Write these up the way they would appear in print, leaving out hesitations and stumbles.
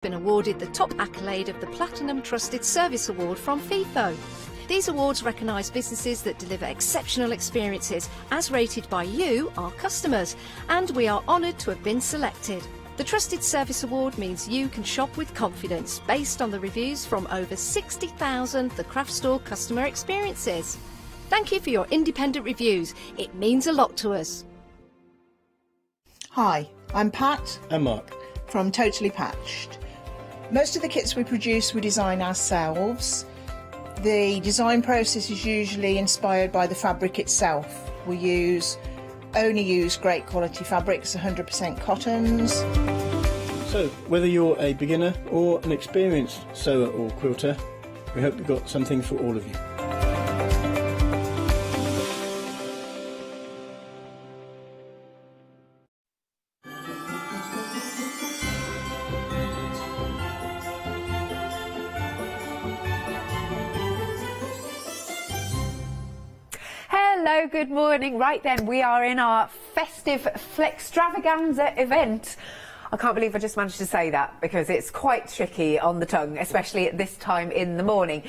Been awarded the top accolade of the Platinum Trusted Service Award from Feefo. These awards recognise businesses that deliver exceptional experiences as rated by you, our customers, and we are honoured to have been selected. The Trusted Service Award means you can shop with confidence based on the reviews from over 60,000 The Craft Store customer experiences. Thank you for your independent reviews. It means a lot to us. Hi, I'm Pat and Mark from Totally Patched. Most of the kits we produce we design ourselves. The design process is usually inspired by the fabric itself. We only use great quality fabrics, 100% cottons. So, whether you're a beginner or an experienced sewer or quilter, we hope we've got something for all of you. Hello, good morning. Right then, we are in our festive Flextravaganza event. I can't believe I just managed to say that because it's quite tricky on the tongue, especially at this time in the morning.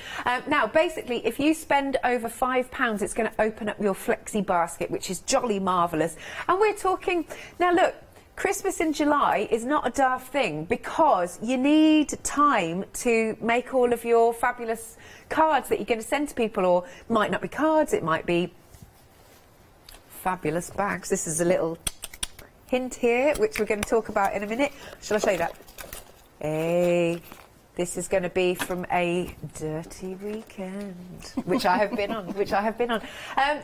Now, basically, if you spend over £5, it's going to open up your flexi basket, which is jolly marvellous. And we're talking, now look, Christmas in July is not a daft thing because you need time to make all of your fabulous cards that you're going to send to people, or it might not be cards, it might be fabulous bags. This is a little hint here, which we're going to talk about in a minute. Shall I show you that? Hey, this is going to be from a dirty weekend, which I have been on,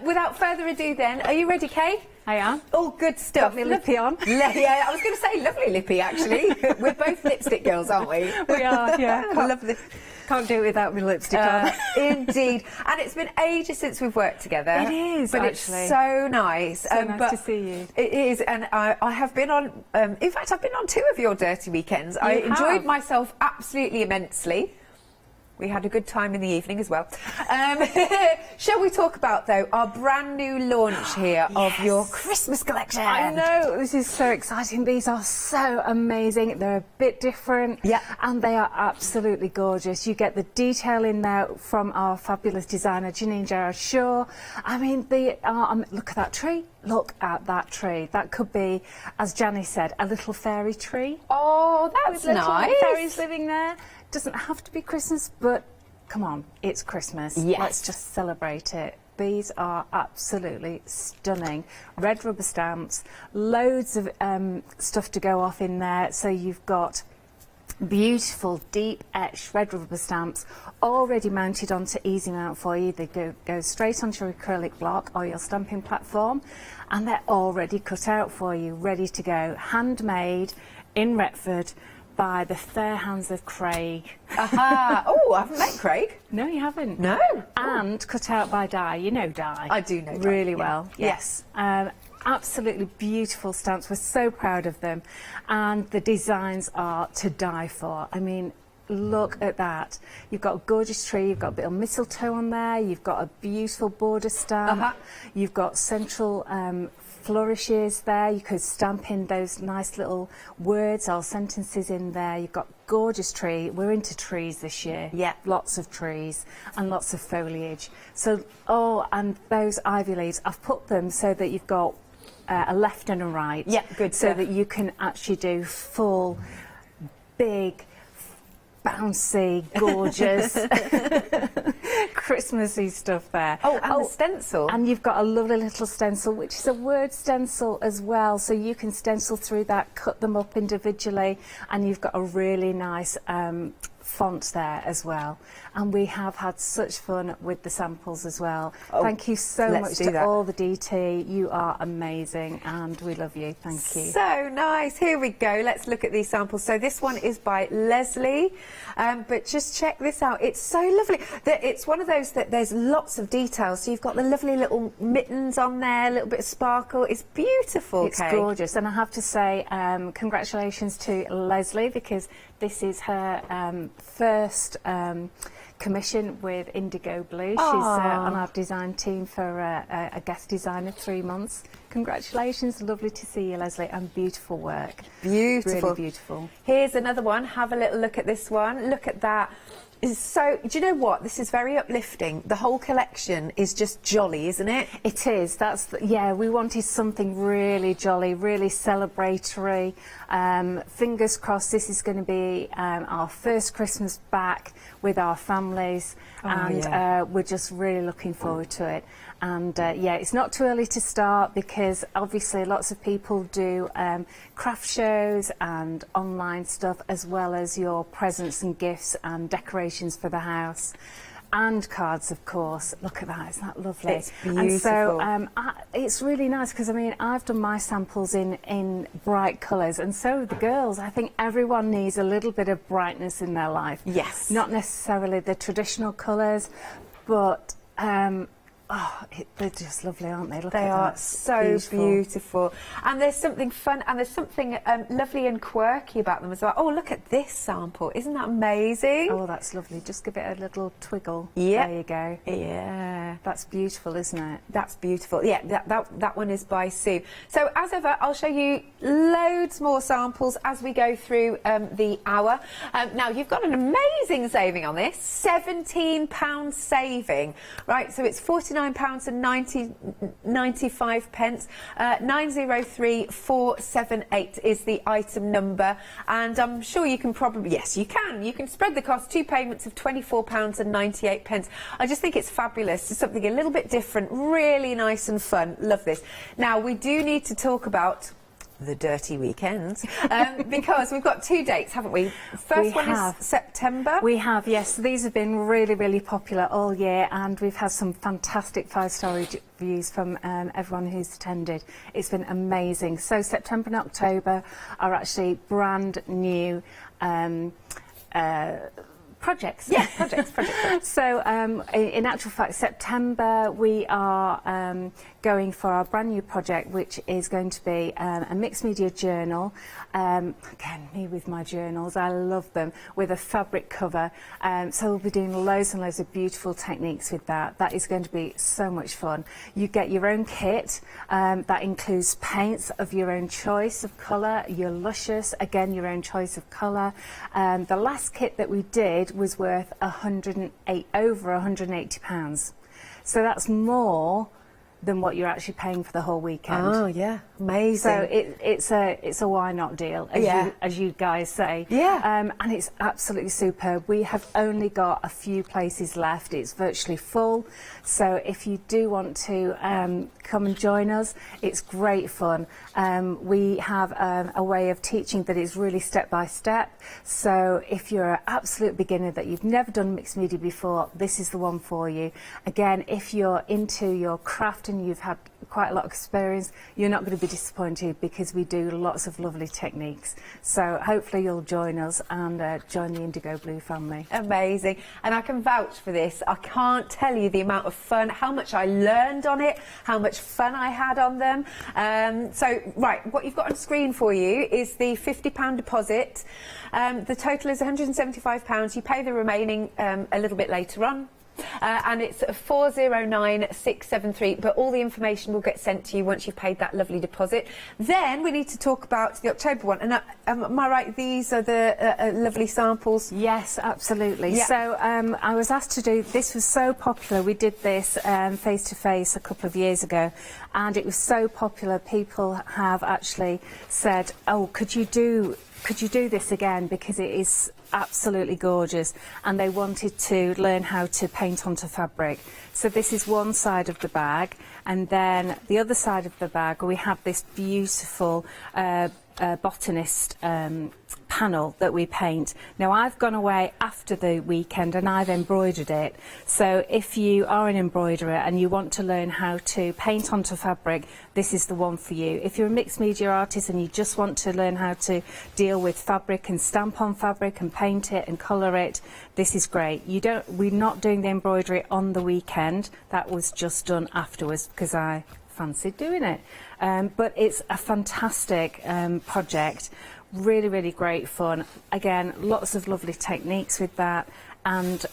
without further ado then, are you ready, Kay? I am. Oh, good stuff. Got my lippy on. Yeah, I was going to say lovely lippy, actually. We're both lipstick girls, aren't we? We are, yeah. I love this. Can't do it without my lipstick on. Indeed. And it's been ages since we've worked together. It is, but actually. It's so nice. So nice to see you. It is, and I have been on, in fact, I've been on 2 of your dirty weekends. I enjoyed myself absolutely immensely. We had a good time in the evening as well. Shall we talk about, though, our brand new launch here of your Christmas collection? I know, this is so exciting. These are so amazing. They're a bit different, and they are absolutely gorgeous. You get the detail in there from our fabulous designer, Janine Gerard-Shaw. I mean, look at that tree. Look at that tree. That could be, as Janice said, a little fairy tree. Oh, that's with nice. Little fairies living there. Doesn't have to be Christmas, but come on, it's Christmas. Yes. Let's just celebrate it. These are absolutely stunning. Red rubber stamps, loads of stuff to go off in there. So you've got beautiful deep etched red rubber stamps already mounted onto easy mount for you. They go straight onto your acrylic block or your stamping platform, and they're already cut out for you, ready to go. Handmade in Retford by the fair hands of Craig. Aha! Oh, I haven't met Craig. No, you haven't. No. And cut out by Di. You know Di. I do know Di. Really well. Yes. Absolutely beautiful stamps. We're so proud of them. And the designs are to die for. I mean, look at that. You've got a gorgeous tree, you've got a bit of mistletoe on there, you've got a beautiful border stamp, you've got central flourishes there. You could stamp in those nice little words or sentences in there. You've got gorgeous tree. We're into trees this year. Yeah. Lots of trees and lots of foliage. So, and those ivy leaves, I've put them so that you've got a left and a right. Yeah, good So stuff. that you can actually do full, big, bouncy, gorgeous, Christmassy stuff there. Oh, and the stencil. And you've got a lovely little stencil, which is a word stencil as well. So you can stencil through that, cut them up individually, and you've got a really nice font there as well. And we have had such fun with the samples as well. Thank you so much to all the DT. You are amazing and we love you. Thank you. So nice. Here we go. Let's look at these samples. So this one is by Leslie, but just check this out. It's so lovely. It's one of those that there's lots of details. So you've got the lovely little mittens on there, a little bit of sparkle. It's beautiful. It's gorgeous. And I have to say congratulations to Leslie, because this is her first commission with Indigo Blue. She's on our design team for a guest designer 3 months. congratulations. Lovely to see you, Leslie, and beautiful work. Beautiful. Really beautiful. Here's another one. Have a little look at this one. Look at that. Is so, do you know what? This is very uplifting. The whole collection is just jolly, isn't it? It is. Yeah, we wanted something really jolly, really celebratory. Fingers crossed this is going to be our first Christmas back with our families, and we're just really looking forward to it. And yeah, it's not too early to start because obviously lots of people do craft shows and online stuff, as well as your presents and gifts and decorations for the house. And cards, of course. Look at that, isn't that lovely? It's beautiful. And so it's really nice because, I mean, I've done my samples in bright colours, and so the girls. I think everyone needs a little bit of brightness in their life. Yes. Not necessarily the traditional colours, but they're just lovely, aren't they? Look They at are that. so beautiful. And there's something fun and there's something lovely and quirky about them as well. Oh, look at this sample. Isn't that amazing? Oh, that's lovely. Just give it a little twiggle. Yep. There you go. Yeah. That's beautiful, isn't it? That's beautiful. Yeah, that one is by Sue. So as ever, I'll show you loads more samples as we go through the hour. Now, you've got an amazing saving on this. £17 saving. Right, so it's £49.95. 903478 is the item number, and I'm sure you can probably, yes, you can spread the cost, 2 payments of £24.98. I just think it's fabulous. It's something a little bit different, really nice and fun. Love this. Now, we do need to talk about the dirty weekends, because we've got 2 dates, haven't we? First one is September. We have, yes. These have been really, really popular all year, and we've had some fantastic 5-star reviews from everyone who's attended. It's been amazing. So September and October are actually brand new projects. Yeah, projects. So in actual fact, September we are going for our brand new project, which is going to be a mixed media journal. Again, me with my journals, I love them, with a fabric cover. So we'll be doing loads and loads of beautiful techniques with that. That is going to be so much fun. You get your own kit that includes paints of your own choice of colour, your luscious, again, your own choice of colour. The last kit that we did was worth over £180. So that's more than what you're actually paying for the whole weekend. Oh yeah, amazing. So it's a why not deal, as you guys say. Yeah. And it's absolutely superb. We have only got a few places left. It's virtually full. So if you do want to come and join us, it's great fun. We have a way of teaching that is really step by step. So if you're an absolute beginner, that you've never done mixed media before, this is the one for you. Again, if you're into your craft and you've had quite a lot of experience, you're not going to be disappointed, because we do lots of lovely techniques. So hopefully you'll join us and join the Indigo Blue family. Amazing. And I can vouch for this. I can't tell you the amount of fun, how much I learned on it, how much fun I had on them. So, right, what you've got on screen for you is the £50 deposit. The total is £175. You pay the remaining a little bit later on. And it's 409673, but all the information will get sent to you once you've paid that lovely deposit. Then we need to talk about the October one. And am I right, these are the lovely samples? Yes, absolutely. Yeah. So I was asked to do, this was so popular, we did this face to face a couple of years ago, and it was so popular, people have actually said, oh, could you do this again, because it is absolutely gorgeous, and they wanted to learn how to paint onto fabric. So this is one side of the bag, and then the other side of the bag we have this beautiful botanist panel that we paint. Now, I've gone away after the weekend and I've embroidered it. So if you are an embroiderer and you want to learn how to paint onto fabric, this is the one for you. If you're a mixed media artist and you just want to learn how to deal with fabric and stamp on fabric and paint it and colour it, this is great. We're not doing the embroidery on the weekend. That was just done afterwards because I fancied doing it. But it's a fantastic project. Really, really great fun. Again, lots of lovely techniques with that, and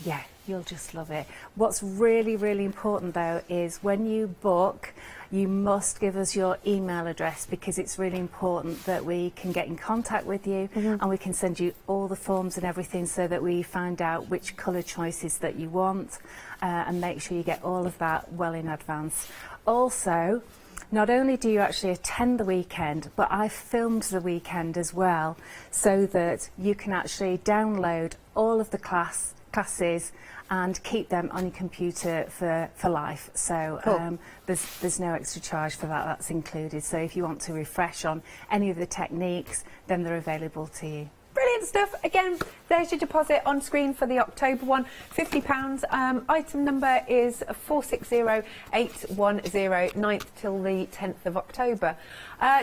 yeah, You'll just love it. What's really, really important though is when you book, you must give us your email address, because it's really important that we can get in contact with you and we can send you all the forms and everything, so that we find out which colour choices that you want and make sure you get all of that well in advance. Also, not only do you actually attend the weekend, but I filmed the weekend as well, so that you can actually download all of the classes and keep them on your computer for life. So Cool. there's no extra charge for that, that's included. So if you want to refresh on any of the techniques, then they're available to you. Brilliant stuff. Again, there's your deposit on screen for the October one, £50. Item number is 460810, 9th till the 10th of October.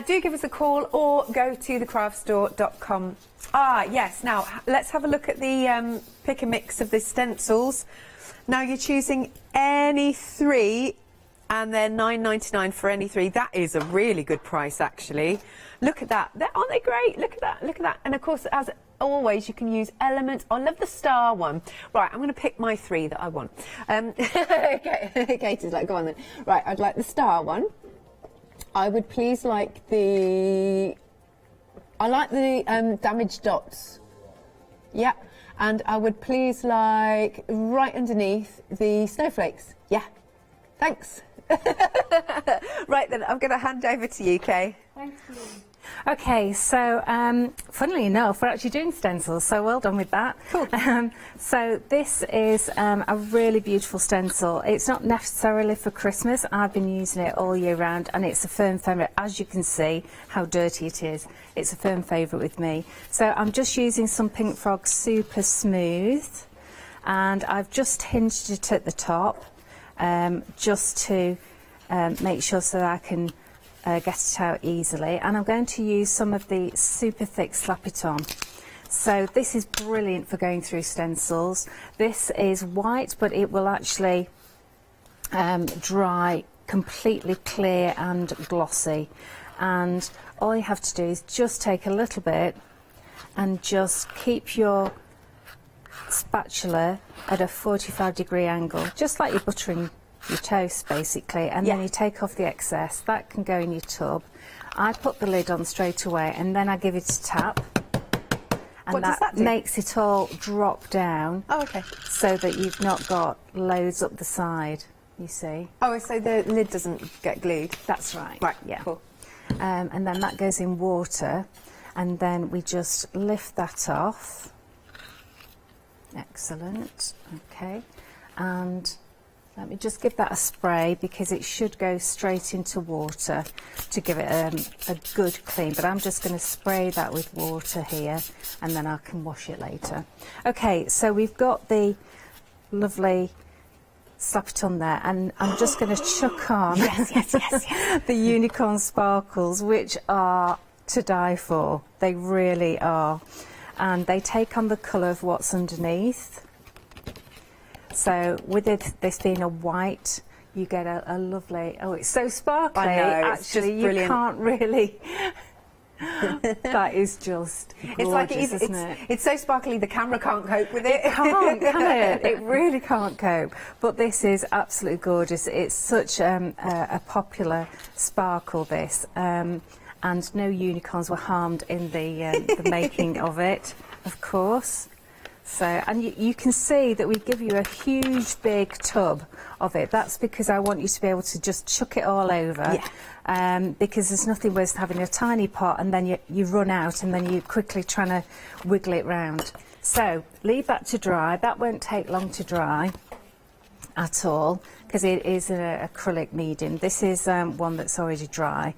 Do give us a call or go to thecraftstore.com. Yes, now let's have a look at the pick and mix of the stencils. Now you're choosing any three, and they're £9.99 for any three. That is a really good price, actually. Look at that. Aren't they great? Look at that. Look at that. And of course, as always, you can use elements. I love the star one. Right, I'm going to pick my three that I want. Okay, Katie's like, go on then. Right, I'd like the star one. I would please like the... I like the damaged dots. Yeah. And I would please like, right underneath, the snowflakes. Yeah. Thanks. Right then, I'm going to hand over to you, Kay. Thanks. Okay, so funnily enough, we're actually doing stencils, so well done with that. Cool. So this is a really beautiful stencil. It's not necessarily for Christmas. I've been using it all year round, and it's a firm favourite. As you can see how dirty it is, it's a firm favourite with me. So I'm just using some Pink Frog Super Smooth, and I've just hinged it at the top, just to make sure so that I can get it out easily. And I'm going to use some of the super thick Slap It On. So this is brilliant for going through stencils. This is white, but it will actually dry completely clear and glossy. And all you have to do is just take a little bit and just keep your spatula at a 45-degree angle, just like you're buttering your toast basically, and then you take off the excess. That can go in your tub. I put the lid on straight away, and then I give it a tap, and What does that do? makes it all drop down. Oh, okay. So that you've not got loads up the side, you see. Oh, so the lid doesn't get glued. That's right. Right, yeah. cool. And then that goes in water, and then we just lift that off. Excellent. Okay. And let me just give that a spray, because it should go straight into water to give it a good clean. But I'm just going to spray that with water here, and then I can wash it later. Okay, so we've got the lovely Slap It On there, and I'm just going to chuck on the unicorn sparkles, which are to die for. They really are. And they take on the colour of what's underneath. So with this being a white, you get a lovely, oh, it's so sparkly. I know, it's actually, just brilliant. You can't really, that is just gorgeous, It's like isn't it? It's so sparkly the camera can't cope with it. Can't, can it? It really can't cope. But this is absolutely gorgeous. It's such a popular sparkle, this. And no unicorns were harmed in the making of it, of course. So, and you can see that we give you a huge big tub of it. That's because I want you to be able to just chuck it all over. Yeah. Because there's nothing worse than having a tiny pot and then you run out, and then you're quickly trying to wiggle it round. So leave that to dry. That won't take long to dry at all, because it is an acrylic medium. This is one that's already dry.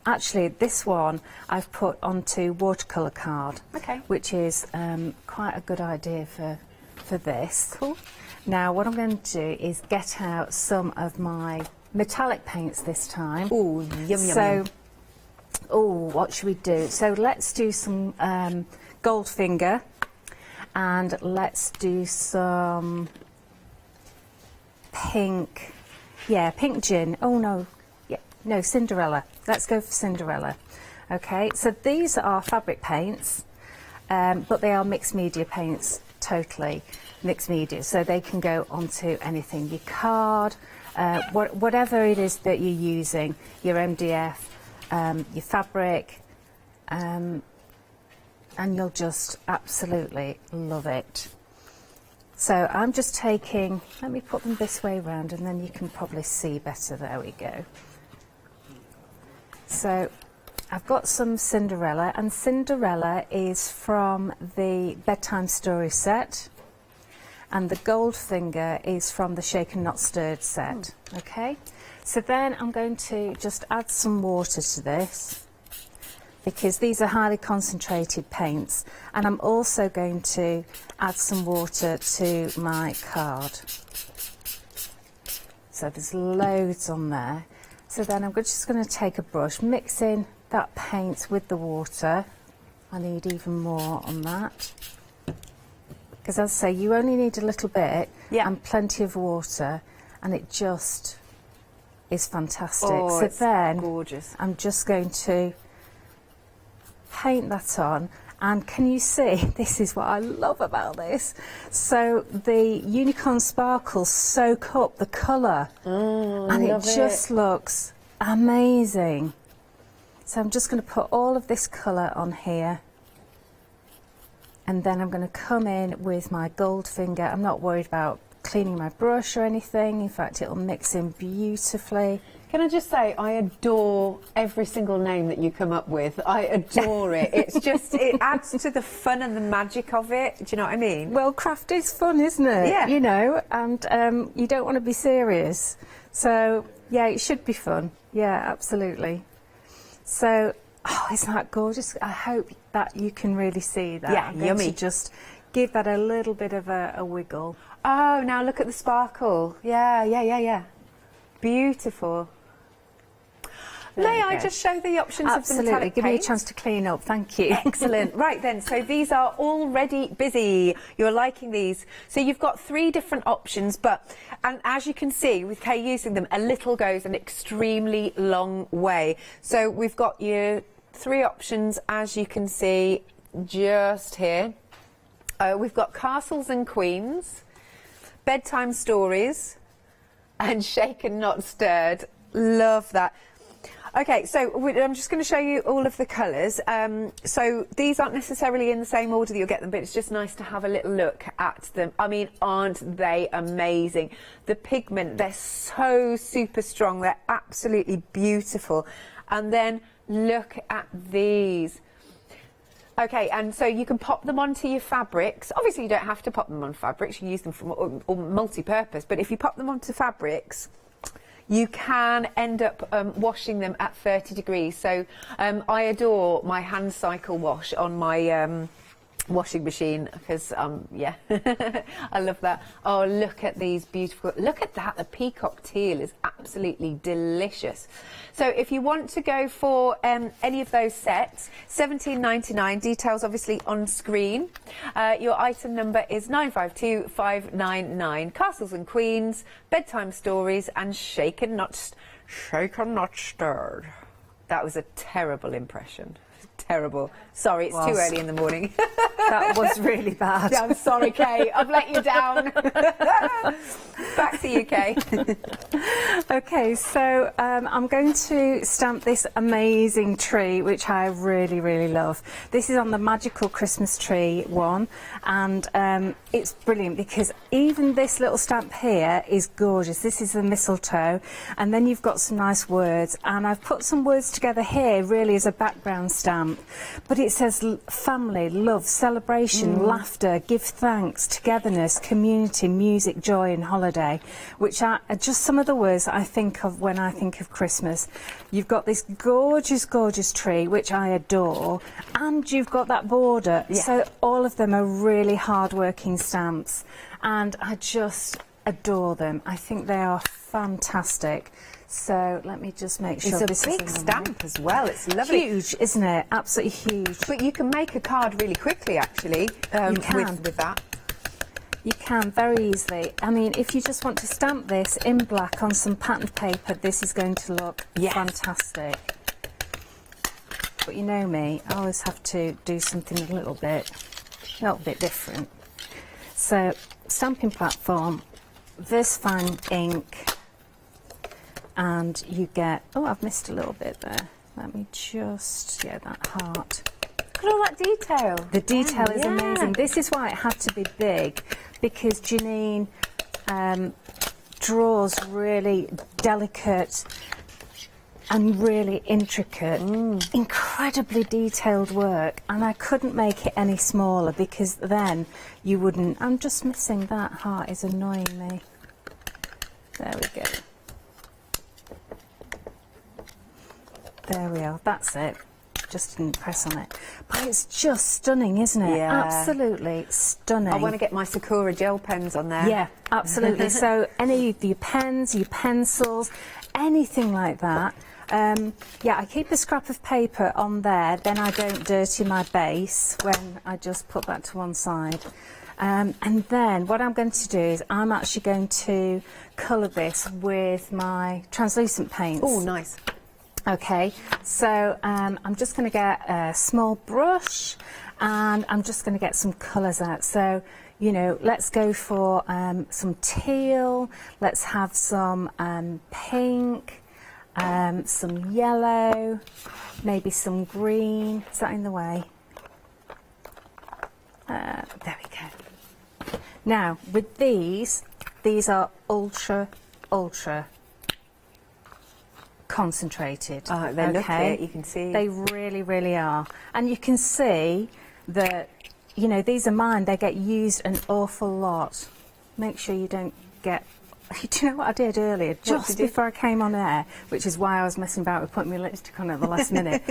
Actually this one I've put onto watercolour card, which is quite a good idea for this. Cool. Now what I'm going to do is get out some of my metallic paints this time. Ooh, yum, yum. What should we do? So let's do some Goldfinger, and let's do some pink, pink gin. Oh no, no, Cinderella. Let's go for Cinderella. Okay, so these are fabric paints, but they are mixed media paints totally mixed media, so they can go onto anything, your card, whatever it is that you're using, your MDF, your fabric, and you'll just absolutely love it. So I'm just taking, let me put them this way round and then you can probably see better. There we go. So I've got some Cinderella, and Cinderella is from the Bedtime Story set, and the Goldfinger is from the Shaken Not Stirred set. Okay, so then I'm going to just add some water to this, because these are highly concentrated paints, and I'm also going to add some water to my card. So there's loads on there. So then I'm just going to take a brush, mix in that paint with the water. I need even more on that, because as I say, you only need a little bit and plenty of water, and it just is fantastic. Oh, so it's then gorgeous. I'm just going to paint that on, and can you see, this is what I love about this, so the unicorn sparkles soak up the colour, and it just looks amazing. So I'm just going to put all of this colour on here, and then I'm going to come in with my Goldfinger. I'm not worried about cleaning my brush or anything, in fact it'll mix in beautifully. Can I just say, I adore every single name that you come up with. I adore it. It's just, it adds to the fun and the magic of it. Do you know what I mean? Well, craft is fun, isn't it? Yeah. You know, and you don't want to be serious. So, yeah, it should be fun. Yeah, absolutely. So, oh, isn't that gorgeous? I hope that you can really see that. Yeah, I'm going yummy. to just give that a little bit of a wiggle. Oh, now look at the sparkle. Yeah. Beautiful. May I just show the options Absolutely. of the metallic Give me a paints? chance to clean up. Thank you. Excellent. Right then, so these are already busy. You're liking these. So you've got 3 different options, and as you can see, with Kay using them, a little goes an extremely long way. So we've got your 3 options, as you can see, just here. We've got Castles and Queens, Bedtime Stories, and Shaken Not Stirred. Love that. Okay, so I'm just going to show you all of the colours. So these aren't necessarily in the same order that you'll get them, but it's just nice to have a little look at them. I mean, aren't they amazing? The pigment, they're so super strong. They're absolutely beautiful. And then look at these. Okay, and so you can pop them onto your fabrics. Obviously, you don't have to pop them on fabrics. You use them for multi-purpose. But if you pop them onto fabrics, you can end up washing them at 30 degrees. So I adore my hand cycle wash on my washing machine, because yeah, I love that. Oh, look at these beautiful, look at that, the peacock teal is absolutely delicious. So if you want to go for any of those sets, £17.99, details obviously on screen. Your item number is 952599. Castles and Queens, Bedtime Stories, and Shaken Not Stirred. That was a terrible impression. Terrible. Sorry, it's too early in the morning. That was really bad. Yeah, I'm sorry, Kay. I've let you down. Back to you, Kay. Okay, so I'm going to stamp this amazing tree, which I really, really love. This is on the Magical Christmas Tree one, and it's brilliant because even this little stamp here is gorgeous. This is the mistletoe, and then you've got some nice words, and I've put some words together here really as a background stamp, but it says family, love, celebration, laughter, give thanks, togetherness, community, music, joy and holiday, which are just some of the words that I think of when I think of Christmas. You've got this gorgeous, gorgeous tree, which I adore, and you've got that border. Yeah. So all of them are really hard-working stamps, and I just adore them. I think they are fantastic. So let me just make sure It's a big stamp as well. It's lovely. Huge, isn't it? Absolutely huge. But you can make a card really quickly, actually, You can. with that. You can very easily. I mean, if you just want to stamp this in black on some patterned paper, this is going to look fantastic. But you know me, I always have to do something a little bit different. So stamping platform, Versafine ink, and you get, oh, I've missed a little bit there. Let me just, yeah, that heart. Look at all that detail. The detail is yeah. amazing. This is why it had to be big, because Janine draws really delicate and really intricate, incredibly detailed work, and I couldn't make it any smaller because then you wouldn't. I'm just missing that heart, is annoying me. There we go. There we are, that's it. Just didn't press on it. But it's just stunning, isn't it? Yeah. Absolutely stunning. I want to get my Sakura gel pens on there. Yeah, absolutely. So any of your pens, your pencils, anything like that. Yeah, I keep a scrap of paper on there, then I don't dirty my base when I just put that to one side. And then what I'm going to do is I'm actually going to colour this with my translucent paints. Oh, nice. Okay, so I'm just going to get a small brush and I'm just going to get some colours out. So, you know, let's go for some teal, let's have some pink, some yellow, maybe some green. Is that in the way? There we go. Now, with these are ultra concentrated. They look it, you can see. They really, really are. And you can see that, you know, these are mine, they get used an awful lot. Make sure you don't get... Do you know what I did earlier? Just before I came on air, which is why I was messing about with putting my lipstick on at the last minute.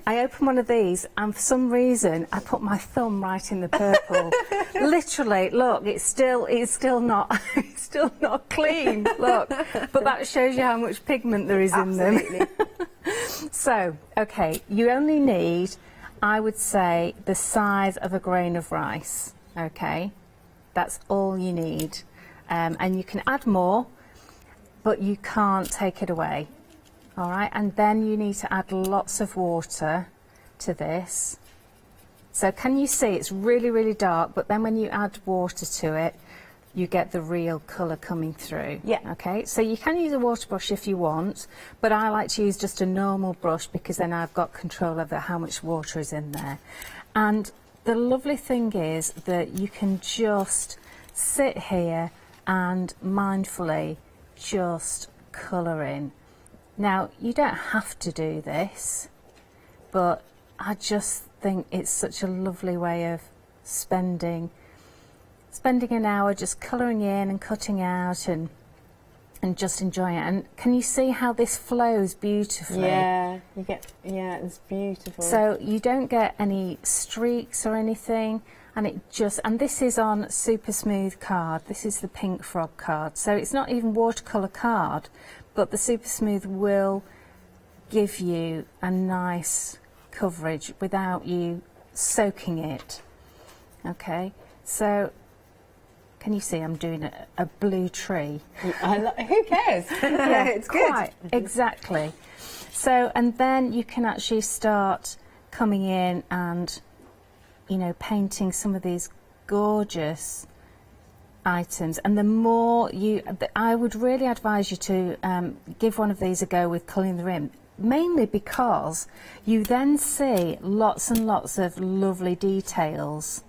I opened one of these and for some reason I put my thumb right in the purple. Literally, look, it's still not it's still not clean. Look, but that shows you how much pigment there is in them. So, okay, you only need, I would say, the size of a grain of rice. Okay, that's all you need. And you can add more, but you can't take it away. All right, and then you need to add lots of water to this. So can you see it's really, really dark, but then when you add water to it, you get the real colour coming through. Yeah. Okay, so you can use a water brush if you want, but I like to use just a normal brush because then I've got control over how much water is in there. And the lovely thing is that you can just sit here and mindfully just colour in. Now, you don't have to do this, but I just think it's such a lovely way of spending an hour just colouring in and cutting out and just enjoying it. And can you see how this flows beautifully? Yeah, it's beautiful. So you don't get any streaks or anything. And this is on super smooth card. This is the Pink Frog card. So it's not even watercolour card, but the super smooth will give you a nice coverage without you soaking it. Okay, so can you see I'm doing a blue tree? Who cares? Yeah, it's good. Quite, exactly. So, and then you can actually start coming in and, you know, painting some of these gorgeous items. And the more I would really advise you to give one of these a go with colouring the rim, mainly because you then see lots and lots of lovely details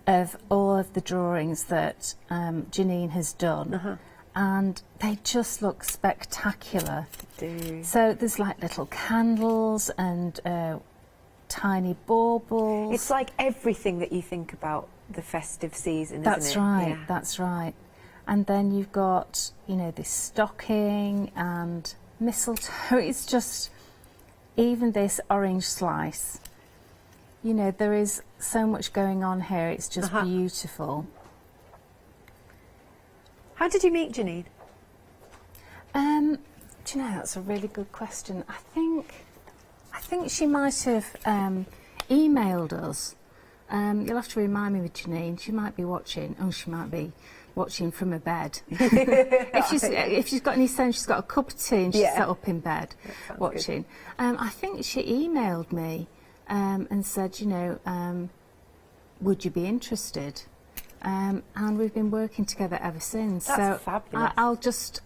of all of the drawings that Janine has done. And they just look spectacular. They do. So there's like little candles and tiny baubles. It's like everything that you think about the festive season, That's isn't it? right, Yeah. that's right. And then you've got, you know, this stocking and mistletoe. It's just, even this orange slice. You know, there is so much going on here. It's just beautiful. How did you meet Janine? Do you know, that's a really good question. I think she might have emailed us. You'll have to remind me with Janine. She might be watching. Oh, she might be watching from her bed. if she's got any sense, she's got a cup of tea and she's sat up in bed watching. I think she emailed me and said, you know, would you be interested? and we've been working together ever since. That's so fabulous. I'll just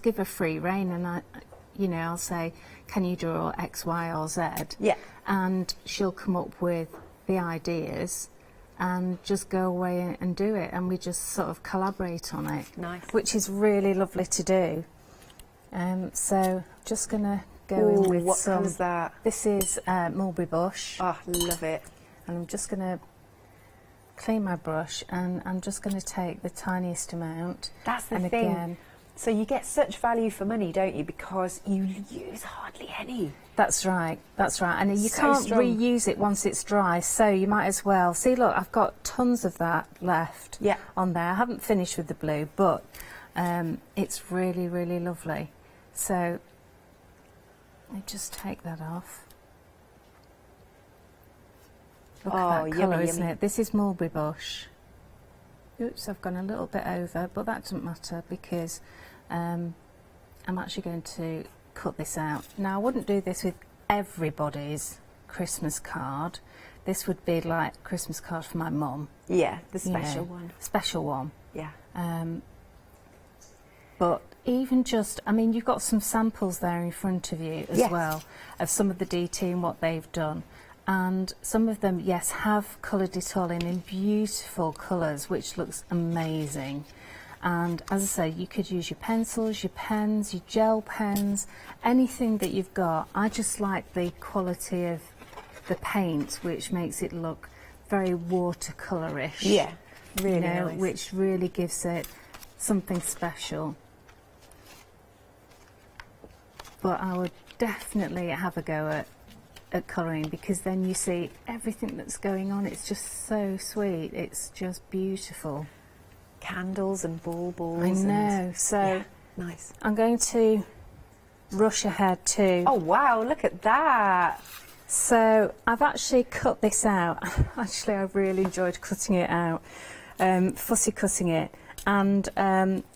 give her free rein, and I'll say, can you draw X, Y, or Z? Yeah. And she'll come up with the ideas, and just go away and do it, and we just sort of collaborate on it. Nice. Which is really lovely to do. So just gonna go in with what some. colour's that? This is mulberry bush. Oh, love it. And I'm just going to clean my brush, and I'm just going to take the tiniest amount. That's the and thing. Again, so you get such value for money, don't you? Because you use hardly any. that's right, and you So can't strong. reuse it once it's dry, so you might as well. See, look, I've got tons of that left Yeah. on there. I haven't finished with the blue, but it's really, really lovely. So I just take that off. Look at that colour, yummy, isn't yummy. it? This is mulberry bush. Oops, I've gone a little bit over, but that doesn't matter because I'm actually going to cut this out. Now, I wouldn't do this with everybody's Christmas card. This would be like a Christmas card for my mum. Yeah, the you know, special one. Special one. Yeah. But even just, I mean, you've got some samples there in front of you as Yes. well of some of the DT and what they've done. And some of them, yes, have coloured it all in beautiful colours, which looks amazing. And as I say, you could use your pencils, your pens, your gel pens, anything that you've got. I just like the quality of the paint, which makes it look very watercolourish. Yeah, really you know, nice. which really gives it something special. But I would definitely have a go at colouring, because then you see everything that's going on. It's just so sweet. It's just beautiful. Candles and baubles. I and- know. So Yeah, nice. I'm going to rush ahead too. Oh, wow, look at that. So I've actually cut this out. Actually, I really enjoyed cutting it out, fussy cutting it. And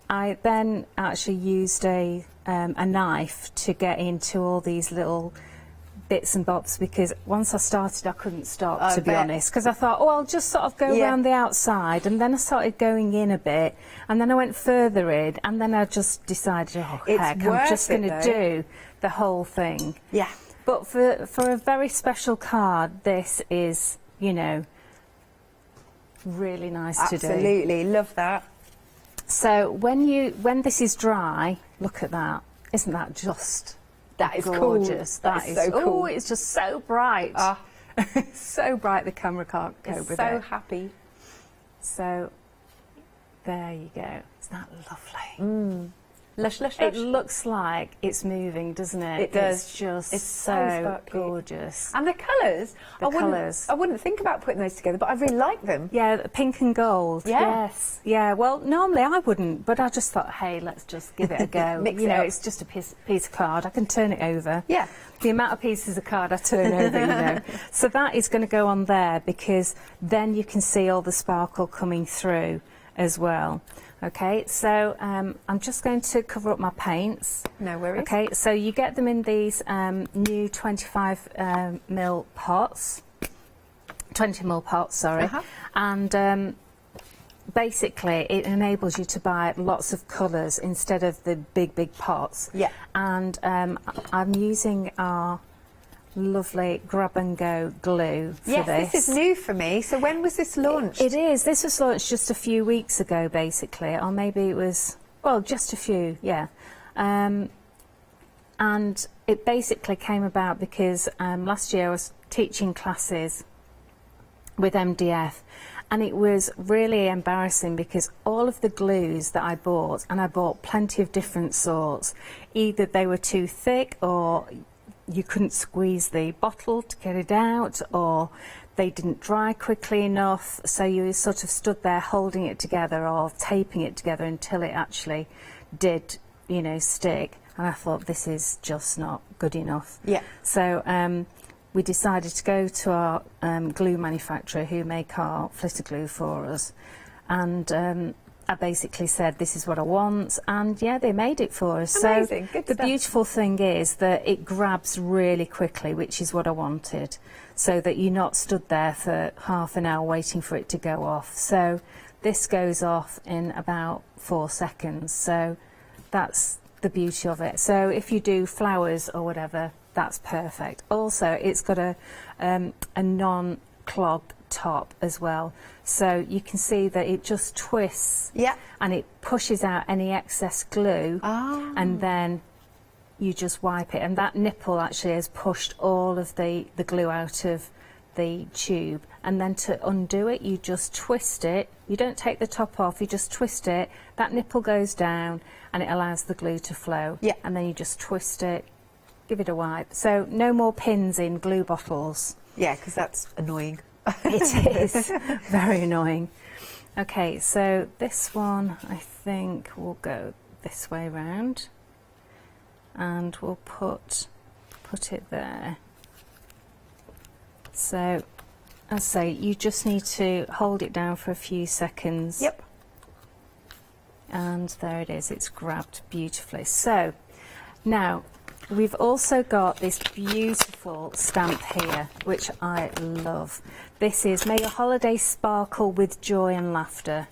I then actually used a knife to get into all these little bits and bobs, because once I started I couldn't stop, I to be bet. honest, because I thought, oh, I'll just sort of go Yeah. around the outside, and then I started going in a bit, and then I went further in, and then I just decided, oh It's heck, I'm worth just it, going to though. do the whole thing. Yeah. But for a very special card, this is, you know, really nice to do. Absolutely, love that. So when this is dry, look at that. Isn't that just That is gorgeous? cool. That is so cool. Oh, it's just so bright. Ah. So bright the camera can't cope It's with so it. happy. So there you go. Isn't that lovely? Lush, lush, It lush. looks like it's moving, doesn't it? It does. It's just It's so so sparkly. gorgeous. And the colours. The colours. I wouldn't think about putting those together, but I really like them. Yeah, the pink and gold. Yeah. Yes. Yeah. Well, normally I wouldn't, but I just thought, hey, let's just give it a go. Mix you it know, up. it's just a piece of card. I can turn it over. Yeah. The amount of pieces of card I turn over, you know. So that is going to go on there, because then you can see all the sparkle coming through as well. Okay, so I'm just going to cover up my paints. No worries. Okay, so you get them in these new 25 mil pots. 20 mil pots, sorry. Uh-huh. And basically it enables you to buy lots of colours instead of the big pots. Yeah. And I'm using our lovely grab and go glue for Yes, this. this is new for me. So when was this launched? It is. This was launched just a few weeks ago, basically, or maybe it was, well, just a few, yeah. And it basically came about because last year I was teaching classes with MDF, and it was really embarrassing because all of the glues that I bought, and I bought plenty of different sorts, either they were too thick, or you couldn't squeeze the bottle to get it out, or they didn't dry quickly enough, so you sort of stood there holding it together or taping it together until it actually did, you know, stick. And I thought, this is just not good enough. Yeah. So we decided to go to our glue manufacturer who make our flitter glue for us, and I basically said, this is what I want, and yeah, they made it for us. Amazing. So Good the stuff. beautiful thing is that it grabs really quickly, which is what I wanted, so that you're not stood there for half an hour waiting for it to go off. So this goes off in about 4 seconds. So that's the beauty of it. So if you do flowers or whatever, that's perfect. Also, it's got a non-clogged top as well, so you can see that it just twists, and it pushes out any excess glue, and then you just wipe it, and that nipple actually has pushed all of the glue out of the tube. And then to undo it, you just twist it. You don't take the top off, you just twist it. That nipple goes down and it allows the glue to flow, and then you just twist it, give it a wipe. So no more pins in glue bottles. Yeah, because that's annoying. It is very annoying. Okay, so this one I think will go this way round, and we'll put it there. So, as I say, you just need to hold it down for a few seconds. Yep. And there it is, it's grabbed beautifully. So, now, we've also got this beautiful stamp here, which I love. This is May Your Holiday Sparkle with Joy and Laughter.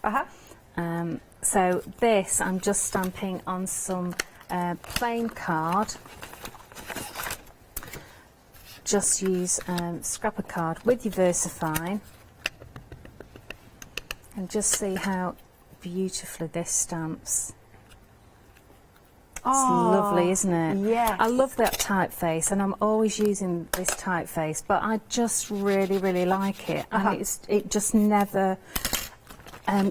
So this, I'm just stamping on some plain card. Just use scrap of card with your VersaFine. And just see how beautifully this stamps. It's lovely, isn't it? Yes. I love that typeface, and I'm always using this typeface, but I just really, really like it. And it just never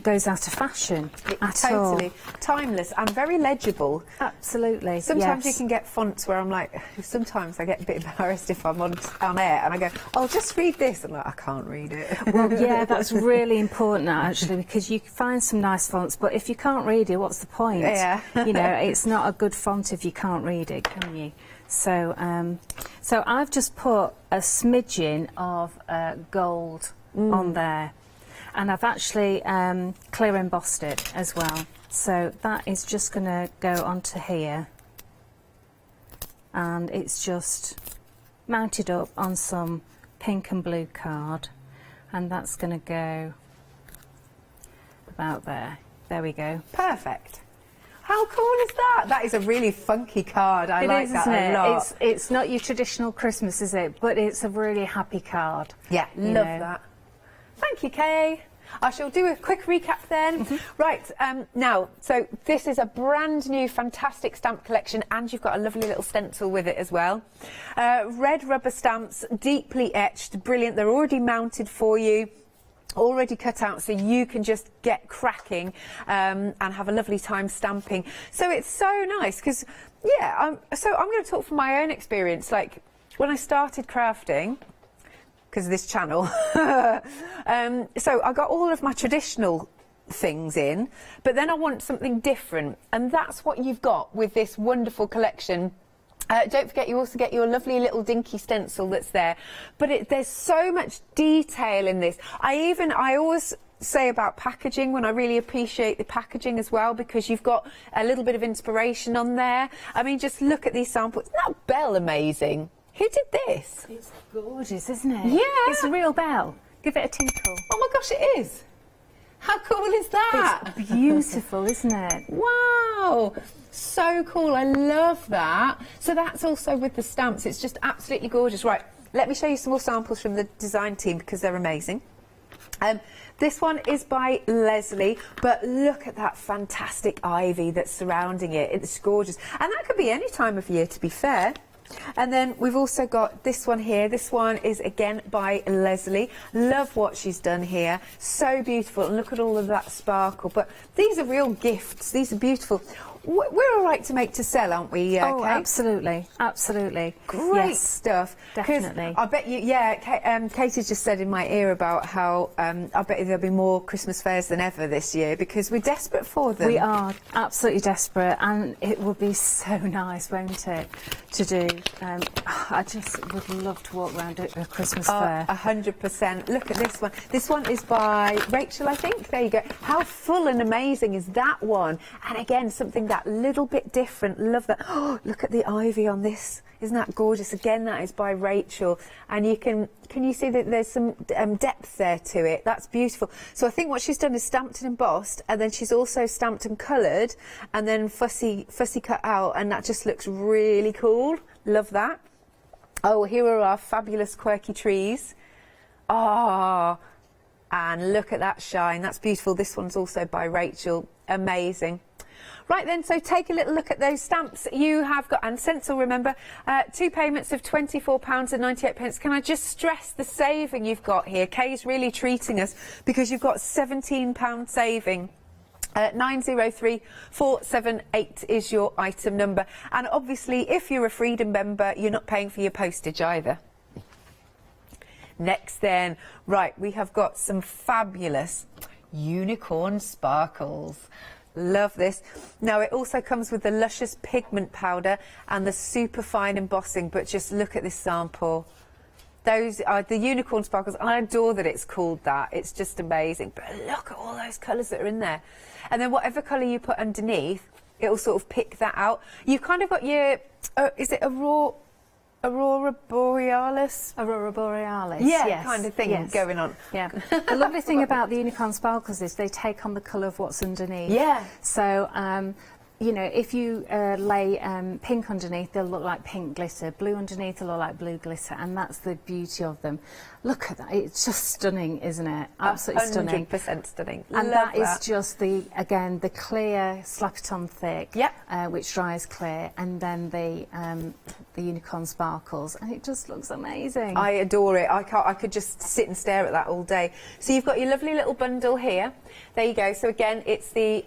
goes out of fashion at all. Totally. Timeless and very legible. Absolutely. Sometimes yes. you can get fonts where I'm like, sometimes I get a bit embarrassed if I'm on air and I go, oh, just read this. And like, I can't read it. Well, yeah, that's really important actually, because you can find some nice fonts, but if you can't read it, what's the point? Yeah. You know, it's not a good font if you can't read it, can you? So, so I've just put a smidgen of gold on there. And I've actually clear embossed it as well. So that is just going to go onto here. And it's just mounted up on some pink and blue card. And that's going to go about there. There we go. Perfect. How cool is that? That is a really funky card. I like that a lot. It's not your traditional Christmas, is it? But it's a really happy card. Yeah, love that. Thank you, Kay. I shall do a quick recap then. Right, now, so this is a brand new fantastic stamp collection, and you've got a lovely little stencil with it as well. Red rubber stamps, deeply etched, brilliant. They're already mounted for you, already cut out, so you can just get cracking and have a lovely time stamping. So it's so nice because, yeah, so I'm going to talk from my own experience. Like, when I started crafting, because of this channel. So I got all of my traditional things in, but then I want something different, and that's what you've got with this wonderful collection. Don't forget, you also get your lovely little dinky stencil that's there, but there's so much detail in this. I always say about packaging, when I really appreciate the packaging as well, because you've got a little bit of inspiration on there. I mean, just look at these samples. Isn't that bell amazing? Who did this? It's gorgeous, isn't it? Yeah. It's a real bell. Give it a tinkle. Oh my gosh, it is. How cool is that? It's beautiful, isn't it? Wow. So cool. I love that. So that's also with the stamps. It's just absolutely gorgeous. Right, let me show you some more samples from the design team because they're amazing. This one is by Leslie, but look at that fantastic ivy that's surrounding it. It's gorgeous. And that could be any time of year, to be fair. And then we've also got this one here. This one is again by Leslie. Love what she's done here. So beautiful. And look at all of that sparkle. But these are real gifts. These are beautiful. we're all right to make to sell, aren't we? Oh, Kate? absolutely, absolutely. Great Yes, stuff. 'Cause definitely. I bet you, Katie just said in my ear about how I bet you there'll be more Christmas fairs than ever this year because we're desperate for them. We are absolutely desperate, and it would be so nice, won't it, to do. I just would love to walk around at a Christmas fair. 100%. Look at this one. This one is by Rachel, I think. There you go. How full and amazing is that one? And again, something that little bit different. Love that. Oh, look at the ivy on this. Isn't that gorgeous? Again, that is by Rachel. And you can you see that there's some depth there to it? That's beautiful. So I think what she's done is stamped and embossed, and then she's also stamped and coloured, and then fussy cut out, and that just looks really cool. Love that. Oh, here are our fabulous quirky trees. Ah, and look at that shine. That's beautiful. This one's also by Rachel. Amazing. Right then, so take a little look at those stamps you have got, and stencil, remember, 2 payments of £24.98. Can I just stress the saving you've got here? Kay's really treating us because you've got £17 saving. 903478 is your item number, and obviously if you're a Freedom member you're not paying for your postage either. Next then, right, we have got some fabulous unicorn sparkles. Love this. Now it also comes with the luscious pigment powder and the super fine embossing, but just look at this sample. Those are the unicorn sparkles. I adore that it's called that. It's just amazing. But look at all those colours that are in there. And then whatever colour you put underneath, it'll sort of pick that out. You've kind of got your, is it Aurora Borealis? Aurora Borealis. Yeah, yes, kind of thing going on. Yeah. The lovely thing about the unicorn sparkles is they take on the colour of what's underneath. Yeah. So, you know, if you lay pink underneath, they'll look like pink glitter. Blue underneath, they'll look like blue glitter. And that's the beauty of them. Look at that. It's just stunning, isn't it? Absolutely stunning. 100% stunning. And Love that is just the, again, the clear slap it on thick, Yep. which dries clear, and then the unicorn sparkles, and it just looks amazing. I adore it. I could just sit and stare at that all day. So you've got your lovely little bundle here. There you go. So again, it's the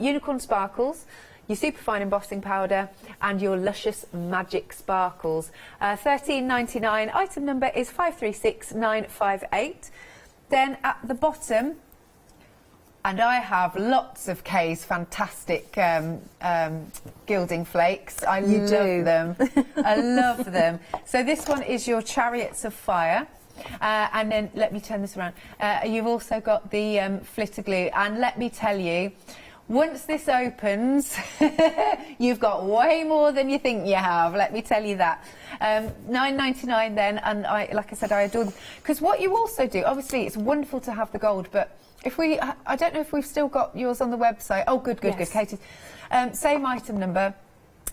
unicorn sparkles, your superfine embossing powder, and your luscious magic sparkles. £13.99. Item number is 536958. Then at the bottom, and I have lots of Kay's fantastic gilding flakes. I love them. I love them. So this one is your Chariots of Fire. And then let me turn this around. You've also got the flitter glue. And let me tell you, once this opens, you've got way more than you think you have. Let me tell you that. £9.99 then, and like I said, I adore them. Because what you also do, obviously, it's wonderful to have the gold, but if I don't know if we've still got yours on the website. Oh, good, Katie. Same item number.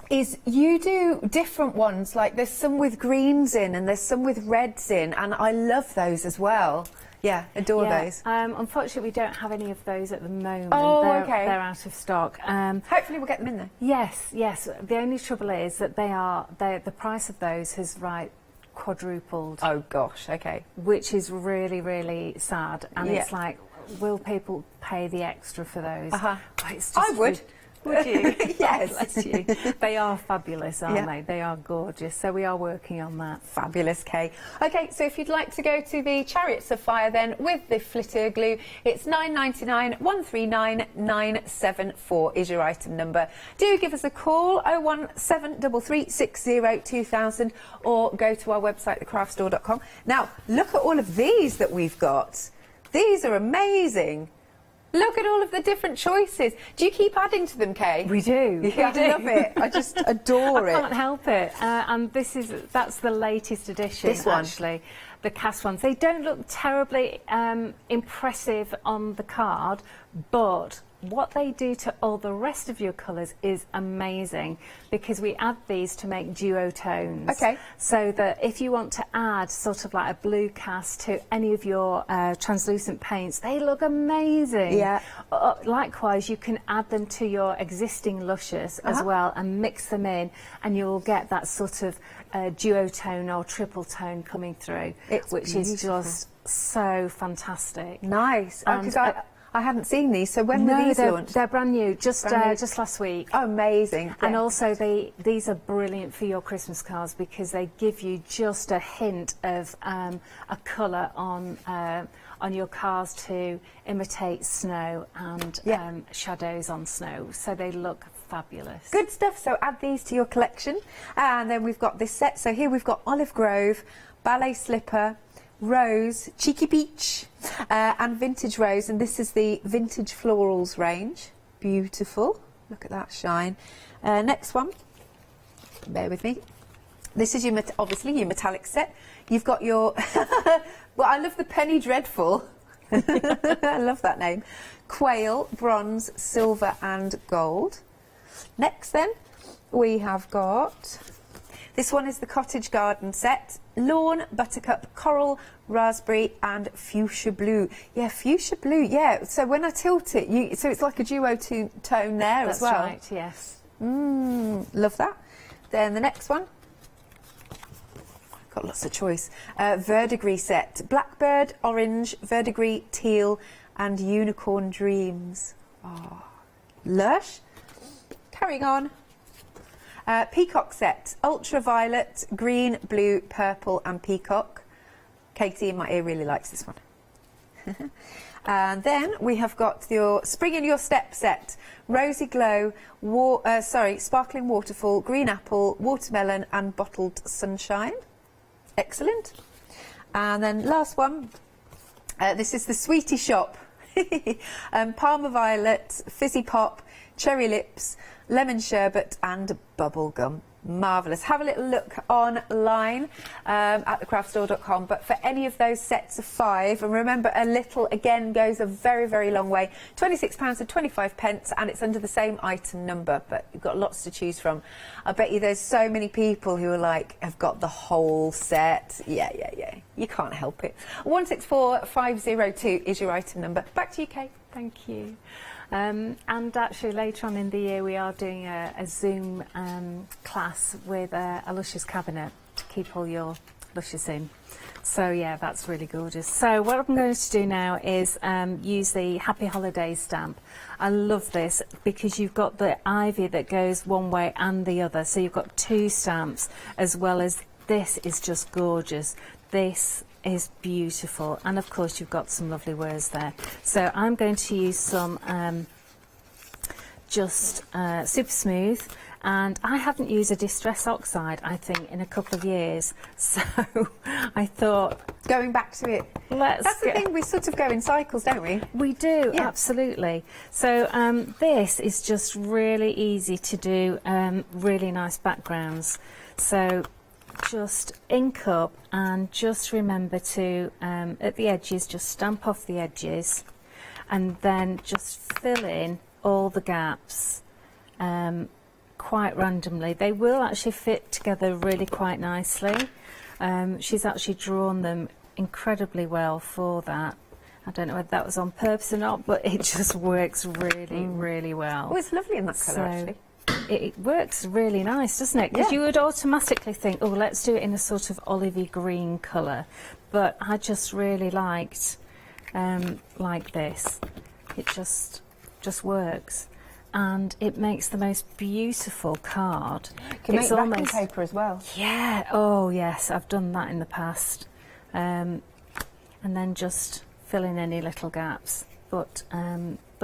Is you do different ones, like there's some with greens in and there's some with reds in, and I love those as well. Yeah, adore those. Unfortunately, we don't have any of those at the moment. Oh, okay. They're out of stock. Hopefully we'll get them in there. Yes. The only trouble is that the price of those has quadrupled. Oh gosh, okay. Which is really, really sad. And it's like, will people pay the extra for those? Oh, it's just I would. Would you? Yes. Bless you. They are fabulous, aren't they? They are gorgeous. So we are working on that. Fabulous, Kay. Okay, so if you'd like to go to the Chariots of Fire then with the flitter glue, it's £9.99. 139974 is your item number. Do give us a call, 01733602000, or go to our website, thecraftstore.com. Now, look at all of these that we've got. These are amazing. Look at all of the different choices. Do you keep adding to them, Kay? We do. Yeah, I love it. I just adore it. I can't help it. And that's the latest edition, this one. Actually. The cast ones. They don't look terribly impressive on the card, but what they do to all the rest of your colours is amazing, because we add these to make duotones. Okay. So that if you want to add sort of like a blue cast to any of your translucent paints, they look amazing. Yeah. Likewise, you can add them to your existing luscious as well and mix them in, and you'll get that sort of duotone or triple tone coming through, which is just so fantastic. Nice. And, I hadn't seen these. So when were these launched? They're brand new, just last week. Oh, amazing. And Yeah. also these are brilliant for your Christmas cards because they give you just a hint of a colour on your cards to imitate snow and shadows on snow, so they look fabulous. Good stuff. So add these to your collection. And then we've got this set. So here we've got Olive Grove, Ballet Slipper, Rose, Cheeky Peach, and Vintage Rose. And this is the Vintage Florals range. Beautiful. Look at that shine. Next one. Bear with me. This is your obviously your metallic set. You've got your... well, I love the Penny Dreadful. I love that name. Quail, bronze, silver and gold. Next then, we have got... This one is the Cottage Garden set. Lawn, buttercup, coral, raspberry and fuchsia blue. Yeah, fuchsia blue, yeah. So when I tilt it, so it's like a duo tone there as well. That's right, yes. Love that. Then the next one. Got lots of choice. Verdigris set. Blackbird, orange, verdigris, teal and unicorn dreams. Oh, lush. Carrying on. Peacock set. Ultraviolet, green, blue, purple and peacock. Katie in my ear really likes this one. And then we have got your Spring in Your Step set. Rosy Glow, Sparkling Waterfall, Green Apple, Watermelon and Bottled Sunshine. Excellent. And then last one. This is the Sweetie Shop. Parma Violet, Fizzy Pop, Cherry Lips, Lemon Sherbet and Bubble Gum. Marvellous. Have a little look online at thecraftstore.com. But for any of those sets of 5, and remember a little again goes a very, very long way. £26 and 25 pence, and it's under the same item number, but you've got lots to choose from. I bet you there's so many people who are like, have got the whole set. Yeah. You can't help it. 164502 is your item number. Back to you, Kate. Thank you. And actually later on in the year we are doing a Zoom class with a luscious cabinet to keep all your luscious in. So yeah, that's really gorgeous. So what I'm going to do now is use the Happy Holidays stamp. I love this because you've got the ivy that goes one way and the other. So you've got 2 stamps, as well as this is just gorgeous. This is beautiful, and of course you've got some lovely words there. So I'm going to use some super smooth, and I haven't used a distress oxide I think in a couple of years, so I thought Going back to it. That's the thing, we sort of go in cycles, don't we? We do, Yeah. absolutely. So this is just really easy to do, really nice backgrounds. So just ink up and just remember to, at the edges, just stamp off the edges and then just fill in all the gaps quite randomly. They will actually fit together really quite nicely. She's actually drawn them incredibly well for that. I don't know whether that was on purpose or not, but it just works really, really well. Oh, it's lovely in that colour, actually. It works really nice, doesn't it? Because you would automatically think, oh, let's do it in a sort of olivey green colour. But I just really liked like this. It just works. And it makes the most beautiful card. You can make wrapping paper as well. Yeah, oh yes, I've done that in the past. And then just fill in any little gaps. But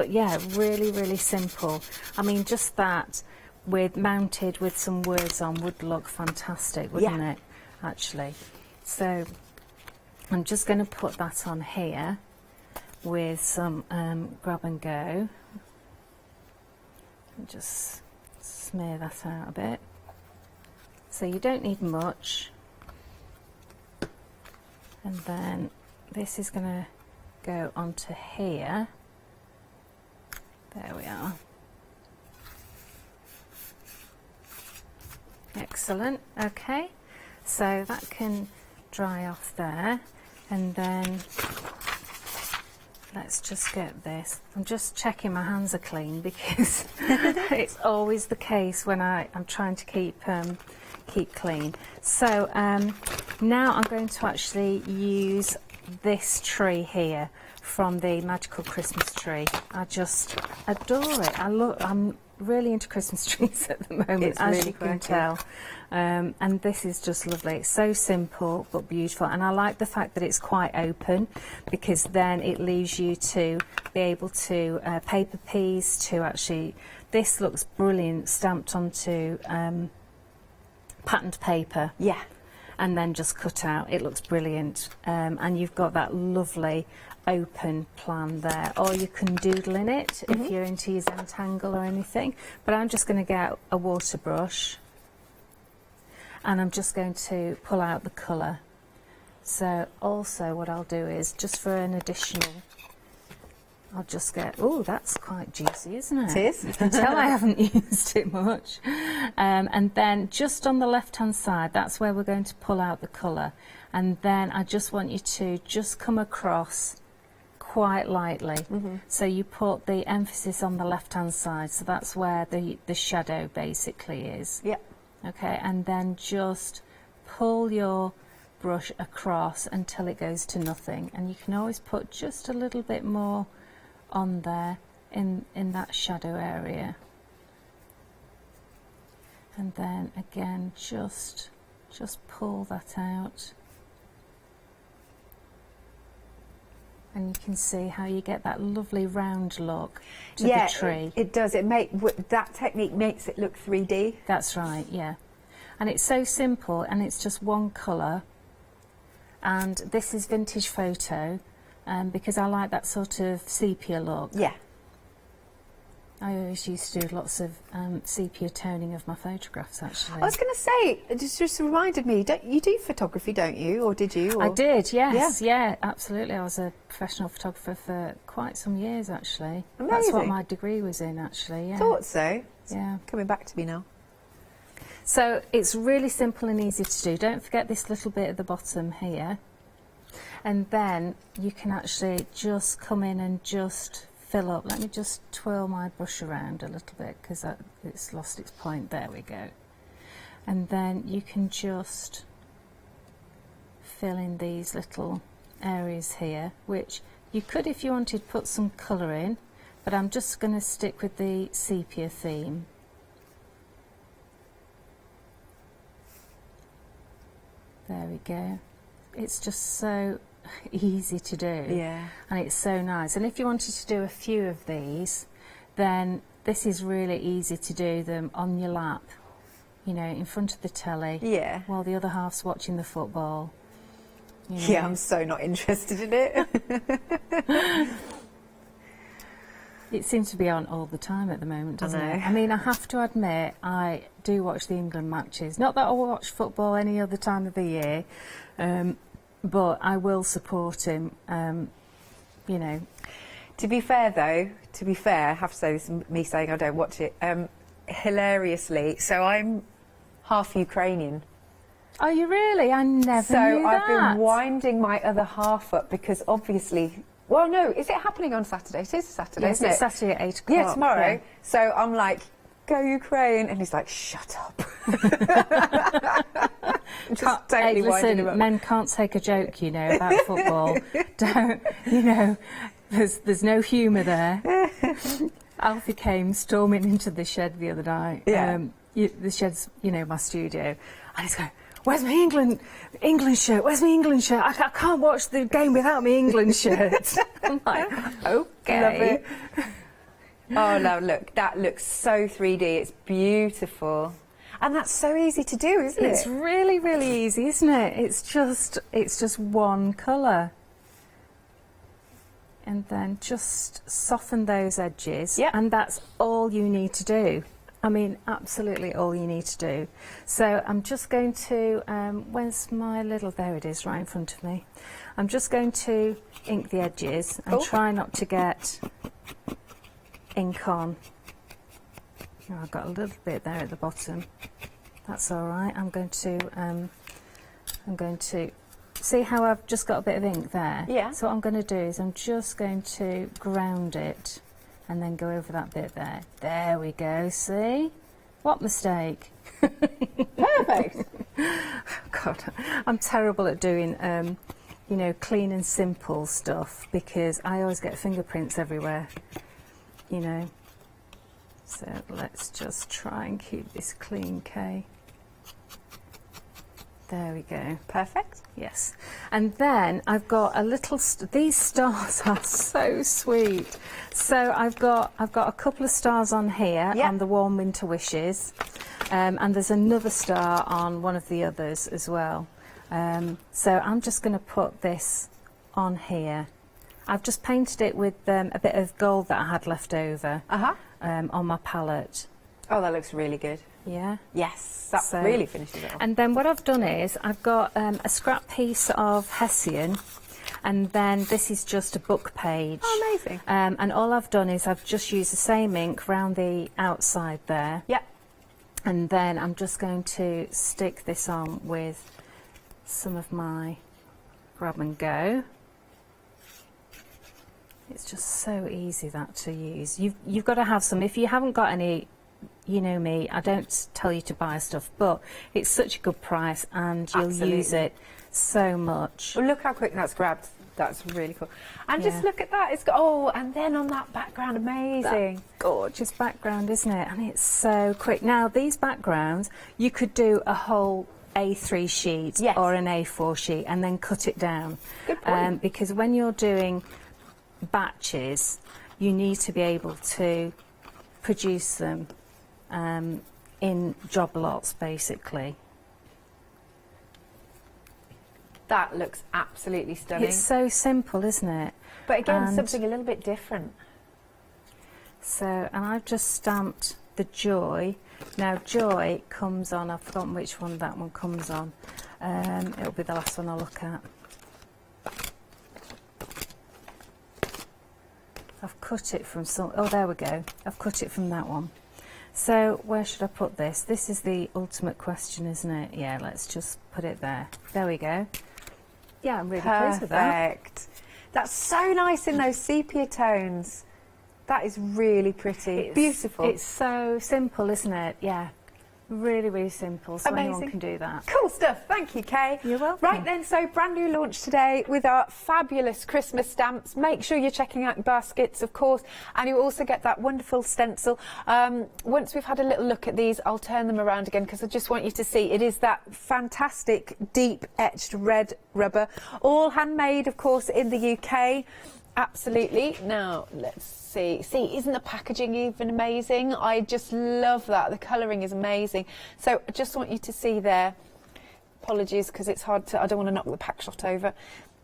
yeah, really, really simple. I mean, just that mounted with some words on would look fantastic, wouldn't it, actually? So I'm just going to put that on here with some grab and go. And just smear that out a bit. So you don't need much. And then this is going to go onto here. There we are. Excellent. Okay, so that can dry off there, and then let's just get this. I'm just checking my hands are clean because it's always the case when I'm trying to keep clean. So now I'm going to actually use this tree here from the Magical Christmas Tree. I just adore it. I'm really into Christmas trees at the moment, It's as really you can quirky. tell. And this is just lovely. It's so simple but beautiful, and I like the fact that it's quite open, because then it leaves you to be able to paper piece to actually. This looks brilliant stamped onto patterned paper. Yeah. And then just cut out. It looks brilliant. And you've got that lovely open plan there, or you can doodle in it if you're into your Zentangle or anything. But I'm just going to get a water brush, and I'm just going to pull out the colour. So also what I'll do is, just for an additional, I'll just get, oh, that's quite juicy, isn't it? It is. You can tell I haven't used it much. And then just on the left-hand side, that's where we're going to pull out the colour. And then I just want you to just come across quite lightly. So you put the emphasis on the left-hand side, so that's where the shadow basically is. Yep. Okay, and then just pull your brush across until it goes to nothing. And you can always put just a little bit more on there in that shadow area, and then again just pull that out, and you can see how you get that lovely round look to the tree. It does. That technique makes it look 3D. That's right, yeah. And it's so simple, and it's just one colour, and this is vintage photo. Because I like that sort of sepia look. Yeah. I always used to do lots of sepia toning of my photographs, actually. I was going to say, it just reminded me, you do photography, don't you? Or did you? Or? I did, yes. Yeah, absolutely. I was a professional photographer for quite some years, actually. Amazing. That's what my degree was in, actually, yeah. Thought so. Yeah. Coming back to me now. So it's really simple and easy to do. Don't forget this little bit at the bottom here. And then you can actually just come in and just fill up. Let me just twirl my brush around a little bit, because it's lost its point. There we go. And then you can just fill in these little areas here, which you could, if you wanted, put some colour in, but I'm just going to stick with the sepia theme. There we go. It's just so easy to do, Yeah. and it's so nice. And if you wanted to do a few of these, then this is really easy to do them on your lap, you know, in front of the telly, Yeah. while the other half's watching the football. You know. Yeah, I'm so not interested in it. It seems to be on all the time at the moment, doesn't I know. it? I mean, I have to admit, I do watch the England matches. Not that I watch football any other time of the year, but I will support him, you know. To be fair, though, I have to say this, me saying I don't watch it, hilariously, so I'm half Ukrainian. Are you really? I never knew So I've that. been winding my other half up, because obviously, well, no, is it happening on Saturday? It is Saturday, Yes, isn't it's it? Saturday at 8 o'clock. Yeah, tomorrow. Yeah. So I'm like, go Ukraine, and he's like, shut up. Just totally winding him listen, up. men can't take a joke, you know, about football. Don't, you know, there's no humour there. Alfie came storming into the shed the other night. Yeah. The shed's, you know, my studio, and he's going, "Where's my England shirt? Where's my England shirt? I can't watch the game without my England shirt." I'm like, okay. Love it. Oh, no, look, that looks so 3D. It's beautiful. And that's so easy to do, isn't It's it? really, really easy, isn't it? It's just one colour. And then just soften those edges. Yep. And that's all you need to do. I mean, absolutely all you need to do. So I'm just going to, where's my little, there it is, right in front of me. I'm just going to ink the edges and try not to get ink on. Oh, I've got a little bit there at the bottom. That's all right. I'm going to see how I've just got a bit of ink there. Yeah. So what I'm going to do is I'm just going to ground it and then go over that bit there. There we go. See? What mistake? Perfect. God, I'm terrible at doing you know, clean and simple stuff, because I always get fingerprints everywhere, you know. So let's just try and keep this clean, Kay. There we go. Perfect. Yes. And then I've got a little, these stars are so sweet. So I've got a couple of stars on here, Yep. on the Warm Winter Wishes. And there's another star on one of the others as well. So I'm just going to put this on here. I've just painted it with a bit of gold that I had left over on my palette. Oh, that looks really good. Yeah. Yes, that So- really finishes it off. And then what I've done is I've got a scrap piece of Hessian, and then this is just a book page. Oh, amazing. And all I've done is I've just used the same ink round the outside there. Yep. And then I'm just going to stick this on with some of my grab and go. It's just so easy that to use. You've got to have some. If you haven't got any, you know me, I don't tell you to buy stuff, but it's such a good price and you'll Absolutely. use it so much. Well, look how quick that's grabbed. That's really cool. And just Yeah. look at that. It's got, oh, and then on that background, amazing. Gorgeous background, isn't it? And it's so quick. Now, these backgrounds, you could do a whole A3 sheet Yes. or an A4 sheet and then cut it down. Good point. Because when you're doing batches, you need to be able to produce them in job lots, basically. That looks absolutely stunning. It's so simple, isn't it? But again, and- something a little bit different. So, and I've just stamped the Joy. Now, Joy comes on, I've forgotten which one that one comes on. It'll be the last one I'll look at. I've cut it from some, oh, there we go. I've cut it from that one. So, where should I put this? This is the ultimate question, isn't it? Yeah, let's just put it there. There we go. Yeah, I'm really pleased with that. Perfect. That's so nice in those sepia tones. That is really pretty. Beautiful. It's so simple, isn't it? Yeah. Really, really simple. So anyone Amazing. can do that. Cool stuff. Thank you, Kay. You're welcome. Right then, so brand new launch today with our fabulous Christmas stamps. Make sure you're checking out your baskets, of course, and you also get that wonderful stencil. Once we've had a little look at these, I'll turn them around again because I just want you to see it is that fantastic deep etched red rubber, all handmade, of course, in the UK. Absolutely. Now, let's see. See, isn't the packaging even amazing? I just love that. The colouring is amazing. So I just want you to see there. Apologies, because it's hard to, I don't want to knock the pack shot over.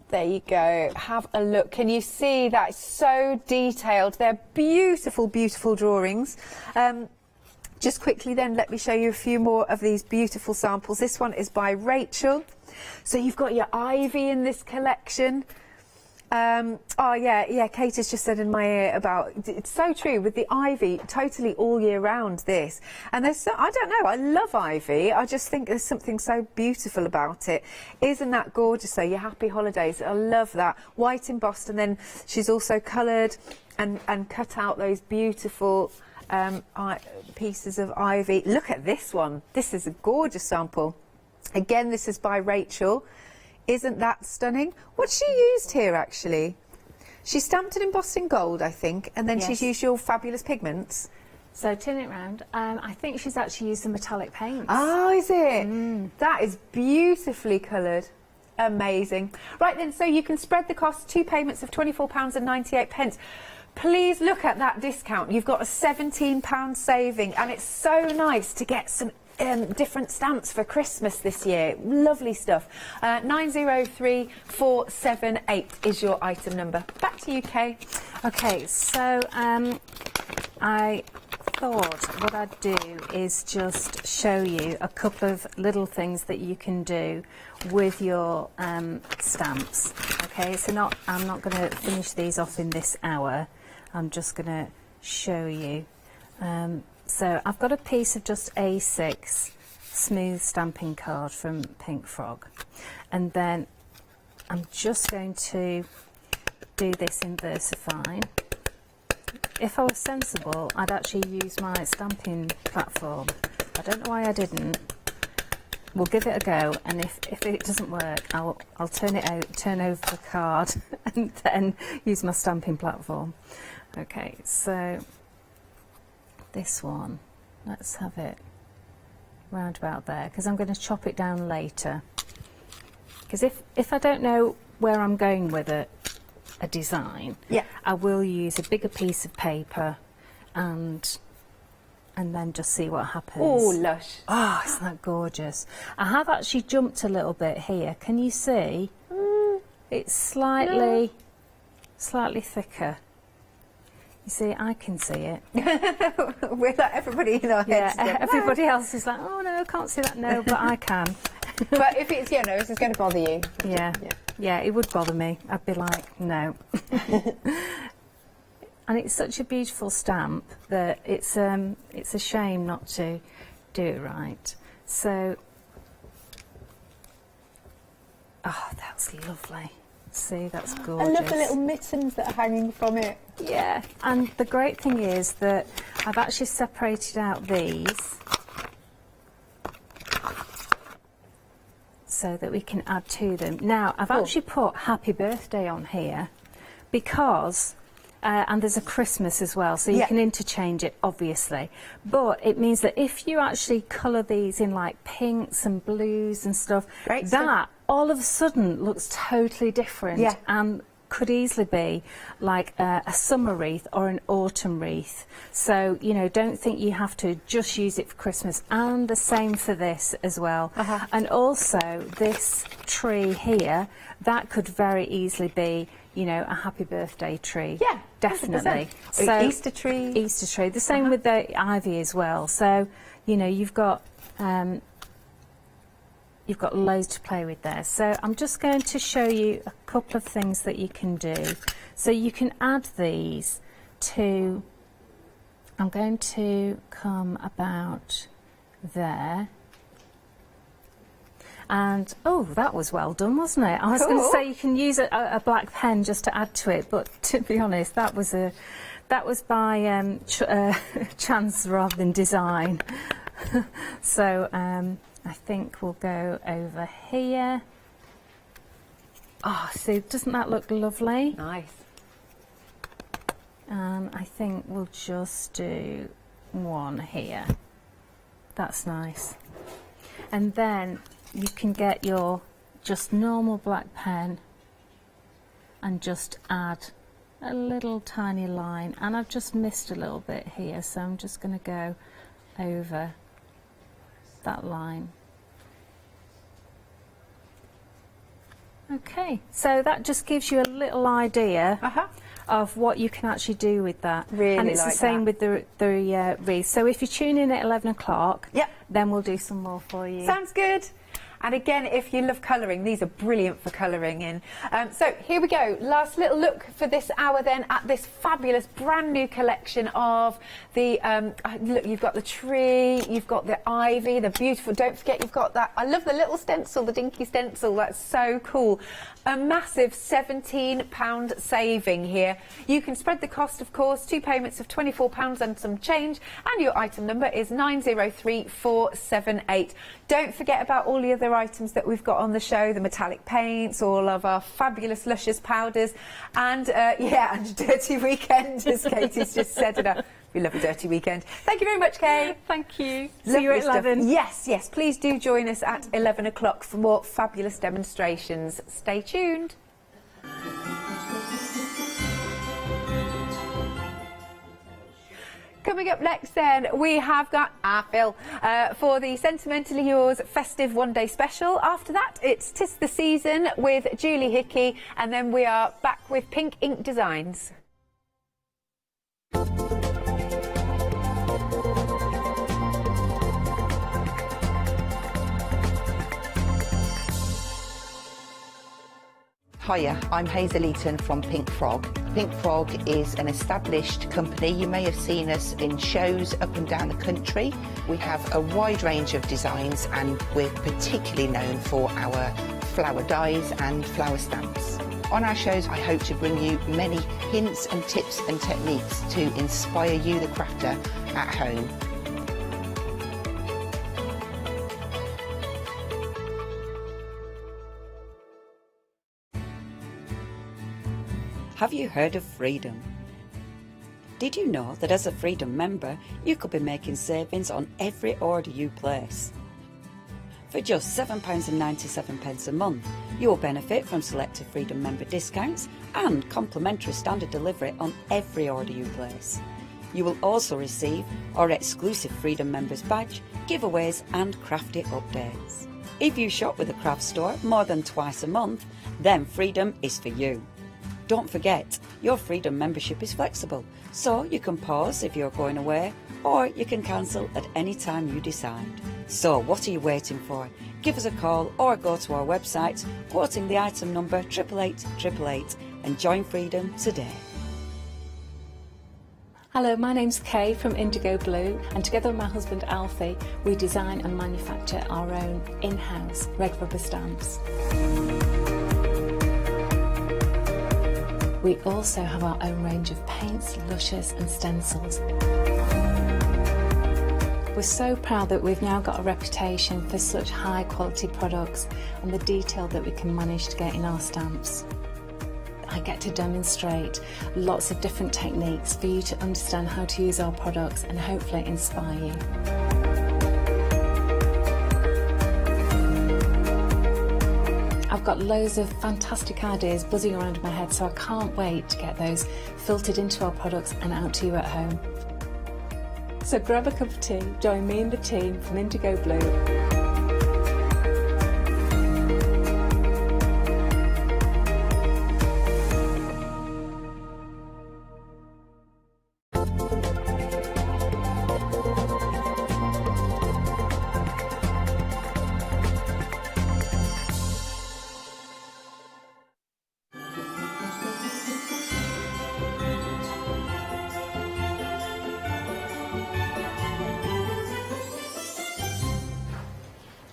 There you go. Have a look. Can you see that? It's so detailed. They're beautiful, beautiful drawings. Just quickly then, let me show you a few more of these beautiful samples. This one is by Rachel. So you've got your ivy in this collection. Oh yeah, Kate has just said in my ear about, it's so true with the ivy, totally all year round this. And there's so, I don't know, I love ivy. I just think there's something so beautiful about it. Isn't that gorgeous though? Your happy holidays, I love that. White embossed, and then she's also coloured and cut out those beautiful pieces of ivy. Look at this one. This is a gorgeous sample. Again, this is by Rachel. Isn't that stunning? What's she used here, actually? She stamped it embossed in gold, I think, and then Yes. she's used your fabulous pigments. So turn it round. I think she's actually used the metallic paints. Oh, is it? That is beautifully coloured. Amazing. Right then, so you can spread the cost, 2 payments of £24.98. Please look at that discount. You've got a £17 saving, and it's so nice to get some different stamps for Christmas this year. Lovely stuff. 903478 is your item number. Back to you, Kay. Okay, so I thought what I'd do is just show you a couple of little things that you can do with your stamps. Okay, so I'm not going to finish these off in this hour. I'm just going to show you. So I've got a piece of just A6 smooth stamping card from Pink Frog, and then I'm just going to do this in VersaFine. If I was sensible, I'd actually use my stamping platform. I don't know why I didn't. we'll give it a go, and if it doesn't work, I'll turn over the card and then use my stamping platform. Okay, so this one, let's have it round about there, because I'm going to chop it down later. Because if I don't know where I'm going with a design, yeah, I will use a bigger piece of paper and then just see what happens. Oh, lush. Oh, isn't that gorgeous? I have actually jumped a little bit here. Can you see? It's slightly thicker. You see, I can see it. We're like everybody in our heads. Yeah, everybody else is like, oh no, I can't see that. No, but I can. But if it's your nose, it's going to bother you. Yeah, it would bother me. I'd be like, no. And it's such a beautiful stamp that it's a shame not to do it right. So, oh, that's lovely. See, that's gorgeous. I love the little mittens that are hanging from it. Yeah, and the great thing is that I've actually separated out these so that we can add to them. Now, I've actually put Happy Birthday on here because and there's a Christmas as well, so you can interchange it, obviously. But it means that if you actually colour these in like pinks and blues and stuff, that all of a sudden looks totally different and could easily be like a summer wreath or an autumn wreath. So, you know, don't think you have to just use it for Christmas. And the same for this as well. And also this tree here, that could very easily be, you know, a happy birthday tree. Yeah, definitely. So Easter tree. Easter tree. The same with the ivy as well. So, you know, you've got loads to play with there. So I'm just going to show you a couple of things that you can do. So you can add these to, I'm going to come about there. And, oh, that was well done, wasn't it? I was going to say you can use a black pen just to add to it, but to be honest, that was by chance rather than design. So I think we'll go over here. Oh, see, doesn't that look lovely? Nice. I think we'll just do one here. That's nice. And then you can get your just normal black pen and just add a little tiny line. And I've just missed a little bit here, so I'm just going to go over that line. Okay, so that just gives you a little idea of what you can actually do with that. Really, and it's like the same with the wreath. So if you tune in at 11 o'clock, then we'll do some more for you. Sounds good. And again, if you love colouring, these are brilliant for colouring in. So here we go. Last little look for this hour then at this fabulous brand new collection of the, look, you've got the tree, you've got the ivy, the beautiful, don't forget you've got that, I love the little stencil, the dinky stencil, that's so cool. A massive £17 saving here. You can spread the cost, of course, 2 payments of £24 and some change, and your item number is 903478. Don't forget about all the other items that we've got on the show, the metallic paints, all of our fabulous luscious powders, and and a dirty weekend, as Katie's just said enough. We love a dirty weekend. Thank you very much, Kay. Thank you. See you at 11. Yes, yes. Please do join us at 11 o'clock for more fabulous demonstrations. Stay tuned. Coming up next then, we have got Phil for the Sentimentally Yours festive one-day special. After that, it's 'Tis the Season with Julie Hickey, and then we are back with Pink Ink Designs. Hiya, I'm Hazel Eaton from Pink Frog. Pink Frog is an established company. You may have seen us in shows up and down the country. We have a wide range of designs, and we're particularly known for our flower dies and flower stamps. On our shows, I hope to bring you many hints and tips and techniques to inspire you, the crafter, at home. Have you heard of Freedom? Did you know that as a Freedom member, you could be making savings on every order you place? For just £7.97 a month, you will benefit from selected Freedom member discounts and complimentary standard delivery on every order you place. You will also receive our exclusive Freedom Members badge, giveaways and crafty updates. If you shop with a craft store more than twice a month, then Freedom is for you. Don't forget, your Freedom membership is flexible, so you can pause if you're going away, or you can cancel at any time you decide. So what are you waiting for? Give us a call or go to our website, quoting the item number 88888 and join Freedom today. Hello, my name's Kay from Indigo Blue, and together with my husband Alfie, we design and manufacture our own in-house red rubber stamps. We also have our own range of paints, lushes and stencils. We're so proud that we've now got a reputation for such high quality products and the detail that we can manage to get in our stamps. I get to demonstrate lots of different techniques for you to understand how to use our products and hopefully inspire you. I've got loads of fantastic ideas buzzing around in my head, so I can't wait to get those filtered into our products and out to you at home. So grab a cup of tea, join me and the team from Indigo Blue.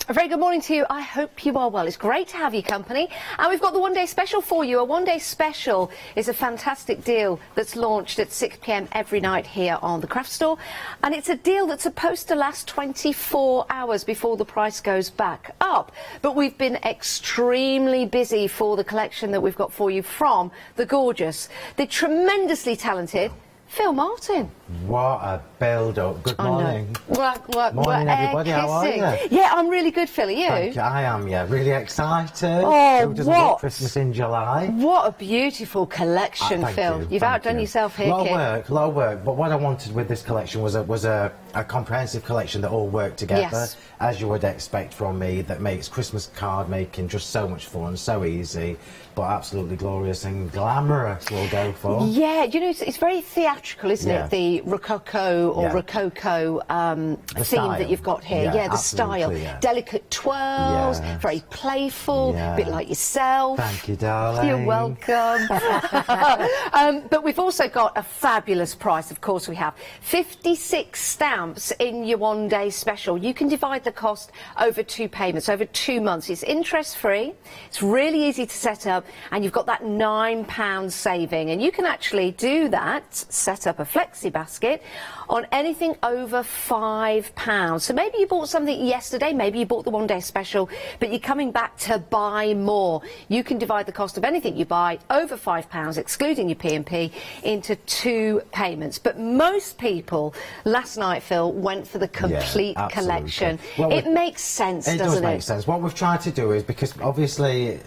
A very good morning to you. I hope you are well. It's great to have your company. And we've got the one-day special for you. A one-day special is a fantastic deal that's launched at 6 p.m. every night here on the Craft Store. And it's a deal that's supposed to last 24 hours before the price goes back up. But we've been extremely busy for the collection that we've got for you from the gorgeous, the tremendously talented Phil Martin. What a build-up. Good morning. Morning, everybody. How are you? Yeah, I'm really good, Phil. Are you? Thank you. I am, yeah. Really excited. Oh, Who doesn't love Christmas in July? What a beautiful collection, Phil. You've outdone yourself here, kid. A lot of work. But what I wanted with this collection was a comprehensive collection that all worked together, as you would expect from me, that makes Christmas card making just so much fun, so easy, but absolutely glorious and glamorous, we'll go for. Yeah, you know, it's very theatrical, isn't it? The Rococo or Rococo theme that you've got here. Yeah, the style. Yeah. Delicate twirls, very playful, a bit like yourself. Thank you, darling. You're welcome. But we've also got a fabulous price, of course we have. 56 stamps in your one-day special. You can divide the cost over 2 payments, over 2 months. It's interest-free, it's really easy to set up, and you've got that £9 saving. And you can actually do that, set up a flexi basket on anything over £5. So maybe you bought something yesterday, maybe you bought the one-day special, but you're coming back to buy more. You can divide the cost of anything you buy over £5, excluding your P&P, into 2 payments. But most people last night, Phil, went for the complete collection. Well, it makes sense, doesn't it? It does make sense. What we've tried to do is, because obviously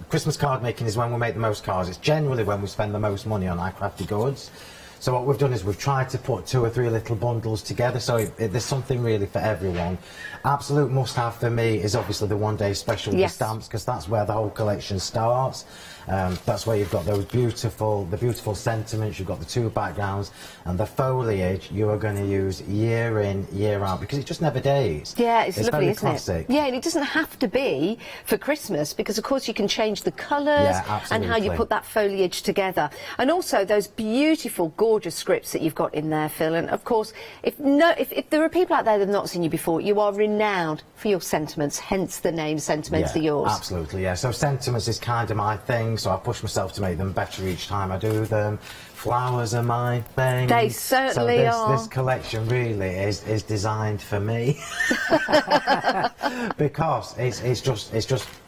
Christmas card making is when we make the most cards. It's generally when we spend the most money on our crafty goods. So what we've done is we've tried to put 2 or 3 little bundles together, so there's something really for everyone. Absolute must-have for me is obviously the one-day special with stamps, because that's where the whole collection starts. That's where you've got those beautiful sentiments, you've got the 2 backgrounds, and the foliage you are going to use year in, year out, because it just never days. Yeah, it's lovely, very isn't classic. It? Yeah, and it doesn't have to be for Christmas, because of course you can change the colours and how you put that foliage together. And also those beautiful, gorgeous scripts that you've got in there, Phil. And of course, if there are people out there that have not seen you before, you are renowned for your sentiments, hence the name Sentiments Are Yours. Absolutely, yeah. So sentiments is kind of my thing, so I push myself to make them better each time I do them. flowers are my thing. They certainly so are. This collection really is designed for me because it's just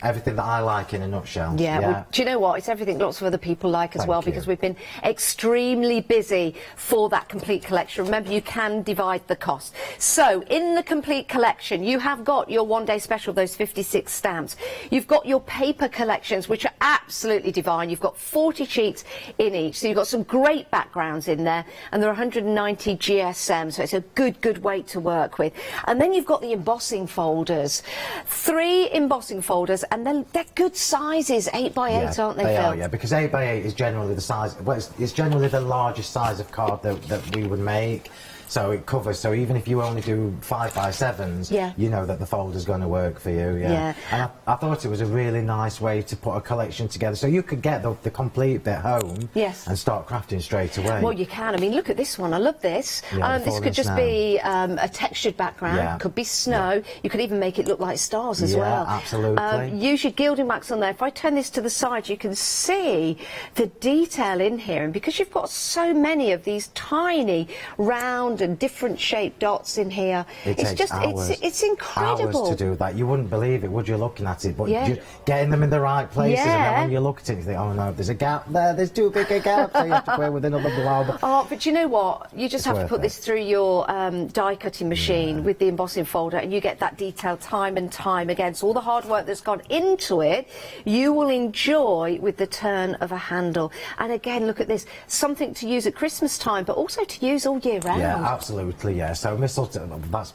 everything that I like in a nutshell. Yeah, well, do you know what? It's everything lots of other people like as Thank well, you. because we've been extremely busy for that complete collection. Remember, you can divide the cost. So, in the complete collection, you have got your one-day special, those 56 stamps. You've got your paper collections, which are absolutely divine. You've got 40 sheets in each, so you've got some great backgrounds in there, and there are 190 GSM, so it's a good weight to work with. And then you've got the embossing folders. 3 embossing folders, and then they're good sizes, 8 by 8, aren't they, They Phil? are, yeah, because 8 by 8 is generally the size, well, it's generally the largest size of card that we would make. So it covers, so even if you only do 5 by 7s, Yeah. you know that the folder's going to work for you, Yeah. And I thought it was a really nice way to put a collection together, so you could get the complete bit home Yes. and start crafting straight away. Well, you can. I mean, look at this one. I love this. Yeah, the This falling could just snow. be a textured background. Yeah. Could be snow. You could even make it look like stars as Yeah, well. absolutely. Use your gilding wax on there. If I turn this to the side, you can see the detail in here. And because you've got so many of these tiny, round and different shaped dots in here, It it's takes just hours, it's incredible. hours to do that. You wouldn't believe it, would you, looking at it? But Yeah. you getting them in the right places, and Yeah. then when you look at it, you think, oh no, there's a gap there. There's too big a gap, so you have to go with another blob. Oh, but you know what? You just have to worth put it. this through your die cutting machine with the embossing folder, and you get that detail time and time again. So all the hard work that's gone into it, you will enjoy with the turn of a handle. And again, look at this. Something to use at Christmas time, but also to use all year round. Yeah, absolutely, yeah. So mistletoe,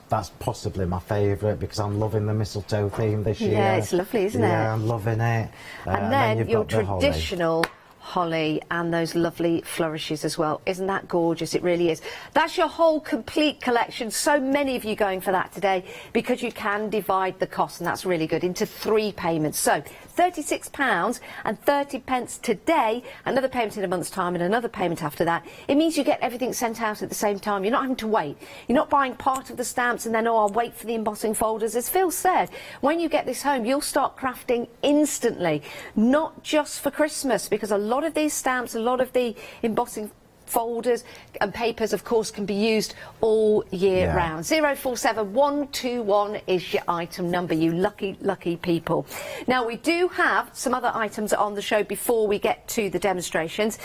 that's possibly my favourite because I'm loving the mistletoe theme this year. Yeah, it's lovely, isn't it? Yeah, I'm loving it. And then you've your got the holly. traditional holly and those lovely flourishes as well. Isn't that gorgeous? It really is. That's your whole complete collection. So many of you going for that today because you can divide the cost, and that's really good, into 3 payments. So £36.30 today, another payment in a month's time and another payment after that. It means you get everything sent out at the same time. You're not having to wait. You're not buying part of the stamps and then, oh, I'll wait for the embossing folders. As Phil said, when you get this home, you'll start crafting instantly, not just for Christmas, because a lot of these stamps, a lot of the embossing folders and papers, of course, can be used all year round. 047121 is your item number, you lucky people. Now, we do have some other items on the show before we get to the demonstrations.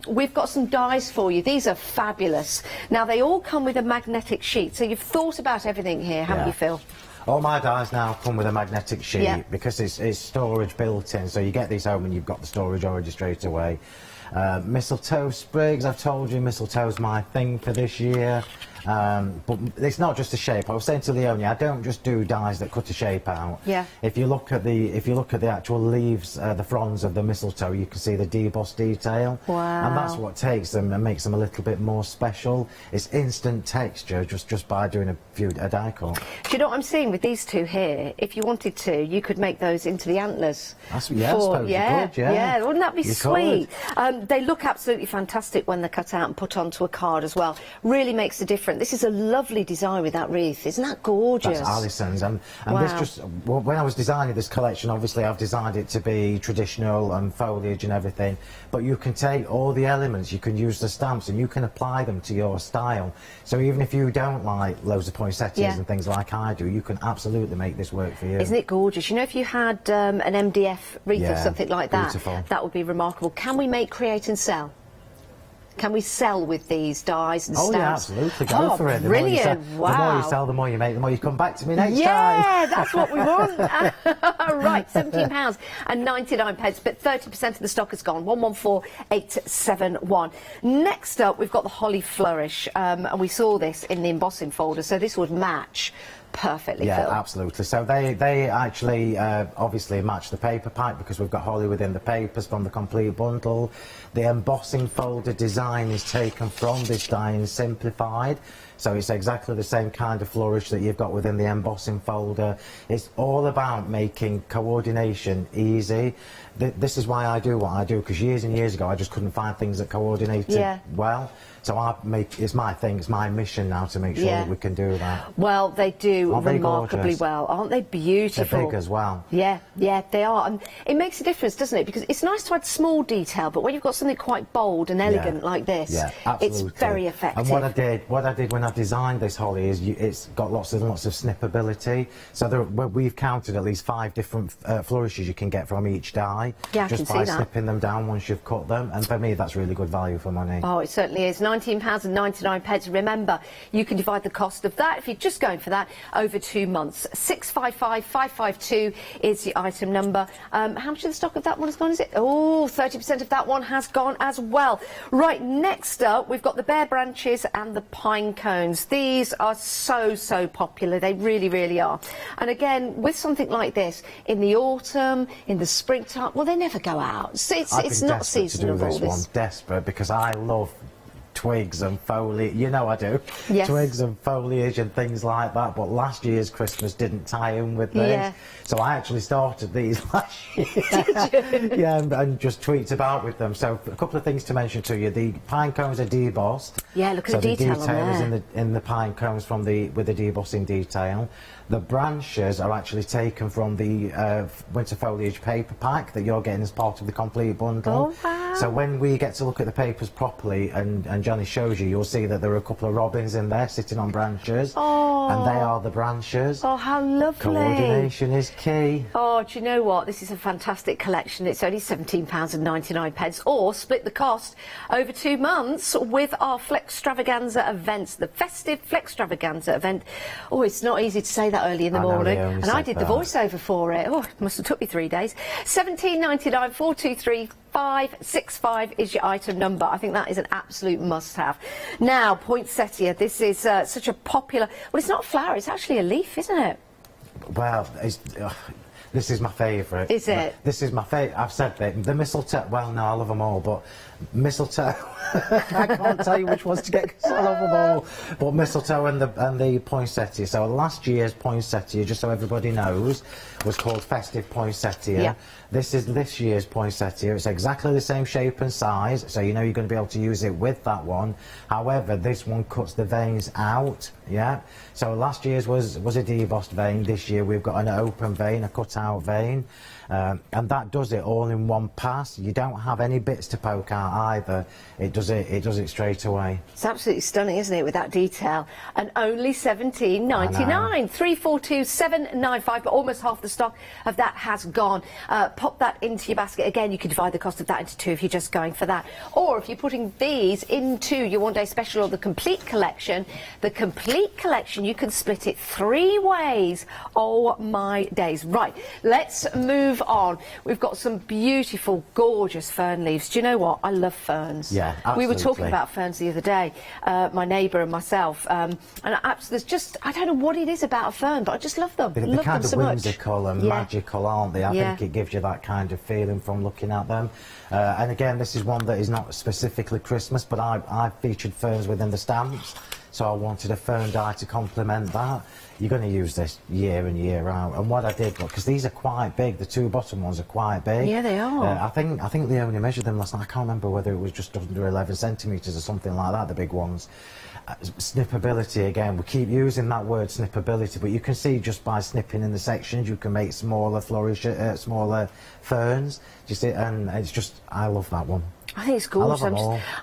We've got some dies for you. These are fabulous. Now, they all come with a magnetic sheet, so you've thought about everything here, haven't you, Phil? All my dies now come with a magnetic sheet because it's storage built in, so you get these home and you've got the storage already straight away. Mistletoe sprigs, I've told you, mistletoe's my thing for this year. But it's not just the shape. I was saying to Leonie, I don't just do dies that cut a shape out. Yeah. If you look at the actual leaves, the fronds of the mistletoe, you can see the debossed detail. Wow. And that's what takes them and makes them a little bit more special. It's instant texture just by doing a die cut. Do you know what I'm seeing with these two here? If you wanted to, you could make those into the antlers. That's, yeah, I suppose you could, yeah. Wouldn't that be You sweet? They look absolutely fantastic when they're cut out and put onto a card as well. Really makes a difference. This is a lovely design with that wreath. Isn't that gorgeous? That's Alison's, and Wow. this just, well, when I was designing this collection, obviously I've designed it to be traditional and foliage and everything, but you can take all the elements, you can use the stamps and you can apply them to your style. So even if you don't like loads of poinsettias and things like I do, you can absolutely make this work for you. Isn't it gorgeous? You know, if you had an MDF wreath or something like that, beautiful. that would be remarkable. Can we make, create and sell? Can we sell with these dies and stamps? Oh yeah, absolutely. Go for it. The Brilliant! more Wow. the more you sell, the more you make, the more you come back to me next time. Yeah, that's what we want. Right, £17 and 99 pence, but 30% of the stock has gone. 114871. Next up, we've got the holly flourish, and we saw this in the embossing folder, so this would match perfectly. Yeah, Phil. absolutely. So they actually obviously match the paper pack because we've got holly within the papers from the complete bundle. The embossing folder design is taken from this die and simplified. So it's exactly the same kind of flourish that you've got within the embossing folder. It's all about making coordination easy. This is why I do what I do, because years and years ago I just couldn't find things that coordinated well. So it's my thing, it's my mission now to make sure that we can do that. Well, they do. do remarkably well. Aren't they beautiful? They're big as well. Yeah, yeah, they are. And it makes a difference, doesn't it? Because it's nice to add small detail, but when you've got something quite bold and elegant like this, it's very effective. And what I did when I designed this, Holly, is it's got lots and lots of snippability. So we've counted at least 5 different flourishes you can get from each die, just by snipping them down once you've cut them. And for me, that's really good value for money. Oh, it certainly is. £19.99. Remember, you can divide the cost of that, if you're just going for that, over 2 months. 655552 is the item number. How much of the stock of that one has gone, is it? Oh, 30% of that one has gone as well. Right, next up, we've got the bare branches and the pine cones. These are so popular. They really, really are. And again, with something like this, in the autumn, in the springtime, well, they never go out. It's not seasonal. To do this one, desperate, because I love twigs and foliage, you know I do. Yes. Twigs and foliage and things like that, but last year's Christmas didn't tie in with this. Yeah. So I actually started these last year. Did you? Yeah, and just tweaked about with them. So a couple of things to mention to you. The pine cones are debossed. Yeah, look at the detail on there. So the detail is in the pine cones with the debossing detail. The branches are actually taken from the winter foliage paper pack that you're getting as part of the complete bundle. Oh, wow. So when we get to look at the papers properly and Johnny shows you, you'll see that there are a couple of robins in there sitting on branches. Oh. And they are the branches. Oh, how lovely. Coordination is key. Oh, do you know what? This is a fantastic collection. It's only £17.99, or split the cost over 2 months with our Flextravaganza events, the festive Flextravaganza event. Oh, it's not easy to say that early in the morning. And I did the voiceover for it. Oh, it must have took me 3 days. £17.99, 423 565 is your item number. I think that is an absolute must-have. Now, poinsettia. This is such a popular... Well, it's not a flower. It's actually a leaf, isn't it? Well, this is my favourite. Is it? This is my favourite. I've said that. The mistletoe, well, no, I love them all, but mistletoe, I can't tell you which ones to get because I love them all. But mistletoe and the poinsettia. So last year's poinsettia, just so everybody knows, was called Festive Poinsettia. Yeah. This is this year's poinsettia. It's exactly the same shape and size, so you know you're going to be able to use it with that one. However, this one cuts the veins out, yeah? So last year's was a debossed vein. This year we've got an open vein, a cut-out vein. And that does it all in one pass. You don't have any bits to poke out either. It does it straight away. It's absolutely stunning, isn't it, with that detail? And only £17.99. 342795, but almost half the stock of that has gone. Pop that into your basket. Again, you can divide the cost of that into 2 if you're just going for that. Or if you're putting these into your one-day special or the complete collection, you can split it 3 ways. Oh, my days. Right, let's move on. We've got some beautiful, gorgeous fern leaves. Do you know what? I love ferns. Yeah, absolutely. We were talking about ferns the other day, my neighbour and myself, and there's just, I don't know what it is about a fern, but I just love them. They're kind of whimsical and magical, aren't they? I think it gives you that kind of feeling from looking at them. And again, this is one that is not specifically Christmas, but I featured ferns within the stamps, so I wanted a fern die to complement that. You're going to use this year in, year out. And what I did, because these are quite big, the 2 bottom ones are quite big. Yeah, they are. I think they only measured them last night. I can't remember whether it was just under 11 centimetres or something like that, the big ones. Snippability, again, we keep using that word snippability, but you can see just by snipping in the sections, you can make smaller smaller ferns. Do you see? And it's just, I love that one. I think it's gorgeous.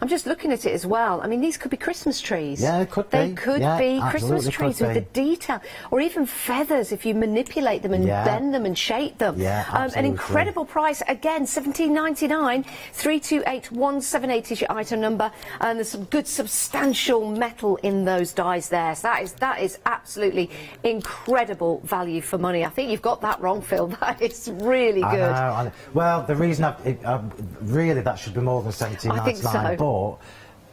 I'm just looking at it as well. I mean, these could be Christmas trees. Yeah, it could be. They could be Christmas trees with the detail, or even feathers if you manipulate them and bend them and shape them. Yeah, absolutely. An incredible price. Again, £17.99. 328178 is your item number, and there's some good substantial metal in those dies there. So that is absolutely incredible value for money. I think you've got that wrong, Phil. That is really good. I know. Well, the reason really that should be more than £17.99, but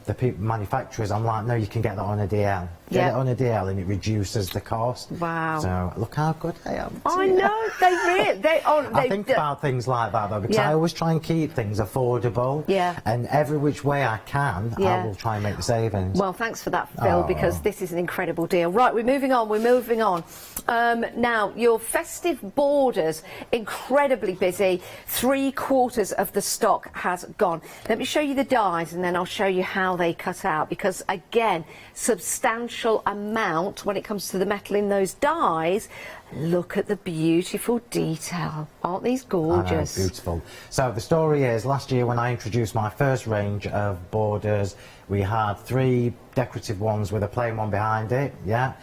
the manufacturers, I'm like, no, you can get that on a DL. Get it on a DL and it reduces the cost. Wow. So look how good I am. I know, I think about things like that though, because I always try and keep things affordable. Yeah. And every which way I can, I will try and make the savings. Well, thanks for that, Phil, because this is an incredible deal. Right, we're moving on. Now, your festive borders, incredibly busy. 3/4 of the stock has gone. Let me show you the dies and then I'll show you how they cut out, because again, substantial amount when it comes to the metal in those dies. Look at the beautiful detail. Aren't these gorgeous? I know, beautiful. So the story is, last year when I introduced my first range of borders, we had 3 decorative ones with a plain one behind it, yeah.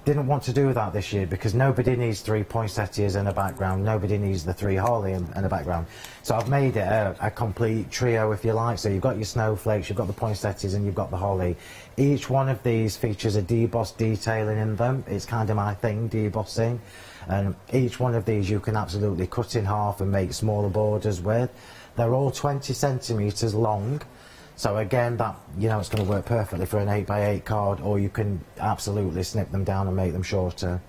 Didn't want to do that this year because nobody needs 3 poinsettias in a background, nobody needs the 3 holly in a background. So I've made it a complete trio, if you like. So you've got your snowflakes, you've got the poinsettias, and you've got the holly. Each one of these features a debossed detailing in them. It's kind of my thing, debossing. And each one of these you can absolutely cut in half and make smaller borders with. They're all 20 centimetres long. So again, that, you know, it's going to work perfectly for an 8x8 card, or you can absolutely snip them down and make them shorter.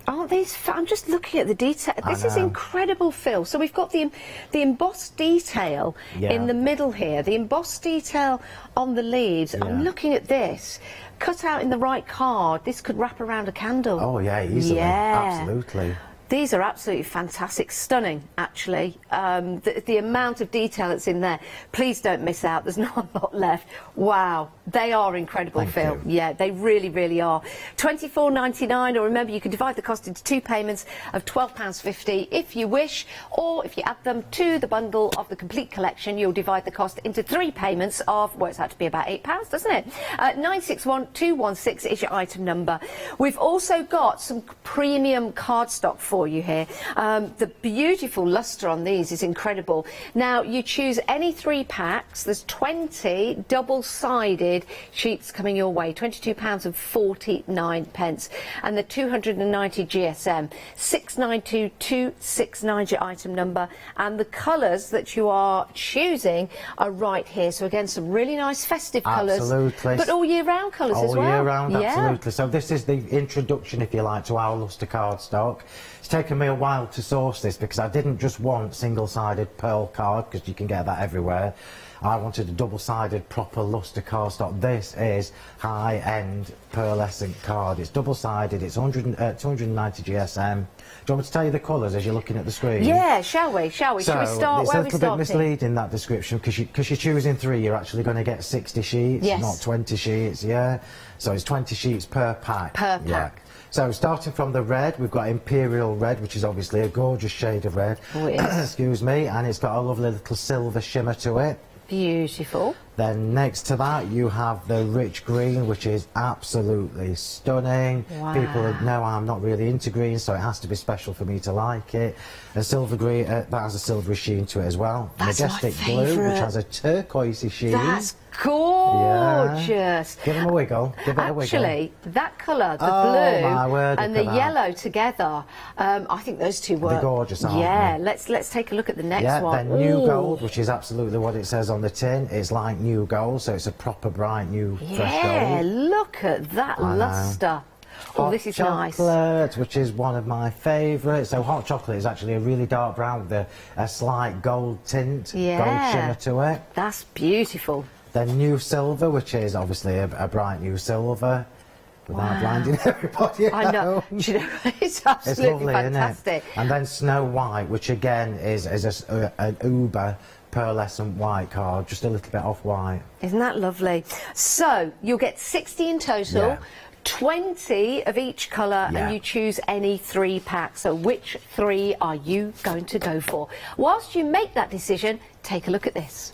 Aren't these? I'm just looking at the detail. This is incredible, Phil. So we've got the embossed detail in the middle here, the embossed detail on the leaves. I'm looking at this. Cut out in the right card, this could wrap around a candle. Oh yeah, easily. Yeah. Absolutely. These are absolutely fantastic, stunning, actually. The amount of detail that's in there. Please don't miss out. There's not a lot left. Wow, they are incredible, Phil. Yeah, they really, really are. £24.99, or remember, you can divide the cost into 2 payments of £12.50 if you wish, or if you add them to the bundle of the complete collection, you'll divide the cost into 3 payments of, well, it's had to be about £8, doesn't it? 961216 is your item number. We've also got some premium cardstock for you here. The beautiful lustre on these is incredible. Now, you choose any 3 packs. There's 20 double-sided sheets coming your way, £22.49, and the 290 GSM. 692269 is your item number, and the colours that you are choosing are right here. So again, some really nice festive colours. Absolutely. But all year round colours as well. All year round, absolutely. So this is the introduction, if you like, to our lustre cardstock. It's taken me a while to source this because I didn't just want single-sided pearl card, because you can get that everywhere. I wanted a double-sided proper lustre cardstock. This is high-end pearlescent card. It's double-sided, it's 290 GSM. Do you want me to tell you the colours as you're looking at the screen? Yeah, shall we? Shall we? So Shall we start where we started? It's a little bit misleading, that description, because you're choosing 3, you're actually going to get 60 sheets, not 20 sheets, yeah? So it's 20 sheets per pack. Per pack. Yeah. So starting from the red, we've got Imperial Red, which is obviously a gorgeous shade of red. Oh, it is. Excuse me, and it's got a lovely little silver shimmer to it. Beautiful. Then next to that you have the rich green, which is absolutely stunning. Wow. People know I'm not really into green, so it has to be special for me to like it. A silver green, that has a silvery sheen to it as well. That's Majestic my Blue, favourite. which has a turquoisey sheen. That's gorgeous. Yeah. Give them a wiggle. Give it a wiggle. Actually, that colour, the my blue word, and look the at that. yellow together, I think those two work. They're gorgeous, aren't yeah, they? let's take a look at the next one. Then New Ooh. Gold, which is absolutely what it says on the tin. It's like new gold, so it's a proper bright new fresh Yeah, gold. look at that lustre. Oh, Hot this is nice. chocolate, which is one of my favourites. So hot chocolate is actually a really dark brown with a slight gold tint, gold shimmer to it. That's beautiful. Then new silver, which is obviously a bright new silver. Without blinding everybody. I know. Do you know, it's absolutely lovely, fantastic. Isn't it? And then Snow White, which again is an uber pearlescent white card, just a little bit off white. Isn't that lovely? So you'll get 60 in total. Yeah. 20 of each colour, Yeah. and you choose any 3 packs. So which 3 are you going to go for? Whilst you make that decision, take a look at this.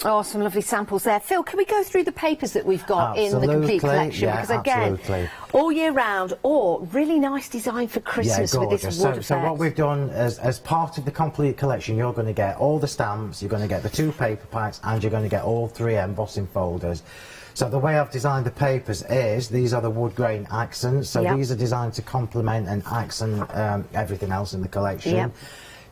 Oh, some lovely samples there. Phil, can we go through the papers that we've got in the complete collection? Yeah, because again, absolutely. all year round, or really nice design for Christmas with this wood effect. So what we've done as part of the complete collection, you're going to get all the stamps, you're going to get the 2 paper packs, and you're going to get all 3 embossing folders. So the way I've designed the papers is, these are the wood grain accents, so these are designed to complement and accent everything else in the collection.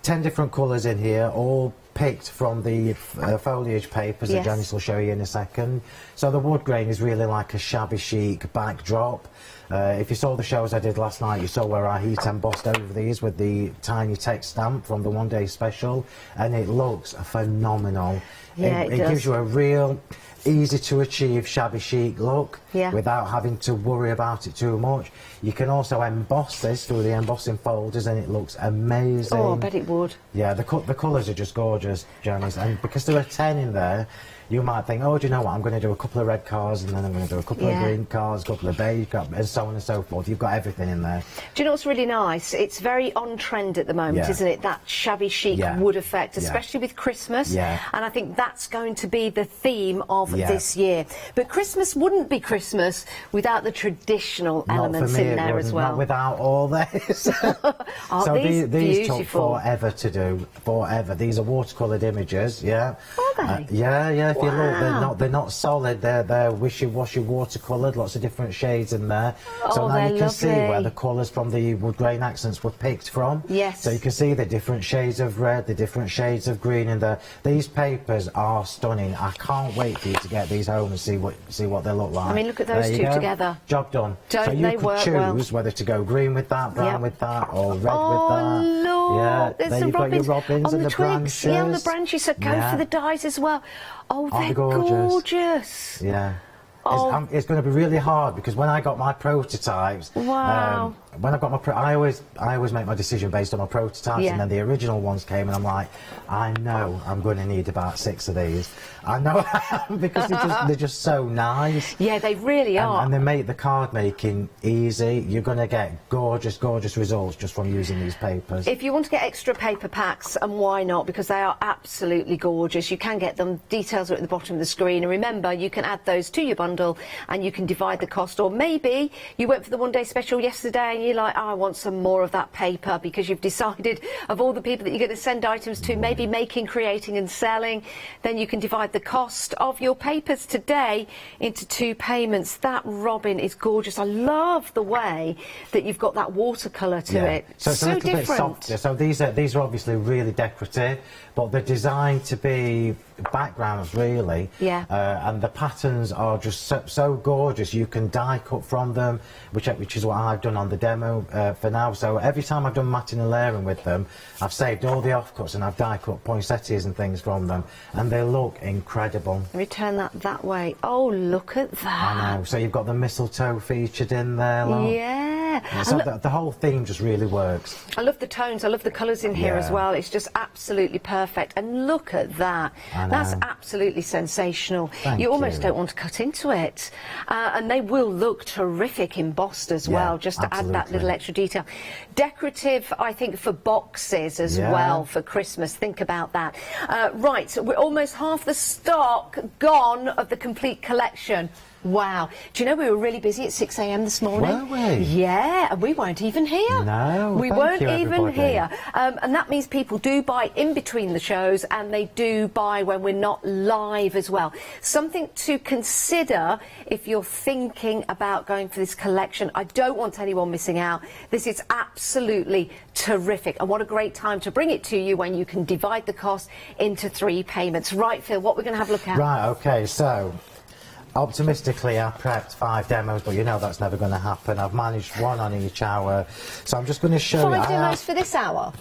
10 different colours in here, all picked from the foliage papers that Janice will show you in a second. So the wood grain is really like a shabby chic backdrop. If you saw the shows I did last night, you saw where I heat embossed over these with the tiny text stamp from the one day special, and it looks phenomenal. It gives you a real easy to achieve shabby chic look without having to worry about it too much. You can also emboss this through the embossing folders and it looks amazing. Oh, I bet it would. Yeah, the colours are just gorgeous, Janice, and because there are 10 in there, you might think, oh, do you know what, I'm going to do a couple of red cars and then I'm going to do a couple of green cars, a couple of beige cars, and so on and so forth. You've got everything in there. Do you know what's really nice? It's very on trend at the moment, isn't it? That shabby chic wood effect, especially with Christmas. And I think that's going to be the theme of this year. But Christmas wouldn't be Christmas without the traditional elements in there as well. Not without all this. So these took forever to do, forever. These are watercoloured images, Are they? Yeah. If you look, they're not solid. They're wishy-washy watercoloured. Lots of different shades in there. So now you can see where the colours from the wood grain accents were picked from. Yes. So you can see the different shades of red, the different shades of green in there. These papers are stunning. I can't wait for you to get these home and see what they look like. I mean, look at those two together. Job done. Don't so you could choose whether to go green with that, brown with that, or red with that. Oh, look! There's there the you've got your robins on and the the twigs. branches. Yeah, on the branches. So go for the dies as well. Oh, they're gorgeous. Yeah. It's going to be really hard because when I got my prototypes, when I got my I always make my decision based on my prototypes, and then the original ones came, and I'm like, I know I'm going to need about 6 of these. I know because they're just so nice. Yeah, they really are. And they make the card making easy. You're going to get gorgeous results just from using these papers. If you want to get extra paper packs, and why not? Because they are absolutely gorgeous. You can get them. Details are at the bottom of the screen. And remember, you can add those to your bundle and you can divide the cost. Or maybe you went for the one-day special yesterday and you're like, oh, I want some more of that paper, because you've decided of all the people that you're going to send items to, maybe making, creating and selling, then you can divide the cost of your papers today into 2 payments. That robin is gorgeous. I love the way that you've got that watercolour to it. So it's a little bit softer. So these are obviously really decorative, but they're designed to be backgrounds really. And the patterns are just so gorgeous. You can die cut from them, which is what I've done on the demo for now. So every time I've done matting and layering with them, I've saved all the offcuts and I've die cut poinsettias and things from them, and they look incredible. Let me turn that way. Oh, look at that. I know. So you've got the mistletoe featured in there. So the whole theme just really works. I love the tones. I love the colours in here as well. It's just absolutely perfect. And look at that. That's absolutely sensational. You almost don't want to cut into it. And they will look terrific embossed as well, just to add that little extra detail. Decorative, I think, for boxes as well for Christmas. Think about that. Right, so we're almost half the stock gone of the complete collection. Wow. Do you know we were really busy at 6 a.m. this morning? Were we? Yeah, and we weren't even here. No, we weren't even here. And that means people do buy in between the shows, and they do buy when we're not live as well. Something to consider if you're thinking about going for this collection. I don't want anyone missing out. This is absolutely terrific, and what a great time to bring it to you when you can divide the cost into 3 payments. Right, Phil, what we're going to have a look at? Right, OK, so optimistically, I prepped 5 demos, but you know that's never going to happen. I've managed 1 on each hour, so I'm just going to show you. 5 demos for this hour?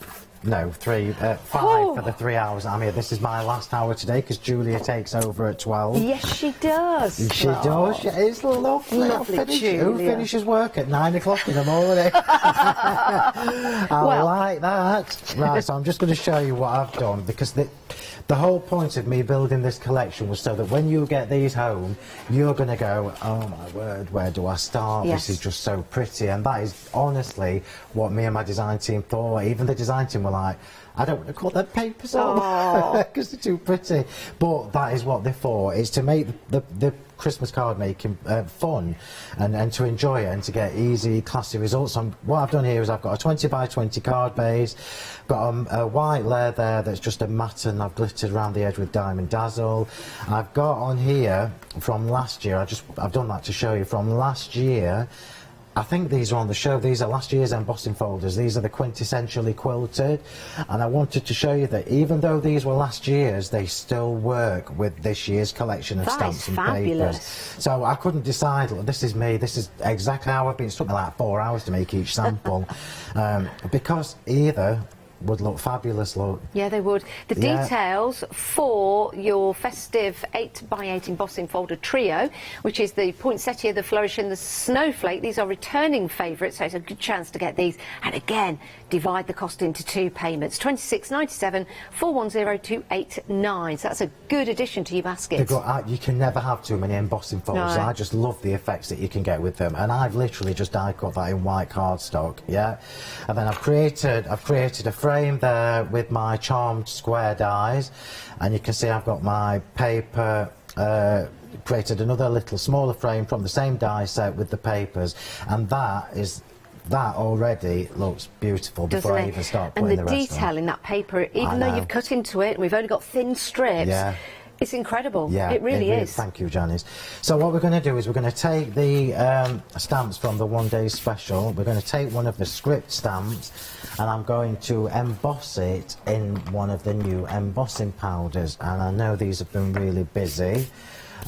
No, 5 for the 3 hours I'm here. This is my last hour today because Julia takes over at 12. Yes, she does. She does. She is lovely. Lovely Julia. Who finishes work at 9 o'clock in the morning? I like that. Right, so I'm just going to show you what I've done, because the whole point of me building this collection was so that when you get these home, you're going to go, oh my word, where do I start? This is just so pretty. And that is honestly what me and my design team thought. Even the design team were like, like, I don't want to cut them papers off because they're too pretty. But that is what they're for. It's to make the Christmas card making fun and to enjoy it and to get easy, classy results. What I've done here is I've got a 20 by 20 card base, got a white layer there that's just a matte, and I've glittered around the edge with Diamond Dazzle. I've got on here from last year, I've done that to show you, from last year. I think these are on the show. These are last year's embossing folders. These are the quintessentially quilted, and I wanted to show you that even though these were last year's, they still work with this year's collection of stamps and papers. So I couldn't decide. Look, this is me. This is exactly how I've been. It took me like 4 hours to make each sample, because either would look fabulous, look. Yeah, they would. The details for your festive 8x8 embossing folder trio, which is the poinsettia, the flourish and the snowflake, these are returning favourites, so it's a good chance to get these. And again, divide the cost into 2 payments, £26.97, 410289. So that's a good addition to your basket. You can never have too many embossing folders. No. I just love the effects that you can get with them, and I've literally just die cut that in white cardstock, and then I've created a frame there with my charmed square dies, and you can see I've got my paper, created another little smaller frame from the same die set with the papers, and that already looks beautiful before I even start putting the rest on. And the detail in that paper, even though you've cut into it and we've only got thin strips, it's incredible. Yeah, it really is. Thank you, Janice. So what we're going to do is we're going to take the stamps from the 1 day special. We're going to take one of the script stamps, and I'm going to emboss it in one of the new embossing powders. And I know these have been really busy.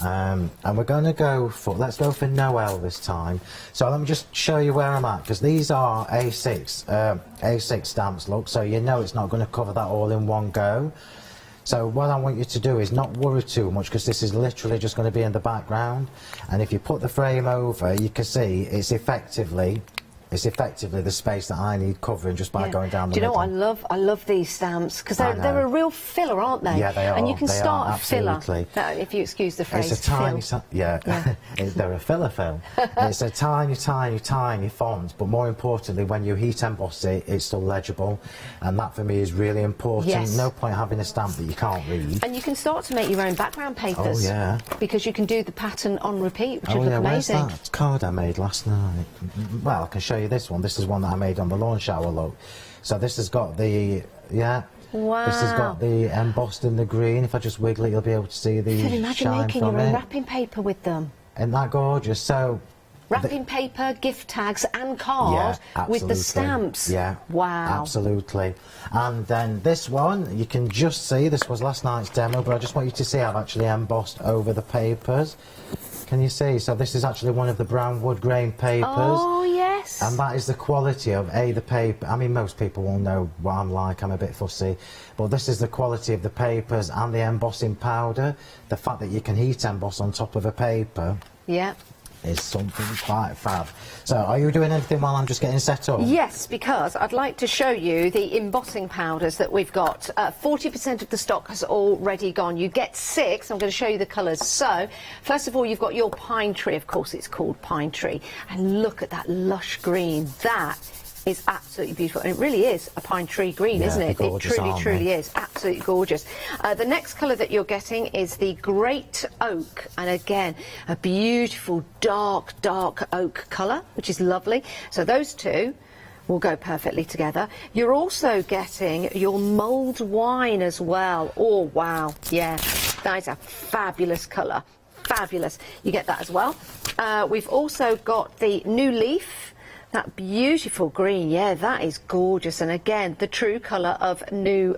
And we're going to let's go for Noel this time. So let me just show you where I'm at, because these are A6 stamps, look, so you know it's not going to cover that all in one go. So what I want you to do is not worry too much, because this is literally just going to be in the background, and if you put the frame over, you can see it's effectively the space that I need covering just by going down the middle. Do you know what I love these stamps, because they're a real filler, aren't they? Yeah, they are. And you can they start filler, absolutely. if you excuse the phrase. It's a tiny, they're a filler fill. It's a tiny, tiny, tiny font, but more importantly, when you heat emboss it, it's still legible, and that for me is really important. Yes. No point having a stamp that you can't read. And you can start to make your own background papers. Oh yeah. Because you can do the pattern on repeat, which would look where's amazing. that card I made last night? Well, I can show you this one. This is one that I made on the lawn shower, look. So this has got the Wow. This has got the embossed in the green. If I just wiggle it, you'll be able to see the Can you imagine shine making from your own it. wrapping paper with them? Isn't that gorgeous? So wrapping paper, gift tags and card with the stamps. Yeah. Wow. Absolutely. And then this one, you can just see, this was last night's demo, but I just want you to see I've actually embossed over the papers. Can you see? So this is actually one of the brown wood grain papers. Oh, yes. And that is the quality of the paper. I mean, most people will know what I'm like. I'm a bit fussy. But this is the quality of the papers and the embossing powder. The fact that you can heat emboss on top of a paper. Yeah. Is something quite fab. So, are you doing anything while I'm just getting set up? Yes, because I'd like to show you the embossing powders that we've got. 40% of the stock has already gone. You get 6. I'm going to show you the colours. So, first of all, you've got your pine tree. Of course, it's called pine tree. And look at that lush green. That is absolutely beautiful, and it really is a pine tree green, isn't it? It truly is absolutely gorgeous. The next colour that you're getting is the great oak, and again a beautiful dark oak colour, which is lovely. So those two will go perfectly together. You're also getting your mulled wine as well. Oh wow, yeah, that is a fabulous colour, fabulous. You get that as well. We've also got the new leaf. That beautiful green, yeah, that is gorgeous. And again, the true colour of new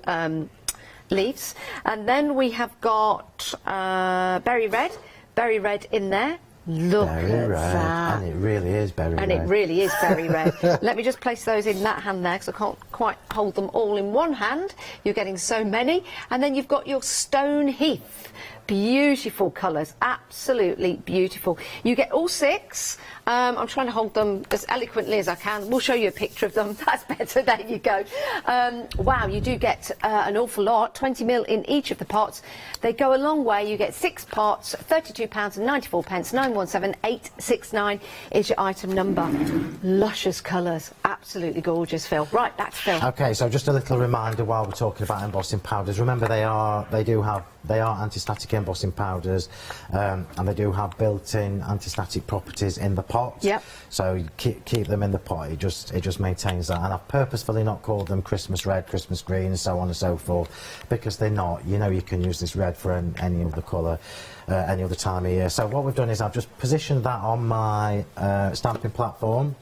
leaves. And then we have got berry red in there. Look at that. And it really is berry red. And it really is berry red. Let me just place those in that hand there, because I can't quite hold them all in one hand. You're getting so many. And then you've got your stone heath, Beautiful colours, absolutely beautiful. You get all 6. I'm trying to hold them as eloquently as I can. We'll show you a picture of them. That's better. There you go. Wow, you do get an awful lot. 20 mil in each of the pots. They go a long way. You get 6 pots. £32.94. 917869 is your item number. Luscious colours, absolutely gorgeous, Phil. Right, back to Phil. Okay, so just a little reminder while we're talking about embossing powders. Remember, they are anti-static embossing powders, and they do have built-in anti-static properties in the pot. Yep. So you keep them in the pot. It just maintains that. And I've purposefully not called them Christmas red, Christmas green, and so on and so forth, because they're not. You know, you can use this red for any other colour, any other time of year. So what we've done is I've just positioned that on my stamping platform.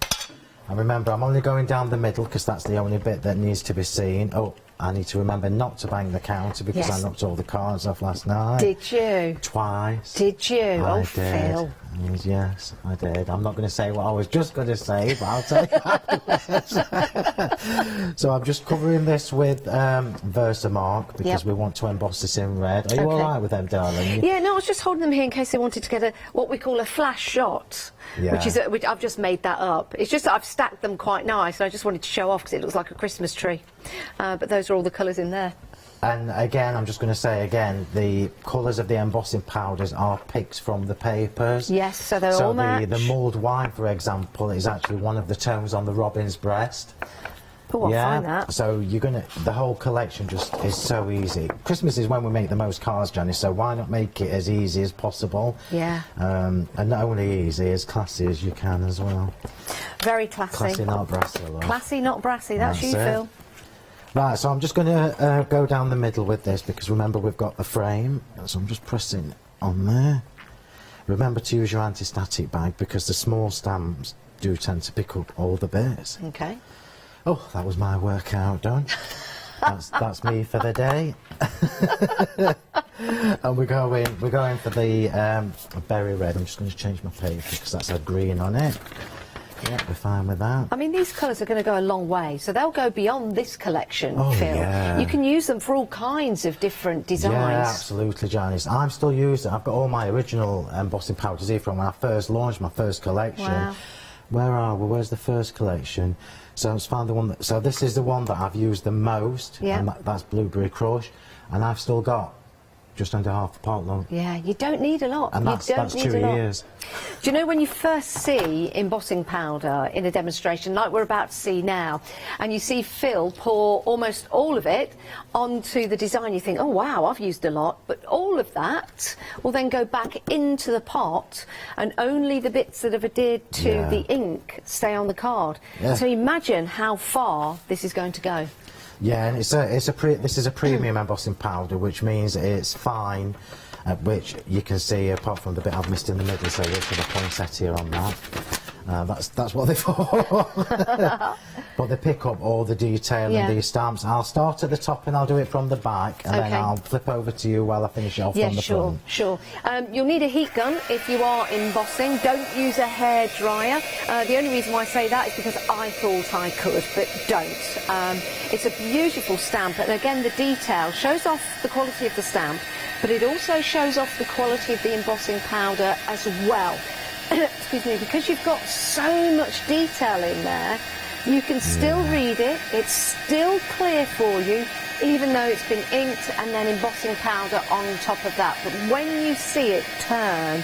And remember, I'm only going down the middle because that's the only bit that needs to be seen. Oh, I need to remember not to bang the counter because Yes. I knocked all the cards off last night. Did you? Twice. Did you? I Oh, did. Phil. Yes, I did. I'm not going to say what I was just going to say, but I'll tell you afterwards. So I'm just covering this with Versamark because we want to emboss this in red. Are you all right with them, darling? Yeah, no, I was just holding them here in case they wanted to get what we call a flash shot, which I've just made that up. It's just that I've stacked them quite nice, and I just wanted to show off because it looks like a Christmas tree. But those are all the colours in there. And again, I'm just going to say again, the colours of the embossing powders are picked from the papers. Yes, so they're all matched. The mulled wine, for example, is actually one of the tones on the robin's breast. Oh, I'll find that. So the whole collection just is so easy. Christmas is when we make the most cards, Janice, so why not make it as easy as possible? Yeah. And not only easy, as classy as you can as well. Very classy. Classy, not brassy, love. Classy, not brassy. That's you, it. Phil. Right, so I'm just going to go down the middle with this because remember we've got the frame, so I'm just pressing on there. Remember to use your anti-static bag because the small stamps do tend to pick up all the bits. Okay. Oh, that was my workout done. That's me for the day. And we're going for the berry red. I'm just going to change my paper because that's a green on it. Yeah, we're fine with that. I mean, these colours are going to go a long way, so they'll go beyond this collection, Phil. Yeah. You can use them for all kinds of different designs. Yeah, absolutely, Janice. I'm still using. I've got all my original embossing powders here from when I first launched my first collection. Wow. Where are we? Where's the first collection? So it's found the one that. So this is the one that I've used the most. Yeah. And that's Blueberry Crush, and I've still got just under half a pot long. Yeah, you don't need a lot. And that's 2 years. Do you know when you first see embossing powder in a demonstration like we're about to see now, and you see Phil pour almost all of it onto the design, you think, oh wow, I've used a lot, but all of that will then go back into the pot and only the bits that have adhered to the ink stay on the card. Yeah. So imagine how far this is going to go. Yeah, and this is a premium embossing powder, which means it's fine, which you can see apart from the bit I've missed in the middle, so we'll put a poinsettia on that. That's what they're for. But they pick up all the detail and these stamps. I'll start at the top and I'll do it from the back, and then I'll flip over to you while I finish it off from the front. Sure. You'll need a heat gun if you are embossing. Don't use a hairdryer. The only reason why I say that is because I thought I could, but don't. It's a beautiful stamp, and again, the detail shows off the quality of the stamp, but it also shows off the quality of the embossing powder as well. Excuse me, because you've got so much detail in there, you can still read it, it's still clear for you, even though it's been inked and then embossing powder on top of that. But when you see it turn,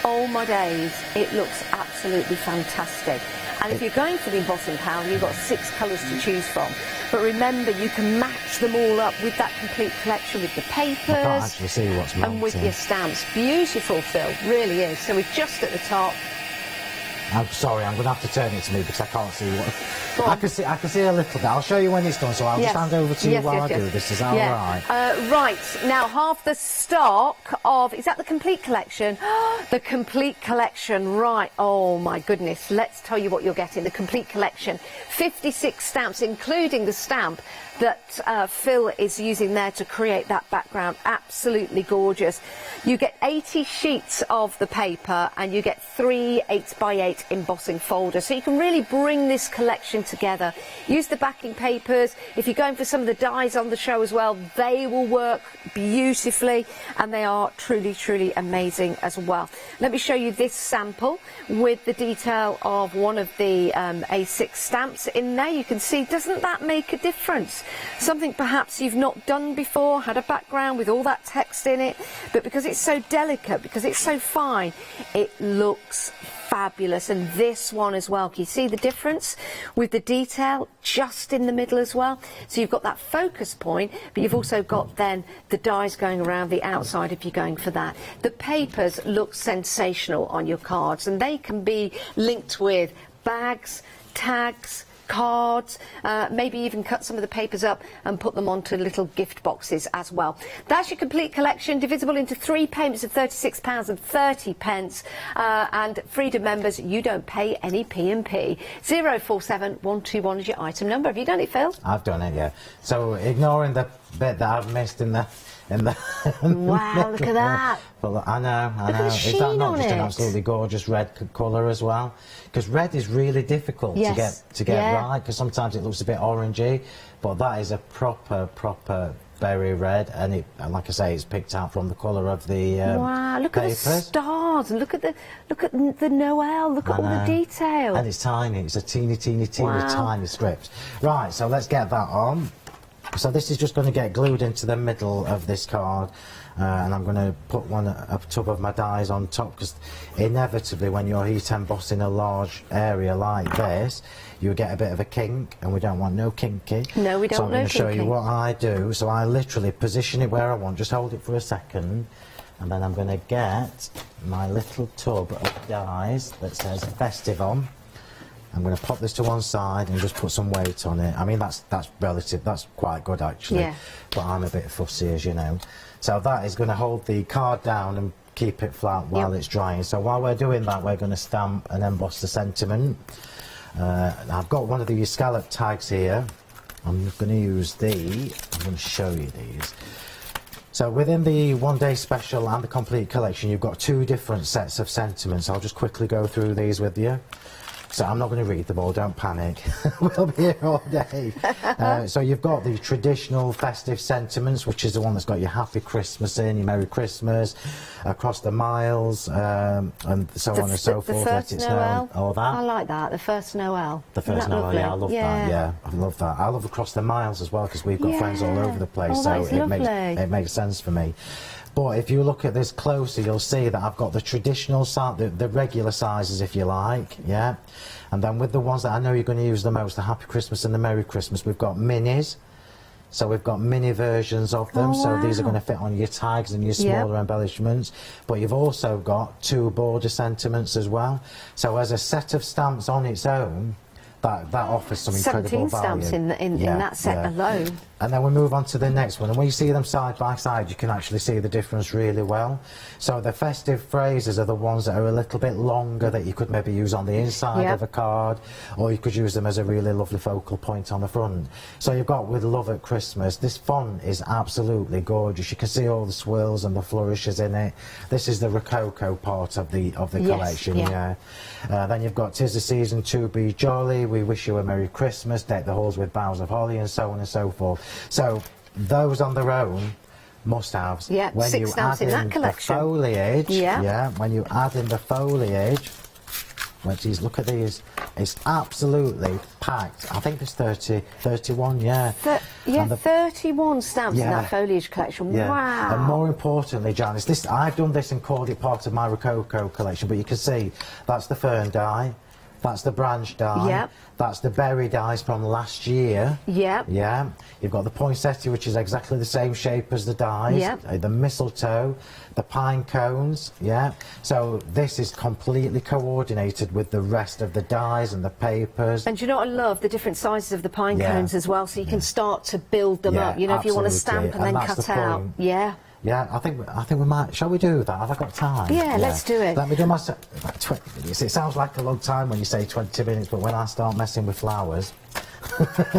oh my days, it looks absolutely fantastic. And if you're going for the embossing powder, you've got 6 colours to choose from. But remember, you can match them all up with that complete collection with the papers. I can't actually see what's and with your stamps. Beautiful, Phil, really is. So we're just at the top. I'm sorry, I'm going to have to turn it to me because I can't see what. I can see a little bit. I'll show you when it's done, so I'll just hand over to you while I do this. Is that all right? Right, now half the stock of, is that the complete collection? The complete collection, right. Oh my goodness, let's tell you what you're getting. The complete collection, 56 stamps, including the stamp that Phil is using there to create that background. Absolutely gorgeous. You get 80 sheets of the paper and you get 3 8x8 embossing folders. So you can really bring this collection together. Use the backing papers. If you're going for some of the dies on the show as well, they will work beautifully and they are truly, truly amazing as well. Let me show you this sample with the detail of one of the A6 stamps in there. You can see, doesn't that make a difference? Something perhaps you've not done before, had a background with all that text in it, but because it's so delicate, because it's so fine, it looks fabulous. And this one as well, can you see the difference with the detail just in the middle as well? So you've got that focus point, but you've also got then the dies going around the outside if you're going for that. The papers look sensational on your cards, and they can be linked with bags, tags, cards, maybe even cut some of the papers up and put them onto little gift boxes as well. That's your complete collection, divisible into 3 payments of £36.30, and Freedom members, you don't pay any P&P. 047121 is your item number. Have you done it, Phil? I've done it, yeah. So ignoring the bit that I've missed in the wow, look at that. But I know. Look at the Is that sheen not on just an it. absolutely gorgeous red colour as well? Because red is really difficult to get right, because sometimes it looks a bit orangey, but that is a proper berry red, and it, like I say, it's picked out from the colour of the wow, look papers. at the stars, and look at the Noel, look at all the detail. And it's tiny, it's a teeny Wow. tiny script. Right, so let's get that on. So this is just going to get glued into the middle of this card, and I'm going to put a tub of my dies on top, because inevitably when you're heat embossing a large area like this, you get a bit of a kink, and we don't want no kinky. No, we don't. So I'm going to show you kinky. what I do. So I literally position it where I want, just hold it for a second, and then I'm going to get my little tub of dies that says festive on. I'm going to pop this to one side and just put some weight on it. I mean, that's relative, that's quite good actually, yeah. But I'm a bit fussy, as you know. So that is going to hold the card down and keep it flat while it's drying. So while we're doing that, we're going to stamp and emboss the sentiment. I've got one of these scallop tags here. I'm going to use I'm going to show you these. So within the one-day special and the complete collection, you've got 2 different sets of sentiments. I'll just quickly go through these with you. So I'm not going to read them all, don't panic. We'll be here all day. So you've got the traditional festive sentiments, which is the one that's got your Happy Christmas in, your Merry Christmas, across the miles, and so on and so forth. Let it snow, all that. I like that, the first Noel. The first Noel, yeah, I love that, yeah, I love that. I love across the miles as well, because we've got friends all over the place, oh, so it makes sense for me. But if you look at this closer, you'll see that I've got the traditional size, the regular sizes, if you like, yeah. And then with the ones that I know you're going to use the most, the Happy Christmas and the Merry Christmas, we've got minis. So we've got mini versions of them. Oh, so wow. these are going to fit on your tags and your smaller embellishments. But you've also got 2 border sentiments as well. So as a set of stamps on its own, that offers some incredible 17 stamps value. in that set alone. And then we move on to the next one, and when you see them side by side, you can actually see the difference really well. So the festive phrases are the ones that are a little bit longer, that you could maybe use on the inside of a card, or you could use them as a really lovely focal point on the front. So you've got with Love at Christmas, this font is absolutely gorgeous. You can see all the swirls and the flourishes in it. This is the Rococo part of the collection. Then you've got 'Tis the Season to Be Jolly, We Wish You a Merry Christmas, Deck the Halls with Boughs of Holly, and so on and so forth. So those on their own, must-haves. Yeah, when 6 you stamps add in that collection. The foliage, when you add in the foliage, which is, look at these, it's absolutely packed. I think there's 31, 31 stamps in that foliage collection. Wow. And more importantly, Janice, I've done this and called it part of my Rococo collection, but you can see that's the fern die. That's the branch die. That's the berry dies from last year. Yeah. You've got the poinsettia, which is exactly the same shape as the dies. The mistletoe, the pine cones. So this is completely coordinated with the rest of the dies and the papers. And you know what I love? The different sizes of the pine cones as well, so you can start to build them up. You know, if you want to stamp and then cut out. Yeah, I think we might. Shall we do that? Have I got time? Yeah, let's do it. Let me do my 20 minutes. It sounds like a long time when you say 20 minutes, but when I start messing with flowers,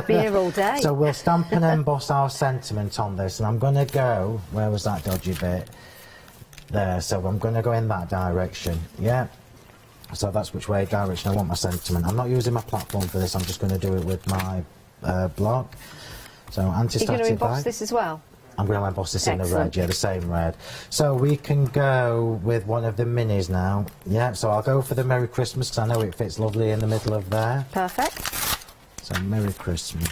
Be here all day. So we'll stamp and emboss our sentiment on this, and I'm going to go, where was that dodgy bit? There, so I'm going to go in that direction, yeah. So that's which way direction I want my sentiment. I'm not using my platform for this, I'm just going to do it with my block. So anti-static You're going to emboss bag. this as well? I'm going to emboss this in the Excellent. red, yeah, the same red. So we can go with one of the minis now. Yeah, so I'll go for the Merry Christmas, because I know it fits lovely in the middle of there. Perfect. So Merry Christmas.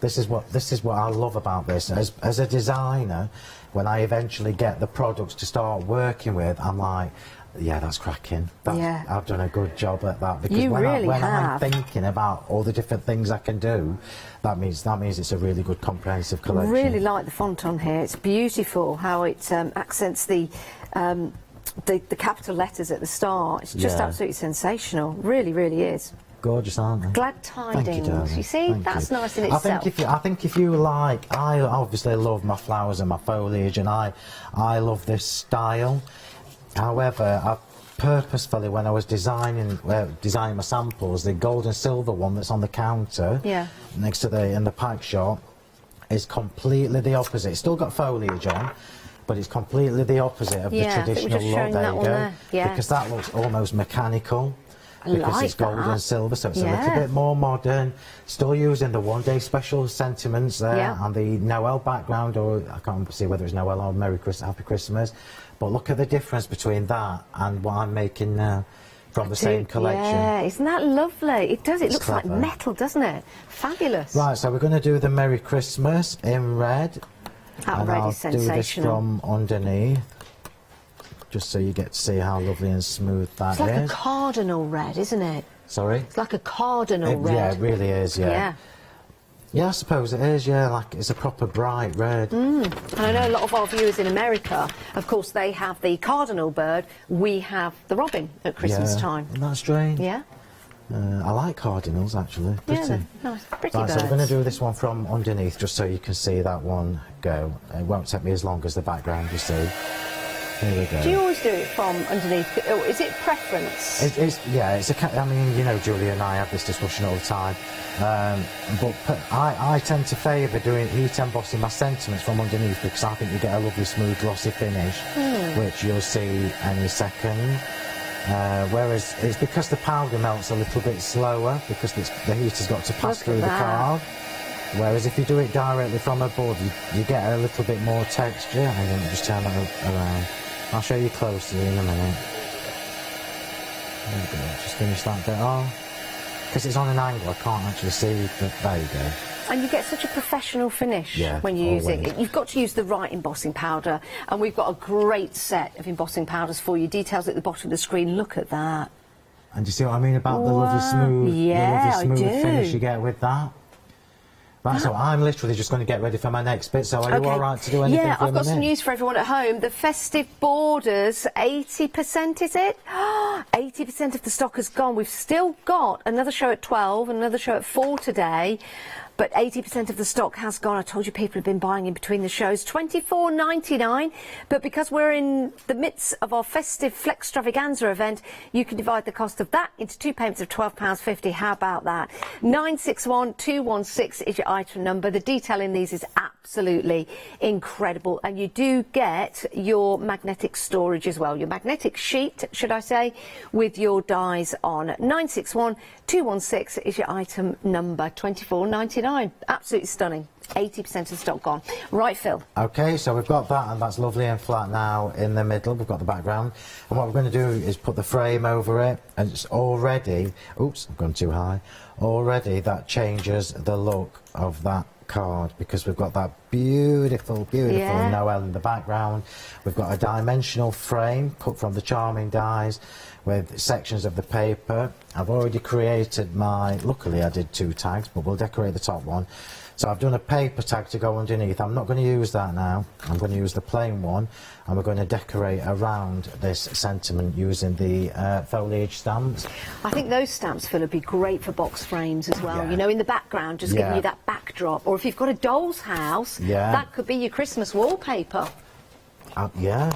This is what I love about this. As a designer, when I eventually get the products to start working with, I'm like, yeah, that's cracking. Yeah. I've done a good job at that, because You when, really when have. I'm thinking about all the different things I can do, that means it's a really good comprehensive collection. Really like the font on here. It's beautiful how it accents the capital letters at the start. It's just Yeah. absolutely sensational. Really, really is. Gorgeous, aren't they? Glad Thank you, tidings. darling. You see, Thank that's you. nice in itself. I think if you like, I obviously love my flowers and my foliage, and I love this style. However, I purposefully, when I was designing my samples, the gold and silver one that's on the counter, Yeah. next to in the pack shop, is completely the opposite. It's still got foliage on, but it's completely the opposite of Yeah, I the think we're traditional just look. showing There that you one go. there, yeah. Because that looks almost mechanical. I Because like it's gold that. and silver, so it's a Yeah. little bit more modern. Still using the one-day special sentiments there, Yeah. and the Noel background, or I can't see whether it's Noel or Merry Christmas, Happy Christmas. But look at the difference between that and what I'm making now from the same collection. Yeah, isn't that lovely? It does. It It's looks like clever. metal, doesn't it? Fabulous. Right, so we're going to do the Merry Christmas in red. That And red I'll is do this sensational. from underneath, just so you get to see how lovely and smooth that It's like a is. cardinal red, isn't it? Sorry? It's like a cardinal red. Yeah, it really is, yeah. Yeah. Yeah, I suppose it is, yeah, like it's a proper bright red. And I know a lot of our viewers in America, of course, they have the cardinal bird. We have the robin at Christmas Yeah. time. Isn't that strange? Yeah? I like cardinals, actually. Pretty. Yeah, they're nice. Pretty Right, birds. so we're going to do this one from underneath, just so you can see that one go. It won't take me as long as the background, you see. Here we go. Do you always do it from underneath? Oh, is it preference? I mean, you know, Julia and I have this discussion all the time. But I tend to favour doing heat embossing my sentiments from underneath, because I think you get a lovely smooth glossy finish, which you'll see any second. Whereas it's because the powder melts a little bit slower, because the heat has got to pass Look through at the that. card. Whereas if you do it directly from above, you get a little bit more texture. And then just turn that around. I'll show you closely in a minute. There we go. Just finish that bit off. Because it's on an angle, I can't actually see. There you go. And you get such a professional finish Yeah, when you use always. it. You've got to use the right embossing powder, and we've got a great set of embossing powders for you. Details at the bottom of the screen. Look at that. And do you see what I mean about the Wow. lovely Yeah, I smooth do. finish you get with that? Right, so I'm literally just going to get ready for my next bit, so are you all right to do anything Yeah, for a I've got some minute? news for everyone at home. The festive borders, 80%, is it? 80% of the stock has gone. We've still got another show at 12, another show at 4 today. But 80% of the stock has gone. I told you people have been buying in between the shows. $24.99. But because we're in the midst of our festive Flextravaganza event, you can divide the cost of that into 2 payments of £12.50. How about that? 961216 is your item number. The detail in these is absolutely incredible. And you do get your magnetic storage as well. Your magnetic sheet, should I say, with your dies on. 961216 is your item number. $24.99. Absolutely stunning. 80% of the stock gone. Right, Phil. Okay, so we've got that, and that's lovely and flat now in the middle. We've got the background. And what we're going to do is put the frame over it, and it's already... Oops, I've gone too high. Already that changes the look of that card, because we've got that beautiful Yeah. Noel in the background. We've got a dimensional frame cut from the charming dies with sections of the paper. I've already created luckily I did 2 tags, but we'll decorate the top one. So I've done a paper tag to go underneath. I'm not going to use that now. I'm going to use the plain one, and we're going to decorate around this sentiment using the foliage stamps. I think those stamps, Phil, would be great for box frames as well. Yeah. You know, in the background, just giving Yeah. you that backdrop. Or if you've got a doll's house, Yeah. that could be your Christmas wallpaper. Yeah.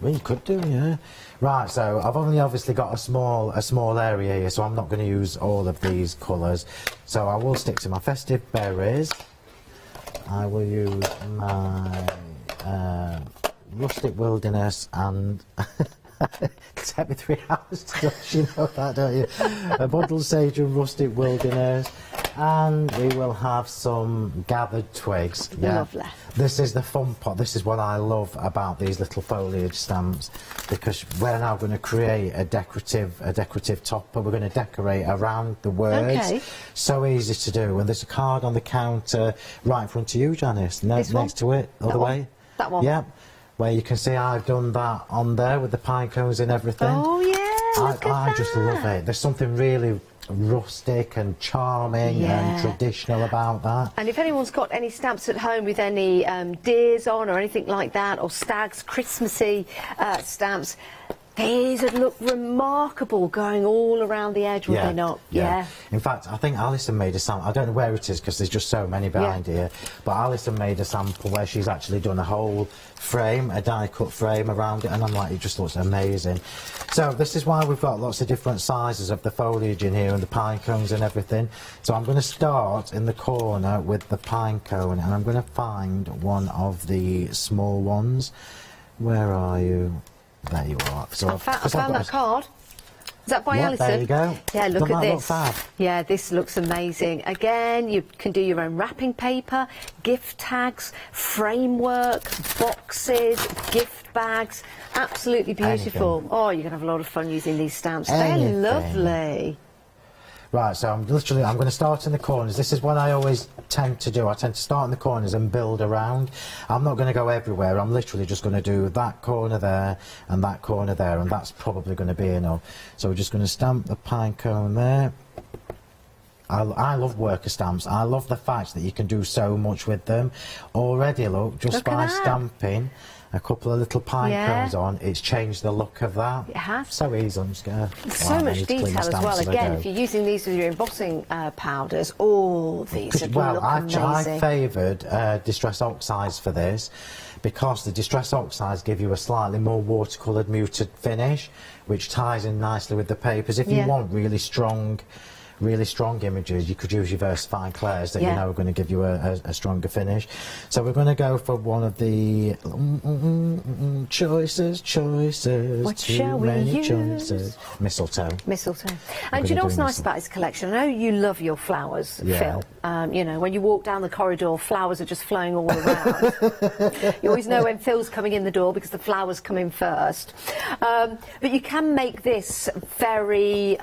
Well, you could do, yeah. Right, so I've only obviously got a small area here, so I'm not going to use all of these colours. So I will stick to my festive berries. I will use my rustic wilderness and it'll take me 3 hours to do, you know that, don't you? A bundled sage and rustic wilderness, and we will have some gathered twigs. Yeah. Lovely. This is the fun part. This is what I love about these little foliage stamps, because we're now going to create a decorative topper. We're going to decorate around the words. Okay. So easy to do. And there's a card on the counter right in front of you, Janice. Next to it, other way. That one. Yep. Where you can see I've done that on there with the pine cones and everything. Oh yeah, look at I just love it. There's something really rustic and charming and traditional about that. And if anyone's got any stamps at home with any deers on or anything like that, or stags, Christmassy stamps, these would look remarkable going all around the edge, would they not? Yeah. In fact, I think Alison made a sample. I don't know where it is because there's just so many behind here. But Alison made a sample where she's actually done a whole frame, a die-cut frame around it, and I'm like, it just looks amazing. So this is why we've got lots of different sizes of the foliage in here and the pine cones and everything. So I'm going to start in the corner with the pine cone, and I'm going to find one of the small ones. Where are you? There you are. So I found that card. Is that by Alison? There you go. Yeah, look at this. Look fab. Yeah, this looks amazing. Again, you can do your own wrapping paper, gift tags, framework, boxes, gift bags. Absolutely beautiful. Anything. Oh, you're going to have a lot of fun using these stamps. Anything. They're lovely. Right, so I'm going to start in the corners. This is what I always tend to do. I tend to start in the corners and build around. I'm not going to go everywhere. I'm literally just going to do that corner there and that corner there, and that's probably going to be enough. So we're just going to stamp the pine cone there. I love worker stamps. I love the fact that you can do so much with them. Already, look, just by stamping a couple of little pine cones on, it's changed the look of that. It has. So easy. I'm just going to... So much detail as well. Again, if you're using these with your embossing powders, all these would look amazing. I favoured Distress Oxides for this, because the Distress Oxides give you a slightly more watercoloured muted finish, which ties in nicely with the papers. If you want really strong images, you could use your Versafine Clairs that you know are going to give you a stronger finish. So we're going to go for one of the choices. What shall we use? Choices. Mistletoe. And do you know what's nice about this collection? I know you love your flowers, Phil. You know, when you walk down the corridor, flowers are just flowing all around. You always know when Phil's coming in the door because the flowers come in first. But you can make this very...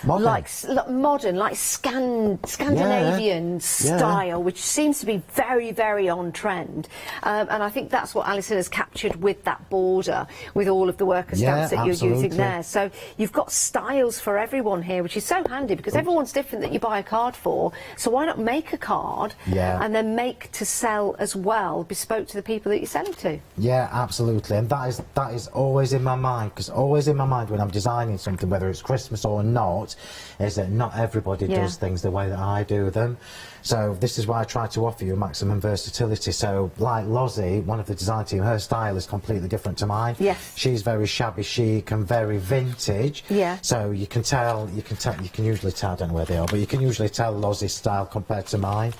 modern, like Scandinavian style, which seems to be very, very on trend. And I think that's what Alison has captured with that border, with all of the worker stamps that you're using there. So you've got styles for everyone here, which is so handy because everyone's different that you buy a card for. So why not make a card and then make to sell as well, bespoke to the people that you're selling to? Yeah, absolutely. And that is always in my mind, because always in my mind when I'm designing something, whether it's Christmas or not, is that not everybody does things the way that I do them. So this is why I try to offer you maximum versatility. So like Lozzie, one of the design team, her style is completely different to mine. Yes. She's very shabby chic and very vintage. Yeah. So you can usually tell, I don't know where they are, but you can usually tell Lozzie's style compared to mine.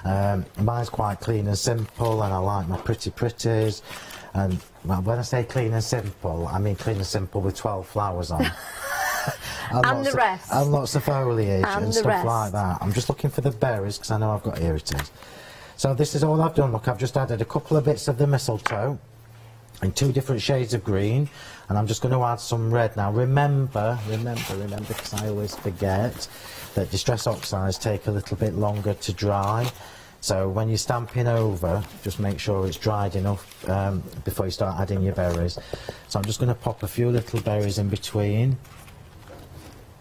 Mine's quite clean and simple, and I like my pretties. And well, when I say clean and simple, I mean clean and simple with 12 flowers on. And the rest. And lots of foliage and stuff like that. I'm just looking for the berries because I know I've got, here it is. So this is all I've done. Look, I've just added a couple of bits of the mistletoe in 2 different shades of green, and I'm just going to add some red now. Remember, because I always forget that Distress Oxides take a little bit longer to dry. So when you're stamping over, just make sure it's dried enough before you start adding your berries. So I'm just going to pop a few little berries in between.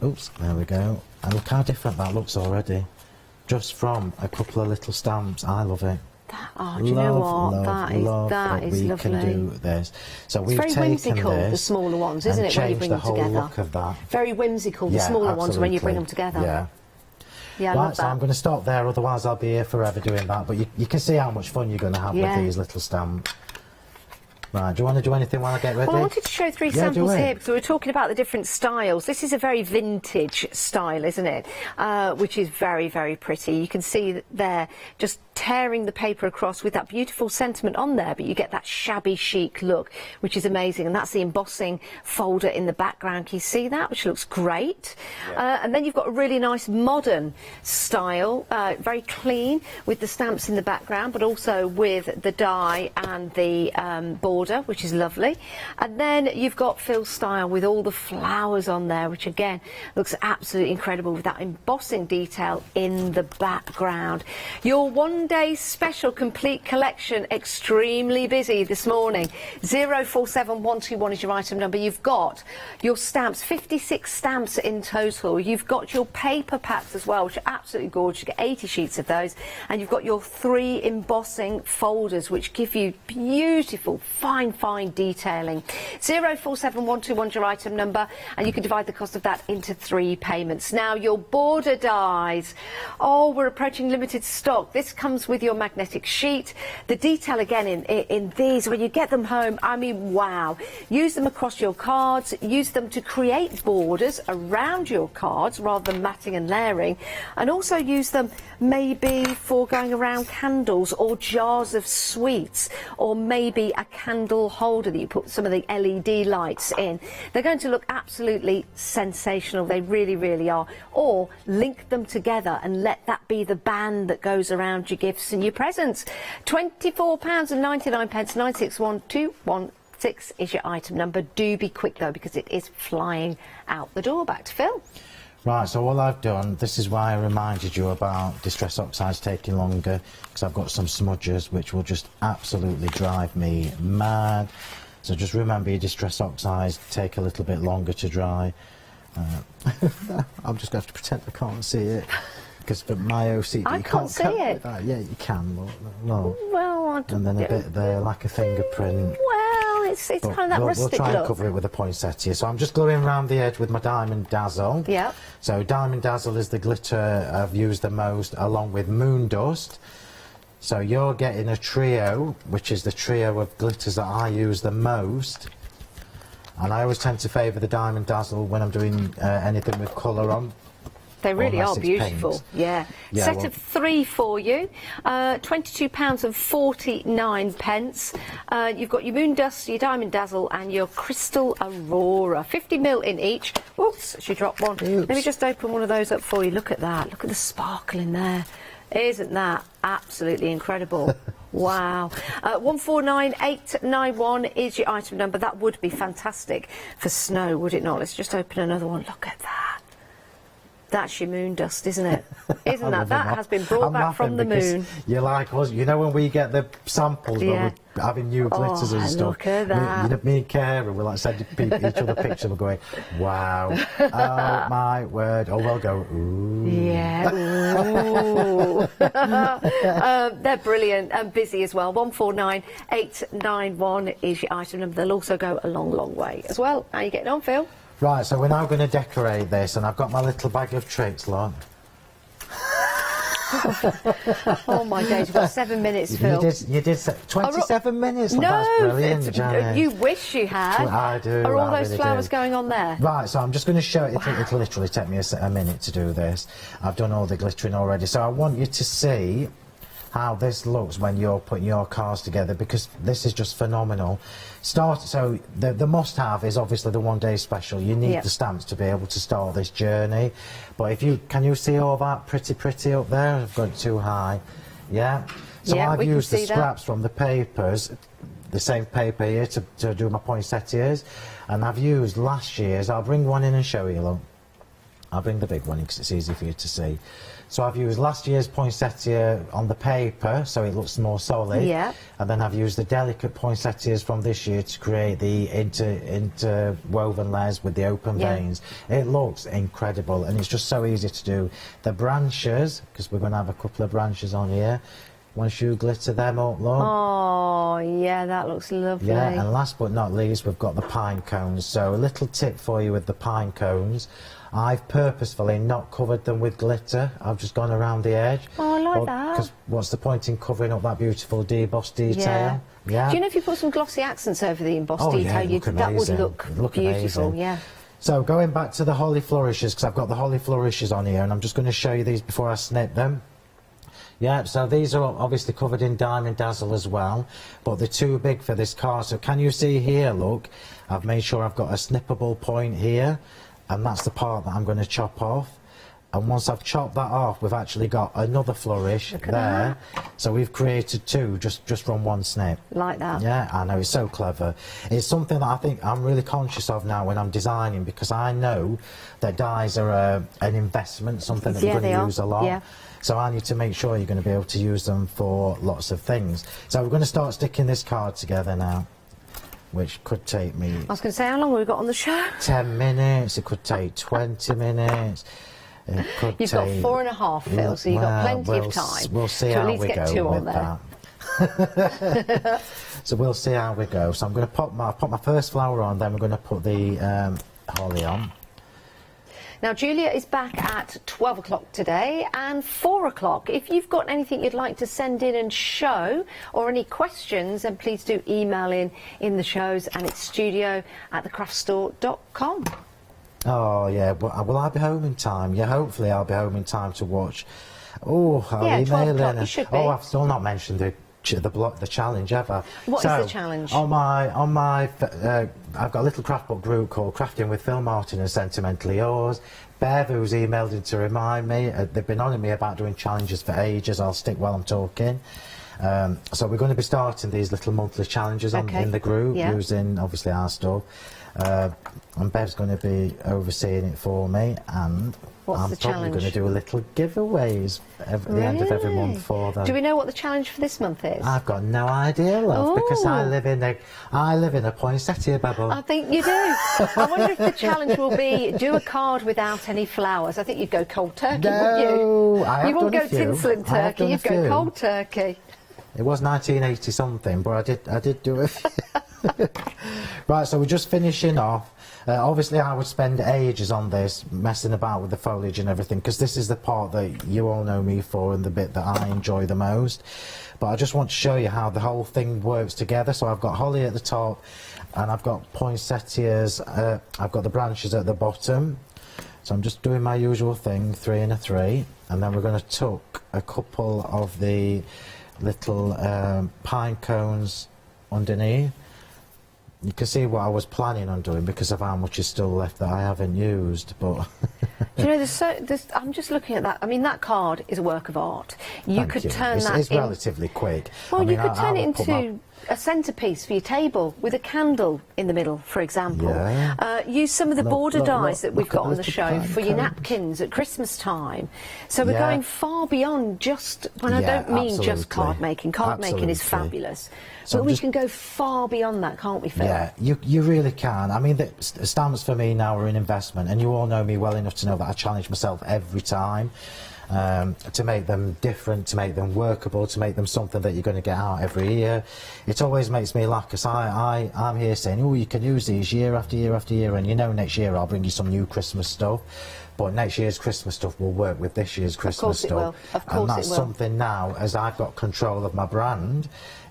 Oops, there we go. And look how different that looks already. Just from a couple of little stamps. I love it. Do you know what? That is lovely. We can do this. So we've taken very whimsical, the smaller ones, isn't it, when you bring them together? Look of that. Very whimsical, the smaller ones, when you bring them together. Yeah, I love that. So I'm going to stop there, otherwise I'll be here forever doing that. But you can see how much fun you're going to have with these little stamps. Right, do you want to do anything while I get ready? Well, I wanted to show three Yeah, samples do it. here because we were talking about the different styles. This is a very vintage style, isn't it? Which is very, very pretty. You can see that there, just tearing the paper across with that beautiful sentiment on there, but you get that shabby chic look, which is amazing. And that's the embossing folder in the background. Can you see that? Which looks great. Yeah. And then you've got a really nice modern style, very clean with the stamps in the background, but also with the die and the border, which is lovely. And then you've got Phil's style with all the flowers on there, which again looks absolutely incredible with that embossing detail in the background. Your one-day special complete collection, extremely busy this morning. 047121 is your item number. You've got your stamps, 56 stamps in total. You've got your paper packs as well, which are absolutely gorgeous. You get 80 sheets of those. And you've got your 3 embossing folders, which give you beautiful, fine detailing. 047121 is your item number, and you can divide the cost of that into 3 payments. Now, your border dies. Oh, we're approaching limited stock. This comes with your magnetic sheet. The detail again in these, when you get them home, I mean, wow. Use them across your cards. Use them to create borders around your cards rather than matting and layering. And also use them maybe for going around candles or jars of sweets, or maybe a candle holder that you put some of the LED lights in. They're going to look absolutely sensational. They really, really are. Or link them together and let that be the band that goes around your gifts and your presents. £24.99, 961216 is your item number. Do be quick though, because it is flying out the door. Back to Phil. Right, so all I've done, this is why I reminded you about Distress Oxides taking longer, because I've got some smudges which will just absolutely drive me mad. So just remember your Distress Oxides take a little bit longer to dry. I'm just going to have to pretend I can't see it, because for my OCD I you can't see it. with that. Yeah, you can, but no. Well, I And then a bit there, like a fingerprint. Well, it's But kind of that rustic we'll try look. and cover it with a poinsettia. So I'm just gluing around the edge with my Diamond Dazzle. Yeah. So Diamond Dazzle is the glitter I've used the most, along with Moon Dust. So you're getting a trio, which is the trio of glitters that I use the most. And I always tend to favour the Diamond Dazzle when I'm doing anything with colour on. They really unless are it's beautiful. paint. Yeah. Yeah, Set well- of 3 for you. £22.49. You've got your Moon Dust, your Diamond Dazzle, and your Crystal Aurora. 50ml in each. Oops, she dropped one. Let me just open one of those up for you. Look at that. Look at the sparkle in there. Isn't that absolutely incredible? Wow. 149891 is your item number. That would be fantastic for snow, would it not? Let's just open another one. Look at that. That's your Moon Dust, isn't it? Isn't that? That has been brought back from the moon. You're like us, you know, when we get the samples Yeah. where we're having new glitters and stuff. Look at that. Me and Karen, we're like sending each other pictures, we're going, wow, oh my word. Oh, we'll go, ooh. Yeah. Ooh. They're brilliant and busy as well. 149891 is your item number. They'll also go a long, long way as well. How are you getting on, Phil? Right, so we're now going to decorate this, and I've got my little bag of tricks, look. Oh my days, you've got 7 minutes, Phil. You did 27 minutes? No, That's brilliant, Janet. you wish you had. I do. Are all I those really flowers do. going on there? Right, so I'm just going to show it. It'll literally take me a minute to do this. I've done all the glittering already, so I want you to see how this looks when you're putting your cards together, because this is just phenomenal. So the must-have is obviously the one-day special. You need the stamps to be able to start this journey. But can you see all that pretty up there? I've got it too high. Yeah. So Yeah, I've we can used the see that. scraps from the papers, the same paper here to do my poinsettias, and I've used last year's. I'll bring one in and show you. Look, I'll bring the big one because it's easy for you to see. So I've used last year's poinsettia on the paper, so it looks more solid. Yeah. And then I've used the delicate poinsettias from this year to create the interwoven layers with the open veins. It looks incredible, and it's just so easy to do. The branches, because we're going to have a couple of branches on here, once you glitter them up, look. Oh, yeah, that looks lovely. Yeah, and last but not least, we've got the pine cones. So a little tip for you with the pine cones. I've purposefully not covered them with glitter. I've just gone around the edge. Oh, I like that. Because what's the point in covering up that beautiful debossed detail? Yeah. Do you know if you put some glossy accents over the embossed detail, that would look beautiful, amazing. yeah. So going back to the holly flourishes, because I've got the holly flourishes on here, and I'm just going to show you these before I snip them. Yeah, so these are obviously covered in Diamond Dazzle as well, but they're too big for this card. So can you see here, look, I've made sure I've got a snippable point here, and that's the part that I'm going to chop off. And once I've chopped that off, we've actually got another flourish there. So we've created two just from one snip. Like that. Yeah, I know, it's so clever. It's something that I think I'm really conscious of now when I'm designing, because I know that dies are an investment, something that you're going to use a lot. Yeah. So I need to make sure you're going to be able to use them for lots of things. So we're going to start sticking this card together now, which could take me... I was going to say, how long have we got on the show? 10 minutes, it could take 20 minutes. It could You've got 4.5, Phil, so you've got plenty of time. We'll see to how at least we get go 2 with on there. that. So we'll see how we go. So I'm going to put my first flower on, then we're going to put the holly on. Now, Julia is back at 12 o'clock today and 4 o'clock. If you've got anything you'd like to send in and show, or any questions, then please do email in the shows, and it's studio@thecraftstore.com. Oh, yeah. Will I be home in time? Yeah, hopefully I'll be home in time to watch. Oh, I'll Yeah, 12 email o'clock, in. you should be. Oh, I've still not mentioned the challenge ever. What is the challenge? On my I've got a little craft book group called Crafting with Phil Martin and Sentimentally Yours. Bev, who's emailed in to remind me, they've been on me about doing challenges for ages. I'll stick while I'm talking. So we're going to be starting these little monthly challenges in the group, using obviously our stuff. And Bev's going to be overseeing it for me, and I'm probably going to do a little giveaways at the end of every month for them. Do we know what the challenge for this month is? I've got no idea, love, because I live in a poinsettia bubble. I think you do. I wonder if the challenge will be do a card without any flowers. I think you'd go cold turkey, wouldn't you? You wouldn't go tinsel and turkey, you'd go cold turkey. It was 1980 something, but I did do it. Right, so we're just finishing off. Obviously I would spend ages on this, messing about with the foliage and everything, because this is the part that you all know me for and the bit that I enjoy the most. But I just want to show you how the whole thing works together. So I've got holly at the top, and I've got poinsettias, I've got the branches at the bottom. So I'm just doing my usual thing, 3 and a 3, and then we're going to tuck a couple of the little pine cones underneath. You can see what I was planning on doing because of how much is still left that I haven't used, but... Do you know, I'm just looking at that. I mean, that card is a work of art. You could turn that It's relatively quick. Well, you could turn it into a centrepiece for your table with a candle in the middle, for example. Yeah. Use some of the border dies that we've got on the show for your napkins at Christmas time. So we're going far beyond just, when I don't mean just card making. Card making is fabulous. So but we can go far beyond that, can't we, Phil? Yeah, you really can. I mean, the stamps for me now are an investment, and you all know me well enough to know that I challenge myself every time to make them different, to make them workable, to make them something that you're going to get out every year. It always makes me laugh, because I'm here saying, oh, you can use these year after year after year, and you know next year I'll bring you some new Christmas stuff. But next year's Christmas stuff will work with this year's Christmas stuff. Of course it will. And that's something now, as I've got control of my brand,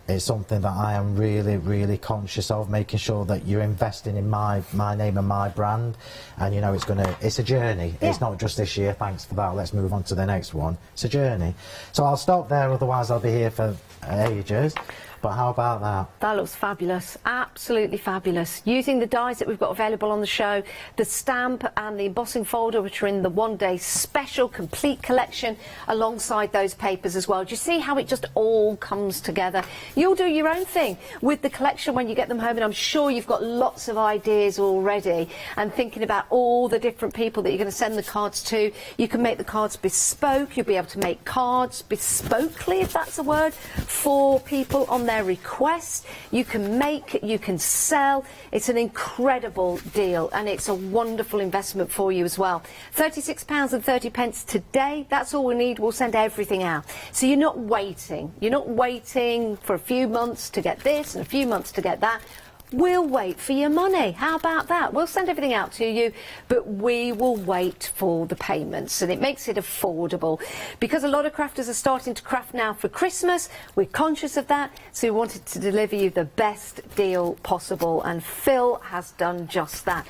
it's something that I am really, really conscious of, making sure that you're investing in my name and my brand. And you know, it's a journey. It's not just this year, thanks for that, let's move on to the next one. It's a journey. So I'll stop there, otherwise I'll be here for ages. But how about that? That looks fabulous, absolutely fabulous. Using the dies that we've got available on the show, the stamp and the embossing folder, which are in the one-day special complete collection, alongside those papers as well. Do you see how it just all comes together? You'll do your own thing with the collection when you get them home, and I'm sure you've got lots of ideas already, and thinking about all the different people that you're going to send the cards to. You can make the cards bespoke. You'll be able to make cards bespokely, if that's a word, for people on their their request. You can make, you can sell. It's an incredible deal, and it's a wonderful investment for you as well. £36.30 today. That's all we need. We'll send everything out. So you're not waiting. You're not waiting for a few months to get this and a few months to get that. We'll wait for your money. How about that? We'll send everything out to you, but we will wait for the payments, and it makes it affordable. Because a lot of crafters are starting to craft now for Christmas, we're conscious of that, so we wanted to deliver you the best deal possible, and Phil has done just that.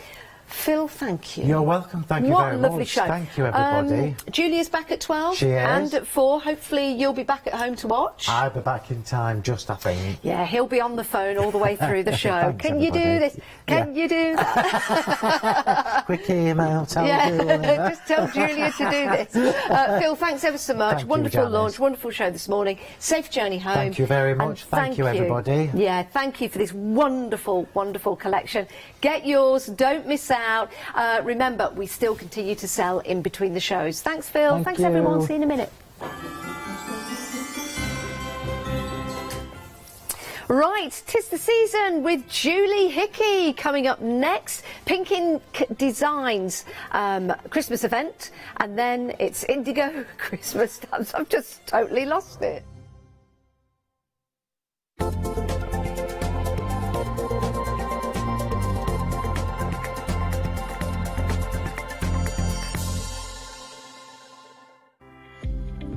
Phil, thank you. You're welcome. Thank you very much. What a lovely show. Thank you, everybody. Julia's back at 12. She is. And at 4. Hopefully you'll be back at home to watch. I'll be back in time, just, I think. Yeah, he'll be on the phone all the way through the show. Thanks, Can you do everybody. this? Can you do that? Quick email, tell Julia. Just tell Julia to do this. Phil, thanks ever so much. Thank you, Wonderful Janice. launch, wonderful show this morning. Safe journey home. Thank you very much. And Thank you, everybody. Yeah, thank you for this wonderful, wonderful collection. Get yours. Don't miss out. Remember, we still continue to sell in between the shows. Thanks, Phil. Thank Thanks, you. everyone. See you in a minute. Right, 'tis the season with Julie Hickey coming up next. Pink Ink Designs Christmas event, and then it's Indigo Christmas stamps. I've just totally lost it.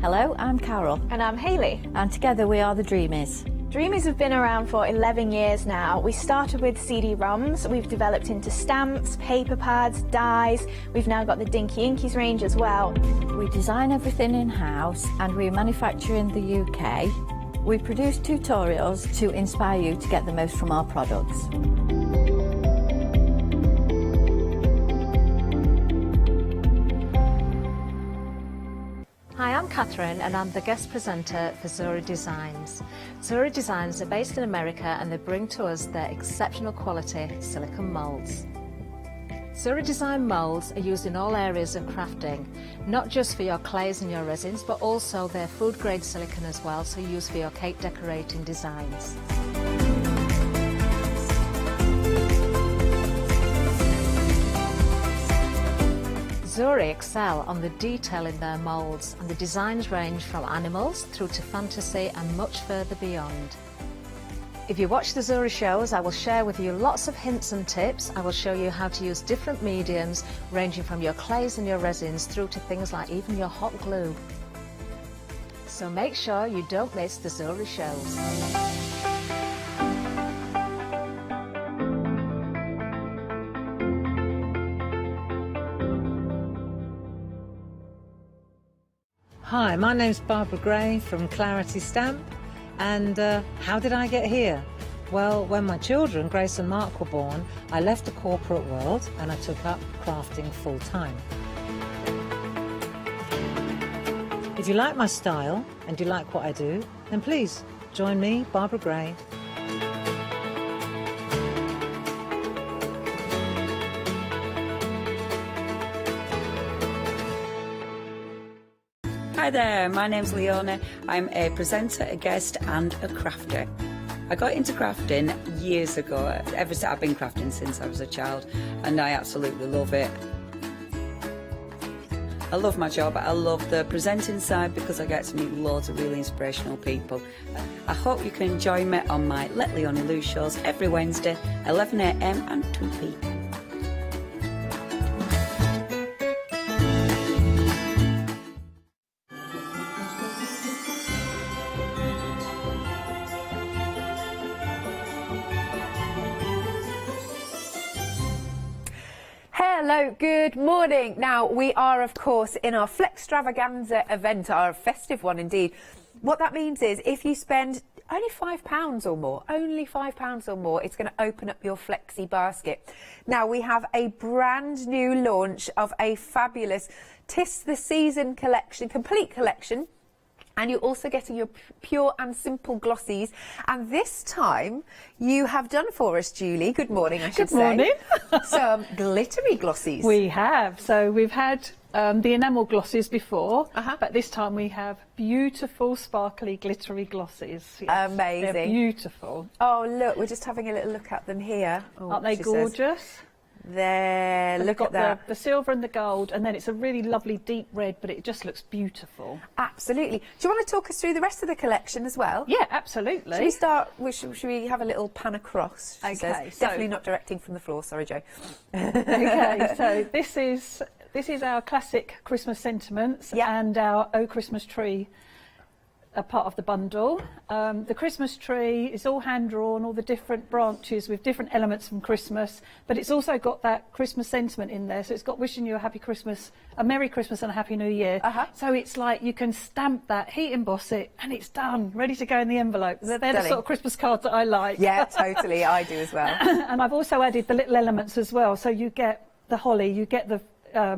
Hello, I'm Carol. And I'm Hayley. And together we are the Dreamies. Dreamies have been around for 11 years now. We started with CD-ROMs, we've developed into stamps, paper pads, dies. We've now got the Dinky Inkies range as well. We design everything in-house and we manufacture in the UK. We produce tutorials to inspire you to get the most from our products. Hi, I'm Catherine and I'm the guest presenter for Zora Designs. Zora Designs are based in America and they bring to us their exceptional quality silicone moulds. Zora Design moulds are used in all areas of crafting, not just for your clays and your resins, but also their food grade silicone as well, so used for your cake decorating designs. Zora excel on the detail in their moulds, and the designs range from animals through to fantasy and much further beyond. If you watch the Zora shows, I will share with you lots of hints and tips. I will show you how to use different mediums, ranging from your clays and your resins through to things like even your hot glue. So make sure you don't miss the Zora shows. Hi, my name's Barbara Gray from Clarity Stamp, and how did I get here? Well, when my children, Grace and Mark, were born, I left the corporate world and I took up crafting full time. If you like my style and you like what I do, then please join me, Barbara Gray. Hi there, my name's Leona. I'm a presenter, a guest and a crafter. I got into crafting years ago. I've been crafting since I was a child and I absolutely love it. I love my job. I love the presenting side because I get to meet loads of really inspirational people. I hope you can join me on my Let Leona Loose shows every Wednesday, 11 AM and 2 PM. Hello, good morning. Now, we are, of course, in our Flextravaganza event, our festive one indeed. What that means is if you spend only £5 or more, only £5 or more, it's going to open up your Flexi basket. Now, we have a brand new launch of a fabulous 'Tis the Season collection, complete collection. And you're also getting your pure and simple glossies. And this time you have done for us, Julie, good morning, I should say. Good morning. Some glittery glossies. We have. So we've had the enamel glosses before, but this time we have beautiful, sparkly, glittery glosses. Yes, amazing. They're beautiful. Oh, look, we're just having a little look at them here. Oh, aren't they gorgeous? There, look at that. The silver and the gold, and then it's a really lovely deep red, but it just looks beautiful. Absolutely. Do you want to talk us through the rest of the collection as well? Yeah, absolutely. Should we start? Should we have a little pan across? Okay, so definitely not directing from the floor. Sorry, Jo. Okay, so this is our classic Christmas sentiments and our Oh Christmas Tree. A part of the bundle. The Christmas tree is all hand drawn, all the different branches with different elements from Christmas, but it's also got that Christmas sentiment in there. So it's got wishing you a happy Christmas, a Merry Christmas and a Happy New Year. So it's like you can stamp that, heat emboss it, and it's done, ready to go in the envelope. They're the sort of Christmas cards that I like. Yeah, totally, I do as well. And I've also added the little elements as well. So you get the holly, you get the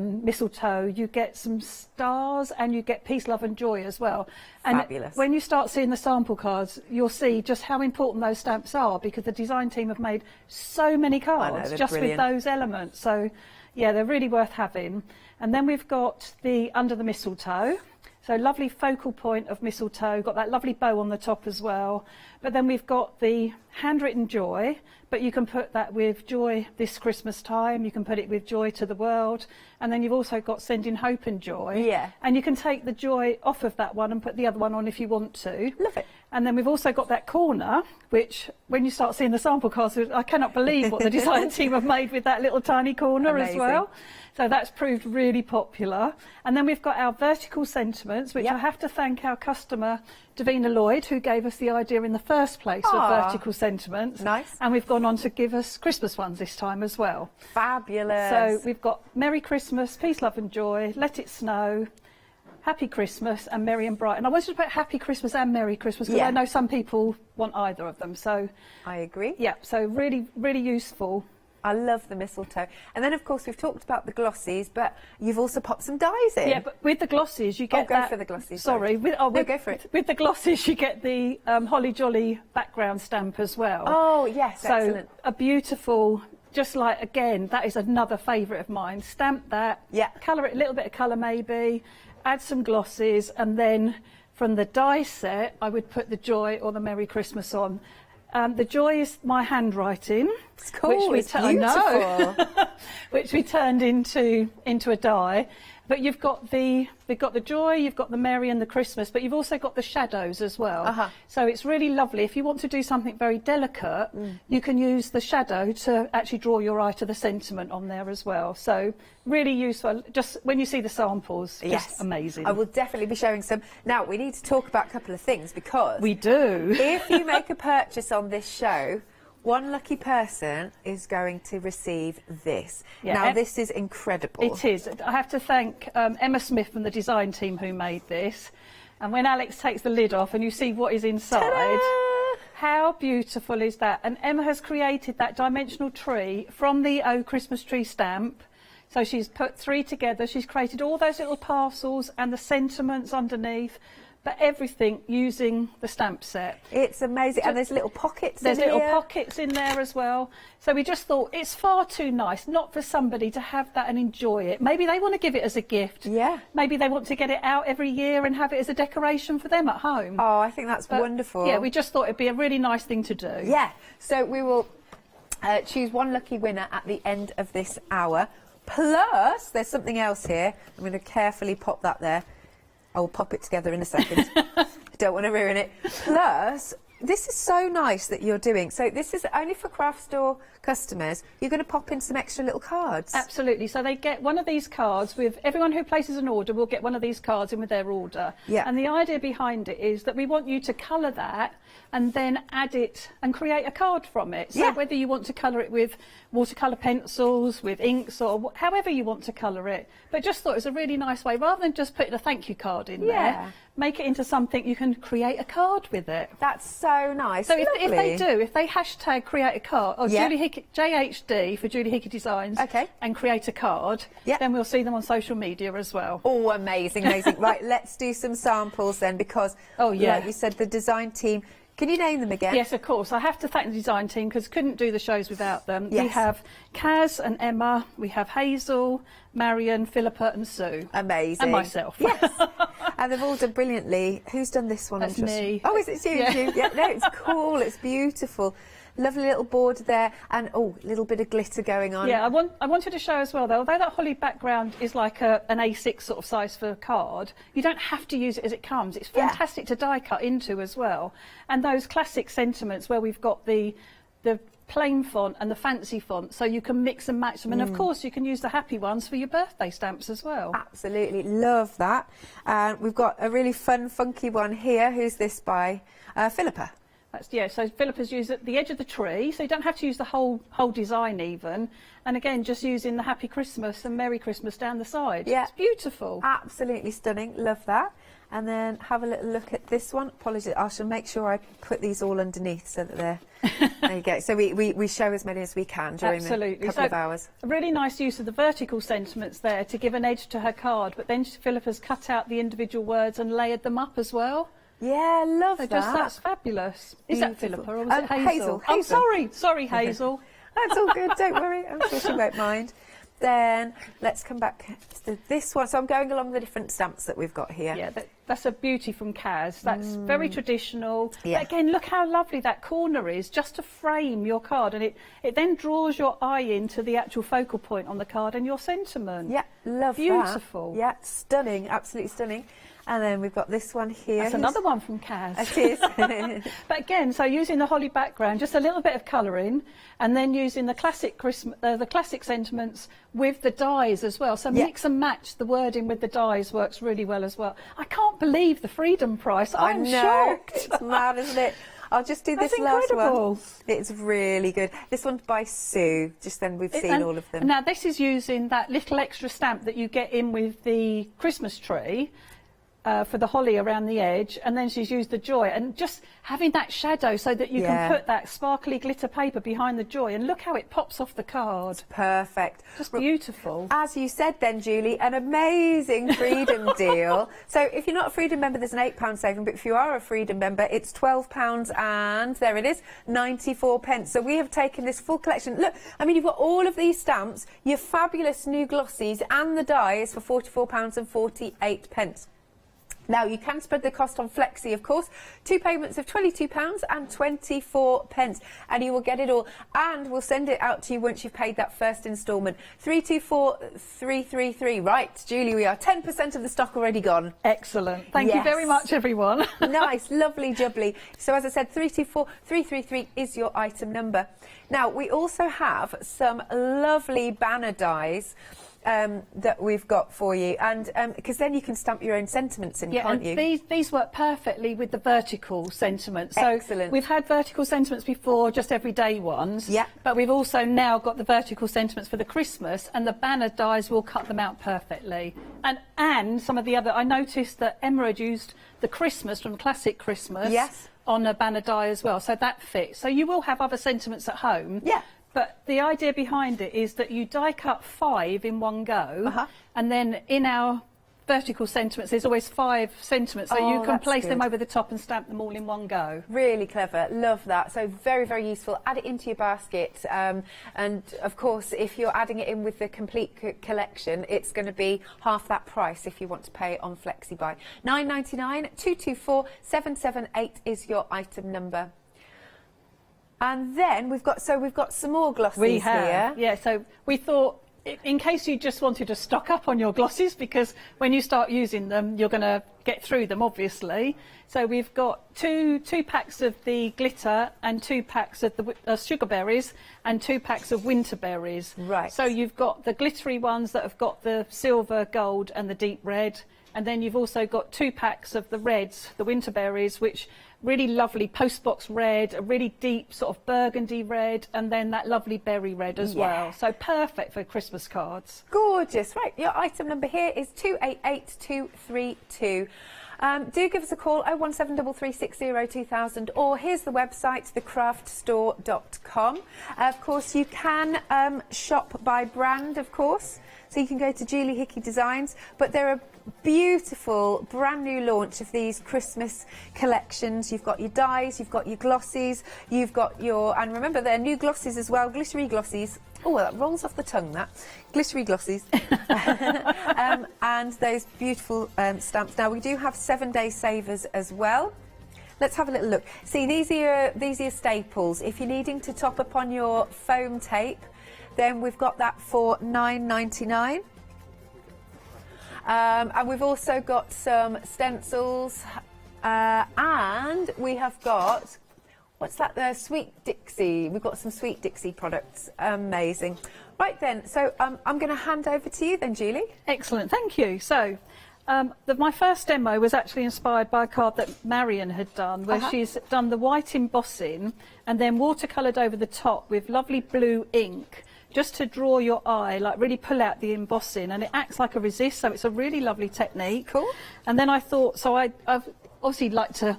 mistletoe, you get some stars, and you get peace, love and joy as well. And fabulous. When you start seeing the sample cards, you'll see just how important those stamps are, because the design team have made so many cards just brilliant. with those elements. So yeah, they're really worth having. And then we've got the under the mistletoe. So lovely focal point of mistletoe, got that lovely bow on the top as well. But then we've got the handwritten joy, but you can put that with joy this Christmas time, you can put it with joy to the world, and then you've also got sending hope and joy. Yeah. And you can take the joy off of that one and put the other one on if you want to. Love it. And then we've also got that corner, which when you start seeing the sample cards, I cannot believe what the design team have made with that little tiny corner as well. So that's proved really popular. And then we've got our vertical sentiments, which I have to thank our customer, Davina Lloyd, who gave us the idea in the first place of vertical sentiments. Nice. And we've gone on to give us Christmas ones this time as well. Fabulous. So we've got Merry Christmas, Peace, Love and Joy, Let It Snow, Happy Christmas and Merry and Bright. And I wanted to put Happy Christmas and Merry Christmas because I know some people want either of them. So I agree. Yeah, so really, really useful. I love the mistletoe. And then, of course, we've talked about the glossies, but you've also popped some dies in. Yeah, but with the glossies, you get go for the glossies. Sorry. No, go for it. With the glossies, you get the Holly Jolly background stamp as well. Oh, yes, so excellent. A beautiful, just like, again, that is another favourite of mine. Stamp that, colour it, a little bit of colour maybe, add some glosses, and then from the die set, I would put the Joy or the Merry Christmas on. The Joy is my handwriting, it's cool. Which we turned into a die. But you've got the Joy, you've got the Merry and the Christmas, but you've also got the shadows as well. So it's really lovely. If you want to do something very delicate, you can use the shadow to actually draw your eye to the sentiment on there as well. So really useful. Just when you see the samples, just amazing. I will definitely be showing some. Now, we need to talk about a couple of things because... We do. If you make a purchase on this show, one lucky person is going to receive this. Yeah, now, this is incredible. It is. I have to thank Emma Smith from the design team who made this. And when Alex takes the lid off and you see what is inside, how beautiful is that? And Emma has created that dimensional tree from the Oh Christmas Tree stamp. So she's put 3 together. She's created all those little parcels and the sentiments underneath, but everything using the stamp set. It's amazing. And there's little pockets in here. There's little pockets in there as well. So we just thought it's far too nice not for somebody to have that and enjoy it. Maybe they want to give it as a gift. Yeah. Maybe they want to get it out every year and have it as a decoration for them at home. Oh, I think that's wonderful. Yeah, we just thought it'd be a really nice thing to do. Yeah. So we will choose one lucky winner at the end of this hour. Plus, there's something else here. I'm going to carefully pop that there. I will pop it together in a second. Don't want to ruin it. Plus, this is so nice that you're doing. So this is only for craft store customers. You're going to pop in some extra little cards. Absolutely. So they get one of these cards with everyone who places an order will get one of these cards in with their order. Yeah. And the idea behind it is that we want you to colour that and then add it and create a card from it. So whether you want to colour it with watercolour pencils, with inks, or however you want to colour it. But just thought it was a really nice way, rather than just putting a thank you card in there, make it into something you can create a card with it. That's so nice. So if they hashtag create a card, or JHD for Julie Hickey Designs, and create a card, then we'll see them on social media as well. Oh, amazing, amazing. Right, let's do some samples then, because like you said, the design team Can you name them again? Yes, of course. I have to thank the design team because couldn't do the shows without them. Yes. We have Kaz and Emma, we have Hazel, Marion, Philippa and Sue. Amazing. And myself. Yes. And they've all done brilliantly. Who's done this one? That's me. Oh, is it you? Yeah. Yeah, no, it's cool. It's beautiful. Lovely little board there, and a little bit of glitter going on. Yeah, I wanted to show as well, though, although that holly background is like an A6 sort of size for a card, you don't have to use it as it comes. It's fantastic to die cut into as well. And those classic sentiments where we've got the plain font and the fancy font, so you can mix and match them. And of course, you can use the happy ones for your birthday stamps as well. Absolutely, love that. We've got a really fun, funky one here. Who's this by? Philippa. So Philippa's used at the edge of the tree, so you don't have to use the whole design even. And again, just using the Happy Christmas and Merry Christmas down the side. Yeah. It's beautiful. Absolutely stunning, love that. And then have a little look at this one. Apologies, I shall make sure I put these all underneath so that they're... There you go. So we show as many as we can during the couple of hours. A really nice use of the vertical sentiments there to give an edge to her card, but then Philippa's cut out the individual words and layered them up as well. Yeah, love that. That's fabulous. Is that Philippa or was it Hazel? Oh, sorry, Hazel. That's all good, don't worry. I'm sure she won't mind. Then let's come back to this one. So I'm going along the different stamps that we've got here. Yeah, that's a beauty from Kaz. That's very traditional. Yeah. But again, look how lovely that corner is, just to frame your card. And it then draws your eye into the actual focal point on the card and your sentiment. Yeah, love Beautiful. that. Yeah, stunning, absolutely stunning. And then we've got this one here. That's another one from Kaz. It is. But again, so using the holly background, just a little bit of colouring, and then using the classic the classic sentiments with the dies as well. So mix and match the wording with the dies works really well as well. I can't believe the freedom price. I'm shocked. It's mad, isn't it? I'll just do this last one. It's really good. This one's by Sue. Just then we've seen all of them. Now this is using that little extra stamp that you get in with the Christmas tree. For the holly around the edge, and then she's used the joy, and just having that shadow so that you can put that sparkly glitter paper behind the joy, and look how it pops off the card. It's perfect. Just beautiful. As you said then, Julie, an amazing Freedom deal. So if you're not a Freedom member, there's an £8 saving, but if you are a Freedom member, it's £12 and there it is, 94p. So we have taken this full collection. Look, I mean, you've got all of these stamps, your fabulous new glossies, and the dies for £44 and 48p. Now, you can spread the cost on Flexi, of course. 2 payments of £22 and 24p, and you will get it all. And we'll send it out to you once you've paid that first instalment. 324333. Right, Julie, we are 10% of the stock already gone. Excellent. Thank you very much, everyone. Nice, lovely jubbly. So, as I said, 324333 is your item number. Now, we also have some lovely banner dies that we've got for you, and because then you can stamp your own sentiments in, can't you? These work perfectly with the vertical sentiments. So excellent. We've had vertical sentiments before, just everyday ones. Yeah. But we've also now got the vertical sentiments for the Christmas, and the banner dies will cut them out perfectly. And some of the other, I noticed that Emma had used the Christmas from Classic Christmas. Yes. On a banner die as well, so that fits. So you will have other sentiments at home. Yeah. But the idea behind it is that you die cut 5 in one go, and then in our vertical sentiments, there's always 5 sentiments, so you can place them over the top and stamp them all in one go. Really clever, love that. So very, very useful. Add it into your basket, and of course, if you're adding it in with the complete collection, it's going to be half that price if you want to pay on FlexiBuy. £9.99, 224 778 is your item number. And then we've got some more glossies here. Yeah, so we thought, in case you just wanted to stock up on your glossies, because when you start using them, you're going to get through them, obviously. So we've got two packs of the glitter and 2 packs of the sugar berries and 2 packs of winter berries. Right. So you've got the glittery ones that have got the silver, gold and the deep red. And then you've also got 2 packs of the reds, the winter berries, which really lovely postbox red, a really deep sort of burgundy red, and then that lovely berry red as well. So perfect for Christmas cards. Gorgeous. Right, your item number here is 288232. Do give us a call, 01733602000, or here's the website, thecraftstore.com. Of course, you can shop by brand, of course. So you can go to Julie Hickey Designs, but there are beautiful brand new launch of these Christmas collections. You've got your dyes, you've got your glossies, you've got your, and remember they're new glossies as well, glittery glossies. Oh, well, that rolls off the tongue, that. Glittery glossies. And those beautiful stamps. Now, we do have 7-day savers as well. Let's have a little look. See, these are your staples. If you're needing to top up on your foam tape, then we've got that for £9.99. And we've also got some stencils, and we have got, what's that there? Sweet Dixie. We've got some Sweet Dixie products. Amazing. Right then, so I'm going to hand over to you then, Julie. Excellent, thank you. So, my first demo was actually inspired by a card that Marion had done, where she's done the white embossing and then watercoloured over the top with lovely blue ink, just to draw your eye, like really pull out the embossing, and it acts like a resist, so it's a really lovely technique. Cool. And then I thought, so I've obviously like to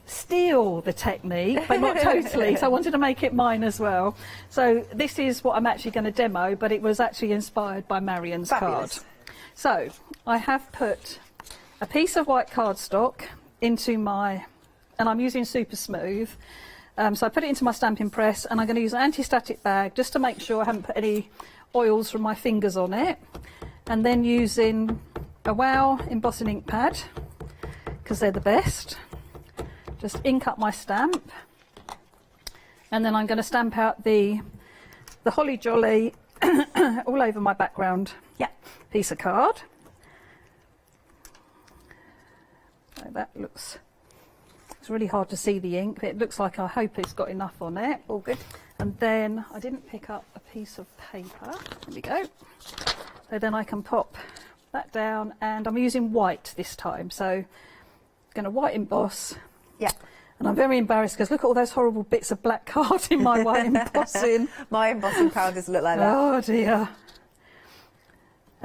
steal the technique, but not totally, so I wanted to make it mine as well. So this is what I'm actually going to demo, but it was actually inspired by Marion's Fabulous. card. So I have put a piece of white cardstock into my, and I'm using super smooth, so I put it into my stamping press, and I'm going to use an anti-static bag just to make sure I haven't put any oils from my fingers on it. And then using a Wow embossing ink pad, because they're the best, just ink up my stamp. And then I'm going to stamp out the Holly Jolly all over my background piece of card. So that looks, it's really hard to see the ink, but it looks like, I hope it's got enough on it. All good. And then I didn't pick up a piece of paper. There we go. So then I can pop that down, and I'm using white this time. So I'm going to white emboss. Yeah. And I'm very embarrassed because look at all those horrible bits of black card in my white embossing. My embossing powders look like that. Oh dear.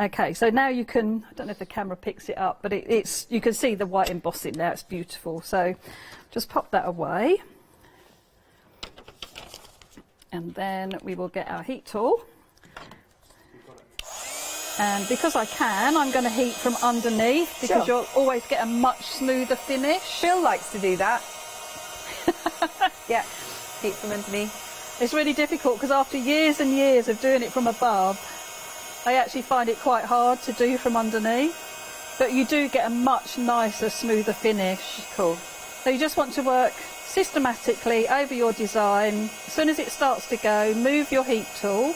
Okay, so now you can, I don't know if the camera picks it up, but it's, you can see the white embossing now, it's beautiful. So just pop that away. And then we will get our heat tool. And because I can, I'm going to heat from underneath, because you'll always get a much smoother finish. Phil likes to do that. Yeah, heat from underneath. It's really difficult because after years and years of doing it from above, I actually find it quite hard to do from underneath. But you do get a much nicer, smoother finish. Cool. So you just want to work systematically over your design. As soon as it starts to go, move your heat tool,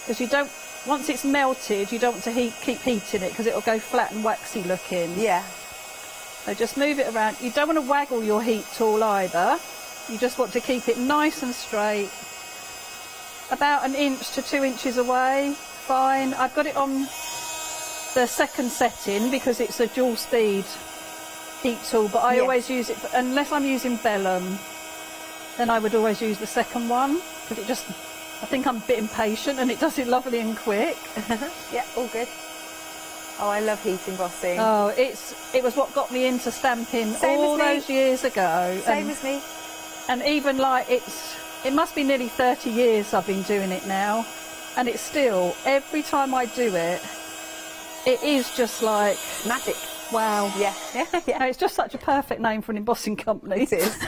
because you don't, once it's melted, you don't want to keep heating it because it'll go flat and waxy looking. Yeah. So just move it around. You don't want to waggle your heat tool either. You just want to keep it nice and straight. About 1 inch to 2 inches away. Fine. I've got it on the second setting because it's a dual speed heat tool, but I always use it, unless I'm using vellum, then I would always use the second one, because it just, I think I'm a bit impatient and it does it lovely and quick. Yeah, all good. Oh, I love heat embossing. Oh, it was what got me into stamping all those years ago. Same as me. And even like it must be nearly 30 years I've been doing it now, and it's still, every time I do it, it is just like magic. Wow. Yeah. Yeah. It's just such a perfect name for an embossing company. It is.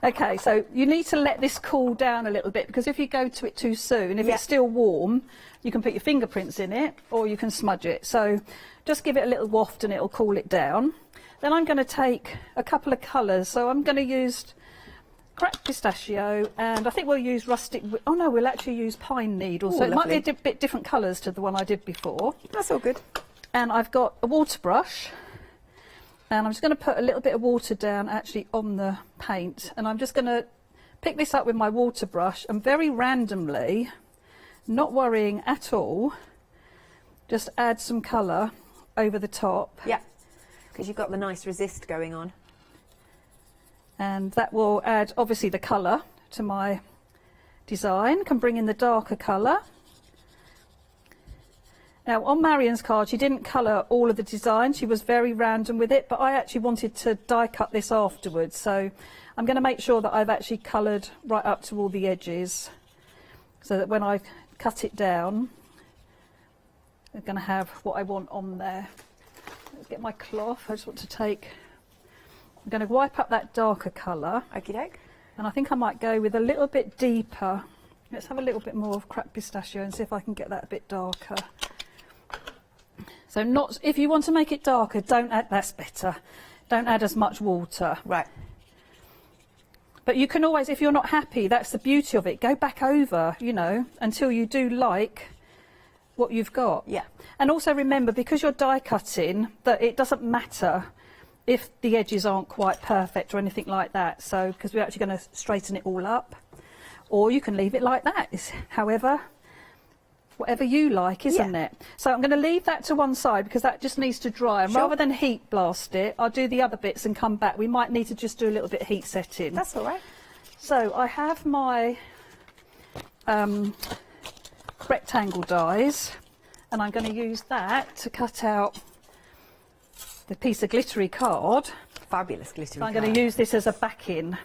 Okay, so you need to let this cool down a little bit, because if you go to it too soon, if it's still warm, you can put your fingerprints in it or you can smudge it. So just give it a little waft and it'll cool it down. Then I'm going to take a couple of colours. So I'm going to use cracked pistachio, and I think we'll use rustic, oh no, we'll actually use pine needle. So it might be a bit different colours to the one I did before. That's all good. And I've got a water brush, and I'm just going to put a little bit of water down actually on the paint, and I'm just going to pick this up with my water brush and very randomly, not worrying at all, just add some colour over the top. Yeah, because you've got the nice resist going on. And that will add obviously the colour to my design, can bring in the darker colour. Now on Marion's card she didn't colour all of the design, she was very random with it, but I actually wanted to die cut this afterwards, so I'm going to make sure that I've actually coloured right up to all the edges, so that when I cut it down I'm going to have what I want on there. get my cloth. I just want to take, I'm going to wipe up that darker colour. Okie doke. And I think I might go with a little bit deeper. Let's have a little bit more of cracked pistachio and see if I can get that a bit darker. So not, if you want to make it darker, don't add, that's better. Don't add as much water. Right. But you can always, if you're not happy, that's the beauty of it, go back over, you know, until you do like what you've got. Yeah. And also remember, because you're die cutting, that it doesn't matter if the edges aren't quite perfect or anything like that. So, because we're actually going to straighten it all up. Or you can leave it like that. It's whatever you like, isn't it? So I'm going to leave that to one side because that just needs to dry. And rather than heat blast it, I'll do the other bits and come back. We might need to just do a little bit of heat setting. That's all right. So I have my rectangle dies, and I'm going to use that to cut out the piece of glittery card. Fabulous glittery card. I'm going to use this as a backing.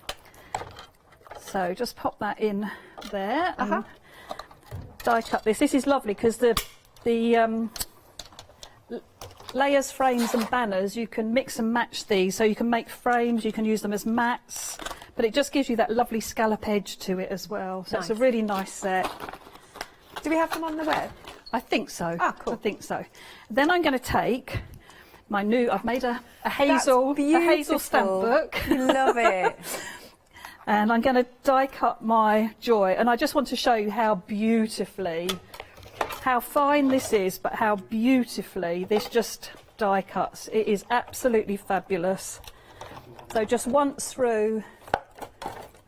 So just pop that in there and die cut this. This is lovely because the layers, frames and banners, you can mix and match these. So you can make frames, you can use them as mats, but it just gives you that lovely scallop edge to it as well. So it's a really nice set. Do we have them on the web? I think so. Ah, cool. I think so. Then I'm going to take my new, I've made a hazel stamp book. Love it. And I'm going to die cut my joy, and I just want to show you how beautifully, how fine this is, but how beautifully this just die cuts. It is absolutely fabulous. So just once through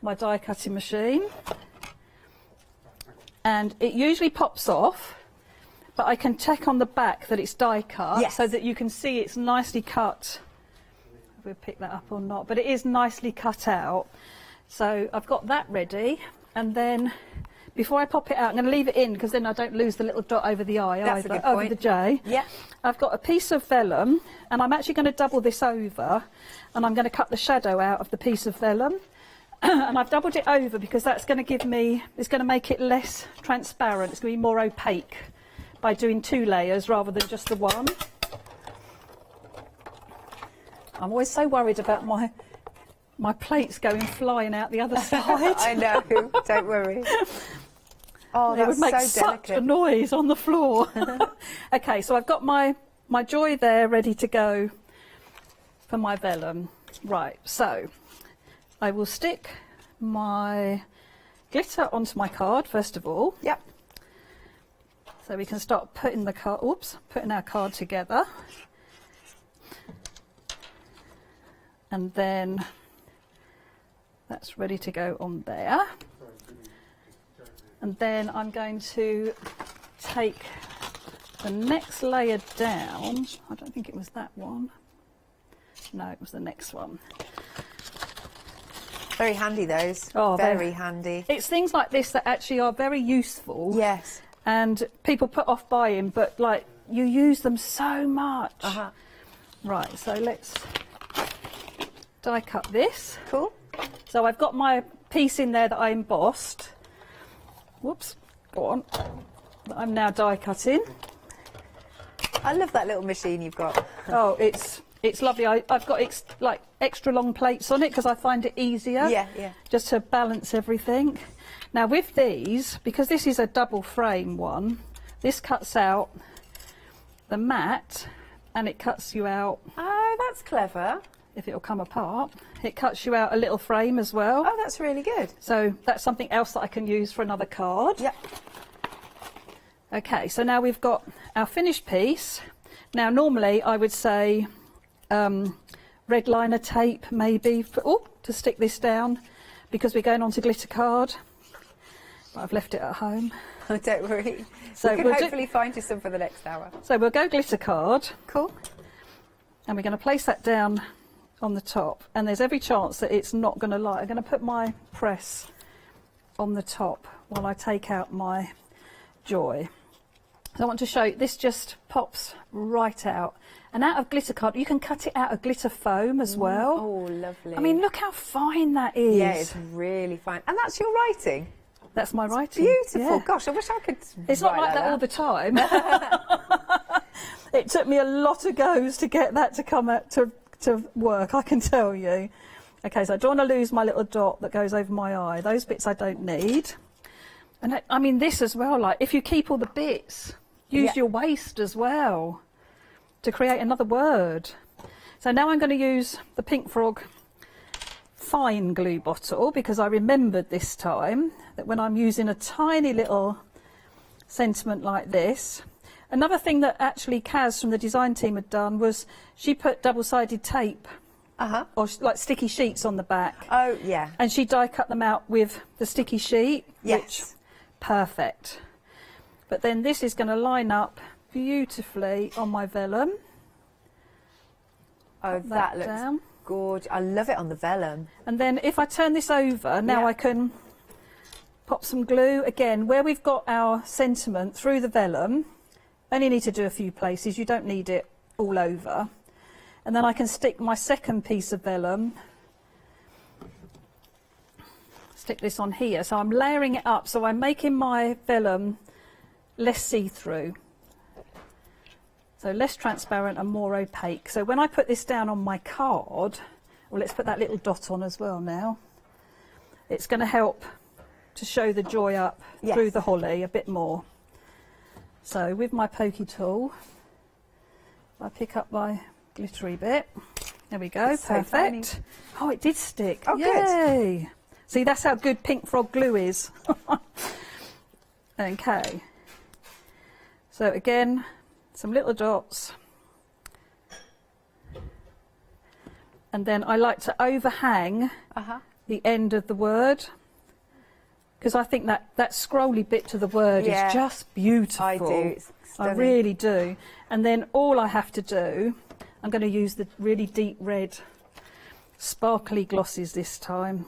my die cutting machine, and it usually pops off, but I can check on the back that it's die cut, so that you can see it's nicely cut. If we'll pick that up or not, but it is nicely cut out. So I've got that ready, and then before I pop it out, I'm going to leave it in because then I don't lose the little dot over the I, That's a good over point. the J. Yeah. I've got a piece of vellum, and I'm actually going to double this over, and I'm going to cut the shadow out of the piece of vellum. And I've doubled it over because that's going to give me, it's going to make it less transparent. It's going to be more opaque by doing 2 layers rather than just the one. I'm always so worried about my plates going flying out the other side. I know, don't worry. Oh, it would make so such delicate. a noise on the floor. Okay, so I've got my joy there ready to go for my vellum. Right, so I will stick my glitter onto my card first of all. Yep. So we can start putting the card, putting our card together. And then that's ready to go on there. And then I'm going to take the next layer down. I don't think it was that one. No, it was the next one. Very handy, those. Oh, very handy. It's things like this that actually are very useful. Yes. And people put off buying, but like you use them so much. Right, so let's die cut this. Cool. So I've got my piece in there that I embossed. Whoops, go on. That I'm now die cutting. I love that little machine you've got. Oh, it's lovely. I've got like extra long plates on it because I find it easier. Yeah, yeah. Just to balance everything. Now with these, because this is a double frame one, this cuts out the mat and it cuts you out. Oh, that's clever. If it'll come apart, it cuts you out a little frame as well. Oh, that's really good. So that's something else that I can use for another card. Yep. Okay, so now we've got our finished piece. Now normally I would say red liner tape maybe to stick this down because we're going on to glitter card. But I've left it at home. Oh, don't worry. So we can hopefully find you some for the next hour. So we'll go glitter card. Cool. And we're going to place that down on the top, and there's every chance that it's not going to light. I'm going to put my press on the top while I take out my joy. So I want to show you, this just pops right out. And out of glitter card, you can cut it out of glitter foam as well. Oh, lovely. I mean, look how fine that is. Yeah, it's really fine. And that's your writing? That's my writing. Beautiful. Yeah. Gosh, I wish I could It's not like that all the time. It took me a lot of goes to get that to come out to work, I can tell you. Okay, so I don't want to lose my little dot that goes over my eye. Those bits I don't need. And I mean this as well, like if you keep all the bits, use your waste as well to create another word. So now I'm going to use the Pink Frog fine glue bottle because I remembered this time that when I'm using a tiny little sentiment like this. Another thing that actually Kaz from the design team had done was she put double-sided tape or like sticky sheets on the back. Oh, yeah. And she die cut them out with the sticky sheet. Yes. Which, perfect. But then this is going to line up beautifully on my vellum. Oh, that looks gorgeous. I love it on the vellum. And then if I turn this over, now I can pop some glue again where we've got our sentiment through the vellum. Only need to do a few places, you don't need it all over. And then I can stick my second piece of vellum, stick this on here. So I'm layering it up, so I'm making my vellum less see-through. So less transparent and more opaque. So when I put this down on my card, well, let's put that little dot on as well now. It's going to help to show the joy up through the holly a bit more. So with my pokey tool, I pick up my glittery bit. There we go, perfect. Oh, it did stick. Oh, yay. Good. See, that's how good Pink Frog glue is. Okay. So again, some little dots. And then I like to overhang the end of the word, because I think that scrolly bit to the word is just beautiful. I do. It's stunning. I really do. And then all I have to do, I'm going to use the really deep red sparkly glosses this time.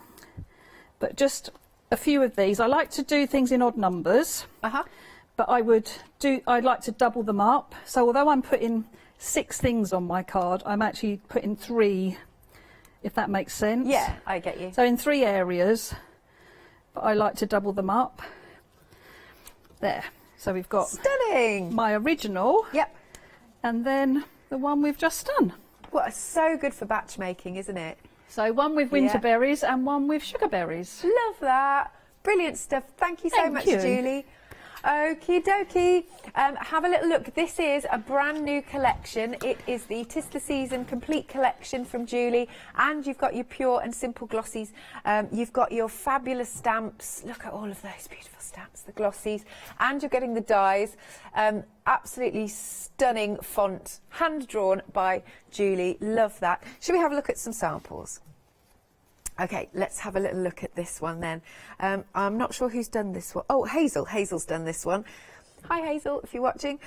But just a few of these. I like to do things in odd numbers. But I'd like to double them up. So although I'm putting 6 things on my card, I'm actually putting 3, if that makes sense. Yeah, I get you. So in 3 areas, but I like to double them up. There. So we've got stunning my original. Yep. And then the one we've just done. Well, it's so good for batch making, isn't it? So one with winter berries and one with sugar berries. Love that. Brilliant stuff. Thank you so much, Julie. Okie dokie. Have a little look. This is a brand new collection. It is the 'Tis the Season complete collection from Julie, and you've got your pure and simple glossies. You've got your fabulous stamps. Look at all of those beautiful stamps, the glossies, and you're getting the dies. Absolutely stunning font, hand drawn by Julie. Love that. Should we have a look at some samples? Okay, let's have a little look at this one then. I'm not sure who's done this one. Oh, Hazel. Hazel's done this one. Hi, Hazel, if you're watching.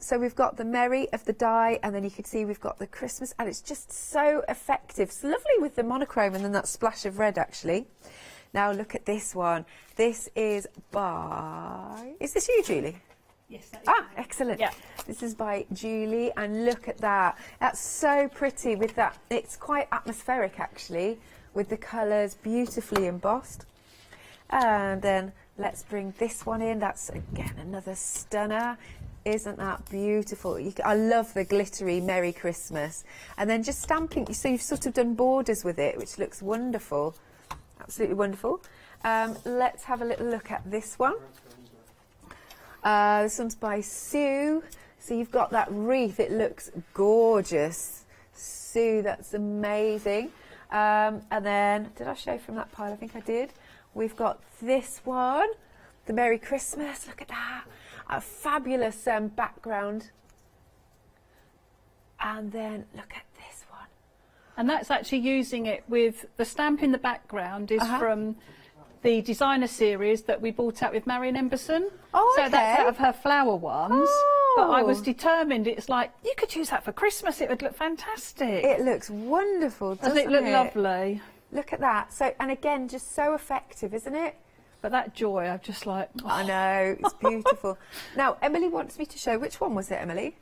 So we've got the Merry of the die, and then you can see we've got the Christmas, and it's just so effective. It's lovely with the monochrome and then that splash of red, actually. Now look at this one. This is by... Is this you, Julie? Yes, that is. Ah, excellent. Yeah. This is by Julie, and look at that. That's so pretty with that. It's quite atmospheric, actually, with the colours beautifully embossed. And then let's bring this one in. That's, again, another stunner. Isn't that beautiful? I love the glittery Merry Christmas. And then just stamping, so you've sort of done borders with it, which looks wonderful. Absolutely wonderful. Let's have a little look at this one. This one's by Sue. So you've got that wreath. It looks gorgeous. Sue, that's amazing. And then, did I show from that pile? I think I did. We've got this one, the Merry Christmas. Look at that. A fabulous background. And then look at this one. And that's actually using it with the stamp in the background is from the designer series that we bought out with Marion Emberson. Oh, okay. So that's out of her flower ones. Oh. But I was determined, it's like, you could use that for Christmas, it would look fantastic. It looks wonderful, doesn't it? Does it look lovely? Look at that. So, and again, just so effective, isn't it? But that joy, I'm just like... Oh. I know, it's beautiful. Now, Emily wants me to show, which one was it, Emily?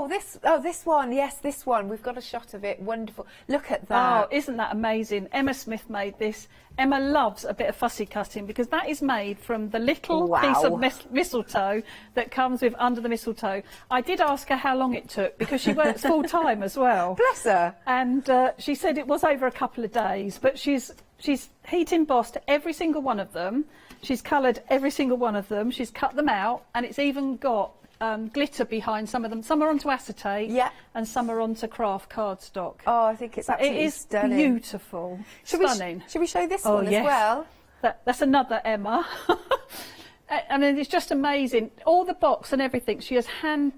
this one. Yes, this one. We've got a shot of it. Wonderful. Look at that. Oh, isn't that amazing? Emma Smith made this. Emma loves a bit of fussy cutting because that is made from the little piece of mistletoe that comes with under the mistletoe. I did ask her how long it took because she works full time as well. Bless her. And she said it was over a couple of days, but she's heat embossed every single one of them. She's coloured every single one of them. She's cut them out, and it's even got glitter behind some of them. Some are onto acetate, and some are onto craft cardstock. Oh, I think it's absolutely stunning. It is beautiful, stunning. Should we show this one as well? That's another Emma. I mean, it's just amazing. All the box and everything. She's hand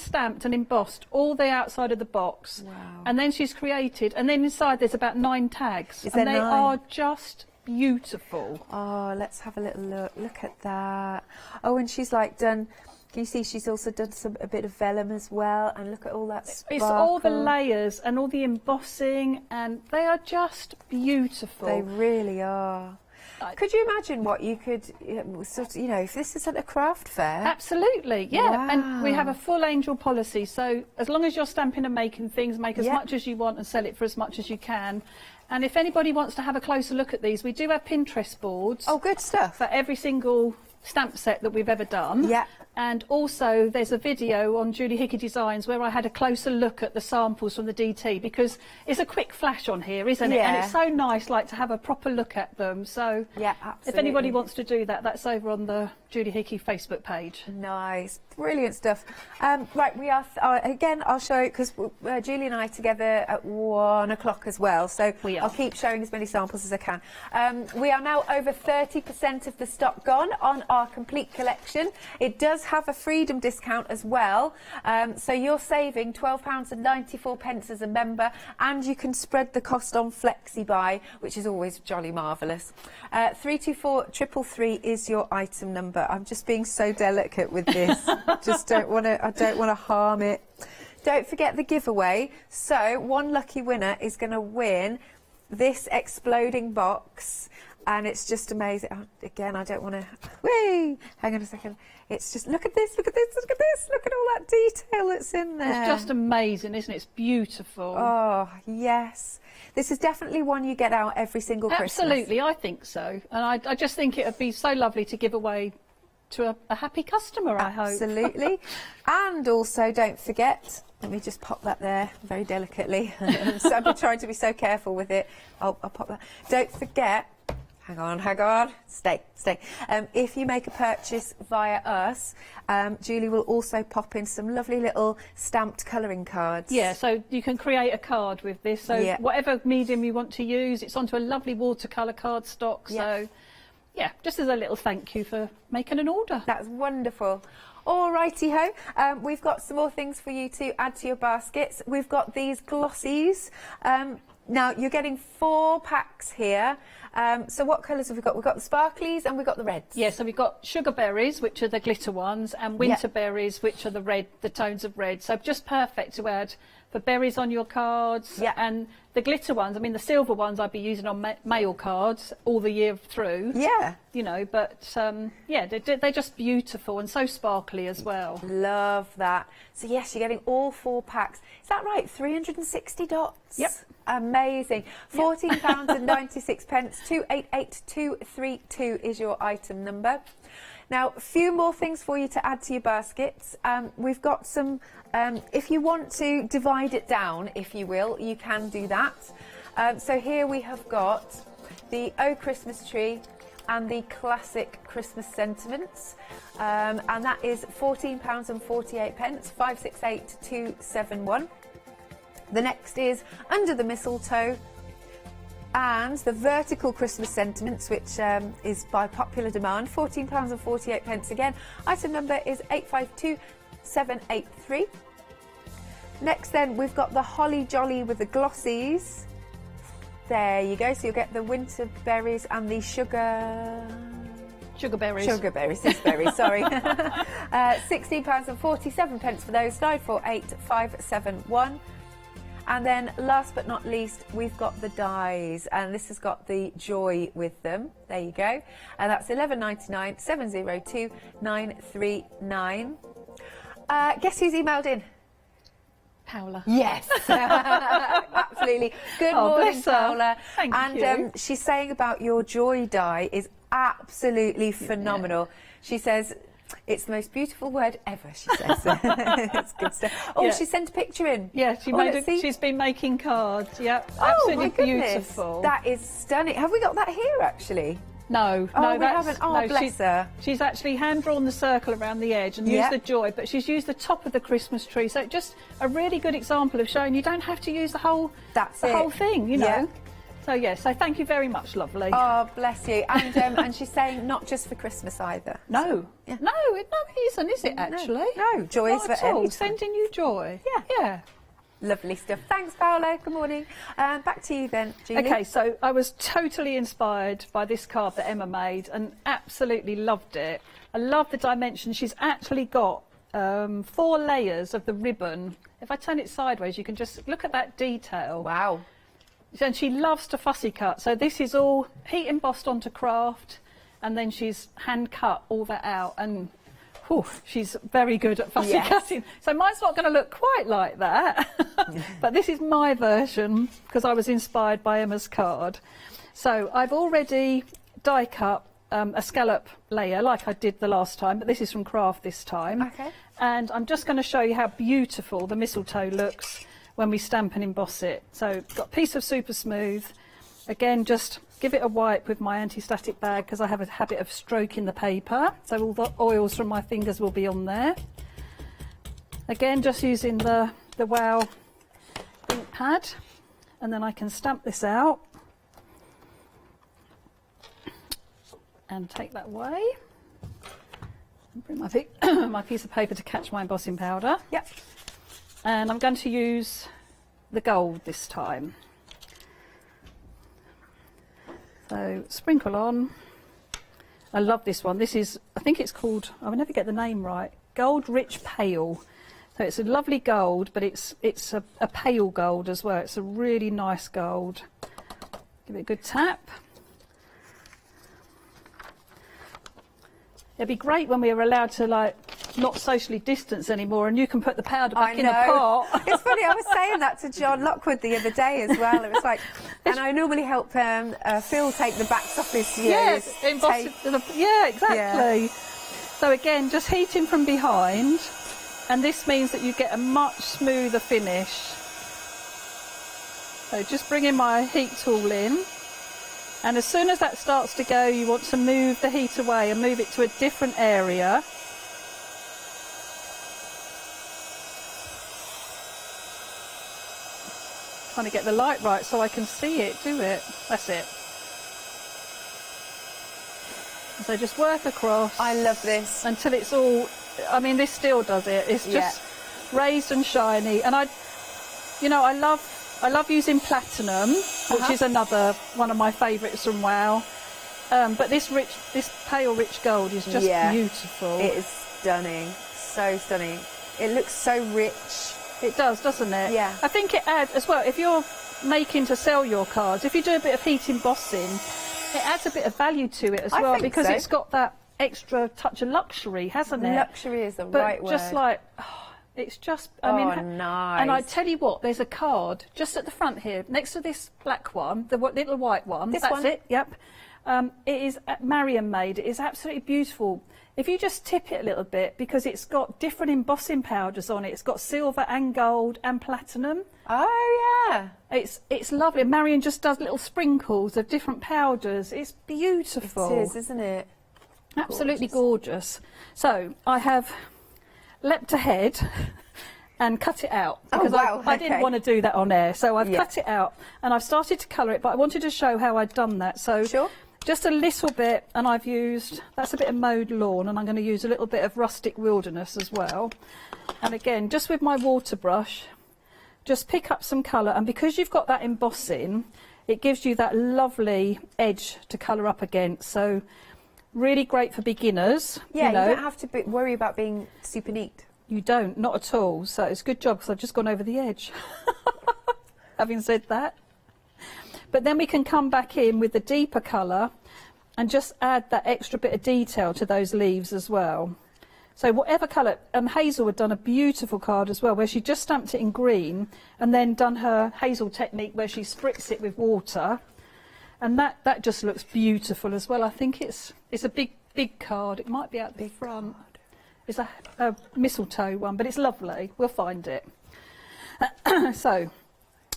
stamped and embossed all the outside of the box, and then she's created. And then inside there's about 9 tags, and they are just beautiful. Oh, let's have a little look. Look at that. Oh, and she's like done. Can you see she's also done a bit of vellum as well? And look at all that sparkle. It's all the layers and all the embossing, and they are just beautiful. They really are. Could you imagine what you could, sort of, if this is at a craft fair? Absolutely, yeah. Wow. And we have a full angel policy, so as long as you're stamping and making things, make as much as you want and sell it for as much as you can. And if anybody wants to have a closer look at these, we do have Pinterest boards. Oh, good stuff. For every single stamp set that we've ever done. Yeah. And also there's a video on Julie Hickey Designs where I had a closer look at the samples from the DT, because it's a quick flash on here, isn't it? And it's so nice, like, to have a proper look at them. So if anybody wants to do that, that's over on the Julie Hickey Facebook page. Nice, brilliant stuff. Right, we are again. I'll show it because Julie and I are together at 1 o'clock as well. So I'll keep showing as many samples as I can. We are now over 30% of the stock gone on our complete collection. It does have a freedom discount as well, so you're saving £12.94 as a member, and you can spread the cost on Flexi Buy, which is always jolly marvellous. 324333 is your item number. I'm just being so delicate with this. I don't want to harm it. Don't forget the giveaway. So one lucky winner is going to win this exploding box, and it's just amazing. Oh, again, I don't want to. Whee! Hang on a second. It's just look at this, look at this, look at this, look at all that detail that's in there. It's just amazing, isn't it? It's beautiful. Oh yes. This is definitely one you get out every single Christmas. Absolutely, I think so. And I just think it would be so lovely to give away to a happy customer, I hope. Absolutely. And also, don't forget, let me just pop that there very delicately. So I'm trying to be so careful with it. I'll pop that. Don't forget, hang on, stay. If you make a purchase via us, Julie will also pop in some lovely little stamped colouring cards. Yeah, so you can create a card with this. So whatever medium you want to use, it's onto a lovely watercolour card stock. So yeah, just as a little thank you for making an order. That's wonderful. All righty ho, we've got some more things for you to add to your baskets. We've got these glossies. Now you're getting 4 packs here. So what colours have we got? We've got the sparklies and we've got the reds. Yeah, so we've got sugar berries, which are the glitter ones, and winter berries, which are the tones of red. So just perfect to add for berries on your cards. Yeah. And the glitter ones, I mean the silver ones I'd be using on mail cards all the year through. Yeah. But yeah, they're just beautiful and so sparkly as well. Love that. So yes, you're getting all 4 packs. Is that right? 360 dots? Yep. Amazing. £14.96. 288232 is your item number. Now, a few more things for you to add to your baskets. We've got some, if you want to divide it down, if you will, you can do that. So here we have got the Oh Christmas Tree and the classic Christmas sentiments, and that is £14.48, 568271. The next is Under the Mistletoe and the vertical Christmas sentiments, which is by popular demand, £14.48 again. Item number is 852783. Next then we've got the Holly Jolly with the glossies. There you go, so you'll get the winter berries and the sugar berries, sorry. £16.47 for those, 948571. And then last but not least, we've got the dies, and this has got the joy with them. There you go. And that's £11.99, 702939. Guess who's emailed in? Paula. Yes, absolutely. Good morning, bless her. Paula. Thank and you. She's saying about your joy die is absolutely phenomenal. She says, it's the most beautiful word ever, she says. It's good stuff. Oh, Yeah. she sent a picture in. Yeah, let's see. she's been making cards. Yeah, Oh, absolutely my goodness. beautiful. That is stunning. Have we got that here, actually? No, Oh, no, we that's, haven't. Oh, no, bless her. She's actually hand-drawn the circle around the edge and Yeah. used the joy, but she's used the top of the Christmas tree. So just a really good example of showing you don't have to use the whole whole thing, you know. Yeah. So yeah, so thank you very much, lovely. Oh, bless you. And and she's saying not just for Christmas either. No, Yeah. no, it isn't, is it actually? No, joy is Not for at all. every time. Sending you joy. Yeah. Yeah. Lovely stuff. Thanks, Paolo. Good morning. Back to you then, Julie. Okay, so I was totally inspired by this card that Emma made and absolutely loved it. I love the dimension. She's actually got 4 layers of the ribbon. If I turn it sideways, you can just look at that detail. Wow. And she loves to fussy cut. So this is all heat embossed onto craft, and then she's hand cut all that out. And whew, she's very good at fussy cutting. So mine's not going to look quite like that. But this is my version because I was inspired by Emma's card. So I've already die cut a scallop layer like I did the last time, but this is from craft this time. Okay. And I'm just going to show you how beautiful the mistletoe looks when we stamp and emboss it. So got a piece of super smooth. Again, just give it a wipe with my anti-static bag because I have a habit of stroking the paper. So all the oils from my fingers will be on there. Again, just using the Wow ink pad. And then I can stamp this out. And take that away. And bring my, my piece of paper to catch my embossing powder. Yep. And I'm going to use the gold this time. So sprinkle on. I love this one. This is, I think it's called, I will never get the name right, Gold Rich Pale. So it's a lovely gold, but it's a pale gold as well. It's a really nice gold. Give it a good tap. It'd be great when we were allowed to not socially distance anymore and you can put the powder back in a pot. It's funny, I was saying that to John Lockwood the other day as well. It was like, and I normally help Phil take the backs off his Yes, yeah, exactly. Yeah. So again, just heating from behind, and this means that you get a much smoother finish. So just bringing my heat tool in. And as soon as that starts to go, you want to move the heat away and move it to a different area. Trying to get the light right so I can see it, do it. That's it. So just work across. I love this. Until it's all, I mean, this still does it. It's just raised and shiny. And I love using platinum, which is another one of my favourites from Wow. But this pale rich gold is just beautiful. It is stunning, so stunning. It looks so rich. It does, doesn't it? Yeah. I think it adds as well. If you're making to sell your cards, if you do a bit of heat embossing, it adds a bit of value to it as well because it's got that extra touch of luxury, hasn't it? Luxury is the right word. Just like. It's just, I mean, nice. And I tell you what, there's a card just at the front here, next to this black one, the little white one. This That's one? it, yep. It is Marion made. It is absolutely beautiful. If you just tip it a little bit, because it's got different embossing powders on it. It's got silver and gold and platinum. Oh, yeah. It's lovely. Marion just does little sprinkles of different powders. It's beautiful. It is, isn't it? Absolutely gorgeous. So I have leapt ahead and cut it out because I didn't want to do that on air, so I've cut it out and I've started to colour it, but I wanted to show how I'd done that. So just a little bit, and I've used, that's a bit of mowed lawn, and I'm going to use a little bit of rustic wilderness as well. And again, just with my water brush, just pick up some colour, and because you've got that embossing, it gives you that lovely edge to colour up against. So really great for beginners. Yeah, you don't have to worry about being super neat. You don't, not at all. So it's a good job because I've just gone over the edge. Having said that. But then we can come back in with the deeper colour and just add that extra bit of detail to those leaves as well. So whatever colour, Hazel had done a beautiful card as well, where she just stamped it in green and then done her Hazel technique where she spritzed it with water, and that just looks beautiful as well. I think it's a big card. It might be out the front. It's a mistletoe one, but it's lovely. We'll find it. So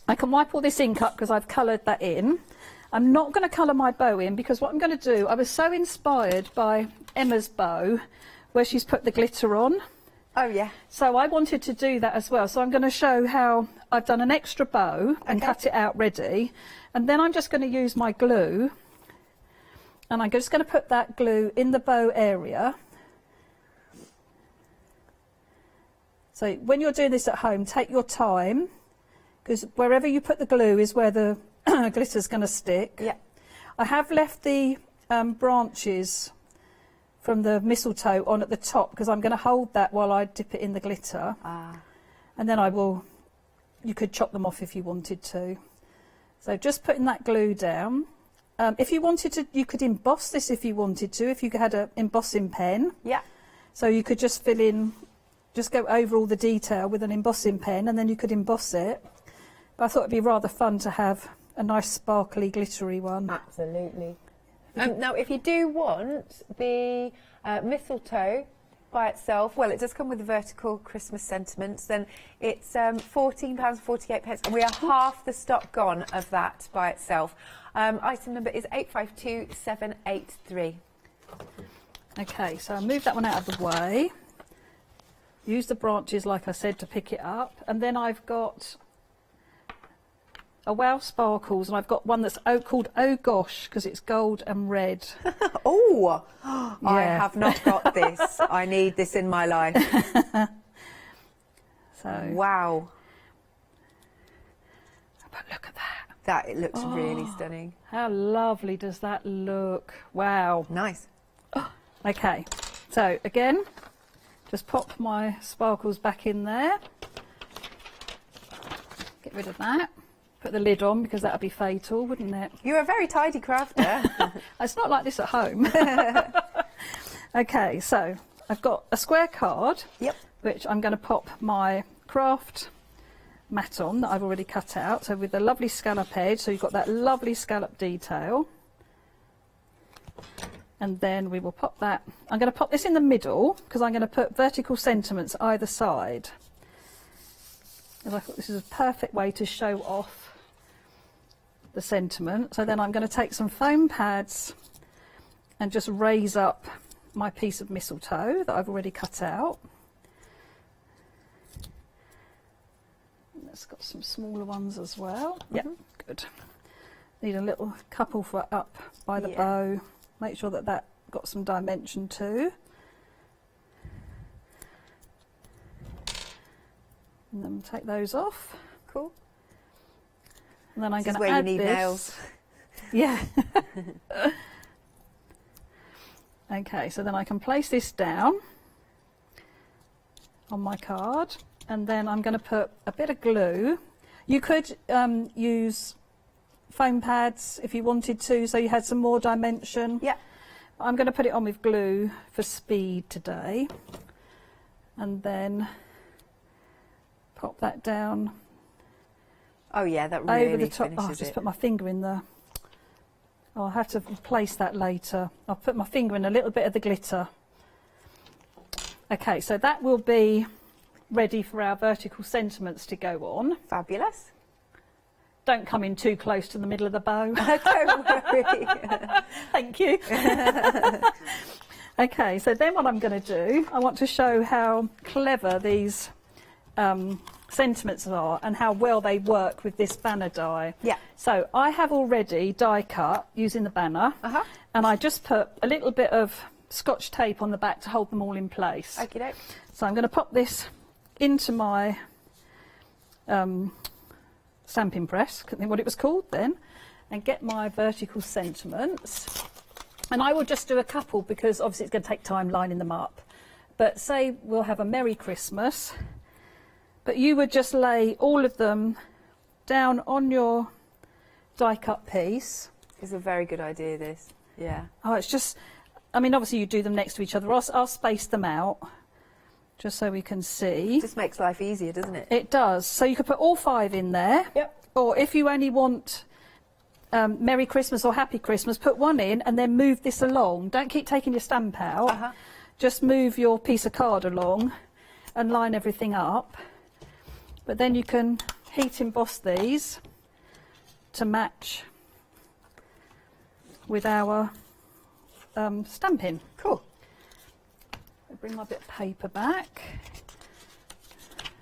I can wipe all this ink up because I've coloured that in. I'm not going to colour my bow in because what I'm going to do, I was so inspired by Emma's bow where she's put the glitter on. Oh yeah. So I wanted to do that as well. So I'm going to show how I've done an extra bow and cut it out ready. And then I'm just going to use my glue. And I'm just going to put that glue in the bow area. So when you're doing this at home, take your time, because wherever you put the glue is where the glitter's going to stick. Yeah. I have left the branches from the mistletoe on at the top because I'm going to hold that while I dip it in the glitter. And then you could chop them off if you wanted to. So just putting that glue down. If you wanted to, you could emboss this if you wanted to, if you had an embossing pen. Yeah. So you could just fill in, just go over all the detail with an embossing pen and then you could emboss it. But I thought it'd be rather fun to have a nice sparkly glittery one. Absolutely. Now if you do want the mistletoe by itself, well, it does come with the vertical Christmas sentiments, then it's £14.48 and we are half the stock gone of that by itself. Item number is 852783. Okay, so I'll move that one out of the way. Use the branches, like I said, to pick it up. And then I've got a Wow Sparkles, and I've got one that's called Oh Gosh, because it's gold and red. Oh, yeah. I have not got this. I need this in my life. So wow. But look at that. That, it looks really stunning. How lovely does that look? Wow. Nice. Okay, so again, just pop my sparkles back in there. Get rid of that. Put the lid on because that would be fatal, wouldn't it? You're a very tidy crafter. It's not like this at home. Okay, so I've got a square card, which I'm going to pop my craft mat on that I've already cut out. So with the lovely scallop edge, so you've got that lovely scallop detail. And then we will pop that. I'm going to pop this in the middle because I'm going to put vertical sentiments either side. And I thought this is a perfect way to show off the sentiment. So then I'm going to take some foam pads and just raise up my piece of mistletoe that I've already cut out. It's got some smaller ones as well. Yep, good. Need a little couple for up by the bow. Make sure that that got some dimension too. And then we'll take those off. Cool. And then I'm going to where add you need this. nails. Yeah. Okay, so then I can place this down on my card, and then I'm going to put a bit of glue. You could use foam pads if you wanted to, so you had some more dimension. Yeah. I'm going to put it on with glue for speed today, and then pop that down. Oh yeah, that really over the top. finishes Oh, I've just it. put my finger in the. Oh, I'll have to replace that later. I'll put my finger in a little bit of the glitter. Okay, so that will be ready for our vertical sentiments to go on. Fabulous. Don't come in too close to the middle of the bow. Don't worry. Thank you. Okay, so then what I'm going to do, I want to show how clever these sentiments are and how well they work with this banner die. Yeah. So I have already die cut using the banner, and I just put a little bit of Scotch tape on the back to hold them all in place. Okay. So I'm going to pop this into my stamping press, couldn't think what it was called then, and get my vertical sentiments. And I will just do a couple because obviously it's going to take time lining them up. But say we'll have a Merry Christmas, but you would just lay all of them down on your die cut piece. It's a very good idea, this. Yeah. Oh, it's just, I mean, obviously you do them next to each other. I'll space them out. just so we can see. Just makes life easier, doesn't it? It does. So you could put all 5 in there. Yep. Or if you only want Merry Christmas or Happy Christmas, put 1 in and then move this along. Don't keep taking your stamp out. Just move your piece of card along and line everything up. But then you can heat emboss these to match with our stamping. Cool. I'll bring my bit of paper back.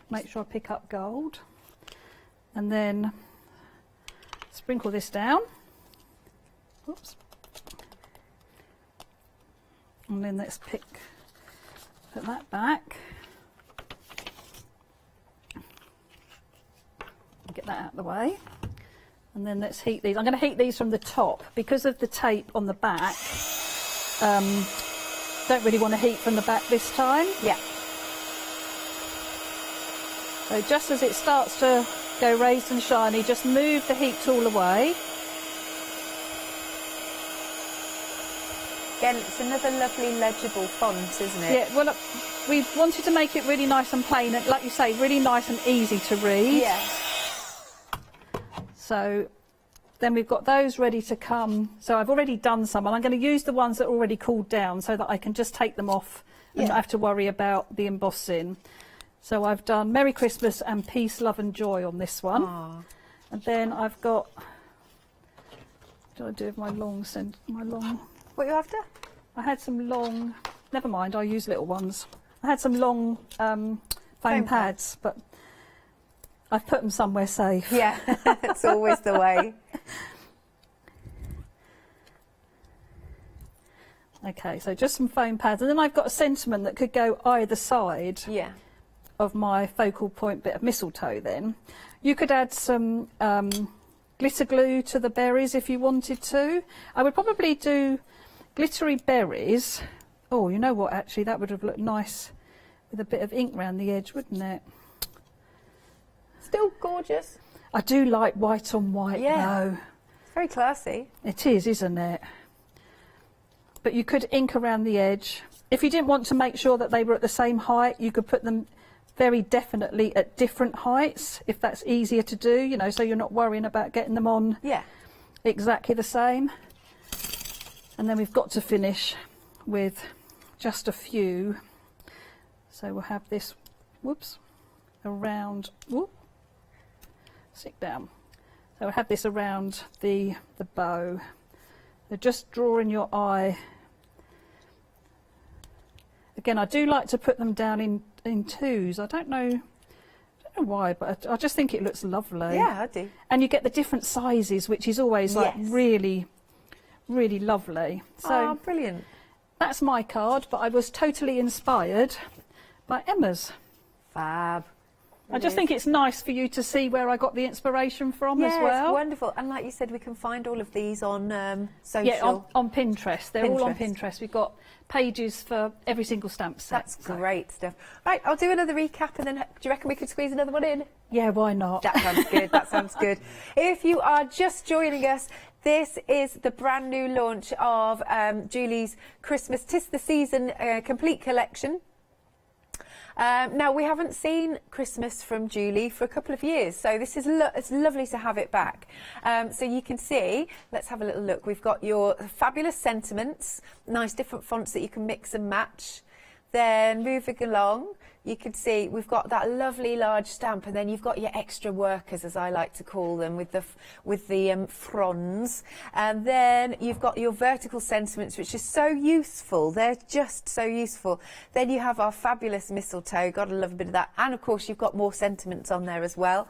Make sure I pick up gold. And then sprinkle this down. Oops. And then let's put that back. Get that out of the way. And then let's heat these. I'm going to heat these from the top because of the tape on the back. Don't really want to heat from the back this time. Yeah. So just as it starts to go raised and shiny, just move the heat tool away. Again, it's another lovely legible font, isn't it? Yeah, well, we wanted to make it really nice and plain, and like you say, really nice and easy to read. Yeah. So then we've got those ready to come. So I've already done some, and I'm going to use the ones that are already cooled down so that I can just take them off and not have to worry about the embossing. So I've done Merry Christmas and Peace, Love and Joy on this one. Aww. And then I've got, what do I do with my long? What are you after? I had some long, never mind, I'll use little ones. I had some long foam pads, but I've put them somewhere safe. Yeah, it's always the way. Okay, so just some foam pads, and then I've got a sentiment that could go either side of my focal point bit of mistletoe then. You could add some glitter glue to the berries if you wanted to. I would probably do glittery berries. Oh, you know what, actually, that would have looked nice with a bit of ink around the edge, wouldn't it? Still gorgeous. I do like white on white, though. It's very classy. It is, isn't it? But you could ink around the edge. If you didn't want to make sure that they were at the same height, you could put them very definitely at different heights, if that's easier to do, you know, so you're not worrying about getting them on exactly the same. And then we've got to finish with just a few. So we'll have this, around, sit down. So we'll have this around the bow. So just drawing your eye. Again, I do like to put them down in twos. I don't know why, but I just think it looks lovely. Yeah, I do. And you get the different sizes, which is always like really, really lovely. So brilliant. That's my card, but I was totally inspired by Emma's. Fab. I just think it's nice for you to see where I got the inspiration from as well. It's wonderful. And like you said, we can find all of these on social. Yeah, on Pinterest. They're all on Pinterest. We've got pages for every single stamp set. That's great stuff. Right, I'll do another recap, and then do you reckon we could squeeze another one in? Yeah, why not? That sounds good. That sounds good. If you are just joining us, this is the brand new launch of Julie's Christmas 'Tis the Season complete collection. Now, we haven't seen Christmas from Julie for a couple of years, so this is it's lovely to have it back. So you can see, let's have a little look. We've got your fabulous sentiments, nice different fonts that you can mix and match. Then moving along, you can see we've got that lovely large stamp, and then you've got your extra workers, as I like to call them, with the fronds. And then you've got your vertical sentiments, which is so useful. They're just so useful. Then you have our fabulous mistletoe. Got to love a bit of that. And of course, you've got more sentiments on there as well.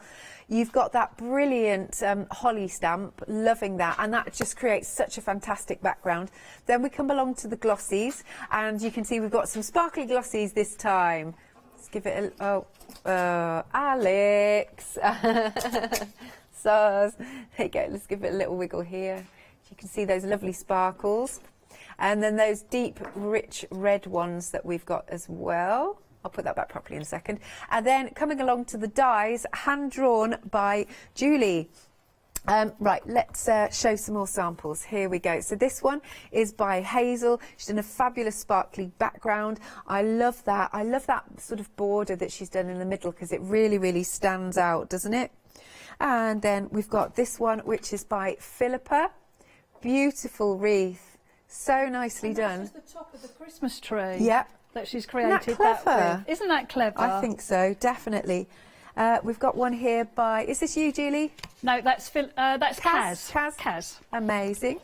You've got that brilliant holly stamp, loving that, and that just creates such a fantastic background. Then we come along to the glossies, and you can see we've got some sparkly glossies this time. Let's give it a, Alex. So, there you go, let's give it a little wiggle here. You can see those lovely sparkles. And then those deep, rich red ones that we've got as well. I'll put that back properly in a second. And then coming along to the dies, hand-drawn by Julie. Right, let's show some more samples. Here we go. So this one is by Hazel. She's done a fabulous sparkly background. I love that. I love that sort of border that she's done in the middle because it really, really stands out, doesn't it? And then we've got this one, which is by Philippa. Beautiful wreath. So nicely done. This is the top of the Christmas tree. Yep. That she's created. Isn't that clever? With. Isn't that clever? I think so, definitely. We've got one here by, is this you, Julie? No, that's Kaz. Kaz. Amazing.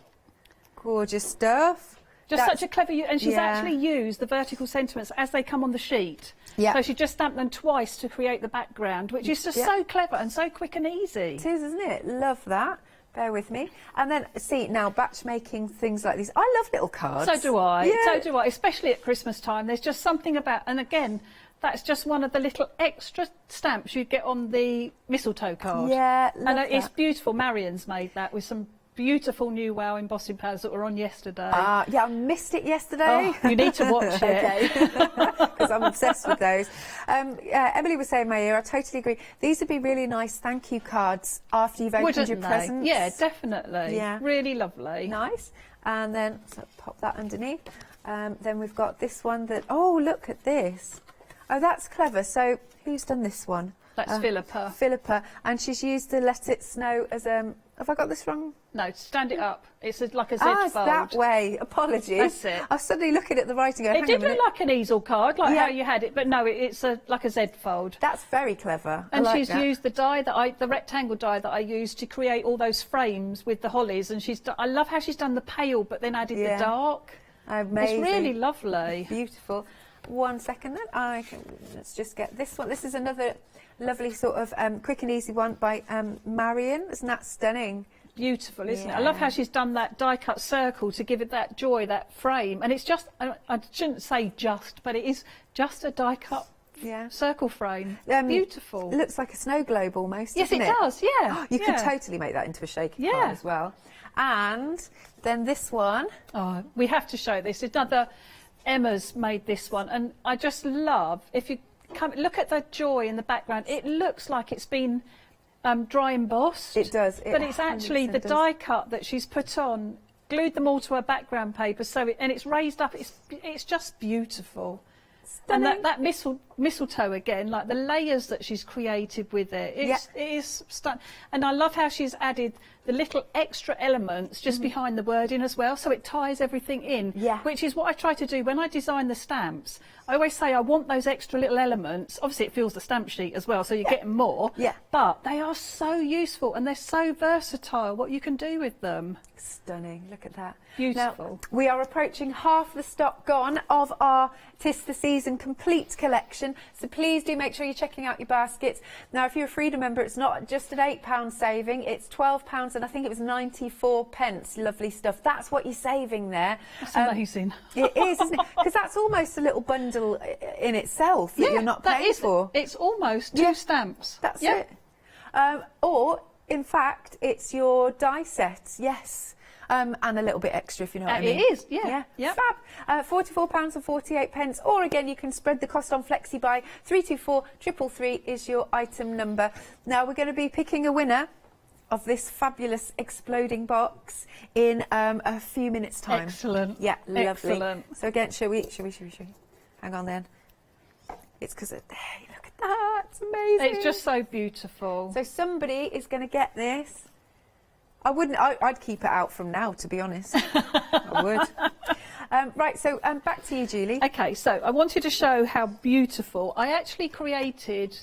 Gorgeous stuff. Just such a clever, and she's actually used the vertical sentiments as they come on the sheet. Yeah. So she just stamped them twice to create the background, which is just so clever and so quick and easy. It is, isn't it? Love that. Bear with me. And then, see, now batch making things like these. I love little cards. So do I. Yeah. So do I, especially at Christmas time. There's just something about, and again, that's just one of the little extra stamps you get on the mistletoe card. Yeah, and it's beautiful. Marion's made that with some beautiful new wow embossing pads that were on yesterday. Yeah, I missed it yesterday. Oh, you need to watch it. Because I'm obsessed with those. Emily was saying in my ear, I totally agree. These would be really nice thank you cards after you've opened your presents. Yeah, definitely. Yeah. Really lovely. Nice. And then so pop that underneath. Then we've got this one that, oh, look at this. Oh, that's clever. So who's done this one? That's Philippa. Philippa. And she's used the Let It Snow as have I got this wrong? No, stand it up. It's like a Z it's fold. that way. Apologies. That's it. I was suddenly looking at the writing. It did look like an easel card, like how you had it, but no, it's like a Z fold. That's very clever. And I like she's that. used the die the rectangle die that I used to create all those frames with the hollies. And I love how she's done the pale, but then added the dark. Amazing. It's really lovely. Beautiful. 1 second then. Let's just get this one. This is another lovely sort of quick and easy one by Marion. Isn't that stunning? Beautiful, isn't it? I love how she's done that die cut circle to give it that joy, that frame. And it's just, I shouldn't say just, but it is just a die cut circle frame. Beautiful. It looks like a snow globe almost. Yes, doesn't it does, yeah. You could totally make that into a shaky card as well. And then this one. Oh, we have to show this. Another, Emma's made this one. And I just love, if you look at the joy in the background, it looks like it's been dry embossed. It does. But it's actually the die cut that she's put on, glued them all to her background paper, and it's raised up. It's just beautiful. Stunning. And that mistletoe again, like the layers that she's created with it, it is stunning. And I love how she's added the little extra elements just behind the wording as well, so it ties everything in, which is what I try to do when I design the stamps. I always say I want those extra little elements. Obviously it fills the stamp sheet as well, so you're getting more, but they are so useful and they're so versatile, what you can do with them. Stunning, look at that. Beautiful. Now, we are approaching half the stock gone of our 'Tis the Season complete collection, so please do make sure you're checking out your baskets. Now, if you're a Freedom member, it's not just an £8 saving, it's £12 and I think it was 94 pence. Lovely stuff. That's what you're saving there. That's amazing. It is, isn't it? Because that's almost a little bundle in itself that you're not paying for. It's almost two stamps. That's it. Or, in fact, it's your die set, yes. And a little bit extra, if you know what I mean. It is, yeah. Fab. £44 and 48 pence. Or again, you can spread the cost on FlexiBuy. 324333 is your item number. Now we're going to be picking a winner of this fabulous exploding box in a few minutes' time. Excellent. Yeah, lovely. Excellent. So again, shall we? Hang on then. It's because look at that. It's amazing. It's just so beautiful. So somebody is going to get this. I'd keep it out from now, to be honest. I would. Right, so back to you, Julie. Okay, so I wanted to show how beautiful. I actually created,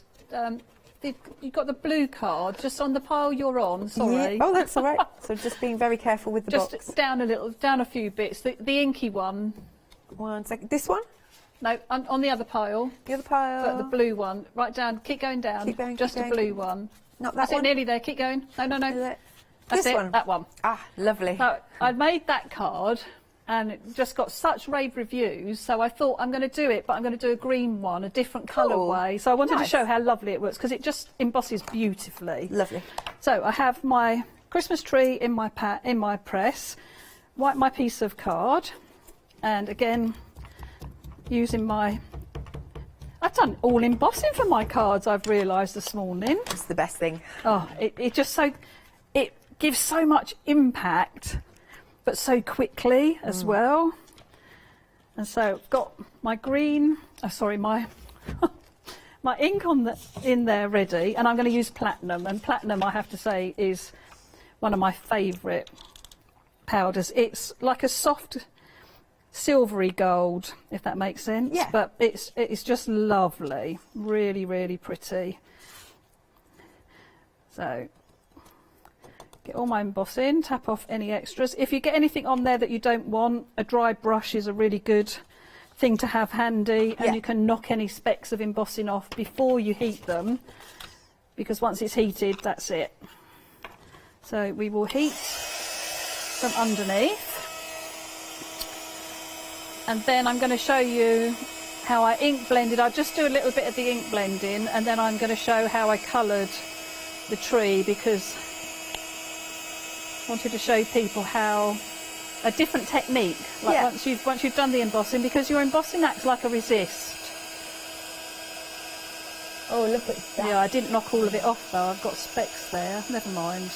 you've got the blue card just on the pile you're on, sorry. Yeah. Oh, that's all right. So just being very careful with the box. Just down a few bits. The inky one. 1 second. This one? No, on the other pile. The other pile. The blue one. Right down, keep going down. Keep going, just keep a going. blue one. Not that That's one? it, nearly there. Keep going. No. That's This it, one? that one. Ah, lovely. So I made that card and it just got such rave reviews, so I thought I'm going to do it, but I'm going to do a green one, a different colourway. So I wanted to show how lovely it works because it just embosses beautifully. Lovely. So I have my Christmas tree in my press, my piece of card, and again using I've done all embossing for my cards, I've realised this morning. It's the best thing. Oh, it just so... It gives so much impact, but so quickly as well. And so I've got my green, my my ink in there ready, and I'm going to use platinum. And platinum, I have to say, is one of my favourite powders. It's like a soft silvery gold, if that makes sense. Yeah. But it's just lovely, really, really pretty. So get all my emboss in, tap off any extras. If you get anything on there that you don't want, a dry brush is a really good thing to have handy, and you can knock any specks of embossing off before you heat them, because once it's heated, that's it. So we will heat them underneath, and then I'm going to show you how I ink blended. I'll just do a little bit of the ink blending, and then I'm going to show how I coloured the tree, because I wanted to show people how a different technique, like once you've done the embossing, because your embossing acts like a resist. Oh, look at that. Yeah, I didn't knock all of it off though. I've got specks there. Never mind.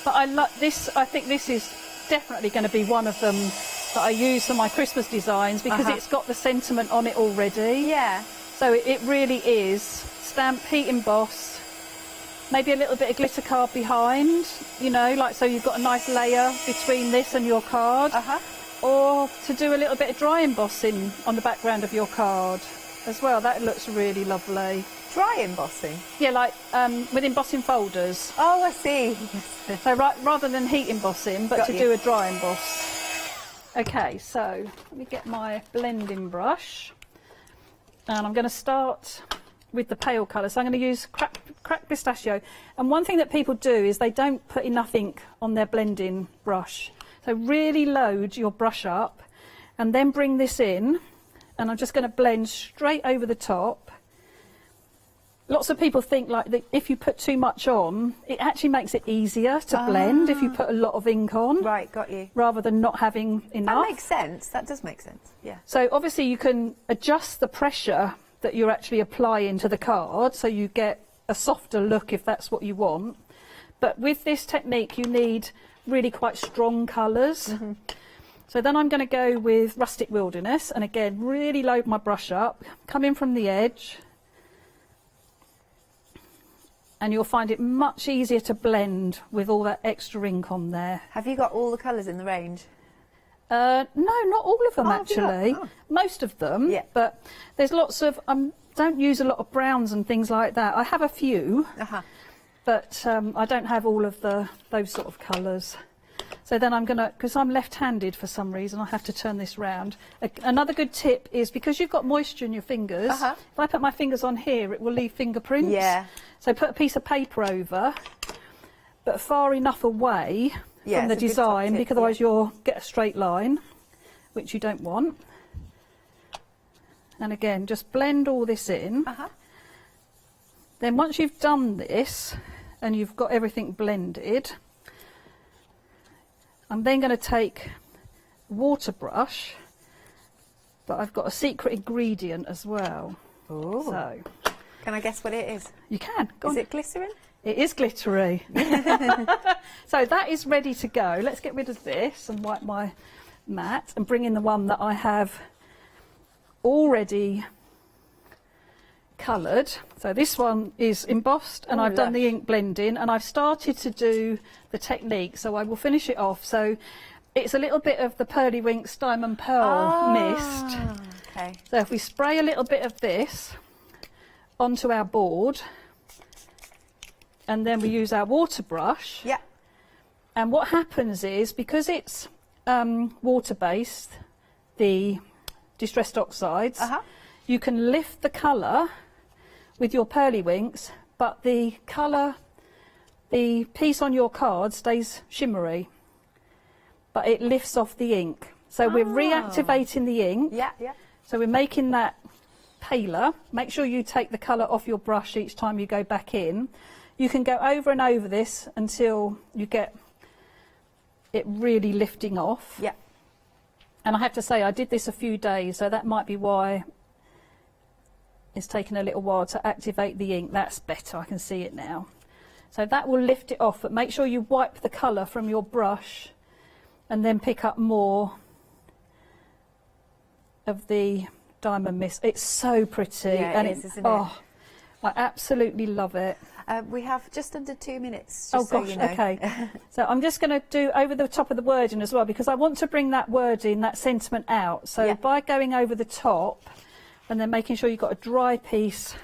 But I like this. I think this is definitely going to be one of them that I use for my Christmas designs, because it's got the sentiment on it already. Yeah. So it really is stamp, heat emboss. Maybe a little bit of glitter card behind, you know, like so you've got a nice layer between this and your card. Or to do a little bit of dry embossing on the background of your card as well. That looks really lovely. Dry embossing? Yeah, like with embossing folders. Oh, I see. So rather than heat embossing, but to do a dry emboss. Okay, so let me get my blending brush, and I'm going to start with the pale colour. So I'm going to use cracked pistachio. And one thing that people do is they don't put enough ink on their blending brush. So really load your brush up, and then bring this in, and I'm just going to blend straight over the top. Lots of people think like that if you put too much on, it actually makes it easier to blend if you put a lot of ink on. Right, got you. Rather than not having enough. That makes sense. That does make sense. Yeah. So obviously you can adjust the pressure that you're actually applying to the card, so you get a softer look if that's what you want. But with this technique you need really quite strong colours. So then I'm going to go with Rustic Wilderness, and again really load my brush up, come in from the edge, and you'll find it much easier to blend with all that extra ink on there. Have you got all the colours in the range? No, not all of them actually. Most of them, but there's lots of, don't use a lot of browns and things like that. I have a few, but I don't have all of those sort of colours. So then I'm going to, because I'm left-handed for some reason, I have to turn this round. Another good tip is, because you've got moisture in your fingers, if I put my fingers on here, it will leave fingerprints. Yeah. So put a piece of paper over, but far enough away from the design, because otherwise you'll get a straight line, which you don't want. And again, just blend all this in. Then once you've done this and you've got everything blended, I'm then going to take a water brush, but I've got a secret ingredient as well. Ooh. So, can I guess what it is? You can. Go on. Is it glycerin? It is glittery. So that is ready to go. Let's get rid of this and wipe my mat and bring in the one that I have already coloured. So this one is embossed, and I've done the ink blending, and I've started to do the technique, so I will finish it off. So it's a little bit of the Pearly Winks Diamond Pearl mist. Okay. So if we spray a little bit of this onto our board, and then we use our water brush. Yeah. And what happens is, because it's water-based, the distressed oxides, you can lift the colour with your Pearly Winks, but the colour, the piece on your card stays shimmery, but it lifts off the ink. So we're reactivating the ink. Yeah, yeah. So we're making that paler. Make sure you take the colour off your brush each time you go back in. You can go over and over this until you get it really lifting off. Yeah. And I have to say, I did this a few days, so that might be why it's taken a little while to activate the ink. That's better, I can see it now. So that will lift it off, but make sure you wipe the colour from your brush and then pick up more of the diamond mist. It's so pretty. Yeah, it is, isn't it? Oh, I absolutely love it. We have just under 2 minutes. Oh Just so gosh, you know. okay. So I'm just going to do over the top of the wording as well, because I want to bring that wording, that sentiment out. So by going over the top and then making sure you've got a dry piece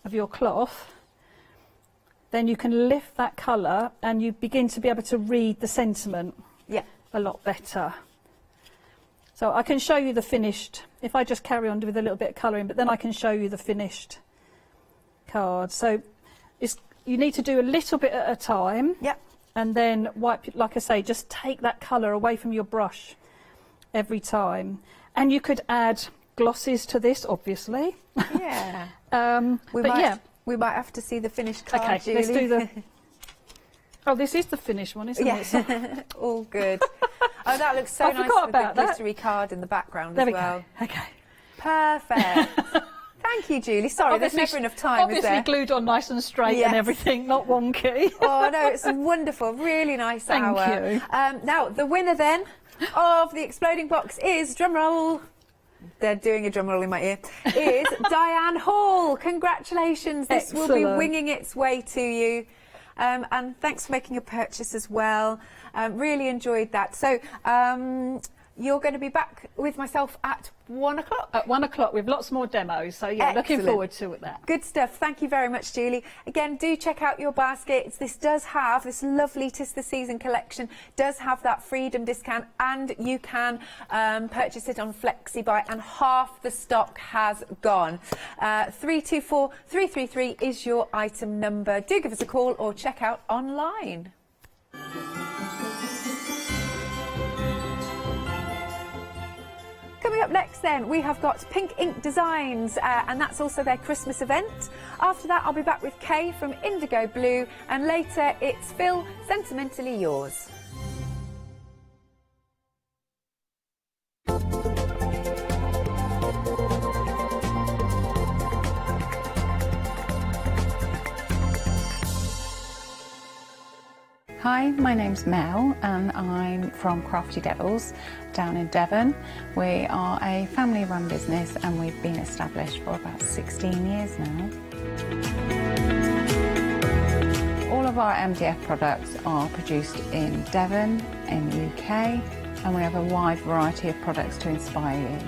of your cloth, then you can lift that colour and you begin to be able to read the sentiment a lot better. So I can show you the finished, if I just carry on with a little bit of colouring, but then I can show you the finished card. So you need to do a little bit at a time. And then wipe, like I say, just take that colour away from your brush every time. And you could add glosses to this, obviously. Yeah. We might have to see the finished card, okay, Julie. let's do the... Oh, this is the finished one, isn't it? So... All good. Oh, that looks so I nice forgot with about the that. glittery card in the background There as we well. go. Okay. Perfect. Thank you, Julie. Sorry, there's never enough time, is obviously there? glued on nice and straight and everything, not wonky. Oh, no, it's wonderful. Really nice Thank hour. you. Now, the winner then of the exploding box is, drumroll, they're doing a drum roll in my ear, is Diane Hall. Congratulations. This will be Excellent. winging its way to you. And thanks for making a purchase as well. Really enjoyed that. So you're going to be back with myself at 1 o'clock? At 1 o'clock with lots more demos. So yeah, looking Excellent. forward to that. Good stuff. Thank you very much, Julie. Again, do check out your baskets. This does have, this lovely 'Tis the Season collection does have that freedom discount, and you can purchase it on FlexiBuy, and half the stock has gone. 324 333 is your item number. Do give us a call or check out online. Coming up next then, we have got Pink Ink Designs, and that's also their Christmas event. After that, I'll be back with Kay from Indigo Blue, and later it's Phil, Sentimentally Yours. Hi, my name's Mel and I'm from Crafty Devils down in Devon. We are a family-run business and we've been established for about 16 years now. All of our MDF products are produced in Devon, in the UK, and we have a wide variety of products to inspire you.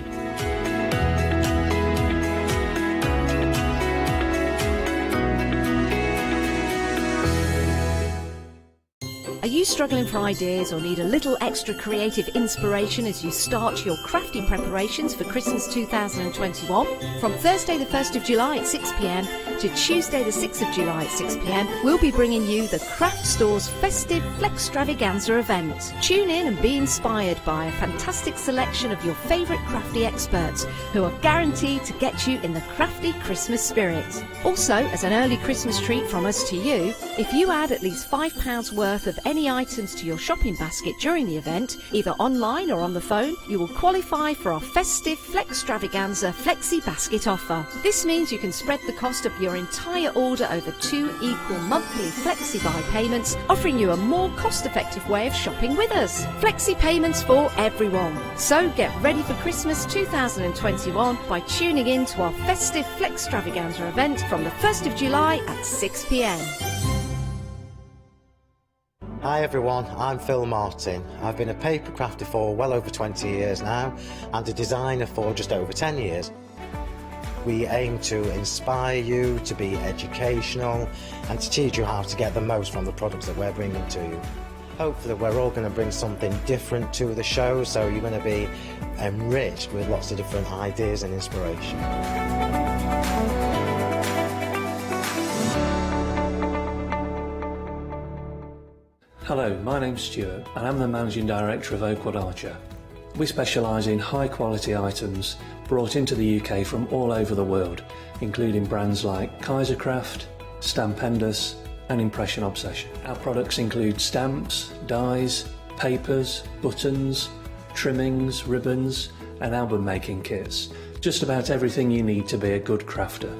Are you struggling for ideas or need a little extra creative inspiration as you start your crafty preparations for Christmas 2021? From Thursday the 1st of July at 6 p.m. to Tuesday the 6th of July at 6 p.m, we'll be bringing you the Craft Store's festive Flextravaganza event. Tune in and be inspired by a fantastic selection of your favourite crafty experts who are guaranteed to get you in the crafty Christmas spirit. Also, as an early Christmas treat from us to you, if you add at least £5 worth of any items to your shopping basket during the event, either online or on the phone, you will qualify for our festive Flextravaganza Flexi Basket offer. This means you can spread the cost of your entire order over 2 equal monthly Flexi-Buy payments, offering you a more cost-effective way of shopping with us. Flexi payments for everyone. So get ready for Christmas 2021 by tuning in to our festive Flextravaganza event from the 1st of July at 6 p.m. Hi everyone, I'm Phil Martin. I've been a paper crafter for well over 20 years now and a designer for just over 10 years. We aim to inspire you, to be educational and to teach you how to get the most from the products that we're bringing to you. Hopefully we're all going to bring something different to the show, so you're going to be enriched with lots of different ideas and inspiration. Hello, my name's Stuart and I'm the Managing Director of Oakwood Archer. We specialise in high quality items brought into the UK from all over the world, including brands like Kaisercraft, Stampendous and Impression Obsession. Our products include stamps, dies, papers, buttons, trimmings, ribbons and album making kits. Just about everything you need to be a good crafter.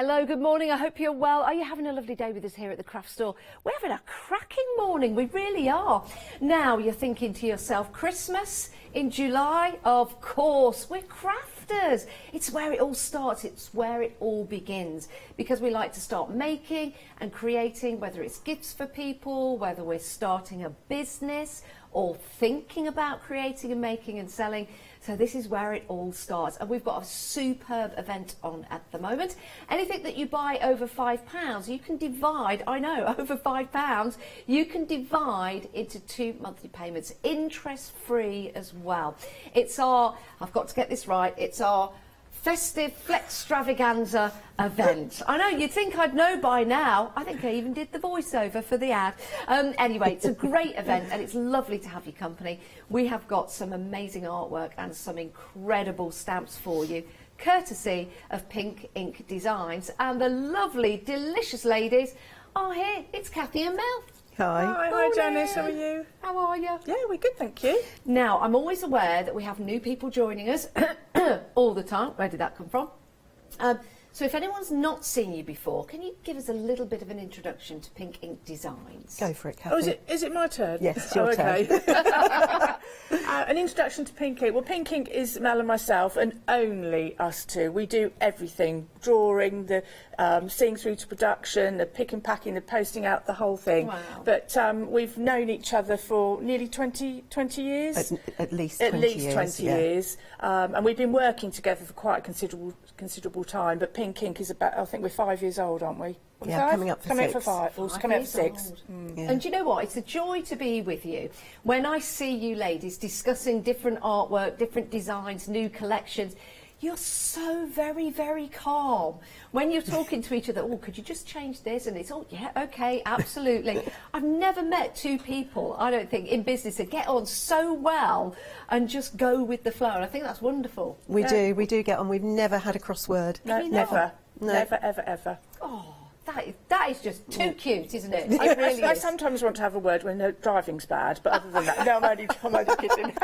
Hello, good morning. I hope you're well. Are you having a lovely day with us here at the craft store? We're having a cracking morning. We really are. Now you're thinking to yourself, Christmas in July? Of course, we're crafters. It's where it all starts. It's where it all begins. Because we like to start making and creating, whether it's gifts for people, whether we're starting a business or thinking about creating and making and selling. So this is where it all starts, and we've got a superb event on at the moment. Anything that you buy over £5, you can divide, I know, over £5, you can divide into 2 monthly payments, interest free as well. It's our, I've got to get this right, it's our festive flextravaganza event. I know, you'd think I'd know by now. I think I even did the voiceover for the ad. Anyway, it's a great event and it's lovely to have your company. We have got some amazing artwork and some incredible stamps for you, courtesy of Pink Ink Designs. And the lovely, delicious ladies are here. It's Kathy and Mel. Hi. Hi Janice, how are you? How are you? Yeah, we're good, thank you. Now, I'm always aware that we have new people joining us all the time. Where did that come from? So if anyone's not seen you before, can you give us a little bit of an introduction to Pink Ink Designs? Go for it, Kathy. Oh, is it my turn? Yes, it's your turn. An introduction to Pink Ink. Well, Pink Ink is Mel and myself, and only us two. We do everything, drawing, the seeing through to production, the picking, packing, the posting out, the whole thing. Wow. But we've known each other for nearly 20 years. At least 20 years. At least years, 20 yeah. years. And we've been working together for quite a considerable time. But Pink Ink is about, I think we're 5 years old, aren't we? Yeah, five? coming up for six. For 5. Well, coming up for 6. Yeah. And do you know what? It's a joy to be with you. When I see you ladies discussing different artwork, different designs, new collections, you're so very, very calm. When you're talking to each other, oh, could you just change this? And it's, oh, yeah, OK, absolutely. I've never met two people, I don't think, in business that get on so well and just go with the flow. And I think that's wonderful. We do get on. We've never had a crossword. No, never. No. Never, ever, ever. Oh. That is just too cute, isn't it? It really I is. sometimes want to have a word when the driving's bad, but other than that, no, I'm only kidding.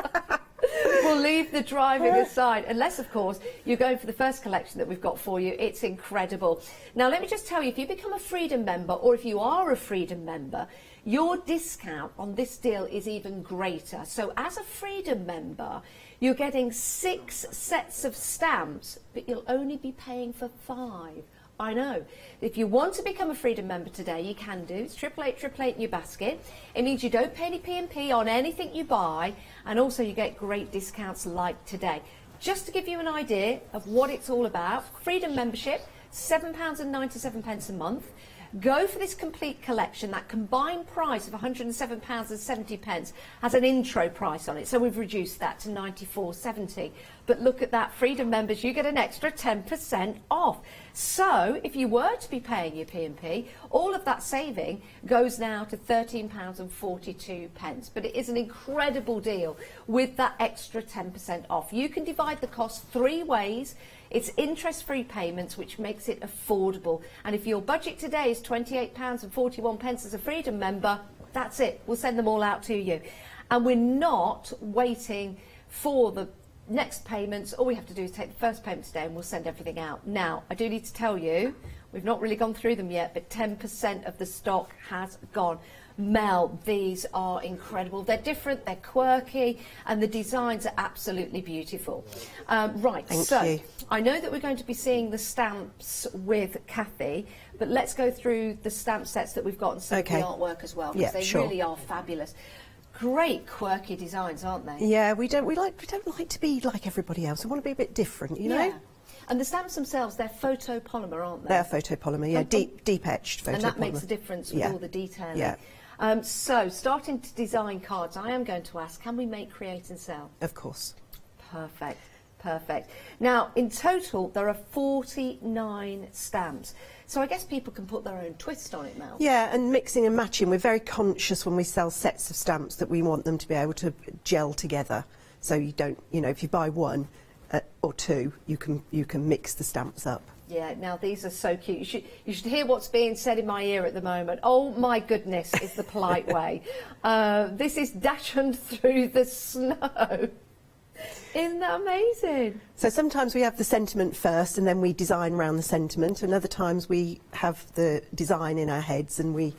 We'll leave the driving aside, unless, of course, you're going for the first collection that we've got for you. It's incredible. Now, let me just tell you, if you become a Freedom member, or if you are a Freedom member, your discount on this deal is even greater. So, as a Freedom member, you're getting 6 sets of stamps, but you'll only be paying for 5. I know. If you want to become a Freedom member today, you can do. It's 888 in your basket. It means you don't pay any P&P on anything you buy, and also you get great discounts like today. Just to give you an idea of what it's all about, Freedom membership, £7.97 a month. Go for this complete collection. That combined price of £107.70 has an intro price on it, so we've reduced that to £94.70. But look at that, Freedom members, you get an extra 10% off. So if you were to be paying your P&P, all of that saving goes now to £13.42. But it is an incredible deal with that extra 10% off. You can divide the cost 3 ways. It's interest-free payments, which makes it affordable. And if your budget today is £28.41 as a Freedom member, that's it. We'll send them all out to you. And we're not waiting for the next payments. All we have to do is take the first payment today and we'll send everything out. Now, I do need to tell you, we've not really gone through them yet, but 10% of the stock has gone. Mel, these are incredible. They're different, they're quirky, and the designs are absolutely beautiful. Right, Thank you. I know that we're going to be seeing the stamps with Kathy, but let's go through the stamp sets that we've got and some of the artwork as well, because they really are fabulous. Great quirky designs, aren't they? Yeah, we don't like to be like everybody else. We want to be a bit different, you know. And the stamps themselves, they're photopolymer, aren't they? They're photopolymer, yeah, deep etched photopolymer. And that makes a difference with all the detailing. Yeah. So, starting to design cards, I am going to ask, can we make, create and sell? Of course. Perfect, perfect. Now, in total, there are 49 stamps. So I guess people can put their own twist on it, Mel. Yeah, and mixing and matching. We're very conscious when we sell sets of stamps that we want them to be able to gel together. So you don't, you know, if you buy 1 or 2, you can mix the stamps up. Yeah, now these are so cute. You should hear what's being said in my ear at the moment. Oh my goodness, is the polite way. This is dashing through the snow. Isn't that amazing? So sometimes we have the sentiment first and then we design around the sentiment, and other times we have the design in our heads and we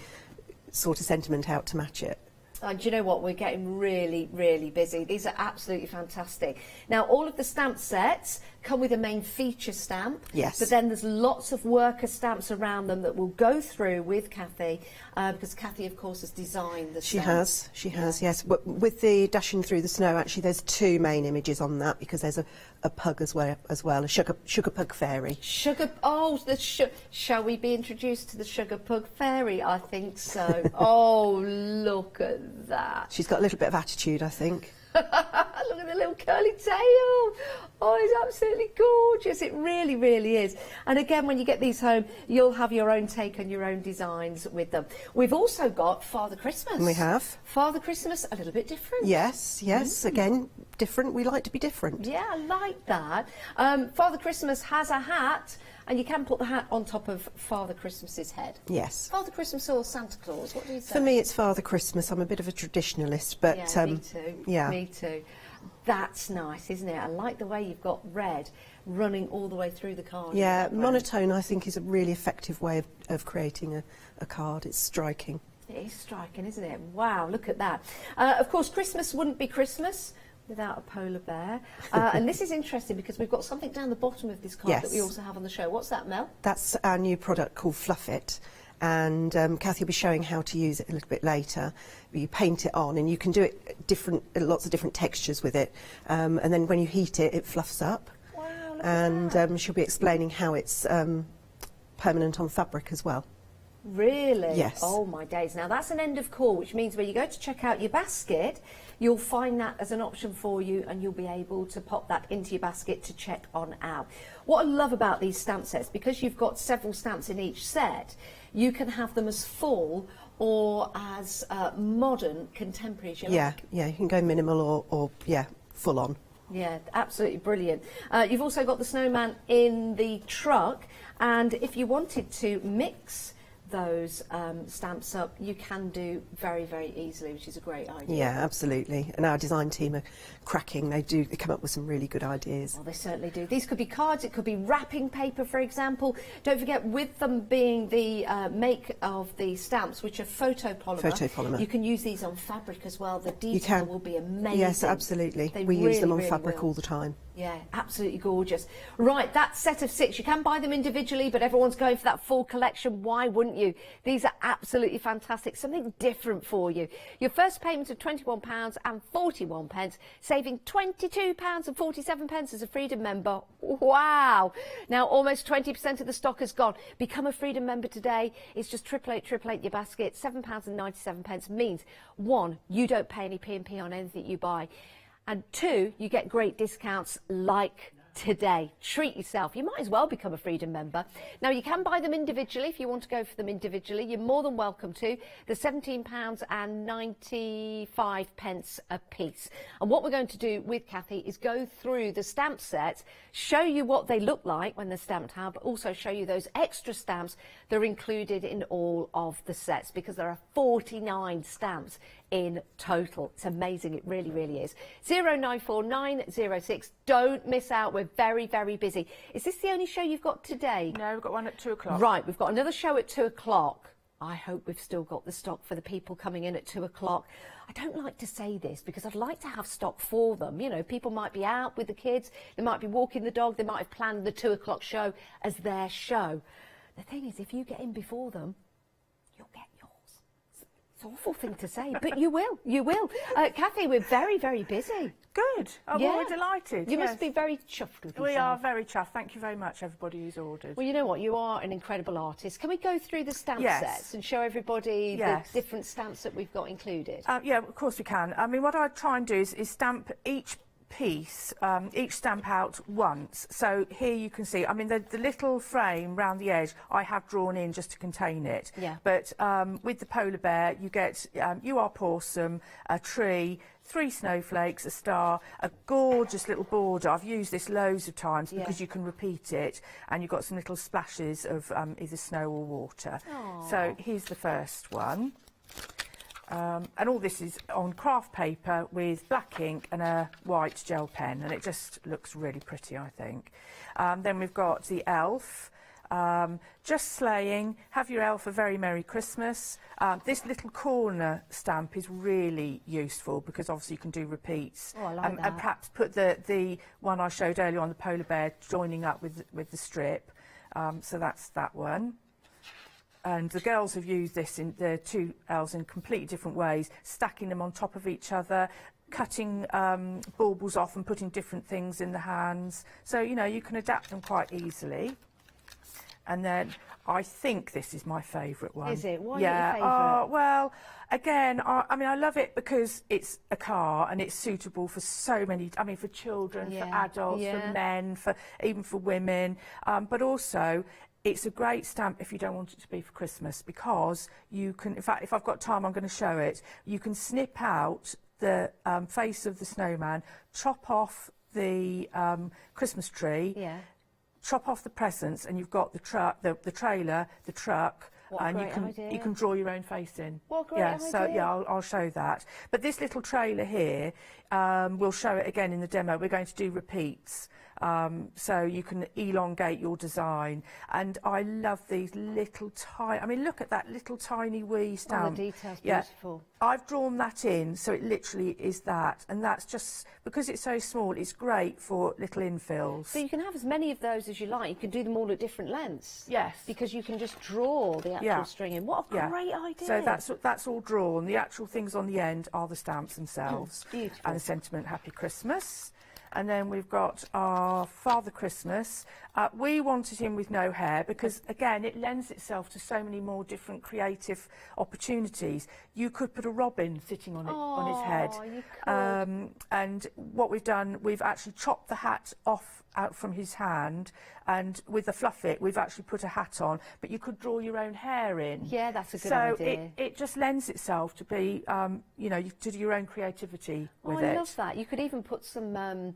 sort a sentiment out to match it. And do you know what? We're getting really, really busy. These are absolutely fantastic. Now, all of the stamp sets come with a main feature stamp. Yes. But then there's lots of worker stamps around them that we'll go through with Kathy, because Kathy, of course, has designed the stamps. She has, yes. But with the Dashing Through the Snow, actually, there's two main images on that, because there's a pug as well, a sugar pug fairy. Shall we be introduced to the sugar pug fairy? I think so. Oh, look at that. She's got a little bit of attitude, I think. Look at the little curly tail. Oh, it's absolutely gorgeous. It really, really is. And again, when you get these home, you'll have your own take and your own designs with them. We've also got Father Christmas. We have. Father Christmas, a little bit different. Yes, again, different. We like to be different. Yeah, I like that. Father Christmas has a hat, and you can put the hat on top of Father Christmas's head. Yes. Father Christmas or Santa Claus, what do you say? For me, it's Father Christmas. I'm a bit of a traditionalist, but... Yeah, me too. Yeah. Me too. That's nice, isn't it? I like the way you've got red running all the way through the card. Yeah, monotone, I think, is a really effective way of creating a card. It's striking. It is striking, isn't it? Wow, look at that. Of course, Christmas wouldn't be Christmas without a polar bear. And this is interesting because we've got something down the bottom of this card that we also have on the show. What's that, Mel? That's our new product called Fluff It. And Kathy will be showing how to use it a little bit later. You paint it on, and you can do it lots of different textures with it. And then when you heat it, it fluffs up. Wow, look and at that. she'll be explaining how it's permanent on fabric as well. Really? Yes. Oh my days. Now that's an end of call, which means when you go to check out your basket, you'll find that as an option for you, and you'll be able to pop that into your basket to check on out. What I love about these stamp sets, because you've got several stamps in each set, you can have them as full or as modern, contemporary as you like. Yeah, you can go minimal or full on. Yeah, absolutely brilliant. You've also got the snowman in the truck, and if you wanted to mix those stamps up, you can do very, very easily, which is a great idea. Yeah, absolutely. And our design team are cracking. They come up with some really good ideas. Well, they certainly do. These could be cards, it could be wrapping paper, for example. Don't forget, with them being the make of the stamps, which are photopolymer, you can use these on fabric as well. The detail will be amazing. Yes, absolutely. We use them on fabric all the time. Yeah, absolutely gorgeous. Right, that set of 6, you can buy them individually, but everyone's going for that full collection. Why wouldn't you? These are absolutely fantastic. Something different for you. Your first payment of £21.41, saving £22.47 as a Freedom member. Wow. Now, almost 20% of the stock has gone. Become a Freedom member today. It's just 888 your basket. £7.97 means, 1, you don't pay any P&P on anything you buy. And 2, you get great discounts like today. Treat yourself. You might as well become a Freedom member. Now, you can buy them individually if you want to go for them individually. You're more than welcome to. They're £17.95 a piece. And what we're going to do with Kathy is go through the stamp sets, show you what they look like when they're stamped out, but also show you those extra stamps that are included in all of the sets, because there are 49 stamps in total. It's amazing. It really, really is. 094906. Don't miss out. We're very, very busy. Is this the only show you've got today? No, we've got one at 2 o'clock. Right, we've got another show at 2 o'clock. I hope we've still got the stock for the people coming in at 2 o'clock. I don't like to say this because I'd like to have stock for them. You know, people might be out with the kids, they might be walking the dog, they might have planned the 2 o'clock show as their show. The thing is, if you get in before them, you'll get yours. It's an awful thing to say, but you will. You will. Kathy, we're very, very busy. Good. Oh, well, we're delighted. You must be very chuffed with yourself. We are very chuffed. Thank you very much, everybody who's ordered. Well, you know what? You are an incredible artist. Can we go through the stamp sets and show everybody the different stamps that we've got included? Yeah, of course we can. I mean, what I try and do is stamp each piece, each stamp out once. So here you can see, I mean, the little frame round the edge I have drawn in just to contain it. Yeah. But with the polar bear, you get You Are Pawsome, a tree, 3 snowflakes, a star, a gorgeous little border. I've used this loads of times because you can repeat it, and you've got some little splashes of either snow or water. Aww. So here's the first one. And all this is on craft paper with black ink and a white gel pen, and it just looks really pretty, I think. Then we've got the elf. Just sleighing, have your elf a very Merry Christmas. This little corner stamp is really useful because obviously you can do repeats. Oh, I like that. And perhaps put the one I showed earlier on, the polar bear, joining up with the strip. So that's that one. And the girls have used this in the two elves in completely different ways, stacking them on top of each other, cutting baubles off and putting different things in the hands. So, you know, you can adapt them quite easily. And then I think this is my favourite one. Is it? Why yeah. your favourite? Oh, well, again, I mean, I love it because it's a car and it's suitable for so many, I mean, for children, for adults, for men, even for women. But also, it's a great stamp if you don't want it to be for Christmas, because you can, in fact, if I've got time, I'm going to show it. You can snip out the face of the snowman, chop off the Christmas tree, chop off the presents, and you've got the truck, the trailer, the truck, and you can draw your own face in. What a great idea. So I'll show that. But this little trailer here, we'll show it again in the demo. We're going to do repeats. So you can elongate your design, and I love these little tiny, I mean, look at that little tiny wee stamp. Oh, the detail's beautiful. I've drawn that in, so it literally is that, and that's just, because it's so small, it's great for little infills. So you can have as many of those as you like. You can do them all at different lengths. Yes. Because you can just draw the actual string in. What a great idea. So that's all drawn. The actual things on the end are the stamps themselves. Beautiful. And the sentiment, Happy Christmas. And then we've got our Father Christmas. We wanted him with no hair because, again, it lends itself to so many more different creative opportunities. You could put a robin sitting on on his head. You could. And what we've done, we've actually chopped the hat off out from his hand, and with the fluff it, we've actually put a hat on, but you could draw your own hair in. Yeah, that's a good idea. So it just lends itself to be, you know, to do your own creativity with it. I love that. You could even put some,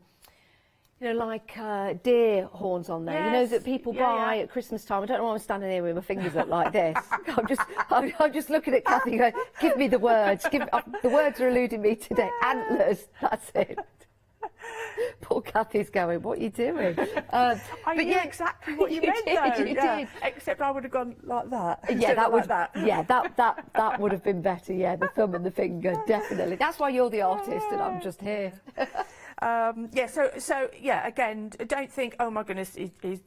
you know, like deer horns on there. You know, that people buy at Christmas time. I don't know why I'm standing here with my fingers up like this. I'm just looking at Kathy going, give me the words. The words are eluding me today. Antlers, that's it. Poor Kathy's going, what are you doing? I knew exactly what you meant, though. You did. Except I would have gone like that. Yeah, that would. Like that. Yeah, that would have been better. Yeah, the thumb and the finger, definitely. That's why you're the artist and I'm just here. So yeah, again, don't think, oh my goodness,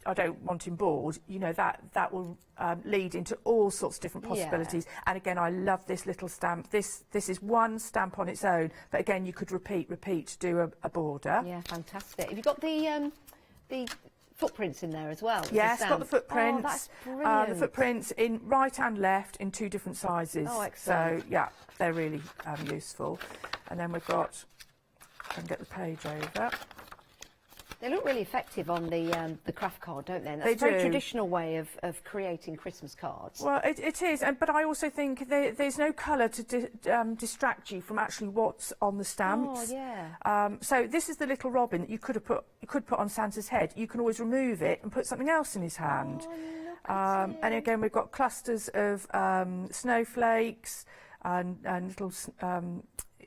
I don't want him bored. You know, that will lead into all sorts of different possibilities. Yeah. And again, I love this little stamp. This is one stamp on its own, but again, you could repeat to do a border. Yeah, fantastic. Have you got the footprints in there as well? Yes, got the footprints. Oh, that's brilliant. The footprints in right and left in two different sizes. Oh, excellent. So yeah, they're really useful. And then we've got, I can get the page over. They look really effective on the craft card, don't they? That's They a very do. traditional way of creating Christmas cards. Well, it is, but I also think there's no colour to distract you from actually what's on the stamps. Oh, yeah. So this is the little robin that you could put on Santa's head. You can always remove it and put something else in his hand. Oh, and again, we've got clusters of snowflakes and little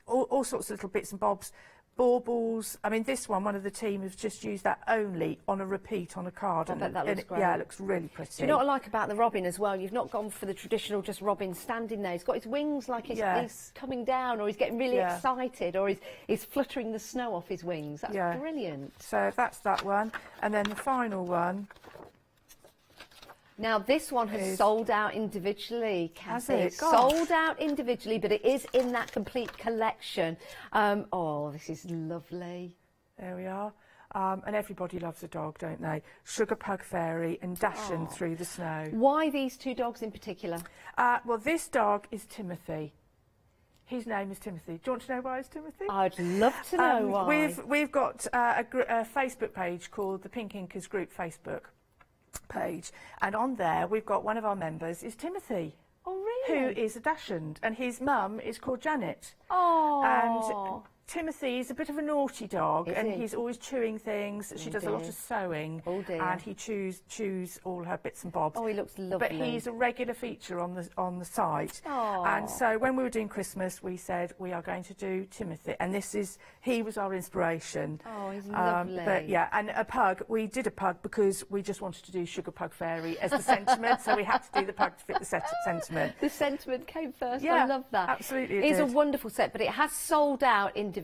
all sorts of little bits and bobs. Baubles. I mean, this one of the team has just used that only on a repeat on a card. I bet that looks great. Yeah, it looks really pretty. Do you know what I like about the robin as well? You've not gone for the traditional just robin standing there. He's got his wings like he's coming down, or he's getting really excited, or he's fluttering the snow off his wings. That's brilliant. So that's that one. And then the final one. Now, this one has sold out individually, Kathy. Has it? It's sold out individually, but it is in that complete collection. Oh, this is lovely. There we are. And everybody loves a dog, don't they? Sugar Pug Fairy and Dashing through the snow. Why these two dogs in particular? Well, this dog is Timothy. His name is Timothy. Do you want to know why it's Timothy? I'd love to know why. We've got a Facebook page called the Pink Inkers Group Facebook page, and on there we've got one of our members is Timothy. Oh, really? Who is a Dachshund, and his mum is called Janet. Oh. And Timothy is a bit of a naughty dog, Is and he? he's always chewing things. She does a lot dear. of sewing, Oh dear. and he chews all her bits and bobs. Oh, he looks lovely. But he's a regular feature on the site. Aw. And so when we were doing Christmas, we said we are going to do Timothy, and he was our inspiration. Oh, he's lovely. But yeah, and a pug. We did a pug because we just wanted to do Sugar Pug Fairy as the sentiment, so we had to do the pug to fit the sentiment. The sentiment came first. Yeah, I love that. absolutely it It's a did. wonderful set, but it has sold out individually.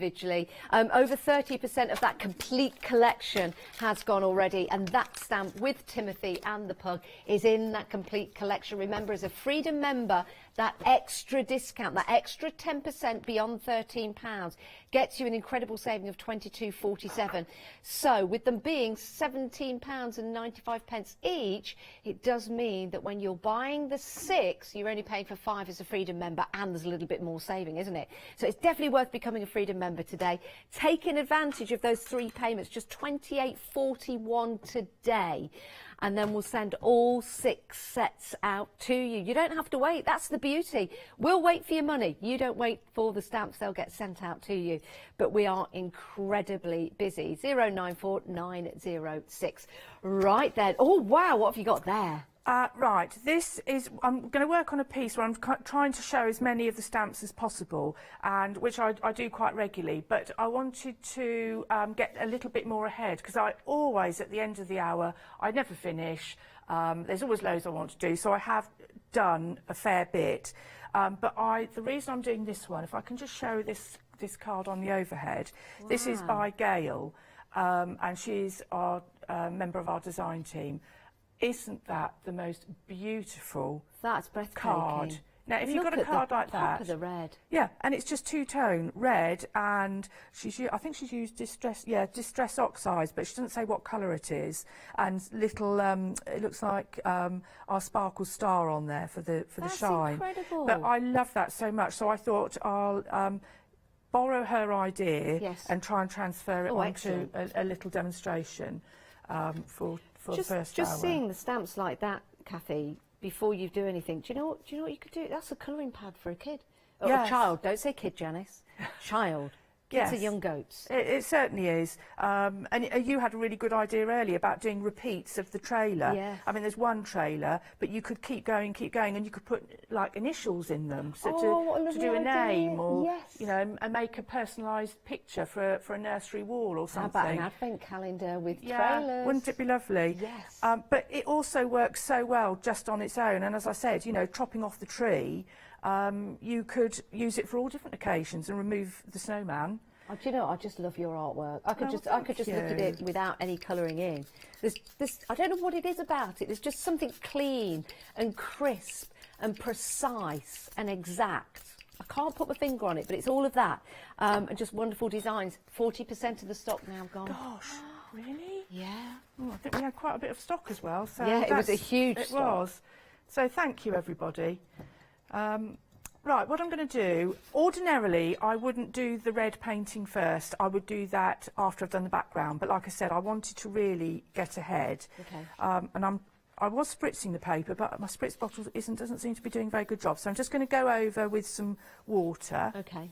Over 30% of that complete collection has gone already, and that stamp with Timothy and the pug is in that complete collection. Remember, as a Freedom member, that extra discount, that extra 10% beyond £13 gets you an incredible saving of £22.47. So with them being £17.95 each, it does mean that when you're buying the 6, you're only paying for 5 as a Freedom member, and there's a little bit more saving, isn't it? So it's definitely worth becoming a Freedom member today. Taking advantage of those 3 payments, just £28.41 today. And then we'll send all 6 sets out to you. You don't have to wait. That's the beauty. We'll wait for your money. You don't wait for the stamps. They'll get sent out to you. But we are incredibly busy. 094906. Right then. Oh, wow. What have you got there? Right, I'm going to work on a piece where I'm trying to show as many of the stamps as possible, and which I do quite regularly, but I wanted to get a little bit more ahead, because I always, at the end of the hour, I never finish. There's always loads I want to do, so I have done a fair bit. But the reason I'm doing this one, if I can just show this card on the overhead, this is by Gail, and she's our member of our design team. Isn't that the most beautiful That's breathtaking card? Now, if you've got a Look card at like the pop that, of the red. yeah, and it's just two-tone red, and I think she's used distress oxides, but she doesn't say what colour it is. And little, it looks like our sparkle star on there for the shine. That's incredible. But I love that so much, so I thought I'll borrow her idea and try and transfer it onto a little demonstration for the first hour. Just seeing the stamps like that, Kathy, before you do anything, do you know what you could do? That's a colouring pad for a kid. Or a child. Don't say kid, Janice. Child. Kids are young goats. It certainly is. And you had a really good idea earlier about doing repeats of the trailer. Yes. I mean, there's one trailer, but you could keep going, and you could put like initials in them to do a name, or you know, and make a personalised picture for a nursery wall or something. How about an advent calendar with trailers? Wouldn't it be lovely? Yes. But it also works so well just on its own. And as I said, you know, chopping off the tree, you could use it for all different occasions and remove the snowman. Oh, do you know, I just love your artwork. I could just look at it without any colouring in. I don't know what it is about it. There's just something clean and crisp and precise and exact. I can't put my finger on it, but it's all of that. And just wonderful designs. 40% of the stock now gone. Gosh, really? Yeah. Oh, I think we had quite a bit of stock as well. So yeah, it was a huge stock. stock. It was. So thank you, everybody. Right, what I'm going to do, ordinarily I wouldn't do the red painting first. I would do that after I've done the background. But like I said, I wanted to really get ahead. Okay. And I was spritzing the paper, but my spritz bottle doesn't seem to be doing a very good job. So I'm just going to go over with some water. Okay.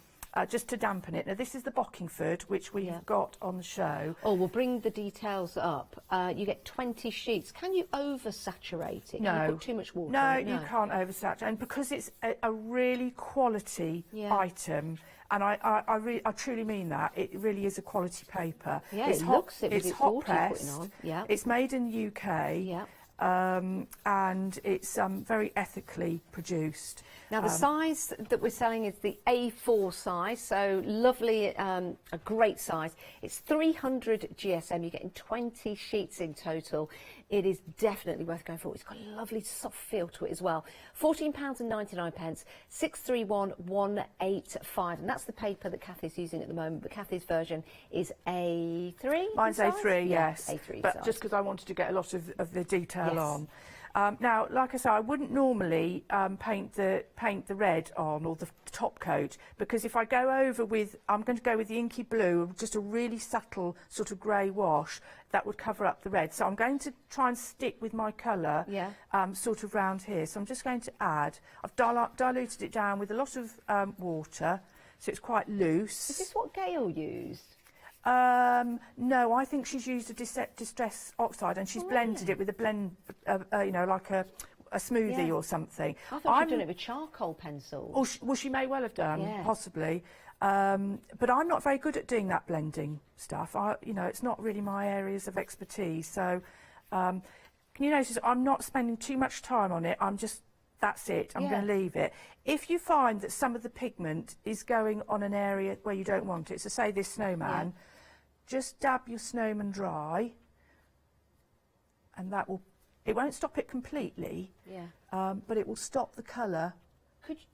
Just to dampen it. Now, this is the Bockingford, which we've got on the show. Oh, we'll bring the details up. You get 20 sheets. Can you oversaturate it? No. Can you put too much water No, in it? you can't oversaturate. And because it's a really quality item, and I truly mean that, it really is a quality paper. Yeah, it's it hot, looks it. It's With hot water pressed. putting on. Yeah. It's made in the UK. Yeah. And it's very ethically produced. Now, the size that we're selling is the A4 size, so lovely, a great size. It's 300 GSM. You're getting 20 sheets in total. It is definitely worth going for. It's got a lovely soft feel to it as well. £14.99, 631185, and that's the paper that Kathy's using at the moment. But Kathy's version is A3. Mine's A3, yes. A3 but size. just because I wanted to get a lot of the detail Yes. on. Now, like I say, I wouldn't normally paint the red on, or the top coat, because if I go over with, I'm going to go with the inky blue, just a really subtle sort of grey wash that would cover up the red. So I'm going to try and stick with my colour sort of round here. So I'm just going to add, I've diluted it down with a lot of water. so it's quite loose. Is this what Gail used? No, I think she's used a distress oxide and she's blended it with a blend, you know, like a smoothie or something. I thought she'd done it with charcoal pencils. Well, she may well have done, Yeah. possibly. But I'm not very good at doing that blending stuff. You know, it's not really my areas of expertise. So, can you notice I'm not spending too much time on it. That's it. I'm going to leave it. If you find that some of the pigment is going on an area where you don't want it, so say this snowman, just dab your snowman dry, and that will. It won't stop it completely. But it will stop the colour.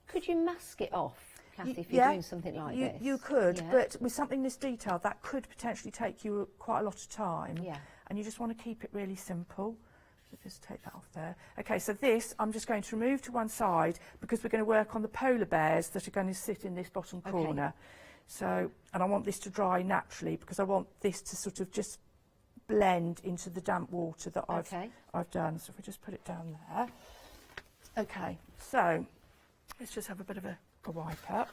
Could you mask it off, Kathy, if you're doing something like this? You could, but with something this detailed, that could potentially take you quite a lot of time. And you just want to keep it really simple. So just take that off there. Okay, so this I'm just going to remove to one side because we're going to work on the polar bears that are going to sit in this bottom corner. So, and I want this to dry naturally because I want this to sort of just blend into the damp water that I've done. So if we just put it down there. Okay, so let's just have a bit of a wipe up.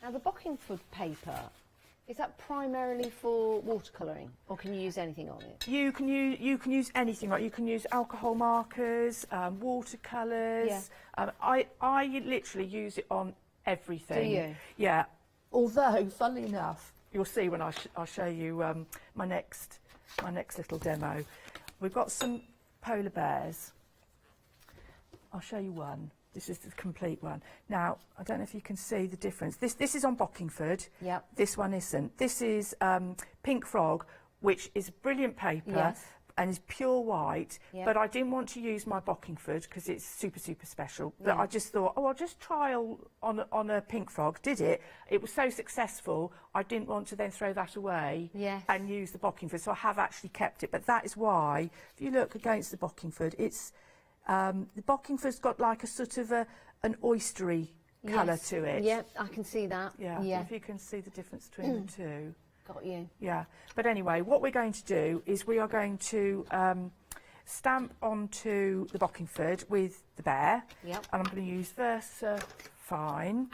Now the Bockingford paper, is that primarily for watercolouring, or can you use anything on it? You can use anything, right? You can use alcohol markers, watercolours. I literally use it on everything. Do you? Yeah. Although, funnily enough, you'll see when I'll show you my next little demo. We've got some polar bears. I'll show you one. This is the complete one. Now, I don't know if you can see the difference. This is on Bockingford. Yep. This one isn't. This is Pink Frog, which is brilliant paper and is pure white. But I didn't want to use my Bockingford because it's super, super special. But I just thought, oh, I'll just trial on a Pink Frog. Did it. It was so successful, I didn't want to then throw that away and use the Bockingford. So I have actually kept it. But that is why, if you look against the Bockingford, it's... the Bockingford's got like a sort of an oystery colour to it. Yep, I can see that. Yeah, if you can see the difference between the two. Got you. Yeah, but anyway, what we're going to do is we are going to stamp onto the Bockingford with the bear. Yep. And I'm going to use Versa Fine.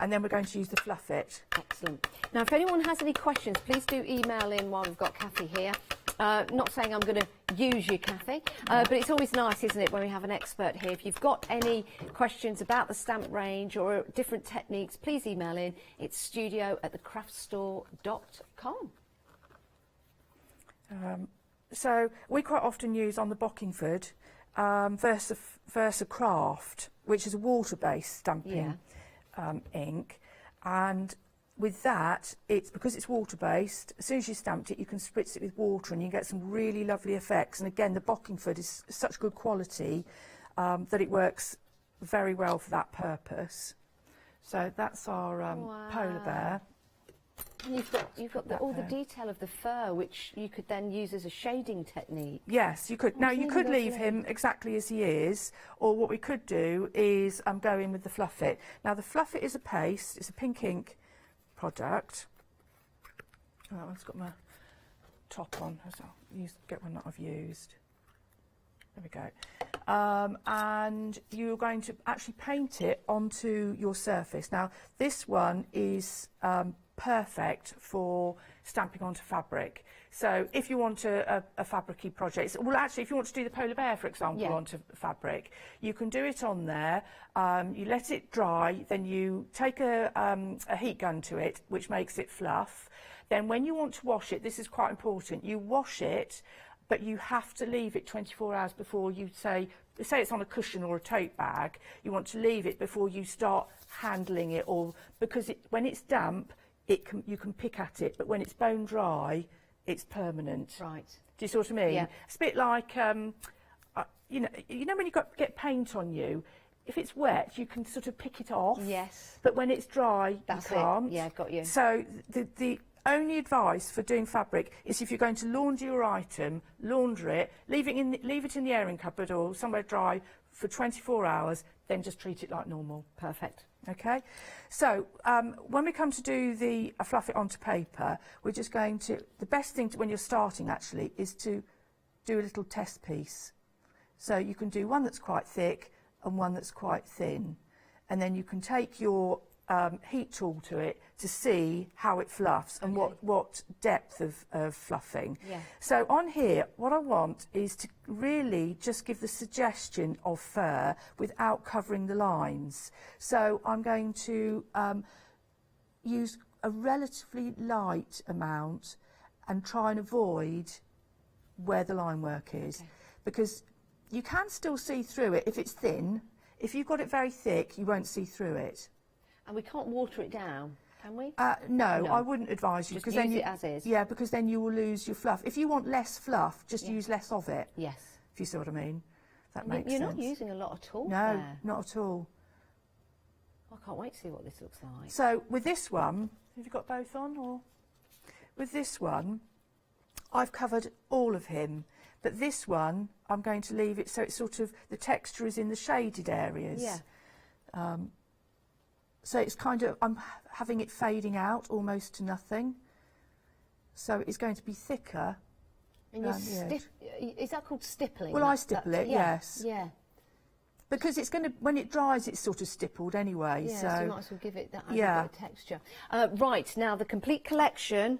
And then we're going to use the Fluff It. Excellent. Now, if anyone has any questions, please do email in while we've got Kathy here. Not saying I'm going to use you, Kathy, but it's always nice, isn't it, when we have an expert here. If you've got any questions about the stamp range or different techniques, please email in. It's studio@thecraftstore.com. So we quite often use on the Bockingford Versa Craft, which is a water-based stamping ink, and with that, it's because it's water-based, as soon as you stamped it, you can spritz it with water and you get some really lovely effects. And again, the Bockingford is such good quality that it works very well for that purpose. So that's our polar bear. And you've got all the detail of the fur, which you could then use as a shading technique. Yes, you could. Now, you could leave him exactly as he is, or what we could do is go in with the Fluff It. Now, the Fluff It is a paste, it's a pink ink product. Oh, that one's got my top on, so I'll get one that I've used. There we go. And you're going to actually paint it onto your surface. Now, this one is perfect for stamping onto fabric. So if you want a fabric-y project, well, actually, if you want to do the polar bear, for example, onto fabric, you can do it on there. You let it dry, then you take a heat gun to it, which makes it fluff. Then when you want to wash it, this is quite important, you wash it, but you have to leave it 24 hours before you say it's on a cushion or a tote bag, you want to leave it before you start handling it, or because when it's damp, you can pick at it, but when it's bone dry, it's permanent. Right. Do you see what I mean? Yeah. It's a bit like, you know when you get paint on you, if it's wet, you can sort of pick it off. Yes. But when it's dry, you can't. It. Yeah, got you. So the only advice for doing fabric is if you're going to launder your item, launder it, leave it in the airing cupboard or somewhere dry for 24 hours, then just treat it like normal. Perfect. Okay, so when we come to do the Fluff It onto paper, we're just going to, the best thing when you're starting actually is to do a little test piece. So you can do one that's quite thick and one that's quite thin. and then you can take your heat tool to it to see how it fluffs and what depth of fluffing. Yeah. So on here, what I want is to really just give the suggestion of fur without covering the lines. So I'm going to use a relatively light amount and try and avoid where the line work is, because you can still see through it if it's thin. If you've got it very thick, you won't see through it. And we can't water it down, can we? No, I wouldn't advise you. Just because use then it as is. Yeah, because then you will lose your fluff. If you want less fluff, just use less of it. Yes. If you see what I mean. That makes You're sense. not using a lot at all No, there. not at all. I can't wait to see what this looks like. So with this one, have you got both on? Or with this one, I've covered all of him. But this one, I'm going to leave it so it's sort of, the texture is in the shaded areas. Yeah. So it's kind of, I'm having it fading out almost to nothing. So it's going to be thicker. And is that called stippling? Well, I stipple it, yes. Yeah. Because it's going to, when it dries, it's sort of stippled anyway. Yeah, so you might as well give it that bit of texture. Right, now the complete collection,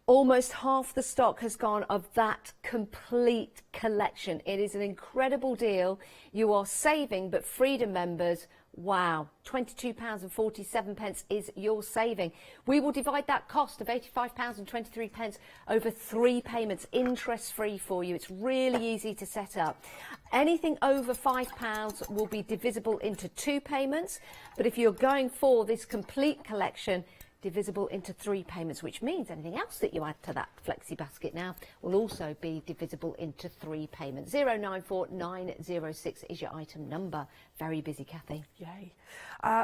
almost half the stock has gone of that complete collection. It is an incredible deal. You are saving, but Freedom members, wow, £22.47 is your saving. We will divide that cost of £85.23 over 3 payments, interest-free for you. It's really easy to set up. Anything over £5 will be divisible into 2 payments, but if you're going for this complete collection, divisible into 3 payments, which means anything else that you add to that flexi basket now will also be divisible into 3 payments. 094906 is your item number. Very busy, Kathy. Yay.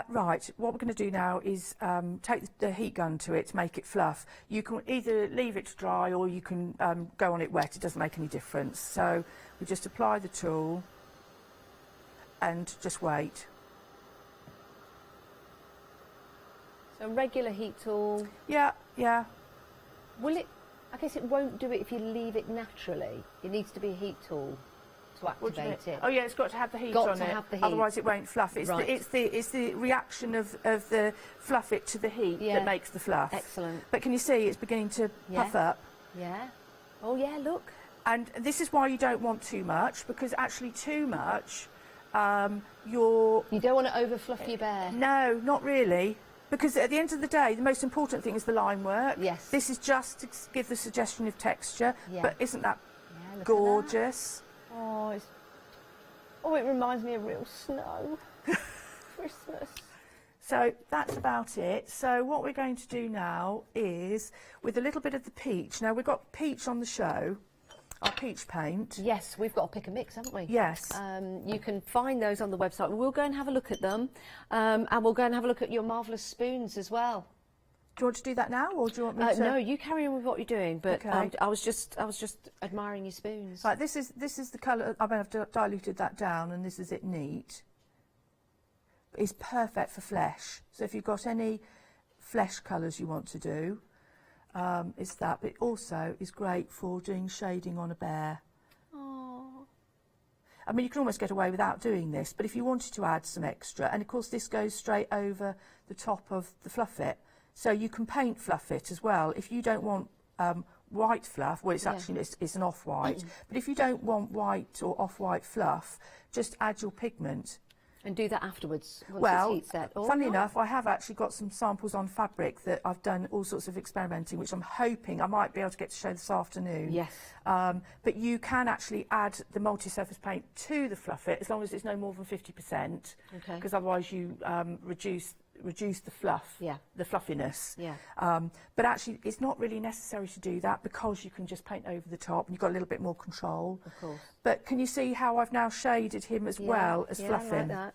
Right, what we're going to do now is take the heat gun to it to make it fluff. You can either leave it to dry or you can go on it wet. It doesn't make any difference. So we just apply the tool and just wait. So regular heat tool. Yeah, yeah. Will it? I guess it won't do it if you leave it naturally. It needs to be a heat tool to activate it. Oh yeah, it's got to have the heat got on to it. Have the heat. Otherwise, it won't fluff. It's right. it's the reaction of the fluff it to the heat that makes the fluff. Excellent. But can you see it's beginning to puff up? Yeah. Oh yeah, look. And this is why you don't want too much, because actually too much, you don't want to over fluff your bear. No, not really. Because at the end of the day, the most important thing is the line work. Yes. This is just to give the suggestion of texture. Yeah. But isn't that That. gorgeous? Oh, it reminds me of real snow. Christmas. So that's about it. So what we're going to do now is, with a little bit of the peach. Now we've got peach on the show. Our peach paint. Yes, we've got to pick a mix, haven't we? Yes. You can find those on the website. We'll go and have a look at them, and we'll go and have a look at your marvellous spoons as well. Do you want to do that now, or do you want me to? No, you carry on with what you're doing. But Okay. I was just admiring your spoons. Right, this is the colour. I mean, I've diluted that down, and this is it neat. It's perfect for flesh. So if you've got any flesh colours you want to do. Is that, but it also is great for doing shading on a bear. Oh. I mean, you can almost get away without doing this, but if you wanted to add some extra, and of course this goes straight over the top of the fluffit, so you can paint fluffit as well. If you don't want white fluff, well, it's actually it's an off-white, but if you don't want white or off-white fluff, just add your pigment. And do that afterwards, once Well, it's heat set. Or funnily not. enough, I have actually got some samples on fabric that I've done all sorts of experimenting, which I'm hoping I might be able to get to show this afternoon. Yes. But you can actually add the multi-surface paint to the fluffit as long as it's no more than 50%. Okay. Because otherwise you reduce the fluff, the fluffiness. Yeah. But actually, it's not really necessary to do that because you can just paint over the top and you've got a little bit more control. Of course. But can you see how I've now shaded him as well as fluffing? I like that.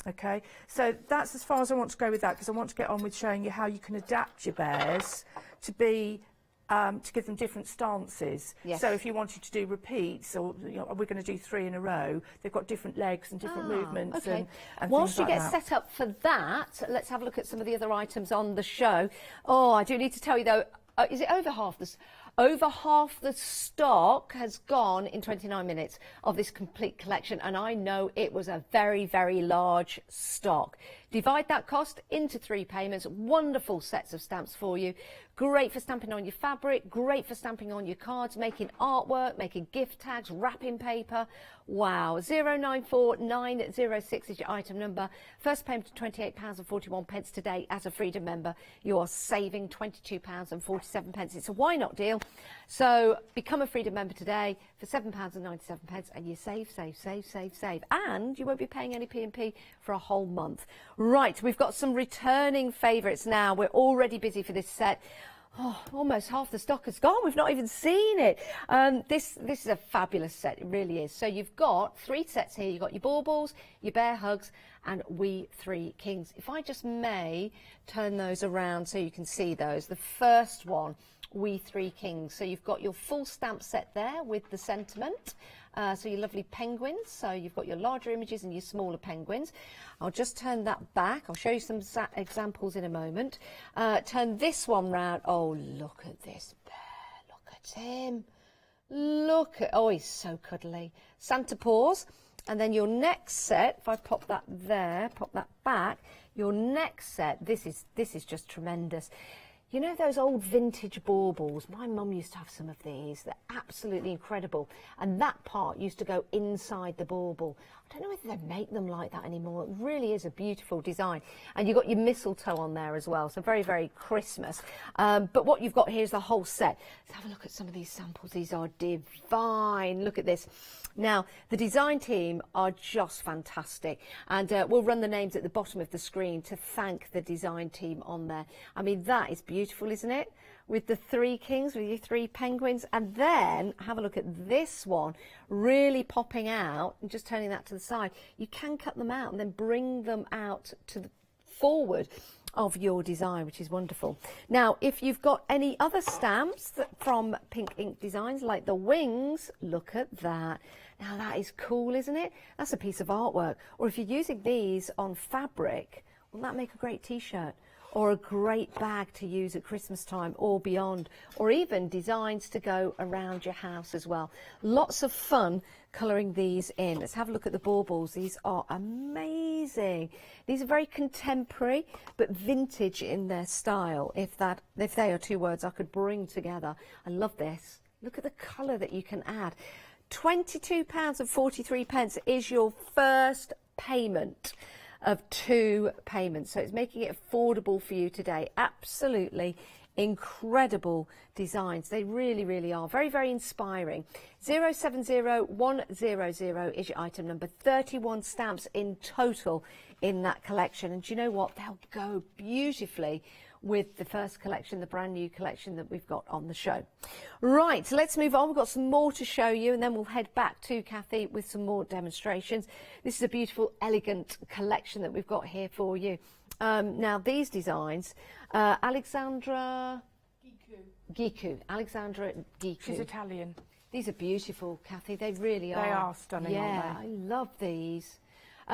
Okay, so that's as far as I want to go with that, because I want to get on with showing you how you can adapt your bears to be to give them different stances. Yes. So if you wanted to do repeats, or we're going to do 3 in a row, they've got different legs and different movements. Okay. And Whilst things you like get that. set up for that, let's have a look at some of the other items on the show. Oh, I do need to tell you though, is it over half the... Over half the stock has gone in 29 minutes of this complete collection, and I know it was a very, very large stock. Divide that cost into 3 payments. Wonderful sets of stamps for you. Great for stamping on your fabric, great for stamping on your cards, making artwork, making gift tags, wrapping paper. Wow. 094906 is your item number. First payment of £28.41 today as a Freedom member. You are saving £22.47. It's a why not deal. So become a Freedom member today for £7.97 and you save. And you won't be paying any P&P for a whole month. Right, we've got some returning favourites now. We're already busy for this set. Oh, almost half the stock has gone. We've not even seen it. This is a fabulous set. It really is. So you've got 3 sets here. You've got your baubles, your bear hugs, and We Three Kings. If I just may turn those around so you can see those. The first one, We Three Kings. So you've got your full stamp set there with the sentiment. So your lovely penguins. So you've got your larger images and your smaller penguins. I'll just turn that back. I'll show you some examples in a moment. Turn this one round. Oh, look at this bear. Look at him. Look at, oh, he's so cuddly. Santa paws. And then your next set, if I pop that there, pop that back, your next set, this is just tremendous. You know those old vintage baubles? My mum used to have some of these. They're absolutely incredible. And that part used to go inside the bauble. I don't know whether they make them like that anymore. It really is a beautiful design. And you've got your mistletoe on there as well. So very, very Christmas. But what you've got here is the whole set. Let's have a look at some of these samples. These are divine. Look at this. Now, the design team are just fantastic. And we'll run the names at the bottom of the screen to thank the design team on there. I mean, that is beautiful, isn't it? With the 3 kings, with your 3 penguins. And then have a look at this one, really popping out, and just turning that to the side. You can cut them out and then bring them out to the forward of your design, which is wonderful. Now, if you've got any other stamps from Pink Ink Designs, like the wings, look at that. Now, that is cool, isn't it? That's a piece of artwork. Or if you're using these on fabric, will that make a great t-shirt? Or a great bag to use at Christmas time or beyond, or even designs to go around your house as well. Lots of fun colouring these in. Let's have a look at the baubles. These are amazing. These are very contemporary but vintage in their style, if they are 2 words I could bring together. I love this. Look at the colour that you can add. £22.43 is your first payment of 2 payments. So it's making it affordable for you today. Absolutely incredible designs. They really, really are. Very, very inspiring. 070100 is your item number. 31 stamps in total in that collection. And do you know what? They'll go beautifully with the first collection, the brand new collection that we've got on the show. Right, so let's move on. We've got some more to show you, and then we'll head back to Kathy with some more demonstrations. This is a beautiful, elegant collection that we've got here for you. Now, these designs, Alexandra Giku. She's Italian. These are beautiful, Kathy. They really are. They are stunning, aren't Yeah, they? I love these.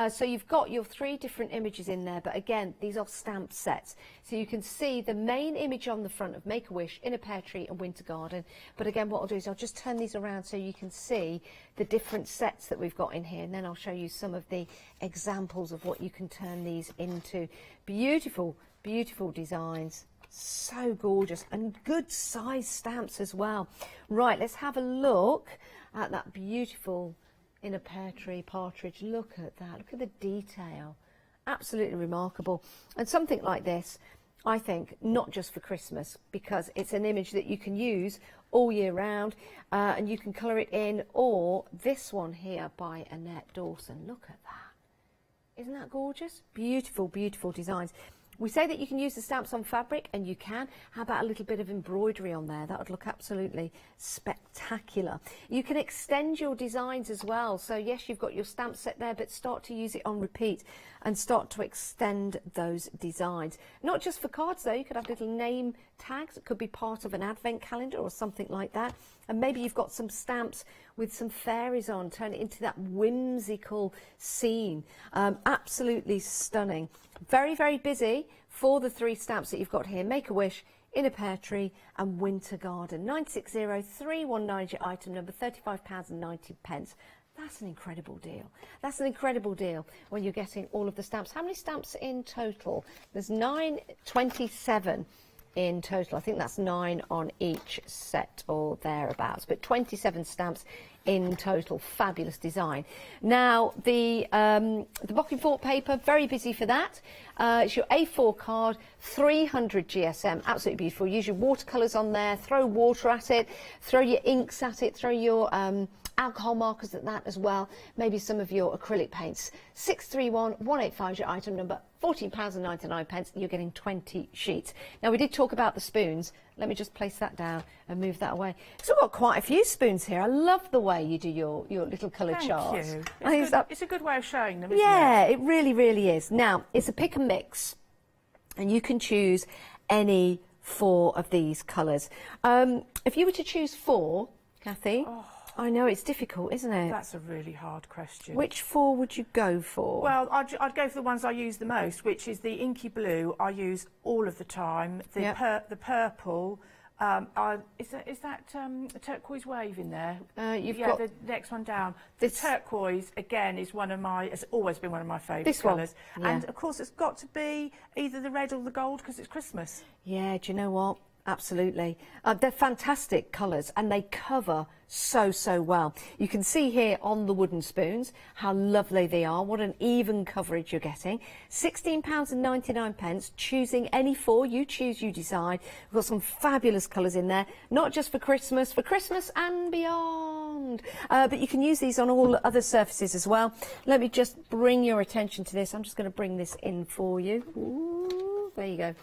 So you've got your 3 different images in there, but again, these are stamp sets. So you can see the main image on the front of Make-A-Wish, In a Pear Tree and Winter Garden. But again, what I'll do is I'll just turn these around so you can see the different sets that we've got in here, and then I'll show you some of the examples of what you can turn these into. Beautiful, beautiful designs. So gorgeous, and good size stamps as well. Right, let's have a look at that beautiful In a Pear Tree partridge. Look at that. Look at the detail. Absolutely remarkable. And something like this, I think, not just for Christmas, because it's an image that you can use all year round, and you can colour it in. Or this one here by Annette Dawson. Look at that. Isn't that gorgeous? Beautiful, beautiful designs. We say that you can use the stamps on fabric, and you can. How about a little bit of embroidery on there? That would look absolutely spectacular. You can extend your designs as well. So yes, you've got your stamp set there, but start to use it on repeat and start to extend those designs. Not just for cards though, you could have little name tags. It could be part of an advent calendar or something like that. And maybe you've got some stamps with some fairies on, turn it into that whimsical scene. Absolutely stunning. Very, very busy for the 3 stamps that you've got here. Make-A-Wish, In a Pear Tree and Winter Garden. 960319 is your item number, £35.90. That's an incredible deal. That's an incredible deal when you're getting all of the stamps. How many stamps in total? There's 27 in total. I think that's 9 on each set or thereabouts, but 27 stamps in total. Fabulous design. Now the Bocking Fort paper, very busy for that. It's your A4 card, 300 GSM, absolutely beautiful. Use your watercolours on there, throw water at it, throw your inks at it, throw your alcohol markers at that as well, maybe some of your acrylic paints. 631185 is your item number, £14.99, you're getting 20 sheets. Now we did talk about the spoons. Let me just place that down and move that away. So we've got quite a few spoons here. I love the way you do your little coloured charts. Thank you. It's a good way of showing them, isn't yeah, it? it really, really is. Now, it's a pick and mix, and you can choose any 4 of these colours. If you were to choose 4, Kathy, I know it's difficult, isn't it? That's a really hard question. Which 4 would you go for? Well, I'd go for the ones I use the most, which is the inky blue. I use all of the time. The purple. Is that a turquoise wave in there? You've got the next one down. The turquoise again is has always been one of my favourite colours. Yeah. And of course, it's got to be either the red or the gold because it's Christmas. Yeah, do you know what? Absolutely. They're fantastic colours and they cover so well. You can see here on the wooden spoons how lovely they are. What an even coverage you're getting. £16.99, choosing any 4. You choose, you decide. We've got some fabulous colours in there, not just for Christmas and beyond. But you can use these on all other surfaces as well. Let me just bring your attention to this. I'm just going to bring this in for you. Ooh, there you go.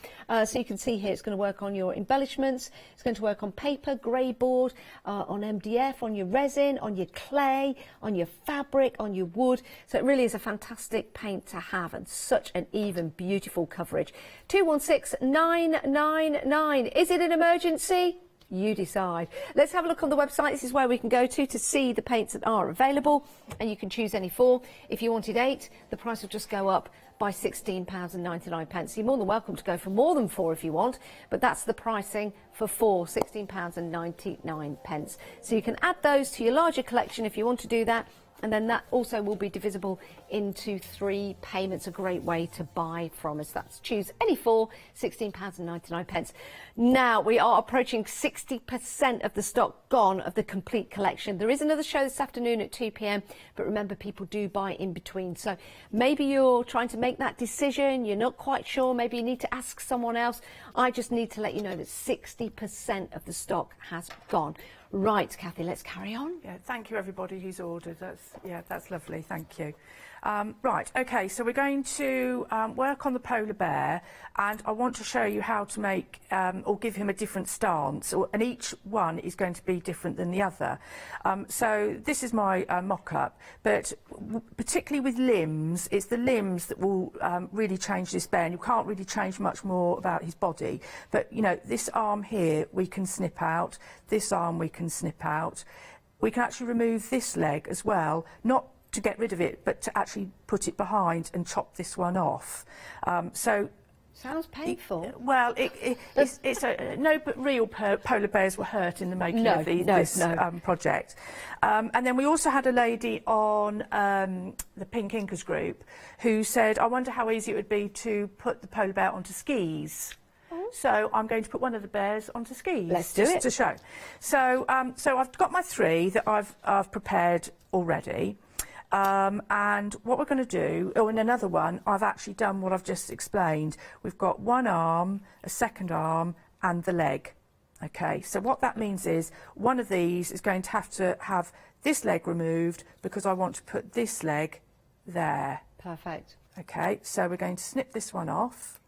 So you can see here it's going to work on your embellishments. It's going to work on paper, grey board, on MDF, on your resin, on your clay, on your fabric, on your wood. So it really is a fantastic paint to have and such an even, beautiful coverage. 216999. Is it an emergency? You decide. Let's have a look on the website. This is where we can go to see the paints that are available, and you can choose any 4. If you wanted 8, the price will just go up by £16.99. You're more than welcome to go for more than 4 if you want, but that's the pricing for 4, £16.99. So you can add those to your larger collection if you want to do that, and then that also will be divisible into 3 payments. A great way to buy from us. That's choose any 4, £16.99. Now we are approaching 60% of the stock gone of the complete collection. There is another show this afternoon at 2 p.m, but remember, people do buy in between. So maybe you're trying to make that decision, you're not quite sure, maybe you need to ask someone else. I just need to let you know that 60% of the stock has gone. Right, Kathy, let's carry on. Yeah, thank you everybody who's ordered. That's lovely. Thank you. Right, okay, so we're going to work on the polar bear, and I want to show you how to make or give him a different stance, and each one is going to be different than the other. So this is my mock-up, but particularly with limbs, it's the limbs that will really change this bear, and you can't really change much more about his body. But, you know, this arm here we can snip out, this arm we can snip out. We can actually remove this leg as well, not to get rid of it, but to actually put it behind and chop this one off. Sounds painful. Well, no, but real polar bears were hurt in the making of this project. And then we also had a lady on the Pink Inkers group who said, I wonder how easy it would be to put the polar bear onto skis. So I'm going to put one of the bears onto skis. Let's do it. To show. So I've got my 3 that I've prepared already. And what we're going to do, in another one, I've actually done what I've just explained. We've got one arm, a second arm, and the leg. Okay, so what that means is one of these is going to have this leg removed because I want to put this leg there. Perfect. Okay, so we're going to snip this one off,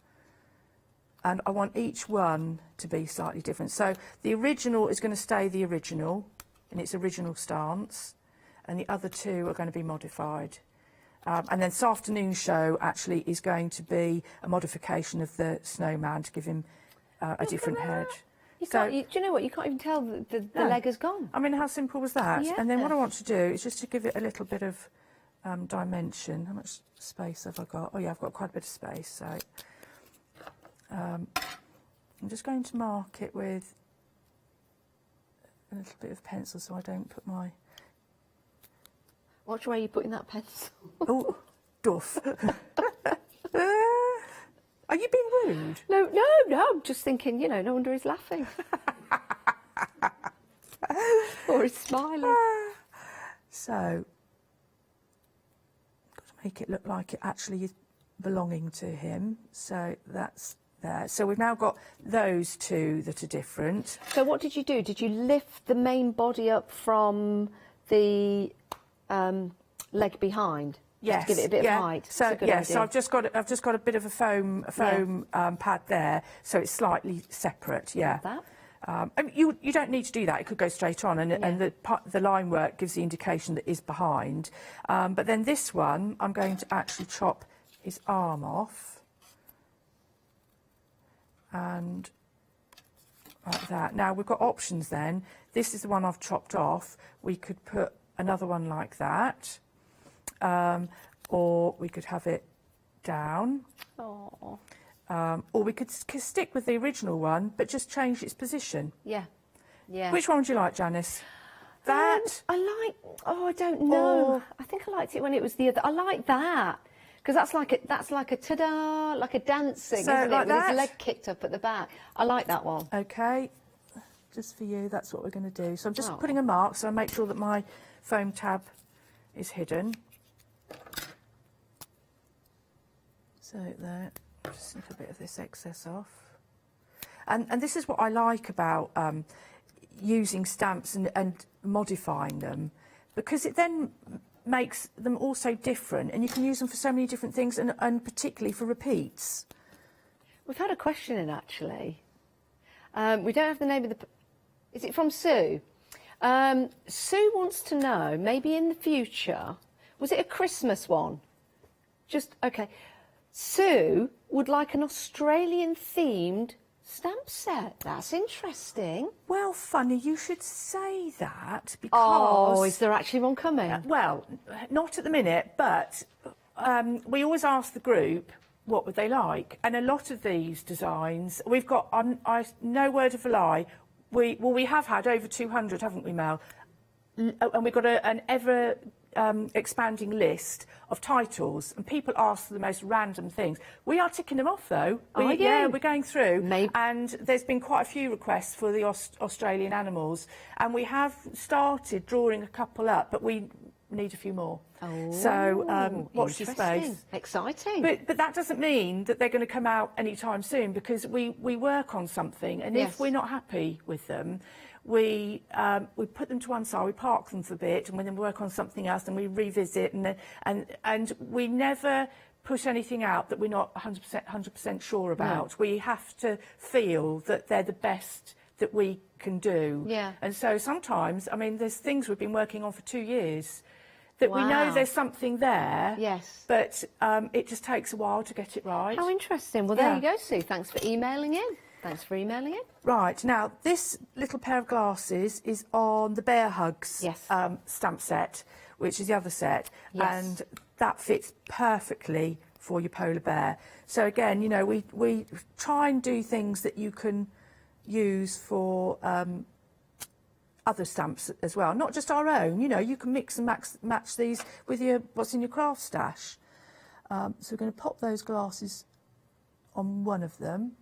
and I want each one to be slightly different. So the original is going to stay the original in its original stance, and the other 2 are going to be modified. And then this afternoon's show actually is going to be a modification of the snowman to give him a different head. Do you know what? You can't even tell the leg has gone. I mean, how simple was that? Yeah. And then what I want to do is just to give it a little bit of dimension. How much space have I got? Oh yeah, I've got quite a bit of space. So I'm just going to mark it with a little bit of pencil so I don't put my Watch where you're putting that pencil. Oh, duff. Are you being rude? No, I'm just thinking, you know, no wonder he's laughing. Or he's smiling. So, got to make it look like it actually is belonging to him. So that's there. So we've now got those two that are different. So what did you do? Did you lift the main body up from the leg behind? Yes, to give it a bit of height. So That's a good yes, so idea. I've just got a bit of a foam pad there, so it's slightly separate. Yeah. That. I mean, you don't need to do that. It could go straight on, and the line work gives the indication that is behind. But then this one, I'm going to actually chop his arm off, and like that. Now we've got options. Then this is the one I've chopped off. We could put another one like that. Or we could have it down. Oh. Or we could stick with the original one, but just change its position. Yeah. Yeah. Which one would you like, Janice? That? I I don't know. I think I liked it when it was the other. I like that. Because that's like a ta-da, like a dancing, So, isn't like it? With that? his leg kicked up at the back. I like that one. Okay. Just for you, that's what we're going to do. So I'm just Oh. putting a mark, so I make sure that my foam tab is hidden. So there, just snip a bit of this excess off. And this is what I like about using stamps and modifying them, because it then makes them also different, and you can use them for so many different things, and particularly for repeats. We've had a question in, actually. We don't have the name of the... Is it from Sue? Sue wants to know, maybe in the future, was it a Christmas one? Just, okay. Sue would like an Australian-themed stamp set. That's interesting. Well, funny you should say that, because... Oh, is there actually one coming? Well, not at the minute, but we always ask the group what would they like. And a lot of these designs, we've got, no word of a lie, we have had over 200, haven't we, Mel? And we've got an ever... expanding list of titles, and people ask the most random things. We are ticking them off, though. Yeah, we're going through, and there's been quite a few requests for the Australian animals, and we have started drawing a couple up, but we need a few more. Oh, so watch your space. Exciting. But that doesn't mean that they're going to come out anytime soon, because we work on something, and if we're not happy with them, we put them to one side, we park them for a bit, and then we work on something else, and we revisit, and we never put anything out that we're not 100% sure about. No. We have to feel that they're the best that we can do. Yeah. And so sometimes, I mean, there's things we've been working on for 2 years that we know there's something there. Yes. But it just takes a while to get it right. How interesting. Well, there you go, Sue. Thanks for emailing in. Thanks for emailing in. Right, now this little pair of glasses is on the Bear Hugs stamp set, which is the other set, and that fits perfectly for your polar bear. So again, you know, we try and do things that you can use for other stamps as well, not just our own. You know, you can mix and match these with what's in your craft stash. So we're going to pop those glasses on one of them.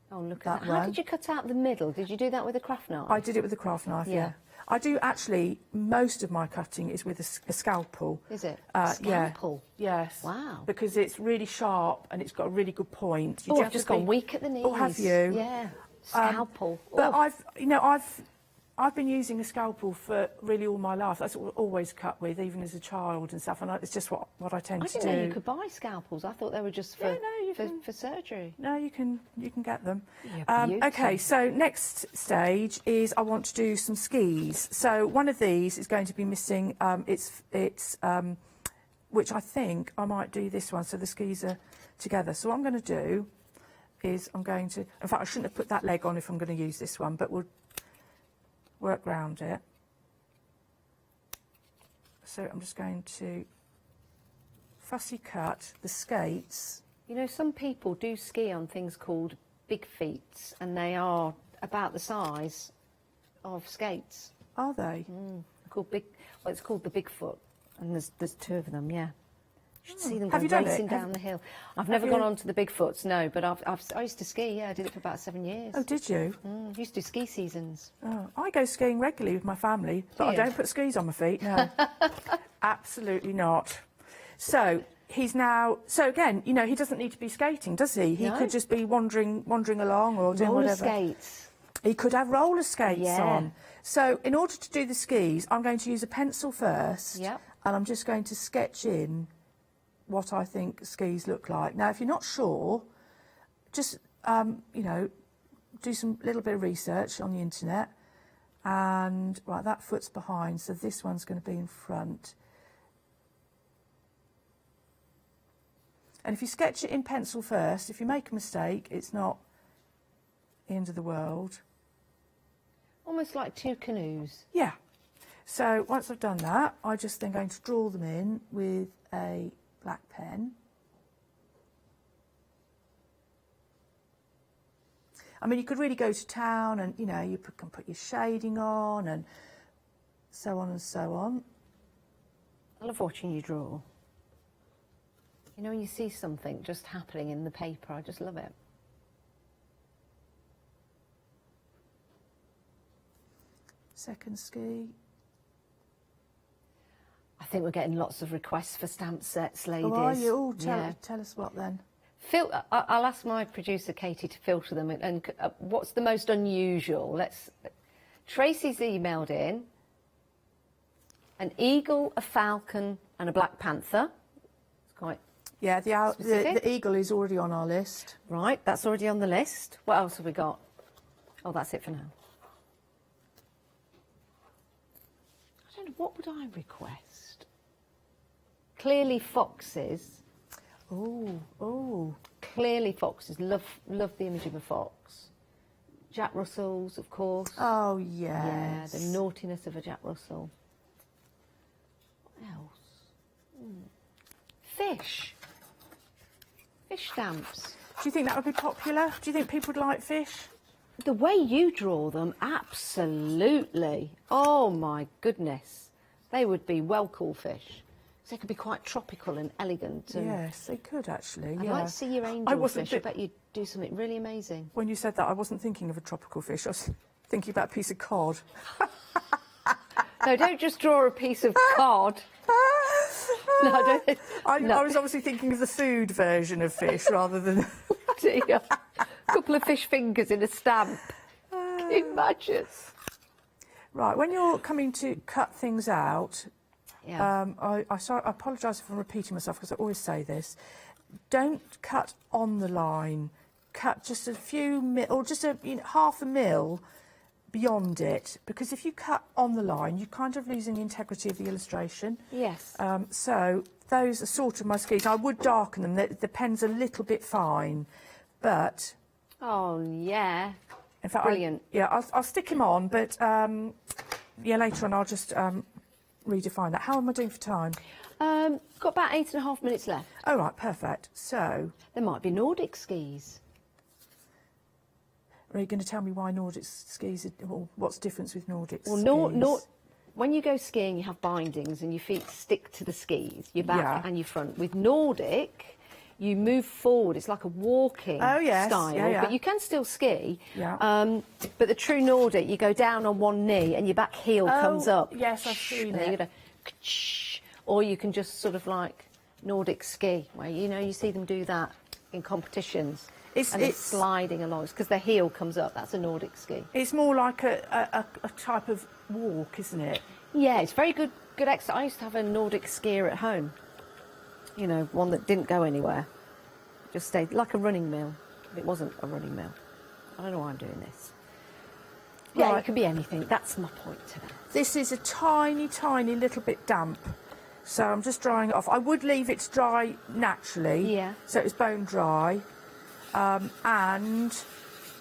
Oh, look at that. How did you cut out the middle? Did you do that with a craft knife? I did it with a craft knife, yeah. I do actually, most of my cutting is with a scalpel. Is it? Scalpel? Yeah. Yes. Wow. Because it's really sharp and it's got a really good point. I've just gone weak at the knees. Oh, have you? Yeah. Scalpel. But I've been using a scalpel for really all my life. That's what I always cut with, even as a child and stuff. And it's just what I tend to do. I didn't know you could buy scalpels. I thought they were just for for surgery. No, you can get them. Yeah, okay, so next stage is I want to do some skis. So one of these is going to be missing. Which I think I might do this one. So the skis are together. So what I'm going to do is I'm going to. In fact, I shouldn't have put that leg on if I'm going to use this one, but we'll work round it. So I'm just going to fussy cut the skates. You know, some people do ski on things called big feet, and they are about the size of skates. Are they? Called big. Well, it's called the Bigfoot. And there's 2 of them, yeah. You should see them Have go you done racing it? down the hill. I've never gone on to the Bigfoots, no, but I used to ski, yeah, I did it for about 7 years. Oh, did you? Used to do ski seasons. Oh, I go skiing regularly with my family, but I don't put skis on my feet, no. Absolutely not. So, he's now... So, again, you know, he doesn't need to be skating, does he? He could just be wandering along or doing whatever. Roller skates. He could have roller skates Yeah. on. So, in order to do the skis, I'm going to use a pencil first. Yep. And I'm just going to sketch in what I think skis look like. Now, if you're not sure, just, you know, do some little bit of research on the internet. And, right, that foot's behind, so this one's going to be in front. And if you sketch it in pencil first, if you make a mistake, it's not the end of the world. Almost like 2 canoes. Yeah. So once I've done that, I just then going to draw them in with a black pen. I mean, you could really go to town and, you know, you can put your shading on and so on and so on. I love watching you draw. You know, when you see something just happening in the paper, I just love it. Second ski. I think we're getting lots of requests for stamp sets, ladies. Oh, are you? Oh, Yeah. tell us what then. I'll ask my producer Katie to filter them. And what's the most unusual? Tracy's emailed in an eagle, a falcon, and a black panther. It's quite. Yeah, the eagle is already on our list. Right, that's already on the list. What else have we got? Oh, that's it for now. I don't know, what would I request? Clearly foxes. Oh. Clearly foxes. Love the image of a fox. Jack Russells, of course. Oh, yes. Yeah, the naughtiness of a Jack Russell. What else? Fish. Fish stamps. Do you think that would be popular? Do you think people would like fish? The way you draw them, absolutely. Oh, my goodness. They would be well cool fish. So they could be quite tropical and elegant. And Yes, they could actually. I'd yeah. like to see your angel fish. I bet you'd do something really amazing. When you said that, I wasn't thinking of a tropical fish. I was thinking about a piece of cod. No, don't just draw a piece of cod. No, I don't. I was obviously thinking of the food version of fish rather than... A couple of fish fingers in a stamp. Can you imagine? Right, when you're coming to cut things out, Yeah. I apologise if I'm repeating myself because I always say this. Don't cut on the line. Cut just a few or just half a mil beyond it, because if you cut on the line, you're kind of losing the integrity of the illustration. Yes. So those are sort of my skis. I would darken them. The pen's a little bit fine, but... Oh, yeah. In fact, Brilliant. I'll stick him on, but yeah, later on I'll just redefine that. How am I doing for time? Got about 8.5 minutes left. Oh, right, perfect. So... There might be Nordic skis. Are you going to tell me why Nordic skis or what's the difference with Nordic skis? Well, when you go skiing, you have bindings and your feet stick to the skis, your back Yeah. and your front. With Nordic, you move forward. It's like a walking Oh, yes. style, Yeah. but you can still ski. Yeah. But the true Nordic, you go down on one knee and your back heel comes up. Yes, I've seen And then it. you go, or you can just sort of like Nordic ski, where you see them do that in competitions. It's sliding along. It's because their heel comes up. That's a Nordic ski. It's more like a type of walk, isn't it? Yeah, it's very good exercise. I used to have a Nordic skier at home. You know, one that didn't go anywhere. Just stayed like a running mill. It wasn't a running mill. I don't know why I'm doing this. Yeah, Right. it could be anything. That's my point today. This is a tiny, tiny little bit damp. So I'm just drying it off. I would leave it to dry naturally. Yeah. So it's bone dry. And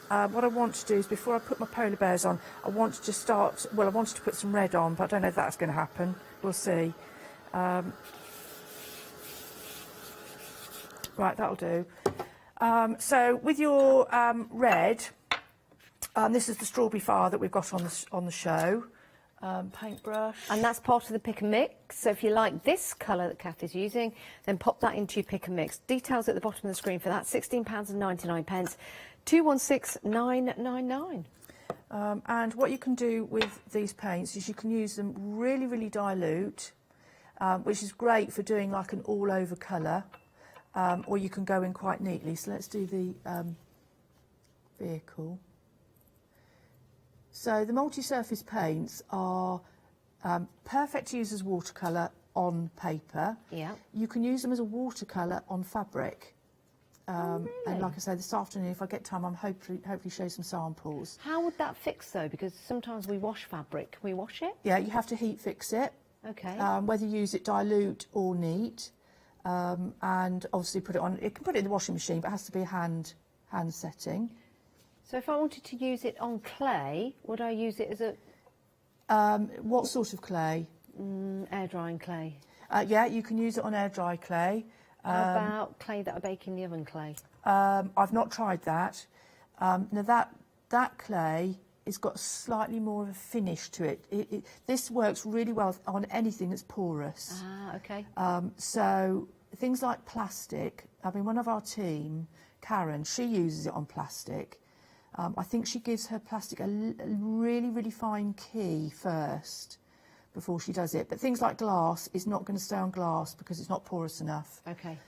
what I want to do is, before I put my polar bears on, I want to just start... Well, I wanted to put some red on, but I don't know if that's going to happen. We'll see. Right, that'll do. So with your red, this is the strawberry fire that we've got on the show. paintbrush. And that's part of the pick and mix. So if you like this colour that Kath is using, then pop that into your pick and mix. Details at the bottom of the screen for that. £16.99, 216999. And what you can do with these paints is you can use them really, really dilute, which is great for doing like an all-over colour, or you can go in quite neatly. So let's do the vehicle. So the multi-surface paints are perfect to use as watercolour on paper. Yeah. You can use them as a watercolour on fabric. And like I say, this afternoon, if I get time, I'm hopefully show some samples. How would that fix though? Because sometimes we wash fabric. Can we wash it? Yeah, you have to heat fix it. Okay. Whether you use it dilute or neat, and obviously put it on. You can put it in the washing machine, but it has to be a hand setting. So if I wanted to use it on clay, would I use it as a... What sort of clay? Air drying clay. Yeah, you can use it on air dry clay. How about clay that I bake in the oven clay? I've not tried that. Now that clay has got slightly more of a finish to it. This works really well on anything that's porous. Ah, okay. So things like plastic. I mean, one of our team, Karen, she uses it on plastic. I think she gives her plastic a really, really fine key first before she does it. But things like glass is not going to stay on glass because it's not porous enough. Okay.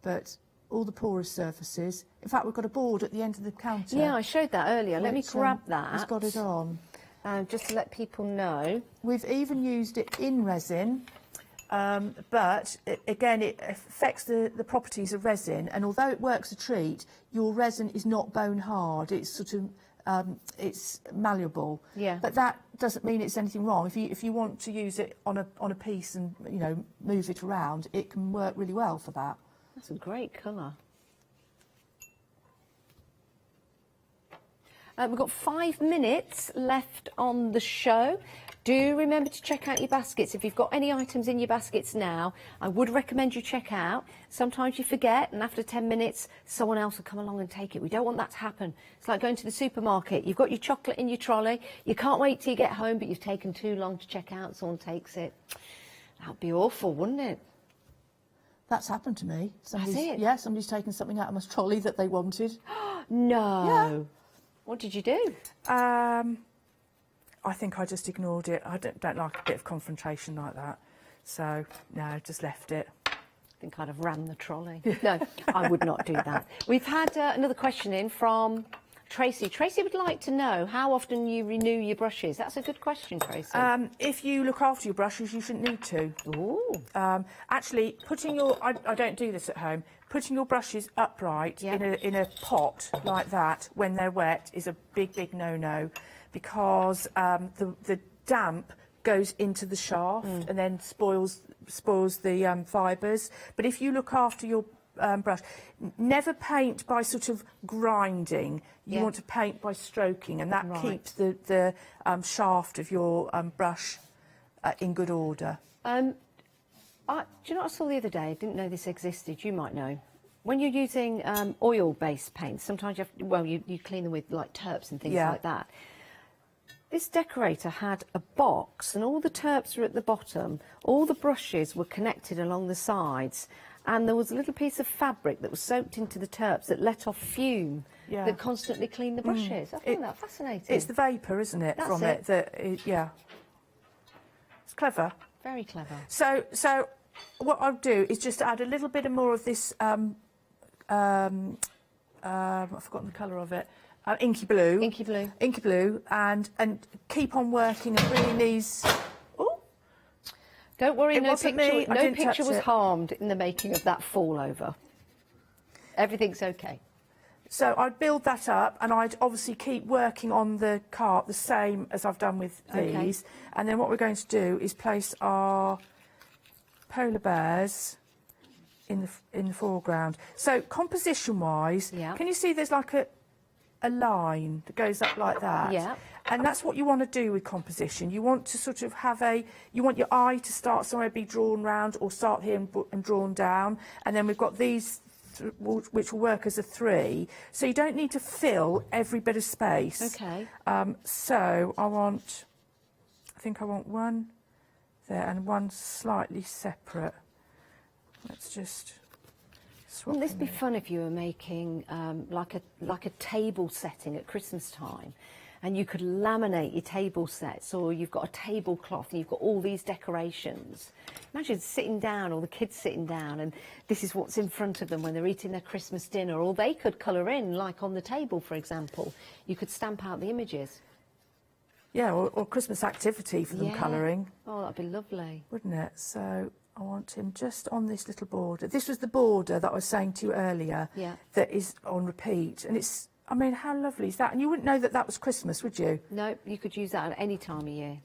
But all the porous surfaces. In fact, we've got a board at the end of the counter. Yeah, I showed that earlier. Let me grab that. It's got it on. Just to let people know. We've even used it in resin. But again, it affects the properties of resin, and although it works a treat, your resin is not bone hard. It's sort of it's malleable. Yeah. But that doesn't mean it's anything wrong. If you want to use it on a piece and move it around, it can work really well for that. That's a great colour. We've got 5 minutes left on the show. Do remember to check out your baskets. If you've got any items in your baskets now, I would recommend you check out. Sometimes you forget, and after 10 minutes, someone else will come along and take it. We don't want that to happen. It's like going to the supermarket. You've got your chocolate in your trolley. You can't wait till you get home, but you've taken too long to check out. Someone takes it. That would be awful, wouldn't it? That's happened to me. Has it? Yeah, somebody's taken something out of my trolley that they wanted. No. Yeah. What did you do? I think I just ignored it. I don't like a bit of confrontation like that. So, no, just left it. I think I'd have ran the trolley. No, I would not do that. We've had another question in from Tracy. Tracy would like to know how often you renew your brushes. That's a good question, Tracy. If you look after your brushes, you shouldn't need to. Ooh. Actually, putting your... I don't do this at home. Putting your brushes upright in a pot like that when they're wet is a big, big no-no, because the damp goes into the shaft and then spoils the fibres. But if you look after your brush, never paint by sort of grinding. You want to paint by stroking, and that keeps the shaft of your brush in good order. Do you know what I saw the other day? I didn't know this existed. You might know. When you're using oil-based paints, sometimes you have to, well, you clean them with like terps and things like that. This decorator had a box, and all the terps were at the bottom. All the brushes were connected along the sides, and there was a little piece of fabric that was soaked into the terps that let off fume that constantly cleaned the brushes. I find that fascinating. It's the vapour, isn't it, from it? Yeah. It's clever. Very clever. So what I'll do is just add a little bit more of this, I've forgotten the colour of it, inky blue. Inky blue. Inky blue, and keep on working and bringing these... Oh! Don't worry, It no wasn't picture, me, I no didn't picture touch was it. harmed in the making of that fall over. Everything's okay. So I'd build that up, and I'd obviously keep working on the cart the same as I've done with these. And then what we're going to do is place our polar bears in the foreground. So composition-wise, can you see there's like a line that goes up like that? Yeah. And that's what you want to do with composition. You want to sort of have you want your eye to start somewhere, be drawn round, or start here and drawn down. And then we've got these which will work as a 3, so you don't need to fill every bit of space. Okay. So I want think I want one there and one slightly separate. Let's just swap. Wouldn't this be fun if you were making like a table setting at Christmas time, and you could laminate your table sets, or you've got a tablecloth and you've got all these decorations. Imagine sitting down, or the kids sitting down, and this is what's in front of them when they're eating their Christmas dinner, or they could colour in, like on the table, for example. You could stamp out the images. Yeah, or Christmas activity for them colouring. Oh, that'd be lovely. Wouldn't it? So I want him just on this little border. This was the border that I was saying to you earlier, that is on repeat. And it's, I mean, how lovely is that? And you wouldn't know that that was Christmas, would you? No, you could use that at any time of year.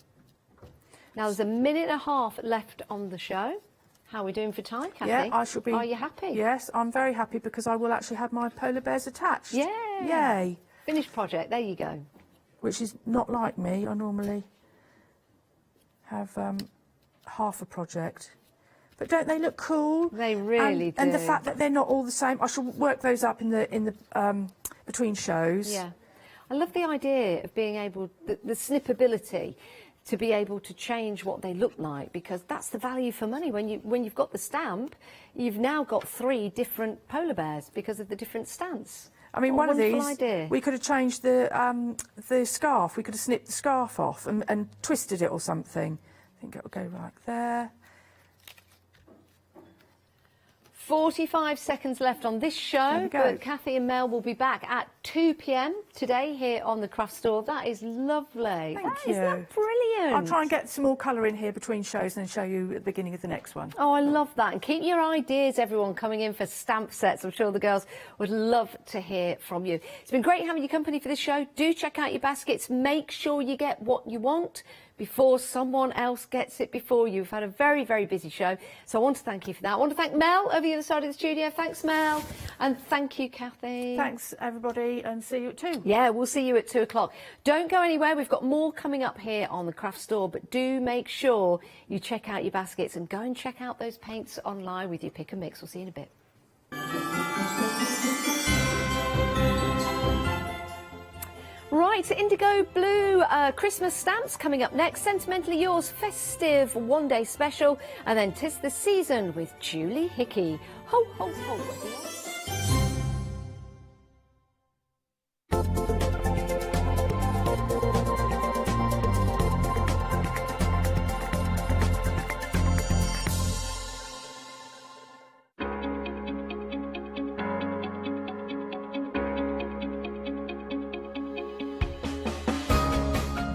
Now, there's a minute and a half left on the show. How are we doing for time, Kathy? Yeah, I shall be. Are you happy? Yes, I'm very happy because I will actually have my polar bears attached. Yeah. Yay. Finished project, there you go. Which is not like me. I normally have half a project. But don't they look cool? They really do. And the fact that they're not all the same, I shall work those up in the between shows. Yeah, I love the idea of being able, the snippability, to be able to change what they look like, because that's the value for money. When you've got the stamp, you've now got 3 different polar bears because of the different stance. I mean, what one of these, idea. we could have changed the scarf. We could have snipped the scarf off and twisted it or something. I think it will go right there. 45 seconds left on this show, but Kathy and Mel will be back at 2 p.m. today here on the Craft Store. That is lovely. Thank you. Isn't that brilliant? I'll try and get some more colour in here between shows and show you at the beginning of the next one. Oh, I love that. And keep your ideas, everyone, coming in for stamp sets. I'm sure the girls would love to hear from you. It's been great having your company for this show. Do check out your baskets. Make sure you get what you want before someone else gets it before you. We've had a very, very busy show, so I want to thank you for that. I want to thank Mel over the other side of the studio. Thanks, Mel. And thank you, Kathy. Thanks, everybody, and see you at 2. Yeah, we'll see you at 2 o'clock. Don't go anywhere. We've got more coming up here on the Craft Store, but do make sure you check out your baskets and go and check out those paints online with your pick and mix. We'll see you in a bit. Right, Indigo Blue Christmas stamps coming up next. Sentimentally Yours festive one-day special. And then 'Tis the Season with Julie Hickey. Ho, ho, ho.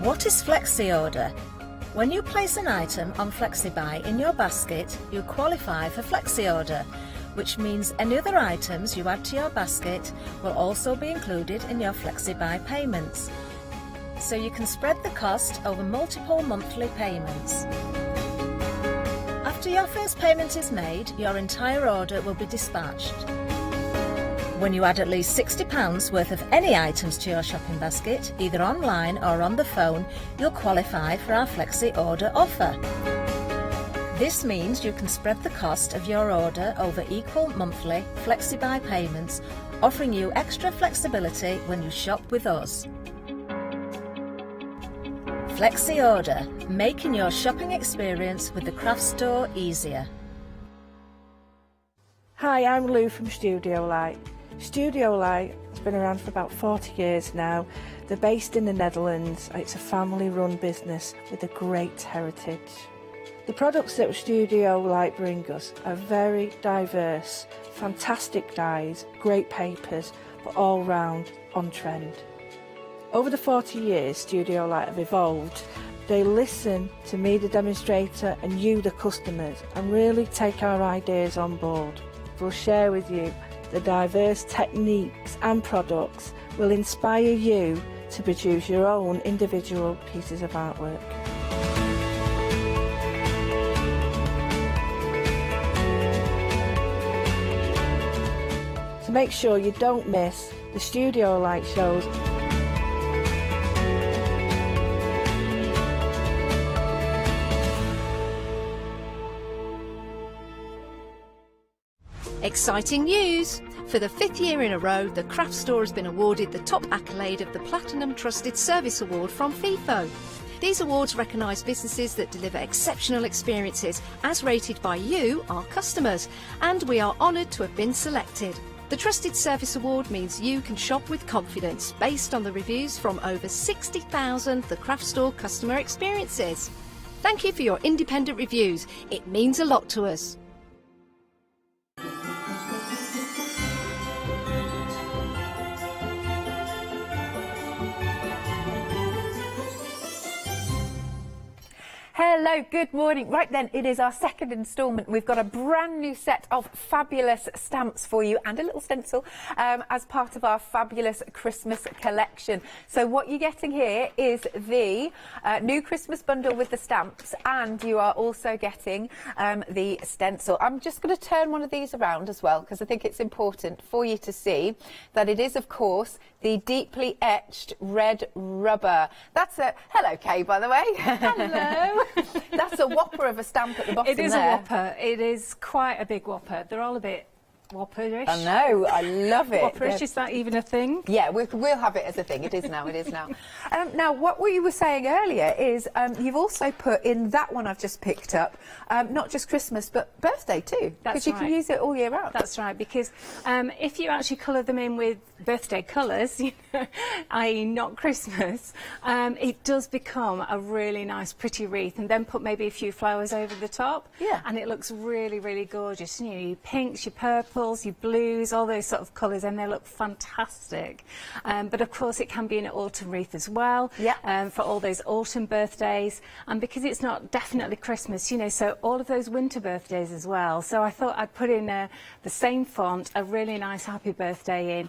What is Flexi Order? When you place an item on FlexiBuy in your basket, you qualify for Flexi Order, which means any other items you add to your basket will also be included in your FlexiBuy payments. So you can spread the cost over multiple monthly payments. After your first payment is made, your entire order will be dispatched. When you add at least £60 worth of any items to your shopping basket, either online or on the phone, you'll qualify for our Flexi Order offer. This means you can spread the cost of your order over equal monthly FlexiBuy payments, offering you extra flexibility when you shop with us. Flexi Order, making your shopping experience with the Craft Store easier. Hi, I'm Lou from Studio Light. Studio Light has been around for about 40 years now. They're based in the Netherlands. It's a family-run business with a great heritage. The products that Studio Light bring us are very diverse, fantastic dyes, great papers, but all round on trend. Over the 40 years Studio Light have evolved. They listen to me, the demonstrator, and you, the customers, and really take our ideas on board. We'll share with you the diverse techniques and products will inspire you to produce your own individual pieces of artwork. So make sure you don't miss the Studio Light shows. Exciting news! For the 5th year in a row, the Craft Store has been awarded the top accolade of the Platinum Trusted Service Award from Feefo. These awards recognise businesses that deliver exceptional experiences as rated by you, our customers, and we are honoured to have been selected. The Trusted Service Award means you can shop with confidence based on the reviews from over 60,000 The Craft Store customer experiences. Thank you for your independent reviews. It means a lot to us. Hello, good morning. Right then, it is our second instalment. We've got a brand new set of fabulous stamps for you and a little stencil as part of our fabulous Christmas collection. So what you're getting here is the new Christmas bundle with the stamps, and you are also getting the stencil. I'm just going to turn one of these around as well, because I think it's important for you to see that it is, of course, the deeply etched red rubber. That's a... Hello, Kay, by the way. Hello. That's a whopper of a stamp at the bottom there. It is a whopper. It is quite a big whopper. They're all a bit whopperish. I know. I love it. Whopperish, is that even a thing? Yeah, we'll have it as a thing. It is now. It is now. Now, what you were saying earlier is you've also put in that one I've just picked up, not just Christmas, but birthday too. That's because you right. can use it all year round. That's right, because if you actually colour them in with birthday colours, i.e. not Christmas, it does become a really nice pretty wreath, and then put maybe a few flowers over the top. Yeah. And it looks really, really gorgeous. You know, your pinks, your purples, your blues, all those sort of colours, and they look fantastic. But of course it can be an autumn wreath as well, for all those autumn birthdays, and because it's not definitely Christmas, you know, so all of those winter birthdays as well. So I thought I'd put in the same font, a really nice happy birthday in,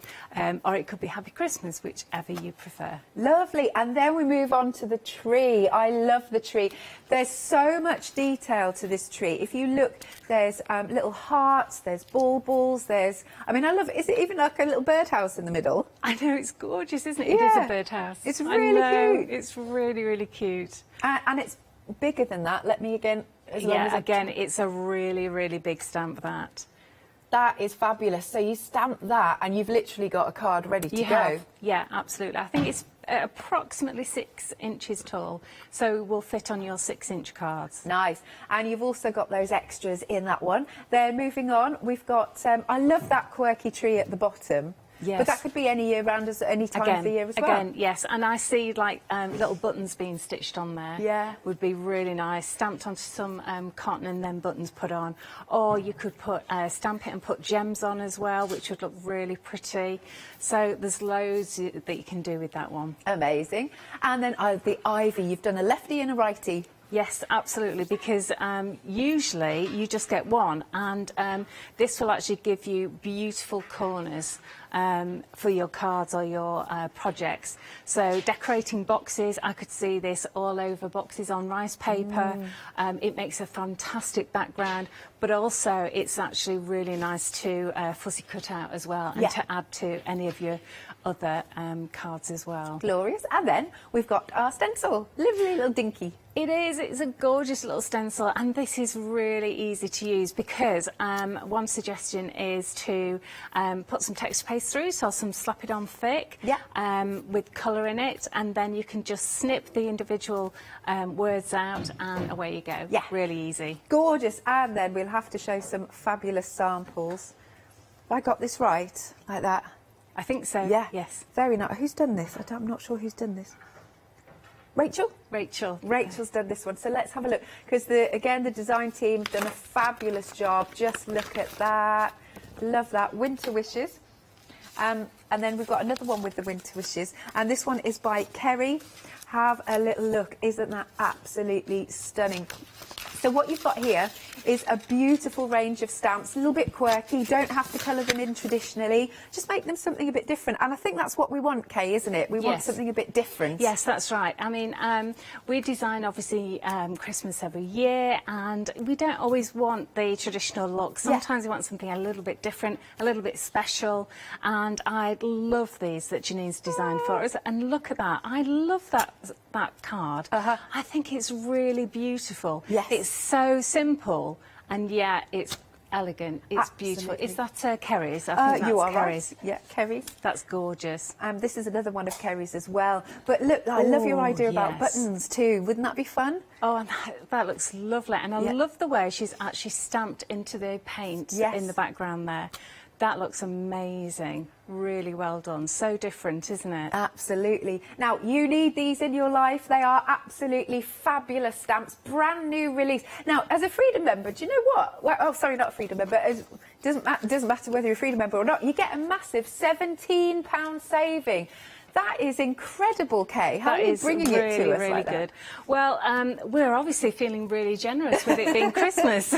or it could be Happy Christmas, whichever you prefer. Lovely. And then we move on to the tree. I love the tree. There's so much detail to this tree. If you look, there's little hearts, there's baubles, there's... I mean, I love it. Is it even like a little birdhouse in the middle? I know, it's gorgeous, isn't it? It is a birdhouse. It's really cute. It's really, really cute. And it's bigger than that. Let me again... Again, it's a really, really big stamp, that. That is fabulous. So you stamp that and you've literally got a card ready to go. Yeah, absolutely. I think it's approximately 6 inches tall, so will fit on your 6-inch cards. Nice. And you've also got those extras in that one. Then moving on, we've got... I love that quirky tree at the bottom. Yes. But that could be any year round, any time of the year as well. Again, yes. And I see like little buttons being stitched on there. Yeah. Would be really nice. Stamped onto some cotton and then buttons put on. Or you could put stamp it and put gems on as well, which would look really pretty. So there's loads that you can do with that one. Amazing. And then the ivy. You've done a lefty and a righty. Yes, absolutely, because usually you just get one, and this will actually give you beautiful corners for your cards or your projects. So decorating boxes, I could see this all over boxes on rice paper. It makes a fantastic background, but also it's actually really nice to fussy cut out as well, and to add to any of your other cards as well. Glorious. And then we've got our stencil. Lovely little dinky. It is. It's a gorgeous little stencil, and this is really easy to use because one suggestion is to put some texture paste through, so some slap it on thick with colour in it, and then you can just snip the individual words out and away you go. Yeah. Really easy. Gorgeous. And then we'll have to show some fabulous samples. Have I got this right? Like that? I think so. Yeah. Yes. Very nice. Who's done this? I'm not sure who's done this. Rachel? Rachel. Rachel's done this one. So let's have a look. Because, again, the design team have done a fabulous job. Just look at that. Love that. Winter Wishes. And then we've got another one with the Winter Wishes. And this one is by Kerry. Have a little look. Isn't that absolutely stunning? So what you've got here is a beautiful range of stamps, a little bit quirky. Don't have to colour them in traditionally. Just make them something a bit different. And I think that's what we want, Kay, isn't it? We want something a bit different. Yes, that's right. I mean, we design, obviously, Christmas every year, and we don't always want the traditional look. Sometimes we want something a little bit different, a little bit special. And I love these that Janine's designed for us. And look at that. I love that card. I think it's really beautiful. Yes. It's so simple, and yet it's elegant. It's beautiful. Is that Kerry's? I think that's you are Kerry's. right. Yeah, Kerry's. That's gorgeous. This is another one of Kerry's as well. But look, I love your idea about buttons too. Wouldn't that be fun? Oh, and that looks lovely. And I love the way she's actually stamped into the paint in the background there. That looks amazing. Really well done. So different, isn't it? Absolutely. Now, you need these in your life. They are absolutely fabulous stamps. Brand new release. Now, as a Freedom member, do you know what? Well, oh, sorry, not a Freedom member. It doesn't matter whether you're a Freedom member or not. You get a massive £17 saving. That is incredible, Kay. How are you bringing it to us really like that? good. Well, we're obviously feeling really generous with it being Christmas.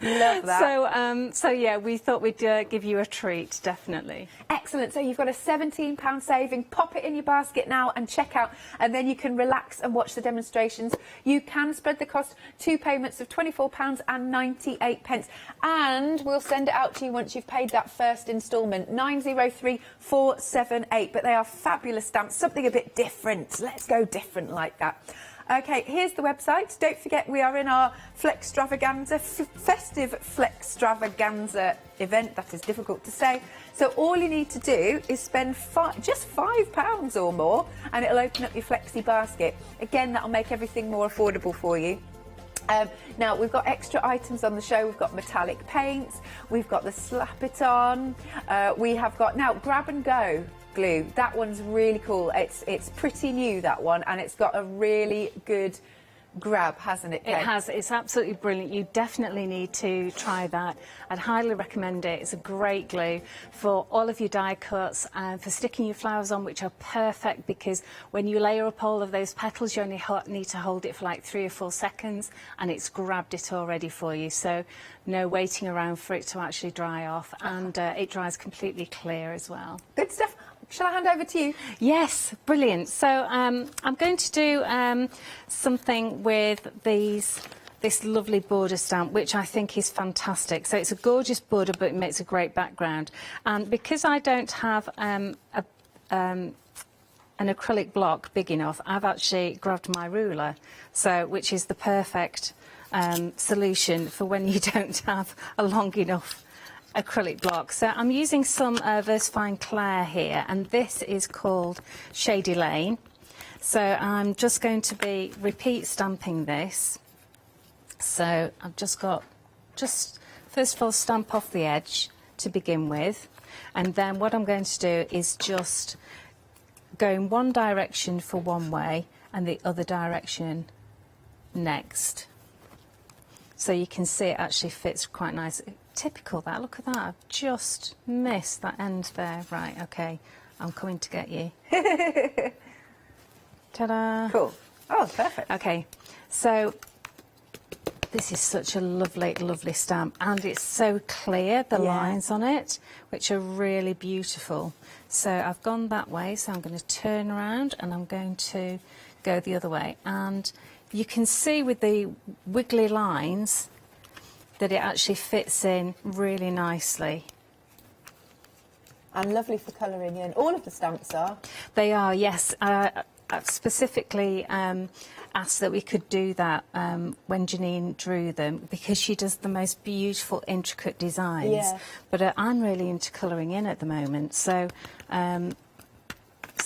Love that. So yeah, we thought we'd give you a treat, definitely. Excellent. So you've got a £17 saving. Pop it in your basket now and check out, and then you can relax and watch the demonstrations. You can spread the cost, 2 payments of £24.98, and we'll send it out to you once you've paid that first instalment, 903478. But they are fabulous stamps, something a bit different. Let's go different like that. Okay, here's the website. Don't forget, we are in our Flextravaganza, festive Flextravaganza event. That is difficult to say. So all you need to do is spend just £5 or more, and it'll open up your Flexi basket. Again, that'll make everything more affordable for you. Now, we've got extra items on the show. We've got metallic paints. We've got the slap it on. We have got, now, grab and go glue. That one's really cool. It's pretty new, that one, and it's got a really good grab, hasn't it, Kate? It has. It's absolutely brilliant. You definitely need to try that. I'd highly recommend it. It's a great glue for all of your die cuts and for sticking your flowers on, which are perfect because when you layer up all of those petals, you only need to hold it for like 3 or 4 seconds and it's grabbed it already for you. So no waiting around for it to actually dry off, and it dries completely clear as well. Good stuff. Shall I hand over to you? Yes, brilliant. So I'm going to do something with this lovely border stamp, which I think is fantastic. So it's a gorgeous border, but it makes a great background. And because I don't have an acrylic block big enough, I've actually grabbed my ruler, which is the perfect solution for when you don't have a long enough acrylic block. So I'm using some VersaFine Claire here, and this is called Shady Lane. So I'm just going to be repeat stamping this. So I've just got, first of all, stamp off the edge to begin with, and then what I'm going to do is just go in one direction for one way and the other direction next. So you can see it actually fits quite nice. Typical that, look at that, I've just missed that end there. Right, okay, I'm coming to get you. Ta-da. Cool. Oh, perfect. Okay, so this is such a lovely, lovely stamp, and it's so clear, the lines on it, which are really beautiful. So I've gone that way, so I'm going to turn around and I'm going to go the other way. And you can see with the wiggly lines that it actually fits in really nicely. And lovely for colouring in. All of the stamps are? They are, yes. I've specifically asked that we could do that when Janine drew them, because she does the most beautiful, intricate designs. Yeah. But I'm really into colouring in at the moment, so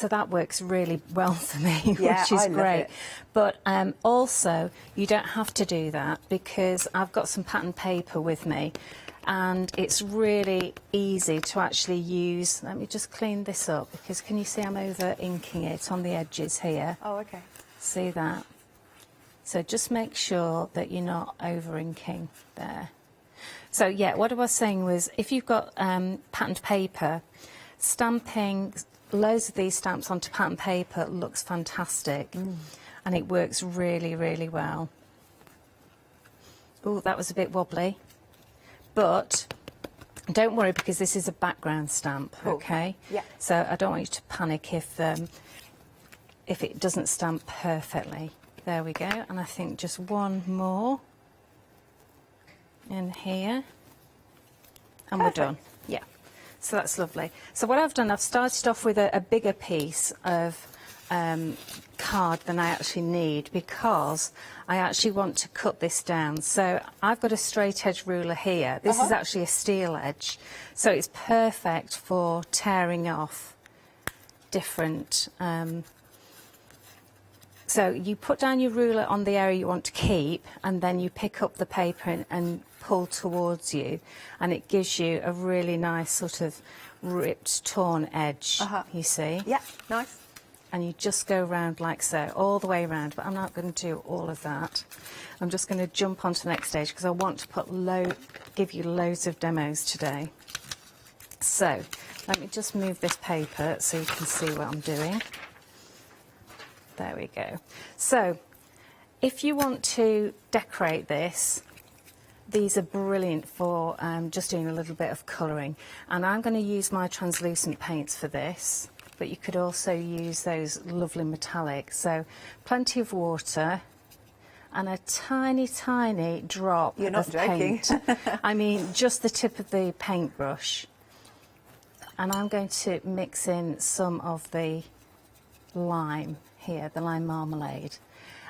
that works really well for me, which is great. But also, you don't have to do that because I've got some pattern paper with me, and it's really easy to actually use. Let me just clean this up, because can you see I'm over inking it on the edges here? Oh, okay. See that? So just make sure that you're not over inking there. So yeah, what I was saying was, if you've got patterned paper, stamping loads of these stamps onto pattern paper looks fantastic, and it works really, really well. Oh, that was a bit wobbly, but don't worry, because this is a background stamp. Cool. Okay. Yeah. So I don't want you to panic if it doesn't stamp perfectly. There we go. And I think just one more in here, and Perfect. we're done. Yeah. So that's lovely. So what I've done, I've started off with a bigger piece of card than I actually need, because I actually want to cut this down. So I've got a straight edge ruler here. This is actually a steel edge, so it's perfect for tearing off different. So you put down your ruler on the area you want to keep, and then you pick up the paper and pull towards you, and it gives you a really nice sort of ripped, torn edge, you see? Yeah, nice. And you just go round like so, all the way around, but I'm not going to do all of that. I'm just going to jump onto the next stage, because I want to give you loads of demos today. So, let me just move this paper so you can see what I'm doing. There we go. So, if you want to decorate this, these are brilliant for just doing a little bit of colouring. And I'm going to use my translucent paints for this, but you could also use those lovely metallics. So plenty of water and a tiny, tiny drop of paint. I mean, just the tip of the paintbrush. And I'm going to mix in some of the lime here, the lime marmalade.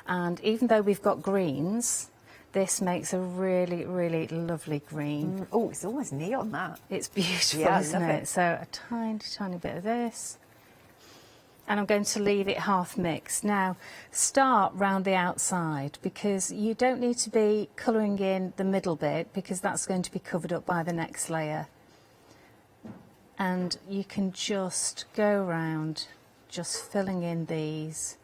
And even though we've got greens, this makes a really, really lovely green. Oh, it's almost neon, that. It's beautiful, yeah, isn't it? So a tiny, tiny bit of this. And I'm going to leave it half mixed. Now, start round the outside, because you don't need to be colouring in the middle bit, because that's going to be covered up by the next layer. And you can just go around, just filling in these.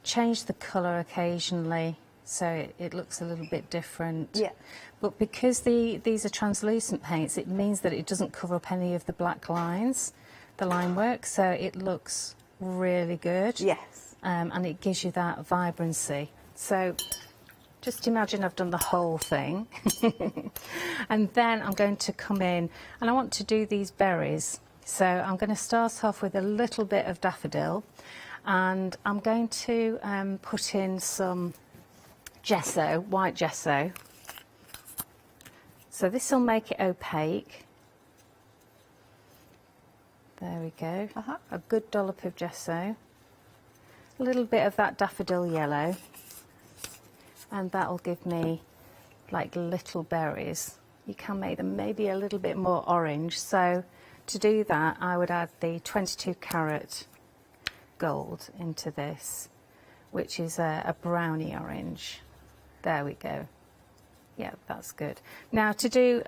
Change the colour occasionally, so it looks a little bit different. Yeah. But because these are translucent paints, it means that it doesn't cover up any of the black lines, the line work, so it looks really good. Yes. And it gives you that vibrancy. So just imagine I've done the whole thing. And then I'm going to come in, and I want to do these berries. So I'm going to start off with a little bit of daffodil, and I'm going to put in some gesso, white gesso. So this will make it opaque. There we go. A good dollop of gesso. A little bit of that daffodil yellow. And that'll give me like little berries. You can make them maybe a little bit more orange. So to do that, I would add the 22 carat gold into this, which is a brownie orange. There we go. Yeah, that's good. Now to do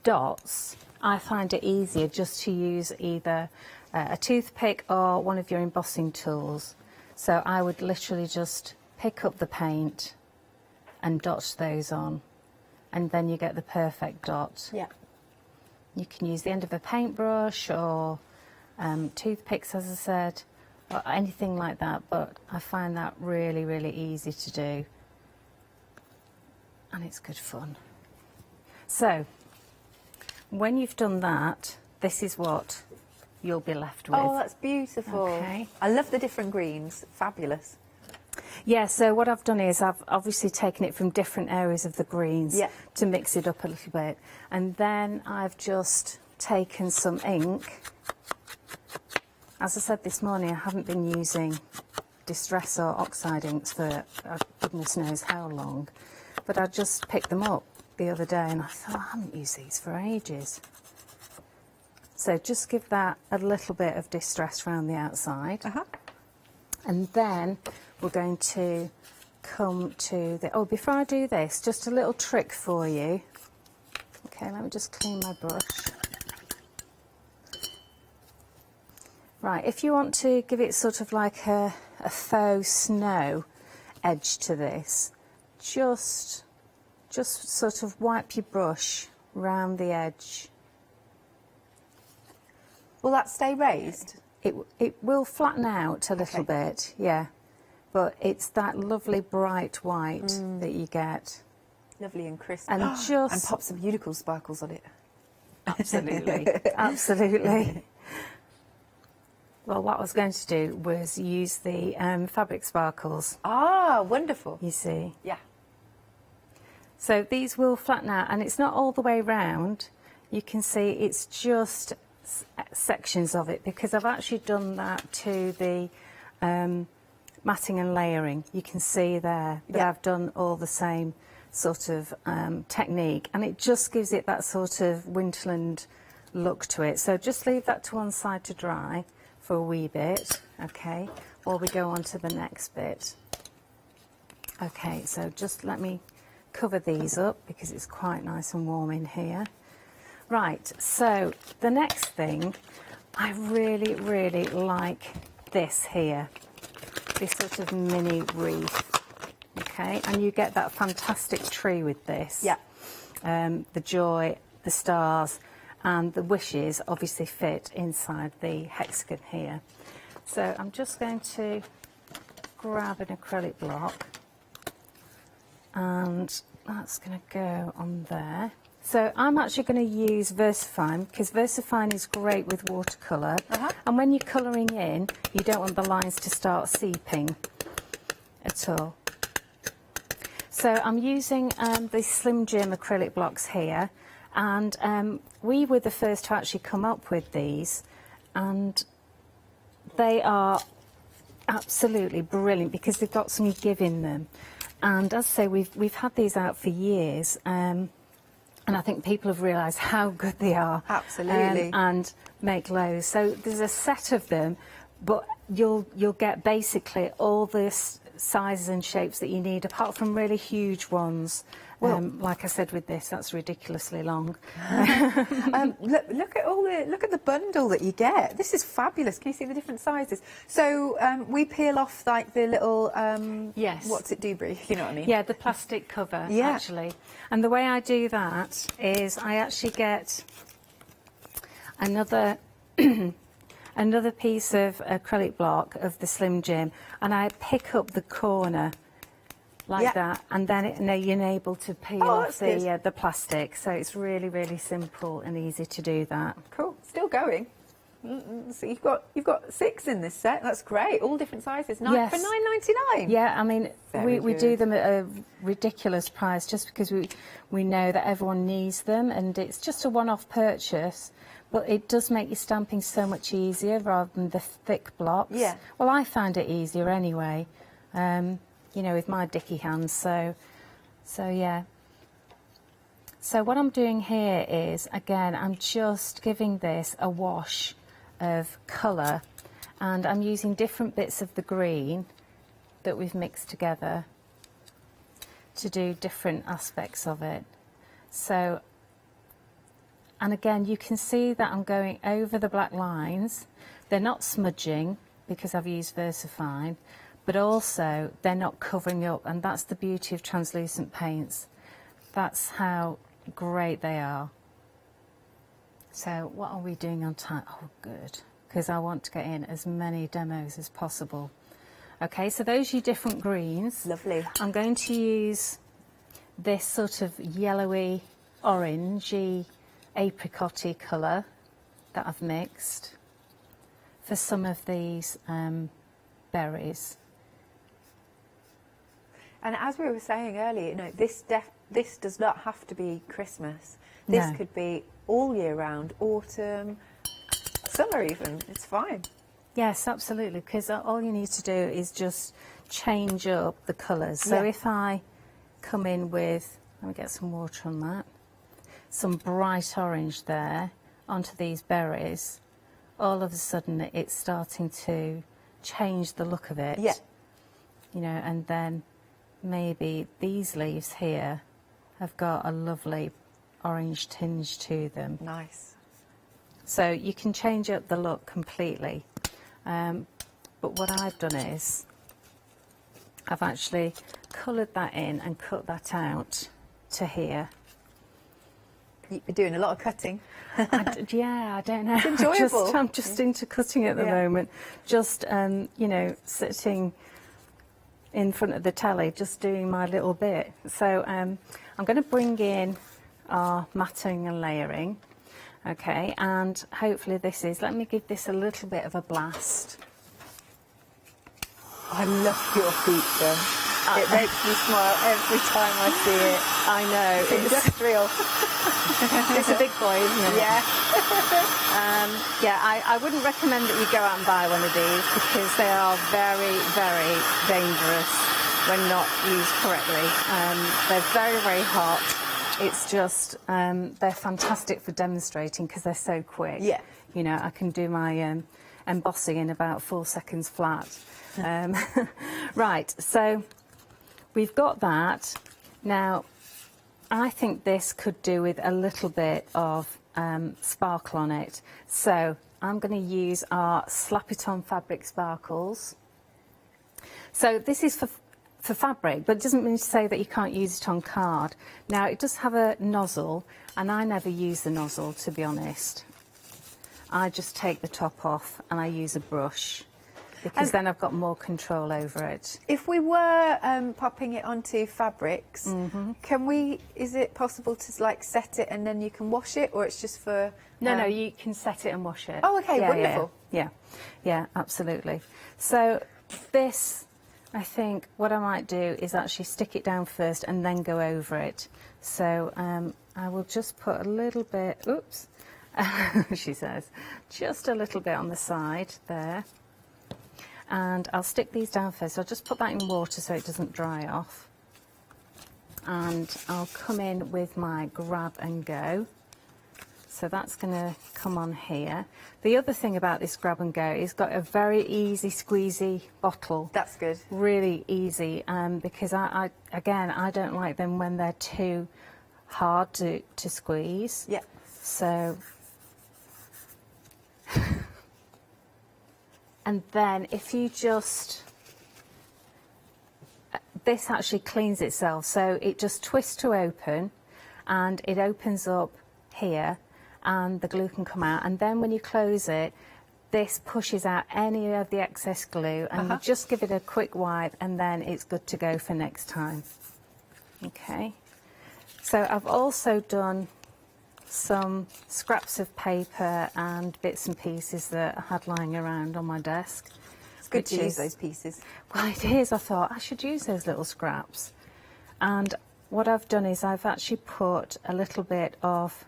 dots, I find it easier just to use either a toothpick or one of your embossing tools. So I would literally just pick up the paint and dot those on, and then you get the perfect dot. Yeah. You can use the end of a paintbrush or toothpicks, as I said, or anything like that, but I find that really, really easy to do. And it's good fun. So, when you've done that, this is what you'll be left with. Oh, that's beautiful. Okay. I love the different greens. Fabulous. Yeah, so what I've done is I've obviously taken it from different areas of the greens to mix it up a little bit. And then I've just taken some ink. As I said this morning, I haven't been using Distress or Oxide inks for goodness knows how long. But I just picked them up the other day and I thought, I haven't used these for ages. So just give that a little bit of distress around the outside. And then we're going to come to the... Oh, before I do this, just a little trick for you. Okay, let me just clean my brush. Right, if you want to give it sort of like a faux snow edge to this, just sort of wipe your brush round the edge. Will that stay raised? It will flatten out a little bit, yeah. But it's that lovely bright white that you get. Lovely and crisp. And and pop some unicorn sparkles on it. Absolutely, absolutely. Well, what I was going to do was use the fabric sparkles. Ah, wonderful. You see? Yeah. So these will flatten out, and it's not all the way round. You can see it's just sections of it, because I've actually done that to the matting and layering. You can see there that I've done all the same sort of technique, and it just gives it that sort of Winterland look to it. So just leave that to one side to dry for a wee bit, okay, while we go on to the next bit. Okay, so just let me cover these up because it's quite nice and warm in here. Right, so the next thing, I really, really like this here, this sort of mini wreath, okay, and you get that fantastic tree with this. Yeah. The joy, the stars, and the wishes obviously fit inside the hexagon here. So I'm just going to grab an acrylic block, and that's going to go on there. So I'm actually going to use VersaFine, because VersaFine is great with watercolour. And when you're colouring in, you don't want the lines to start seeping at all. So I'm using the Slim Jim acrylic blocks here, and we were the first to actually come up with these, and they are absolutely brilliant because they've got some give in them. And as I say, we've had these out for years. And I think people have realised how good they are. Absolutely. And make loads. So there's a set of them, but you'll get basically all the sizes and shapes that you need, apart from really huge ones. Well, like I said with this, that's ridiculously long. Look at the bundle that you get. This is fabulous. Can you see the different sizes? So we peel off like the little yes. What's it do, Brie? You know what I mean? Yeah, the plastic cover actually. And the way I do that is I actually get another another piece of acrylic block of the Slim Jim, and I pick up the corner like that, and then you're able to peel off the plastic. So it's really, really simple and easy to do that. Cool. Still going. So you've got 6 in this set. That's great. All different sizes. Yes. For $9.99. Yeah, I mean we do good. them at a ridiculous price just because we know that everyone needs them, and it's just a one-off purchase. But it does make your stamping so much easier rather than the thick blocks. Yeah. Well, I find it easier anyway. You know, with my dicky hands, so yeah. So what I'm doing here is, again, I'm just giving this a wash of colour, and I'm using different bits of the green that we've mixed together to do different aspects of it. So, and again, you can see that I'm going over the black lines. They're not smudging because I've used VersaFine, but also they're not covering up, and that's the beauty of translucent paints. That's how great they are. So what are we doing on time? Oh, good, because I want to get in as many demos as possible. Okay, so those are your different greens. Lovely. I'm going to use this sort of yellowy, orangey, apricot-y colour that I've mixed for some of these berries. And as we were saying earlier, you know, this does not have to be Christmas. This could be all year round, autumn, summer even. It's fine. Yes, absolutely, because all you need to do is just change up the colours. So if I come in with, let me get some water on that, some bright orange there onto these berries, all of a sudden it's starting to change the look of it. Yeah. You know, and then maybe these leaves here have got a lovely orange tinge to them. Nice. So you can change up the look completely. But what I've done is I've actually coloured that in and cut that out to here. You're doing a lot of cutting. Yeah, I don't know. It's enjoyable. I'm just into cutting at the moment. Just, you know, sitting in front of the telly, just doing my little bit. So I'm going to bring in our matting and layering. Okay, and hopefully this is, let me give this a little bit of a blast. I love your feature. It makes me smile every time I see it. I know. Industrial. It's a big boy, isn't it? Yeah. Yeah, I wouldn't recommend that you go out and buy one of these because they are very, very dangerous when not used correctly. They're very, very hot. It's just, they're fantastic for demonstrating because they're so quick. Yeah. You know, I can do my embossing in about 4 seconds flat. Right, so we've got that. Now, I think this could do with a little bit of sparkle on it. So I'm going to use our Slap It On fabric sparkles. So this is for fabric, but it doesn't mean to say that you can't use it on card. Now, it does have a nozzle, and I never use the nozzle, to be honest. I just take the top off and I use a brush because then I've got more control over it. If we were popping it onto fabrics, can we? Is it possible to like set it and then you can wash it, or it's just for? No, you can set it and wash it. Oh, okay, yeah, wonderful. Yeah, absolutely. So this, I think, what I might do is actually stick it down first and then go over it. So I will just put a little bit. Oops. She says, just a little bit on the side there. And I'll stick these down first. So I'll just put that in water so it doesn't dry off. And I'll come in with my grab and go. So that's going to come on here. The other thing about this grab and go is got a very easy squeezy bottle. That's good. Really easy, because I don't like them when they're too hard to squeeze. Yeah. So, and then if you just, this actually cleans itself, so it just twists to open and it opens up here and the glue can come out, and then when you close it, this pushes out any of the excess glue, and you just give it a quick wipe and then it's good to go for next time. Okay, so I've also done some scraps of paper and bits and pieces that I had lying around on my desk. It's good to use those pieces. Well, it is. I thought I should use those little scraps. And what I've done is I've actually put a little bit of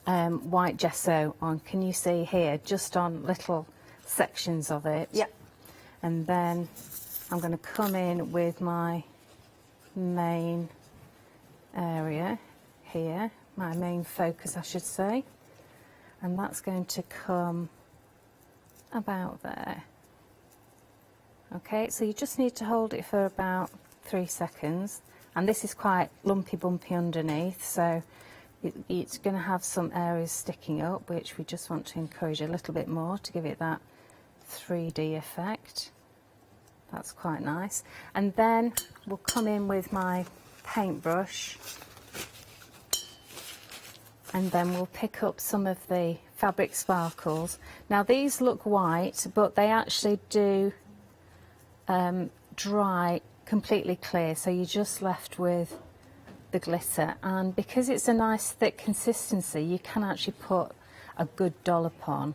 white gesso on. Can you see here? Just on little sections of it. Yep. And then I'm going to come in with my main area here, my main focus I should say, and that's going to come about there. Okay, so you just need to hold it for about 3 seconds, and this is quite lumpy bumpy underneath, so it's going to have some areas sticking up, which we just want to encourage a little bit more to give it that 3D effect. That's quite nice. And then we'll come in with my paintbrush, and then we'll pick up some of the fabric sparkles. Now these look white, but they actually do dry completely clear, so you're just left with the glitter, and because it's a nice thick consistency, you can actually put a good dollop on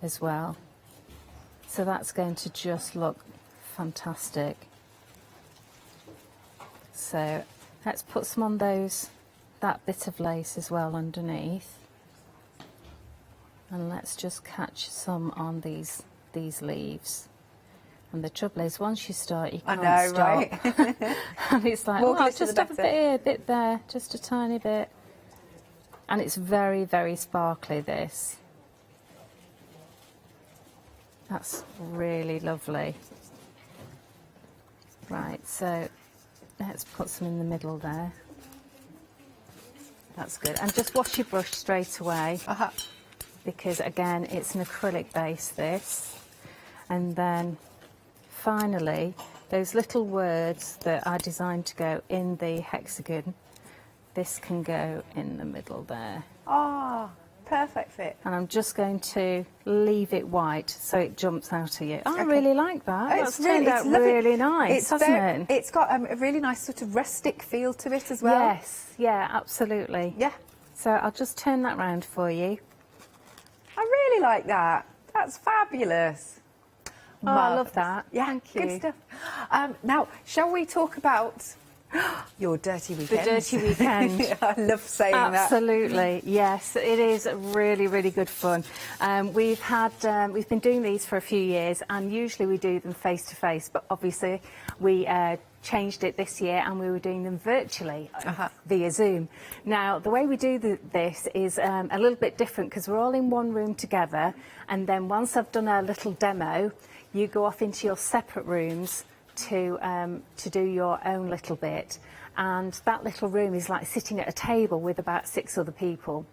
as well. So that's going to just look fantastic. So let's put some on that bit of lace as well underneath, and let's just catch some on these leaves. And the trouble is, once you start, you can't stop. Right? And it's like, More oh, glitter, just the a bit here, a bit there, just a tiny bit. And it's very, very sparkly, this. That's really lovely. Right, so let's put some in the middle there. That's good. And just wash your brush straight away, because again, it's an acrylic base, this. And then finally, those little words that are designed to go in the hexagon, this can go in the middle there. Ah, perfect fit. And I'm just going to leave it white so it jumps out at you. I really like that. That's turned out really nice, hasn't it? It's got a really nice sort of rustic feel to it as well. Yes, yeah, absolutely. Yeah. So I'll just turn that round for you. I really like that. That's fabulous. Oh, I love that. Yeah, Thank you. Good stuff. Now, shall we talk about your dirty weekend? The dirty weekend. I love saying that. Absolutely, yes. It is really, really good fun. We've been doing these for a few years, and usually we do them face to face, but obviously we changed it this year and we were doing them virtually via Zoom. Now, the way we do this is a little bit different because we're all in one room together, and then once I've done a little demo, you go off into your separate rooms to do your own little bit, and that little room is like sitting at a table with about 6 other people.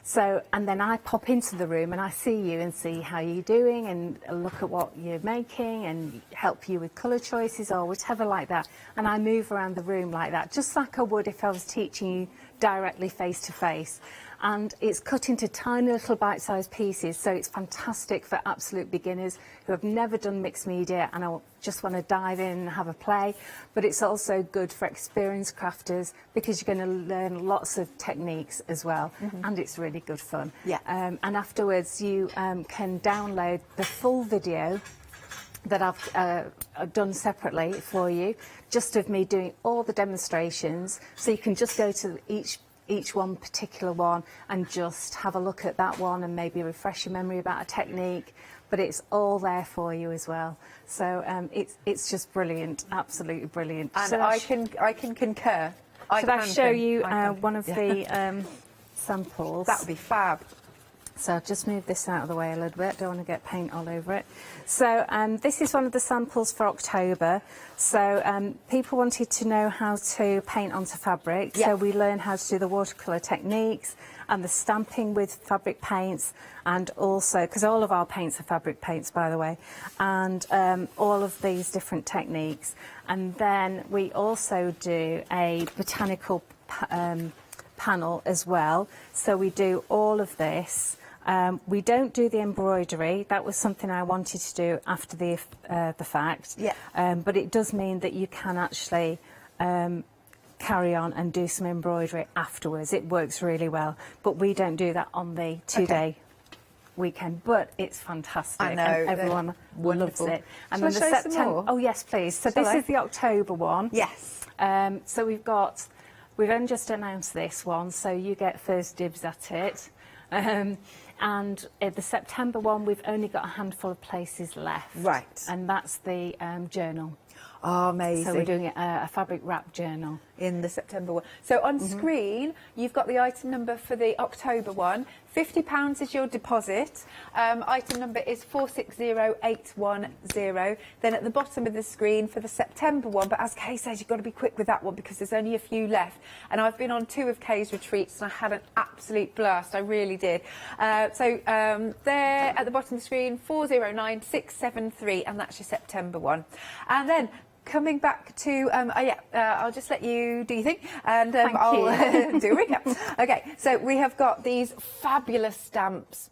So, and then I pop into the room and I see you and see how you're doing and look at what you're making and help you with colour choices or whatever like that. And I move around the room like that, just like I would if I was teaching you directly face to face. And it's cut into tiny little bite-sized pieces, so it's fantastic for absolute beginners who have never done mixed media and just want to dive in and have a play. But it's also good for experienced crafters because you're going to learn lots of techniques as well, and it's really good fun. Yeah. And afterwards you can download the full video that I've done separately for you, just of me doing all the demonstrations, so you can just go to each one particular one and just have a look at that one and maybe refresh your memory about a technique, but it's all there for you as well. So it's just brilliant, absolutely brilliant. And so I can concur. Should I show you one of the samples? That would be fab. So I'll just move this out of the way a little bit, don't want to get paint all over it. So this is one of the samples for October. So people wanted to know how to paint onto fabric, so we learn how to do the watercolour techniques and the stamping with fabric paints, and also, because all of our paints are fabric paints by the way, and all of these different techniques. And then we also do a botanical panel as well, so we do all of this. We don't do the embroidery. That was something I wanted to do after the fact. Yeah. But it does mean that you can actually carry on and do some embroidery afterwards. It works really well. But we don't do that on the two-day weekend. But it's fantastic. I know. And everyone loves it. And then the September. Oh yes, please. So this is the October one. Yes. So we've only just announced this one, so you get first dibs at it. And the September one, we've only got a handful of places left. Right. And that's the journal. Oh, amazing. So we're doing a fabric wrap journal. In the September one. So on screen, you've got the item number for the October one. £50 is your deposit. Item number is 460810. Then at the bottom of the screen for the September one, but as Kay says, you've got to be quick with that one because there's only a few left. And I've been on 2 of Kay's retreats and I had an absolute blast. I really did. So there at the bottom of the screen, 409673, and that's your September one. And then coming back to, I'll just let you do your thing, and I'll do a recap. Okay, so we have got these fabulous stamps.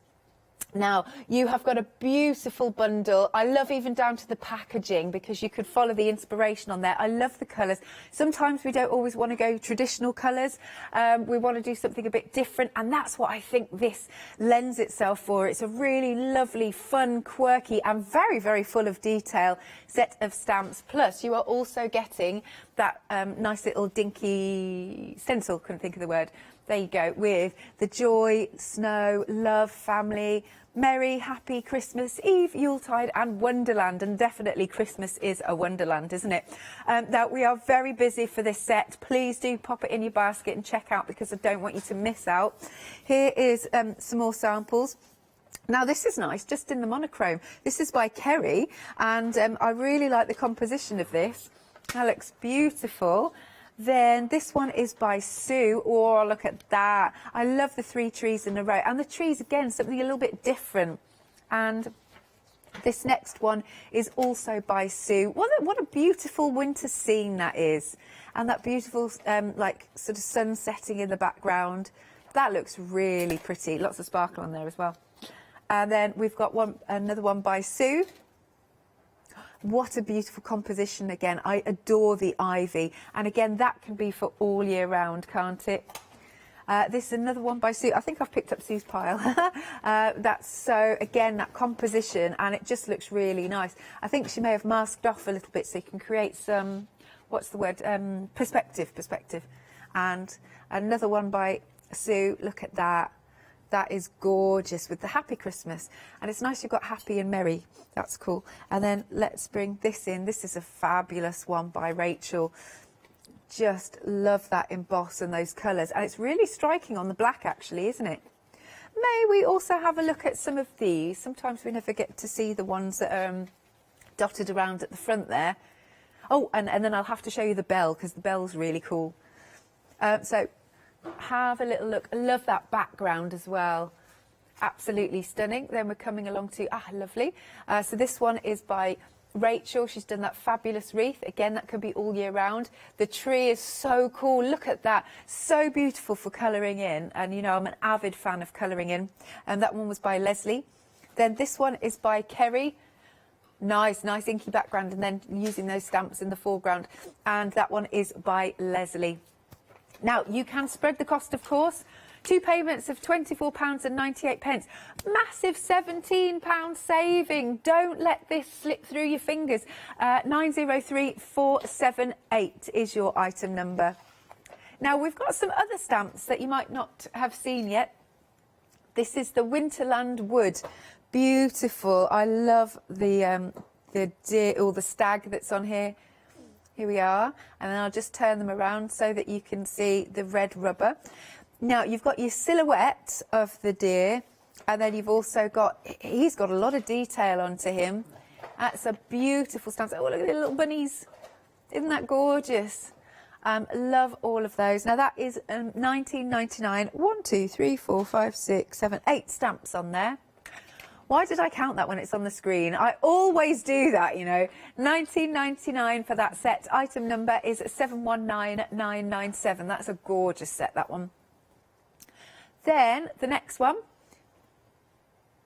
Now, you have got a beautiful bundle. I love even down to the packaging because you could follow the inspiration on there. I love the colours. Sometimes we don't always want to go traditional colours. We want to do something a bit different, and that's what I think this lends itself for. It's a really lovely, fun, quirky and very, very full of detail set of stamps. Plus, you are also getting that nice little dinky stencil, couldn't think of the word. There you go, with the joy, snow, love, family, merry, happy Christmas Eve, Yuletide and Wonderland. And definitely Christmas is a wonderland, isn't it? Now, we are very busy for this set. Please do pop it in your basket and check out because I don't want you to miss out. Here is some more samples. Now, this is nice, just in the monochrome. This is by Kerry, and I really like the composition of this. That looks beautiful. Then this one is by Sue. Oh, look at that. I love the 3 trees in a row. And the trees, again, something a little bit different. And this next one is also by Sue. What a beautiful winter scene that is. And that beautiful, like, sort of sun setting in the background. That looks really pretty. Lots of sparkle on there as well. And then we've got another one by Sue. What a beautiful composition again. I adore the ivy. And again, that can be for all year round, can't it? This is another one by Sue. I think I've picked up Sue's pile. That's so, again, that composition, and it just looks really nice. I think she may have masked off a little bit so you can create some, what's the word, perspective. And another one by Sue, look at that. That is gorgeous with the Happy Christmas. And it's nice you've got Happy and Merry. That's cool. And then let's bring this in. This is a fabulous one by Rachel. Just love that emboss and those colours. And it's really striking on the black, actually, isn't it? May we also have a look at some of these? Sometimes we never get to see the ones that are dotted around at the front there. Oh, and then I'll have to show you the bell, because the bell's really cool. So have a little look. I love that background as well. Absolutely stunning. Then we're coming along to, lovely. So this one is by Rachel. She's done that fabulous wreath. Again, that can be all year round. The tree is so cool. Look at that. So beautiful for colouring in. And, you know, I'm an avid fan of colouring in. And that one was by Leslie. Then this one is by Kerry. Nice inky background, and then using those stamps in the foreground. And that one is by Leslie. Now, you can spread the cost, of course. 2 payments of £24.98. Massive £17 saving. Don't let this slip through your fingers. 903478 is your item number. Now, we've got some other stamps that you might not have seen yet. This is the Winterland Wood. Beautiful. I love the deer or the stag that's on here. Here we are, and then I'll just turn them around so that you can see the red rubber. Now, you've got your silhouette of the deer, and then you've also got, he's got a lot of detail onto him. That's a beautiful stamp. Oh, look at the little bunnies. Isn't that gorgeous? Love all of those. Now, that is £19.99. 1, 2, 3, 4, 5, 6, 7, 8 stamps on there. Why did I count that when it's on the screen? I always do that, you know. £19.99 for that set. Item number is 719997. That's a gorgeous set, that one. Then the next one.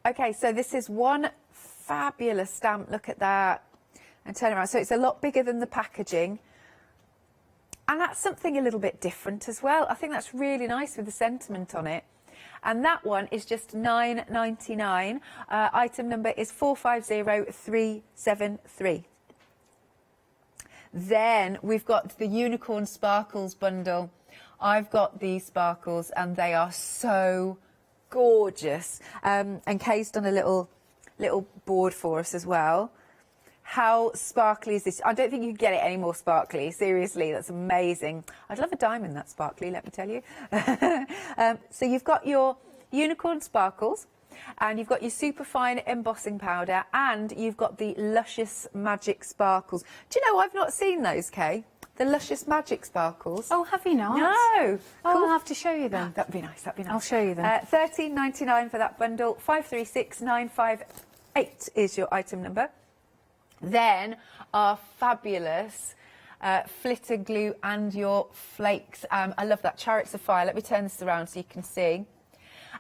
Okay, so this is one fabulous stamp. Look at that. And turn around. So it's a lot bigger than the packaging. And that's something a little bit different as well. I think that's really nice with the sentiment on it. And that one is just £9.99. Item number is 450373. Then we've got the Unicorn Sparkles bundle. I've got these sparkles and they are so gorgeous. And Kay's done a little board for us as well. How sparkly is this? I don't think you can get it any more sparkly. Seriously, that's amazing. I'd love a diamond that sparkly, let me tell you. So you've got your Unicorn Sparkles, and you've got your superfine embossing powder, and you've got the Luscious Magic Sparkles. Do you know, I've not seen those, Kay. The Luscious Magic Sparkles. Oh, have you not? No. Oh, Cool. I'll have to show you them. That'd be nice, that'd be nice. I'll show you them. £13.99 for that bundle. 536958 is your item number. Then our fabulous flitter glue and your flakes. I love that. Chariots of Fire. Let me turn this around so you can see.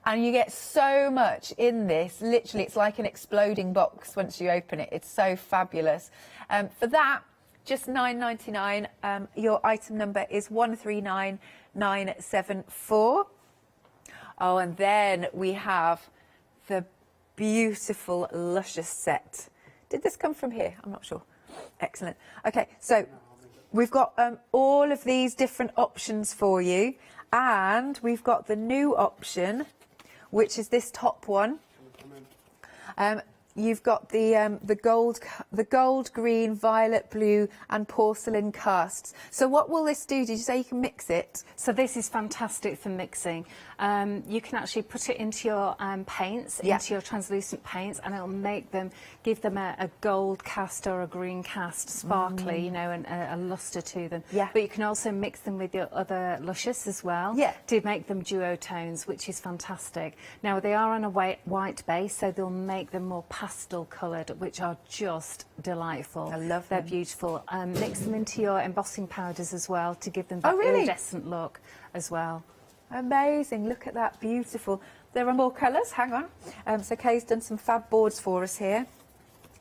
And you get so much in this. Literally, it's like an exploding box once you open it. It's so fabulous. For that, just £9.99. Your item number is 139974. Oh, and then we have the beautiful Luscious set. Did this come from here? I'm not sure. Excellent. Okay, so we've got all of these different options for you, and we've got the new option, which is this top one. You've got the gold, green, violet, blue, and porcelain casts. So what will this do? Did you say you can mix it? So this is fantastic for mixing. You can actually put it into your paints, into your translucent paints, and it'll give them a gold cast or a green cast, sparkly, you know, and a lustre to them. Yeah. But you can also mix them with your other luscious as well, to make them duotones, which is fantastic. Now they are on a white base, so they'll make them more pastel coloured, which are just delightful. I love them. them. They're beautiful. Mix them into your embossing powders as well to give them that iridescent look as well. Amazing. Look at that. Beautiful. There are more colours. Hang on. So Kay's done some fab boards for us here.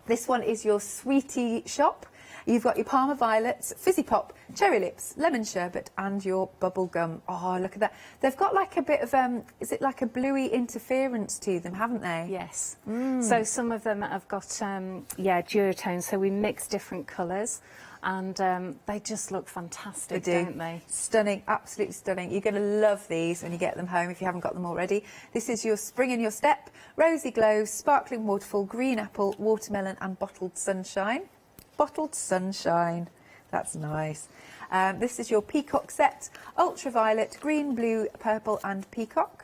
This one is your Sweetie Shop. You've got your Parma Violets, Fizzy Pop, Cherry Lips, Lemon Sherbet and your Bubble Gum. Oh, look at that. They've got like a bit of, is it like a bluey interference to them, haven't they? Yes. So some of them have got, duotone, so we mix different colours. And they just look fantastic, don't they? Stunning, absolutely stunning. You're going to love these when you get them home if you haven't got them already. This is your Spring in Your Step, Rosy Glow, Sparkling Waterfall, Green Apple, Watermelon and Bottled Sunshine. Bottled Sunshine, that's nice. This is your Peacock set, Ultraviolet, Green, Blue, Purple and Peacock.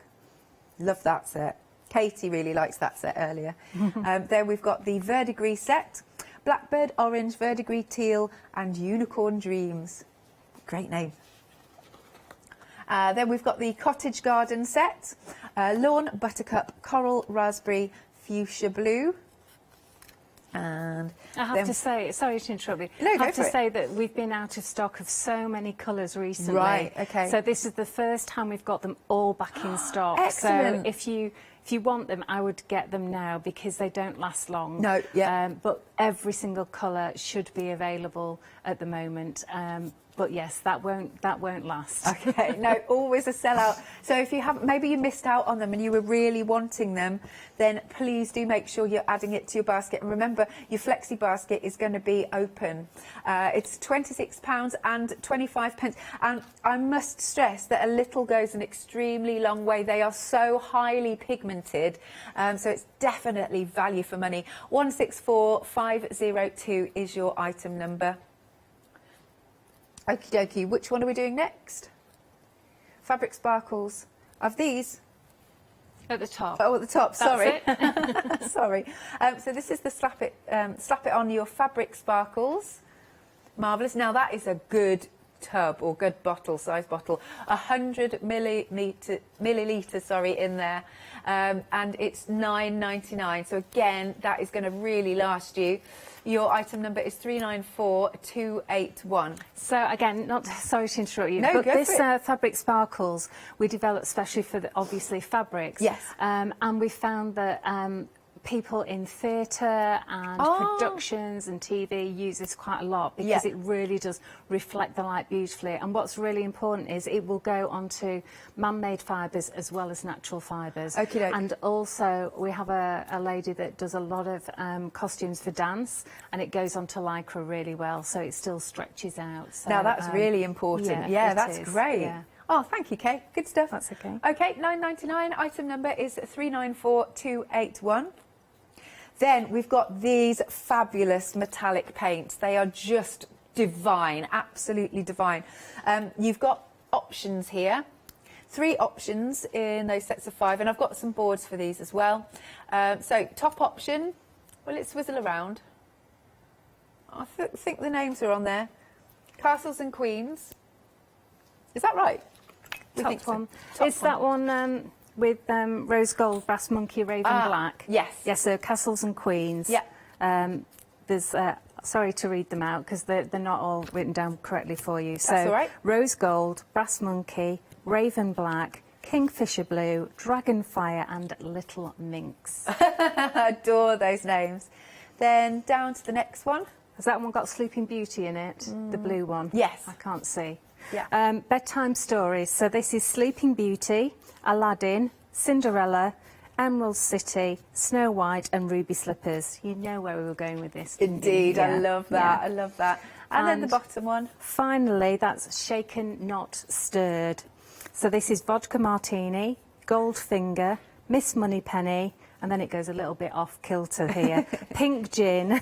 Love that set. Katie really likes that set earlier. Then we've got the Verdigris set, Blackbird, Orange, Verdigris, Teal and Unicorn Dreams. Great name. Then we've got the Cottage Garden set, Lawn, Buttercup, Coral, Raspberry, Fuchsia Blue. And I have to say, sorry to interrupt you. No, I have to say that we've been out of stock of so many colours recently. Right, okay. So this is the first time we've got them all back in stock. Excellent. So if you want them, I would get them now because they don't last long. No, yeah. But every single colour should be available at the moment. But yes, that won't last. Okay, no, always a sellout. So if you haven't, maybe you missed out on them and you were really wanting them, then please do make sure you're adding it to your basket. And remember, your flexi basket is going to be open. It's £26 and 25 pence. And I must stress that a little goes an extremely long way. They are so highly pigmented, so it's definitely value for money. 164502 is your item number. Okie dokie, which one are we doing next? Fabric Sparkles. Of these? At the top. Oh, at the top, sorry. That's it. Sorry. So this is the slap it on your Fabric Sparkles. Marvellous. Now that is a good tub or good bottle, size bottle. 100 millilitres, sorry, in there. And it's £9.99. So again, that is going to really last you. Your item number is 394281. So again, sorry to interrupt you, no, but this for it. Fabric Sparkles we developed especially for obviously fabrics. Yes. And we found that people in theatre and productions and TV use this quite a lot because it really does reflect the light beautifully. And what's really important is it will go onto man-made fibres as well as natural fibres. Okay. And also we have a lady that does a lot of costumes for dance, and it goes onto lycra really well, so it still stretches out. So, now that's really important. Yeah, that's great. Yeah. Oh, thank you, Kate. Good stuff. That's okay. Okay, £9.99. Item number is 394281. Then we've got these fabulous metallic paints. They are just divine, absolutely divine. You've got options here, 3 options in those sets of 5, and I've got some boards for these as well. So top option, well, let's whizzle around. I think the names are on there. Castles and Queens. Is that right? Top one. Is that one with rose gold, brass monkey, raven black? Yes. Yes, so Castles and Queens. Yeah. There's, sorry to read them out because they're not all written down correctly for you. So That's all right. rose gold, brass monkey, raven black, kingfisher blue, dragonfire and little minx. Adore those names. Then down to the next one. Has that one got Sleeping Beauty in it? The blue one? Yes. I can't see. Yeah. Bedtime stories. So this is Sleeping Beauty, Aladdin, Cinderella, Emerald City, Snow White and Ruby Slippers. You know where we were going with this. Indeed, Yeah. I love that. Yeah. I love that. And then the bottom one. Finally, that's Shaken Not Stirred. So this is Vodka Martini, Goldfinger, Miss Moneypenny, and then it goes a little bit off kilter here. Pink Gin,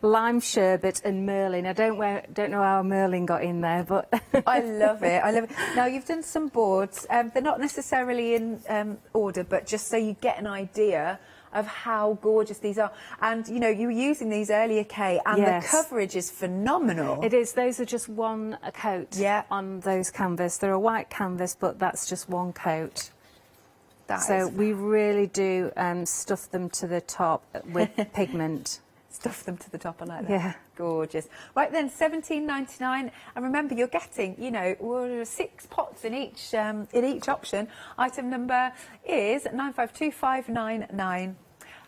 Lime Sherbet and Merlin. I don't know how Merlin got in there, but... I love it. I love it. Now, you've done some boards. They're not necessarily in order, but just so you get an idea of how gorgeous these are. And, you know, you were using these earlier, Kay, and Yes. the coverage is phenomenal. It is. Those are just one coat on those canvas. They're a white canvas, but that's just one coat. So we really do stuff them to the top with pigment. Stuff them to the top, I like that. Yeah. Gorgeous. Right then, £17.99, and remember you're getting, you know, 6 pots in each option. Item number is 952599.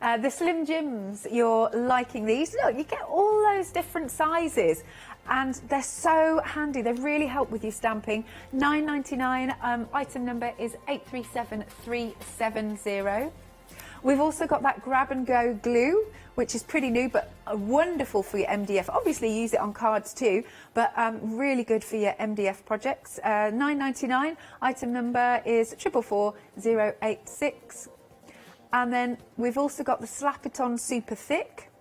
The Slim Jims, you're liking these. Look, you get all those different sizes and they're so handy. They really help with your stamping. £9.99, item number is 837370. We've also got that grab and go glue, which is pretty new but wonderful for your MDF. Obviously use it on cards too, but really good for your MDF projects. £9.99, item number is 444086. And then we've also got the Slap It On Super Thick.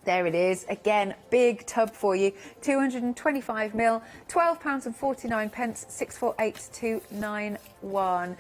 There it is. Again, big tub for you. 225ml, £12.49, 648291.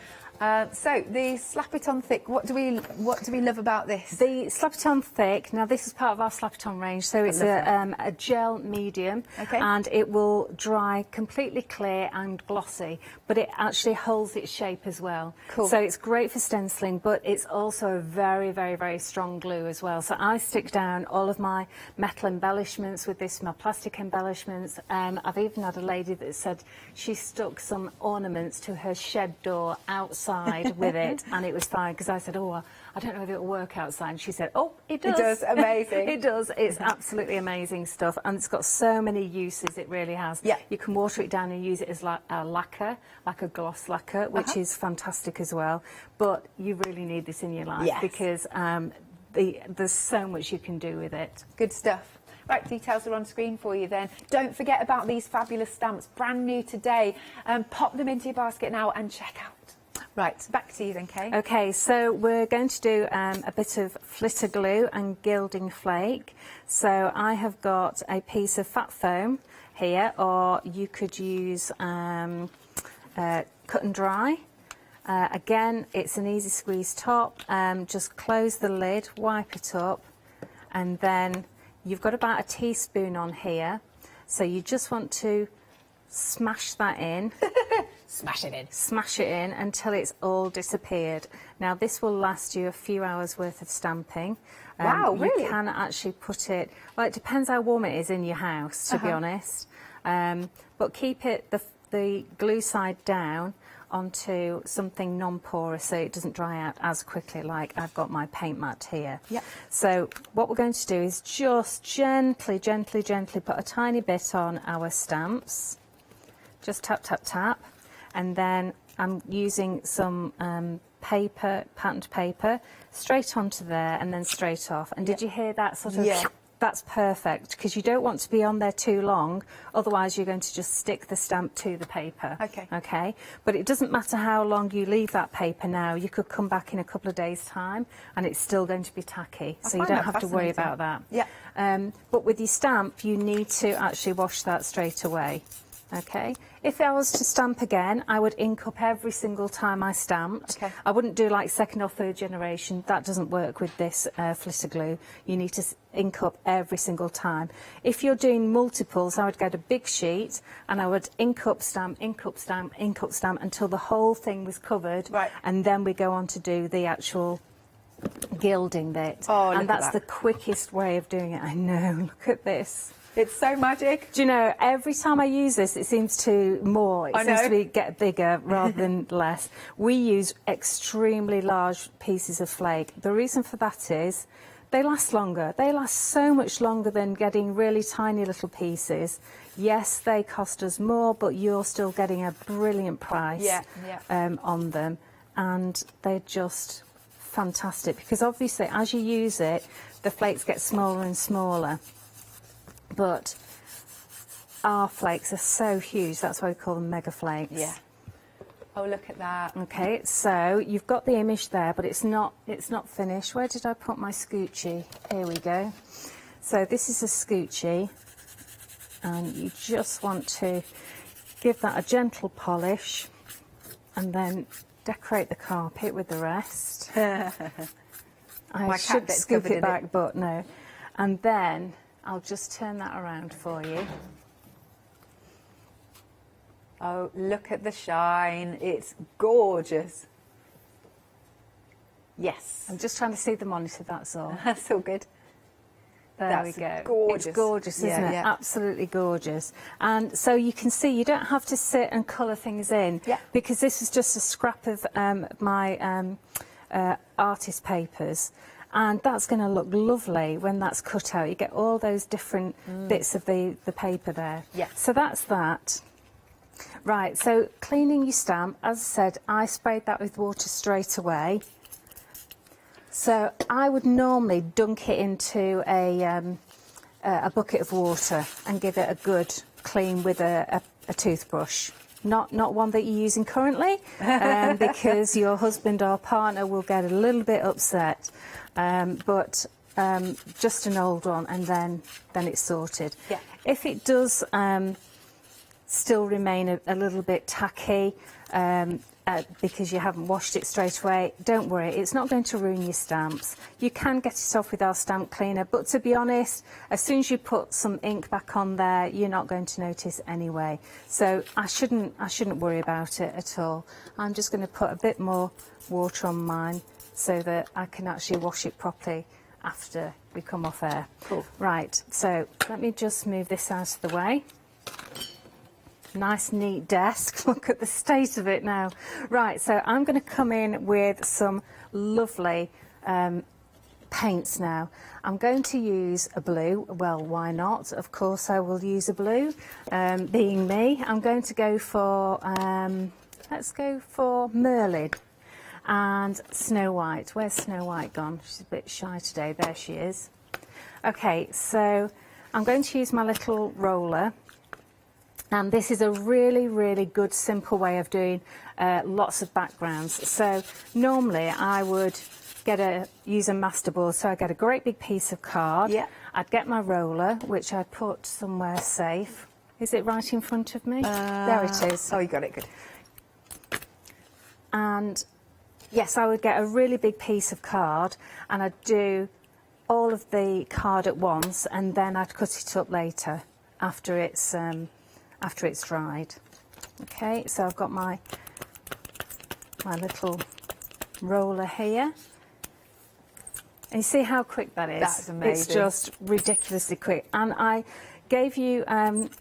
So the Slap It On Thick, what do we love about this? The Slap It On Thick, now this is part of our Slap It On range, so it's a gel medium, and it will dry completely clear and glossy, but it actually holds its shape as well. Cool. So it's great for stenciling, but it's also a very, very, very strong glue as well. So I stick down all of my metal embellishments with this, my plastic embellishments. I've even had a lady that said she stuck some ornaments to her shed door outside with it, and it was fine, because I said, oh, I don't know if it'll work outside, and she said, oh, it does. It does, amazing. It does. It's absolutely amazing stuff, and it's got so many uses. It really has. Yeah. You can water it down and use it as like a lacquer, like a gloss lacquer, which is fantastic as well. But you really need this in your life, because there's so much you can do with it. Good stuff. Right, details are on screen for you then. Don't forget about these fabulous stamps, brand new today. Pop them into your basket now and check out. Right, back to you then, Kay. Okay, so we're going to do a bit of flitter glue and gilding flake. So I have got a piece of fat foam here, or you could use cut and dry. Again, it's an easy squeeze top. Just close the lid, wipe it up, and then you've got about a teaspoon on here. So you just want to smash that in. Smash it in. Smash it in until it's all disappeared. Now this will last you a few hours worth of stamping. Wow, really? You can actually put it, well, it depends how warm it is in your house, to be honest. But keep it, the glue side down onto something non-porous so it doesn't dry out as quickly, like I've got my paint mat here. Yep. So what we're going to do is just gently, gently, gently put a tiny bit on our stamps. Just tap, tap, tap. And then I'm using some paper, patterned paper, straight onto there and then straight off. And did you hear that sort of... That's perfect, because you don't want to be on there too long, otherwise you're going to just stick the stamp to the paper. Okay. But it doesn't matter how long you leave that paper now. You could come back in a couple of days' time and it's still going to be tacky, so you don't have to worry about that. But with your stamp, you need to actually wash that straight away. Okay. If I was to stamp again, I would ink up every single time I stamped. I wouldn't do like second or third generation. That doesn't work with this flitter glue. You need to ink up every single time. If you're doing multiples, I would get a big sheet and I would ink up, stamp, ink up, stamp, ink up, stamp until the whole thing was covered. And then we go on to do the actual gilding bit. And that's the quickest way of doing it. I know. Look at this. It's so magic. Do you know, every time I use this, it seems to get bigger rather than less. We use extremely large pieces of flake. The reason for that is they last longer. They last so much longer than getting really tiny little pieces. Yes, they cost us more, but you're still getting a brilliant price on them. And they're just fantastic, because obviously as you use it, the flakes get smaller and smaller. But our flakes are so huge, that's why we call them mega flakes. Oh, look at that. Okay, so you've got the image there, but it's not finished. Where did I put my scoochie? Here we go. So this is a scoochie, and you just want to give that a gentle polish and then decorate the carpet with the rest. I should scoop it back, but no. And then I'll just turn that around for you. Oh, look at the shine. It's gorgeous. Yes. I'm just trying to see the monitor, that's all. That's all good. There we go. Gorgeous. It's gorgeous, isn't it? Absolutely gorgeous. And so you can see you don't have to sit and colour things in, because this is just a scrap of my artist papers. and that's going to look lovely when that's cut out. You get all those different bits of the paper there. Yeah. So that's that. Right, so cleaning your stamp, as I said, I sprayed that with water straight away. So I would normally dunk it into a bucket of water and give it a good clean with a toothbrush. Not one that you're using currently, because your husband or partner will get a little bit upset. But just an old one, and then it's sorted. Yeah. If it does still remain a little bit tacky, because you haven't washed it straight away, don't worry, it's not going to ruin your stamps. You can get it off with our stamp cleaner, but to be honest, as soon as you put some ink back on there, you're not going to notice anyway. So I shouldn't worry about it at all. I'm just going to put a bit more water on mine so that I can actually wash it properly after we come off air. Cool. Right, so let me just move this out of the way. Nice neat desk. Look at the state of it now. Right, so I'm going to come in with some lovely paints now. I'm going to use a blue. Well, why not? Of course I will use a blue. Being me, I'm going to go for, let's go for Merlin and Snow White. Where's Snow White gone? She's a bit shy today. There she is. Okay, so I'm going to use my little roller. And this is a really, really good, simple way of doing lots of backgrounds. So normally I would use a masterboard. So I get a great big piece of card. Yeah. I'd get my roller, which I put somewhere safe. Is it right in front of me? There it is. Oh, you got it, good. And yes, I would get a really big piece of card, and I'd do all of the card at once, and then I'd cut it up later after it's dried. Okay, so I've got my little roller here. And you see how quick that is? That's amazing. It's just ridiculously quick. And I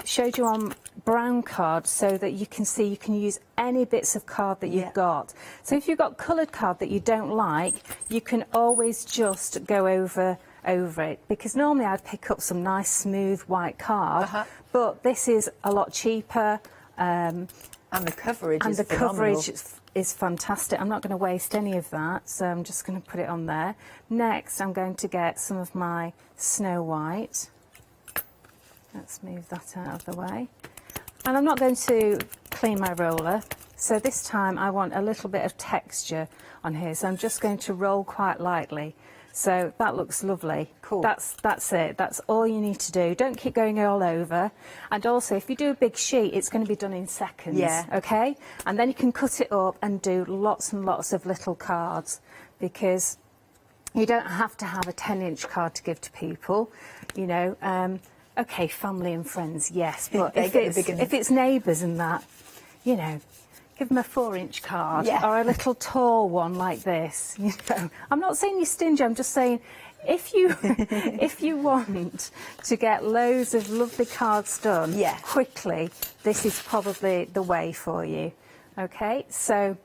showed you on brown card so that you can see you can use any bits of card that you've got. So if you've got coloured card that you don't like, you can always just go over it, because normally I'd pick up some nice smooth white card, but this is a lot cheaper, and the coverage is fantastic. I'm not going to waste any of that, so I'm just going to put it on there. Next, I'm going to get some of my Snow White. Let's move that out of the way. And I'm not going to clean my roller, so this time I want a little bit of texture on here, so I'm just going to roll quite lightly. So that looks lovely. Cool. That's it. That's all you need to do. Don't keep going all over. And also, if you do a big sheet, it's going to be done in seconds. Yeah. Okay? And then you can cut it up and do lots and lots of little cards, because you don't have to have a 10-inch card to give to people. You know, okay, family and friends, yes. But if it's neighbours and that, you know, give them a 4-inch card, or a little tall one like this. You know, I'm not saying you're stingy. I'm just saying, if you want to get loads of lovely cards done quickly, this is probably the way for you. Okay, so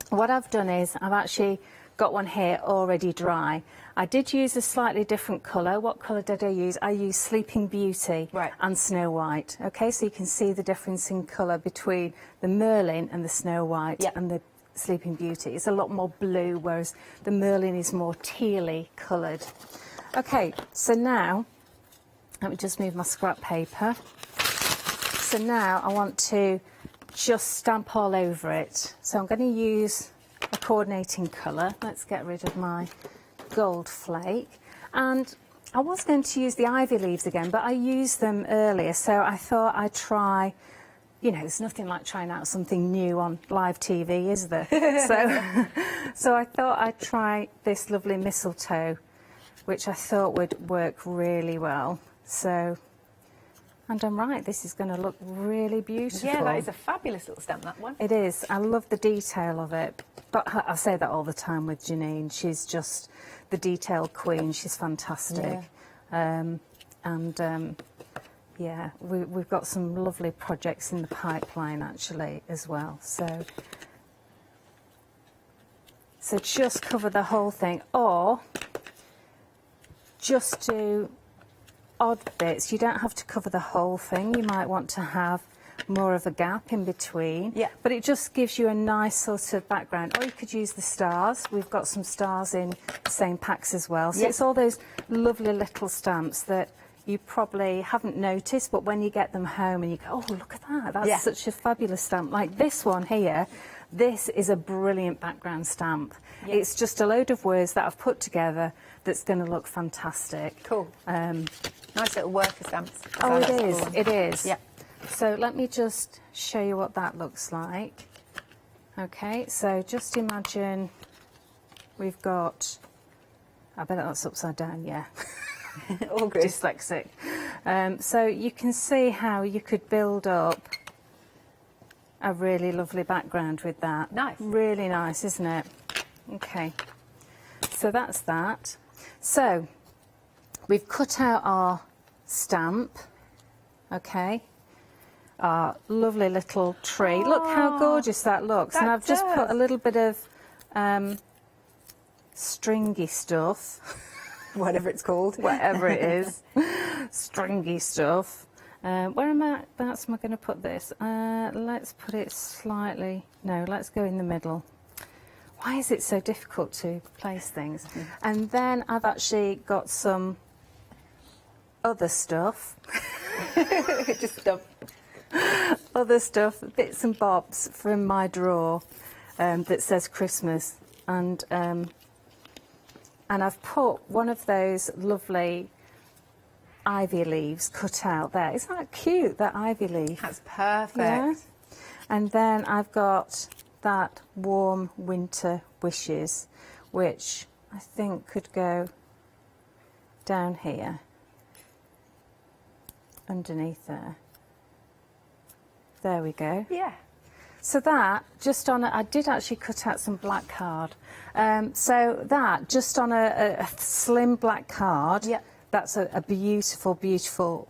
what I've done is I've actually got one here already dry. I did use a slightly different colour. What colour did I use? I used Sleeping Beauty and Snow White. Okay, so you can see the difference in colour between the Merlin and the Snow White and the Sleeping Beauty. It's a lot more blue, whereas the Merlin is more tealy coloured. Okay, so now, let me just move my scrap paper. So now I want to just stamp all over it. So I'm going to use a coordinating colour. Let's get rid of my gold flake, and I was going to use the ivy leaves again, but I used them earlier, so I thought I'd try, you know, there's nothing like trying out something new on live TV, is there? So I thought I'd try this lovely mistletoe, which I thought would work really well. So, and I'm right, this is going to look really beautiful. Yeah, that is a fabulous little stamp, that one. It is. I love the detail of it. But I say that all the time with Janine. She's just the detail queen. She's fantastic. Yeah. Yeah, we've got some lovely projects in the pipeline, actually, as well. So just cover the whole thing. Or just do odd bits. You don't have to cover the whole thing. You might want to have more of a gap in between. Yeah. But it just gives you a nice sort of background. Or you could use the stars. We've got some stars in the same packs as well. So Yeah. it's all those lovely little stamps that you probably haven't noticed, but when you get them home and you go, oh, look at that, that's Yeah. such a fabulous stamp. Like this one here, this is a brilliant background stamp. Yeah. It's just a load of words that I've put together that's going to look fantastic. Cool. Nice little worker stamps. Oh, So it is, that's cool. it is. Yeah. So let me just show you what that looks like. Okay, so just imagine we've got, I bet that's upside down, yeah. All good. Dyslexic. So you can see how you could build up a really lovely background with that. Nice. Really nice, isn't it? Okay, so that's that. So we've cut out our stamp, okay, our lovely little tree. Look how gorgeous that looks. And I've just put a little bit of stringy stuff. Whatever it's called. Whatever it is. Stringy stuff. Whereabouts am I going to put this? Let's put it slightly... No, let's go in the middle. Why is it so difficult to place things? And then I've actually got some other stuff. Just stuff. Other stuff, bits and bobs from my drawer that says Christmas. And I've put one of those lovely ivy leaves cut out there. Isn't that cute, that ivy leaf? That's perfect. Yeah. And then I've got that warm winter wishes, which I think could go down here, underneath there. There we go. Yeah. So that, just on I did actually cut out some black card. So that, just on a slim black card, yeah. That's a beautiful, beautiful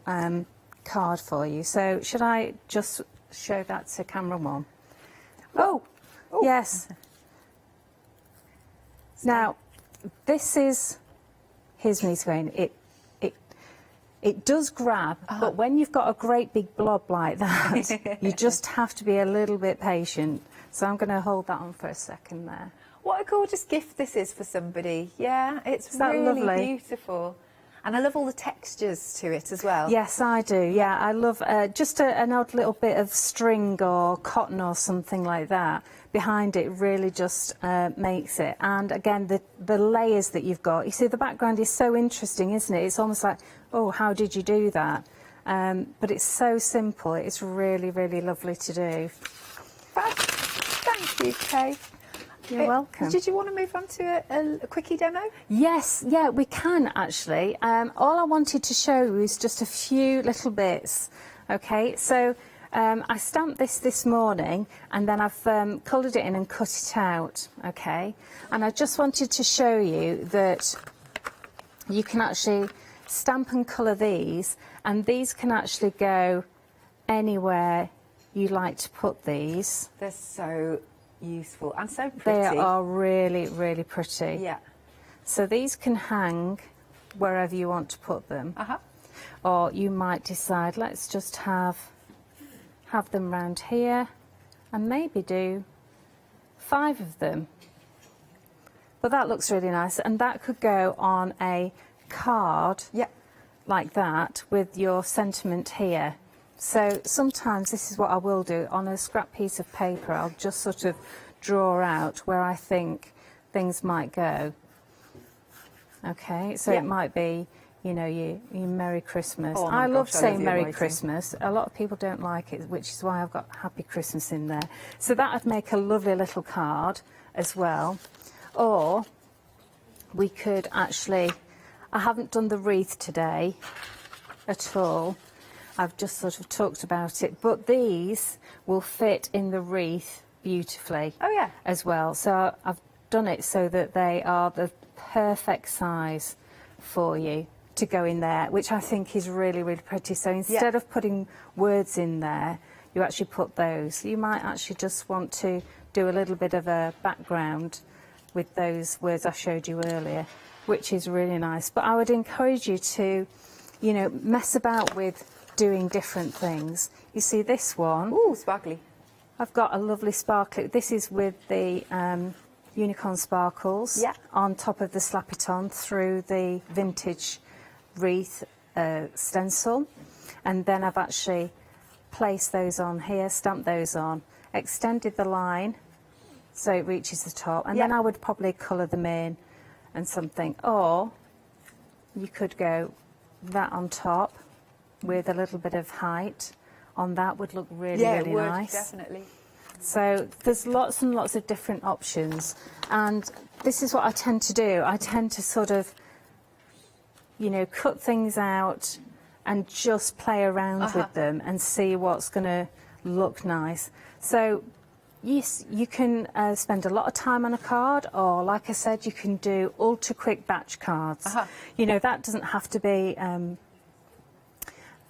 card for you. So should I just show that to camera one? Oh, yes. Now, this is, here's me going, it does grab, but when you've got a great big blob like that, you just have to be a little bit patient. So I'm going to hold that on for a second there. What a gorgeous gift this is for somebody. Yeah, it's that really lovely? beautiful. And I love all the textures to it as well. Yes, I do. Yeah, I love just an odd little bit of string or cotton or something like that behind it really just makes it. And again, the layers that you've got. You see, the background is so interesting, isn't it? It's almost like, oh, how did you do that? But it's so simple. It's really, really lovely to do. Thank you, Kay. You're welcome. Did you want to move on to a quickie demo? Yes, yeah, we can actually. All I wanted to show you is just a few little bits. Okay, so I stamped this morning and then I've coloured it in and cut it out. Okay, and I just wanted to show you that you can actually stamp and colour these, and these can actually go anywhere you like to put these. They're so useful and so pretty. They are really, really pretty. Yeah. So these can hang wherever you want to put them. Or you might decide, let's just have them round here and maybe do 5 of them. But that looks really nice, and that could go on a card like that with your sentiment here. So sometimes this is what I will do on a scrap piece of paper. I'll just sort of draw out where I think things might go. Okay, so it might be, you know, your Merry Christmas. Oh I love saying the Merry writing. Christmas. A lot of people don't like it, which is why I've got Happy Christmas in there. So that would make a lovely little card as well. Or we could actually, I haven't done the wreath today at all. I've just sort of talked about it, but these will fit in the wreath beautifully. Oh yeah. As well. So I've done it so that they are the perfect size for you to go in there, which I think is really, really pretty. So instead of putting words in there, you actually put those. You might actually just want to do a little bit of a background with those words I showed you earlier. which is really nice. But I would encourage you to, you know, mess about with doing different things. You see this one? Ooh, sparkly. I've got a lovely sparkly. This is with the unicorn sparkles on top of the Slap It On through the vintage wreath stencil. And then I've actually placed those on here, stamped those on, extended the line so it reaches the top, and then I would probably colour them in and something. Or you could go that on top with a little bit of height on that, would look really, really nice. Definitely. So there's lots and lots of different options, and this is what I tend to do. I tend to sort of, you know, cut things out and just play around with them and see what's going to look nice. So yes, you can spend a lot of time on a card, or like I said, you can do ultra quick batch cards. You know, that doesn't have to be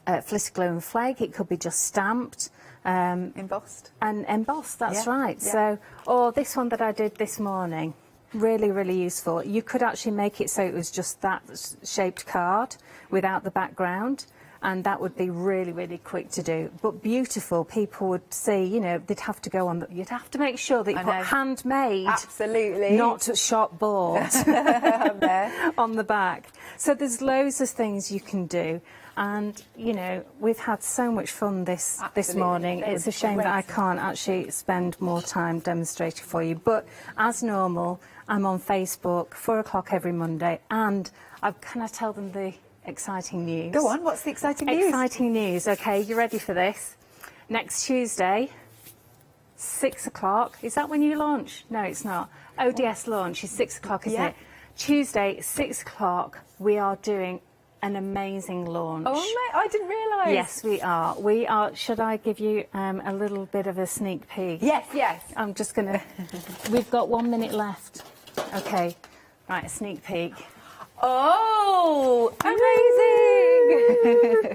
flitter, glue and flake. It could be just stamped. Embossed. And embossed, that's right. So, or this one that I did this morning, really, really useful. You could actually make it so it was just that shaped card without the background, and that would be really, really quick to do. But beautiful. People would see, you know, they'd have to go on, you'd have to make sure that you put handmade. Absolutely. Not shop bought on the back. So there's loads of things you can do. And, you know, we've had so much fun this morning. It's a shame that I can't actually spend more time demonstrating for you. But as normal, I'm on Facebook, 4 o'clock every Monday. And can I tell them the exciting news? Go on, what's the exciting news? Exciting news, OK, you ready for this? Next Tuesday, 6 o'clock. Is that when you launch? No, it's not. ODS launch is 6 o'clock, isn't it? Tuesday, 6 o'clock, we are doing an amazing launch. Oh, mate, I didn't realise. Yes, we are. We are. Should I give you a little bit of a sneak peek? Yes, yes. I'm just going to... We've got 1 minute left. OK. Right, a sneak peek. Oh,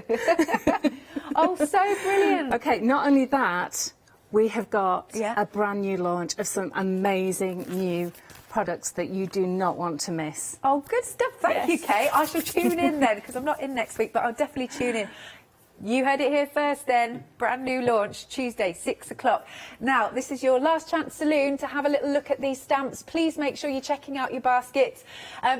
amazing. Oh, so brilliant. OK, not only that, we have got a brand new launch of some amazing new products that you do not want to miss. Oh, good stuff. Thank you, Kate. I shall tune in then, because I'm not in next week, but I'll definitely tune in. You heard it here first then. Brand new launch, Tuesday, 6 o'clock. Now, this is your last chance saloon to have a little look at these stamps. Please make sure you're checking out your baskets.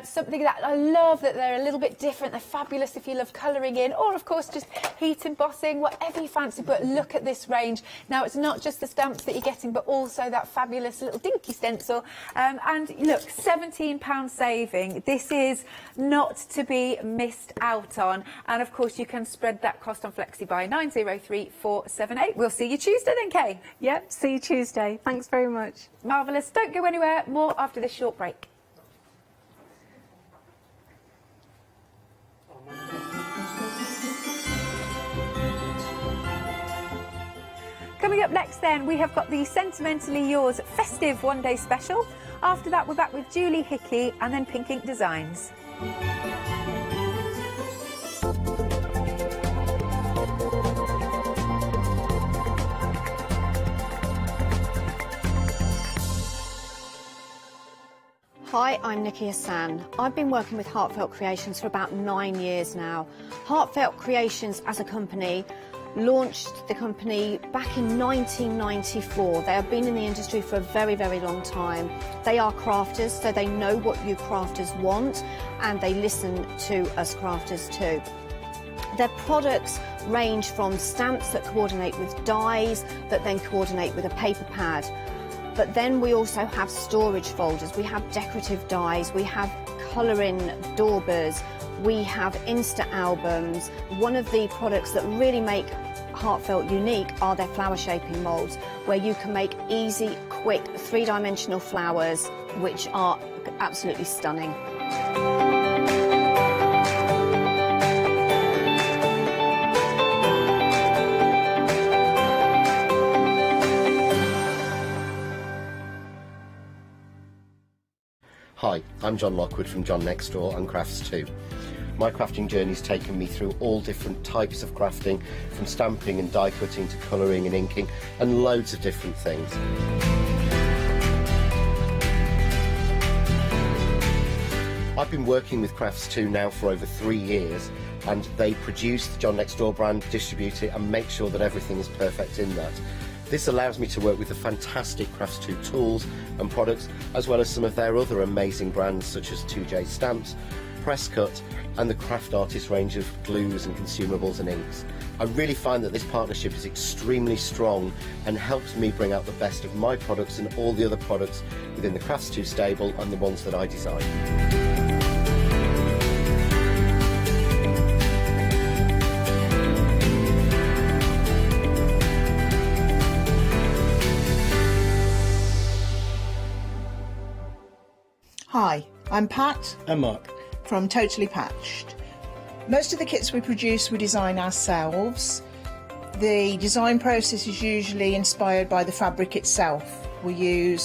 Something that I love, that they're a little bit different. They're fabulous if you love colouring in, or, of course, just heat embossing, whatever you fancy. But look at this range. Now, it's not just the stamps that you're getting, but also that fabulous little dinky stencil. And look, £17 saving. This is not to be missed out on. And, of course, you can spread that cost on FlexiBuy 903478. We'll see you Tuesday then, Kay. Yep, see you Tuesday. Thanks very much. Marvellous. Don't go anywhere. More after this short break. Coming up next then, we have got the Sentimentally Yours festive one-day special. After that, we're back with Julie Hickey and then Pink Ink Designs. Hi, I'm Nikki Hassan. I've been working with Heartfelt Creations for about 9 years now. Heartfelt Creations as a company launched the company back in 1994. They have been in the industry for a very, very long time. They are crafters, so they know what you crafters want, and they listen to us crafters too. Their products range from stamps that coordinate with dies that then coordinate with a paper pad. But then we also have storage folders, we have decorative dies, we have colouring daubers, we have Insta albums. One of the products that really make Heartfelt unique are their flower shaping moulds, where you can make easy, quick, three-dimensional flowers, which are absolutely stunning. Hi, I'm John Lockwood from John Next Door and Crafts 2. My crafting journey's taken me through all different types of crafting, from stamping and die cutting to colouring and inking, and loads of different things. I've been working with Crafts 2 now for over 3 years, and they produce the John Next Door brand, distribute it, and make sure that everything is perfect in that. This allows me to work with the fantastic Crafts 2 tools and products, as well as some of their other amazing brands such as 2J Stamps, Press Cut, and the Craft Artist range of glues and consumables and inks. I really find that this partnership is extremely strong and helps me bring out the best of my products and all the other products within the Crafts 2 stable and the ones that I design. Hi, I'm Pat. And Mark. From Totally Patched. Most of the kits we produce we design ourselves. The design process is usually inspired by the fabric itself. We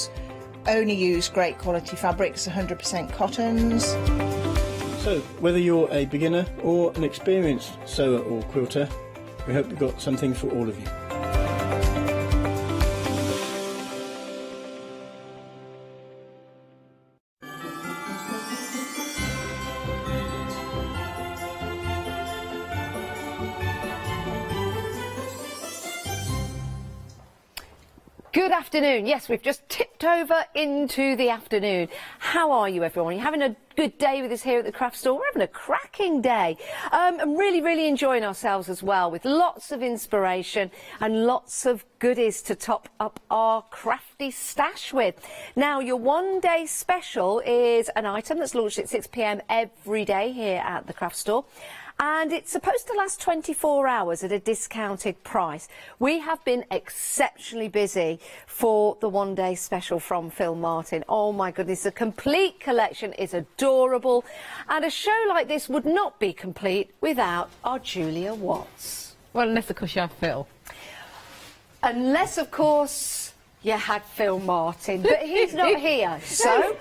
only use great quality fabrics, 100% cottons. So, whether you're a beginner or an experienced sewer or quilter, we hope we've got something for all of you. Good afternoon. Yes, we've just tipped over into the afternoon. How are you, everyone? Are you having a good day with us here at the craft store? We're having a cracking day. I'm really enjoying ourselves as well, with lots of inspiration and lots of goodies to top up our crafty stash with. Now, your one-day special is an item that's launched at 6 p.m. every day here at the craft store. And it's supposed to last 24 hours at a discounted price. We have been exceptionally busy for the one-day special from Phil Martin. Oh my goodness, the complete collection is adorable. And a show like this would not be complete without our Julia Watts. Well, unless of course you have Phil. Unless of course you had Phil Martin, but he's not here. So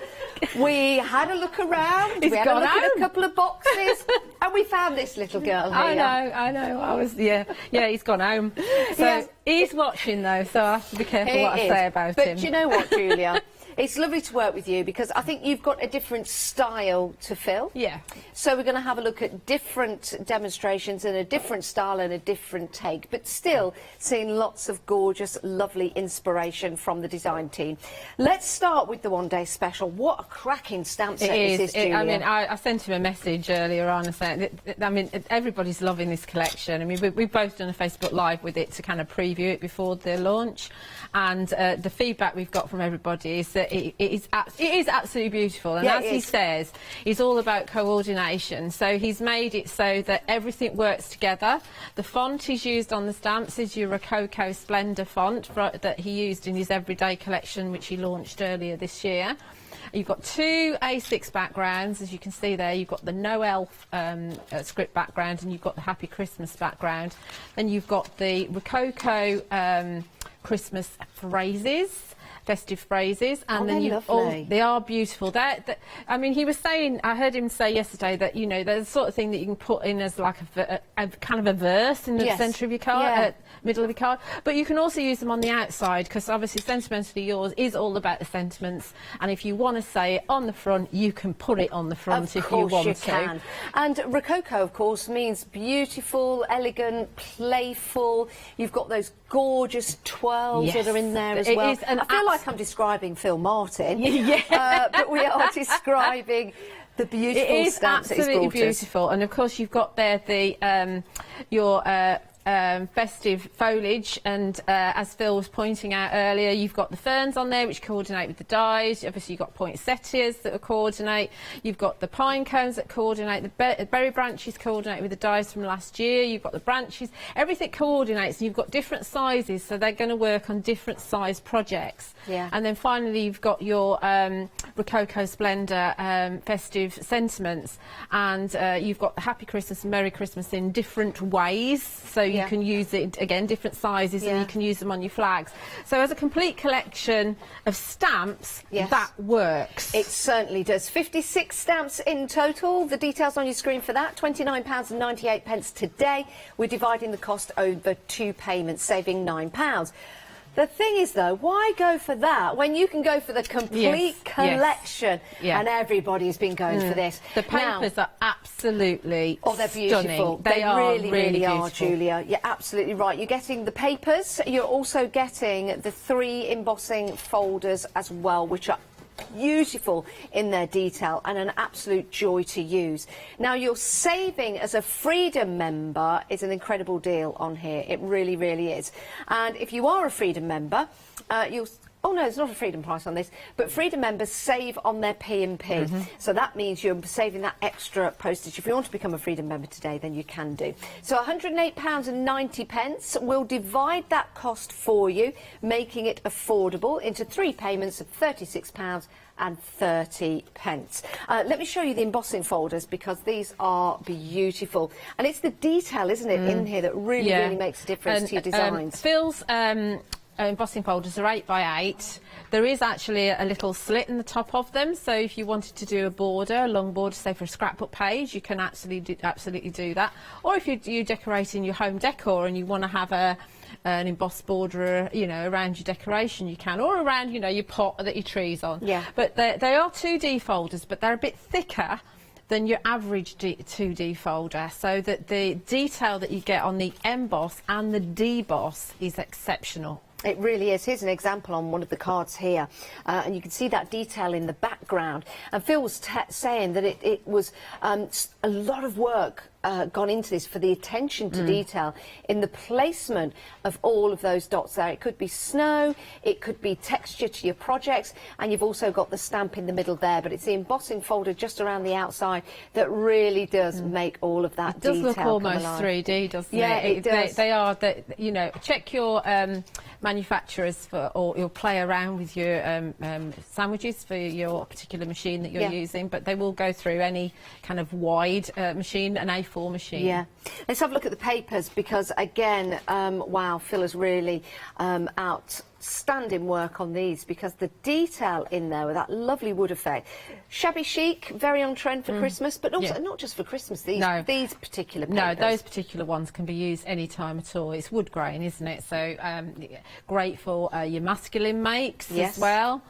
we had a look around, we had a look at a couple of boxes, and we found this little girl here. I know. Yeah, he's gone home. So Yes. he's watching though, so I have to be careful what I say about him. But do you know what, Julia? It's lovely to work with you because I think you've got a different style to Phil. Yeah. So we're going to have a look at different demonstrations and a different style and a different take, but still seeing lots of gorgeous, lovely inspiration from the design team. Let's start with the one-day special. What a cracking stamp set this is, Julia. I mean, I sent him a message earlier on and saying, I mean, everybody's loving this collection. I mean, we've both done a Facebook Live with it to kind of preview it before the launch, and the feedback we've got from everybody is that it is absolutely beautiful, and as he says, it's all about coordination. So he's made it so that everything works together. The font he's used on the stamps is your Rococo Splendor font that he used in his everyday collection, which he launched earlier this year. You've got two A6 backgrounds, as you can see there. You've got the Noel script background, and you've got the Happy Christmas background. Then you've got the Rococo Christmas phrases, festive phrases, and then they are beautiful. I mean, he was saying, I heard him say yesterday that, you know, there's the sort of thing that you can put in as like a kind of a verse in the centre of your card, middle of your card, but you can also use them on the outside, because obviously Sentimentally Yours is all about the sentiments, and if you want to say it on the front, you can put it on the front if you want to. Of course you can. And Rococo, of course, means beautiful, elegant, playful. You've got those gorgeous twirls that are in there as well. Is, and I feel like I'm describing Phil Martin, but we are describing the beautiful stamps that he's brought us. It is absolutely beautiful, and of course you've got there the your festive foliage, and as Phil was pointing out earlier, you've got the ferns on there which coordinate with the dies. Obviously you've got poinsettias that coordinate, you've got the pine cones that coordinate, the berry branches coordinate with the dies from last year, you've got the branches, everything coordinates, and you've got different sizes, so they're going to work on different size projects. And then finally you've got your Rococo Splendor festive sentiments, and you've got the Happy Christmas and Merry Christmas in different ways, so you can use it again, different sizes, and you can use them on your flags. So as a complete collection of stamps, that works. It certainly does. 56 stamps in total. The details on your screen for that, £29.98 today. We're dividing the cost over 2 payments, saving £9. The thing is, though, why go for that when you can go for the complete collection? Yeah. And everybody's been going for this. The papers are absolutely they're beautiful. stunning. They are really are, beautiful. Julia. You're absolutely right. You're getting the papers. You're also getting the 3 embossing folders as well, which are beautiful in their detail and an absolute joy to use. Now, your saving as a Freedom member is an incredible deal on here. It really, really is. And if you are a Freedom member, you'll... Oh no, there's not a Freedom price on this, but Freedom members save on their P&P. So that means you're saving that extra postage. If you want to become a Freedom member today, then you can do. So £108.90. We'll divide that cost for you, making it affordable into 3 payments of £36.30. Let me show you the embossing folders because these are beautiful. And it's the detail, isn't it, in here that really, really makes a difference to your designs. Phil's embossing folders are 8 by 8. There is actually a little slit in the top of them, so if you wanted to do a border, a long border, say for a scrapbook page, you can absolutely do that. Or if you're decorating your home decor and you want to have an embossed border, you know, around your decoration, you can, or around, you know, your pot that your tree's on. Yeah. But they are 2D folders, but they're a bit thicker than your average 2D folder, so that the detail that you get on the emboss and the deboss is exceptional. It really is. Here's an example on one of the cards here, and you can see that detail in the background. And Phil was saying that it was a lot of work gone into this for the attention to detail in the placement of all of those dots there. It could be snow, it could be texture to your projects, and you've also got the stamp in the middle there, but it's the embossing folder just around the outside that really does make all of that detail It does look almost come alive. 3D, doesn't yeah, it? it does. They are, you know, check your manufacturers or you'll play around with your sandwiches for your particular machine that you're using, but they will go through any kind of wide machine, an A4 machine. Yeah. Let's have a look at the papers because, again, wow, Phil has really outstanding work on these because the detail in there with that lovely wood effect. Shabby chic, very on trend for Christmas, but also not just for Christmas, these particular papers. No, those particular ones can be used any time at all. It's wood grain, isn't it? So great for your masculine makes as well.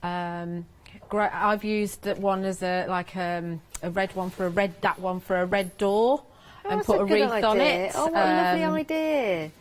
Great. I've used that one as a red one for that one for a red door, and put a wreath on it. Oh, what a lovely idea.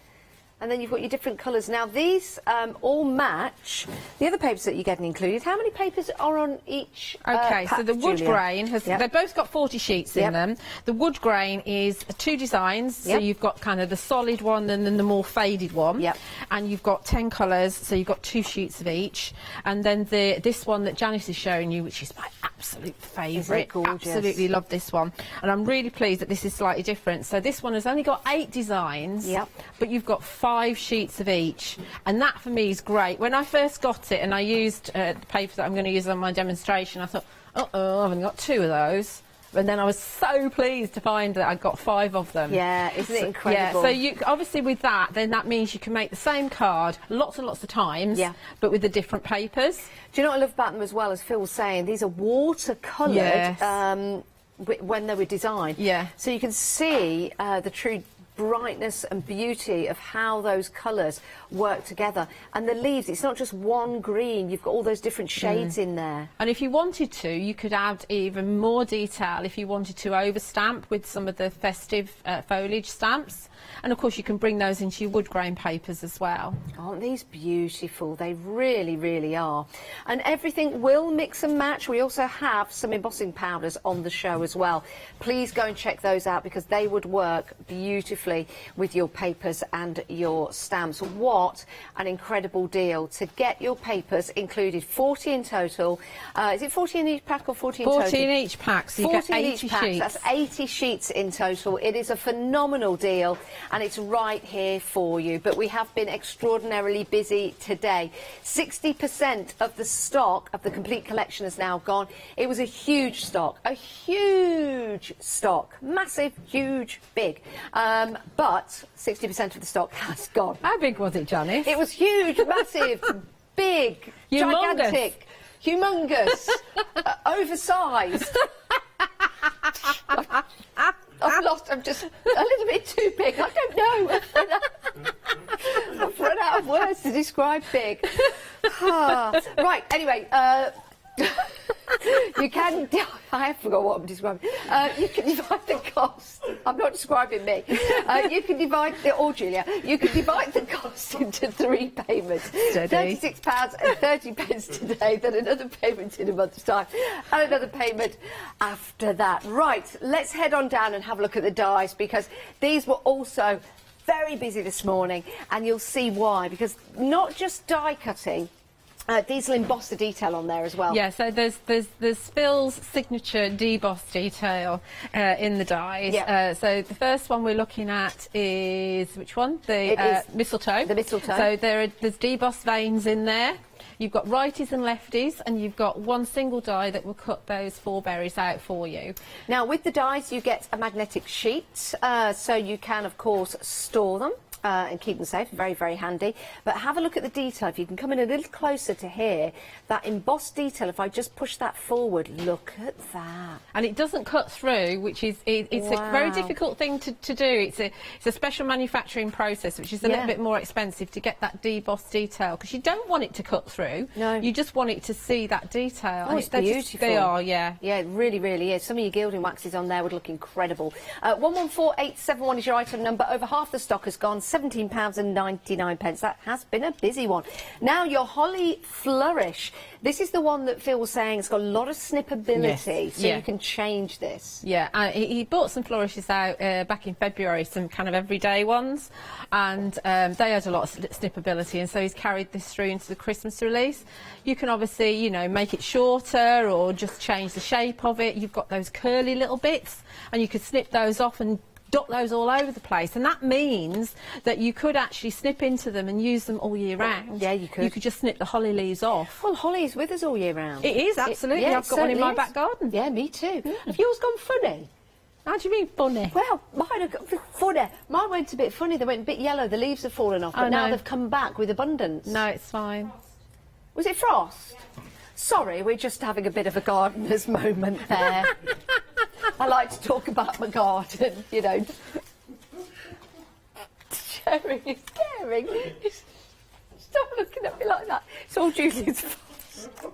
And then you've got your different colours. Now, these all match the other papers that you're getting included. How many papers are on each Okay, pack, so the wood Julia? grain, they've both got 40 sheets in them. The wood grain is 2 designs, so you've got kind of the solid one and then the more faded one. And you've got 10 colours, so you've got 2 sheets of each. And then this one that Janice is showing you, which is my absolute favourite. Absolutely love this one. And I'm really pleased that this is slightly different. So this one has only got 8 designs, but you've got 5 sheets of each, and that for me is great. When I first got it and I used the paper that I'm going to use on my demonstration, I thought, uh-oh, I've only got 2 of those. And then I was so pleased to find that I got 5 of them. Yeah, isn't it incredible? Yeah, so you obviously with that, then that means you can make the same card lots and lots of times, but with the different papers. Do you know what I love about them as well, as Phil was saying? These are watercoloured when they were designed. So you can see the true brightness and beauty of how those colours work together. And the leaves, it's not just one green, you've got all those different shades in there. And if you wanted to, you could add even more detail if you wanted to overstamp with some of the festive foliage stamps. And of course you can bring those into your wood grain papers as well. Aren't these beautiful? They really, really are. And everything will mix and match. We also have some embossing powders on the show as well. Please go and check those out because they would work beautifully with your papers and your stamps. What an incredible deal to get your papers included. 40 in total. Is it 40 in each pack or 40 in total? 40 in each pack, so you get 80 each pack. sheets. That's 80 sheets in total. It is a phenomenal deal and it's right here for you. But we have been extraordinarily busy today. 60% of the stock of the complete collection is now gone. It was a huge stock, massive, huge, big. But 60% of the stock has gone. How big was it, Janice? It was huge, massive, big, gigantic, humongous, oversized. I'm just a little bit too big. I don't know. I've run out of words to describe big. Right, anyway, you can... I have forgot what I'm describing. You can divide the cost. I'm not describing me. You can divide... Or Julia. You can divide the cost into 3 payments. £36.30 today, then another payment in a month's time, and another payment after that. Right, let's head on down and have a look at the dies, because these were also very busy this morning, and you'll see why, because not just die cutting, these will emboss the detail on there as well. Yeah, so there's Phil's signature deboss detail in the dies. Yep. So the first one we're looking at is, which one? The mistletoe. The mistletoe. So there's deboss veins in there. You've got righties and lefties, and you've got one single die that will cut those 4 berries out for you. Now, with the dies, you get a magnetic sheet, so you can, of course, store them. And keep them safe, very, very handy. But have a look at the detail. If you can come in a little closer to here, that embossed detail, if I just push that forward, look at that. And it doesn't cut through, which is it's a very difficult thing to do. It's a special manufacturing process, which is a little bit more expensive to get that debossed detail, because you don't want it to cut through. No. You just want it to see that detail. Oh, it's beautiful. They are, yeah. Yeah, it really, really is. Some of your gilding waxes on there would look incredible. 114871 is your item number. Over half the stock has gone. £17.99. That has been a busy one. Now, your Holly Flourish. This is the one that Phil was saying it's got a lot of snippability, so you can change this. Yeah, he bought some flourishes out back in February, some kind of everyday ones, and they had a lot of snippability, and so he's carried this through into the Christmas release. You can obviously, you know, make it shorter or just change the shape of it. You've got those curly little bits, and you could snip those off and dot those all over the place, and that means that you could actually snip into them and use them all year round. Yeah, you could. You could just snip the holly leaves off. Well, holly is with us all year round. It is, absolutely. I've got one in my back garden. Yeah, me too. Have yours gone funny? How do you mean funny? Well, mine have got funny. Mine went a bit funny. They went a bit yellow. The leaves have fallen off, but now they've come back with abundance. No, it's fine. Was it frost? Sorry, we're just having a bit of a gardener's moment there. I like to talk about my garden, you know. Sharing is caring. Stop looking at me like that. It's all Julie's fault.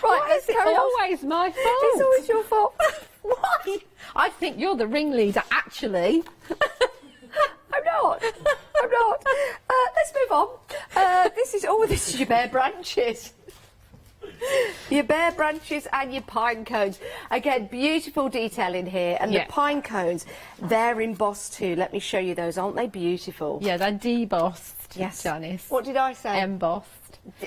Right, let's carry on. Always my fault. It's always your fault. Why? I think you're the ringleader, actually. I'm not. Let's move on. This is your bare branches. Your bare branches and your pine cones. Again, beautiful detail in here. And the pine cones, they're embossed too. Let me show you those. Aren't they beautiful? Yeah, they're debossed. Yes. Janice. What did I say? Embossed.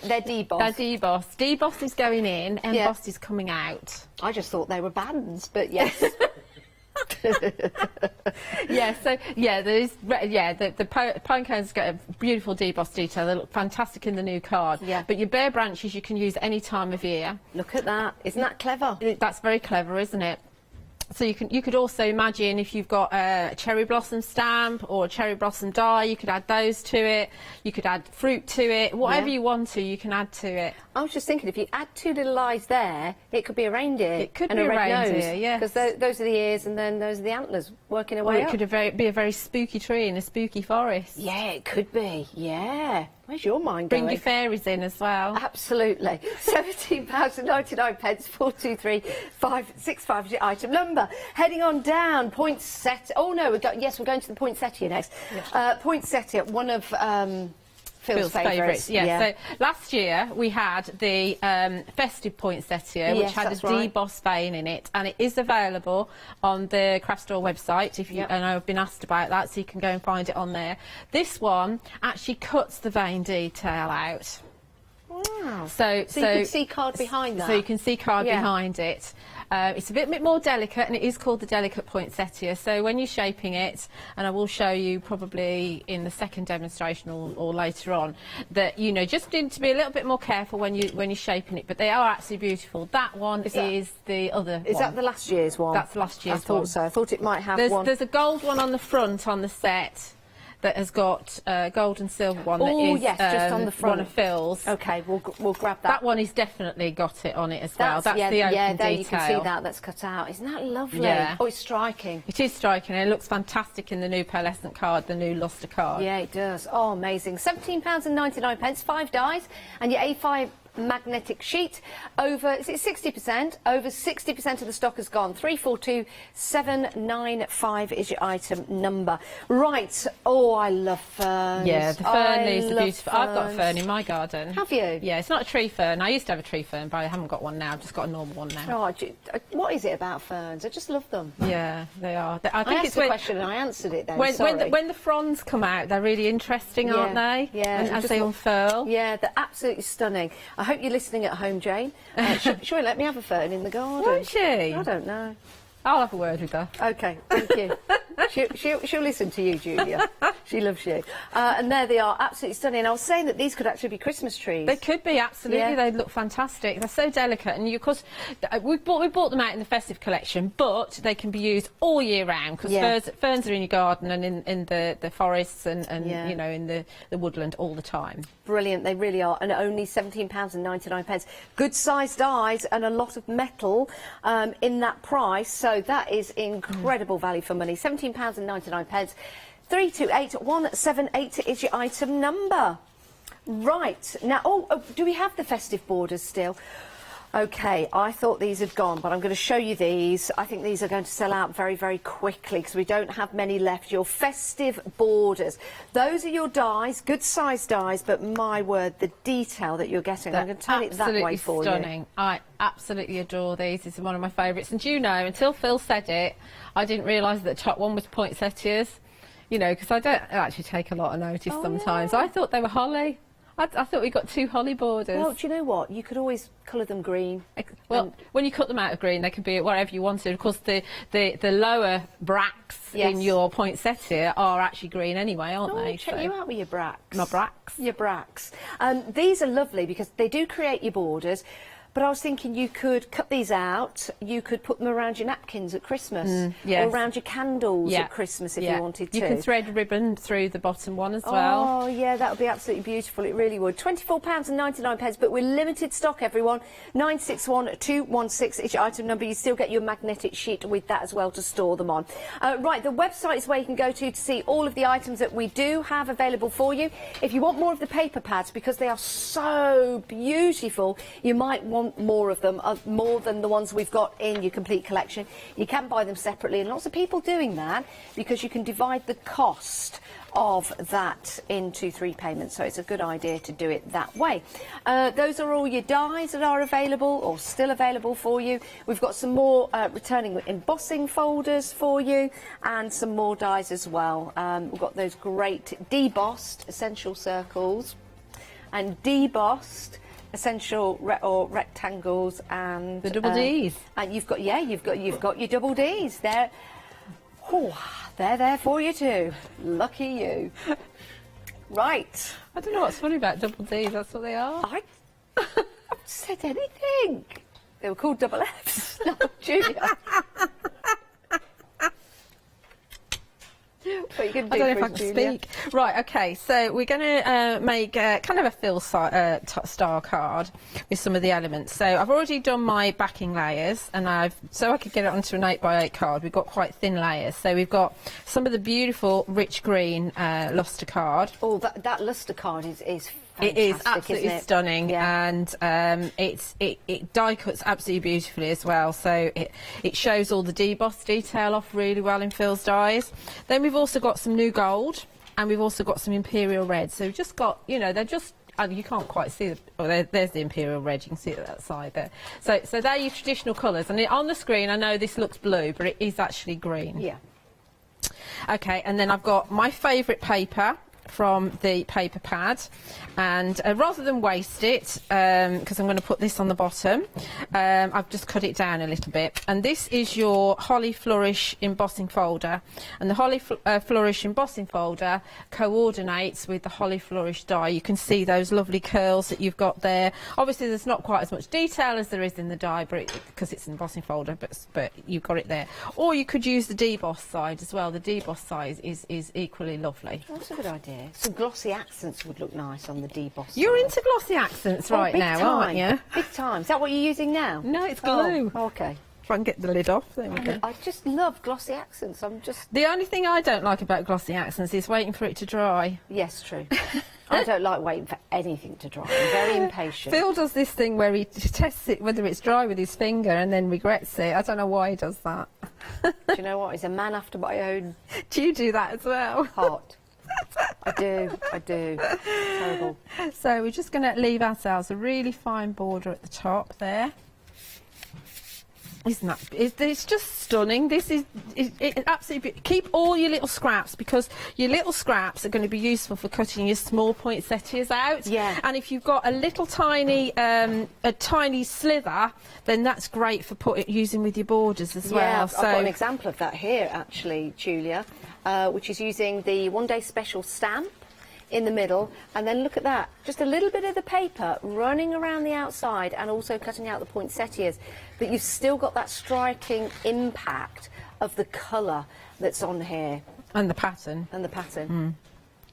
They're debossed. They're debossed. Debossed is going in, embossed is coming out. I just thought they were bands, but yes. The pine cones got a beautiful debossed detail. They look fantastic in the new card. Yeah. But your bare branches you can use any time of year. Look at that. Isn't that clever? That's very clever, isn't it? So you could also imagine if you've got a cherry blossom stamp or a cherry blossom die, you could add those to it. You could add fruit to it. Whatever you want to, you can add to it. I was just thinking, if you add 2 little eyes there, it could be a reindeer. It could and be a red reindeer, nose, yes. because those are the ears, and then those are the antlers working away Or it could be a very spooky tree in a spooky forest. Yeah, it could be. Yeah. Where's your mind going? Bring your fairies in as well. Absolutely. £17.99, 423565 is your item number. Heading on down, poinsettia. Oh no, we're going to the poinsettia next. Poinsettia, one of Phil's favourites. Yeah. So last year we had the festive poinsettia, which had a deboss vein in it, and it is available on the craft store website. If you, and I've been asked about that, so you can go and find it on there. This one actually cuts the vein detail out. Wow. So you can see card behind that. So you can see card behind it. It's a bit more delicate, and it is called the delicate poinsettia. So when you're shaping it, and I will show you probably in the second demonstration or later on, that you know just need to be a little bit more careful when you're shaping it. But they are absolutely beautiful. That one is the other. Is that the last year's one? That's last year's one. I thought so. I thought it might have one. There's a gold one on the front on the set. that has got gold and silver one. Oh, that is, yes, just on the front. One of Phil's. Okay, we'll grab that. That one has definitely got it on it as well. That's yeah, the open yeah, there detail. you can see that. That's cut out. Isn't that lovely? Yeah. Oh, it's striking. It is striking. It looks fantastic in the new pearlescent card, the new luster card. Yeah, it does. Oh, amazing. £17.99, 5 dies, and your A5 magnetic sheet. Over, is it 60%? Over 60% of the stock has gone. 342795 is your item number. Right. Oh, I love ferns. Yeah, the fern leaves are beautiful. Ferns. I've got a fern in my garden. Have you? Yeah, it's not a tree fern. I used to have a tree fern, but I haven't got one now. I've just got a normal one now. Oh, what is it about ferns? I just love them. Yeah, they are. I think asked it's the when, question and I answered it then. when the fronds come out, they're really interesting, aren't they? Yeah. As they unfurl. Yeah, they're absolutely stunning. I hope you're listening at home, Jane. She'll let me have a fern in the garden. Won't she? I don't know. I'll have a word with her. Okay, thank you. She'll listen to you, Julia. She loves you. And there they are, absolutely stunning. I was saying that these could actually be Christmas trees. They could be, absolutely. Yeah. They'd look fantastic. They're so delicate, and of course, we bought them out in the festive collection, but they can be used all year round because ferns are in your garden and in the forests and you know, in the woodland all the time. Brilliant, they really are, and only £17.99. Good sized dies and a lot of metal in that price, so that is incredible value for money. £17.99. 328178 is your item number. Right, now, do we have the festive borders still? Okay, I thought these had gone, but I'm going to show you these. I think these are going to sell out very, very quickly because we don't have many left. Your festive borders. Those are your dies, good size dies, but my word, the detail that you're getting. I'm going to turn it that way for you. Stunning. I absolutely adore these. This is one of my favourites. And do you know, until Phil said it, I didn't realise that the top one was poinsettias. You know, because I don't actually take a lot of notice sometimes. Yeah. I thought they were holly. I thought we got 2 holly borders. Well, do you know what? You could always colour them green. Well, when you cut them out of green, they can be whatever you wanted. Of course, the lower bracts in your poinsettia are actually green anyway, aren't they? Check you out with your bracts. My bracts. Your bracts. These are lovely because they do create your borders. But I was thinking you could cut these out, you could put them around your napkins at Christmas, or around your candles at Christmas if you wanted to. You can thread ribbon through the bottom one as well. Oh, yeah, that would be absolutely beautiful, it really would. £24.99, but we're limited stock, everyone. 961216 is your item number. You still get your magnetic sheet with that as well to store them on. Right, the website is where you can go to see all of the items that we do have available for you. If you want more of the paper pads, because they are so beautiful, you might want more of them, more than the ones we've got in your complete collection. You can buy them separately, and lots of people doing that because you can divide the cost of that into 3 payments, so it's a good idea to do it that way. Those are all your dies that are available or still available for you. We've got some more returning embossing folders for you and some more dies as well. We've got those great debossed essential circles and debossed essential rectangles and the double Ds. And you've got your double Ds there. They're there for you too. Lucky you. Right. I don't know what's funny about double Ds. That's what they are. I haven't said anything. They were called double Fs. No, Julia. What you can do I don't know if I can speak. Right, okay, so we're going to make kind of a Phil star card with some of the elements. So I've already done my backing layers, and so I could get it onto an 8x8 card. We've got quite thin layers. So we've got some of the beautiful rich green luster card. Oh, that luster card is fantastic, it is absolutely stunning, yeah. And it die cuts absolutely beautifully as well. So it shows all the deboss detail off really well in Phil's dies. Then we've also got some new gold, and we've also got some imperial red. So we've just got, you know, they're just. You can't quite see there's the imperial red. You can see it that side there. So they're your traditional colours, and on the screen I know this looks blue, but it is actually green. Yeah. Okay, and then I've got my favourite paper. from the paper pad, and rather than waste it, because I'm going to put this on the bottom, I've just cut it down a little bit. And this is your Holly Flourish embossing folder, and the Holly Flourish embossing folder coordinates with the Holly Flourish die. You can see those lovely curls that you've got there. Obviously there's not quite as much detail as there is in the die, because it's an embossing folder, but you've got it there. Or you could use the deboss side as well. The deboss side is equally lovely. That's a good idea. Some glossy accents would look nice on the deboss. You're into glossy accents right now, aren't you? Big time. Is that what you're using now? No, it's glue. Oh, okay. Try and get the lid off. There we go. I just love glossy accents. The only thing I don't like about glossy accents is waiting for it to dry. Yes, true. I don't like waiting for anything to dry. I'm very impatient. Phil does this thing where he tests it whether it's dry with his finger and then regrets it. I don't know why he does that. Do you know what? He's a man after my own. Do you do that as well? Heart. I do. Terrible. So we're just going to leave ourselves a really fine border at the top there. Isn't that? It's just stunning. This is absolutely. Keep all your little scraps, because your little scraps are going to be useful for cutting your small poinsettias out. Yeah. And if you've got a little tiny, a tiny slither, then that's great for using with your borders as well. Yeah, I've got an example of that here, actually, Julia, which is using the One Day Special stamp in the middle, and then look at that, just a little bit of the paper running around the outside and also cutting out the poinsettias, but you've still got that striking impact of the colour that's on here. And the pattern.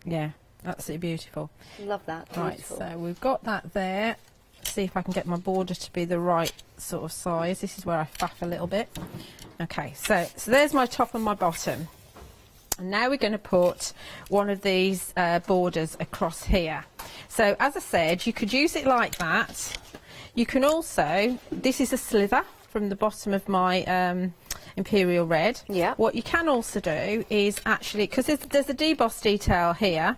Yeah, absolutely beautiful. Love that. Beautiful. Right, so we've got that there. See if I can get my border to be the right sort of size. This is where I faff a little bit. Okay, so there's my top and my bottom. And now we're going to put one of these borders across here. So as I said, you could use it like that. You can also, this is a slither from the bottom of my Imperial Red. Yeah. What you can also do is actually, because there's a deboss detail here,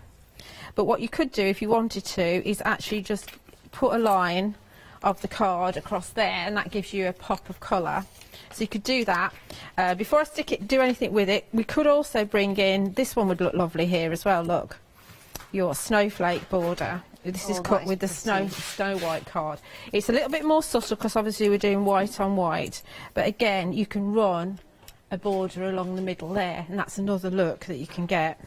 but what you could do if you wanted to is actually just put a line of the card across there, and that gives you a pop of colour. So you could do that. Before I do anything with it, we could also bring in, this one would look lovely here as well, look, your snowflake border. This is cut with the Snow White card. It's a little bit more subtle because obviously we're doing white on white, but again, you can run a border along the middle there, and that's another look that you can get.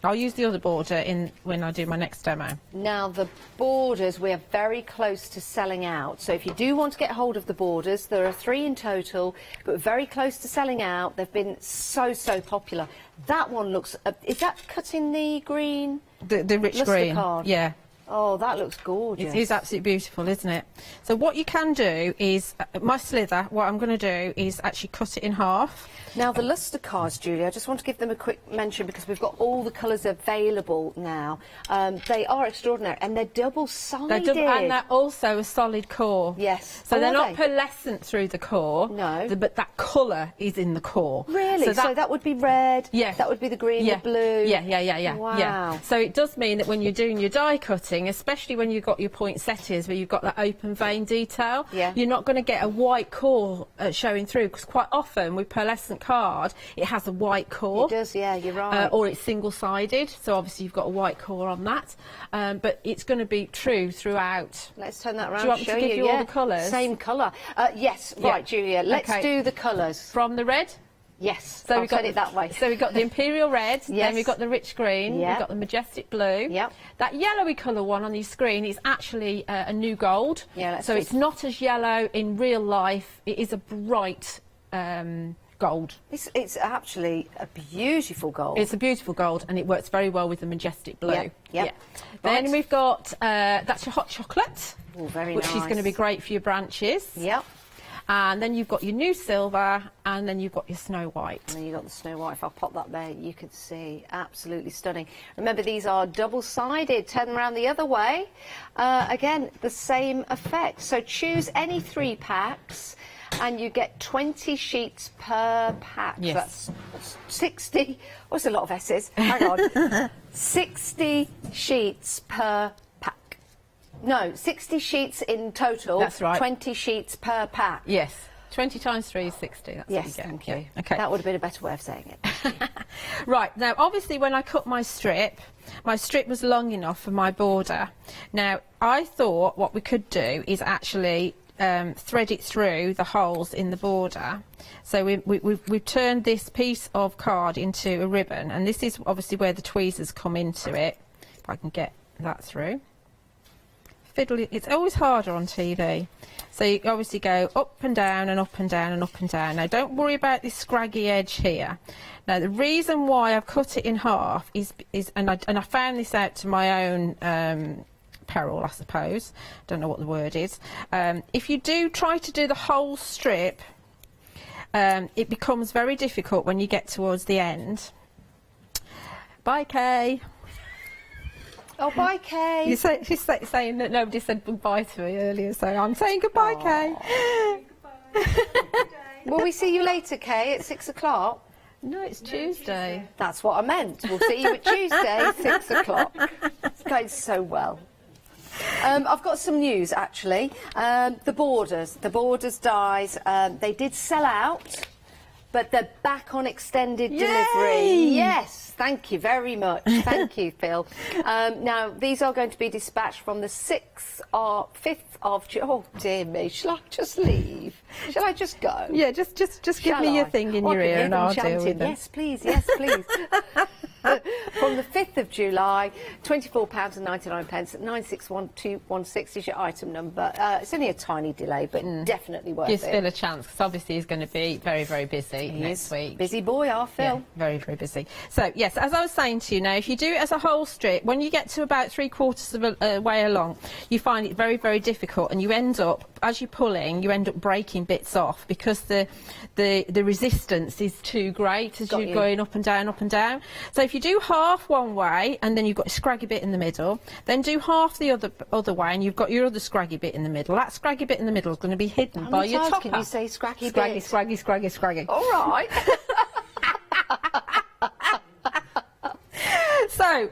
I'll use the other border when I do my next demo. Now the borders, we are very close to selling out. So if you do want to get hold of the borders, there are 3 in total, but we're very close to selling out. They've been so popular. That one looks, is that cut in the green? The rich green, card? Yeah. Oh, that looks gorgeous. It is absolutely beautiful, isn't it? So what you can do is, my slither, what I'm going to do is actually cut it in half. Now the luster cards, Julia, I just want to give them a quick mention because we've got all the colours available now. They are extraordinary, and they're double-sided. And they're also a solid core. Yes. So they're not pearlescent through the core. No. But that colour is in the core. Really? So that would be red. Yeah. That would be the green, the blue. Yeah. Wow. Yeah. So it does mean that when you're doing your die cutting, especially when you've got your poinsettias where you've got that open vein detail, you're not going to get a white core showing through, because quite often with pearlescent card it has a white core. It does, yeah, you're right. Or it's single-sided, so obviously you've got a white core on that, but it's going to be true throughout. Let's turn that around. Do you want me to give you all the colours? Same colour. Yes, right, Julia, let's do the colours. From the red? Yes, so I'll turn it that way. So we've got the Imperial Red, then we've got the rich green, we've got the Majestic Blue. That yellowy colour one on your screen is actually a new gold. So it's not as yellow in real life, it is a bright gold. It's actually a beautiful gold. It's a beautiful gold, and it works very well with the Majestic Blue. Yeah. Then we've got, that's your hot chocolate, very which nice. is going to be great for your branches. Yep. And then you've got your new silver, and then you've got your Snow White. And then you've got the Snow White. If I pop that there, you can see. Absolutely stunning. Remember, these are double-sided. Turn them around the other way. Again, the same effect. So choose any 3 packs, and you get 20 sheets per pack. Yes. That's 60. Oh, it's a lot of S's. Hang on. 60 sheets per pack. No, 60 sheets in total. That's right. 20 sheets per pack. Yes. 20 times 3 is 60. That's Yes, what you get. thank you. Yeah, okay. That would have been a better way of saying it. Right, now obviously when I cut my strip was long enough for my border. Now I thought what we could do is actually thread it through the holes in the border. So we've turned this piece of card into a ribbon, and this is obviously where the tweezers come into it. If I can get that through. Fiddle, it's always harder on TV. So you obviously go up and down and up and down and up and down. Now don't worry about this scraggy edge here. Now the reason why I've cut it in half is and I found this out to my own peril, I suppose. Don't know what the word is. If you do try to do the whole strip, it becomes very difficult when you get towards the end. Bye, Kay. Oh, bye, Kay. She's saying that nobody said goodbye to me earlier, so I'm saying goodbye, Kay. Will we see you later, Kay, at 6 o'clock? No, it's Tuesday. That's what I meant. We'll see you at Tuesday, 6 o'clock. It's going so well. I've got some news, actually. The Borders dies. They did sell out, but they're back on extended delivery. Yes, thank you very much. Thank you, Phil. Now, these are going to be dispatched from the 5th of June. Oh, dear me. Shall I just leave? Shall I just go? Yeah, just give me your thing in your ear and I'll deal with it. Yes, please. Yes, please. From the 5th of July, £24.99, 961216 is your item number. It's only a tiny delay, but definitely worth Gives it. Phil a chance, because obviously he's going to be very, very busy next week. Busy boy, our Phil. Yeah, very, very busy. So, yes, as I was saying to you now, if you do it as a whole strip, when you get to about 3/4 of a way along, you find it very, very difficult, and you end up, as you're pulling, you end up breaking bits off because the resistance is too great as you're going up and down, up and down. So if you do half one way and then you've got a scraggy bit in the middle, then do half the other way and you've got your other scraggy bit in the middle. That scraggy bit in the middle is going to be hidden by your topper. Can you say scraggy bit? Scraggy. All right.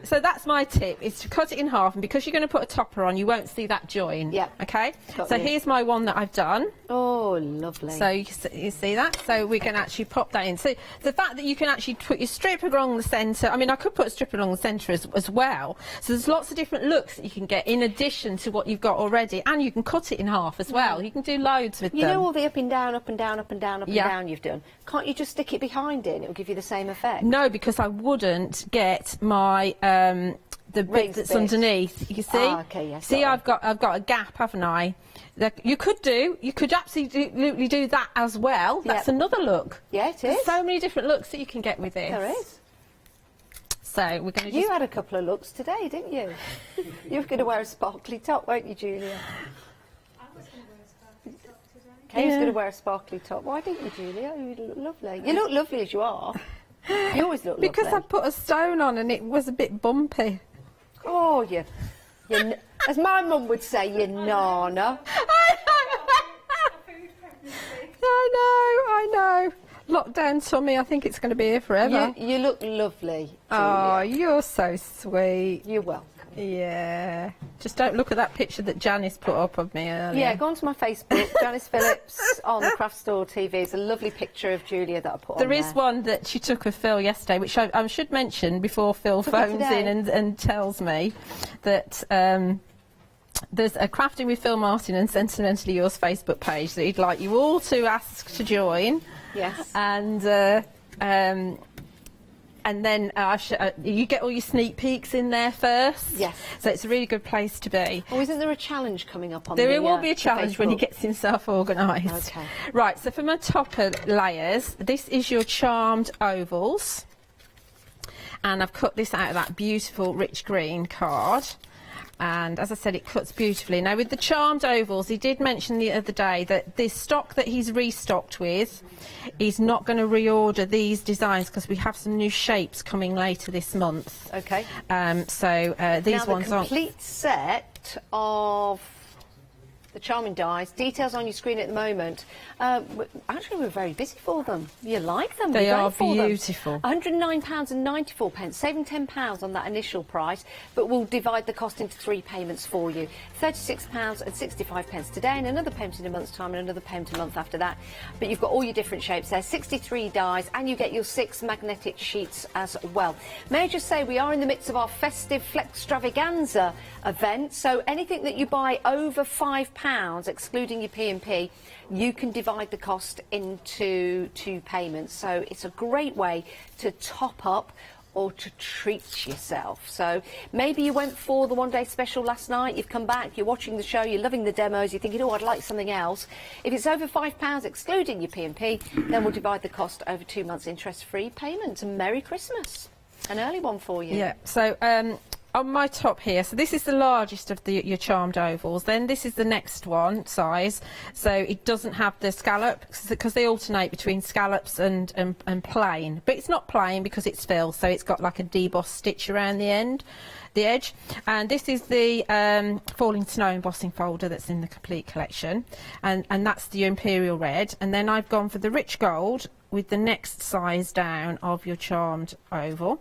So that's my tip, is to cut it in half, and because you're going to put a topper on, you won't see that join. Yeah. Okay? So here's my one that I've done. Oh, lovely. So you see that? So we can actually pop that in. So the fact that you can actually put your strip along the centre, I mean, I could put a strip along the centre as well. So there's lots of different looks that you can get in addition to what you've got already, and you can cut it in half as well. You can do loads with them. You know all the up and down, up and down, up and down, up and down you've done? Can't you just stick it behind it and it'll give you the same effect? No, because I wouldn't get my the bit that's underneath. You see? Okay, yes. See, I've got a gap, haven't I? You could absolutely do that as well. That's another look. Yeah, it is. There's so many different looks that you can get with this. There is. So we're going to. You had a couple of looks today, didn't you? You were going to wear a sparkly top, weren't you, Julia? Kay was going to wear a sparkly top. Why didn't you, Julia? You look lovely. You look lovely as you are. You always look lovely. Because I put a stone on and it was a bit bumpy. Oh, you as my mum would say, you nana. I know. Lockdown tummy, I think it's going to be here forever. You look lovely, Julia. Oh, you're so sweet. You're welcome. Yeah. Just don't look at that picture that Janice put up of me earlier. Yeah, go onto my Facebook, Janice Phillips on the Craft Store TV. It's a lovely picture of Julia that I put on there. There is one that she took of Phil yesterday, which I should mention before Phil phones in and tells me that there's a Crafting with Phil Martin and Sentimentally Yours Facebook page that he'd like you all to ask to join. Yes. And then you get all your sneak peeks in there first. Yes. So it's a really good place to be. Oh, isn't there a challenge coming up on There will be a challenge when he gets himself organised. Okay. Right, so for my topper layers, this is your charmed ovals. And I've cut this out of that beautiful rich green card. And as I said, it cuts beautifully. Now with the charmed ovals, he did mention the other day that the stock that he's restocked with, he's not going to reorder these designs because we have some new shapes coming later this month. Okay. So these ones aren't. The complete set of the charming dies. Details on your screen at the moment. Actually, we're very busy for them. You like them? They You're are going for them. beautiful. £109.94, saving £10 on that initial price, but we'll divide the cost into 3 payments for you. £36.65 today, and another payment in a month's time, and another payment a month after that. But you've got all your different shapes there, 63 dies, and you get your 6 magnetic sheets as well. May I just say, we are in the midst of our festive Flextravaganza event, so anything that you buy over £5, excluding your P&P, you can divide the cost into 2 payments. So it's a great way to top up or to treat yourself. So maybe you went for the one-day special last night, you've come back, you're watching the show, you're loving the demos, you're thinking, oh, I'd like something else. If it's over £5, excluding your P&P, then we'll divide the cost over 2 months interest-free payments. And Merry Christmas. An early one for you. Yeah, so on my top here, so this is the largest of your charmed ovals. Then this is the next one size, so it doesn't have the scallop because they alternate between scallops and plain. But it's not plain because it's filled, so it's got like a debossed stitch around the edge. And this is the Falling Snow embossing folder that's in the complete collection, and that's the Imperial Red. And then I've gone for the rich gold with the next size down of your charmed oval.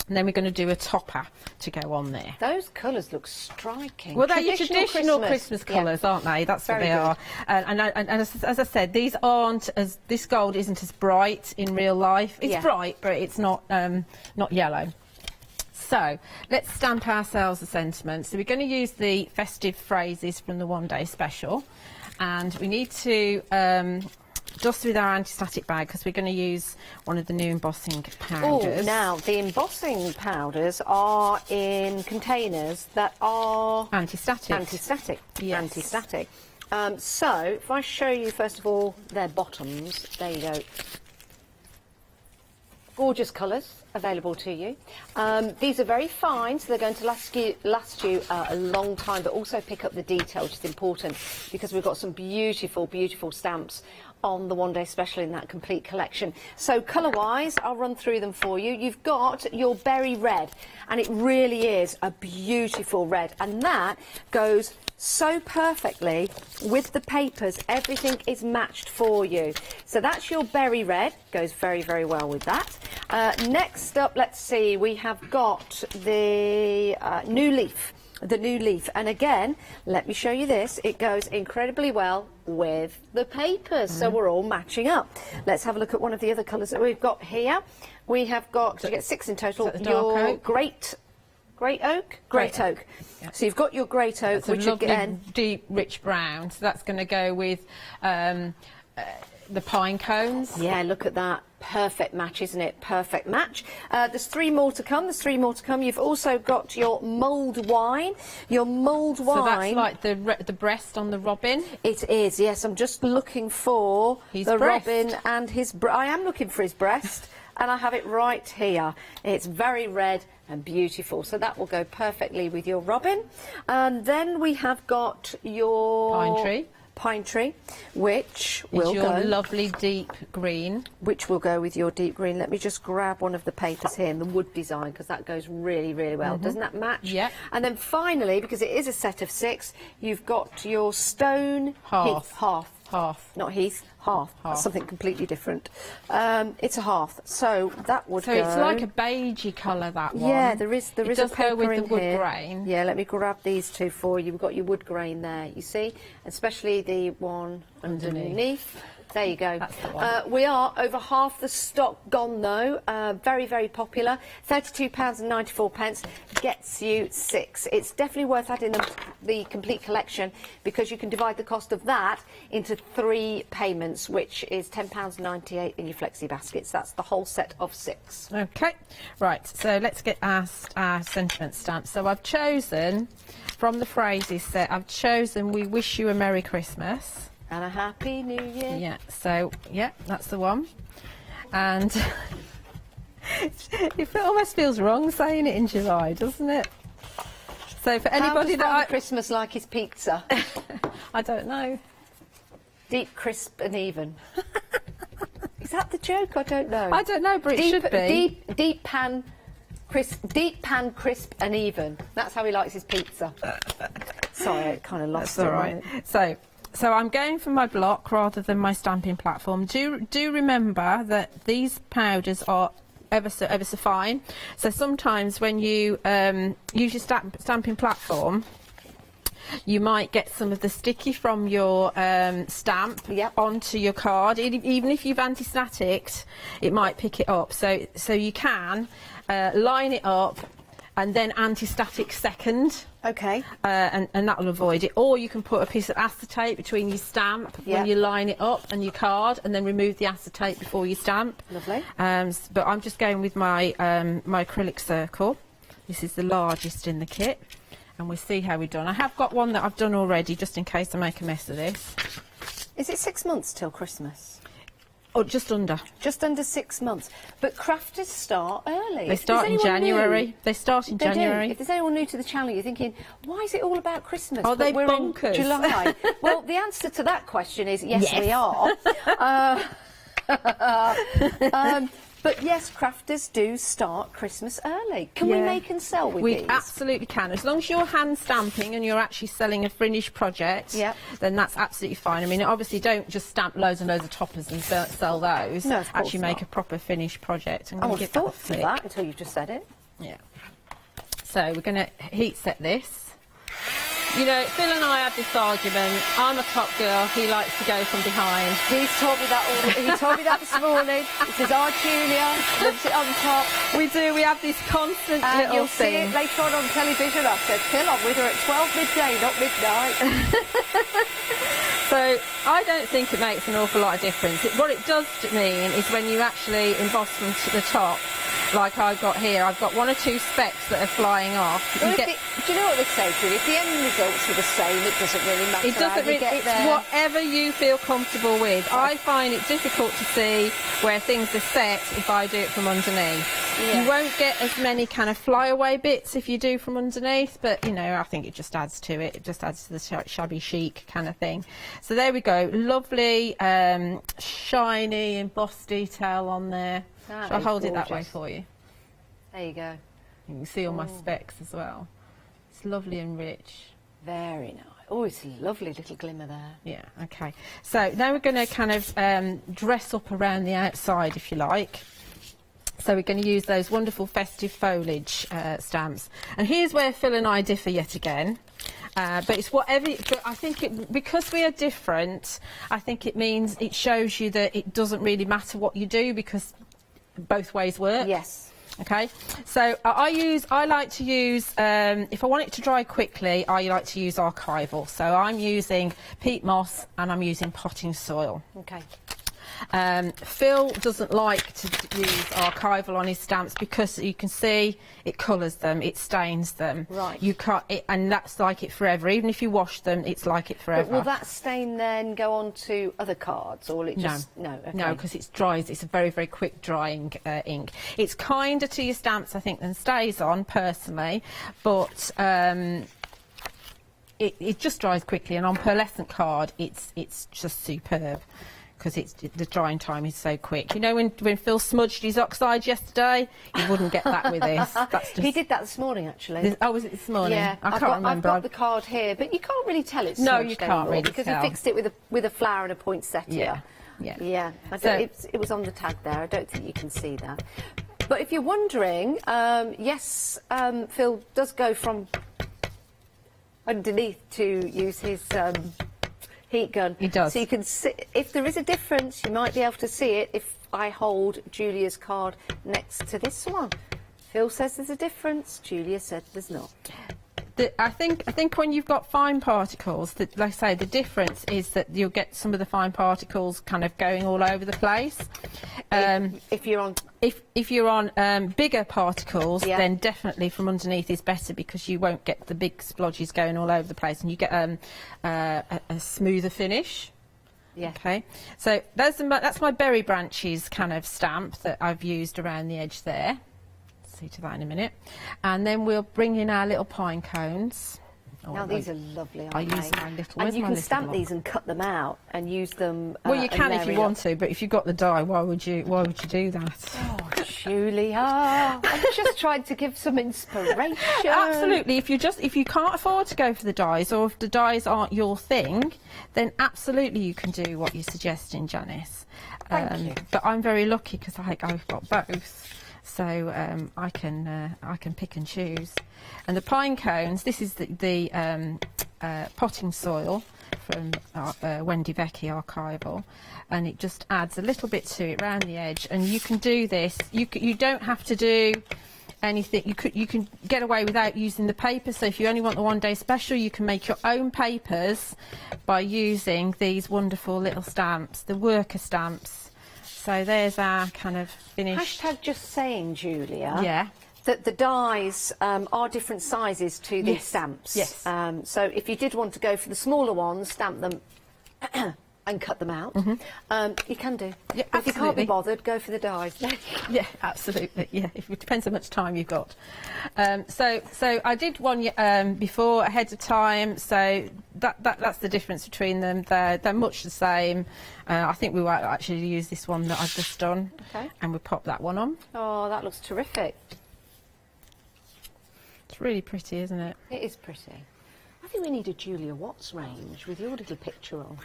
And then we're going to do a topper to go on there. Those colours look striking. Well, they're your traditional Christmas colours, aren't they? That's what they are. And as I said, these aren't as, this gold isn't as bright in real life. It's bright, but it's not yellow. So let's stamp ourselves a sentiment. So we're going to use the festive phrases from the one-day special, and we need to dust with our anti-static bag because we're going to use one of the new embossing powders. Oh, now the embossing powders are in containers that are anti-static. Anti-static. Yes. Anti-static. So if I show you first of all their bottoms, there you go. Gorgeous colours available to you. These are very fine, so they're going to last you a long time, but also pick up the detail, which is important because we've got some beautiful, beautiful stamps on the one-day special in that complete collection. So colour-wise, I'll run through them for you. You've got your berry red, and it really is a beautiful red, and that goes so perfectly with the papers. Everything is matched for you. So that's your berry red, goes very, very well with that. Next up, let's see, we have got the new leaf. The new leaf, and again, let me show you this. It goes incredibly well with the papers, so we're all matching up. Let's have a look at one of the other colours that we've got here. We have got, you get 6 in total, your great oak. Yeah. So you've got your great oak, which again, deep, rich brown. So that's going to go with the pine cones. Yeah, look at that. Perfect match, isn't it? Perfect match. There's 3 more to come. You've also got your mulled wine. Your mulled wine. So that's like the breast on the robin? It is, yes. I'm just looking for the robin and his... I am looking for his breast, and I have it right here. It's very red and beautiful. So that will go perfectly with your robin. And then we have got your... Pine tree, which will go... your lovely deep green. Which will go with your deep green. Let me just grab one of the papers here in the wood design, because that goes really, really well. Doesn't that match? Yeah. And then finally, because it is a set of 6, you've got your stone... Hearth. Not heath, hearth. That's something completely different. It's a hearth, so that would go... So it's like a beigey colour, that one. Yeah, there is a paper go with in the wood here. grain. Yeah, let me grab these 2 for you. We've got your wood grain there, you see, especially the one underneath. There you go. That's the one. We are over half the stock gone though. Very, very popular. £32.94 gets you 6. It's definitely worth adding the complete collection because you can divide the cost of that into 3 payments, which is £10.98 in your flexi baskets. That's the whole set of 6. Okay, right. So let's get our sentiment stamp. So I've chosen from the phrases set. I've chosen "We wish you a Merry Christmas." And a Happy New Year. Yeah, so, yeah, that's the one. And it almost feels wrong saying it in July, doesn't it? So for anybody that Christmas like his pizza? I don't know. Deep, crisp and even. Is that the joke? I don't know. I don't know, but it should be. Deep pan, crisp and even. That's how he likes his pizza. Sorry, I kind of lost That's it. all right. So I'm going for my block rather than my stamping platform. Do remember that these powders are ever so fine. So sometimes when you use your stamping platform, you might get some of the sticky from your stamp onto your card. Even if you've anti-staticked, it might pick it up. So you can line it up and then anti-static second. Okay. And that will avoid it. Or you can put a piece of acetate between your stamp when you line it up and your card, and then remove the acetate before you stamp. Lovely. But I'm just going with my my acrylic circle. This is the largest in the kit, and we'll see how we're done. I have got one that I've done already, just in case I make a mess of this. Is it 6 months till Christmas? Oh, just under. Just under 6 months. But crafters start early. They start in January. They start in January. Do. If there's anyone new to the channel, you're thinking, why is it all about Christmas? Are they we're bonkers? In July. Well, the answer to that question is yes. We are. But yes, crafters do start Christmas early. Can we make and sell with these? We absolutely can. As long as you're hand stamping and you're actually selling a finished project, then that's absolutely fine. I mean, obviously don't just stamp loads and loads of toppers and sell those. No, of course actually make not. a proper finished project. I would have thought of that until you've just said it. Yeah. So we're going to heat set this. You know, Phil and I had this argument. I'm a top girl. He likes to go from behind. He's told me that he told me that this morning. He says, "Oh, Julia loves it on top." We do. We have this constant little you'll see thing. it later on television. I said, "Phil, I'm with her at 12 midday, not midnight." So I don't think it makes an awful lot of difference. What it does mean is when you actually emboss from the top, like I've got here, I've got 1 or 2 specks that are flying off. Well, do you know what they say to you? If the end results are the same, it doesn't really matter. It doesn't really, get it's there. whatever you feel comfortable with. I find it difficult to see where things are set if I do it from underneath. Yeah. You won't get as many kind of flyaway bits if you do from underneath, but you know, I think it just adds to it. It just adds to the shabby chic kind of thing. So there we go. Lovely, shiny embossed detail on there. Shall I hold it that way for you? There you go. You can see all my specs as well. It's lovely and rich. Very nice. Oh, it's a lovely little glimmer there. Yeah, okay. So now we're going to kind of dress up around the outside, if you like. So we're going to use those wonderful festive foliage stamps. And here's where Phil and I differ yet again. But it's whatever. But I think because we are different, I think it means it shows you that it doesn't really matter what you do because both ways work. Yes. Okay, so I like to use, if I want it to dry quickly, I like to use archival. So I'm using peat moss and I'm using potting soil. Okay. Phil doesn't like to use archival on his stamps because you can see it colours them, it stains them. Right. You can't, and that's like it forever. Even if you wash them, it's like it forever. But will that stain then go on to other cards, or will it just no? Okay. No, because it dries. It's a very, very quick drying ink. It's kinder to your stamps, I think, than stays on personally, but it just dries quickly. And on pearlescent card, it's just superb. Because the drying time is so quick. You know, when Phil smudged his oxide yesterday, you wouldn't get that with this. That's just... He did that this morning, actually. Oh, was it this morning? Yeah, I can't remember. I've got the card here, but you can't really tell it's no, smudged you can't anymore really because tell. he fixed it with a flower and a poinsettia. Yeah. It was on the tag there. I don't think you can see that. But if you're wondering, yes, Phil does go from underneath to use his heat gun. He does. So you can see, if there is a difference, you might be able to see it if I hold Julia's card next to this one. Phil says there's a difference, Julia said there's not. I think when you've got fine particles, like I say, the difference is that you'll get some of the fine particles kind of going all over the place. If you're on bigger particles, then definitely from underneath is better because you won't get the big splodges going all over the place, and you get a smoother finish. Yeah. Okay. So that's my berry branches kind of stamp that I've used around the edge there. See to that in a minute, and then we'll bring in our little pine cones. Now these are lovely, aren't I they? use my little. And you can stamp these and cut them out and use them. Well, you can if you want to, but if you've got the die, why would you do that? Oh, Julia, I'm just trying to give some inspiration. Absolutely. If you can't afford to go for the dies, or if the dies aren't your thing, then absolutely you can do what you're suggesting, Janice. Thank you. But I'm very lucky because I've got both, so I can pick and choose. And the pine cones. This is the potting soil from Wendy Vecchi Archival, and it just adds a little bit to it around the edge. And you can do this. You don't have to do anything. You can get away without using the paper. So if you only want the one day special, you can make your own papers by using these wonderful little stamps, the worker stamps. So there's our kind of finished. Hashtag just saying, Julia. Yeah. That the dies are different sizes to the stamps. Yes. So if you did want to go for the smaller ones, stamp them and cut them out. You can do. Yeah, if you can't be bothered, go for the dies. Yeah, absolutely. Yeah, it depends how much time you've got. So I did one before ahead of time. So that's the difference between them. They're much the same. I think we will actually use this one that I've just done, and we'll pop that one on. Oh, that looks terrific. It's really pretty, isn't it? It is pretty. I think we need a Julia Watts range with your little picture on.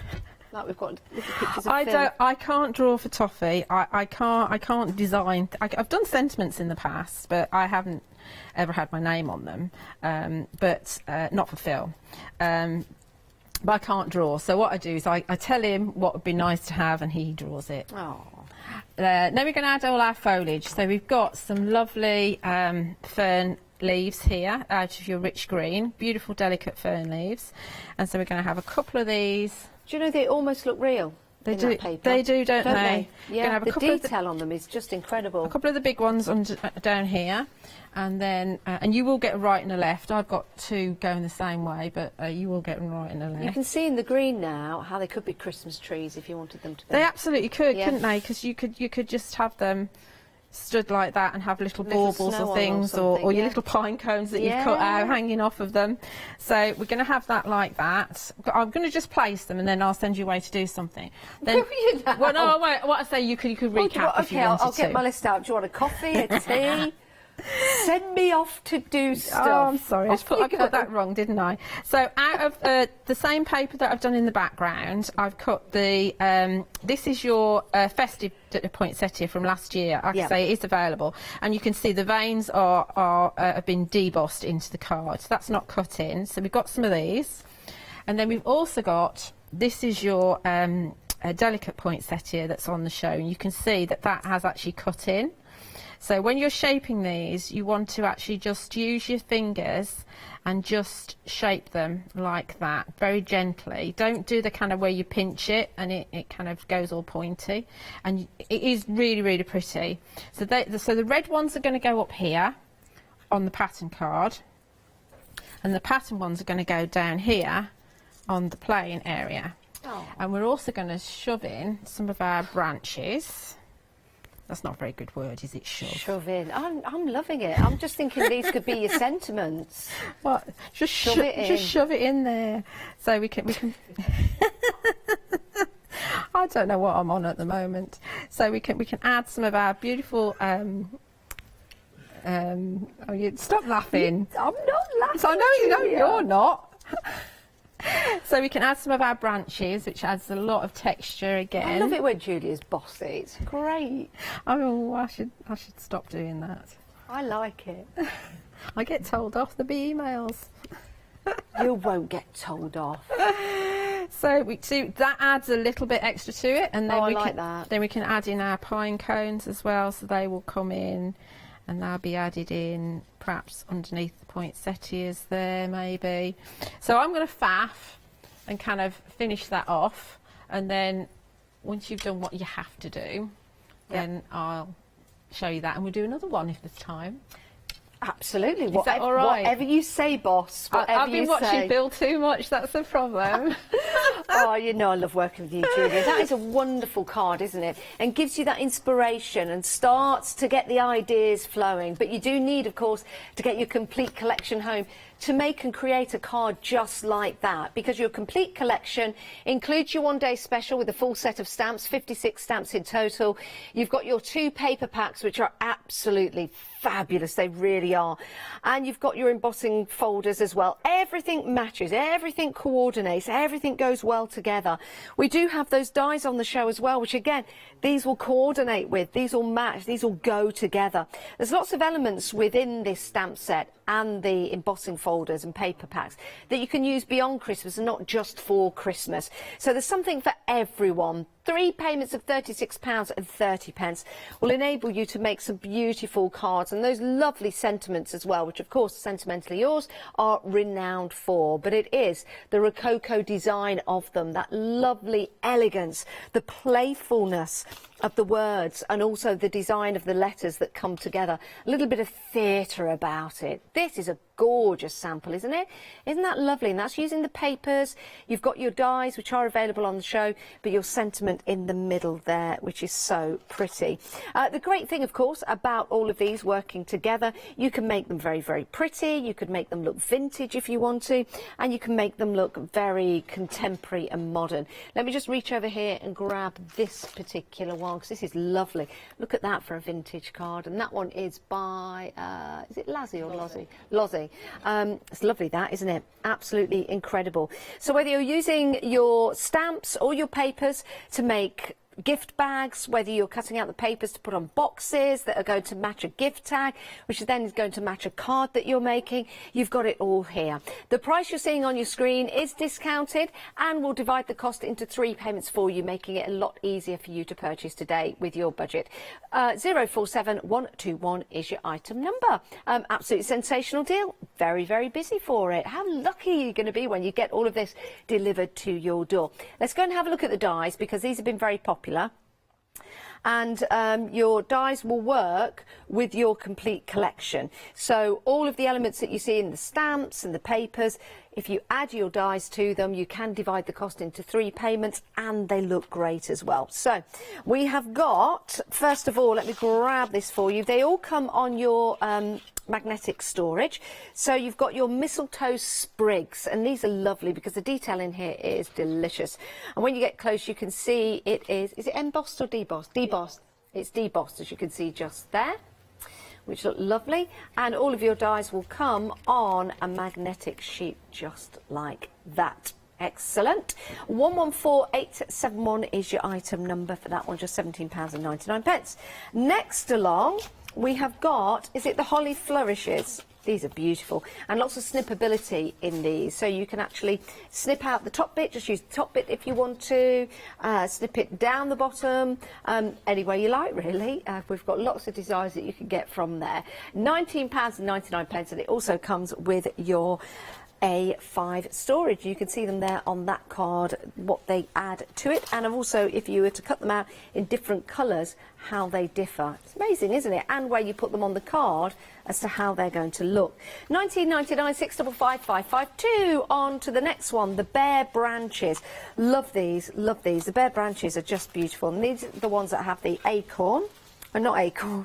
Like we've got little pictures of Phil. I can't draw for toffee. I can't design. I've done sentiments in the past, but I haven't ever had my name on them. But not for Phil. But I can't draw. So what I do is I tell him what would be nice to have, and he draws it. Oh. Then we're going to add all our foliage. So we've got some lovely fern leaves here out of your rich green, beautiful delicate fern leaves, and so we're going to have a couple of these. Do you know they almost look real? They do, they do, don't they? Yeah, have the a couple detail on them is just incredible. A couple of the big ones down here, and then and you will get a right and a left. I've got two going the same way, but you will get a right and a left. You can see in the green now how they could be Christmas trees if you wanted them to be. They absolutely could, couldn't they? Because you could just have them stood like that and have little baubles or things, or your little pine cones that you've cut out hanging off of them. So we're going to have that like that. I'm going to just place them, and then I'll send you away to do something. Then, well, no, what I say, you could recap if you wanted I'll to. get my list out. Do you want a coffee, a tea? Send me off to do stuff. Oh, I'm sorry, I put that wrong, didn't I? So out of the same paper that I've done in the background, I've cut the, this is your festive poinsettia from last year. Like I say, it is available. And you can see the veins have been debossed into the card. So that's not cut in. So we've got some of these. And then we've also got, this is your delicate poinsettia that's on the show. And you can see that has actually cut in. So when you're shaping these, you want to actually just use your fingers and just shape them like that, very gently. Don't do the kind of where you pinch it and it kind of goes all pointy. And it is really, really pretty. So the red ones are going to go up here on the pattern card, and the pattern ones are going to go down here on the plain area. Oh. And we're also going to shove in some of our branches. That's not a very good word, is it? Shove in. I'm loving it. I'm just thinking these could be your sentiments. What? Just shove it in. Just shove it in there. So we can. I don't know what I'm on at the moment. So we can add some of our beautiful. Stop laughing. I'm not laughing. So I know you're not. So we can add some of our branches, which adds a lot of texture again. I love it when Julia's bossy. It's great. Oh, I should stop doing that. I like it. I get told off the emails. You won't get told off. So that adds a little bit extra to it, and then then we can add in our pine cones as well, so they will come in. And they'll be added in perhaps underneath the poinsettias there, maybe. So I'm going to faff and kind of finish that off. And then once you've done what you have to do, then I'll show you that. And we'll do another one if there's time. Absolutely. Is that all right? Whatever you say, boss. I've been watching Bill too much, that's the problem. Oh, you know I love working with you, Julia. That is a wonderful card, isn't it? And gives you that inspiration and starts to get the ideas flowing. But you do need, of course, to get your complete collection home to make and create a card just like that, because your complete collection includes your one-day special with a full set of stamps, 56 stamps in total. You've got your 2 paper packs, which are absolutely fabulous, they really are, and you've got your embossing folders as well. Everything matches, everything coordinates, everything goes well together. We do have those dies on the show as well, which again, these will coordinate with, these will match, these will go together. There's lots of elements within this stamp set and the embossing folders and paper packs that you can use beyond Christmas and not just for Christmas. So there's something for everyone. 3 payments of £36.30 will enable you to make some beautiful cards, and those lovely sentiments as well, which of course Sentimentally Yours are renowned for. But it is the Rococo design of them, that lovely elegance, the playfulness of the words, and also the design of the letters that come together. A little bit of theatre about it. This is a gorgeous sample, isn't it? Isn't that lovely? And that's using the papers. You've got your dies, which are available on the show, but your sentiment in the middle there, which is so pretty. The great thing, of course, about all of these working together, you can make them very, very pretty. You could make them look vintage if you want to, and you can make them look very contemporary and modern. Let me just reach over here and grab this particular one, because this is lovely. Look at that for a vintage card, and that one is by, is it Lazzy or Lozzie? Lozzie. It's lovely, that, isn't it? Absolutely incredible. So whether you're using your stamps or your papers to make gift bags, whether you're cutting out the papers to put on boxes that are going to match a gift tag, which then is going to match a card that you're making, you've got it all here. The price you're seeing on your screen is discounted, and we'll divide the cost into 3 payments for you, making it a lot easier for you to purchase today with your budget. 047121 is your item number. Absolutely sensational deal. Very, very busy for it. How lucky are you going to be when you get all of this delivered to your door? Let's go and have a look at the dies, because these have been very popular. And your dies will work with your complete collection. So all of the elements that you see in the stamps and the papers, if you add your dies to them, you can divide the cost into 3 payments, and they look great as well. So we have got, first of all, let me grab this for you. They all come on your magnetic storage. So you've got your mistletoe sprigs, and these are lovely because the detail in here is delicious. And when you get close, you can see it is it embossed or debossed? Debossed. It's debossed, as you can see just there, which look lovely. And all of your dies will come on a magnetic sheet just like that. Excellent. 114871 is your item number for that one, just £17.99. Next along, we have got, is it the Holly Flourishes? These are beautiful, and lots of snippability in these, so you can actually snip out the top bit, just use the top bit if you want to, snip it down the bottom, any way you like really. We've got lots of designs that you can get from there. £19.99, and it also comes with your A5 storage. You can see them there on that card, what they add to it, and also if you were to cut them out in different colours, how they differ. It's amazing, isn't it? And where you put them on the card as to how they're going to look. £19.99, 655552. On to the next one, the Bare Branches. Love these, love these. The Bare Branches are just beautiful, and these are the ones that have the acorn, or not acorn,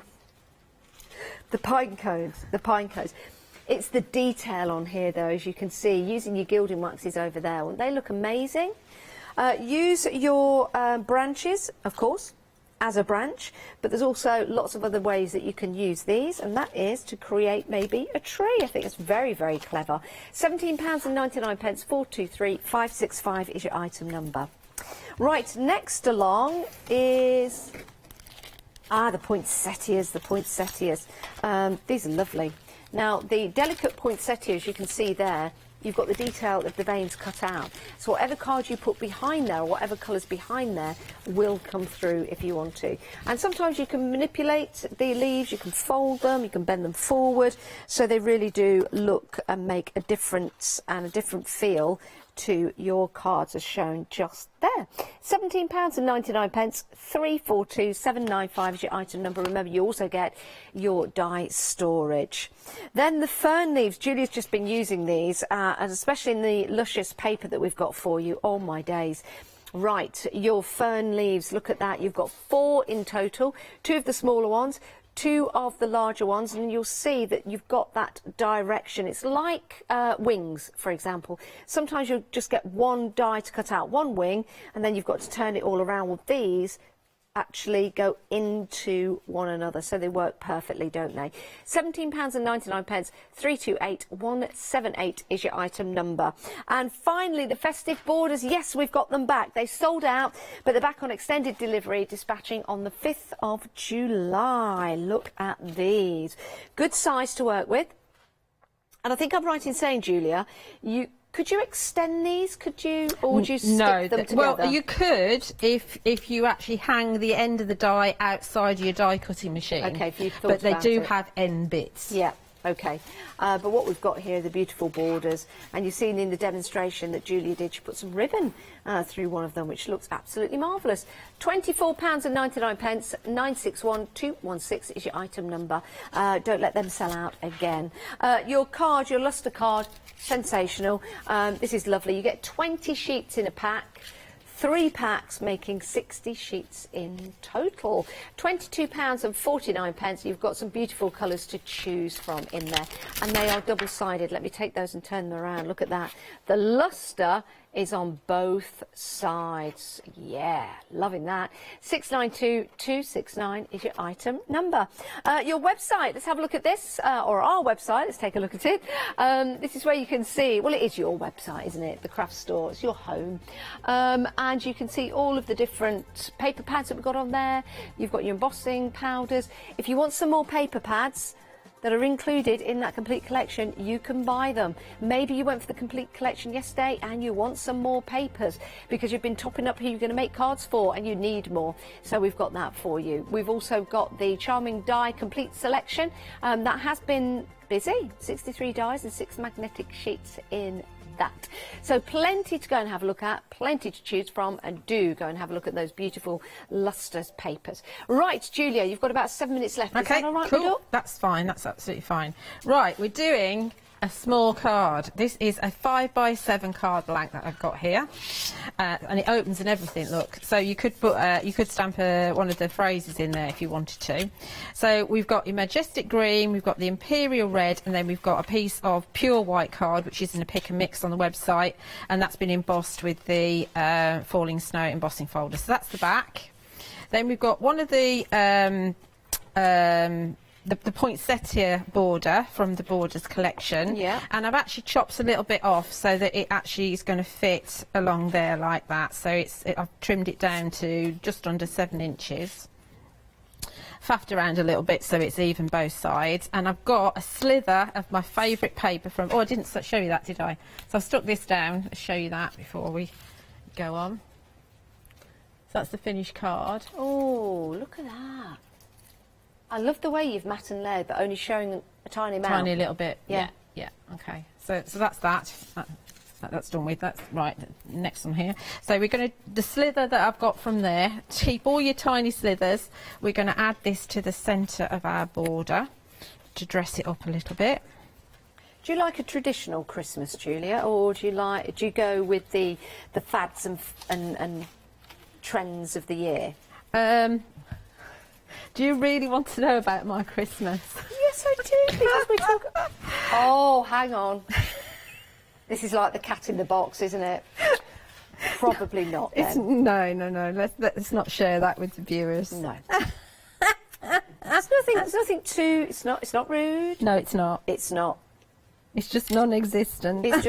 the pine cones, the pine cones. It's the detail on here, though, as you can see, using your gilding waxes over there. Won't they look amazing? Use your branches, of course, as a branch, but there's also lots of other ways that you can use these, and that is to create maybe a tree. I think it's very, very clever. £17.99, 423565 is your item number. Right, next along is the poinsettias, these are lovely. Now, the delicate poinsettias, you can see there, you've got the detail of the veins cut out. So whatever card you put behind there, or whatever colours behind there, will come through if you want to. And sometimes you can manipulate the leaves, you can fold them, you can bend them forward, so they really do look and make a difference and a different feel to your cards as shown just there. £17.99, 342795 is your item number. Remember, you also get your die storage. Then the fern leaves. Julia's just been using these, and especially in the luscious paper that we've got for you. Oh my days. Right, your fern leaves, look at that. You've got 4 in total, 2 of the smaller ones, 2 of the larger ones, and you'll see that you've got that direction. It's like wings, for example. Sometimes you'll just get one die to cut out one wing, and then you've got to turn it all around. With these, actually go into one another, so they work perfectly, don't they? £17.99, 328178 is your item number. And finally, the festive borders. Yes, we've got them back. They sold out, but they're back on extended delivery, dispatching on the 5th of July. Look at these. Good size to work with. And I think I'm right in saying, Julia, could you extend these? Could you, or would you stick them together? Well, you could if you actually hang the end of the die outside your die cutting machine. Okay, if you thought but they about do it. have end bits. Yeah. Okay, but what we've got here are the beautiful borders, and you've seen in the demonstration that Julia did, she put some ribbon through one of them, which looks absolutely marvellous. £24.99, 961216 is your item number. Don't let them sell out again. Your card, your lustre card, sensational. This is lovely. You get 20 sheets in a pack. 3 packs, making 60 sheets in total. £22.49. You've got some beautiful colours to choose from in there, and they are double-sided. Let me take those and turn them around. Look at that. The lustre is on both sides. Yeah, loving that. 692269 is your item number. Your website, let's have a look at this, or our website, let's take a look at it. This is where you can see, well, it is your website, isn't it? The craft store, it's your home. And you can see all of the different paper pads that we've got on there. You've got your embossing powders. If you want some more paper pads that are included in that complete collection, you can buy them. Maybe you went for the complete collection yesterday and you want some more papers because you've been topping up who you're going to make cards for and you need more. So we've got that for you. We've also got the Charming Die Complete Selection. That has been busy. 63 dies and 6 magnetic sheets in that. So plenty to go and have a look at, plenty to choose from, and do go and have a look at those beautiful lustrous papers. Right, Julia, you've got about 7 minutes left. Okay, Is that all right, cool. Riddle? That's fine. That's absolutely fine. Right, we're doing a small card. This is a 5x7 card blank that I've got here, and it opens and everything. Look, so you could put you could stamp one of the phrases in there if you wanted to. So we've got your majestic green, we've got the imperial red, and then we've got a piece of pure white card, which is in a pick and mix on the website, and that's been embossed with the falling snow embossing folder. So that's the back. Then we've got one of the poinsettia border from the Borders collection, and I've actually chopped a little bit off so that it actually is going to fit along there like that. So I've trimmed it down to just under 7 inches, faffed around a little bit so it's even both sides, and I've got a slither of my favourite paper from, I didn't show you that, did I? So I've stuck this down to show you that before we go on. So that's the finished card. Oh, look at that. I love the way you've matte and layered, but only showing a tiny amount. Tiny little bit. Yeah. Yeah. Okay. So that's that. That's done with. That's right. Next one here. So we're going to the slither that I've got from there. Keep all your tiny slithers. We're going to add this to the centre of our border to dress it up a little bit. Do you like a traditional Christmas, Julia, or do you go with the fads and trends of the year? Do you really want to know about my Christmas? Yes, I do, because we talk... Oh, hang on. This is like the cat in the box, isn't it? Probably not, then. No. Let's not share that with the viewers. No. There's nothing too... It's not rude. No, it's not. It's not. It's just non-existent. It's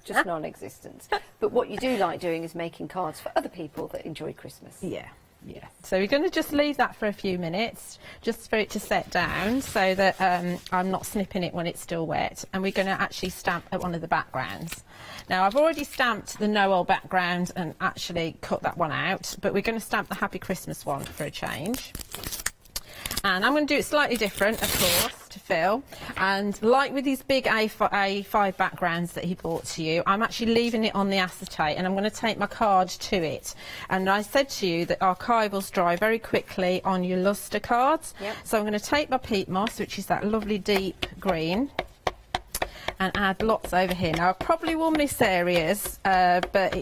just non-existent. But what you do like doing is making cards for other people that enjoy Christmas. Yeah. So we're going to just leave that for a few minutes, just for it to set down, so that I'm not snipping it when it's still wet. And we're going to actually stamp at one of the backgrounds. Now, I've already stamped the Noel background and actually cut that one out, but we're going to stamp the Happy Christmas one for a change. And I'm going to do it slightly different, of course, to Phil. And like with these big A5 backgrounds that he brought to you, I'm actually leaving it on the acetate, and I'm going to take my card to it. And I said to you that archivals dry very quickly on your luster cards. Yep. So I'm going to take my peat moss, which is that lovely deep green, and add lots over here. Now I probably will miss areas, but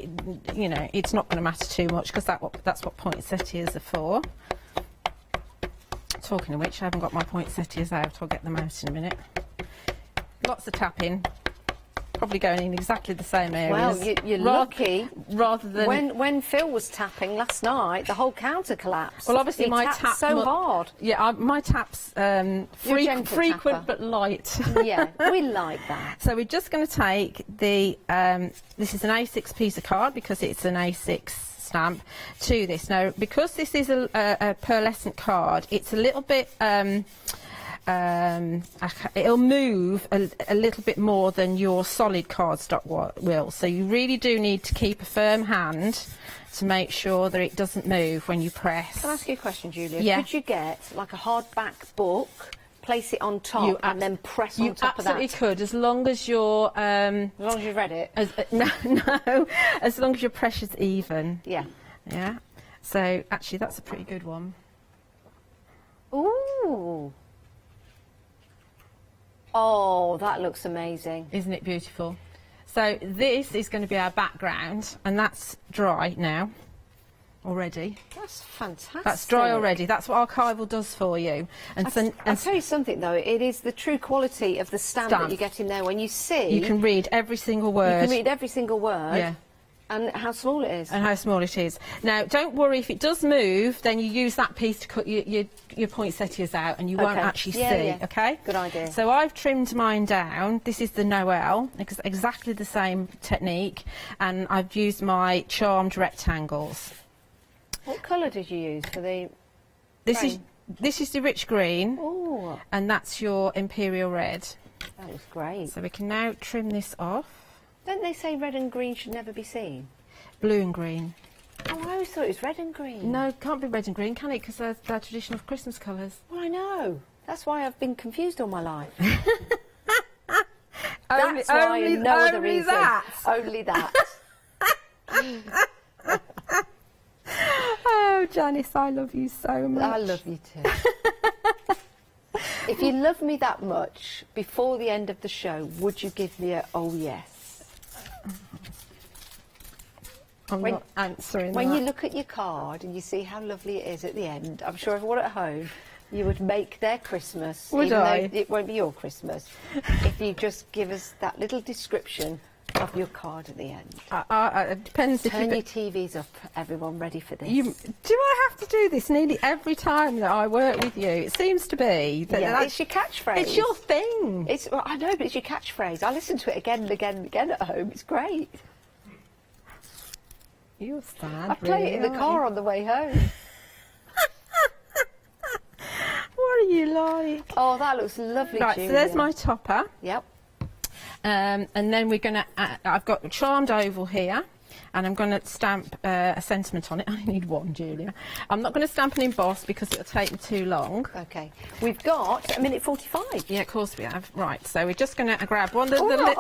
you know, it's not going to matter too much because that's what poinsettias are for. Talking of which, I haven't got my poinsettias out. I'll get them out in a minute. Lots of tapping. Probably going in exactly the same areas. Well, you're lucky. Rather than when Phil was tapping last night, the whole counter collapsed. well, obviously he my tapped tap so hard. Yeah, my tap's frequent tapper. but light. Yeah, we like that. So we're just going to take the this is an A6 piece of card because it's an A6 stamp to this. Now, because this is a pearlescent card, it's a little bit it'll move a little bit more than your solid cardstock will. So you really do need to keep a firm hand to make sure that it doesn't move when you press. Can I ask you a question, Julia? Yeah. Could you get like a hardback book, place it on top, and then press on top of that? You absolutely could, as long as you're as long as you've read it. No, as long as your pressure's even. Yeah. Yeah. So actually, that's a pretty good one. Ooh. Oh, that looks amazing. Isn't it beautiful? So this is going to be our background, and that's dry now already. That's fantastic. That's dry already. That's what archival does for you. And I'll tell you something though, it is the true quality of the stamp that you get in there. When you see, you can read every single word. You can read every single word. Yeah. And how small it is. And how small it is. Now, don't worry, if it does move, then you use that piece to cut your poinsettias out and you won't actually see, okay? Good idea. So I've trimmed mine down. This is the Noel, exactly the same technique, and I've used my charmed rectangles. What colour did you use for the This is the rich green, Ooh. and that's your imperial red. That was great. So we can now trim this off. Don't they say red and green should never be seen? Blue and green. Oh, I always thought it was red and green. No, it can't be red and green, can it? Because they're traditional Christmas colours. Well, I know. That's why I've been confused all my life. Only no other reason. That. Only that. Oh, Janice, I love you so much. I love you too. If you love me that much, before the end of the show, would you give me a oh yes? I'm not answering When that. you look at your card and you see how lovely it is at the end, I'm sure everyone at home, you would make their Christmas. Would even I? though it won't be your Christmas. If you just give us that little description of your card at the end. It depends if Turn your TVs up, everyone, ready for this. Do I have to do this nearly every time that I work with you? It seems to be. Yeah, it's your catchphrase. It's your thing. Well, I know, but it's your catchphrase. I listen to it again and again and again at home. It's great. You're sad. I play it in the car on the way home. What are you like? Oh, that looks lovely, Right, Julia. so there's my topper. Yep. And then we're going to... I've got a charmed oval here, and I'm going to stamp a sentiment on it. I need one, Julia. I'm not going to stamp an emboss because it'll take me too long. OK. We've got 1:45. Yeah, of course we have. Right, so we're just going to grab one of the... Right.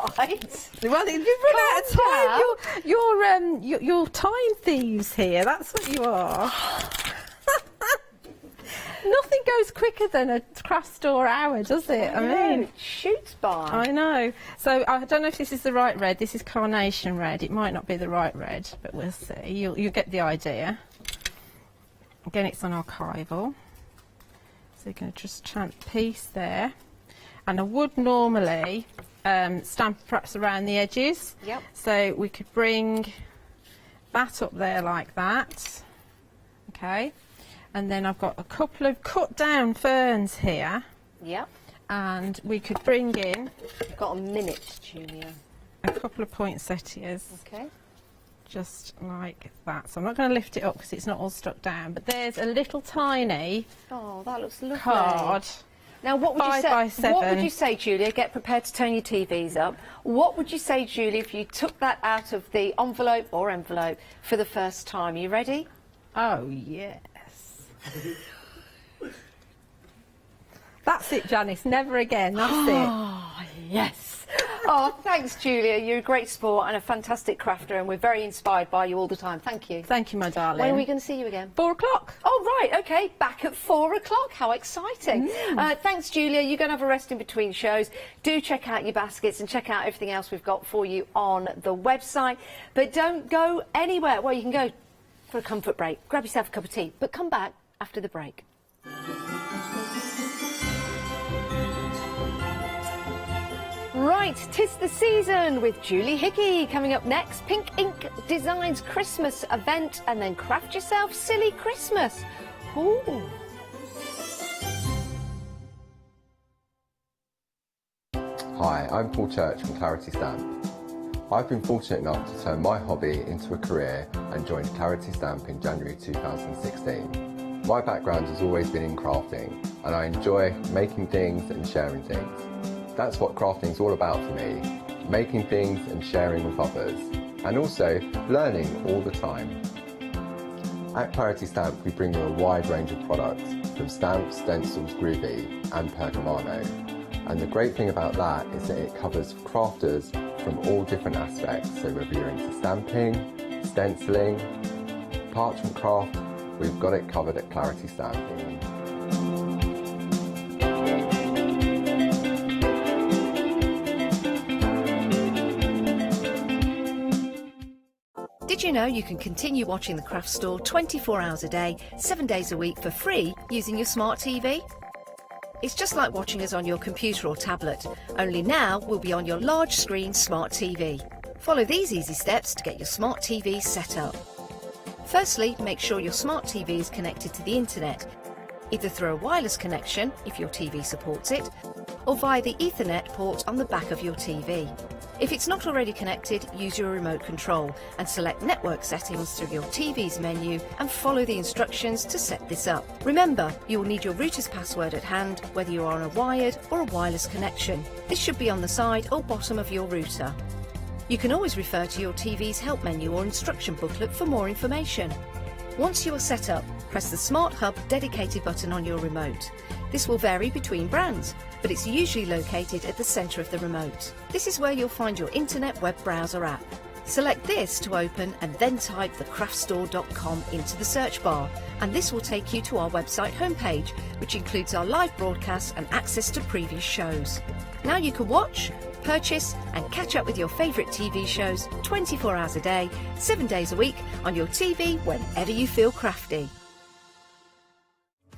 Well, you've run out of time. You're time thieves here. That's what you are. Nothing goes quicker than a craft store hour, does it? I mean, it shoots by. I know. So I don't know if this is the right red. This is carnation red. It might not be the right red, but we'll see. You'll get the idea. Again, it's on archival. So you're going to just champ piece there. And I would normally stamp perhaps around the edges. Yep. So we could bring that up there like that. Okay. And then I've got a couple of cut down ferns here. Yep. And we could bring in... You've got a minute, Julia. A couple of poinsettias. OK. Just like that. So I'm not going to lift it up because it's not all stuck down. But there's a little tiny Oh, that looks lovely. card. Now, what would you 5 say? by 7. What would you say, Julia? Get prepared to turn your TVs up. What would you say, Julia, if you took that out of the envelope for the first time? You ready? Oh, yes. That's it, Janice. Never again. That's it. Oh, yes. Oh, thanks, Julia. You're a great sport and a fantastic crafter, and we're very inspired by you all the time. Thank you. Thank you, my darling. When are we going to see you again? 4 o'clock. Oh, right, OK. Back at 4 o'clock. How exciting. Thanks, Julia. You're going to have a rest in between shows. Do check out your baskets and check out everything else we've got for you on the website. But don't go anywhere. Well, you can go for a comfort break. Grab yourself a cup of tea, but come back after the break. Right, 'tis the season with Julie Hickey. Coming up next, Pink Ink Designs Christmas event, and then craft yourself silly Christmas. Ooh. Hi, I'm Paul Church from Clarity Stamp. I've been fortunate enough to turn my hobby into a career and joined Clarity Stamp in January 2016. My background has always been in crafting, and I enjoy making things and sharing things. That's what crafting is all about for me, making things and sharing with others, and also learning all the time. At Clarity Stamp we bring you a wide range of products, from stamps, stencils, groovy and pergamano. And the great thing about that is that it covers crafters from all different aspects, so whether you're into stamping, stenciling, parchment craft, we've got it covered at Clarity Stamp. Did you know you can continue watching the Craft Store 24 hours a day, 7 days a week for free using your smart TV? It's just like watching us on your computer or tablet, only now we'll be on your large screen smart TV. Follow these easy steps to get your smart TV set up. Firstly, make sure your smart TV is connected to the internet, either through a wireless connection if your TV supports it, or via the Ethernet port on the back of your TV. If it's not already connected, use your remote control and select network settings through your TV's menu and follow the instructions to set this up. Remember, you will need your router's password at hand whether you're on a wired or a wireless connection. This should be on the side or bottom of your router. You can always refer to your TV's help menu or instruction booklet for more information. Once you are set up, press the Smart Hub dedicated button on your remote. This will vary between brands, but it's usually located at the centre of the remote. This is where you'll find your internet web browser app. Select this to open and then type thecraftstore.com into the search bar, and this will take you to our website homepage, which includes our live broadcasts and access to previous shows. Now you can watch, purchase and catch up with your favourite TV shows 24 hours a day, 7 days a week on your TV whenever you feel crafty.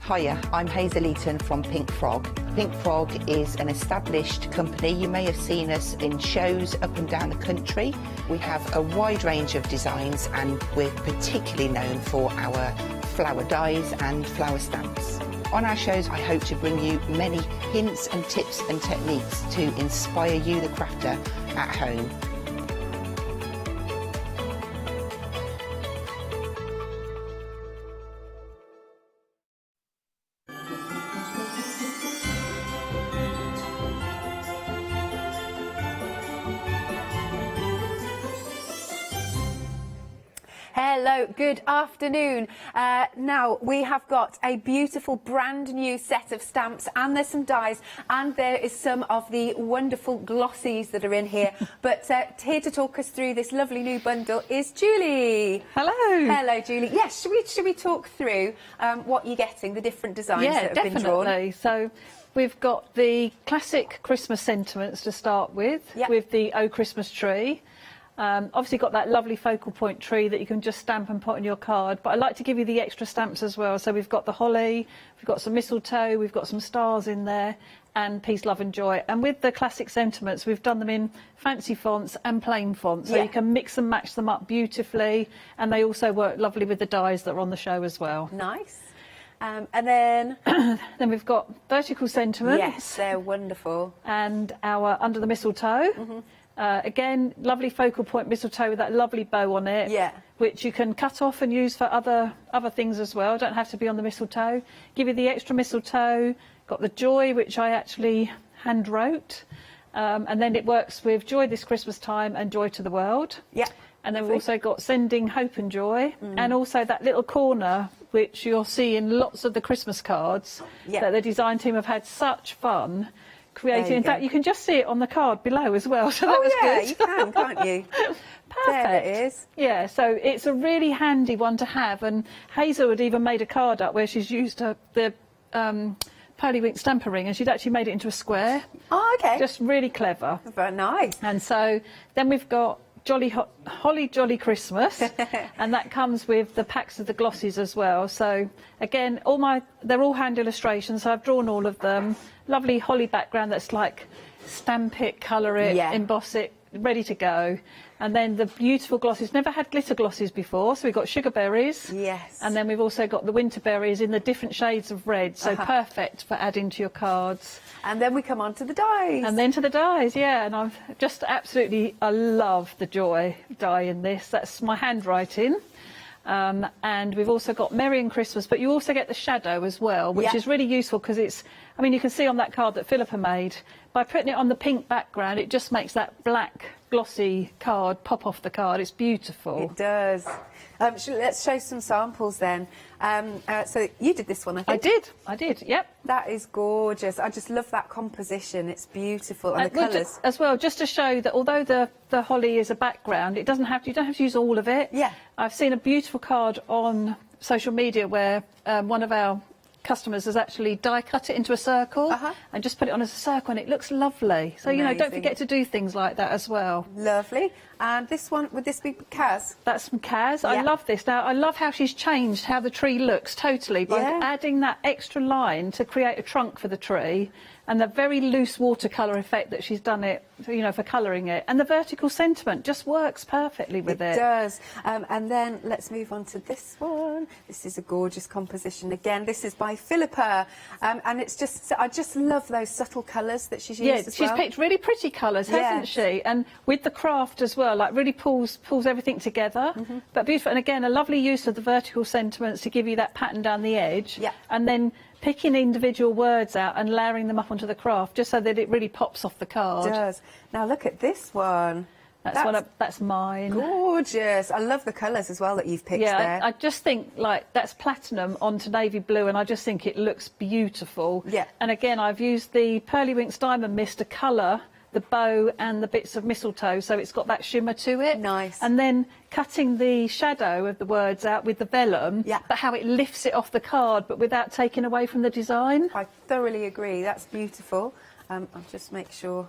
Hiya, I'm Hazel Eaton from Pink Frog. Pink Frog is an established company. You may have seen us in shows up and down the country. We have a wide range of designs and we're particularly known for our flower dies and flower stamps. On our shows, I hope to bring you many hints and tips and techniques to inspire you, the crafter, at home. Hello, good afternoon. Now we have got a beautiful brand new set of stamps, and there's some dies, and there is some of the wonderful glossies that are in here. But here to talk us through this lovely new bundle is Julie. Hello. Hello, Julie. Yes, should we talk through what you're getting, the different designs that have been drawn? Definitely. So we've got the classic Christmas sentiments to start with the Oh Christmas Tree. Obviously got that lovely focal point tree that you can just stamp and put on your card, but I like to give you the extra stamps as well. So we've got the holly, we've got some mistletoe, we've got some stars in there, and peace, love and joy. And with the classic sentiments, we've done them in fancy fonts and plain fonts, so you can mix and match them up beautifully, and they also work lovely with the dies that are on the show as well. Nice. And then then we've got vertical sentiments. Yes, they're wonderful. And our under the mistletoe. Again, lovely focal point mistletoe with that lovely bow on it, which you can cut off and use for other things as well. Don't have to be on the mistletoe. Give you the extra mistletoe. Got the joy, which I actually hand wrote, and then it works with joy this Christmas time and joy to the world. And then we've also got sending hope and joy, and also that little corner which you'll see in lots of the Christmas cards, that the design team have had such fun creating. In fact, you can just see it on the card below as well. So that was good. You can, can't you? Perfect. There it is. Yeah, so it's a really handy one to have. And Hazel had even made a card up where she's used the Pearlywink stamper ring, and she'd actually made it into a square. Oh, okay. Just really clever. Very nice. And so then we've got Holly Jolly Christmas, and that comes with the packs of the glossies as well. So again, they're all hand illustrations, so I've drawn all of them. Lovely holly background that's like stamp it, colour it, emboss it, ready to go. And then the beautiful glosses. Never had glitter glosses before, so we've got sugar berries. Yes. And then we've also got the winter berries in the different shades of red, so perfect for adding to your cards. And then we come on to the dies. And then to the dies, yeah. And I've just absolutely, I love the Joy die in this. That's my handwriting. And we've also got Merry and Christmas, but you also get the shadow as well, which is really useful because it's, I mean, you can see on that card that Philippa made, by putting it on the pink background, it just makes that black glossy card pop off the card. It's beautiful. It does. Let's show some samples then. So you did this one, I think. I did, yep. That is gorgeous. I just love that composition. It's beautiful. And the colours. As well, just to show that although the holly is a background, you don't have to use all of it. Yeah. I've seen a beautiful card on social media where one of our customers has actually die cut it into a circle and just put it on as a circle, and it looks lovely. So, you know, don't forget to do things like that as well. Lovely. And this one, would this be Kaz? That's from Kaz. I love this. Now, I love how she's changed how the tree looks totally by adding that extra line to create a trunk for the tree, and the very loose watercolour effect that she's done it, you know, for colouring it. And the vertical sentiment just works perfectly with it. It does. And then let's move on to this one. This is a gorgeous composition. Again, this is by Philippa. And it's just, I just love those subtle colours that she's used as well. She's picked really pretty colours, hasn't she? And with the craft as well, like really pulls everything together. But beautiful. And again, a lovely use of the vertical sentiments to give you that pattern down the edge. And then picking individual words out and layering them up onto the craft just so that it really pops off the card. It does. Now look at this one. That's mine. Gorgeous. I love the colours as well that you've picked there. I just think like that's platinum onto navy blue, and I just think it looks beautiful. Yeah. And again, I've used the Pearlywinks Diamond Mist to colour the bow and the bits of mistletoe, so it's got that shimmer to it. Nice. And then cutting the shadow of the words out with the vellum, but how it lifts it off the card, but without taking away from the design. I thoroughly agree. That's beautiful. I'll just make sure.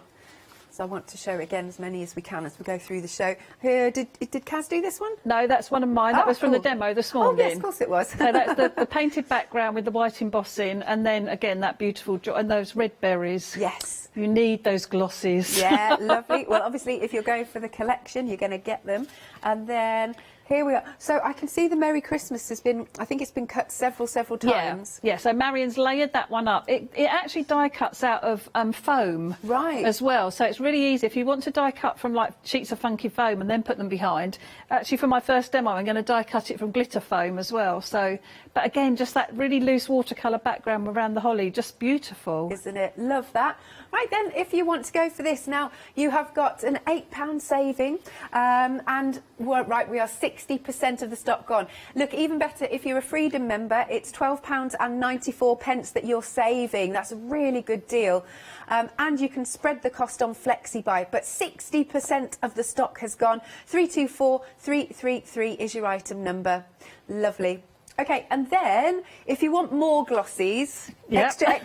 So I want to show again as many as we can as we go through the show. Did Kaz do this one? No, that's one of mine. That was from the demo this morning. Oh, yes, of course it was. So that's the painted background with the white embossing, and then again that beautiful and those red berries. Yes. You need those glossies. Yeah, lovely. Well, obviously, if you're going for the collection, you're going to get them. And then here we are. So I can see the Merry Christmas has been, I think it's been cut several times. Yeah, so Marion's layered that one up. It actually die cuts out of foam as well. So it's really easy. If you want to die cut from like sheets of funky foam and then put them behind, actually for my first demo, I'm going to die cut it from glitter foam as well. So, but again, just that really loose watercolour background around the holly, just beautiful. Isn't it? Love that. Right then, if you want to go for this, now you have got an £8 saving, and we are 60% of the stock gone. Look, even better, if you're a Freedom member, it's £12.94 that you're saving. That's a really good deal. And you can spread the cost on FlexiBuy, but 60% of the stock has gone. 324333 is your item number. Lovely. Okay, and then if you want more glossies, extra,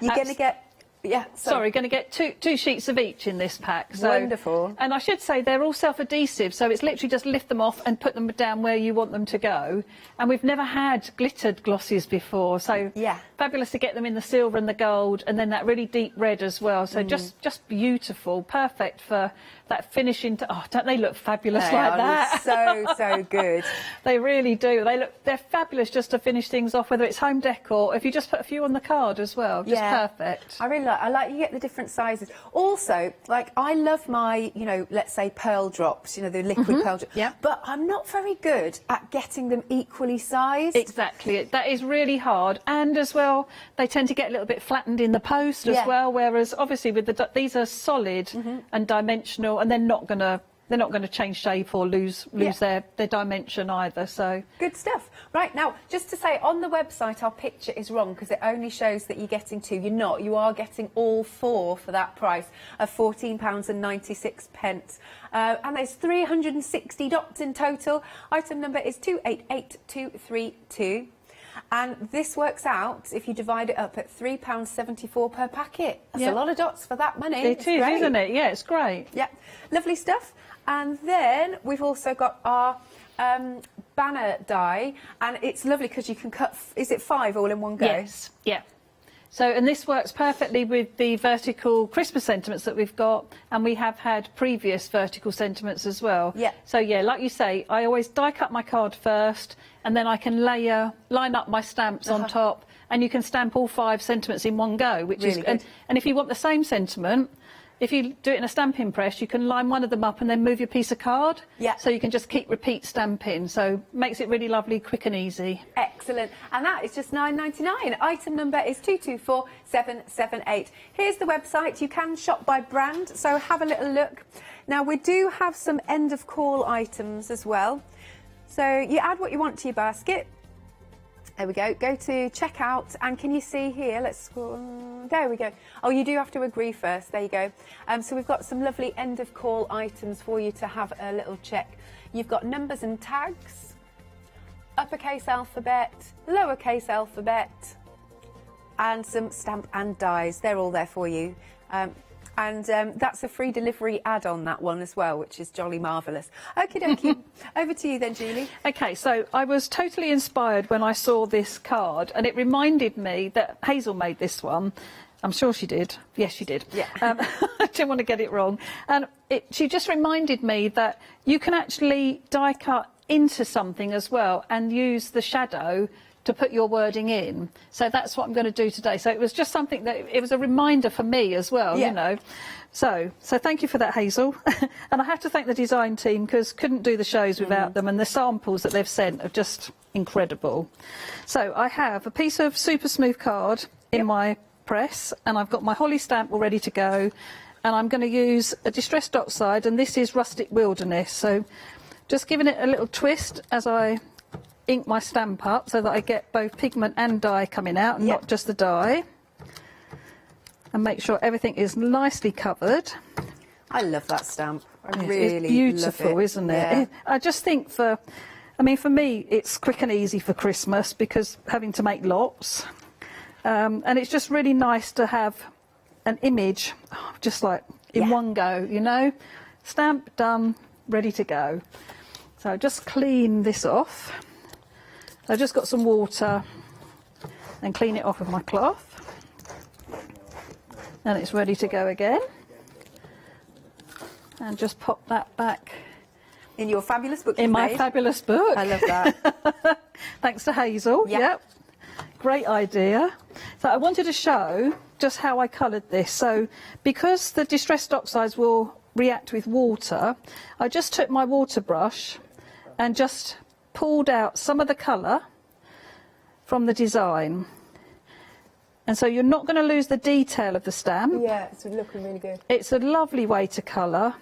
you're going to get... Yeah, sorry, going to get two sheets of each in this pack. So, wonderful. And I should say they're all self-adhesive, so it's literally just lift them off and put them down where you want them to go. And we've never had glittered glossies before, so fabulous to get them in the silver and the gold, and then that really deep red as well. So just beautiful, perfect for that finishing. Don't they look fabulous like that? So good. They really do. They're fabulous just to finish things off, whether it's home decor, if you just put a few on the card as well. Just perfect. I like you get the different sizes. Also, like I love my, you know, let's say pearl drops, you know, the liquid pearl drops. Yeah. But I'm not very good at getting them equally sized. Exactly. That is really hard. And as well, they tend to get a little bit flattened in the post as well, whereas obviously with these are solid and dimensional, and they're not going to they're not going to change shape or lose their dimension either. So good stuff. Right, now just to say, on the website our picture is wrong because it only shows that you're getting 2. You're not. You are getting all 4 for that price of £14.96. And there's 360 dots in total. Item number is 288232. And this works out, if you divide it up, at £3.74 per packet. That's a lot of dots for that money. It is, isn't it? Yeah, it's great. Yeah, lovely stuff. And then we've also got our banner die, and it's lovely because you can cut, is it 5 all in one go? Yes, yeah. So, and this works perfectly with the vertical Christmas sentiments that we've got, and we have had previous vertical sentiments as well. Yeah. So yeah, like you say, I always die cut my card first, and then I can line up my stamps on top, and you can stamp all 5 sentiments in one go, which Really is good. And if you want the same sentiment, if you do it in a stamping press, you can line one of them up and then move your piece of card. Yeah. So you can just keep repeat stamping. So makes it really lovely, quick and easy. Excellent. And that is just £9.99. Item number is 224778. Here's the website. You can shop by brand, so have a little look. Now, we do have some end of call items as well. So you add what you want to your basket. There we go. Go to checkout, and can you see here? Let's scroll. There we go. Oh, you do have to agree first. There you go. So we've got some lovely end of call items for you to have a little check. You've got numbers and tags, uppercase alphabet, lowercase alphabet, and some stamp and dies. They're all there for you. And that's a free delivery add-on, that one as well, which is jolly marvellous. Okie dokie. Over to you then, Julie. Okay, so I was totally inspired when I saw this card, and it reminded me that Hazel made this one. I'm sure she did. Yes, she did. Yeah. I didn't want to get it wrong. And she just reminded me that you can actually die cut into something as well and use the shadow to put your wording in. So that's what I'm going to do today. So it was just something that, it was a reminder for me as well, you know. So thank you for that, Hazel. And I have to thank the design team, because couldn't do the shows without them, and the samples that they've sent are just incredible. So I have a piece of super smooth card in my press, and I've got my holly stamp all ready to go, and I'm going to use a distressed oxide, and this is Rustic Wilderness. So just giving it a little twist as I ink my stamp up so that I get both pigment and dye coming out, and not just the dye. And make sure everything is nicely covered. I love that stamp. I Yes, really it's beautiful, love it. isn't it? Yeah. I just think for me, it's quick and easy for Christmas, because having to make lots. And it's just really nice to have an image just like in one go, you know. Stamp, done, ready to go. So just clean this off. I've just got some water and clean it off with my cloth. And it's ready to go again. And just pop that back. In your fabulous book. In my fabulous book. I love that. Thanks to Hazel. Yep. Great idea. So I wanted to show just how I coloured this. So because the distressed oxides will react with water, I just took my water brush and just pulled out some of the colour from the design. And so you're not going to lose the detail of the stamp. Yeah, it's looking really good. It's a lovely way to colour.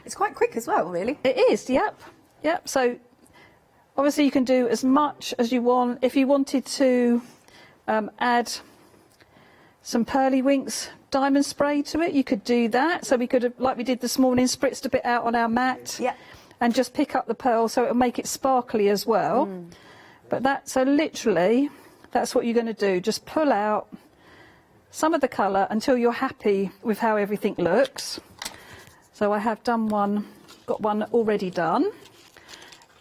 It's quite quick as well, really. It is, yep. Yep. So obviously you can do as much as you want. If you wanted to add some Pearly Winks diamond spray to it, you could do that. So we could have, like we did this morning, spritzed a bit out on our mat. Yeah. And just pick up the pearl, so it'll make it sparkly as well. But so literally, that's what you're going to do. Just pull out some of the colour until you're happy with how everything looks. So I have done one, got one already done.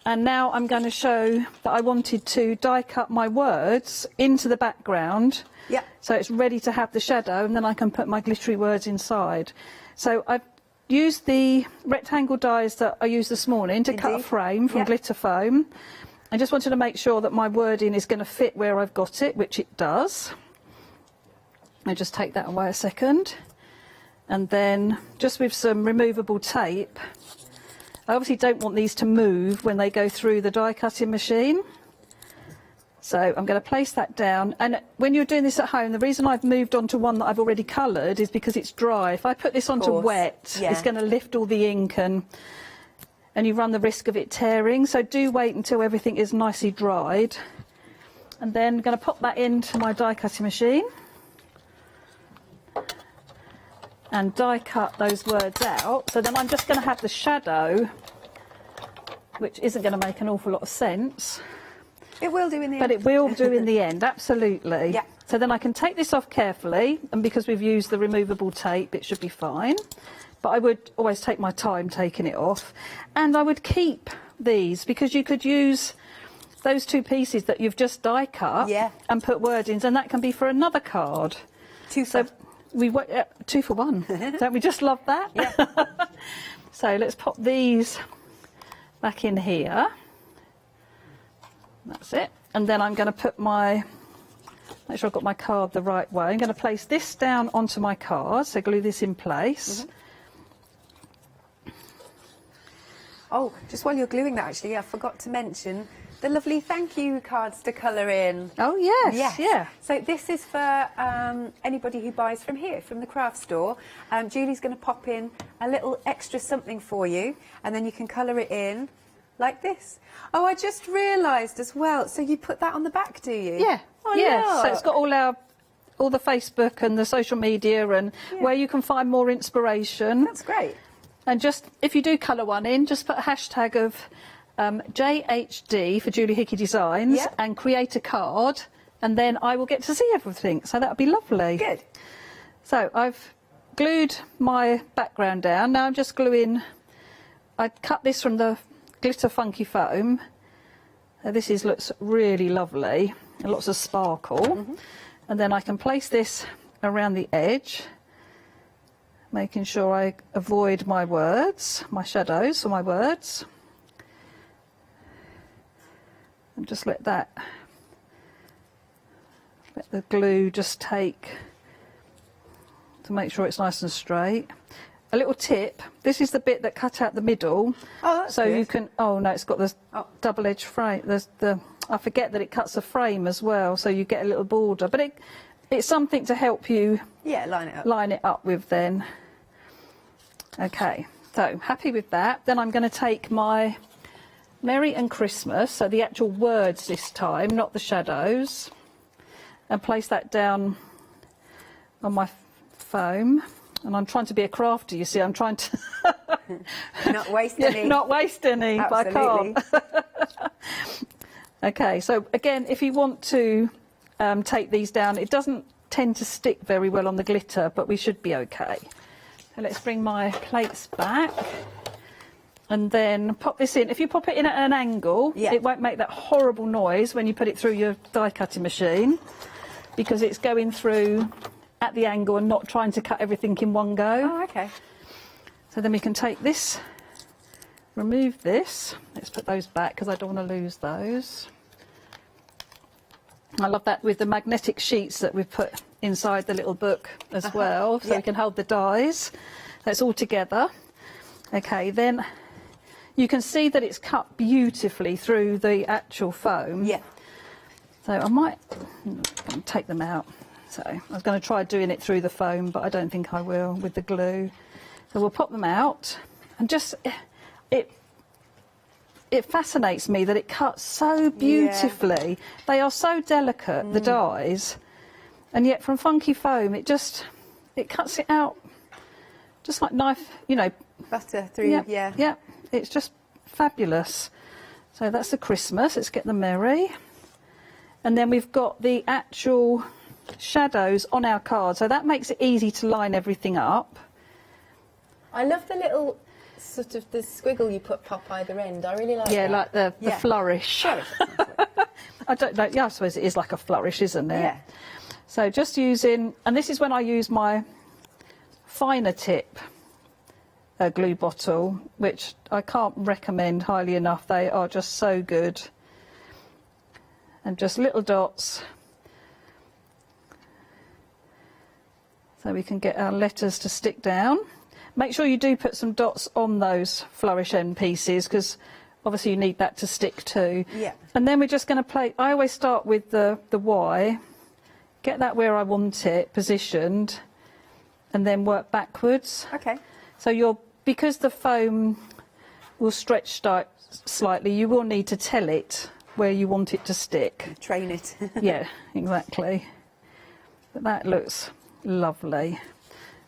And now I'm going to show that I wanted to die cut my words into the background. Yeah. So it's ready to have the shadow, and then I can put my glittery words inside. So I've used the rectangle dies that I used this morning to cut a frame from glitter foam. I just wanted to make sure that my wording is going to fit where I've got it, which it does. I just take that away a second. And then just with some removable tape, I obviously don't want these to move when they go through the die cutting machine. So I'm going to place that down. And when you're doing this at home, the reason I've moved on to one that I've already coloured is because it's dry. If I put this onto wet, it's going to lift all the ink and and you run the risk of it tearing. So do wait until everything is nicely dried. And then I'm going to pop that into my die cutting machine and die cut those words out. So then I'm just going to have the shadow, which isn't going to make an awful lot of sense. It will do in the end. But it will do in the end, absolutely. Yeah. So then I can take this off carefully, and because we've used the removable tape, it should be fine. But I would always take my time taking it off. And I would keep these, because you could use those two pieces that you've just die cut and put wordings, and that can be for another card. Two for one. Don't we just love that? Yeah. So let's pop these back in here. That's it. And then I'm going to put make sure I've got my card the right way. I'm going to place this down onto my card, so glue this in place. Oh, just while you're gluing that, actually, I forgot to mention the lovely thank you cards to colour in. Oh, yes, yeah. So this is for anybody who buys from here, from the craft store. Julie's going to pop in a little extra something for you, and then you can colour it in like this. Oh, I just realised as well, so you put that on the back, do you? Yeah. Oh, yeah. look. So it's got all the Facebook and the social media and where you can find more inspiration. That's great. And just, if you do colour one in, just put a hashtag of JHD for Julie Hickey Designs and create a card, and then I will get to see everything. So that would be lovely. Good. So I've glued my background down. Now I'm just gluing, I cut this from the glitter funky foam. This looks really lovely, and lots of sparkle. And then I can place this around the edge, making sure I avoid my words, my shadows for my words. And just let the glue just take, to make sure it's nice and straight. A little tip, this is the bit that cut out the middle. Oh, that's so good. you can, oh no, it's got the double-edged frame. There's I forget that it cuts the frame as well, so you get a little border. But it's something to help you line it up with then. Okay, so happy with that. Then I'm going to take my Merry and Christmas, so the actual words this time, not the shadows, and place that down on my foam. And I'm trying to be a crafter, you see. I'm trying to not waste any. Not waste any, but I can't. Okay, so again, if you want to take these down, it doesn't tend to stick very well on the glitter, but we should be okay. So let's bring my plates back and then pop this in. If you pop it in at an angle, it won't make that horrible noise when you put it through your die cutting machine, because it's going through at the angle and not trying to cut everything in one go. Oh, okay. So then we can take this, remove this. Let's put those back because I don't want to lose those. I love that with the magnetic sheets that we've put inside the little book as well, so we can hold the dies. That's all together. Okay, then you can see that it's cut beautifully through the actual foam. Yeah. So I might take them out. So I was going to try doing it through the foam, but I don't think I will with the glue. So we'll pop them out, and just it fascinates me that it cuts so beautifully. Yeah. They are so delicate, the dies, and yet from funky foam it cuts it out just like knife, butter through. Yeah, it's just fabulous. So that's the Christmas. Let's get the Merry, and then we've got the actual shadows on our card, so that makes it easy to line everything up. I love the little sort of the squiggle you put pop either end. I really like that. Yeah, like the flourish. I don't know. Yeah, I suppose it is like a flourish, isn't it? Yeah. So just using, and this is when I use my finer tip glue bottle, which I can't recommend highly enough. They are just so good. And just little dots, so we can get our letters to stick down. Make sure you do put some dots on those flourish end pieces, because obviously you need that to stick too. Yeah. And then we're just going to play, I always start with the Y, get that where I want it positioned, and then work backwards. Okay. So because the foam will stretch slightly. You will need to tell it where you want it to stick. Train it. Yeah, exactly. But that looks lovely.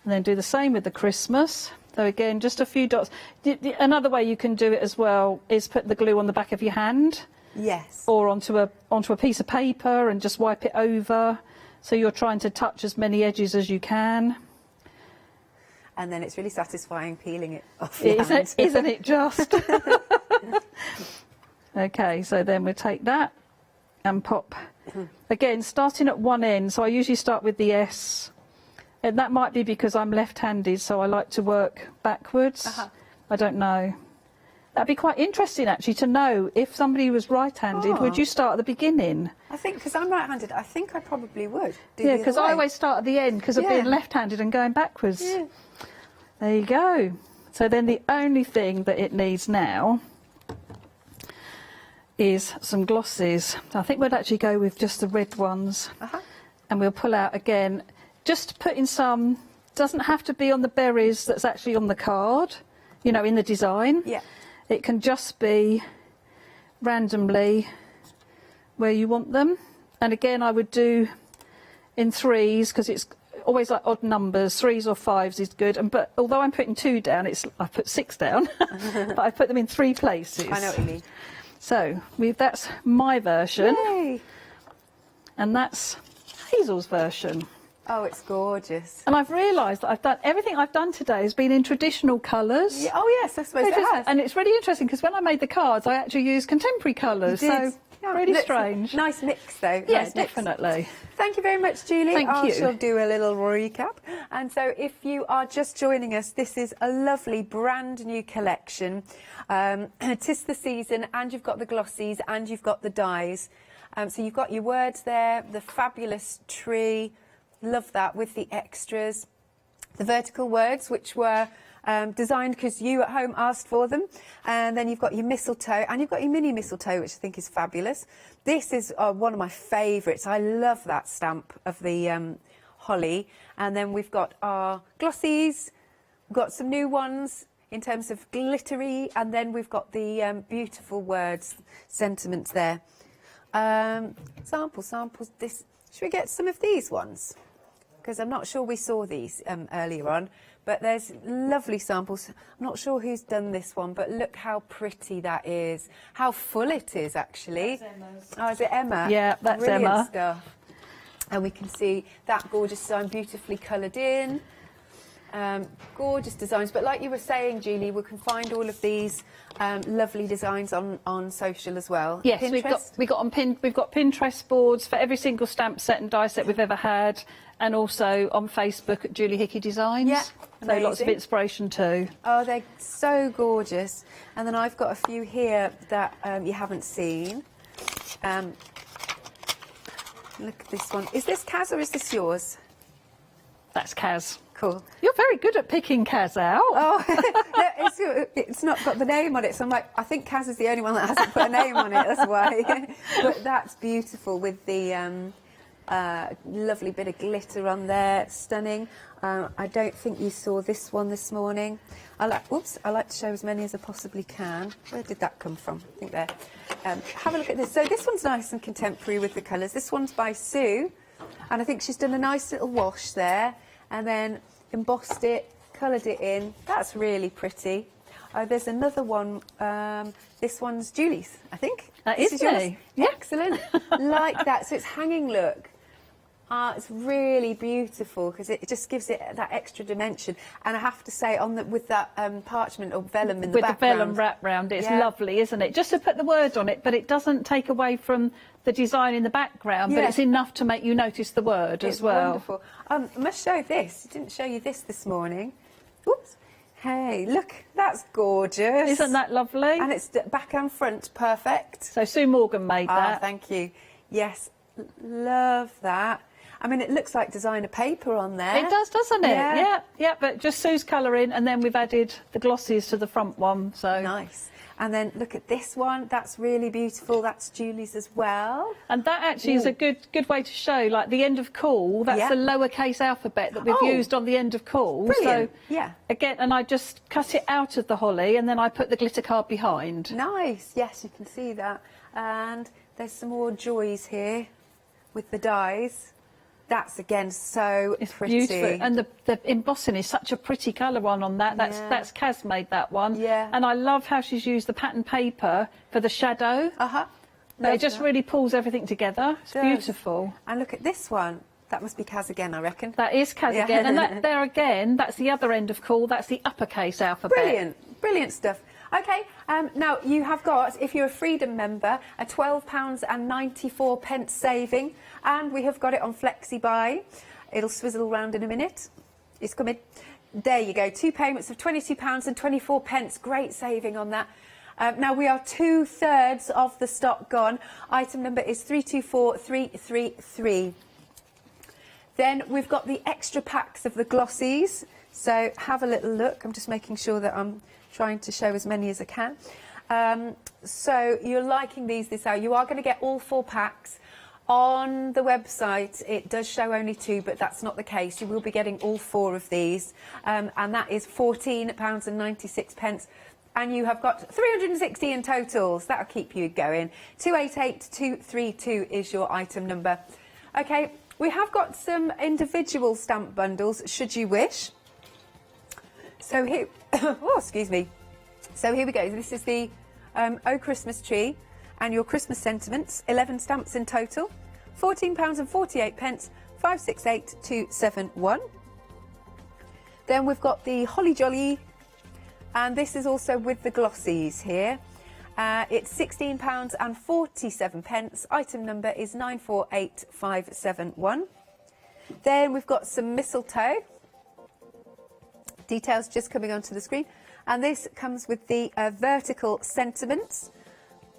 And then do the same with the Christmas. So again, just a few dots. Another way you can do it as well is put the glue on the back of your hand. Yes. Or onto a piece of paper and just wipe it over. So you're trying to touch as many edges as you can. And then it's really satisfying peeling it off your hand. Isn't it just? Okay, so then we'll take that and pop. Again, starting at one end. So I usually start with the S. And that might be because I'm left-handed, so I like to work backwards. I don't know. That'd be quite interesting, actually, to know if somebody was right-handed, would you start at the beginning? I think, because I'm right-handed, I think I probably would. Yeah, because I always start at the end because of being left-handed and going backwards. Yeah. There you go. So then the only thing that it needs now is some glosses. I think we'd actually go with just the red ones. And we'll pull out again. Just put in some, doesn't have to be on the berries that's actually on the card, you know, in the design. Yeah. It can just be randomly where you want them. And again, I would do in threes because it's always like odd numbers. 3s or 5s is good. But although I'm putting 2 down, I put 6 down, but I put them in 3 places. I know what you mean. So that's my version. Yay. And that's Hazel's version. Oh, it's gorgeous. And I've realised that everything I've done today has been in traditional colours. Yeah, oh yes, I suppose it has. And it's really interesting because when I made the cards, I actually used contemporary colours. So really strange. Nice mix, though. Yeah, nice definitely. Mix. Thank you very much, Julie. Thank you. I shall do a little recap. And so, if you are just joining us, this is a lovely brand new collection. 'Tis the season, and you've got the glossies, and you've got the dies. So you've got your words there, the fabulous tree. Love that, with the extras. The vertical words, which were designed because you at home asked for them. And then you've got your mistletoe, and you've got your mini mistletoe, which I think is fabulous. This is one of my favourites. I love that stamp of the holly. And then we've got our glossies. We've got some new ones in terms of glittery. And then we've got the beautiful words, sentiments there. Samples. Should we get some of these ones? Because I'm not sure we saw these earlier on, but there's lovely samples. I'm not sure who's done this one, but look how pretty that is. How full it is, actually. That's Emma's. Oh, is it Emma? Yeah, that's Brilliant Emma. Stuff. And we can see that gorgeous design beautifully coloured in. Gorgeous designs, but like you were saying, Julie, we can find all of these lovely designs on social as well. Yes, Pinterest? we've got Pinterest boards for every single stamp set and die set we've ever had, and also on Facebook at Julie Hickey Designs. Yeah, so lots of amazing. inspiration too. Oh, they're so gorgeous. And then I've got a few here that you haven't seen. Look at this one. Is this Kaz or is this yours? That's Kaz. Cool. You're very good at picking Kaz out. Oh, no, it's not got the name on it, so I'm like, I think Kaz is the only one that hasn't put a name on it, that's why. But that's beautiful with the lovely bit of glitter on there, stunning. I don't think you saw this one this morning. I like to show as many as I possibly can. Where did that come from? I think there. Have a look at this. So this one's nice and contemporary with the colours. This one's by Sue, and I think she's done a nice little wash there, and then embossed it, coloured it in. That's really pretty. There's another one. This one's Julie's, I think. That This is yours? me. Excellent. Like that. So it's hanging look. It's really beautiful because it just gives it that extra dimension. And I have to say, with that parchment or vellum in the background. With the vellum wrap round, it's lovely, isn't it? Just to put the words on it, but it doesn't take away from the design in the background, but it's enough to make you notice the word as well. Wonderful. I must show this. I didn't show you this morning. Oops. Hey, look, that's gorgeous. Isn't that lovely? And it's back and front, perfect. So Sue Morgan made that. Thank you. Yes, love that. I mean, it looks like designer paper on there. It does, doesn't it? Yeah. Yeah, but just Sue's colouring, and then we've added the glossies to the front one. So nice. And then look at this one. That's really beautiful. That's Julie's as well. And that actually is a good way to show, like, the end of call. That's the lowercase alphabet that we've used on the end of call. Brilliant. So, again, and I just cut it out of the holly and then I put the glitter card behind. Nice. Yes, you can see that. And there's some more joys here with the dies. That's, again, so pretty. Beautiful. And the embossing is such a pretty colour one on that. That's Kaz made that one. Yeah. And I love how she's used the pattern paper for the shadow. It just really pulls everything together. It's beautiful. And look at this one. That must be Kaz again, I reckon. That is Kaz again. And that, there again, that's the other end of call. That's the uppercase alphabet. Brilliant. Brilliant stuff. OK, now you have got, if you're a Freedom member, a £12.94 saving. And we have got it on Flexi Buy. It'll swizzle around in a minute. It's coming. There you go. 2 payments of £22.24. Great saving on that. Now we are 2/3 of the stock gone. Item number is 324333. Then we've got the extra packs of the glossies. So have a little look. I'm just making sure that I'm trying to show as many as I can. So you're liking these this hour. You are going to get all 4 packs. On the website, it does show only 2, but that's not the case. You will be getting all 4 of these, and that is £14.96. And you have got 360 in totals. That'll keep you going. 288232 is your item number. OK, we have got some individual stamp bundles, should you wish. So here, oh, excuse me. So here we go. This is the Oh Christmas Tree. And your Christmas sentiments, 11 stamps in total, £14.48, 568271. Then we've got the Holly Jolly, and this is also with the glossies here. It's £16.47. Item number is 948571. Then we've got some mistletoe. Details just coming onto the screen. And this comes with the vertical sentiments.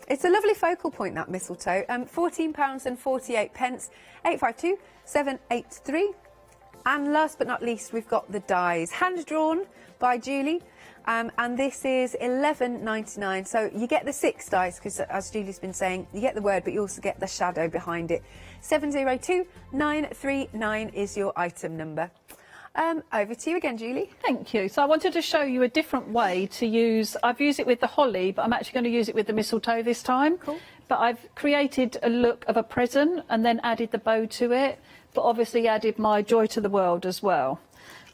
It's a lovely focal point, that mistletoe. £14.48, 852783. And last but not least, we've got the dies, hand drawn by Julie. And this is £11.99. So you get the 6 dies, because as Julie's been saying, you get the word, but you also get the shadow behind it. 702939 is your item number. Over to you again, Julie. Thank you. So I wanted to show you a different way to use, I've used it with the holly, but I'm actually going to use it with the mistletoe this time. Cool. But I've created a look of a present and then added the bow to it, but obviously added my joy to the world as well.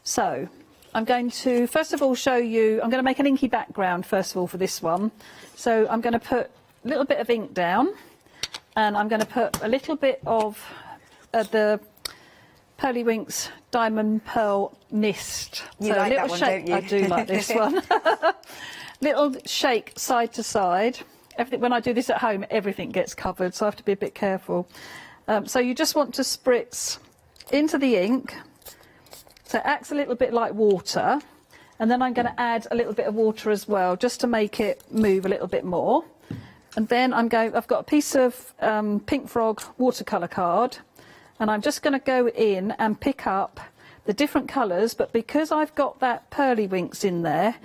So I'm going to, first of all, show you, I'm going to make an inky background, first of all, for this one. So I'm going to put a little bit of ink down, and I'm going to put a little bit of the Pearlywinks Diamond Pearl Mist. You like that one, don't you? I do like this one. Little shake side to side. Everything, when I do this at home, everything gets covered, so I have to be a bit careful. So you just want to spritz into the ink. So it acts a little bit like water. And then I'm going to add a little bit of water as well, just to make it move a little bit more. And then I've got a piece of Pink Frog watercolour card. And I'm just going to go in and pick up the different colours, but because I've got that Pearlywinks in there,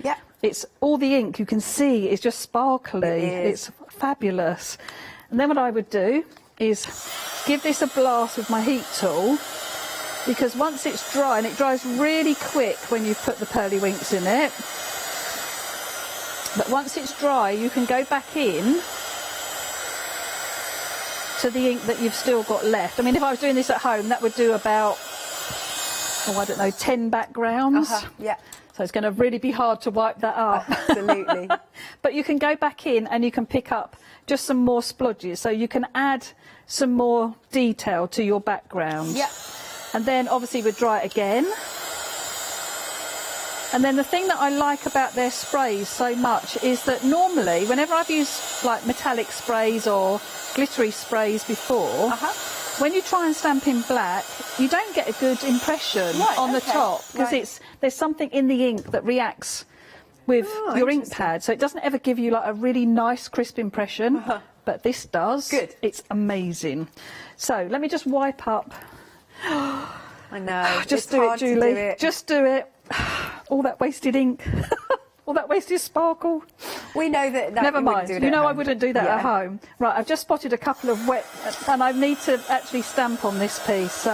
it's all the ink you can see is just sparkly. It's fabulous. And then what I would do is give this a blast with my heat tool, because once it's dry, and it dries really quick when you put the Pearlywinks in it, but once it's dry, you can go back in to the ink that you've still got left. I mean, if I was doing this at home, that would do about, oh, I don't know, 10 backgrounds. Yeah. So it's going to really be hard to wipe that up. Absolutely. But you can go back in and you can pick up just some more splodges. So you can add some more detail to your background. Yeah. And then obviously we'd dry it again. And then the thing that I like about their sprays so much is that normally, whenever I've used like metallic sprays or glittery sprays before, when you try and stamp in black, you don't get a good impression on the top, because there's something in the ink that reacts with your ink pad, so it doesn't ever give you like a really nice crisp impression, but this does. Good. It's amazing. So let me just wipe up. I know. Just do it, Julie. Just do it. All that wasted ink. all that wasted sparkle. We know that. Never you wouldn't mind. do it You at know I home. wouldn't do that Yeah. at home. Right, I've just spotted a couple of wet, and I need to actually stamp on this piece. So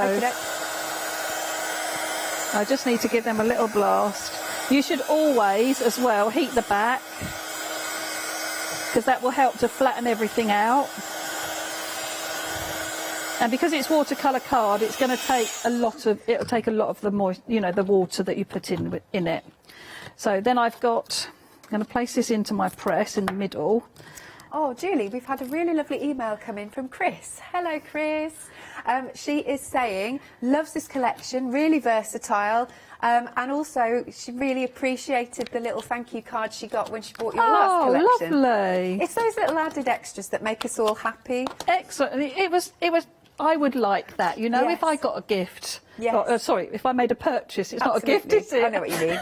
I just need to give them a little blast. You should always, as well, heat the back, because that will help to flatten everything out. And because it's watercolour card, it's going to take it'll take a lot of the the water that you put in it. So then I'm going to place this into my press in the middle. Oh, Julie, we've had a really lovely email come in from Chris. Hello, Chris. She is saying, loves this collection, really versatile, and also she really appreciated the little thank you card she got when she bought your last collection. Oh, lovely. It's those little added extras that make us all happy. Excellent. It was. I would like that, you know, Yes. if I got a gift. Yes. Or, sorry, if I made a purchase. It's not a gift, is it? I know what you mean.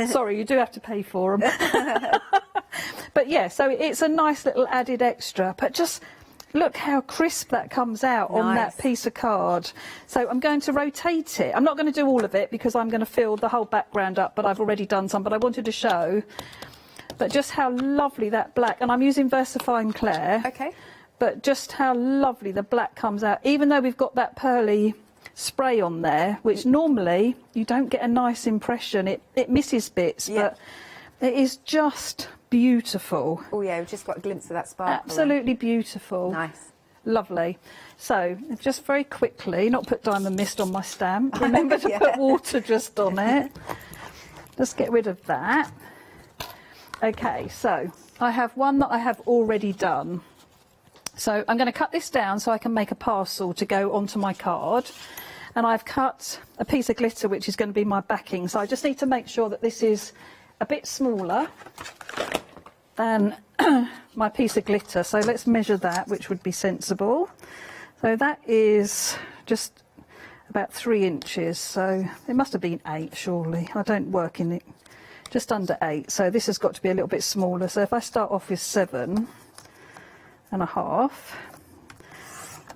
Sorry, you do have to pay for them. But yeah, so it's a nice little added extra. But just look how crisp that comes out on that piece of card. So I'm going to rotate it. I'm not going to do all of it because I'm going to fill the whole background up, but I've already done some. But I wanted to show that just how lovely that black, and I'm using VersaFine Clair. Okay. But just how lovely the black comes out, even though we've got that pearly spray on there, which normally you don't get a nice impression. It misses bits, but it is just beautiful. Oh yeah, we've just got a glimpse of that sparkle. Absolutely beautiful. Nice. Lovely. So, just very quickly, not put diamond mist on my stamp. Remember to put water just on it. Just get rid of that. Okay, so I have one that I have already done. So I'm going to cut this down so I can make a parcel to go onto my card. And I've cut a piece of glitter which is going to be my backing. So I just need to make sure that this is a bit smaller than my piece of glitter. So let's measure that, which would be sensible. So that is just about 3 inches. So it must have been 8, surely. I don't work in it. Just under 8. So this has got to be a little bit smaller. So if I start off with 7.5.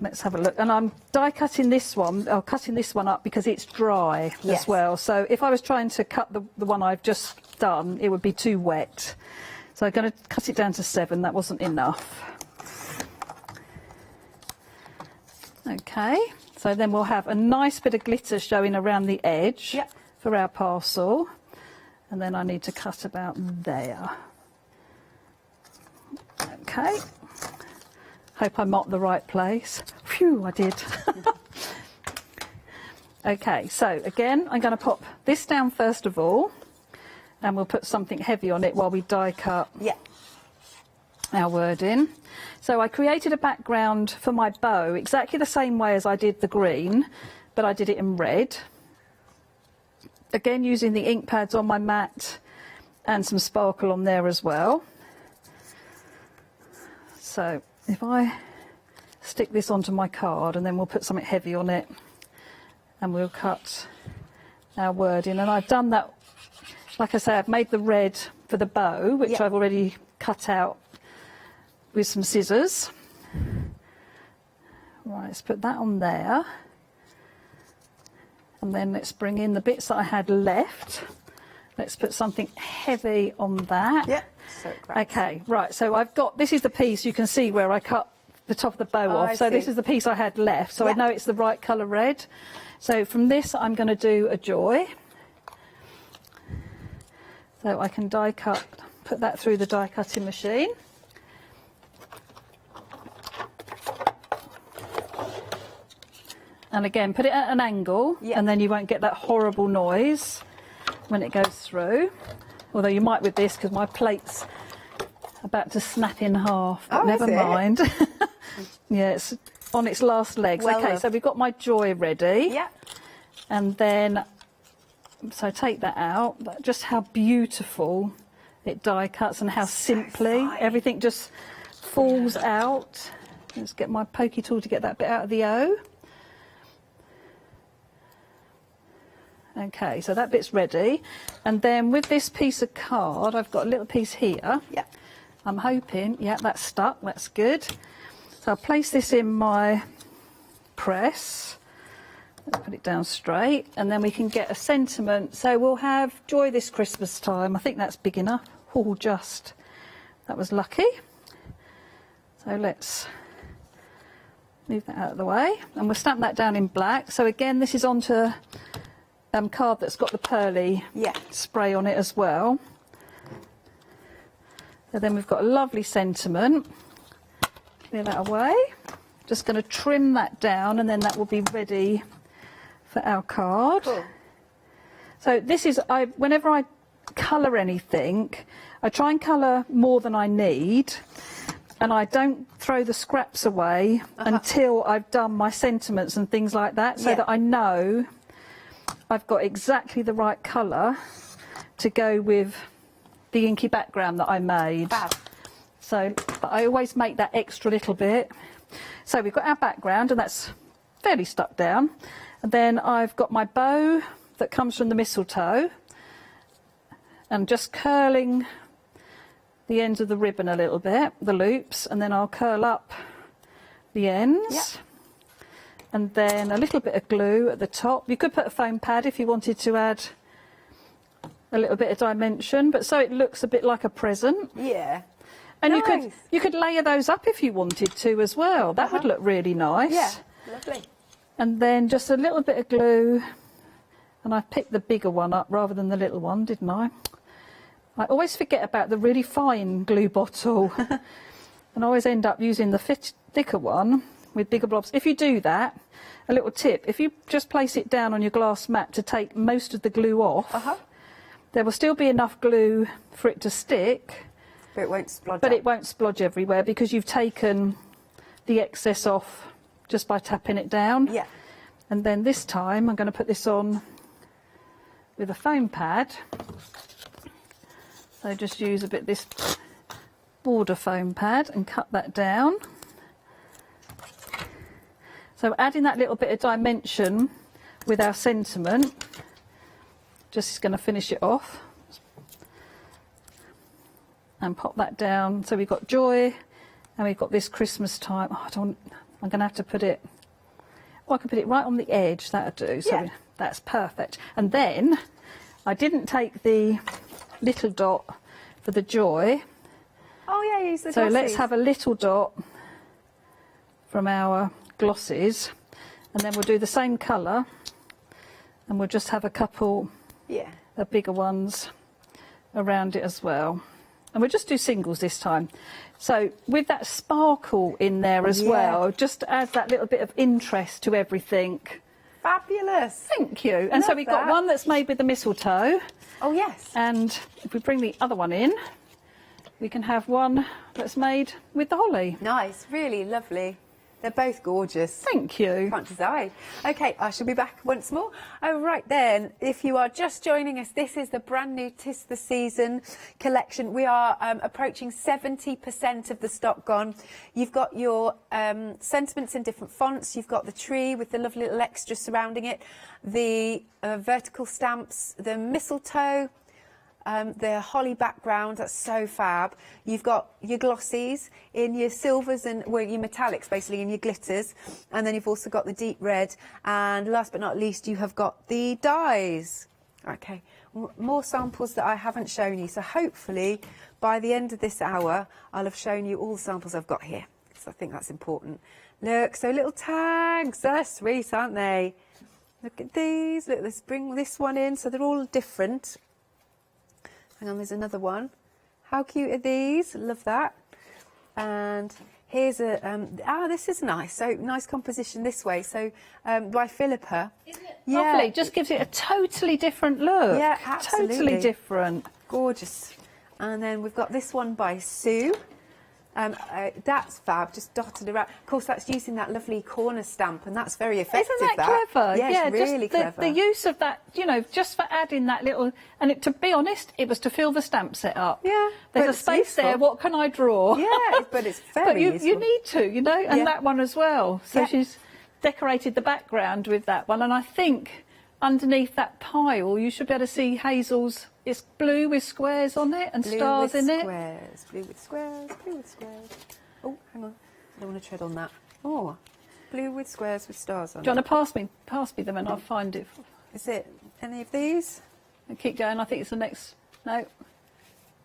Let's have a look. And I'm die cutting this one, or cutting this one up because it's dry as well. So if I was trying to cut the one I've just done, it would be too wet. So I'm going to cut it down to 7. That wasn't enough. Okay, so then we'll have a nice bit of glitter showing around the edge for our parcel. And then I need to cut about there. Okay. Hope I marked the right place. Phew, I did. Okay, so again, I'm going to pop this down first of all, and we'll put something heavy on it while we die cut our word in. So I created a background for my bow exactly the same way as I did the green, but I did it in red. Again, using the ink pads on my mat and some sparkle on there as well. So if I stick this onto my card, and then we'll put something heavy on it, and we'll cut our word in. And I've done that, like I say, I've made the red for the bow, which I've already cut out with some scissors. Right, let's put that on there. And then let's bring in the bits that I had left. Let's put something heavy on that. Okay, right, so I've got, this is the piece you can see where I cut the top of the bow off. So this is the piece I had left, so I know it's the right colour red. So from this I'm going to do a joy. So I can die cut, put that through the die cutting machine. And again, put it at an angle, and then you won't get that horrible noise when it goes through. Although you might with this, because my plate's about to snap in half, but never mind. Yeah, it's on its last legs. Okay, so we've got my joy ready. And then, so take that out. But just how beautiful it die cuts and how simply everything just falls out. Let's get my pokey tool to get that bit out of the O. Okay, so that bit's ready. And then with this piece of card, I've got a little piece here. I'm hoping, that's stuck, that's good. So I'll place this in my press Let's put it down straight, and then we can get a sentiment. So we'll have joy this Christmas time. I think that's big enough. Oh, just. That was lucky. So let's move that out of the way, and we'll stamp that down in black. So again, this is onto card that's got the pearly spray on it as well. So then we've got a lovely sentiment. Clear that away. Just going to trim that down, and then that will be ready for our card. Cool. So this is, whenever I colour anything, I try and colour more than I need, and I don't throw the scraps away until I've done my sentiments and things like that, so that I know I've got exactly the right colour to go with the inky background that I made. Fab. So I always make that extra little bit. So we've got our background, and that's fairly stuck down. And then I've got my bow that comes from the mistletoe, and just curling the ends of the ribbon a little bit, the loops, and then I'll curl up the ends. And then a little bit of glue at the top. You could put a foam pad if you wanted to add a little bit of dimension, but so it looks a bit like a present. Yeah. And Nice. you could layer those up if you wanted to as well. That would look really nice. Yeah, lovely. And then just a little bit of glue, and I picked the bigger one up rather than the little one, didn't I? I always forget about the really fine glue bottle, and I always end up using the thicker one with bigger blobs. If you do that, a little tip, if you just place it down on your glass mat to take most of the glue off, there will still be enough glue for it to stick, but it won't splodge but up. it won't splodge everywhere because you've taken the excess off just by tapping it down. Yeah. And then this time I'm going to put this on with a foam pad. So just use a bit of this border foam pad and cut that down. So adding that little bit of dimension with our sentiment, just going to finish it off and pop that down. So we've got joy, and we've got this Christmas time. Oh, I'm going to have to put it, I can put it right on the edge, that'll do. So that's perfect. And then I didn't take the little dot for the joy. Oh yeah, use the So glossies. let's have a little dot from our glosses, and then we'll do the same colour, and we'll just have a couple of bigger ones around it as well. And we'll just do singles this time. So with that sparkle in there as well, just adds that little bit of interest to everything. Fabulous. Thank you. And so Love we've got that. one that's made with the mistletoe. Oh yes. And if we bring the other one in, we can have one that's made with the holly. Nice, really lovely. They're both gorgeous. Thank you. Can't decide. Okay, I shall be back once more. Oh, right then, if you are just joining us, this is the brand new 'Tis the Season collection. We are approaching 70% of the stock gone. You've got your sentiments in different fonts. You've got the tree with the lovely little extras surrounding it, the vertical stamps, the mistletoe, the holly background, that's so fab. You've got your glossies in your silvers and your metallics basically, in your glitters, and then you've also got the deep red, and last but not least you have got the dyes. Okay, more samples that I haven't shown you, so hopefully by the end of this hour I'll have shown you all the samples I've got here, because I think that's important. Look, so little tags, they're sweet, aren't they? Look at these, look, let's bring this one in, so they're all different. Hang on, there's another one. How cute are these? Love that. And here's a, this is nice. So nice composition this way. So by Philippa. Isn't it lovely? Just gives it a totally different look. Yeah, absolutely. Totally different. Gorgeous. And then we've got this one by Sue. That's fab, just dotted around. Of course, that's using that lovely corner stamp, and that's very effective. Isn't that clever? Yeah, it's really just clever. The use of that, you know, just for adding that little, and to be honest, it was to fill the stamp set up. Yeah, there's but a space useful. there. What can I draw? Yeah, but it's very But you useful. need to, you know, and that one as well. So she's decorated the background with that one, and I think underneath that pile you should be able to see Hazel's. It's blue with squares on it and Blue stars with in it. squares, blue with squares, blue with squares. Oh, hang on. I don't want to tread on that. Oh, blue with squares with stars on Do you it. want to pass me them and I'll find it? Is it any of these? And keep going. I think it's the next. No.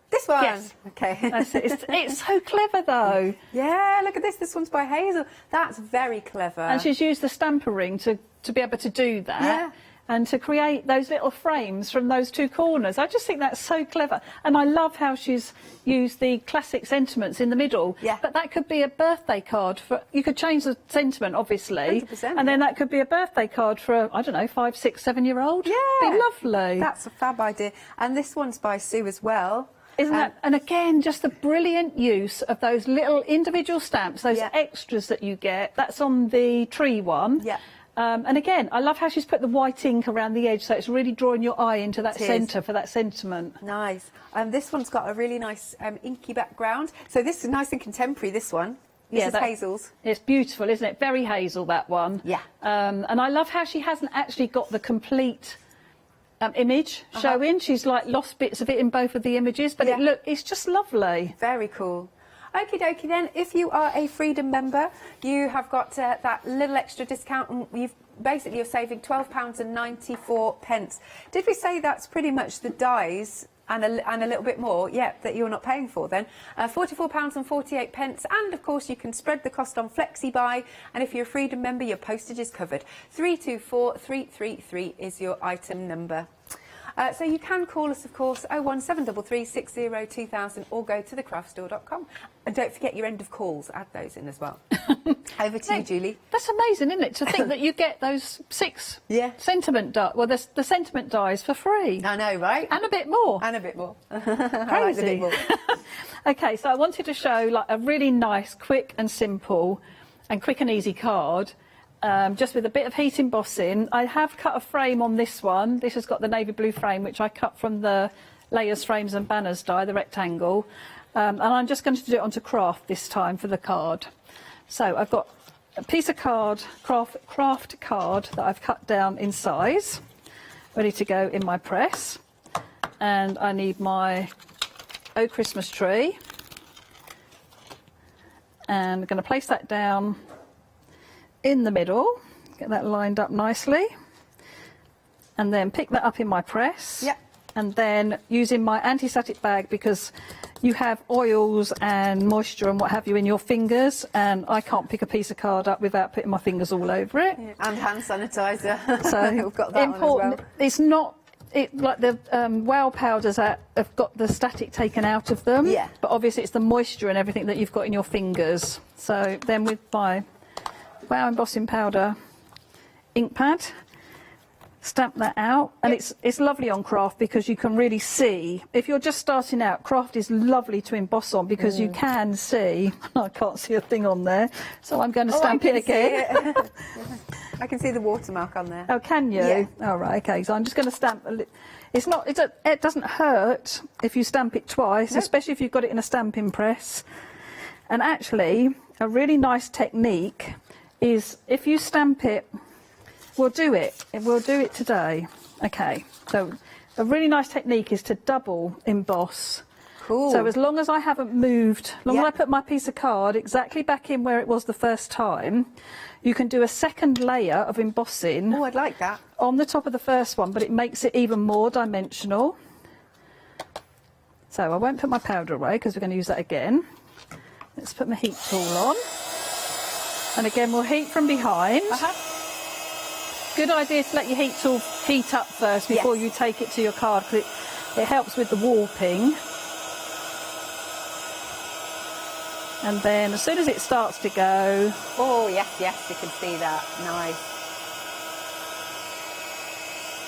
This one. Yes. Okay. That's it. It's so clever though. Yeah, look at this. This one's by Hazel. That's very clever. And she's used the stamper ring to be able to do that. Yeah. And to create those little frames from those two corners. I just think that's so clever. And I love how she's used the classic sentiments in the middle. Yeah. But that could be a birthday card for, you could change the sentiment, obviously. 100%, and then that could be a birthday card for, I don't know, 5, 6, 7-year-old. Yeah. Be lovely. That's a fab idea. And this one's by Sue as well. Isn't that? And again, just the brilliant use of those little individual stamps, those extras that you get. That's on the tree one. Yeah. And again, I love how she's put the white ink around the edge, so it's really drawing your eye into that It is. centre for that sentiment. Nice. This one's got a really nice inky background. So this is nice and contemporary, this one. This is Hazel's. It's beautiful, isn't it? Very Hazel, that one. Yeah. And I love how she hasn't actually got the complete image showing. She's like lost bits of it in both of the images, but it's just lovely. Very cool. Okie dokie then, if you are a Freedom member, you have got that little extra discount and you're saving £12.94. Did we say that's pretty much the dies and a little bit more, that you're not paying for then? £44.48, and of course you can spread the cost on FlexiBuy, and if you're a Freedom member, your postage is covered. 324333 is your item number. So you can call us, of course, 01733 60 2000, or go to thecraftstore.com. And don't forget your end of calls. Add those in as well. Over to you, Julie. That's amazing, isn't it? To think that you get those 6 sentiment dies. Well, the sentiment dies for free. I know, right? And a bit more. And a bit more. Crazy. bit more. Okay, so I wanted to show like a really nice, quick and simple and quick and easy card. Just with a bit of heat embossing. I have cut a frame on this one. This has got the navy blue frame, which I cut from the Layers, Frames and Banners die, the rectangle. And I'm just going to do it onto craft this time for the card. So I've got a piece of craft card that I've cut down in size, ready to go in my press. And I need my Oh Christmas tree. And I'm going to place that down in the middle, get that lined up nicely, and then pick that up in my press. And then using my anti-static bag, because you have oils and moisture and what have you in your fingers, and I can't pick a piece of card up without putting my fingers all over it. And hand sanitizer. So we've got that important. one as well. It's not like the wow powders have got the static taken out of them. But obviously it's the moisture and everything that you've got in your fingers. So then with my wow embossing powder ink pad, stamp that out, and it's lovely on craft because you can really see. If you're just starting out, craft is lovely to emboss on because you can see. I can't see a thing on there, so I'm going to stamp it again. I can see the watermark on there. Oh, can you? Yeah. All right, okay. So I'm just going to stamp. It doesn't hurt if you stamp it twice, especially if you've got it in a stamping press. And actually, a really nice technique is if you stamp it. We'll do it today. Okay, so a really nice technique is to double emboss. Cool. So as long as I haven't moved, as long as I put my piece of card exactly back in where it was the first time, you can do a second layer of embossing. Oh, I'd like that. On the top of the first one, but it makes it even more dimensional. So I won't put my powder away because we're going to use that again. Let's put my heat tool on. And again, we'll heat from behind. Good idea to let your heat tool heat up first before you take it to your card, because it helps with the warping. And then as soon as it starts to go... Oh, yes, you can see that. Nice.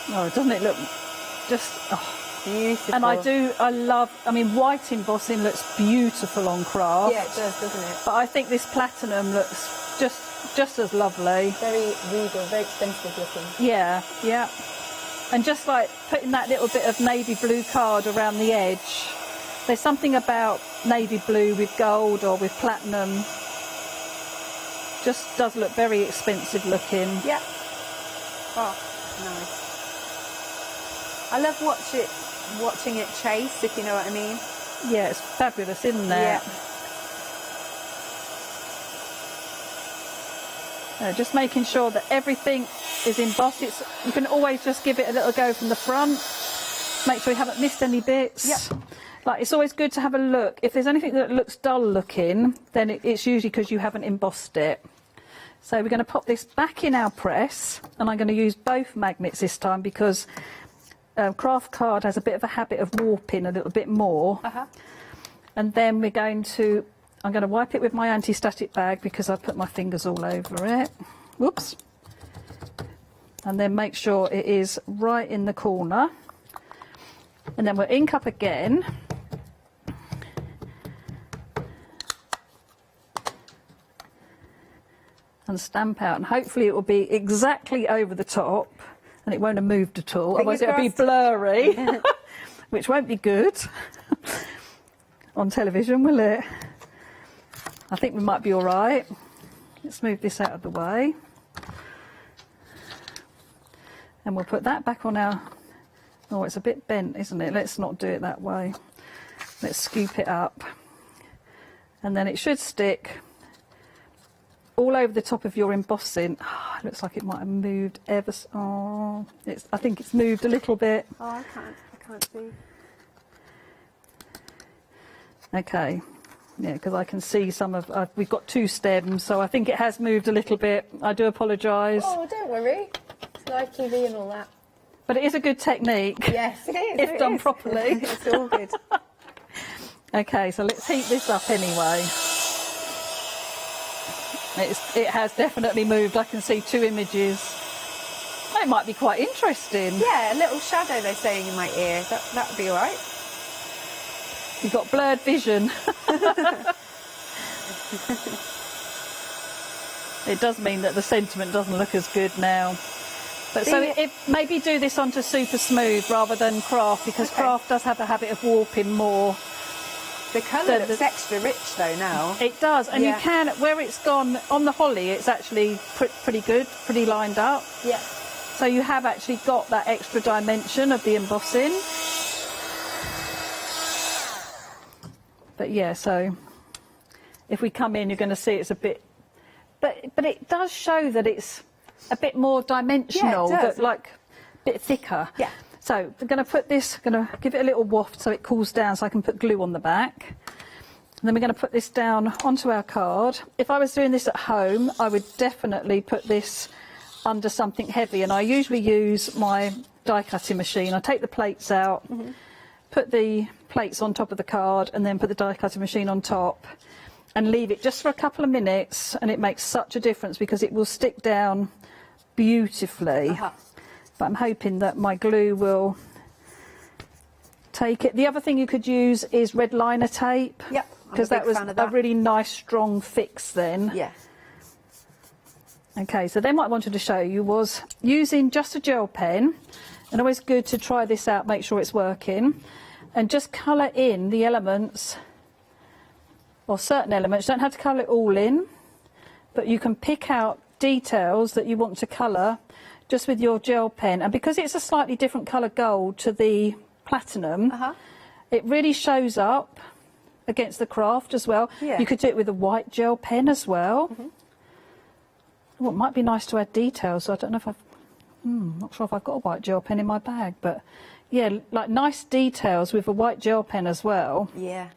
Oh, doesn't it look just... Oh. Beautiful. And I mean, white embossing looks beautiful on craft. Yeah, it does, doesn't it? But I think this platinum looks just as lovely. Very regal, very expensive looking. Yeah. And just like putting that little bit of navy blue card around the edge, there's something about navy blue with gold or with platinum. Just does look very expensive looking. Yeah. Oh, nice. I love watching it chase, if you know what I mean. Yeah, it's fabulous, isn't it? Yeah. Just making sure that everything is embossed. You can always just give it a little go from the front. Make sure you haven't missed any bits. Yep. Like, it's always good to have a look. If there's anything that looks dull looking, then it's usually because you haven't embossed it. So we're going to pop this back in our press, and I'm going to use both magnets this time because craft card has a bit of a habit of warping a little bit more. And then I'm going to wipe it with my anti-static bag because I put my fingers all over it. Whoops. And then make sure it is right in the corner. And then we'll ink up again. And stamp out, and hopefully it will be exactly over the top and it won't have moved at all, otherwise it'll be blurry, which won't be good on television, will it? I think we might be all right. Let's move this out of the way. And we'll put that back on our... Oh, it's a bit bent, isn't it? Let's not do it that way. Let's scoop it up. And then it should stick all over the top of your embossing. Oh, it looks like it might have moved ever so... Oh, I think it's moved a little bit. Oh, I can't see. Okay. Yeah, because I can see some of... we've got two stems, so I think it has moved a little bit. I do apologise. Oh, don't worry. It's live TV and all that. But it is a good technique. Yes, it is. If done properly. It's all good. Okay, so let's heat this up anyway. It has definitely moved. I can see two images. It might be quite interesting. Yeah, a little shadow they're saying in my ear. That would be all right. You've got blurred vision. It does mean that the sentiment doesn't look as good now. But so maybe do this onto super smooth rather than craft, because craft does have a habit of warping more. The colour looks extra rich though now. It does, and you can, where it's gone on the holly, it's actually pretty good, pretty lined up. Yeah. So you have actually got that extra dimension of the embossing. But yeah, so if we come in, you're going to see it's a bit, but it does show that it's a bit more dimensional, like a bit thicker. Yeah. So we're going to put this, going to give it a little waft so it cools down so I can put glue on the back. And then we're going to put this down onto our card. If I was doing this at home, I would definitely put this under something heavy, and I usually use my die cutting machine. I take the plates out, put the plates on top of the card, and then put the die cutting machine on top and leave it just for a couple of minutes, and it makes such a difference because it will stick down beautifully. But I'm hoping that my glue will take it. The other thing you could use is red liner tape. Yep. Because that was a really nice strong fix then. Yeah. Okay, so then what I wanted to show you was using just a gel pen, and always good to try this out, make sure it's working, and just colour in the elements, or certain elements. You don't have to colour it all in, but you can pick out details that you want to colour just with your gel pen. And because it's a slightly different colour gold to the platinum, it really shows up against the craft as well. Yeah. You could do it with a white gel pen as well. Well, it might be nice to add details. So I don't know if not sure if I've got a white gel pen in my bag, but yeah, like nice details with a white gel pen as well. Yeah.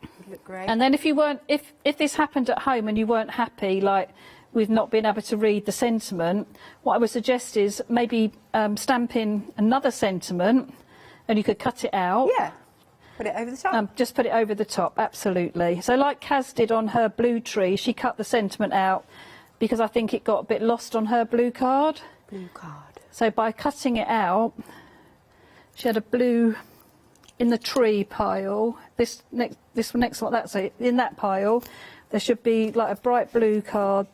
Would look great. And then if this happened at home and you weren't happy, like with not being able to read the sentiment, what I would suggest is maybe stamping another sentiment, and you could cut it out. Yeah. Put it over the top. Just put it over the top, absolutely. So like Kaz did on her blue tree, she cut the sentiment out because I think it got a bit lost on her blue card. Blue card. So by cutting it out, she had a blue in the tree pile. This next one, that's it. In that pile, there should be like a bright blue card.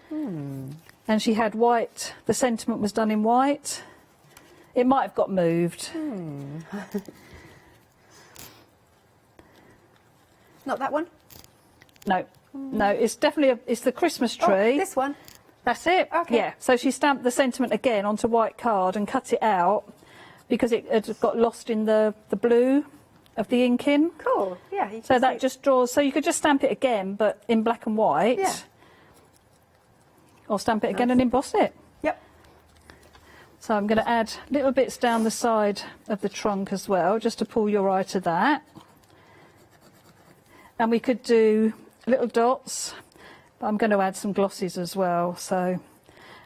And she had white. The sentiment was done in white. It might have got moved. Not that one? No, no, it's definitely it's the Christmas tree. Oh, this one? That's it. Okay. Yeah, so she stamped the sentiment again onto white card and cut it out because it had got lost in the blue of the inking. Cool, yeah. So that just draws, so you could just stamp it again but in black and white. Yeah. I'll stamp it again and emboss it. Yep. So I'm going to add little bits down the side of the trunk as well, just to pull your eye to that. And we could do little dots, but I'm going to add some glosses as well. So,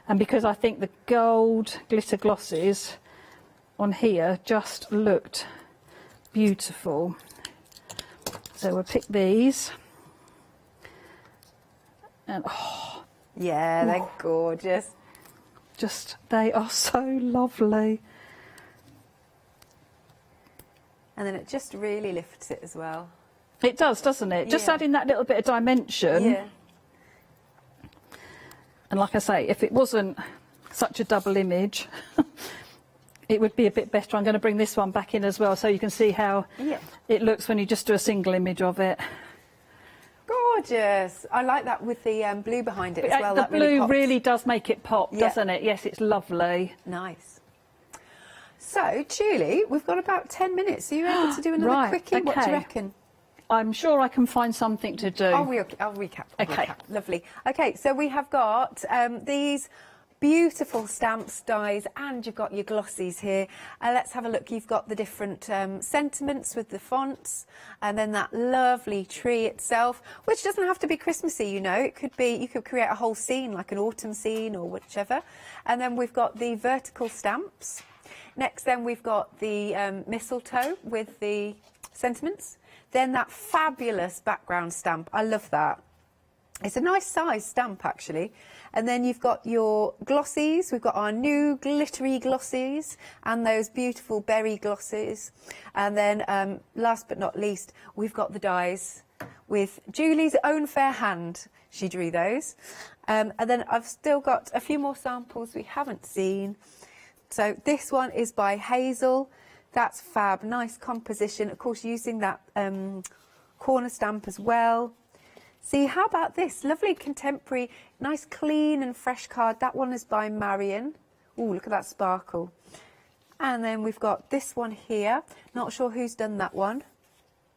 and because I think the gold glitter glosses on here just looked beautiful. So we'll pick these. And oh, yeah, they're gorgeous. Just, they are so lovely. And then it just really lifts it as well. It does, doesn't it? Just Yeah. adding that little bit of dimension. Yeah. And like I say, if it wasn't such a double image, it would be a bit better. I'm going to bring this one back in as well so you can see how it looks when you just do a single image of it. Gorgeous. I like that with the blue behind it as well. The that blue pops. really does make it pop, Yeah. doesn't it? Yes, it's lovely. Nice. So, Julie, we've got about 10 minutes. Are you able to do another Right, quickie? What do okay. you reckon? I'm sure I can find something to do. I'll recap. Okay. Lovely. Okay, so we have got these beautiful stamps, dies, and you've got your glossies here. Let's have a look. You've got the different sentiments with the fonts, and then that lovely tree itself, which doesn't have to be Christmassy, you know. It could be, you could create a whole scene, like an autumn scene or whichever. And then we've got the vertical stamps. Next, then we've got the mistletoe with the sentiments. Then that fabulous background stamp. I love that. It's a nice size stamp, actually. And then you've got your glossies. We've got our new glittery glossies and those beautiful berry glossies. And then, last but not least, we've got the dies with Julie's own fair hand. She drew those. And then I've still got a few more samples we haven't seen. So this one is by Hazel. That's fab. Nice composition. Of course, using that corner stamp as well. See, how about this? Lovely contemporary, nice clean and fresh card. That one is by Marion. Oh, look at that sparkle. And then we've got this one here. Not sure who's done that one.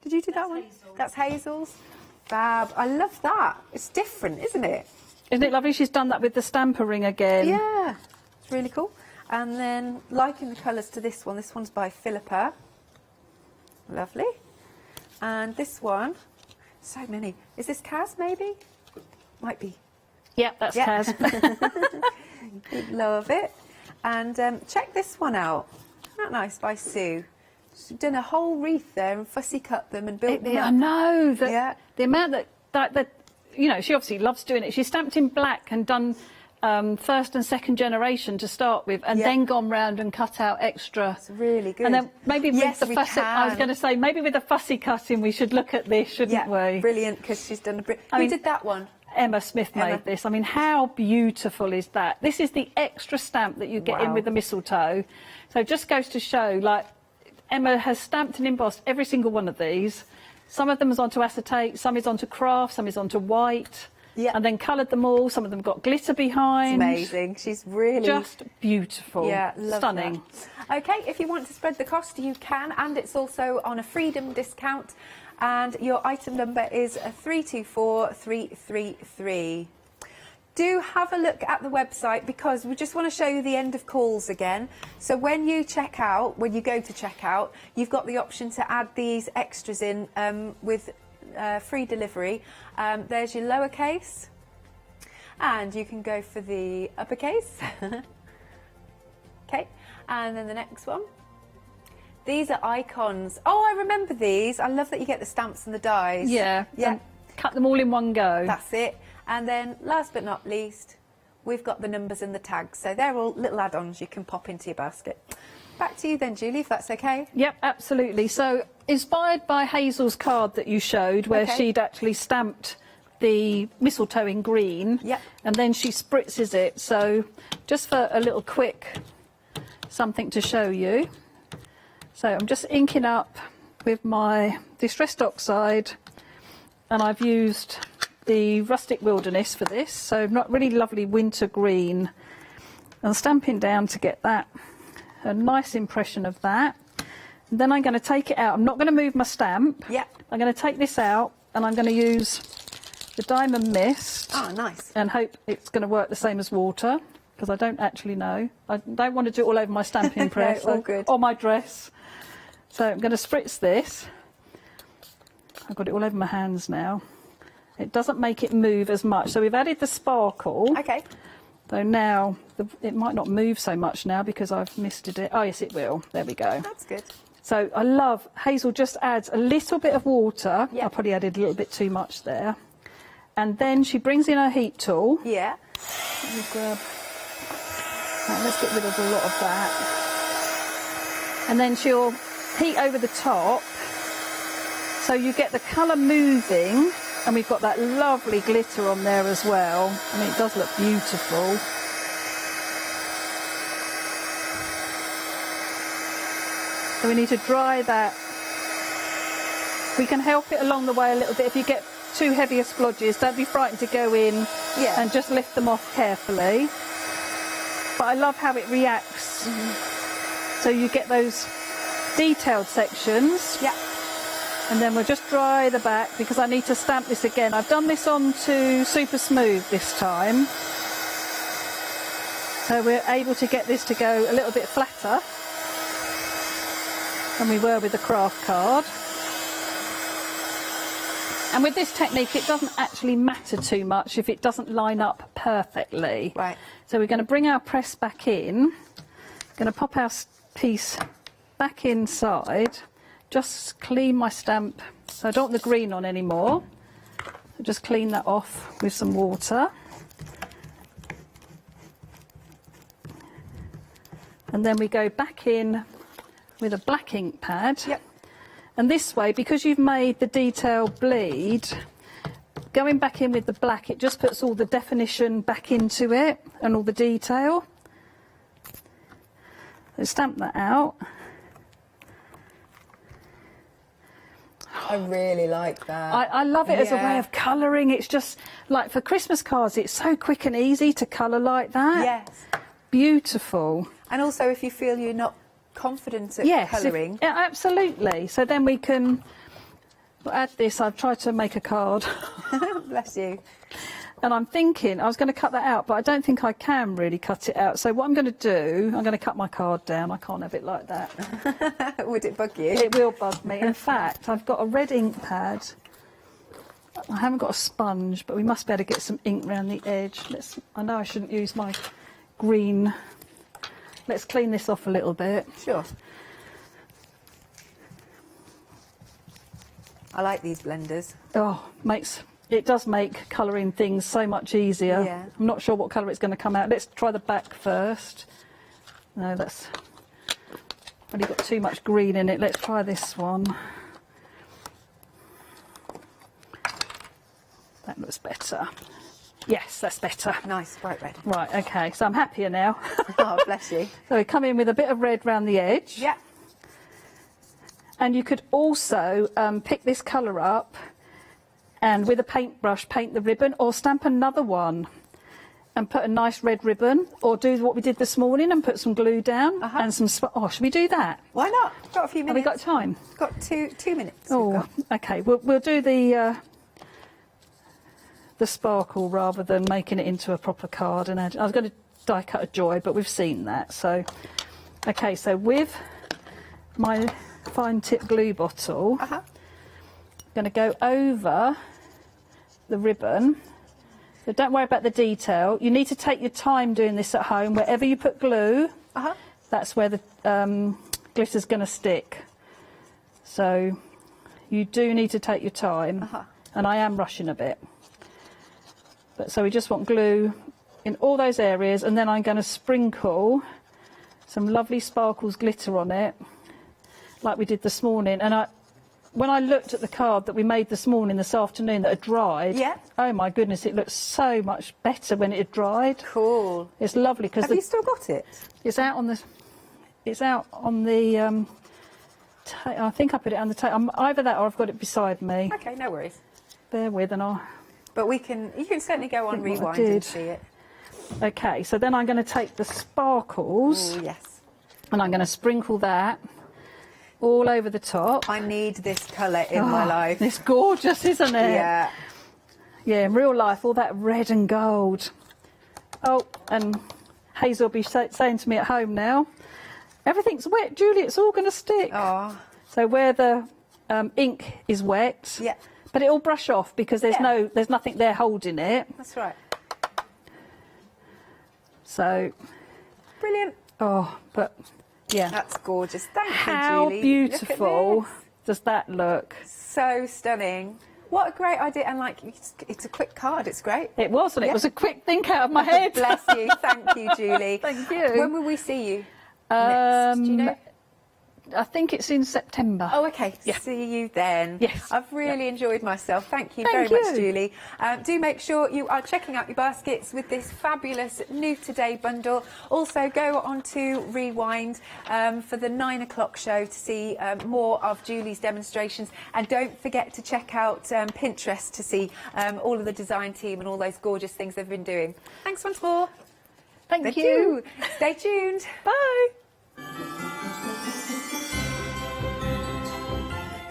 Did you do that one? Hazel's. That's Hazel's. Fab. I love that. It's different, isn't it? Isn't it lovely? She's done that with the stamper ring again. Yeah, it's really cool. And then liking the colours to this one. This one's by Philippa. Lovely. And this one, so many. Is this Kaz, maybe? Might be. Yep, that's Kaz. Love it. And check this one out. Isn't that nice, by Sue? She's done a whole wreath there and fussy cut them and built them up. I know. The amount that, you know, she obviously loves doing it. She stamped in black and done first and second generation to start with, and then gone round and cut out extra. It's really good. And then maybe with the fussy, I was going to say, maybe with the fussy cutting, we should look at this, shouldn't we? Brilliant, because she's done a Who did that one? Emma Smith made this. I mean, how beautiful is that? This is the extra stamp that you get in with the mistletoe. So it just goes to show, like, Emma has stamped and embossed every single one of these. Some of them is onto acetate, some is onto craft, some is onto white. Yeah. And then coloured them all. Some of them got glitter behind. It's amazing. She's really... just beautiful. Yeah, love stunning. That. OK, if you want to spread the cost, you can. And it's also on a Freedom discount. And your item number is 324333. Do have a look at the website, because we just want to show you the end of calls again. So when you check out, when you go to check out, you've got the option to add these extras in with free delivery. There's your lowercase, and you can go for the uppercase. Okay, and then the next one. These are icons. Oh, I remember these. I love that you get the stamps and the dies. Yeah, yeah. Cut them all in one go. That's it. And then, last but not least, we've got the numbers and the tags. So they're all little add-ons you can pop into your basket. Back to you then, Julie, if that's okay. Yep, absolutely. So, inspired by Hazel's card that you showed, where she'd actually stamped the mistletoe in green, and then she spritzes it. So, just for a little quick something to show you. So, I'm just inking up with my Distressed Oxide, and I've used the Rustic Wilderness for this. So, not really lovely winter green, and stamping down to get that. A nice impression of that. And then I'm going to take it out. I'm not going to move my stamp. Yeah. I'm going to take this out, and I'm going to use the Diamond Mist. Oh, nice. And hope it's going to work the same as water, because I don't actually know. I don't want to do it all over my stamping press all good. or my dress. So I'm going to spritz this. I've got it all over my hands now. It doesn't make it move as much. So we've added the sparkle. Okay. So now it might not move so much now because I've misted it. Oh yes, it will. There we go. That's good. So I love, Hazel just adds a little bit of water. I probably added a little bit too much there. And then she brings in her heat tool. Yeah. Let me grab. Right, let's get rid of a lot of that. And then she'll heat over the top. So you get the colour moving. And we've got that lovely glitter on there as well. I mean, it does look beautiful. So we need to dry that. We can help it along the way a little bit. If you get too heavy splodges, don't be frightened to go in and just lift them off carefully. But I love how it reacts. So you get those detailed sections. Yeah. And then we'll just dry the back because I need to stamp this again. I've done this on to super smooth this time. So we're able to get this to go a little bit flatter than we were with the craft card. And with this technique, it doesn't actually matter too much if it doesn't line up perfectly. Right. So we're going to bring our press back in. Going to pop our piece back inside. Just clean my stamp, so I don't want the green on anymore. Just clean that off with some water. And then we go back in with a black ink pad. Yep. And this way, because you've made the detail bleed, going back in with the black, it just puts all the definition back into it and all the detail. So stamp that out. I really like that. I love it as a way of colouring. It's just like for Christmas cards, it's so quick and easy to colour like that. Yes. Beautiful. And also if you feel you're not confident at colouring. Yeah, absolutely. So then we can add this. I've tried to make a card. Bless you. And I'm thinking I was going to cut that out, but I don't think I can really cut it out. So what I'm going to do, I'm going to cut my card down. I can't have it like that. Would it bug you? It will bug me. In fact, I've got a red ink pad. I haven't got a sponge, but we must be able to get some ink around the edge. I know I shouldn't use my green. Let's clean this off a little bit. Sure. I like these blenders. Oh, it does make colouring things so much easier. Yeah. I'm not sure what colour it's going to come out. Let's try the back first. No, that's already got too much green in it. Let's try this one. That looks better. Yes, that's better. Nice, bright red. Right, okay, so I'm happier now. Oh, bless you. So we come in with a bit of red round the edge. Yeah. And you could also pick this colour up and with a paintbrush paint the ribbon, or stamp another one and put a nice red ribbon, or do what we did this morning and put some glue down and some... should we do that? Why not? Got a few minutes. Have we got time? Got two minutes. Oh, okay. We'll do the sparkle rather than making it into a proper card. And I was going to die cut a joy, but we've seen that. So, okay, so with my fine tip glue bottle, I'm going to go over the ribbon. So don't worry about the detail. You need to take your time doing this at home. Wherever you put glue, that's where the glitter's going to stick. So you do need to take your time. And I am rushing a bit. But so we just want glue in all those areas, and then I'm going to sprinkle some lovely sparkles glitter on it, like we did this morning. And when I looked at the card that we made this afternoon that had dried, oh my goodness, it looks so much better when it had dried. Cool. It's lovely because have you still got it? It's out on the. It's out on the. I think I put it on the table. Either that or I've got it beside me. Okay, no worries. Bear with, and I'll. But you can certainly go on rewind and see it. Okay, so then I'm going to take the sparkles. Ooh, yes. And I'm going to sprinkle that all over the top. I need this colour in my life. It's gorgeous, isn't it? Yeah. Yeah, in real life, all that red and gold. Oh, and Hazel will be saying to me at home now, everything's wet, Julie, it's all going to stick. Oh. So where the ink is wet, yeah, but it'll brush off because there's nothing there holding it. That's right. So brilliant. Oh, but yeah, that's gorgeous. Thank you, How Julie. beautiful does that look? So stunning. What a great idea, and like it's a quick card. It's great. It was, and it was a quick think out of my head. Bless you. Thank you, Julie. Thank you. When will we see you next? Do you know? I think it's in September. Oh, okay. Yeah. See you then. Yes. I've really enjoyed myself. Thank you Thank very much, you. Julie. Do make sure you are checking out your baskets with this fabulous New Today bundle. Also, go on to Rewind for the 9 o'clock show to see more of Julie's demonstrations. And don't forget to check out Pinterest to see all of the design team and all those gorgeous things they've been doing. Thanks once more. Thank you. Stay tuned. Bye.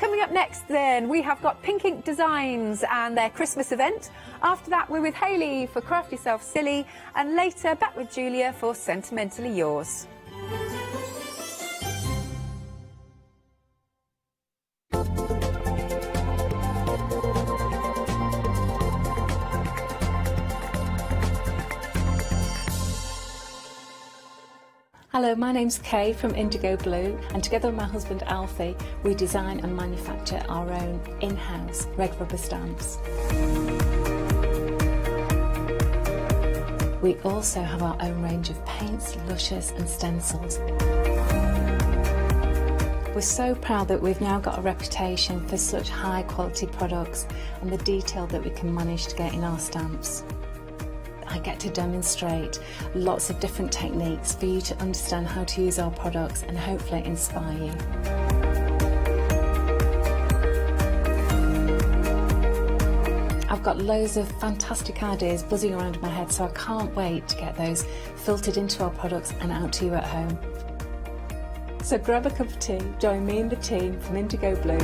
Coming up next then, we have got Pink Ink Designs and their Christmas event. After that, we're with Hayley for Craft Yourself Silly, and later back with Julia for Sentimentally Yours. Hello, my name's Kay from Indigo Blue, and together with my husband Alfie, we design and manufacture our own in-house red rubber stamps. We also have our own range of paints, lushes and stencils. We're so proud that we've now got a reputation for such high quality products and the detail that we can manage to get in our stamps. I get to demonstrate lots of different techniques for you to understand how to use our products and hopefully inspire you. I've got loads of fantastic ideas buzzing around in my head, so I can't wait to get those filtered into our products and out to you at home. So grab a cup of tea, join me and the team from Indigo Blue.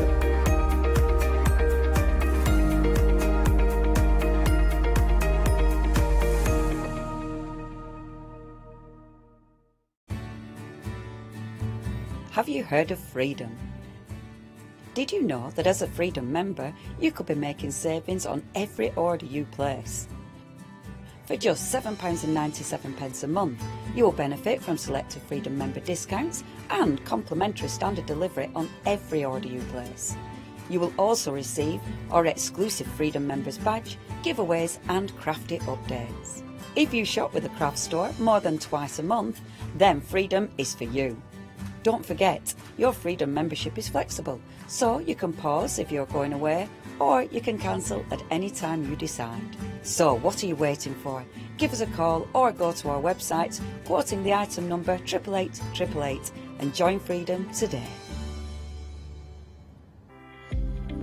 Have you heard of Freedom? Did you know that as a Freedom member, you could be making savings on every order you place? For just £7.97 a month, you will benefit from selected Freedom member discounts and complimentary standard delivery on every order you place. You will also receive our exclusive Freedom members badge, giveaways and crafty updates. If you shop with a craft store more than twice a month, then Freedom is for you. Don't forget, your Freedom membership is flexible, so you can pause if you're going away, or you can cancel at any time you decide. So what are you waiting for? Give us a call or go to our website, quoting the item number 88888, and join Freedom today.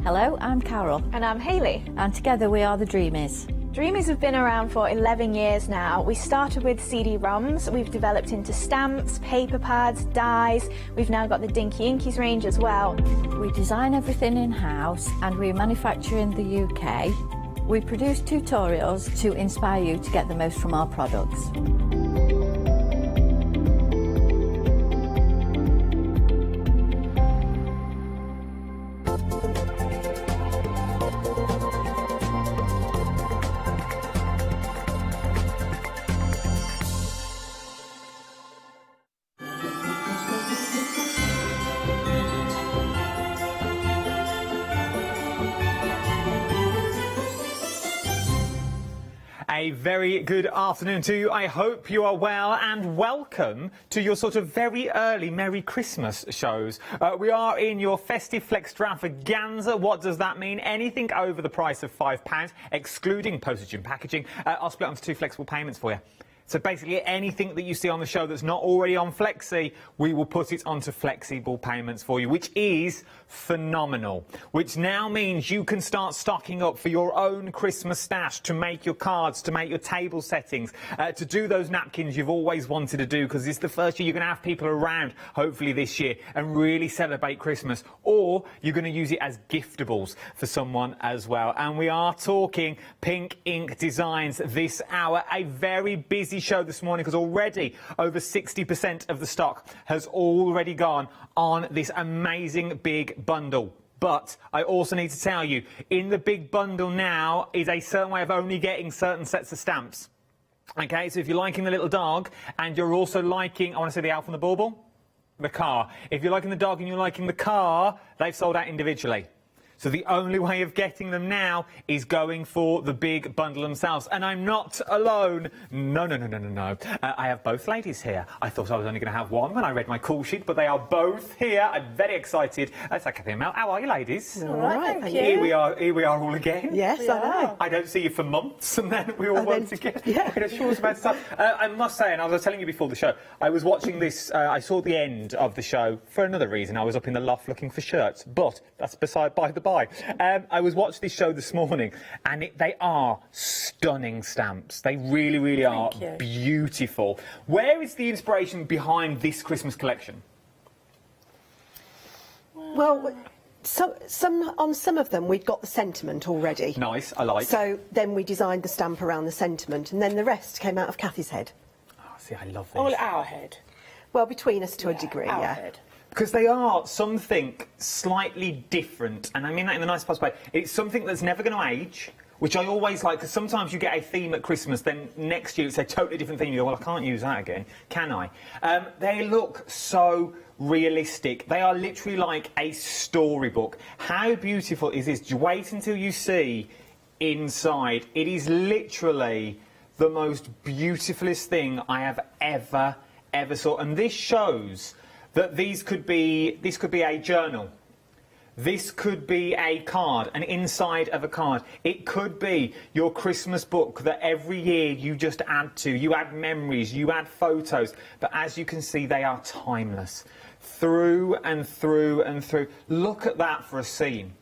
Hello, I'm Carol. And I'm Hayley. And together we are the Dreamies. Dreamies have been around for 11 years now. We started with CD-ROMs, we've developed into stamps, paper pads, dies. We've now got the Dinky Inkies range as well. We design everything in-house and we manufacture in the UK. We produce tutorials to inspire you to get the most from our products. A very good afternoon to you. I hope you are well, and welcome to your sort of very early Merry Christmas shows. We are in your festive flextravaganza. What does that mean? Anything over the price of £5, excluding postage and packaging. I'll split onto 2 flexible payments for you. So basically anything that you see on the show that's not already on Flexi, we will put it onto flexible payments for you, which is phenomenal. Which now means you can start stocking up for your own Christmas stash, to make your cards, to make your table settings, to do those napkins you've always wanted to do, because it's the first year you're going to have people around, hopefully this year, and really celebrate Christmas. Or you're going to use it as giftables for someone as well. And we are talking Pink Ink Designs this hour. A very busy show this morning, because already over 60% of the stock has already gone on this amazing big bundle. But I also need to tell you, in the big bundle now is a certain way of only getting certain sets of stamps. Okay, so if you're liking the little dog and you're also liking, I want to say the Alf and the Bauble, the car. If you're liking the dog and you're liking the car, they've sold out individually. So the only way of getting them now is going for the big bundle themselves. And I'm not alone. No. I have both ladies here. I thought I was only going to have one when I read my call sheet, but they are both here. I'm very excited. It's like a Mel. How are you, ladies? All right, thank you. Here we are all again. Yes, I know. I don't see you for months, and then we all once again. Yeah. I must say, and I was telling you before the show, I was watching this, I saw the end of the show for another reason. I was up in the loft looking for shirts, but that's by the by. I was watching this show this morning, and they are stunning stamps. They really, really are beautiful. Where is the inspiration behind this Christmas collection? Well, on some of them we'd got the sentiment already. Nice, I like. So then we designed the stamp around the sentiment, and then the rest came out of Kathy's head. Oh, see, I love this. All our head. Well, between us to a degree, our yeah. head. Because they are something slightly different, and I mean that in the nicest possible way. It's something that's never going to age, which I always like, because sometimes you get a theme at Christmas, then next year it's a totally different theme. You go, well, I can't use that again, can I? They look so realistic. They are literally like a storybook. How beautiful is this? Wait until you see inside. It is literally the most beautifulest thing I have ever saw, and this shows that this could be a journal. This could be a card, an inside of a card. It could be your Christmas book that every year you just add to. You add memories, you add photos. But as you can see, they are timeless. Through and through and through. Look at that for a scene.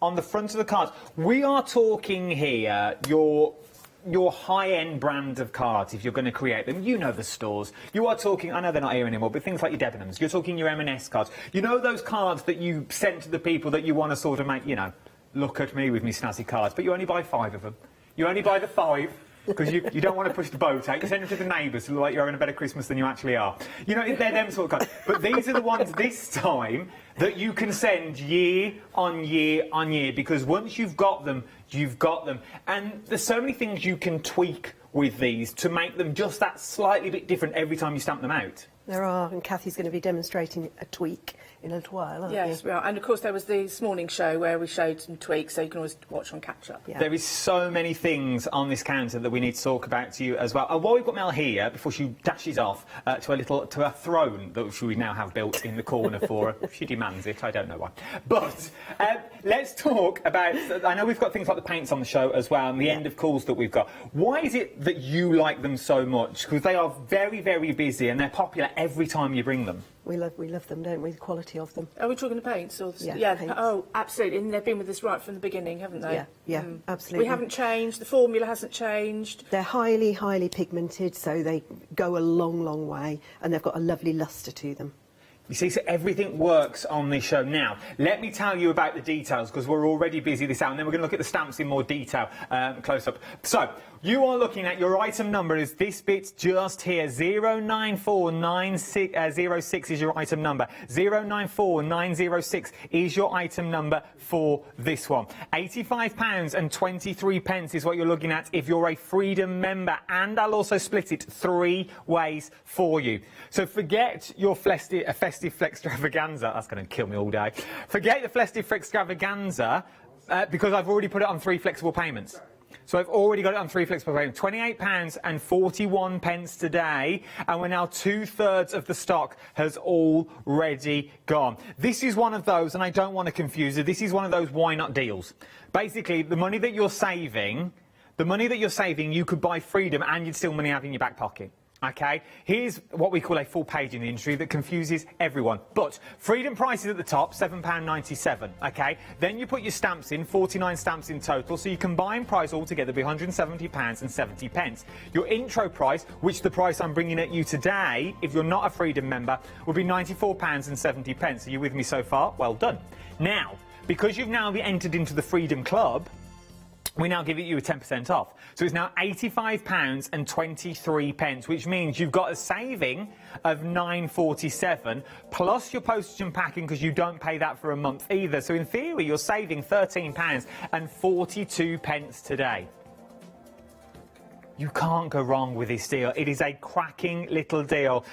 On the front of the cards, we are talking here your high-end brand of cards, if you're going to create them. You know the stores. You are talking, I know they're not here anymore, but things like your Debenhams. You're talking your M&S cards. You know those cards that you send to the people that you want to sort of make, you know, look at me with me snazzy cards, but you only buy 5 of them. You only buy the 5 because you don't want to push the boat out. You send them to the neighbours to look like you're having a better Christmas than you actually are. You know, they're them sort of cards. But these are the ones this time that you can send year on year on year, because once you've got them, you've got them. And there's so many things you can tweak with these to make them just that slightly bit different every time you stamp them out. There are, and Kathy's going to be demonstrating a tweak in a little while, aren't Yes, we are. And of course there was this morning show where we showed some tweaks, so you can always watch on catch up. Yeah. There is so many things on this counter that we need to talk about to you as well. And while we've got Mel here, before she dashes off to a throne that we now have built in the corner for her, she demands it. I don't know why. But let's talk about. I know we've got things like the paints on the show as well, and the end of calls that we've got. Why is it that you like them so much? Because they are very, very busy and they're popular every time you bring them. We love them, don't we? The quality of them. Are we talking the paints? Or Paints. Oh, absolutely. And they've been with us right from the beginning, haven't they? Yeah, absolutely. We haven't changed. The formula hasn't changed. They're highly, highly pigmented, so they go a long, long way, and they've got a lovely lustre to them. You see, so everything works on this show. Now, let me tell you about the details, because we're already busy this hour, and then we're going to look at the stamps in more detail, close up. So, you are looking at your item number is this bit just here. 094906 is your item number. 094906 is your item number for this one. £85.23 is what you're looking at if you're a Freedom member, and I'll also split it 3 ways for you. So forget your festive flextravaganza. That's going to kill me all day. Forget the festive extravaganza because I've already put it on 3 flexible payments. So I've already got it on 3 flexible payments. £28.41 today, and we're now 2/3 of the stock has already gone. This is one of those, and I don't want to confuse you, this is one of those why not deals. Basically, the money that you're saving, The money that you're saving, you could buy freedom and you'd still money have in your back pocket. Okay, here's what we call a full page in the industry that confuses everyone. But freedom prices at the top, £7.97. Okay, then you put your stamps in, 49 stamps in total, so your combined price altogether be £170.70. Your intro price, which the price I'm bringing at you today, if you're not a freedom member, would be £94.70. Are you with me so far? Well done. Now, because you've now entered into the Freedom Club, we now give it you a 10% off. So it's now £85.23, which means you've got a saving of £9.47 plus your postage and packing, because you don't pay that for a month either. So in theory, you're saving £13.42 today. You can't go wrong with this deal. It is a cracking little deal.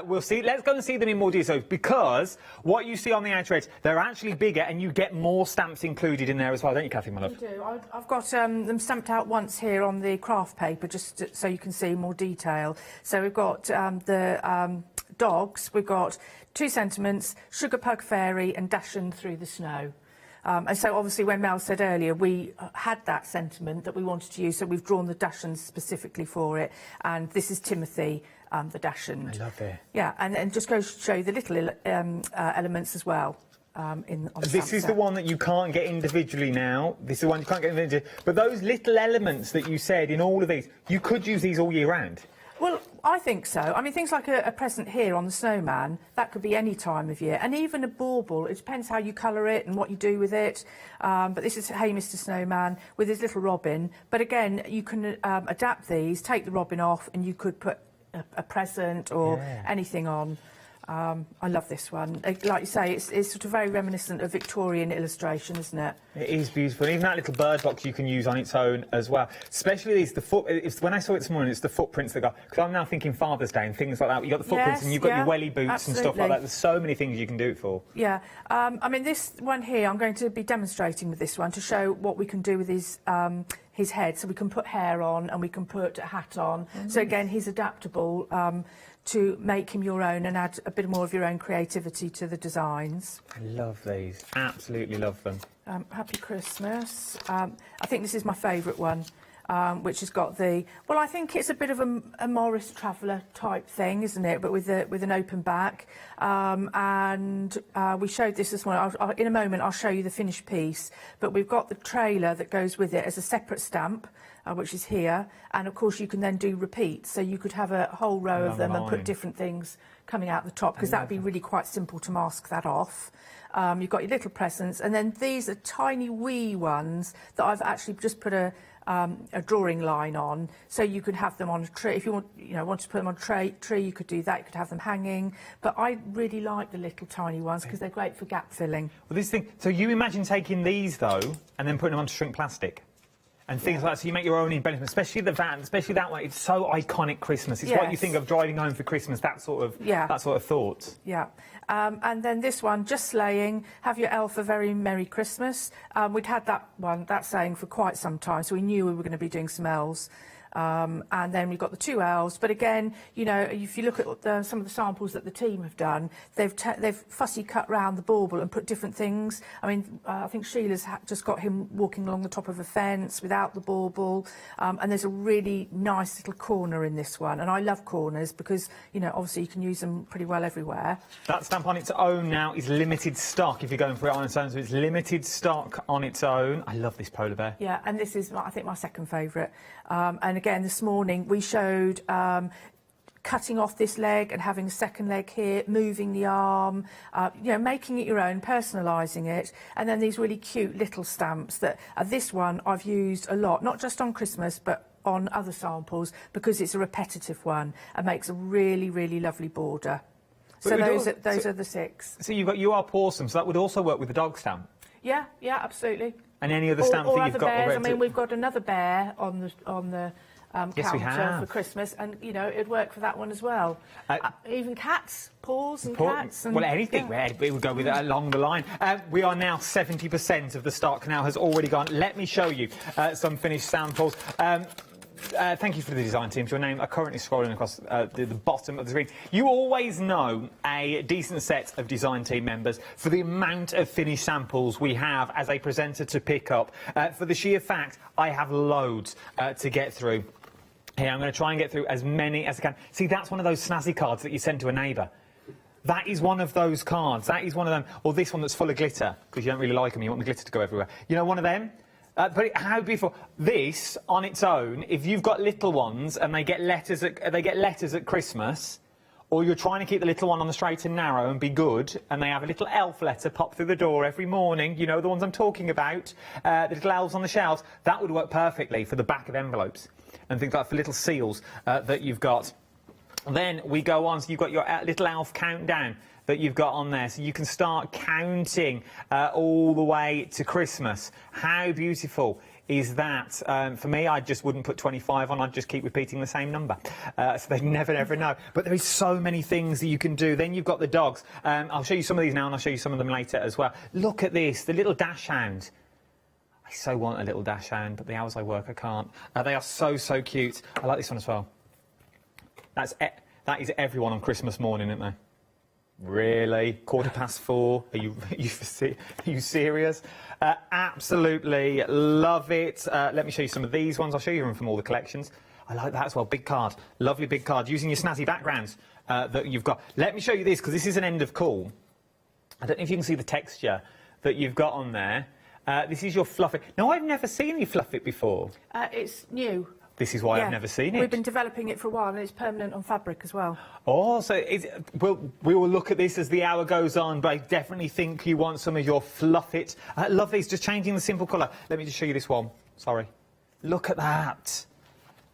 We'll see. Let's go and see them in more detail, because what you see on the outer edge, they're actually bigger and you get more stamps included in there as well, don't you, Kathy, my love? You do. I've got them stamped out once here on the craft paper, just so you can see more detail. So we've got the dogs, we've got 2 sentiments, Sugar Pug Fairy and Dashing Through the Snow. And so obviously when Mel said earlier, we had that sentiment that we wanted to use, so we've drawn the Dachshunds specifically for it. And this is Timothy, the Dachshund. I love it. Yeah, and just go show you the little elements as well. This is the one that you can't get individually now. This is the one you can't get individually. But those little elements that you said in all of these, you could use these all year round. Well, I think so. I mean, things like a present here on the snowman, that could be any time of year. And even a bauble, it depends how you colour it and what you do with it. But this is Hey Mr Snowman with his little robin. But again, you can adapt these, take the robin off, and you could put a present or anything on. I love this one. Like you say, it's sort of very reminiscent of Victorian illustration, isn't it? It is beautiful. And even that little bird box you can use on its own as well. Especially these, when I saw it this morning, it's the footprints that go. Because I'm now thinking Father's Day and things like that. You've got the footprints and you've got your welly boots and stuff like that. There's so many things you can do it for. Yeah. I mean, this one here, I'm going to be demonstrating with this one to show what we can do with his head. So we can put hair on and we can put a hat on. So again, he's adaptable to make him your own and add a bit more of your own creativity to the designs. I love these. Absolutely love them. Happy Christmas. I think this is my favourite one, which has got the... Well, I think it's a bit of a Morris Traveller type thing, isn't it? But with an open back. And we showed this morning. In a moment, I'll show you the finished piece. But we've got the trailer that goes with it as a separate stamp, which is here. And, of course, you can then do repeats. So you could have a whole row of them and put different things coming out the top, because that would be really quite simple to mask that off. You've got your little presents. And then these are tiny wee ones that I've actually just put a drawing line on, so you could have them on a tree. If you want to put them on a tree, you could do that. You could have them hanging. But I really like the little tiny ones because they're great for gap filling. Well, this thing. So you imagine taking these though, and then putting them onto shrink plastic. And things like that, so you make your own embellishment, especially the van, especially that one. It's so iconic Christmas. It's what you think of driving home for Christmas. That sort of thought. Yeah. And then this one, just sleighing. Have your elf a very merry Christmas. We'd had that saying for quite some time, so we knew we were going to be doing some elves. And then we've got the 2 elves. But again, if you look at some of the samples that the team have done, they've fussy cut round the bauble and put different things. I mean, I think Sheila's just got him walking along the top of a fence without the bauble. And there's a really nice little corner in this one. And I love corners because, obviously you can use them pretty well everywhere. That stamp on its own now is limited stock if you're going for it on its own. So it's limited stock on its own. I love this polar bear. Yeah, and this is, I think, my second favourite. And again, this morning we showed cutting off this leg and having a second leg here, moving the arm, making it your own, personalising it, and then these really cute little stamps that this one I've used a lot, not just on Christmas but on other samples, because it's a repetitive one and makes a really, really lovely border. So those are the 6. So you've got You Are Pawsome, so that would also work with the dog stamp. Yeah, absolutely. And any other stamp that you've got bears. already? I mean, we've got another bear on the counter for Christmas, and it'd work for that one as well. Even cats, paws and cats. And, well, anything we would go with it along the line. We are now 70% of the stock now has already gone. Let me show you some finished samples. Thank you for the design teams. Your name are currently scrolling across the bottom of the screen. You always know a decent set of design team members for the amount of finished samples we have as a presenter to pick up. For the sheer fact, I have loads to get through. Here, I'm going to try and get through as many as I can. See, that's one of those snazzy cards that you send to a neighbour. That is one of those cards. That is one of them. Or this one that's full of glitter, because you don't really like them. You want the glitter to go everywhere. You know, one of them? But how beautiful. This, on its own, if you've got little ones and they get letters at Christmas, or you're trying to keep the little one on the straight and narrow and be good, and they have a little elf letter pop through the door every morning, you know, the ones I'm talking about, the little elves on the shelves, that would work perfectly for the back of envelopes and things like for little seals that you've got. Then we go on, so you've got your little elf countdown that you've got on there, so you can start counting all the way to Christmas. How beautiful is that? For me, I just wouldn't put 25 on, I'd just keep repeating the same number. So they'd never, ever know. But there is so many things that you can do. Then you've got the dogs. I'll show you some of these now, and I'll show you some of them later as well. Look at this, the little dash hound. I so want a little dash hound, but the hours I work, I can't. They are so, so cute. I like this one as well. That is everyone on Christmas morning, isn't they? Really? 4:15? Are you serious? Absolutely love it. Let me show you some of these ones. I'll show you them from all the collections. I like that as well. Big card. Lovely big card. Using your snazzy backgrounds that you've got. Let me show you this, because this is an end of call. I don't know if you can see the texture that you've got on there. This is your fluff it. No, I've never seen you fluff it before. It's new. This is why I've never seen it. We've been developing it for a while, and it's permanent on fabric as well. Oh, so we will look at this as the hour goes on, but I definitely think you want some of your fluff it. Love these, just changing the simple colour. Let me just show you this one. Sorry. Look at that.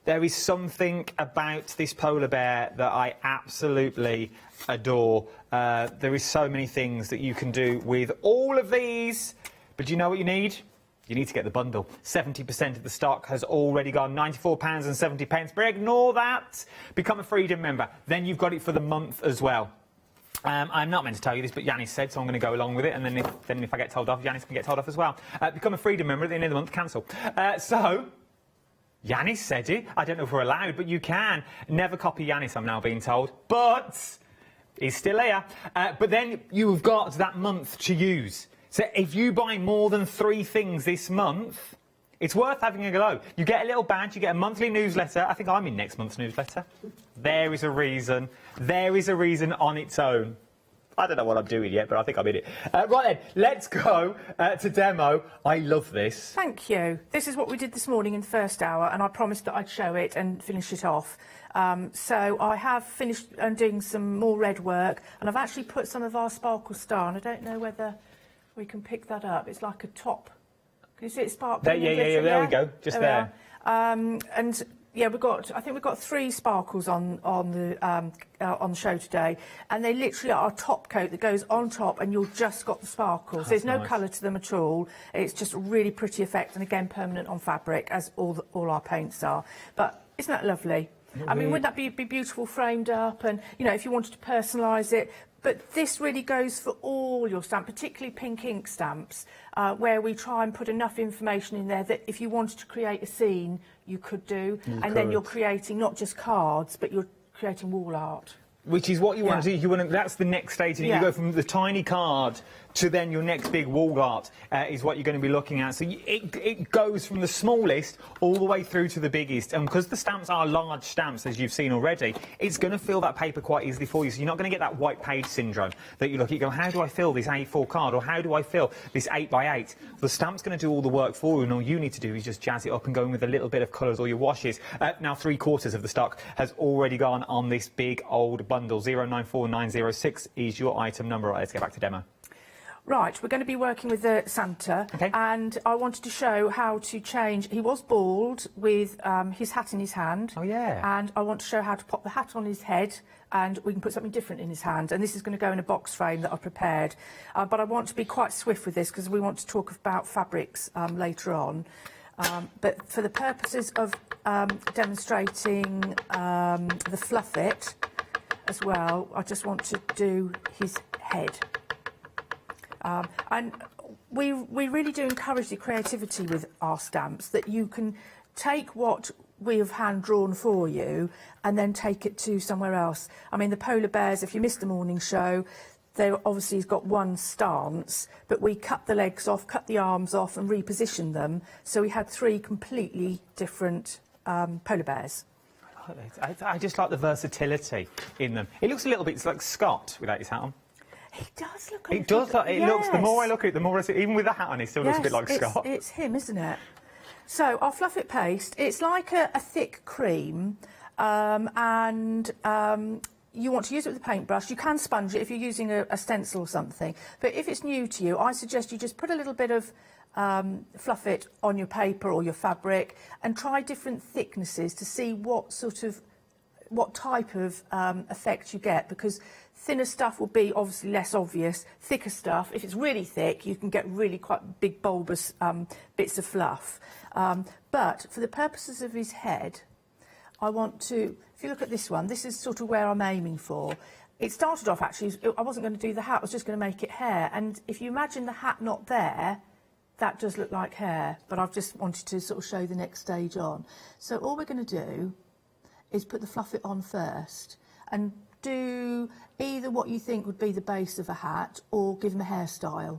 There is something about this polar bear that I absolutely adore. There is so many things that you can do with all of these, but do you know what you need? You need to get the bundle. 70% of the stock has already gone, £94.70. But ignore that. Become a Freedom member. Then you've got it for the month as well. I'm not meant to tell you this, but Yanis said, so I'm going to go along with it. And then if I get told off, Yanis can get told off as well. Become a Freedom member at the end of the month, cancel. So, Yanis said it. I don't know if we're allowed, but you can. Never copy Yanis, I'm now being told. But he's still here. But then you've got that month to use. So if you buy more than 3 things this month, it's worth having a go. You get a little badge, you get a monthly newsletter. I think I'm in next month's newsletter. There is a reason. There is a reason on its own. I don't know what I'm doing yet, but I think I'm in it. Right then, let's go to demo. I love this. Thank you. This is what we did this morning in the first hour, and I promised that I'd show it and finish it off. So I have finished doing some more red work, and I've actually put some of our sparkle star, and I don't know whether we can pick that up. It's like a top. Can you see it sparkling? Yeah, there we go. Just there. And yeah, I think we've got 3 sparkles on the show today, and they literally are a top coat that goes on top, and you've just got the sparkles. There's no colour to them at all. It's just a really pretty effect, and again permanent on fabric, as all our paints are. But isn't that lovely? I mean, wouldn't that be beautiful framed up? And you know, if you wanted to personalise it. But this really goes for all your stamps, particularly pink ink stamps, where we try and put enough information in there that if you wanted to create a scene, you could do. And then you're creating not just cards, but you're creating wall art. Which is what you want to do. That's the next stage. You go from the tiny card to then your next big wall art is what you're going to be looking at. So it goes from the smallest all the way through to the biggest. And because the stamps are large stamps, as you've seen already, it's going to fill that paper quite easily for you. So you're not going to get that white page syndrome that you look at, you go, how do I fill this A4 card? Or how do I fill this 8x8? The stamp's going to do all the work for you, and all you need to do is just jazz it up and go in with a little bit of colours or your washes. Now 3/4 of the stock has already gone on this big old bundle. 094906 is your item number. Right, let's get back to demo. Right, we're going to be working with Santa, and I wanted to show how to change. He was bald with his hat in his hand. Oh, yeah. And I want to show how to pop the hat on his head, and we can put something different in his hand. And this is going to go in a box frame that I've prepared. But I want to be quite swift with this because we want to talk about fabrics later on. But for the purposes of demonstrating the fluff it as well, I just want to do his head. And we really do encourage the creativity with our stamps, that you can take what we have hand drawn for you and then take it to somewhere else. I mean, the polar bears, if you missed the morning show, they obviously has got one stance, but we cut the legs off, cut the arms off and repositioned them. So we had 3 completely different polar bears. I just like the versatility in them. It looks a little bit like Scott without his hat on. He does look. It does. Like, it looks. The more I look at it, the more I see. Even with the hat on, he still looks a bit like Scott. It's him, isn't it? So our fluff it paste. It's like a thick cream, and you want to use it with a paintbrush. You can sponge it if you're using a stencil or something. But if it's new to you, I suggest you just put a little bit of fluff it on your paper or your fabric and try different thicknesses to see what type of effect you get, because thinner stuff will be obviously less obvious. Thicker stuff, if it's really thick, you can get really quite big bulbous bits of fluff. But for the purposes of his head, I want to, if you look at this one, this is sort of where I'm aiming for. It started off actually, I wasn't going to do the hat, I was just going to make it hair. And if you imagine the hat not there, that does look like hair, but I've just wanted to sort of show the next stage on. So all we're going to do is put the fluff it on first and do either what you think would be the base of a hat or give him a hairstyle.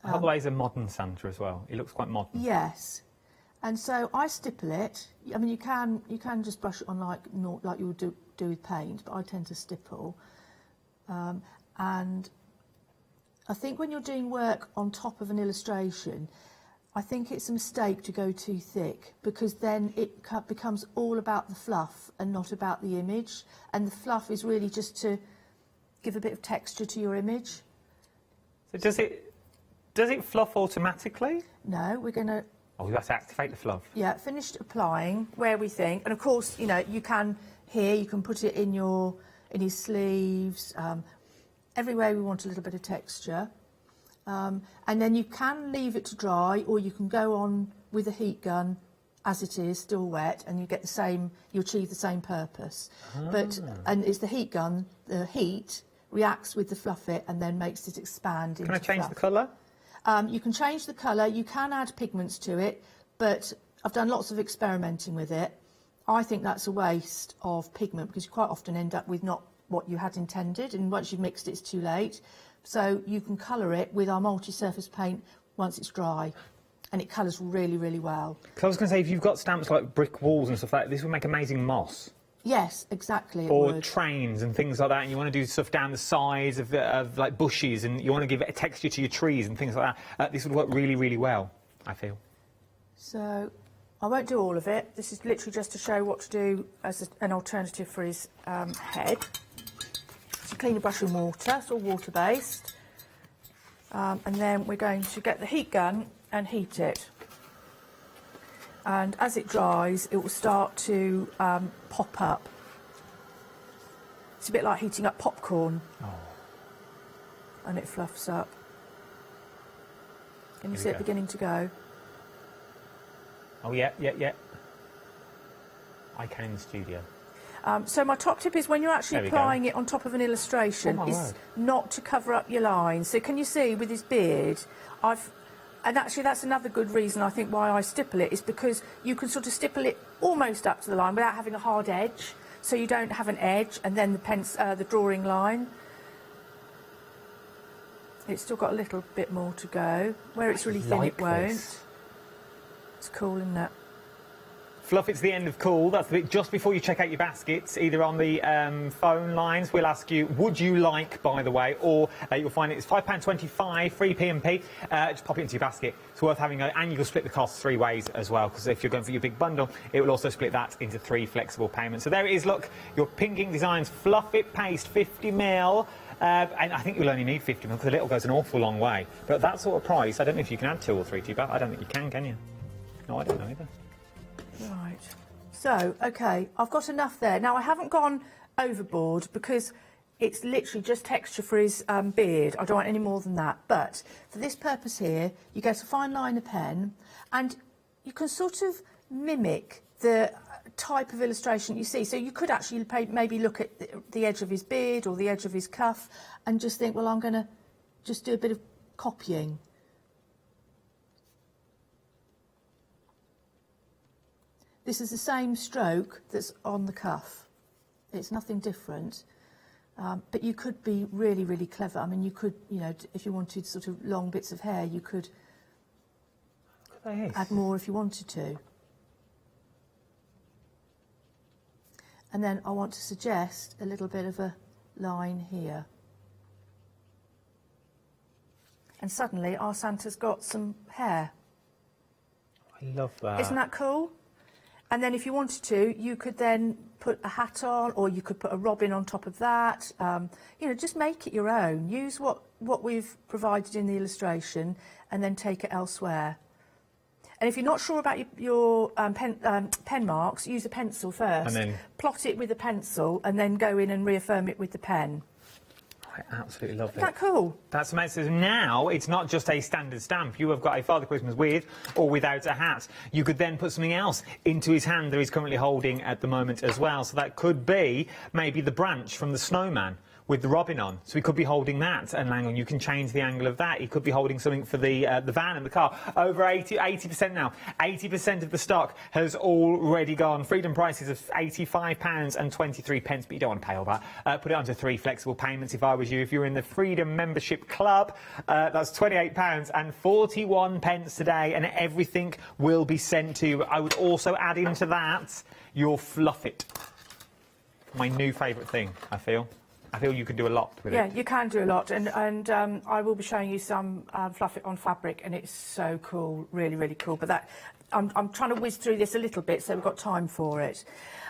By the way, he's a modern Santa as well. He looks quite modern. Yes. And so I stipple it. I mean, you can just brush it on like you would do with paint, but I tend to stipple. And I think when you're doing work on top of an illustration, I think it's a mistake to go too thick, because then it becomes all about the fluff and not about the image. And the fluff is really just to give a bit of texture to your image. So does it fluff automatically? No, we're going to... Oh, we have to activate the fluff. Yeah, finished applying where we think. And of course, you know, you can put it in his sleeves, everywhere we want a little bit of texture. And then you can leave it to dry, or you can go on with a heat gun as it is, still wet, and you achieve the same purpose. And it's the heat gun, the heat reacts with the fluff it and then makes it expand into Can I change fluff. the colour? You can change the colour, you can add pigments to it, but I've done lots of experimenting with it. I think that's a waste of pigment, because you quite often end up with not what you had intended, and once you've mixed it, it's too late. So you can colour it with our multi-surface paint once it's dry, and it colours really, really well. Because I was going to say, if you've got stamps like brick walls and stuff like that, this would make amazing moss. Yes, exactly. Or trains and things like that, and you want to do stuff down the sides of like bushes, and you want to give it a texture to your trees and things like that. This would work really, really well, I feel. So I won't do all of it. This is literally just to show what to do as an alternative for his head. So clean your brush in water, it's all water-based. And then we're going to get the heat gun and heat it. And as it dries, it will start to pop up. It's a bit like heating up popcorn. Oh. And it fluffs up. Can you see it beginning to go? Oh, yeah. I can in the studio. So my top tip is, when you're actually applying it on top of an illustration, is not to cover up your lines. So can you see with his beard, and actually that's another good reason I think why I stipple it, is because you can sort of stipple it almost up to the line without having a hard edge, so you don't have an edge and then the drawing line. It's still got a little bit more to go. Where it's really thin, it won't. It's cool, isn't it? Fluff, it's the end of cool. That's the bit just before you check out your baskets, either on the phone lines. We'll ask you, would you like, by the way, or you'll find it's £5.25, free P&P. Just pop it into your basket. It's worth having, and you can split the cost 3 ways as well, because if you're going for your big bundle, it will also split that into 3 flexible payments. So there it is, look, your Pink Ink Designs Fluff It Paste 50ml. And I think you'll only need 50ml, because a little goes an awful long way. But at that sort of price, I don't know if you can add 2 or 3 to your basket. I don't think you can you? No, I don't know either. Right, so, OK, I've got enough there. Now, I haven't gone overboard, because it's literally just texture for his beard. I don't want any more than that. But for this purpose here, you get a fine liner pen, and you can sort of mimic the type of illustration you see. So you could actually maybe look at the edge of his beard or the edge of his cuff and just think, well, I'm going to just do a bit of copying. This is the same stroke that's on the cuff. It's nothing different. But you could be really, really clever. I mean, you could, you know, if you wanted sort of long bits of hair, you could add more if you wanted to. And then I want to suggest a little bit of a line here. And suddenly our Santa's got some hair. I love that. Isn't that cool? And then if you wanted to, you could then put a hat on, or you could put a robin on top of that. You know, just make it your own. Use what we've provided in the illustration and then take it elsewhere. And if you're not sure about your pen marks, use a pencil first. And then plot it with a pencil and then go in and reaffirm it with the pen. I absolutely love it. Isn't that cool? That's amazing. Now, it's not just a standard stamp. You have got a Father Christmas with or without a hat. You could then put something else into his hand that he's currently holding at the moment as well. So that could be maybe the branch from the snowman with the robin on. So he could be holding that, and hang on, you can change the angle of that. He could be holding something for the van and the car. Over 80% now. 80% of the stock has already gone. Freedom prices of £85.23, but you don't want to pay all that. Put it onto 3 flexible payments if I was you. If you're in the Freedom Membership Club, that's £28.41 today, and everything will be sent to you. I would also add into that your Fluff It. My new favourite thing, I feel you can do a lot with it. Yeah, you can do a lot, and I will be showing you some Fluff It on fabric, and it's so cool, really, really cool. But that I'm trying to whiz through this a little bit, so we've got time for it.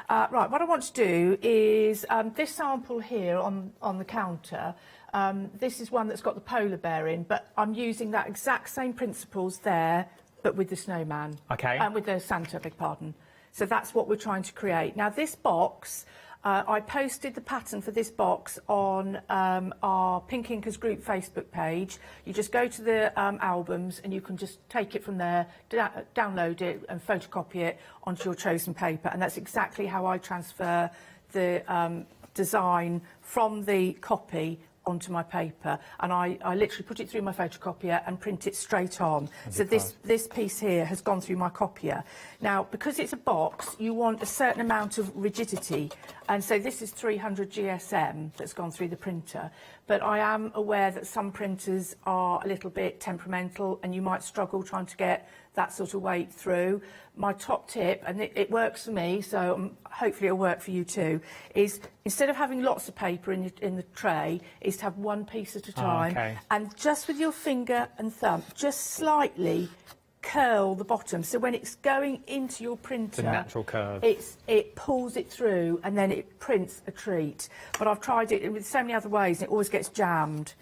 Right, what I want to do is this sample here on the counter. This is one that's got the polar bear in, but I'm using that exact same principles there, but with the snowman. Okay. With the Santa, beg pardon. So that's what we're trying to create. Now, this box. I posted the pattern for this box on our Pink Inkers group Facebook page. You just go to the albums and you can just take it from there, download it and photocopy it onto your chosen paper. And that's exactly how I transfer the design from the copy onto my paper, and I literally put it through my photocopier and print it straight on. So this piece here has gone through my copier. Now, because it's a box, you want a certain amount of rigidity, and so this is 300 GSM that's gone through the printer. But I am aware that some printers are a little bit temperamental, and you might struggle trying to get that sort of weight through. My top tip, and it works for me, so hopefully it'll work for you too, is instead of having lots of paper in the tray, is to have one piece at a time, and just with your finger and thumb, just slightly curl the bottom, so when it's going into your printer, the natural curve, it pulls it through, and then it prints a treat. But I've tried it with so many other ways, and it always gets jammed.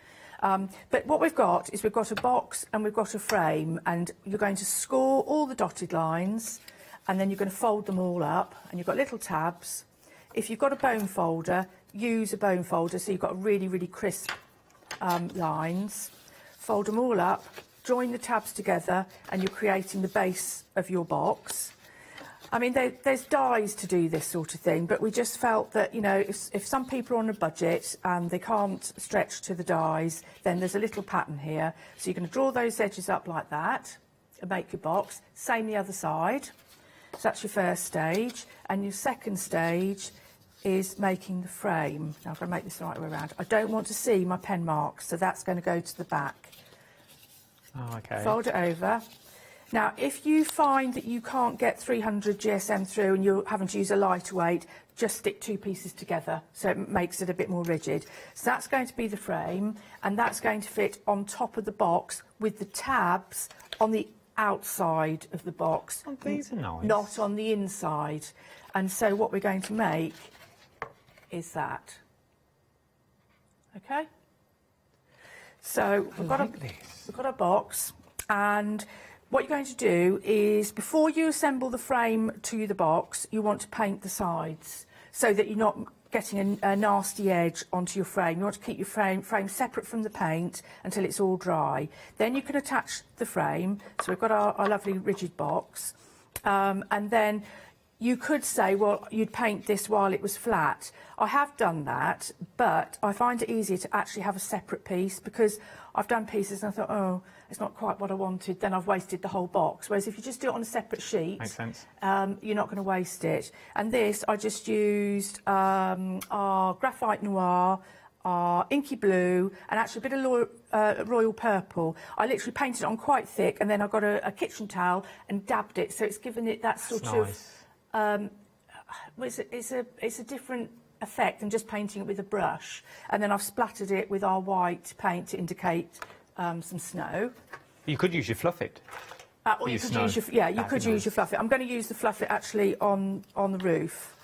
But what we've got is we've got a box and we've got a frame, and you're going to score all the dotted lines, and then you're going to fold them all up, and you've got little tabs. If you've got a bone folder, use a bone folder so you've got really, really crisp lines. Fold them all up, join the tabs together, and you're creating the base of your box. I mean, there's dies to do this sort of thing, but we just felt that, you know, if some people are on a budget and they can't stretch to the dies, then there's a little pattern here. So you're going to draw those edges up like that and make your box. Same the other side. So that's your first stage. And your second stage is making the frame. Now, I'm going to make this the right way around. I don't want to see my pen marks, so that's going to go to the back. Oh, okay. Fold it over. Now, if you find that you can't get 300 GSM through and you're having to use a lighter weight, just stick 2 pieces together, so it makes it a bit more rigid. So that's going to be the frame, and that's going to fit on top of the box with the tabs on the outside of the box. Oh, these are nice. Not on the inside. And so what we're going to make is that. Okay? So we've got a box, and what you're going to do is, before you assemble the frame to the box, you want to paint the sides so that you're not getting a nasty edge onto your frame. You want to keep your frame separate from the paint until it's all dry. Then you can attach the frame. So we've got our lovely rigid box. And then you could say, well, you'd paint this while it was flat. I have done that, but I find it easier to actually have a separate piece, because I've done pieces and I thought, oh, it's not quite what I wanted, then I've wasted the whole box. Whereas if you just do it on a separate sheet, Makes sense. you're not going to waste it. And this, I just used our Graphite Noir, our Inky Blue, and actually a bit of Royal Purple. I literally painted it on quite thick, and then I got a kitchen towel and dabbed it, so it's given it that sort of... it's a different effect than just painting it with a brush. And then I've splattered it with our white paint to indicate some snow. You could use your Fluff It. Or you could use your, you could use your Fluff It. I'm going to use the Fluff It actually on the roof.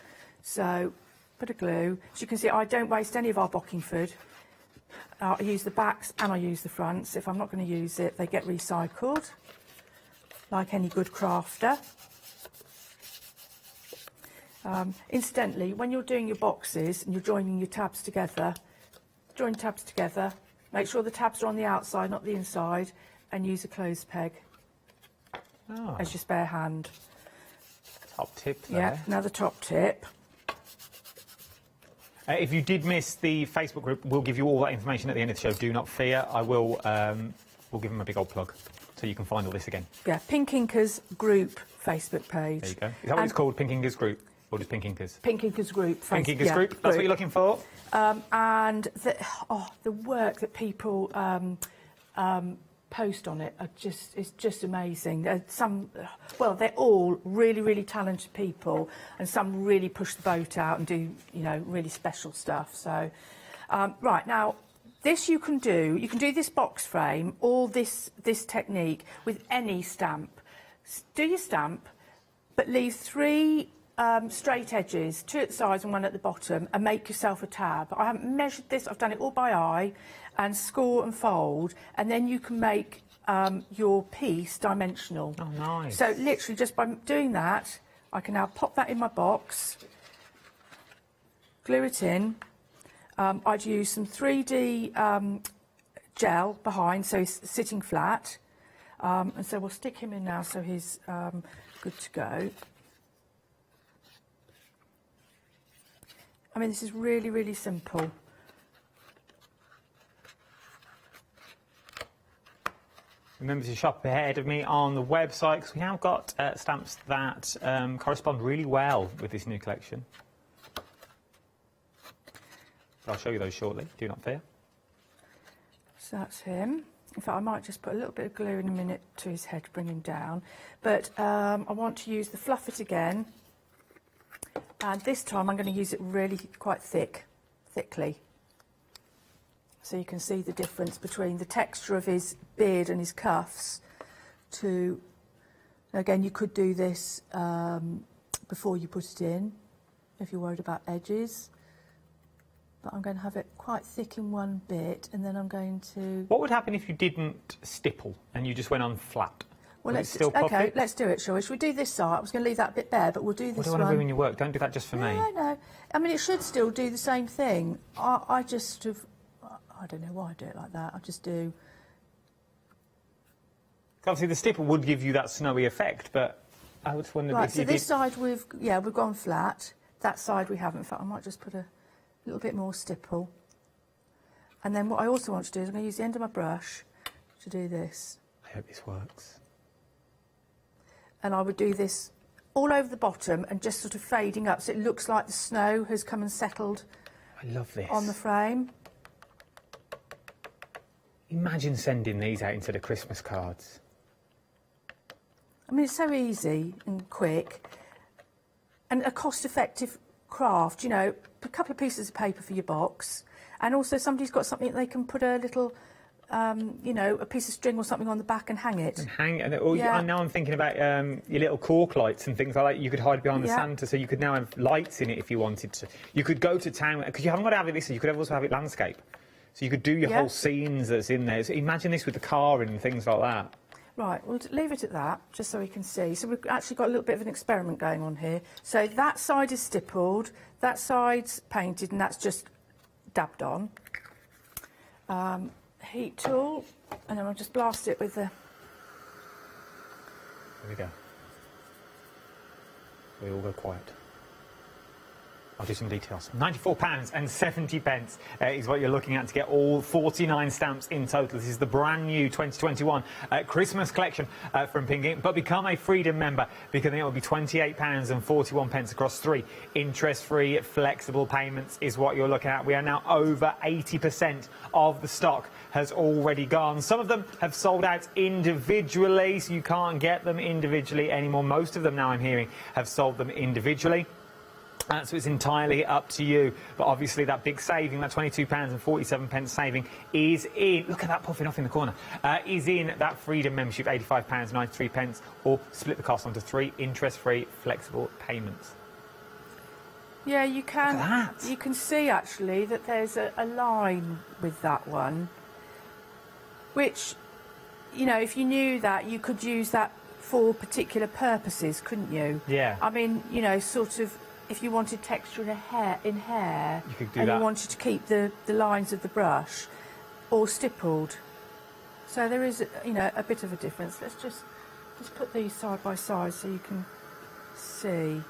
So, bit of glue. As you can see, I don't waste any of our Bockingford. I use the backs and I use the fronts. If I'm not going to use it, they get recycled, like any good crafter. Incidentally, when you're doing your boxes and you're joining your tabs together, join tabs together, make sure the tabs are on the outside, not the inside, and use a clothes peg as your spare hand. Top tip there. Yeah, another top tip. If you did miss the Facebook group, we'll give you all that information at the end of the show. Do not fear. I will. We'll give them a big old plug, so you can find all this again. Yeah, Pink Inkers Group Facebook page. There you go. Is that what it's called, Pink Inkers Group, or just Pink Inkers? Pink Inkers Group. Pink Inkers Group. That's what you're looking for. And the work that people post on it is just amazing. They're all really, really talented people, and some really push the boat out and do, you know, really special stuff. So, right now, this you can do this box frame or this technique with any stamp. Do your stamp, but leave 3 straight edges, 2 at the sides and 1 at the bottom, and make yourself a tab. I haven't measured this, I've done it all by eye, and score and fold, and then you can make your piece dimensional. Oh, nice. So literally just by doing that, I can now pop that in my box, glue it in. I'd use some 3D gel behind, so he's sitting flat. And so we'll stick him in now so he's good to go. I mean, this is really, really simple. Remember to shop ahead of me on the website, because we have got stamps that correspond really well with this new collection. I'll show you those shortly, do not fear. So that's him. In fact, I might just put a little bit of glue in a minute to his head to bring him down. But I want to use the Fluff It again. And this time I'm going to use it really quite thickly. So you can see the difference between the texture of his beard and his cuffs to... Again, you could do this before you put it in, if you're worried about edges. But I'm going to have it quite thick in one bit, and then I'm going to... What would happen if you didn't stipple and you just went on flat? Well, let's do it, shall we? Should we do this side? I was going to leave that bit bare, but we'll do this one. I don't want to ruin your work. Don't do that just for me. No. I mean, it should still do the same thing. I just have... I don't know why I do it like that. I just do... Obviously, the stipple would give you that snowy effect, but I was wondering if you this side we've gone flat. That side we haven't. In fact, I might just put a little bit more stipple. And then what I also want to do is I'm going to use the end of my brush to do this. I hope this works. And I would do this all over the bottom and just sort of fading up so it looks like the snow has come and settled. I love this. On the frame. Imagine sending these out instead of Christmas cards. I mean, it's so easy and quick and a cost-effective craft, you know, a couple of pieces of paper for your box, and also somebody's got something they can put a little, you know, a piece of string or something on the back and hang it. And now I'm thinking about your little cork lights and things like that. You could hide behind the Santa, so you could now have lights in it if you wanted to. You could go to town, because you haven't got to have it this, you could also have it landscape. So you could do your whole scenes that's in there. So imagine this with the car and things like that. Right, we'll leave it at that, just so we can see. So we've actually got a little bit of an experiment going on here. So that side is stippled, that side's painted, and that's just dabbed on. Heat tool, and then I'll just blast it with the... There we go. We all go quiet. I'll do some details. £94.70 is what you're looking at to get all 49 stamps in total. This is the brand new 2021 Christmas collection from Pinking. But become a Freedom member because it will be £28.41 across 3 interest-free flexible payments is what you're looking at. We are now over 80% of the stock has already gone. Some of them have sold out individually, so you can't get them individually anymore. Most of them now, I'm hearing, have sold them individually. So it's entirely up to you. But obviously that big saving, that £22.47 saving is in, look at that puffing off in the corner, is in that Freedom membership, £85.93, or split the cost onto 3 interest-free flexible payments. Yeah, you can. Look at that. You can see actually that there's a line with that one, which, you know, if you knew that, you could use that for particular purposes, couldn't you? Yeah. I mean, you know, sort of, if you wanted texture in hair, you could do and that. you wanted to keep the lines of the brush all stippled. So there is, you know, a bit of a difference. Let's just put these side by side so you can see.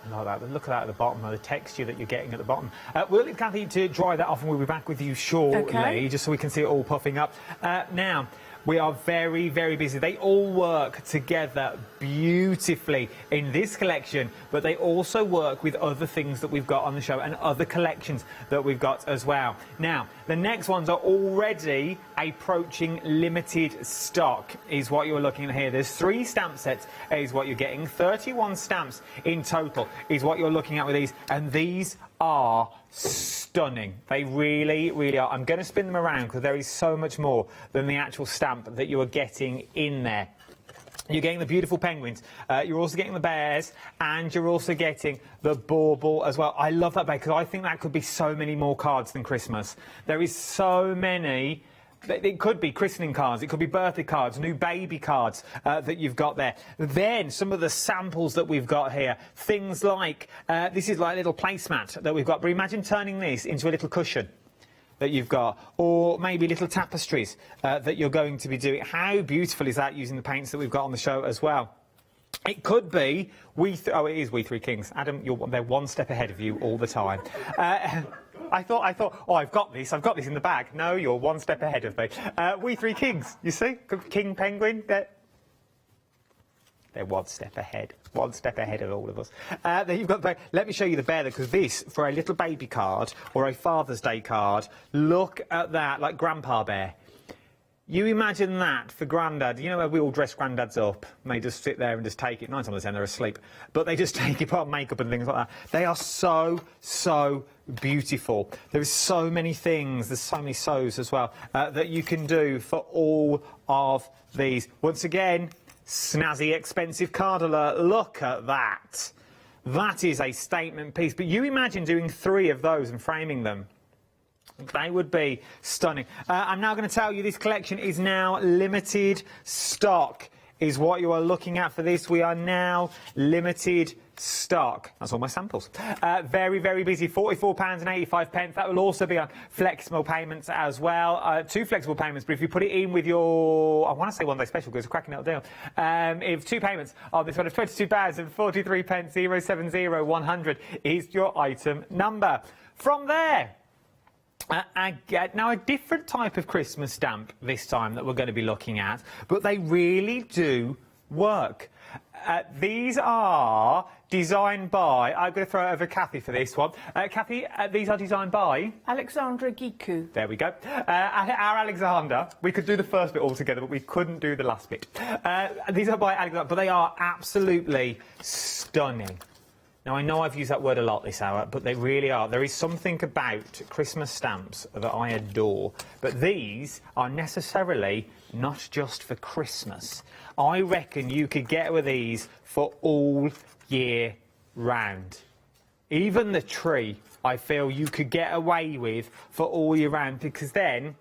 I like that. But look at that at the bottom, the texture that you're getting at the bottom. We'll leave Kathy to dry that off and we'll be back with you shortly, just so we can see it all puffing up. Now, we are very, very busy. They all work together beautifully in this collection, but they also work with other things that we've got on the show and other collections that we've got as well. Now, the next ones are already approaching limited stock, is what you're looking at here. There's 3 stamp sets, is what you're getting. 31 stamps in total is what you're looking at with these, and these are stunning. They really, really are. I'm going to spin them around because there is so much more than the actual stamp that you are getting in there. You're getting the beautiful penguins, you're also getting the bears, and you're also getting the bauble as well. I love that bear because I think that could be so many more cards than Christmas. There is so many. It could be christening cards, it could be birthday cards, new baby cards that you've got there. Then some of the samples that we've got here, things like, this is like a little placemat that we've got, but imagine turning this into a little cushion that you've got, or maybe little tapestries that you're going to be doing. How beautiful is that using the paints that we've got on the show as well? It could be oh, it is We Three Kings. Adam, they're one step ahead of you all the time. I thought, oh, I've got this in the bag. No, you're one step ahead of me. We Three Kings, you see? King Penguin, they're one step ahead of all of us. Then you've got the bear. Let me show you the bear, because this, for a little baby card or a Father's Day card, look at that, like Grandpa Bear. You imagine that for Grandad. You know where we all dress Granddads up and they just sit there and just take it. 9 times out of 10 they're asleep. But they just take it, put on makeup and things like that. They are so, so beautiful. There is so many things, there's so many sews as well, that you can do for all of these. Once again, snazzy, expensive card alert. Look at that. That is a statement piece. But you imagine doing 3 of those and framing them. They would be stunning. I'm now going to tell you this collection is now limited stock, is what you are looking at for this. We are now limited stock. That's all my samples. Very, very busy. £44.85. That will also be on flexible payments as well. 2 flexible payments, but if you put it in with your, I want to say one day special because it's a cracking little deal. If 2 payments of this one of £22.43, 070 100 is your item number. From there, now a different type of Christmas stamp this time that we're going to be looking at, but they really do work. These are designed by, I'm going to throw it over Kathy for this one. Kathy, these are designed by? Alexandra Giku. There we go. Our Alexander. We could do the first bit all together, but we couldn't do the last bit. These are by Alexander, but they are absolutely stunning. Now, I know I've used that word a lot this hour, but they really are. There is something about Christmas stamps that I adore. But these are necessarily not just for Christmas. I reckon you could get with these for all year round. Even the tree, I feel you could get away with for all year round, because then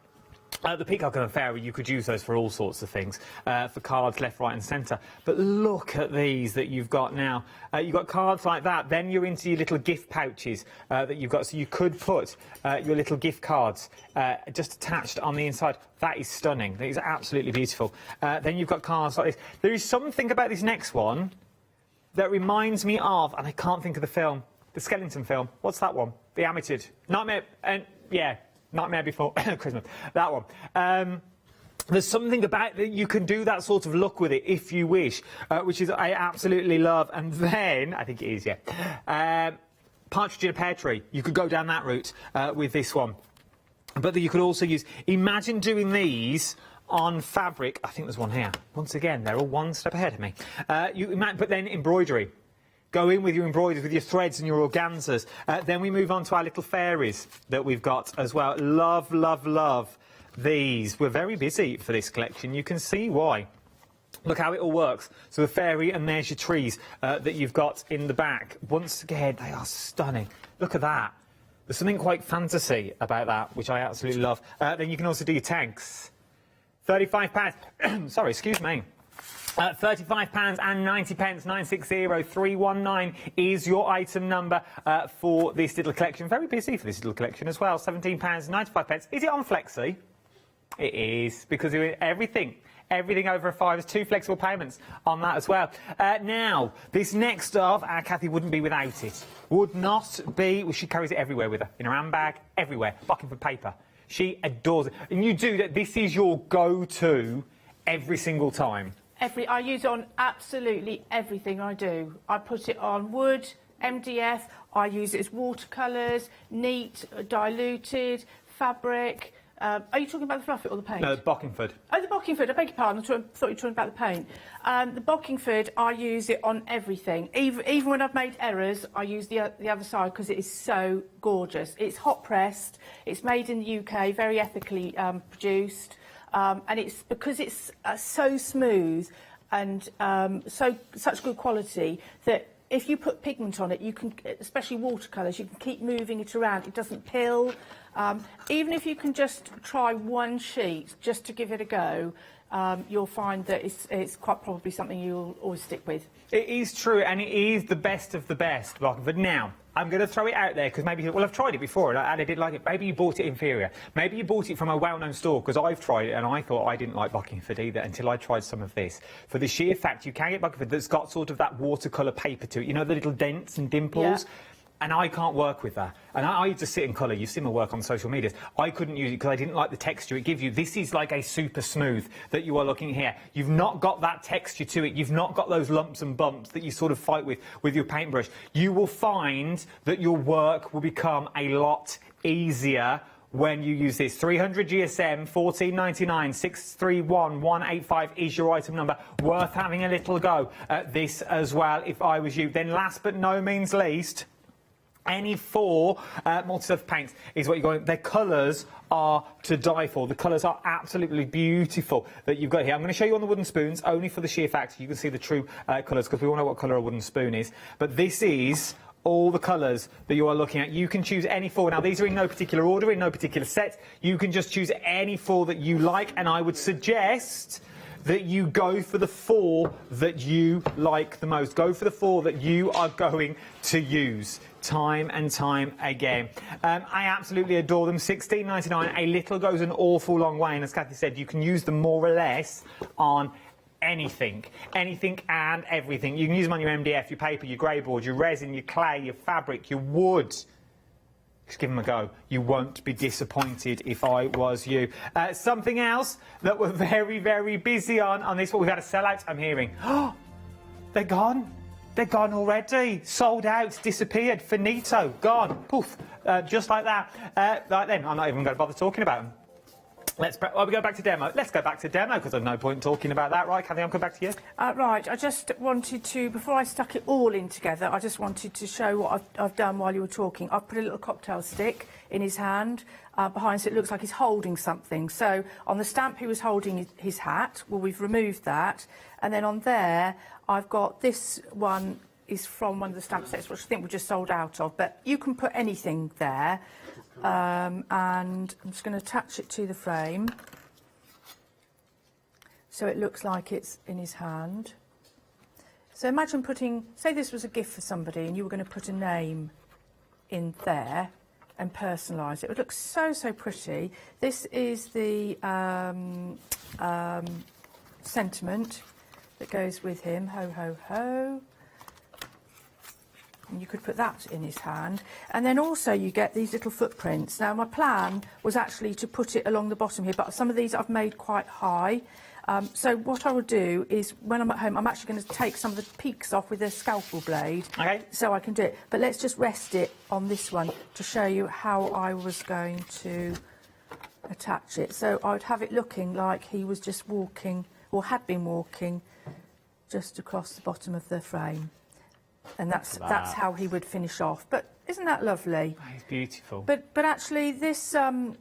the Peacock and the Fairy, you could use those for all sorts of things, for cards left, right and centre. But look at these that you've got now. You've got cards like that. Then you're into your little gift pouches that you've got. So you could put your little gift cards just attached on the inside. That is stunning. That is absolutely beautiful. Then you've got cards like this. There is something about this next one that reminds me of, and I can't think of the film, the skeleton film. What's that one? The Animated. Nightmare, and yeah, Nightmare Before Christmas. That one. There's something about that you can do that sort of look with it if you wish, which is I absolutely love. And then, I think it is, yeah. Partridge in a Pear Tree. You could go down that route with this one. But you could also use, imagine doing these on fabric. I think there's one here. Once again, they're all one step ahead of me. But then embroidery. Go in with your embroideries, with your threads and your organzas. Then we move on to our little fairies that we've got as well. Love, love, love these. We're very busy for this collection. You can see why. Look how it all works. So the fairy, and there's your trees that you've got in the back. Once again, they are stunning. Look at that. There's something quite fantasy about that, which I absolutely love. Then you can also do your tanks. £35. Sorry, excuse me. £35 and 90 pence, 960319 is your item number for this little collection. Very busy for this little collection as well. £17 95 pence. Is it on Flexi? It is, because everything over a £5 is 2 flexible payments on that as well. Now, this next stuff, Kathy wouldn't be without it. Would not be. Well, she carries it everywhere with her, in her handbag, everywhere. Bucking for paper. She adores it. And you do that. This is your go-to every single time. I use it on absolutely everything I do. I put it on wood, MDF. I use it as watercolours, neat, diluted, fabric. Are you talking about the fluffit or the paint? No, Bockingford. Oh, the Bockingford. I beg your pardon. I thought you were talking about the paint. The Bockingford, I use it on everything. Even when I've made errors, I use the other side because it is so gorgeous. It's hot pressed. It's made in the UK, very ethically produced. And it's because it's so smooth and such good quality that if you put pigment on it, you can, especially watercolours, you can keep moving it around. It doesn't pill. Even if you can just try one sheet just to give it a go, you'll find that it's quite probably something you'll always stick with. It is true, and it is the best of the best, Bockingford. Now, I'm going to throw it out there because maybe, well, I've tried it before and I did like it. Maybe you bought it inferior. Maybe you bought it from a well-known store, because I've tried it and I thought I didn't like Bockingford either until I tried some of this. For the sheer fact you can get Bockingford that's got sort of that watercolour paper to it, you know, the little dents and dimples. Yeah. And I can't work with that. And I used to sit in colour. You've seen my work on social media. I couldn't use it because I didn't like the texture it gives you. This is like a super smooth that you are looking here. You've not got that texture to it. You've not got those lumps and bumps that you sort of fight with your paintbrush. You will find that your work will become a lot easier when you use this. 300 GSM, 14.99, 631 185 is your item number. Worth having a little go at this as well if I was you. Then last but no means least, any 4 multi-surface paints is what you're going. Their colours are to die for. The colours are absolutely beautiful that you've got here. I'm going to show you on the wooden spoons, only for the sheer fact you can see the true colours, because we all know what colour a wooden spoon is. But this is all the colours that you are looking at. You can choose any 4. Now, these are in no particular order, in no particular set. You can just choose any 4 that you like, and I would suggest that you go for the 4 that you like the most. Go for the 4 that you are going to use time and time again. I absolutely adore them. £16.99. A little goes an awful long way, and as Kathy said, you can use them more or less on anything and everything. You can use them on your MDF, your paper, your grey board, your resin, your clay, your fabric, your wood. Just give them a go. You won't be disappointed if I was you. Something else that we're very, very busy on this one. We've had a sellout, I'm hearing. Oh, they're gone. They're gone already. Sold out, disappeared, finito, gone, poof, just like that. Right then, I'm not even going to bother talking about them. We go back to demo. Let's go back to demo, because there's no point talking about that, right, Kathy? I'll come back to you. Right, I just wanted to, before I stuck it all in together, I just wanted to show what I've done while you were talking. I've put a little cocktail stick in his hand behind, so it looks like he's holding something. So on the stamp he was holding his hat. Well, we've removed that. And then on there, I've got this one is from one of the stamp sets, which I think we just sold out of. But you can put anything there. And I'm just going to attach it to the frame so it looks like it's in his hand. So imagine putting, say this was a gift for somebody and you were going to put a name in there and personalise it. It would look so, so pretty. This is the sentiment that goes with him. Ho, ho, ho. And you could put that in his hand. And then also you get these little footprints. Now, my plan was actually to put it along the bottom here, but some of these I've made quite high. So what I will do is, when I'm at home, I'm actually going to take some of the peaks off with a scalpel blade, so I can do it. But let's just rest it on this one to show you how I was going to attach it. So I would have it looking like he was just walking, or had been walking, just across the bottom of the frame. And that's how he would finish off. But isn't that lovely? It's beautiful. But actually, this Fluff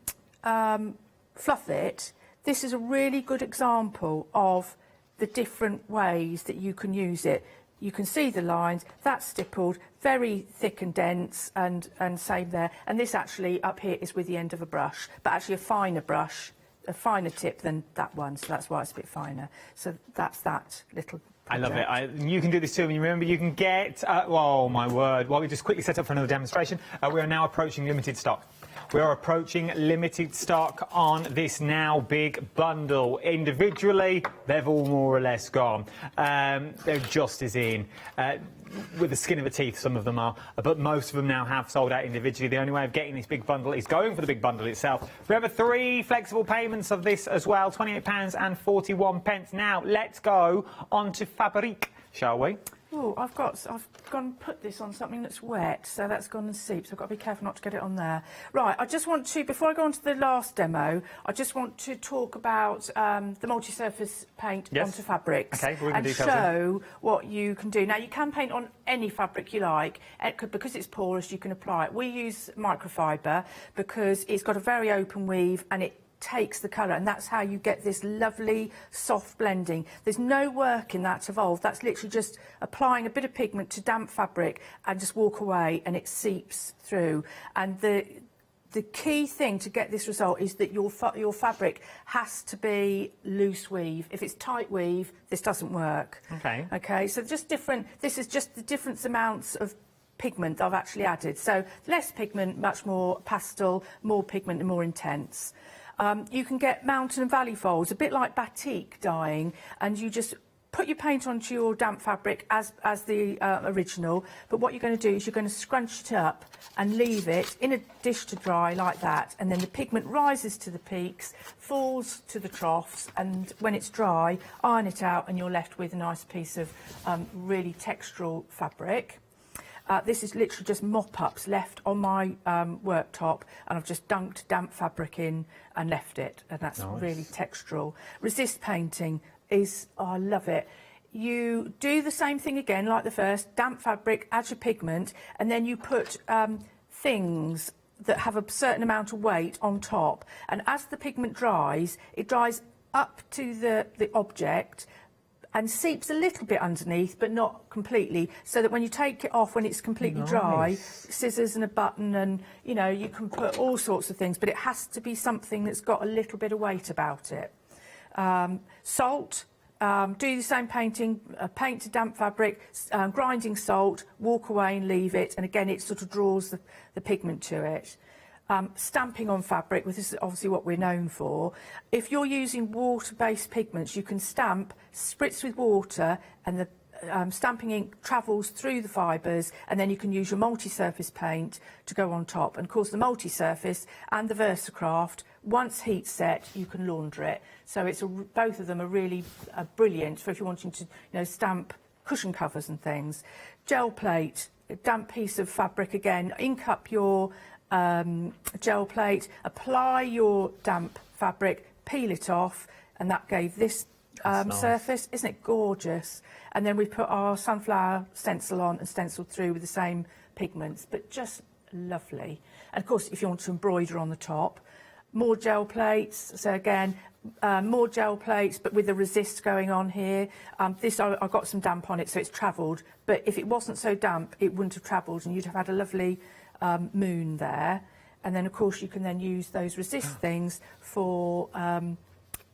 It, this is a really good example of the different ways that you can use it. You can see the lines, that's stippled, very thick and dense, and same there. And this actually up here is with the end of a brush, but actually a finer brush, a finer tip than that one, so that's why it's a bit finer. So that's that little project. I love it. You can do this too. And you remember, you can get, oh my word, while we just quickly set up for another demonstration, we are now approaching limited stock. We are approaching limited stock on this now big bundle. Individually, they've all more or less gone. They're just as in. With the skin of the teeth, some of them are, but most of them now have sold out individually. The only way of getting this big bundle is going for the big bundle itself. We have 3 flexible payments of this as well, £28.41. Now, let's go on to Fabrique, shall we? Oh, I've gone and put this on something that's wet, so that's gone and seeped, so I've got to be careful not to get it on there. Right, I just want to, before I go on to the last demo, I just want to talk about the multi-surface paint onto fabrics, and show what you can do. Now, you can paint on any fabric you like, because it's porous, you can apply it. We use microfiber because it's got a very open weave and it takes the colour, and that's how you get this lovely soft blending. There's no work in that evolved. That's literally just applying a bit of pigment to damp fabric and just walk away and it seeps through. And the key thing to get this result is that your fabric has to be loose weave. If it's tight weave, this doesn't work. Okay, so just different, this is just the different amounts of pigment I've actually added. So less pigment, much more pastel, more pigment and more intense. You can get mountain and valley folds, a bit like batik dyeing, and you just put your paint onto your damp fabric as the original, but what you're going to do is you're going to scrunch it up and leave it in a dish to dry like that, and then the pigment rises to the peaks, falls to the troughs, and when it's dry, iron it out and you're left with a nice piece of really textural fabric. This is literally just mop-ups left on my worktop, and I've just dunked damp fabric in and left it, and that's really textural. Resist painting is, oh, I love it. You do the same thing again like the first, damp fabric, add your pigment, and then you put things that have a certain amount of weight on top, and as the pigment dries, it dries up to the object, and seeps a little bit underneath, but not completely, so that when you take it off, when it's completely dry, scissors and a button, and you know, you can put all sorts of things, but it has to be something that's got a little bit of weight about it. Salt, do the same painting, paint to damp fabric, grinding salt, walk away and leave it, and again it sort of draws the pigment to it. Stamping on fabric, well, this is obviously what we're known for. If you're using water-based pigments, you can stamp, spritz with water, and the stamping ink travels through the fibres, and then you can use your multi-surface paint to go on top. And of course, the multi-surface and the VersaCraft, once heat set, you can launder it. So it's both of them are really brilliant for if you're wanting to, stamp cushion covers and things. Gel plate, a damp piece of fabric again, ink up your gel plate, apply your damp fabric, peel it off, and that gave this surface. Isn't it gorgeous? And then we put our sunflower stencil on and stenciled through with the same pigments, but just lovely. And of course, if you want to embroider on the top, more gel plates. So again, more gel plates, but with the resist going on here. This, I got some damp on it, so it's travelled. But if it wasn't so damp, it wouldn't have travelled, and you'd have had a lovely moon there. And then of course you can then use those resist things for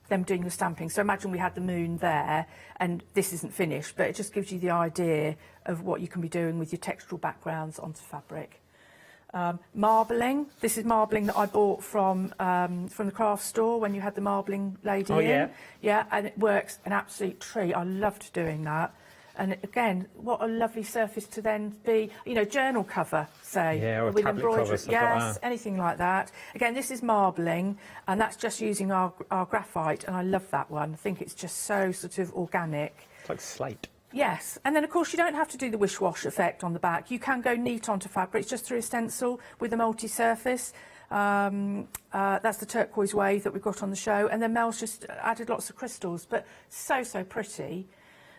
them doing the stamping. So imagine we had the moon there, and this isn't finished, but it just gives you the idea of what you can be doing with your textural backgrounds onto fabric. Marbling. This is marbling that I bought from the craft store when you had the marbling lady in. Yeah, and it works an absolute treat. I loved doing that. And again, what a lovely surface to then be, you know, journal cover, say, Yeah, or a with tablet embroidery. cover, stuff Yes, like that. anything like that. Again, this is marbling, and that's just using our graphite, and I love that one. I think it's just so sort of organic. It's like slate. Yes, and then of course you don't have to do the wish-wash effect on the back. You can go neat onto fabrics just through a stencil with a multi-surface. That's the turquoise wave that we've got on the show, and then Mel's just added lots of crystals, but so pretty.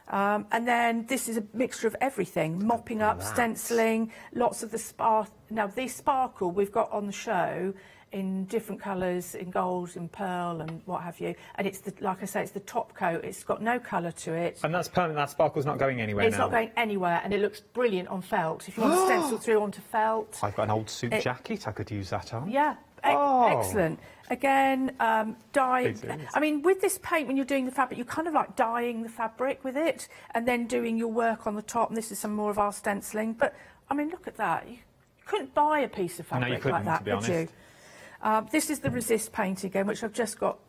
And then this is a mixture of everything, mopping up, stenciling, lots of the Now, this sparkle we've got on the show in different colours, in gold, in pearl and what have you. And it's, like I say, it's the top coat. It's got no colour to it. And that's permanent, that sparkle's not going anywhere It's now? not going anywhere, and it looks brilliant on felt. If you want to stencil through onto felt. I've got an old suit jacket, I could use that on. Yeah, excellent. Again, dyeing. I mean, with this paint, when you're doing the fabric, you're kind of like dyeing the fabric with it and then doing your work on the top. And this is some more of our stenciling. But, I mean, look at that. You couldn't buy a piece of fabric like that, could you? This is the resist paint again, which I've just got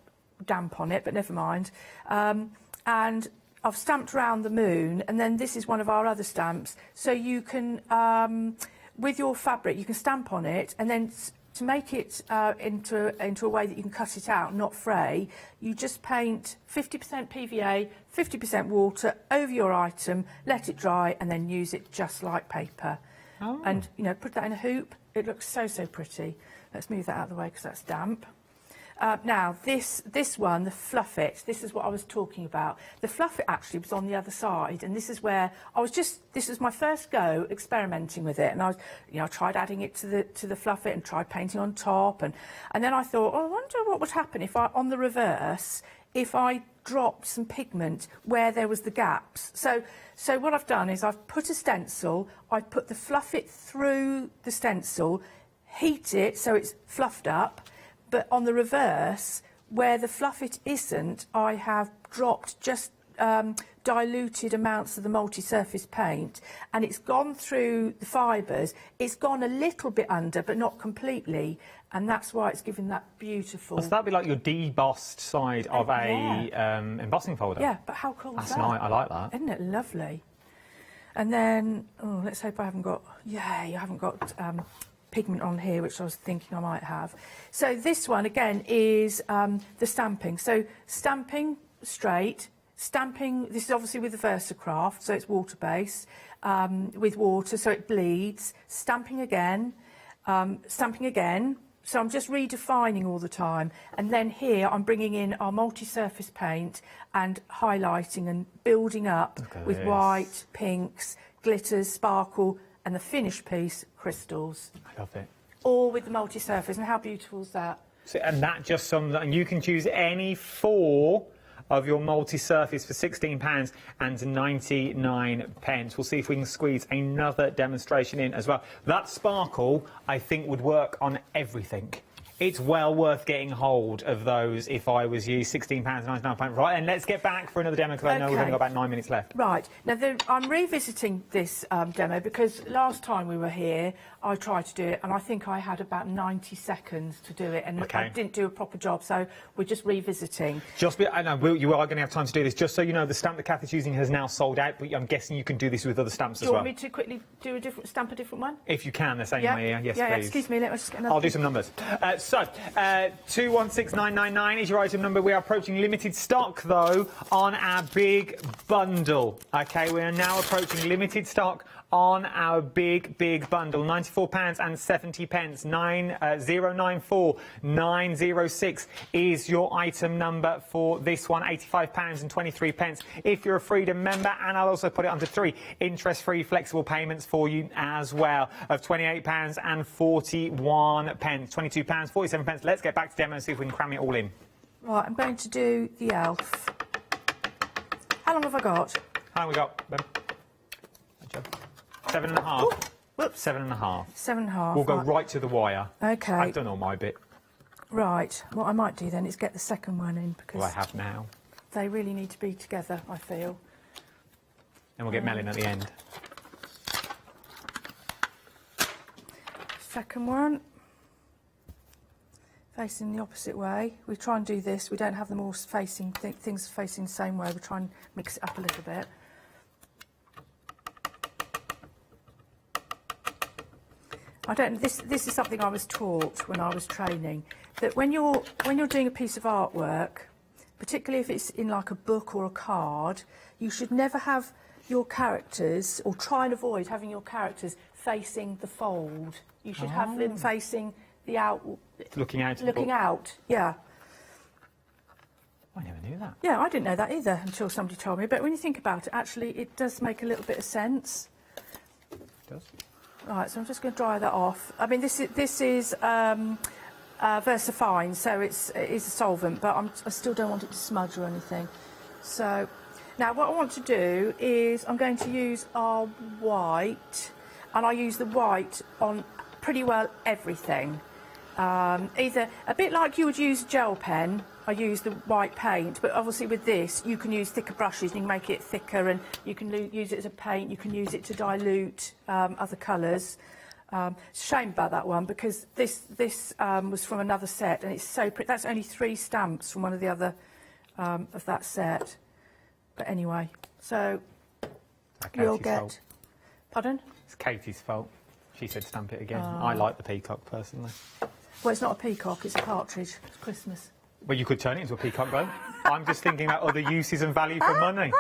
damp on it, but never mind. And I've stamped round the moon, and then this is one of our other stamps. So you can, with your fabric, you can stamp on it, and then to make it into a way that you can cut it out, not fray, you just paint 50% PVA, 50% water over your item, let it dry, and then use it just like paper. Oh. And, you know, put that in a hoop. It looks so pretty. Let's move that out of the way because that's damp. Now, this one, the Fluff It, this is what I was talking about. The Fluff It actually was on the other side, and this is where I was this was my first go experimenting with it, and I tried adding it to the Fluff It and tried painting on top, and then I thought, oh, I wonder what would happen if on the reverse, if I dropped some pigment where there was the gaps. So what I've done is I've put a stencil, I put the Fluff It through the stencil, heat it so it's fluffed up, but on the reverse, where the Fluff It isn't, I have dropped just diluted amounts of the multi-surface paint, and it's gone through the fibres. It's gone a little bit under, but not completely, and that's why it's given that beautiful... So that'd be like your debossed side of a embossing folder? Yeah, but how cool is that? That's nice, I like that. Isn't it lovely? And then, oh, let's hope I haven't got... Yay, I haven't got... pigment on here, which I was thinking I might have. So this one again is the stamping. So stamping straight, stamping, this is obviously with the VersaCraft, so it's water based, with water so it bleeds, stamping again, so I'm just redefining all the time, and then here I'm bringing in our multi-surface paint and highlighting and building up with white, pinks, glitters, sparkle, and the finished piece, crystals. I love it. All with the multi-surface, and how beautiful is that? So, and that just sums up, and you can choose any 4 of your multi-surface for £16.99. We'll see if we can squeeze another demonstration in as well. That sparkle, I think, would work on everything. It's well worth getting hold of those if I was you. £16.99. Right, and let's get back for another demo because I know we've only got about 9 minutes left. Right. Now, I'm revisiting this demo because last time we were here, I tried to do it, and I think I had about 90 seconds to do it, and I didn't do a proper job, so we're just revisiting. I know you are going to have time to do this. Just so you know, the stamp that Kath is using has now sold out, but I'm guessing you can do this with other stamps as well. Do you want me to quickly do a different one? If you can, the same way, yes, please. Excuse me, let me just get another. I'll do some numbers. 216999 is your item number. We are approaching limited stock, though, on our big bundle. OK, we are now approaching limited stock on our big bundle. £94.70. 9094906 is your item number for this one. £85.23 if you're a Freedom member, and I'll also put it under 3 interest-free flexible payments for you as well of £28.41. £22.47. Let's get back to demo and see if we can cram it all in. Right, I'm going to do the elf. How long have I got? How long have we got, Ben? 7.5. Ooh, whoops. 7.5. 7.5. We'll go right to the wire. OK. I've done all my bit. Right. What I might do then is get the second one in, because... I have now. They really need to be together, I feel. And we'll get Mel in at the end. Second one. Facing the opposite way. We try and do this. We don't have them all facing, things facing the same way. We try and mix it up a little bit. I don't. This is something I was taught when I was training, that when you're doing a piece of artwork, particularly if it's in like a book or a card, you should never have your characters, or try and avoid having your characters facing the fold. You should have them facing the out. Looking out. Looking out. Yeah. I never knew that. Yeah, I didn't know that either until somebody told me. But when you think about it, actually, it does make a little bit of sense. It does. Right, so I'm just going to dry that off. I mean, this is VersaFine, so it is a solvent, but I still don't want it to smudge or anything. So now what I want to do is I'm going to use our white, and I use the white on pretty well everything. Either a bit like you would use a gel pen, I use the white paint, but obviously with this you can use thicker brushes and you can make it thicker, and you can use it as a paint, you can use it to dilute other colours. It's a shame about that one, because this was from another set, and it's so pretty. That's only 3 stamps from one of the other of that set. But anyway, so you'll get... Fault. Pardon? It's Katie's fault. She said stamp it again. I like the peacock, personally. Well, it's not a peacock, it's a partridge. It's Christmas. Well, you could turn it into a peacock, though. I'm just thinking about other uses and value for money.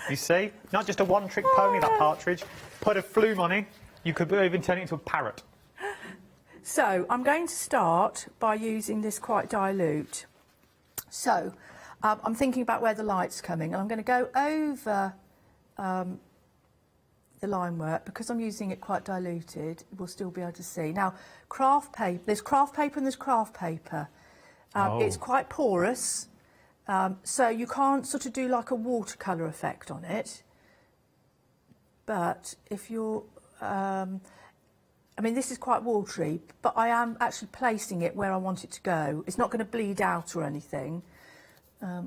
You see? Not just a one-trick pony, that partridge. Put a flume on it. You could even turn it into a parrot. So, I'm going to start by using this quite dilute. So, I'm thinking about where the light's coming, and I'm going to go over the line work. Because I'm using it quite diluted, we'll still be able to see. Now, craft paper, there's craft paper and there's craft paper. It's quite porous, so you can't sort of do like a watercolour effect on it. But if you're... I mean, this is quite watery, but I am actually placing it where I want it to go. It's not going to bleed out or anything. I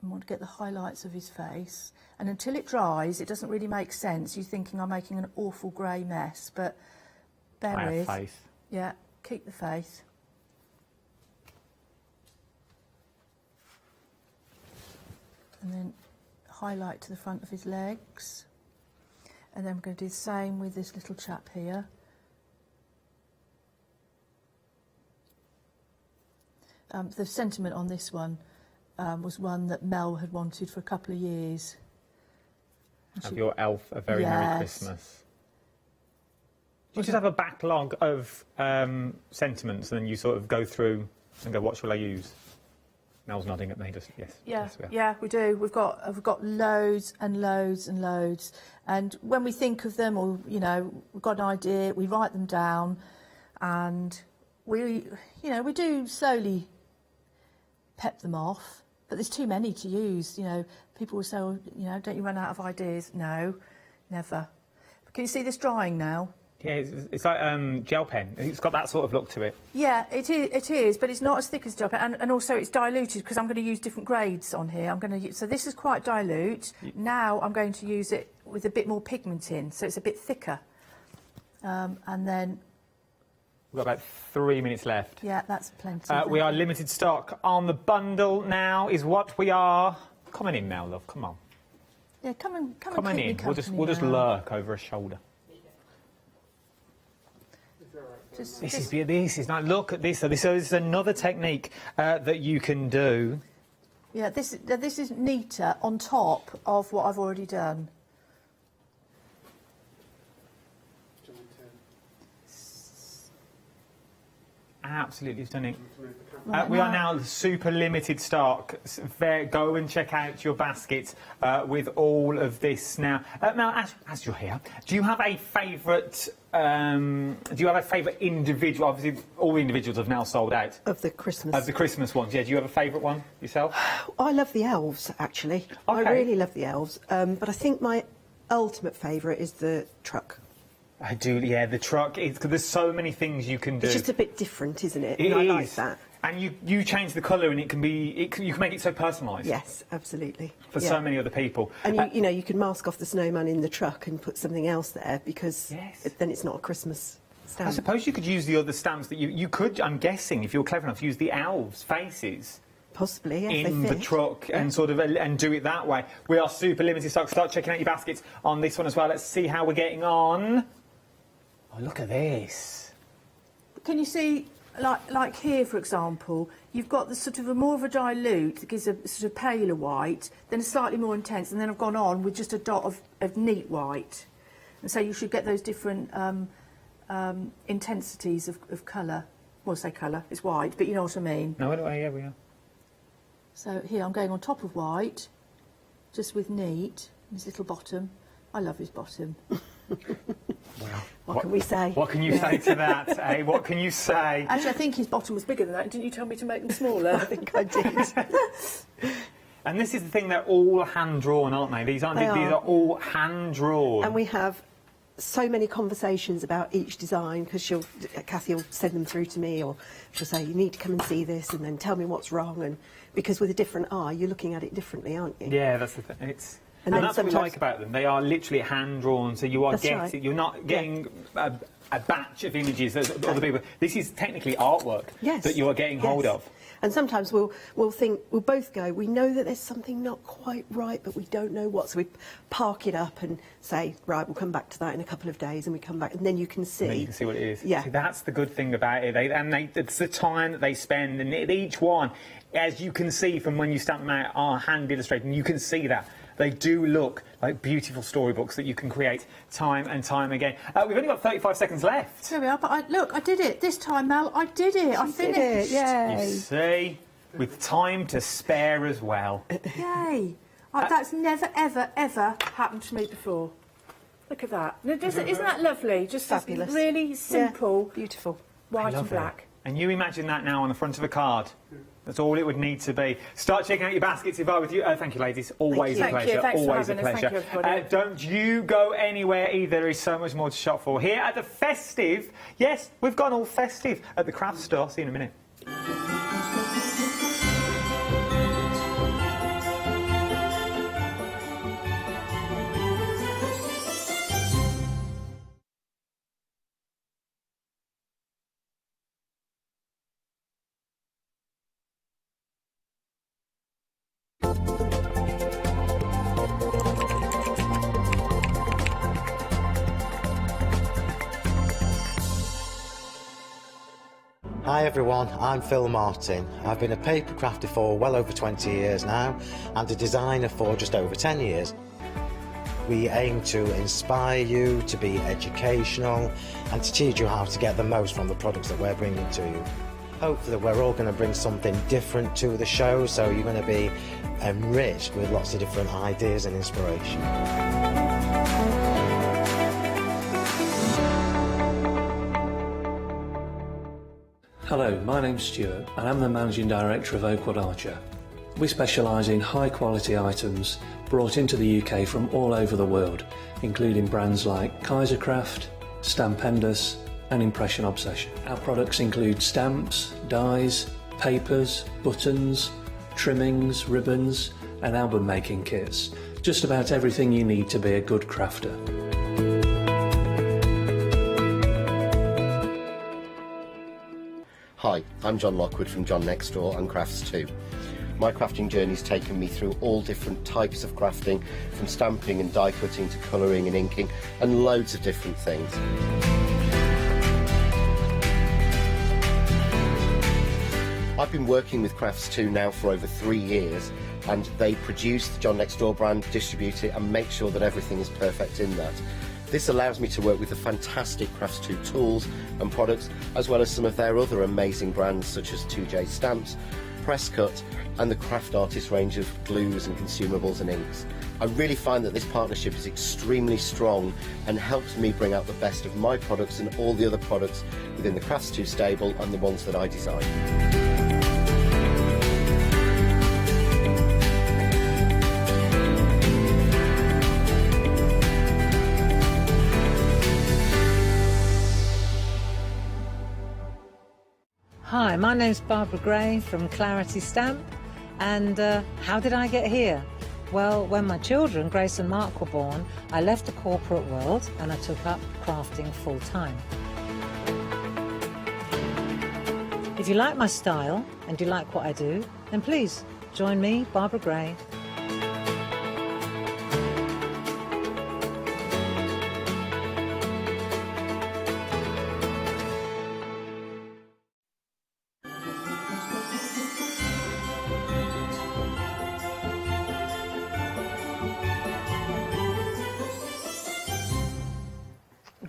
want to get the highlights of his face. And until it dries, it doesn't really make sense. You're thinking I'm making an awful grey mess, but bear with. Faith. Yeah, keep the faith. And then highlight to the front of his legs. And then we're going to do the same with this little chap here. The sentiment on this one was one that Mel had wanted for a couple of years. Have your elf a very Merry Christmas. You just have a backlog of sentiments, and then you sort of go through and go, what shall I use? Mel's nodding at me. Just yes. Yeah, yes, yeah, we do. We've got loads and loads and loads, and when we think of them, or you know, we've got an idea, we write them down, and we do slowly pep them off. But there's too many to use. You know, people will say, oh, you know, don't you run out of ideas? No, never. But can you see this drying now? Yeah, it's like gel pen. It's got that sort of look to it. Yeah, it is, but it's not as thick as gel pen, and also it's diluted because I'm going to use different grades on here. So this is quite dilute. Now I'm going to use it with a bit more pigment in, so it's a bit thicker. And then... We've got about 3 minutes left. Yeah, that's plenty. We are limited stock on the bundle now is what we are. Come on in, Mel, love, come on. Yeah, come in. We'll just lurk over a shoulder. This is nice. Look at this. So this is another technique that you can do. Yeah, this is neater on top of what I've already done. Absolutely stunning. We are now super limited stock. Go and check out your basket with all of this now. Now, as you're here, do you have a favourite? Individual? Obviously, all the individuals have now sold out. Of the Christmas. Of the Christmas ones, yeah. Do you have a favourite one yourself? I love the elves, actually. Okay. I really love the elves. But I think my ultimate favourite is the truck. I do, yeah, the truck. There's so many things you can do. It's just a bit different, isn't it? It I is. like that. And you change the colour, and you can make it so personalised. Yes, absolutely. For so many other people. And you know, you can mask off the snowman in the truck and put something else there, because then it's not a Christmas stamp. I suppose you could use the other stamps that you could. I'm guessing, if you're clever enough, use the elves' faces Possibly, yes, in they the fit. truck and sort of and do it that way. We are super limited stock. Start checking out your baskets on this one as well. Let's see how we're getting on. Oh, look at this. Can you see, like here, for example, you've got the sort of more of a dilute that gives a sort of paler white, then a slightly more intense, and then I've gone on with just a dot of neat white. And so you should get those different intensities of colour. Well, I say colour, it's white, but you know what I mean. No, yeah, we are. So here I'm going on top of white, just with neat, his little bottom. I love his bottom. Well, what can we say? What can you say to that, eh? What can you say? Actually, I think his bottom was bigger than that. Didn't you tell me to make them smaller? I think I did. And this is the thing, they're all hand-drawn, aren't they? These aren't. These are all hand-drawn. And we have so many conversations about each design, because Cathy will send them through to me, or she'll say, you need to come and see this, and then tell me what's wrong. And because with a different eye, you're looking at it differently, aren't you? Yeah, that's the thing. And that's what we like about them. They are literally hand-drawn, so you are you're not getting a batch of images that other people. This is technically artwork that you are getting hold of. And sometimes we'll both go, we know that there's something not quite right, but we don't know what. So we park it up and say, right, we'll come back to that in a couple of days, and we come back, and then you can see. And then you can see what it is. Yeah. See, that's the good thing about it. It's the time that they spend, and each one, as you can see from when you stamp them out, are hand illustrated, and you can see that. They do look like beautiful storybooks that you can create time and time again. We've only got 35 seconds left. There we are, but look, I did it. This time, Mel, I did it. I finished. You see? With time to spare as well. Yay. That's never, ever, ever happened to me before. Look at that. Isn't that lovely? Just fabulous. Really simple. Beautiful. White and black. And you imagine that now on the front of a card. That's all it would need to be. Start checking out your baskets if I with you. Thank you, ladies. Always a pleasure. Always a pleasure. Don't you go anywhere either. There is so much more to shop for here at the festive. Yes, we've gone all festive at the craft store. See you in a minute. Hi everyone, I'm Phil Martin. I've been a paper crafter for well over 20 years now and a designer for just over 10 years. We aim to inspire you, to be educational and to teach you how to get the most from the products that we're bringing to you. Hopefully we're all going to bring something different to the show, so you're going to be enriched with lots of different ideas and inspiration. Hello, my name's Stuart and I'm the Managing Director of Oakwood Archer. We specialise in high quality items brought into the UK from all over the world, including brands like Kaisercraft, Stampendous and Impression Obsession. Our products include stamps, dies, papers, buttons, trimmings, ribbons and album making kits. Just about everything you need to be a good crafter. Hi, I'm John Lockwood from John Next Door and Crafts 2. My crafting journey's taken me through all different types of crafting, from stamping and die cutting to colouring and inking, and loads of different things. I've been working with Crafts 2 now for over 3 years, and they produce the John Next Door brand, distribute it and make sure that everything is perfect in that. This allows me to work with the fantastic Crafts 2 tools and products, as well as some of their other amazing brands such as 2J Stamps, Press Cut and the Craft Artist range of glues and consumables and inks. I really find that this partnership is extremely strong and helps me bring out the best of my products and all the other products within the Crafts 2 stable and the ones that I design. Hi, my name's Barbara Gray from Clarity Stamp, and how did I get here? Well, when my children, Grace and Mark, were born, I left the corporate world and I took up crafting full-time. If you like my style and you like what I do, then please join me, Barbara Gray.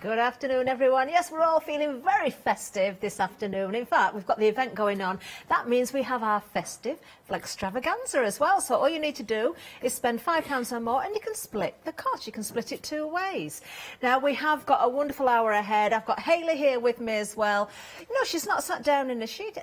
Good afternoon, everyone. Yes, we're all feeling very festive this afternoon. In fact, we've got the event going on. That means we have our festive flextravaganza as well. So all you need to do is spend £5 or more and you can split the cost. You can split it 2 ways. Now, we have got a wonderful hour ahead. I've got Hayley here with me as well. You know, she's not sat down in her seat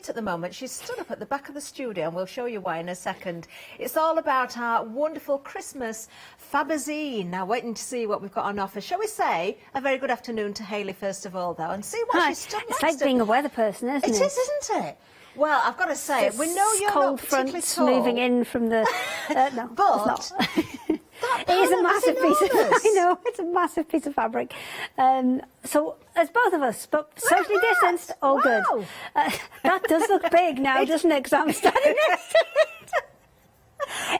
at the moment. She's stood up at the back of the studio, and we'll show you why in a second. It's all about our wonderful Christmas Fabazine. Now, waiting to see what we've got on offer. Shall we say a very good afternoon to Hayley first of all, though, and see what she's done next. It's like being a weather person, isn't it? It is, isn't it? Well, I've got to say, we know you're cold not particularly fronts tall. moving in from the... no, but it's not. It is a massive piece of... I know, it's a massive piece of fabric. So, as both of us, but socially distanced, all good. That does look big now, doesn't it? Because I'm standing next to it.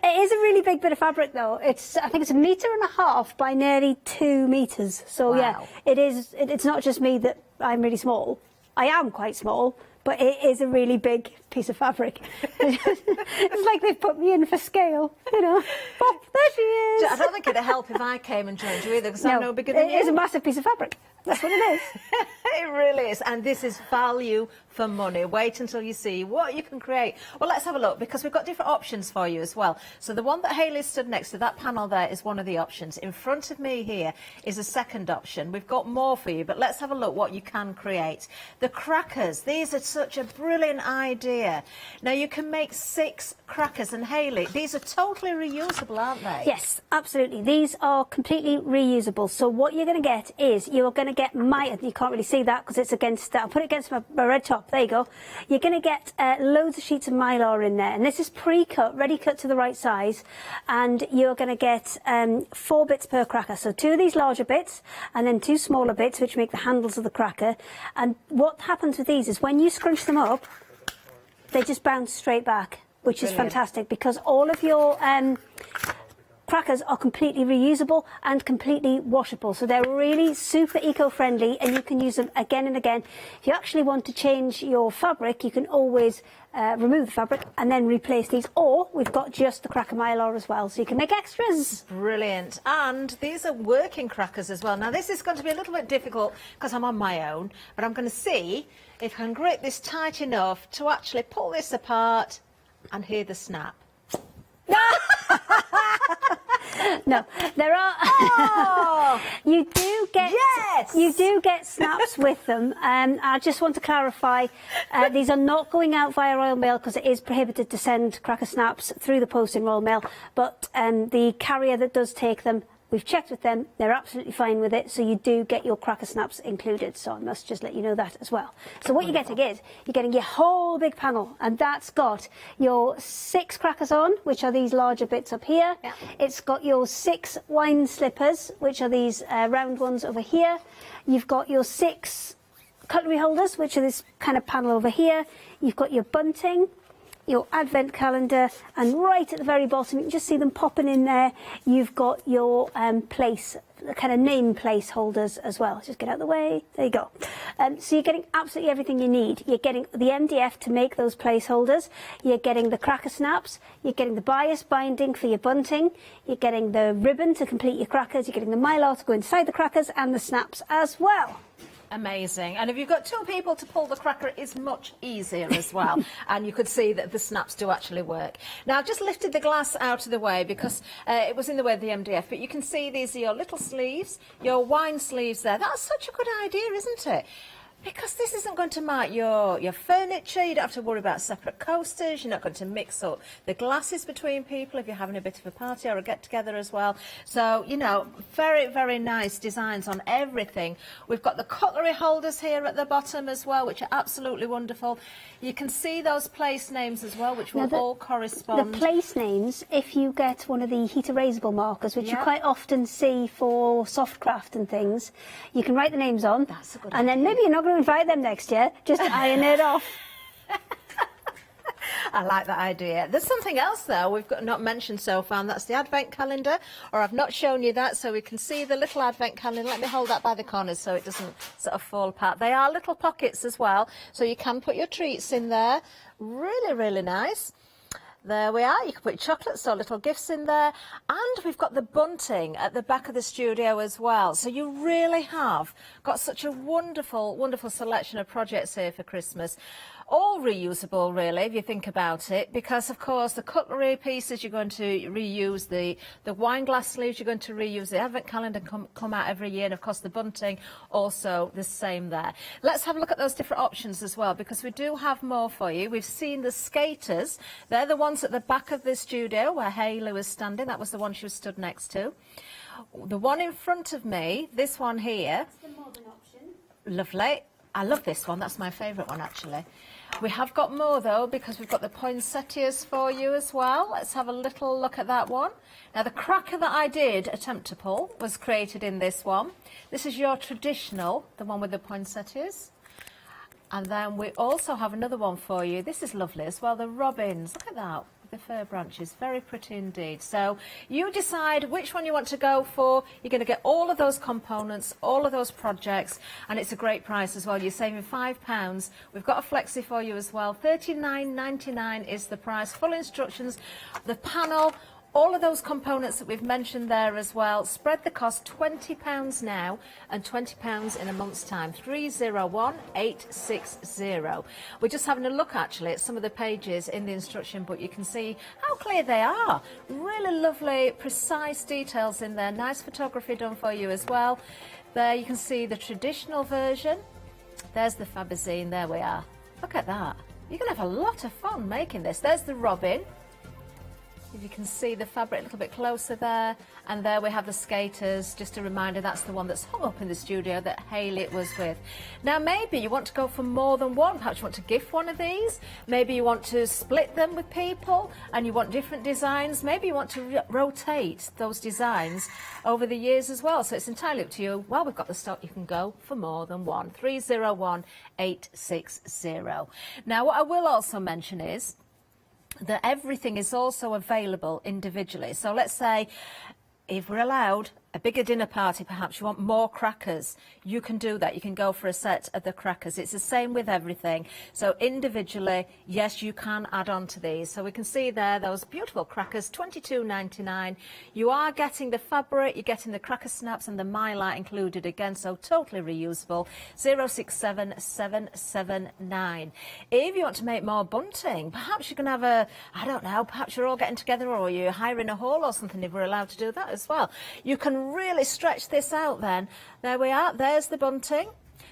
It is a really big bit of fabric, though. I think it's 1.5 meters by nearly 2 meters. So yeah, it is. It's not just me that I'm really small. I am quite small, but it is a really big piece of fabric. It's like they've put me in for scale, you know. Pop, there she is. I don't think it'd help if I came and joined you either, because I'm no bigger than you. It is a massive piece of fabric. That's what it is. It really is, and this is value for money. Wait until you see what you can create. Well, let's have a look, because we've got different options for you as well. So the one that Hayley stood next to, that panel there, is one of the options. In front of me here is a second option. We've got more for you, but let's have a look what you can create. The crackers, these are such a brilliant idea. Now, you can make 6 crackers, and Hayley, these are totally reusable, aren't they? Yes, absolutely. These are completely reusable. So what you're going to get is you're going to get you can't really see that because it's against I'll put it against my red top. There you go. You're going to get loads of sheets of mylar in there, and this is pre-cut, ready cut to the right size, and you're going to get 4 bits per cracker. So 2 of these larger bits and then 2 smaller bits, which make the handles of the cracker. And what happens with these is when you scrunch them up, they just bounce straight back, which is fantastic, because all of your crackers are completely reusable and completely washable, so they're really super eco-friendly, and you can use them again and again. If you actually want to change your fabric, you can always remove the fabric and then replace these, or we've got just the cracker mylar as well, so you can make extras. Brilliant. And these are working crackers as well. Now, this is going to be a little bit difficult because I'm on my own, but I'm going to see if I can grip this tight enough to actually pull this apart and hear the snap. No, there are. Oh! You do get snaps with them. I just want to clarify, these are not going out via Royal Mail because it is prohibited to send cracker snaps through the post in Royal Mail. But the carrier that does take them, we've checked with them, they're absolutely fine with it, so you do get your cracker snaps included, so I must just let you know that as well. So what you're getting is, you're getting your whole big panel, and that's got your 6 crackers on, which are these larger bits up here. Yeah. It's got your 6 wine slippers, which are these round ones over here. You've got your 6 cutlery holders, which are this kind of panel over here. You've got your bunting, your advent calendar, and right at the very bottom, you can just see them popping in there, you've got your kind of name place holders as well. Just get out of the way, there you go. So you're getting absolutely everything you need. You're getting the MDF to make those placeholders, you're getting the cracker snaps, you're getting the bias binding for your bunting, you're getting the ribbon to complete your crackers, you're getting the mylar to go inside the crackers, and the snaps as well. Amazing. And if you've got 2 people to pull the cracker, it is much easier as well. And you could see that the snaps do actually work. Now, I've just lifted the glass out of the way because it was in the way of the MDF, but you can see these are your little sleeves, your wine sleeves there. That's such a good idea, isn't it? Because this isn't going to mark your furniture, you don't have to worry about separate coasters, you're not going to mix up the glasses between people if you're having a bit of a party or a get-together as well. So, you know, very, very nice designs on everything. We've got the cutlery holders here at the bottom as well, which are absolutely wonderful. You can see those place names as well, which will all correspond. The place names, if you get one of the heat erasable markers, which you quite often see for soft craft and things, you can write the names on. That's a good idea. Then maybe you're not going to invite them next year, just iron it off. I like that idea. There's something else though we've got not mentioned so far, and that's the advent calendar, or I've not shown you that, so we can see the little advent calendar. Let me hold that by the corners so it doesn't sort of fall apart. They are little pockets as well, so you can put your treats in there. Really, really nice. There we are. You can put chocolates or little gifts in there. And we've got the bunting at the back of the studio as well. So you really have got such a wonderful, wonderful selection of projects here for Christmas. All reusable, really, if you think about it, because, of course, the cutlery pieces you're going to reuse, the wine glass sleeves you're going to reuse, the advent calendar come out every year, and, of course, the bunting also the same there. Let's have a look at those different options as well, because we do have more for you. We've seen the skaters. They're the ones at the back of the studio where Hayley was standing. That was the one she was stood next to. The one in front of me, this one here. That's the modern option. Lovely. I love this one. That's my favourite one, actually. We have got more, though, because we've got the poinsettias for you as well. Let's have a little look at that one. Now, the cracker that I did attempt to pull was created in this one. This is your traditional, the one with the poinsettias. And then we also have another one for you. This is lovely as well, the robins. Look at that. The fir branches, very pretty indeed. So you decide which one you want to go for. You're going to get all of those components, all of those projects, and it's a great price as well. You're saving £5. We've got a flexi for you as well. $39.99 is the price. Full instructions, the panel, all of those components that we've mentioned there as well. Spread the cost, £20 now and £20 in a month's time. 301860. We're just having a look actually at some of the pages in the instruction book. You can see how clear they are. Really lovely, precise details in there. Nice photography done for you as well. There you can see the traditional version. There's the Faberzine. There we are. Look at that. You're going to have a lot of fun making this. There's the robin. If you can see the fabric a little bit closer there. And there we have the skaters. Just a reminder, that's the one that's hung up in the studio that Hayley was with. Now, maybe you want to go for more than one. Perhaps you want to gift one of these. Maybe you want to split them with people and you want different designs. Maybe you want to rotate those designs over the years as well. So it's entirely up to you. Well, we've got the stock. You can go for more than one. 301860. Now, what I will also mention is that everything is also available individually. So let's say if we're allowed a bigger dinner party, perhaps you want more crackers, you can do that. You can go for a set of the crackers. It's the same with everything. So individually, yes, you can add on to these. So we can see there those beautiful crackers, $22.99. You are getting the fabric, you're getting the cracker snaps and the mylar included again, so totally reusable. 067779. If you want to make more bunting, perhaps you can have a, I don't know, perhaps you're all getting together or you're hiring a hall or something, if we're allowed to do that as well. You can really stretch this out then. There we are, there's the bunting.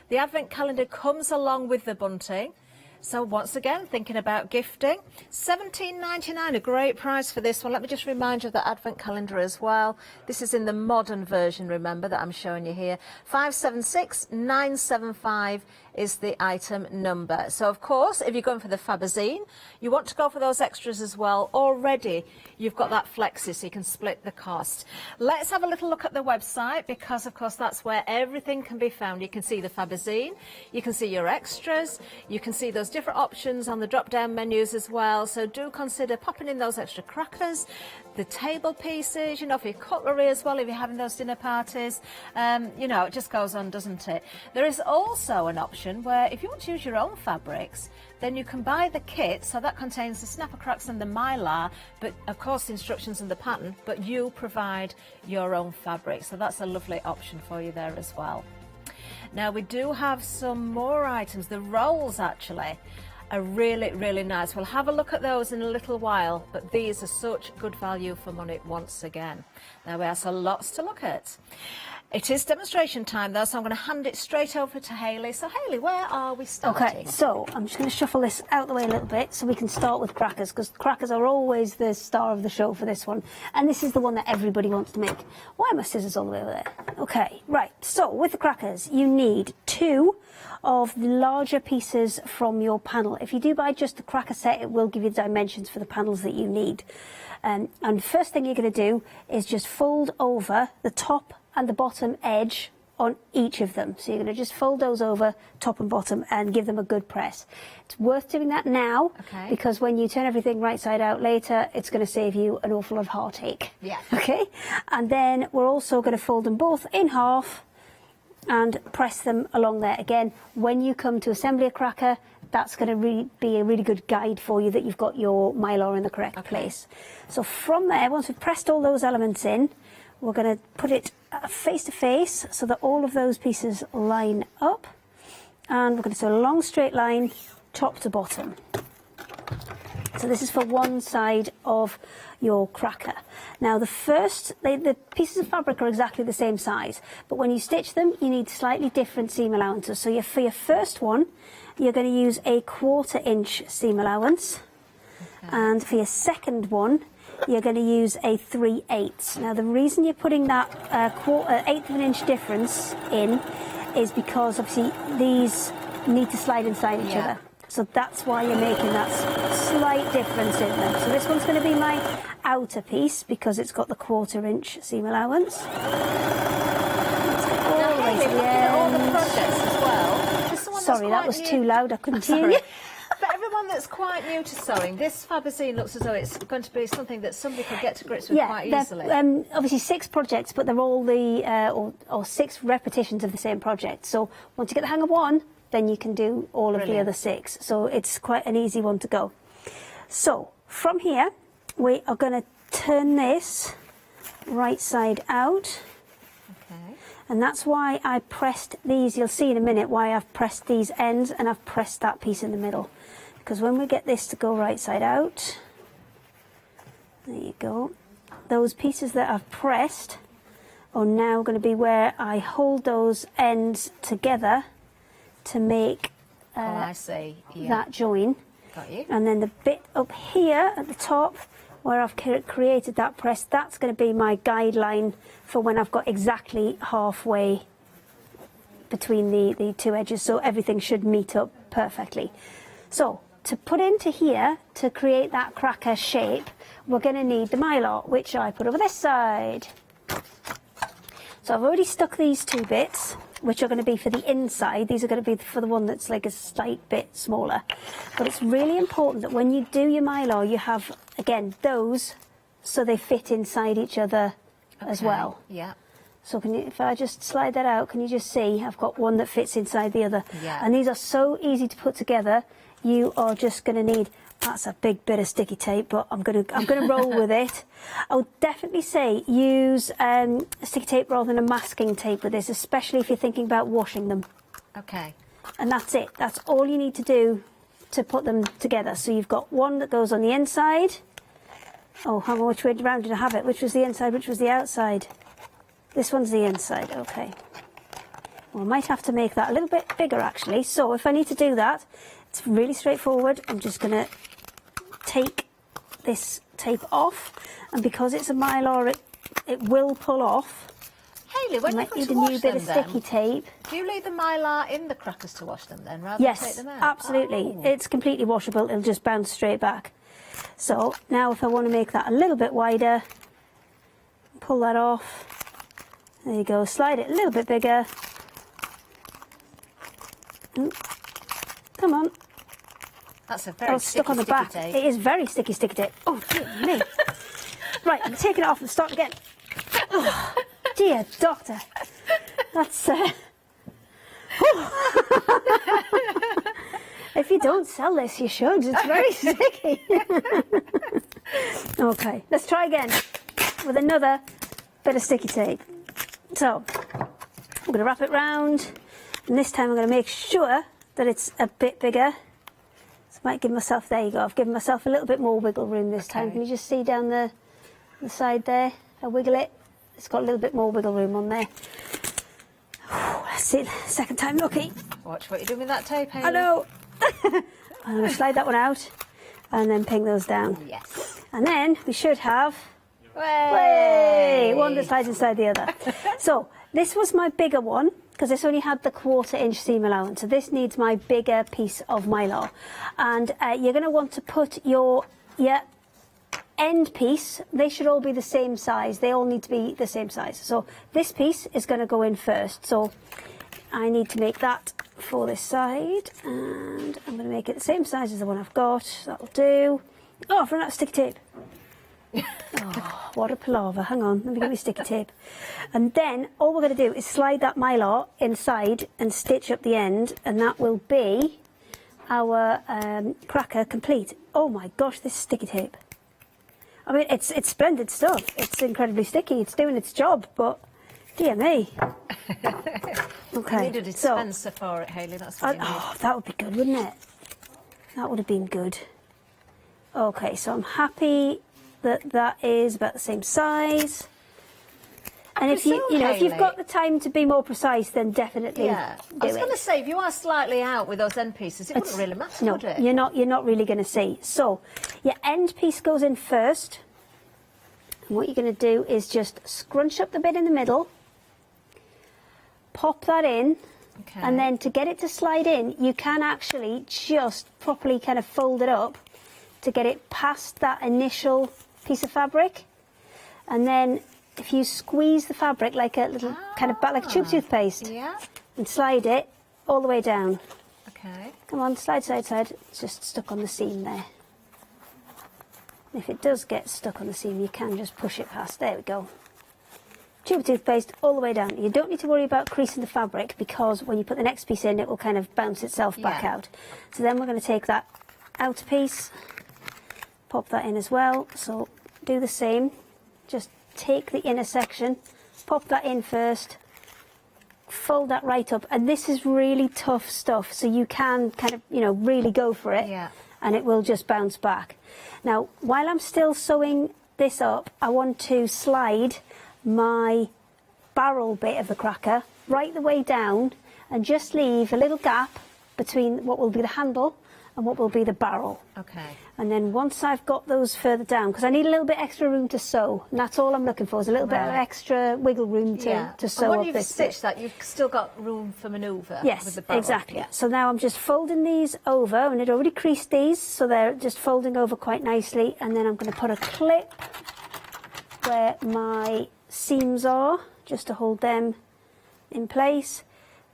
The advent calendar comes along with the bunting. So once again, thinking about gifting, $17.99, a great price for this one. Let me just remind you of the advent calendar as well. This is in the modern version, remember, that I'm showing you here. 576975 is the item number. So of course, if you're going for the Faberzine, you want to go for those extras as well. Already you've got that flexi, so you can split the cost. Let's have a little look at the website, because of course that's where everything can be found. You can see the Faberzine, you can see your extras, you can see those different options on the drop down menus as well. So do consider popping in those extra crackers, the table pieces, you know, for your cutlery as well if you're having those dinner parties. You know, it just goes on, doesn't it? There is also an option where if you want to use your own fabrics, then you can buy the kit. So that contains the snapper cracks and the mylar, but of course the instructions and the pattern, but you provide your own fabric. So that's a lovely option for you there as well. Now we do have some more items. The rolls actually are really, really nice. We'll have a look at those in a little while, but these are such good value for money once again. Now we have so lots to look at. It is demonstration time though, so I'm going to hand it straight over to Hayley. So Hayley, where are we starting? Okay, so I'm just going to shuffle this out the way a little bit so we can start with crackers, because crackers are always the star of the show for this one. And this is the one that everybody wants to make. Why are my scissors all the way over there? Okay, right, so with the crackers, you need 2 of the larger pieces from your panel. If you do buy just the cracker set, it will give you the dimensions for the panels that you need. And first thing you're going to do is just fold over the top and the bottom edge on each of them. So you're going to just fold those over top and bottom and give them a good press. It's worth doing that now because when you turn everything right side out later, it's going to save you an awful lot of heartache. Yeah. Okay, and then we're also going to fold them both in half and press them along there. Again, when you come to assembly a cracker, that's going to be a really good guide for you that you've got your mylar in the correct place. So from there, once we've pressed all those elements in, we're going to put it face to face so that all of those pieces line up, and we're going to do a long straight line top to bottom. So this is for one side of your cracker. Now the pieces of fabric are exactly the same size, but when you stitch them you need slightly different seam allowances. So for your first one you're going to use a 1/4 inch seam allowance, and for your second one you're going to use a 3/8. Now the reason you're putting that 1/8 of an inch difference in is because obviously these need to slide inside each other. So that's why you're making that slight difference in them. So this one's going to be my outer piece because it's got the 1/4 inch seam allowance. All the way to the end. All the projects as well. Sorry, that was too loud. I couldn't hear you. For everyone that's quite new to sewing, this Fabergé looks as though it's going to be something that somebody could get to grips with quite easily. Obviously 6 projects, but they're all or 6 repetitions of the same project. So once you get the hang of one, then you can do all of the other 6. So it's quite an easy one to go. So from here, we are going to turn this right side out. And that's why I pressed these. You'll see in a minute why I've pressed these ends and I've pressed that piece in the middle. Because when we get this to go right side out, there you go, those pieces that I've pressed are now going to be where I hold those ends together to make that join. Got you. And then the bit up here at the top where I've created that press, that's going to be my guideline for when I've got exactly halfway between the 2 edges, so everything should meet up perfectly. So to put into here, to create that cracker shape, we're going to need the mylar, which I put over this side. So I've already stuck these 2 bits, which are going to be for the inside. These are going to be for the one that's like a slight bit smaller. But it's really important that when you do your mylar, you have, again, those so they fit inside each other as well. Yeah. So if I just slide that out, can you just see I've got one that fits inside the other? Yeah. And these are so easy to put together. You are just going to need, that's a big bit of sticky tape, but I'm going to roll with it. I would definitely say use sticky tape rather than a masking tape with this, especially if you're thinking about washing them. Okay. And that's it. That's all you need to do to put them together. So you've got one that goes on the inside. Oh, hang on, which way round did I have it? Which was the inside, which was the outside? This one's the inside, okay. Well, I might have to make that a little bit bigger, actually. So if I need to do that, it's really straightforward. I'm just going to take this tape off. And because it's a mylar, it will pull off. Hayley, when you need a new bit of sticky tape. Do you leave the mylar in the crackers to wash them then, rather Yes, than take them out? absolutely. Oh. It's completely washable. It'll just bounce straight back. So now if I want to make that a little bit wider, pull that off. There you go. Slide it a little bit bigger. Come on. That's a very stuck on the back. tape. It is very sticky tape. Oh, dear me. Right, I'm taking it off and start again. Oh, dear doctor. That's... If you don't sell this, you should. It's very sticky. Okay, let's try again with another bit of sticky tape. So, I'm going to wrap it round, and this time I'm going to make sure that it's a bit bigger. So I might give myself, there you go, I've given myself a little bit more wiggle room this time. Can you just see down the side there? I wiggle it. It's got a little bit more wiggle room on there. Let's see, second time lucky. Watch what you're doing with that tape, Hayley. I know. I'm going to slide that one out and then ping those down. Yes. And then we should have one that slides inside the other. So this was my bigger one because this only had the 1/4 inch seam allowance. So this needs my bigger piece of mylar. And you're going to want to put your, end piece, they should all be the same size. They all need to be the same size. So this piece is going to go in first. So I need to make that for this side, and I'm going to make it the same size as the one I've got. That'll do. Oh, I've run out of sticky tape. Oh, what a palaver. Hang on, let me get my sticky tape. And then all we're going to do is slide that mylar inside and stitch up the end, and that will be our cracker complete. Oh my gosh, this sticky tape. I mean, it's splendid stuff. It's incredibly sticky. It's doing its job, but dear me. Okay. You need a dispenser for it, Hayley. That's what you need. Oh, that would be good, wouldn't it? That would have been good. Okay, so I'm happy that that is about the same size. And if if you've got the time to be more precise, then definitely I was going to say, if you are slightly out with those end pieces, it wouldn't really matter, no, would it? you're not really going to see. So your end piece goes in first. And what you're going to do is just scrunch up the bit in the middle, pop that in, and then to get it to slide in, you can actually just properly kind of fold it up to get it past that initial piece of fabric. And then if you squeeze the fabric like a little kind of like tube toothpaste, and slide it all the way down. Okay. Come on, slide, side, side. It's just stuck on the seam there. If it does get stuck on the seam, you can just push it past. There we go. Tube toothpaste all the way down. You don't need to worry about creasing the fabric, because when you put the next piece in, it will kind of bounce itself back out. So then we're going to take that outer piece, pop that in as well. So do the same. Just take the inner section, pop that in first, fold that right up. And this is really tough stuff, so you can kind of, really go for it, and it will just bounce back. Now, while I'm still sewing this up, I want to slide my barrel bit of the cracker right the way down and just leave a little gap between what will be the handle and what will be the barrel. Okay. And then once I've got those further down, because I need a little bit extra room to sew, and that's all I'm looking for, is a little bit of extra wiggle room to sew and when up you've this stitched that, you've still got room for manoeuvre with the barrel. Exactly. So now I'm just folding these over, and I'd already creased these, so they're just folding over quite nicely. And then I'm going to put a clip where my seams are, just to hold them in place,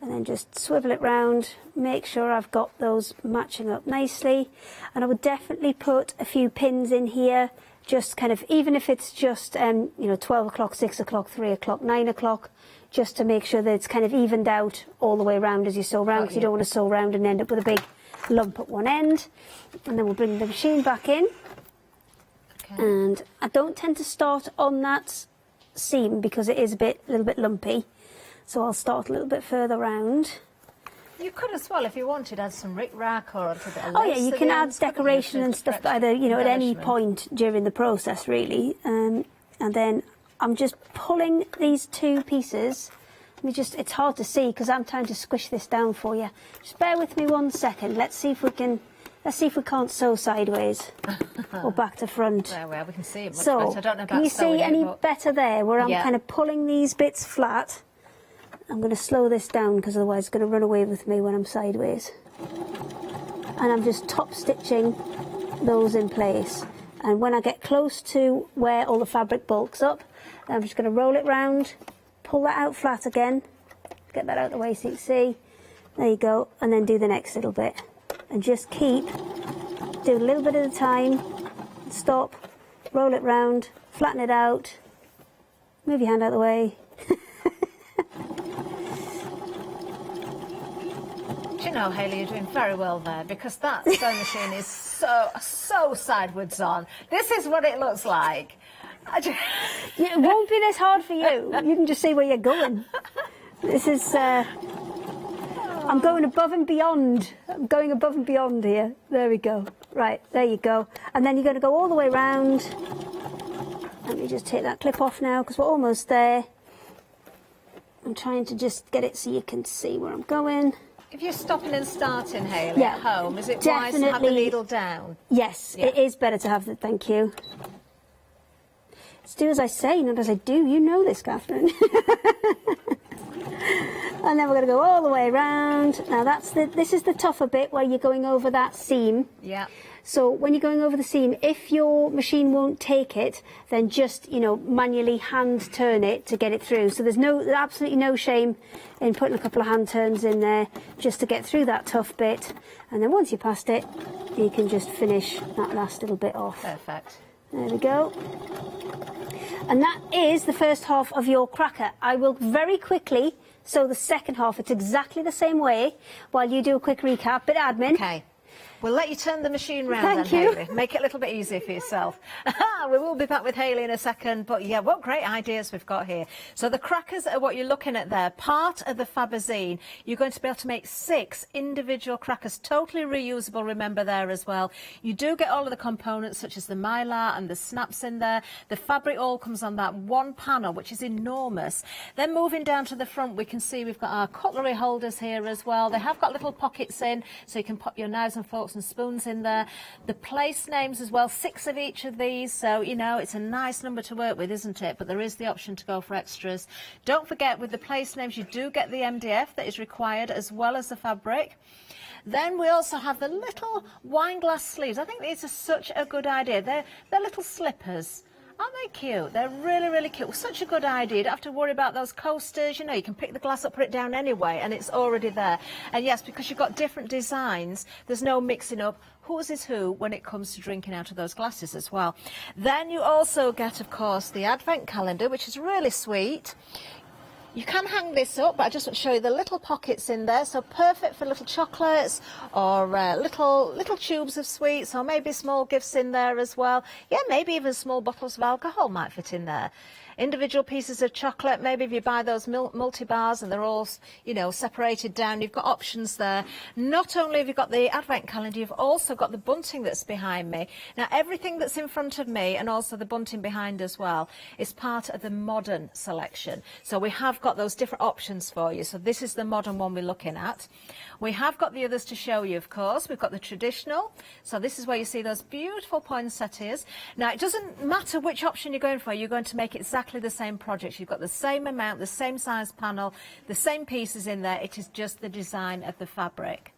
and then just swivel it round, make sure I've got those matching up nicely. And I would definitely put a few pins in here, just kind of, even if it's just 12 o'clock, 6 o'clock, 3 o'clock, 9 o'clock, just to make sure that it's kind of evened out all the way around as you sew round, because you don't want to sew round and end up with a big lump at one end. And then we'll bring the machine back in. And I don't tend to start on that seam because it is a little bit lumpy, so I'll start a little bit further round. You could as well, if you wanted, add some rickrack or a bit of lace. You can add decoration and stuff either at any point during the process, really. And then I'm just pulling these two pieces. It's hard to see because I'm trying to squish this down for you. Just bear with me 1 second. Let's see if we can't sew sideways or back to front. Well, we can see it much so, better. I don't know about can you see any better there where I'm kind of pulling these bits flat? I'm going to slow this down because otherwise it's going to run away with me when I'm sideways. And I'm just top stitching those in place. And when I get close to where all the fabric bulks up, then I'm just going to roll it round, pull that out flat again, get that out of the way so you can see. There you go. And then do the next little bit. And just do a little bit at a time, stop, roll it round, flatten it out, move your hand out of the way. Do you know, Hayley, you're doing very well there, because that sewing machine is so sideways on. This is what it looks like. It won't be this hard for you. You can just see where you're going. This is... I'm going above and beyond. I'm going above and beyond here. There we go. Right, there you go. And then you're going to go all the way round. Let me just take that clip off now because we're almost there. I'm trying to just get it so you can see where I'm going. If you're stopping and starting, Hayley, at home, is it wise to have the needle down? Yes, it is better to have the... Thank you. Let's do as I say, not as I do. You know this, Catherine. And then we're going to go all the way around. Now this is the tougher bit where you're going over that seam. Yeah. So when you're going over the seam, if your machine won't take it, then just, you know, manually hand turn it to get it through. So there's absolutely no shame in putting a couple of hand turns in there just to get through that tough bit. And then once you're past it, you can just finish that last little bit off. Perfect. There we go. And that is the first half of your cracker. I will very quickly sew the second half. It's exactly the same way while you do a quick recap, bit of admin. Okay. We'll let you turn the machine round Thank then, you. Hayley. Make it a little bit easier for yourself. We will be back with Hayley in a second, but yeah, what great ideas we've got here. So the crackers are what you're looking at there, part of the Faberzine. You're going to be able to make 6 individual crackers, totally reusable, remember there as well. You do get all of the components such as the mylar and the snaps in there. The fabric all comes on that one panel, which is enormous. Then moving down to the front, we can see we've got our cutlery holders here as well. They have got little pockets in, so you can pop your knives and forks and spoons in there. The place names as well, 6 of each of these, so you know it's a nice number to work with, isn't it? But there is the option to go for extras. Don't forget, with the place names you do get the MDF that is required as well as the fabric. Then we also have the little wine glass sleeves. I think these are such a good idea. They're little slippers. Aren't they cute? They're really, really cute. Such a good idea. You don't have to worry about those coasters. You know, you can pick the glass up, put it down anyway, and it's already there. And yes, because you've got different designs, there's no mixing up whose is who when it comes to drinking out of those glasses as well. Then you also get, of course, the advent calendar, which is really sweet. You can hang this up, but I just want to show you the little pockets in there, so perfect for little chocolates or little tubes of sweets, or maybe small gifts in there as well. Yeah, maybe even small bottles of alcohol might fit in there. Individual pieces of chocolate, maybe if you buy those multi-bars and they're all, you know, separated down, you've got options there. Not only have you got the advent calendar, you've also got the bunting that's behind me. Now, everything that's in front of me and also the bunting behind as well is part of the modern selection. So we have got those different options for you. So this is the modern one we're looking at. We have got the others to show you, of course. We've got the traditional. So this is where you see those beautiful poinsettias. Now, it doesn't matter which option you're going for. You're going to make exactly the same project. You've got the same amount, the same size panel, the same pieces in there. It is just the design of the fabric.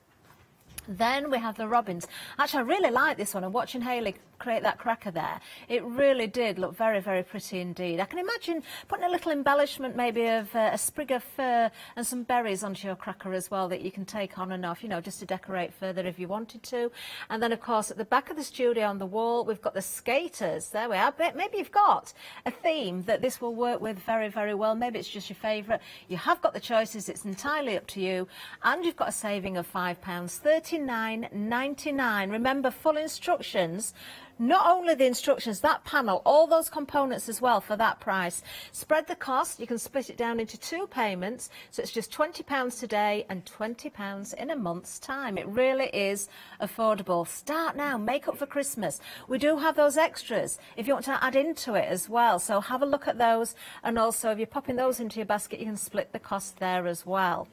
Then we have the robins. Actually, I really like this one. I'm watching Hayley create that cracker there. It really did look very, very pretty indeed. I can imagine putting a little embellishment maybe of a sprig of fir and some berries onto your cracker as well that you can take on and off, you know, just to decorate further if you wanted to. And then, of course, at the back of the studio on the wall, we've got the skaters. There we are. Maybe you've got a theme that this will work with very, very well. Maybe it's just your favourite. You have got the choices. It's entirely up to you. And you've got a saving of £5, $39.99. Remember, full instructions. Not only the instructions, that panel, all those components as well for that price. Spread the cost. You can split it down into 2 payments. So it's just £20 today and £20 in a month's time. It really is affordable. Start now. Make up for Christmas. We do have those extras if you want to add into it as well. So have a look at those. And also, if you're popping those into your basket, you can split the cost there as well.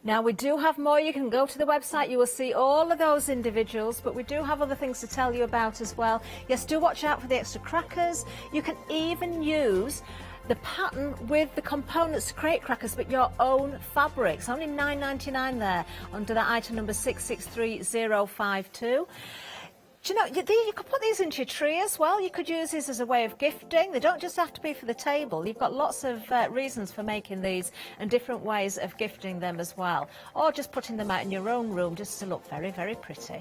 Now, we do have more. You can go to the website. You will see all of those individuals, but we do have other things to tell you about as well. Yes, do watch out for the extra crackers. You can even use the pattern with the components to create crackers, but your own fabrics. Only £9.99 there under that item number 663052. Do you know, you could put these into your tree as well. You could use these as a way of gifting. They don't just have to be for the table. You've got lots of reasons for making these and different ways of gifting them as well. Or just putting them out in your own room just to look very, very pretty.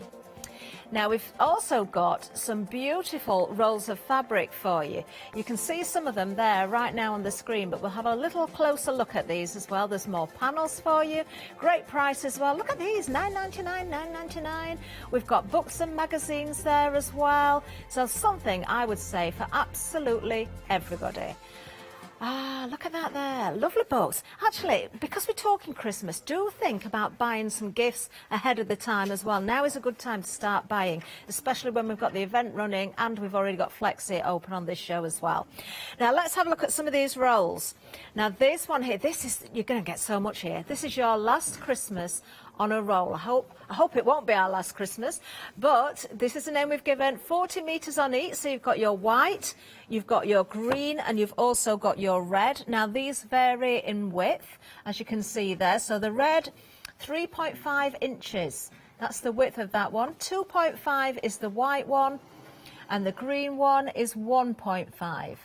Now, we've also got some beautiful rolls of fabric for you. You can see some of them there right now on the screen, but we'll have a little closer look at these as well. There's more panels for you. Great price as well. Look at these, $9.99, $9.99. We've got books and magazines there as well. So something, I would say, for absolutely everybody. Ah, look at that there. Lovely books. Actually, because we're talking Christmas, do think about buying some gifts ahead of the time as well. Now is a good time to start buying, especially when we've got the event running and we've already got Flexi open on this show as well. Now, let's have a look at some of these rolls. Now, this one here, you're going to get so much here. This is your last Christmas on a roll. I hope it won't be our last Christmas, but this is the name we've given. 40 metres on each, so you've got your white, you've got your green, and you've also got your red. Now, these vary in width, as you can see there. So the red, 3.5 inches That's the width of that one. 2.5 is the white one, and the green one is 1.5.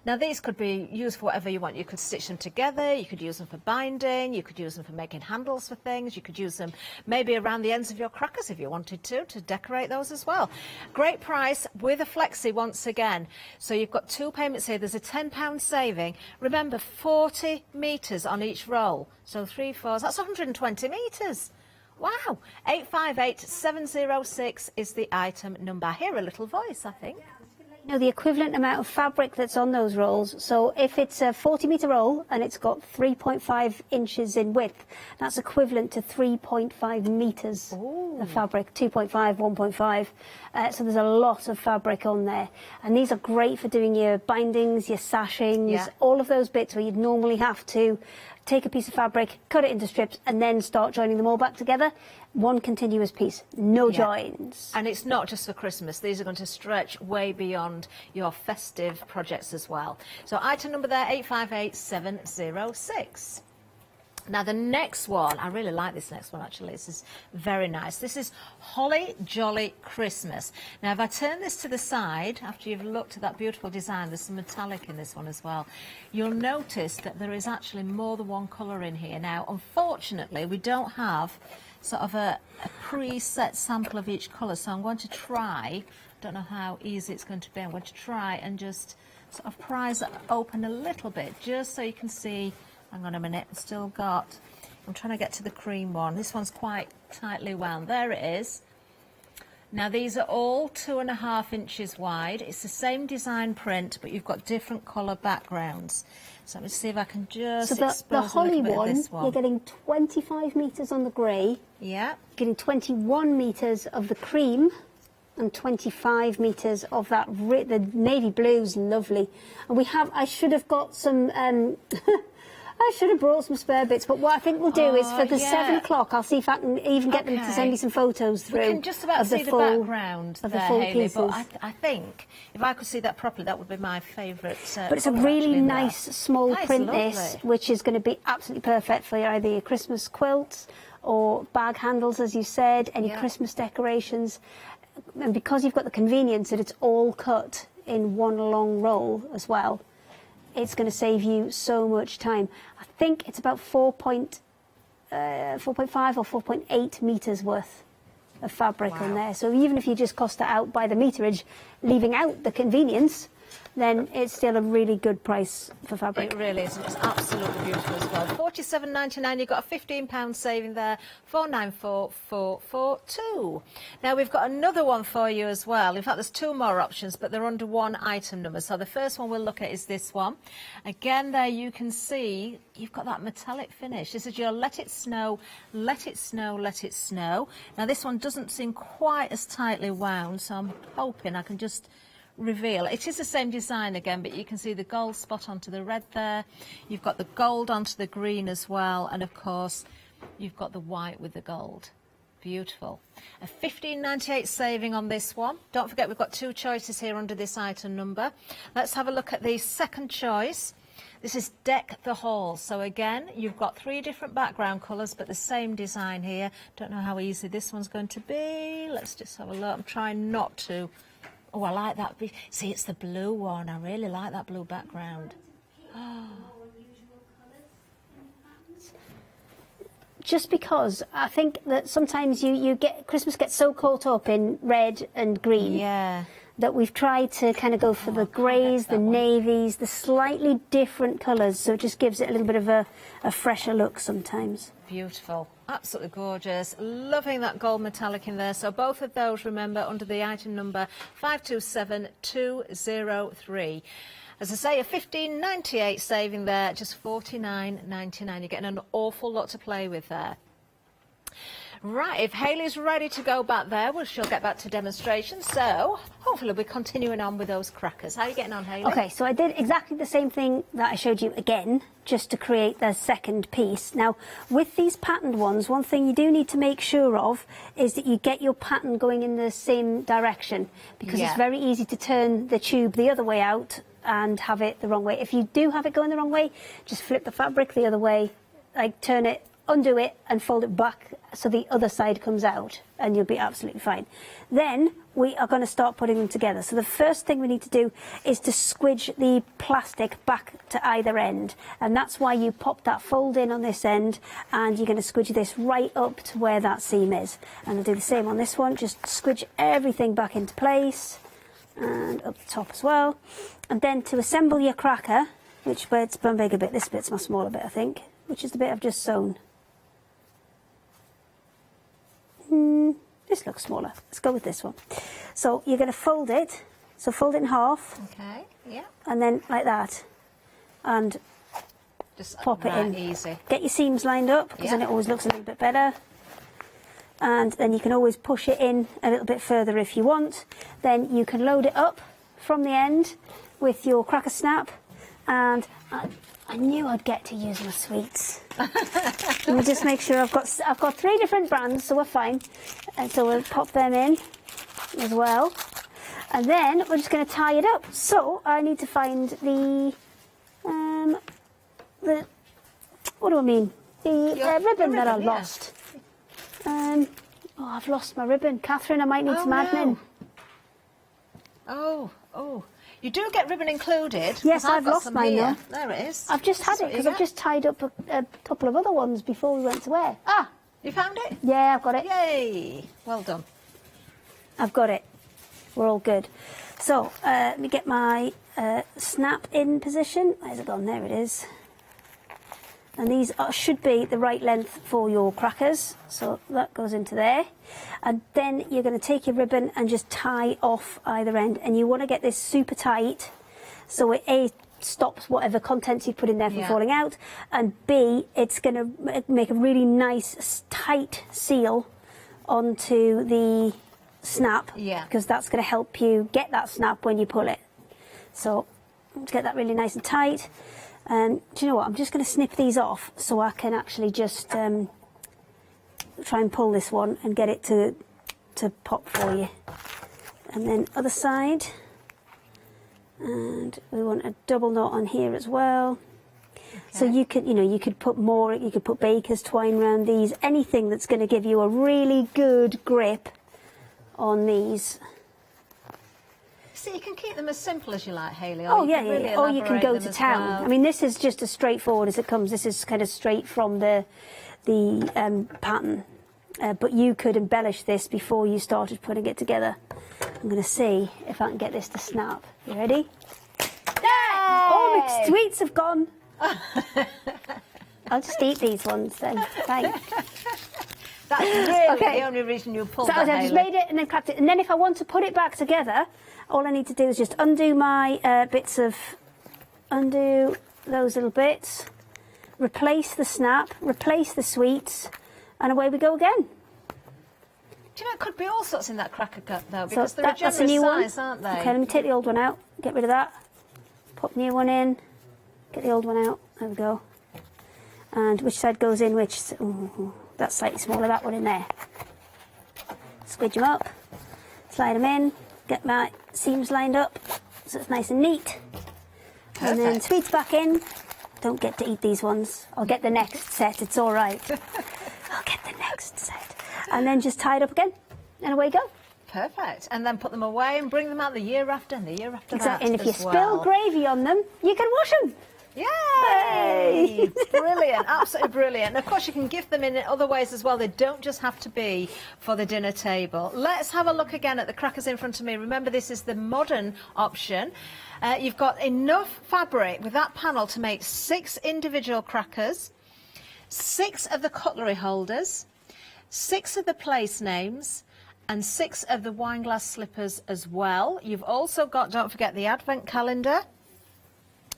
Now these could be used for whatever you want. You could stitch them together, you could use them for binding, you could use them for making handles for things, you could use them maybe around the ends of your crackers if you wanted to decorate those as well. Great price with a flexi once again. So you've got 2 payments here. There's a £10 saving. Remember, 40 metres on each roll. So 3 4s, that's 120 metres. Wow. 858706 is the item number. I hear a little voice, I think. You know, the equivalent amount of fabric that's on those rolls. So if it's a 40-metre roll and it's got 3.5 inches in width, that's equivalent to 3.5 metres of fabric, 2.5, 1.5. So there's a lot of fabric on there. And these are great for doing your bindings, your sashings, all of those bits where you'd normally have to take a piece of fabric, cut it into strips, and then start joining them all back together. One continuous piece, no joins. And it's not just for Christmas. These are going to stretch way beyond your festive projects as well. So item number there, 858706. Now the next one, I really like this next one actually. This is very nice. This is Holly Jolly Christmas. Now if I turn this to the side, after you've looked at that beautiful design, there's some metallic in this one as well. You'll notice that there is actually more than one colour in here. Now unfortunately we don't have sort of a preset sample of each colour, so I'm going to try, don't know how easy it's going to be, I'm going to try and just sort of prise it open a little bit just so you can see. Hang on a minute, I've still got, I'm trying to get to the cream one. This one's quite tightly wound. There it is. Now these are all 2.5 inches wide. It's the same design print, but you've got different colour backgrounds. So let me see if I can just expose the Holly a little bit of this one. You're getting 25 metres on the grey. Yeah. Getting 21 metres of the cream and 25 metres of that, the navy blue's lovely. And we have, I should have got some, I should have brought some spare bits, but what I think we'll do is for the 7 o'clock, I'll see if I can even get them to send me some photos through. We can just about see the background of there, the full Hayley, pieces. but I think if I could see that properly, that would be my favourite. But it's a really nice small print, this, which is going to be absolutely perfect for either your Christmas quilts or bag handles, as you said, any Christmas decorations. And because you've got the convenience that it's all cut in one long roll as well, it's going to save you so much time. I think it's about 4.5 or 4.8 metres worth of fabric on there. So even if you just cost it out by the meterage, leaving out the convenience, then it's still a really good price for fabric. It really is. It's absolutely beautiful as well. £47.99. You've got a £15 saving there. 494,442. Now we've got another one for you as well. In fact, there's 2 more options, but they're under one item number. So the first one we'll look at is this one. Again, there you can see you've got that metallic finish. This is your Let It Snow, Let It Snow, Let It Snow. Now this one doesn't seem quite as tightly wound, so I'm hoping I can just reveal. It is the same design again, but you can see the gold spot onto the red there. You've got the gold onto the green as well, and of course you've got the white with the gold. Beautiful. A £15.98 saving on this one. Don't forget we've got 2 choices here under this item number. Let's have a look at the second choice. This is Deck the Hall. So again, you've got 3 different background colours, but the same design here. Don't know how easy this one's going to be. Let's just have a look. I'm trying not to. Oh, I like that. See, it's the blue one. I really like that blue background. Oh. Just because I think that sometimes Christmas gets so caught up in red and green that we've tried to kind of go for the greys, the navies, the slightly different colours, so it just gives it a little bit of a fresher look sometimes. Beautiful. Absolutely gorgeous. Loving that gold metallic in there. So both of those, remember, under the item number 527203. As I say, a £15.98 saving there, just £49.99. You're getting an awful lot to play with there. Right, if Hayley's ready to go back there, she'll get back to demonstration. So hopefully we'll be continuing on with those crackers. How are you getting on, Hayley? Okay, so I did exactly the same thing that I showed you again, just to create the second piece. Now, with these patterned ones, one thing you do need to make sure of is that you get your pattern going in the same direction, because it's very easy to turn the tube the other way out and have it the wrong way. If you do have it going the wrong way, just flip the fabric the other way, like turn it undo it and fold it back so the other side comes out, and you'll be absolutely fine. Then we are going to start putting them together. So the first thing we need to do is to squidge the plastic back to either end, and that's why you pop that fold in on this end, and you're going to squidge this right up to where that seam is. And I'll do the same on this one, just squidge everything back into place and up the top as well. And then to assemble your cracker, which bit's my bigger bit, this bit's my smaller bit I think, which is the bit I've just sewn. This looks smaller. Let's go with this one. So you're going to fold it. So fold it in half. Okay, yeah. And then like that. And just pop it in. Easy. Get your seams lined up, because then it always looks a little bit better. And then you can always push it in a little bit further if you want. Then you can load it up from the end with your cracker snap. And I knew I'd get to use my sweets. Let me just make sure I've got 3 different brands, so we're fine. And so we'll pop them in as well. And then we're just going to tie it up. So I need to find the what do I mean? The ribbon that I lost. Oh, I've lost my ribbon. Catherine, I might need some admin. Oh. You do get ribbon included. Yes, I've lost mine now. There it is. I've just had it because I've just tied up a couple of other ones before we went to wear. Ah, you found it? Yeah, I've got it. Yay! Well done. I've got it. We're all good. So, let me get my snap in position. Where's it gone? There it is. And these should be the right length for your crackers. So that goes into there. And then you're going to take your ribbon and just tie off either end. And you want to get this super tight so it A, stops whatever contents you put in there from falling out, and B, it's going to make a really nice tight seal onto the snap, because that's going to help you get that snap when you pull it. So let's get that really nice and tight. And do you know what, I'm just going to snip these off so I can actually just try and pull this one and get it to pop for you. And then other side, and we want a double knot on here as well. So you could, you could put more, you could put baker's twine around these, anything that's going to give you a really good grip on these. So you can keep them as simple as you like, Hayley. Oh yeah, yeah. Or you can go to town. Well. I mean, this is just as straightforward as it comes. This is kind of straight from the pattern. But you could embellish this before you started putting it together. I'm going to see if I can get this to snap. You ready? Yay! All the sweets have gone. I'll just eat these ones then. Thanks. That's really the only reason you pulled that, I just made it and then cracked it. And then if I want to put it back together, all I need to do is just undo my undo those little bits, replace the snap, replace the sweets, and away we go again. Do you know, it could be all sorts in that cracker cut, though, because So they're a generous that's a new size, one. aren't they? Okay, let me take the old one out, get rid of that, pop new one in, get the old one out, there we go. And which side goes in which? Ooh, that's slightly smaller, that one in there. Squidge them up, slide them in, get my seams lined up so it's nice and neat. Perfect. And then sweets back in. Don't get to eat these ones. I'll get the next set, it's all right. I'll get the next set. And then just tie it up again, and away you go. Perfect. And then put them away and bring them out the year after and the year after Exactly. that. And if you as spill well. gravy on them, you can wash them. Yay! Brilliant, absolutely brilliant. And of course you can gift them in other ways as well. They don't just have to be for the dinner table. Let's have a look again at the crackers in front of me. Remember, this is the modern option. You've got enough fabric with that panel to make 6 individual crackers, 6 of the cutlery holders, 6 of the place names, and 6 of the wine glass slippers as well. You've also got, don't forget, the advent calendar.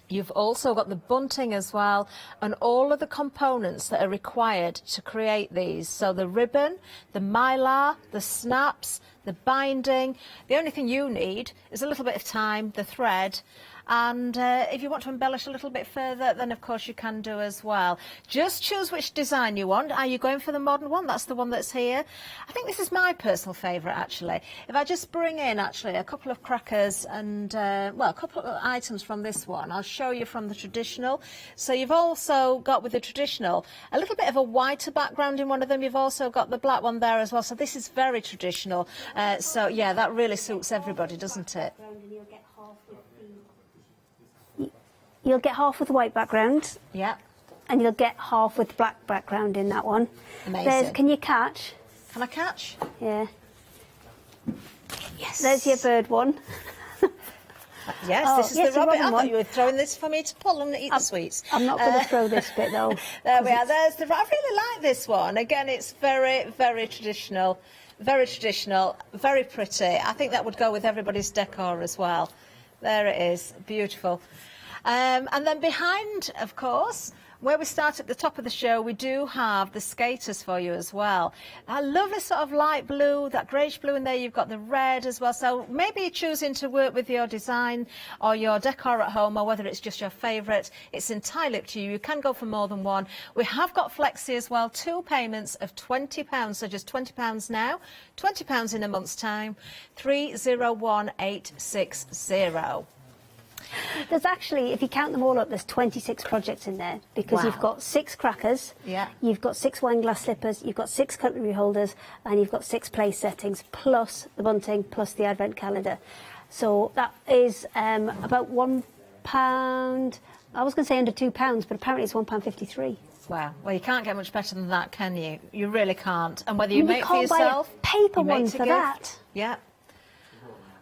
You've also got the bunting as well, and all of the components that are required to create these. So the ribbon, the mylar, the snaps, the binding. The only thing you need is a little bit of time, the thread, And if you want to embellish a little bit further, then of course you can do as well. Just choose which design you want. Are you going for the modern one? That's the one that's here. I think this is my personal favourite, actually. If I just bring in, actually, a couple of crackers and, well, a couple of items from this one, I'll show you from the traditional. So you've also got, with the traditional, a little bit of a whiter background in one of them. You've also got the black one there as well. So this is very traditional. So, yeah, that really suits everybody, doesn't it? You'll get half with the white background. Yeah. And you'll get half with black background in that one. Amazing. Can you catch? Can I catch? Yeah. Yes. There's your bird one. Yes, this is the robin. I thought you were throwing this for me to pull and eat the sweets. I'm not going to throw this bit though. There we are. There's the. I really like this one. Again, it's very, very traditional. Very traditional. Very pretty. I think that would go with everybody's decor as well. There it is. Beautiful. And then behind, of course, where we start at the top of the show, we do have the skaters for you as well. A lovely sort of light blue, that greyish blue in there. You've got the red as well. So maybe you're choosing to work with your design or your decor at home, or whether it's just your favourite. It's entirely up to you. You can go for more than one. We have got flexi as well. 2 payments of £20. So just £20 now, £20 in a month's time. 301860. There's actually, if you count them all up, there's 26 projects in there, because you've got 6 crackers, you've got 6 wine glass slippers, you've got 6 cutlery holders, and you've got 6 place settings, plus the bunting, plus the advent calendar. So that is about £1. I was going to say under £2, but apparently it's £1.53. Wow. Well, you can't get much better than that, can you? You really can't. And whether you make can't for yourself, buy a paper you make one to for give. that. Yeah.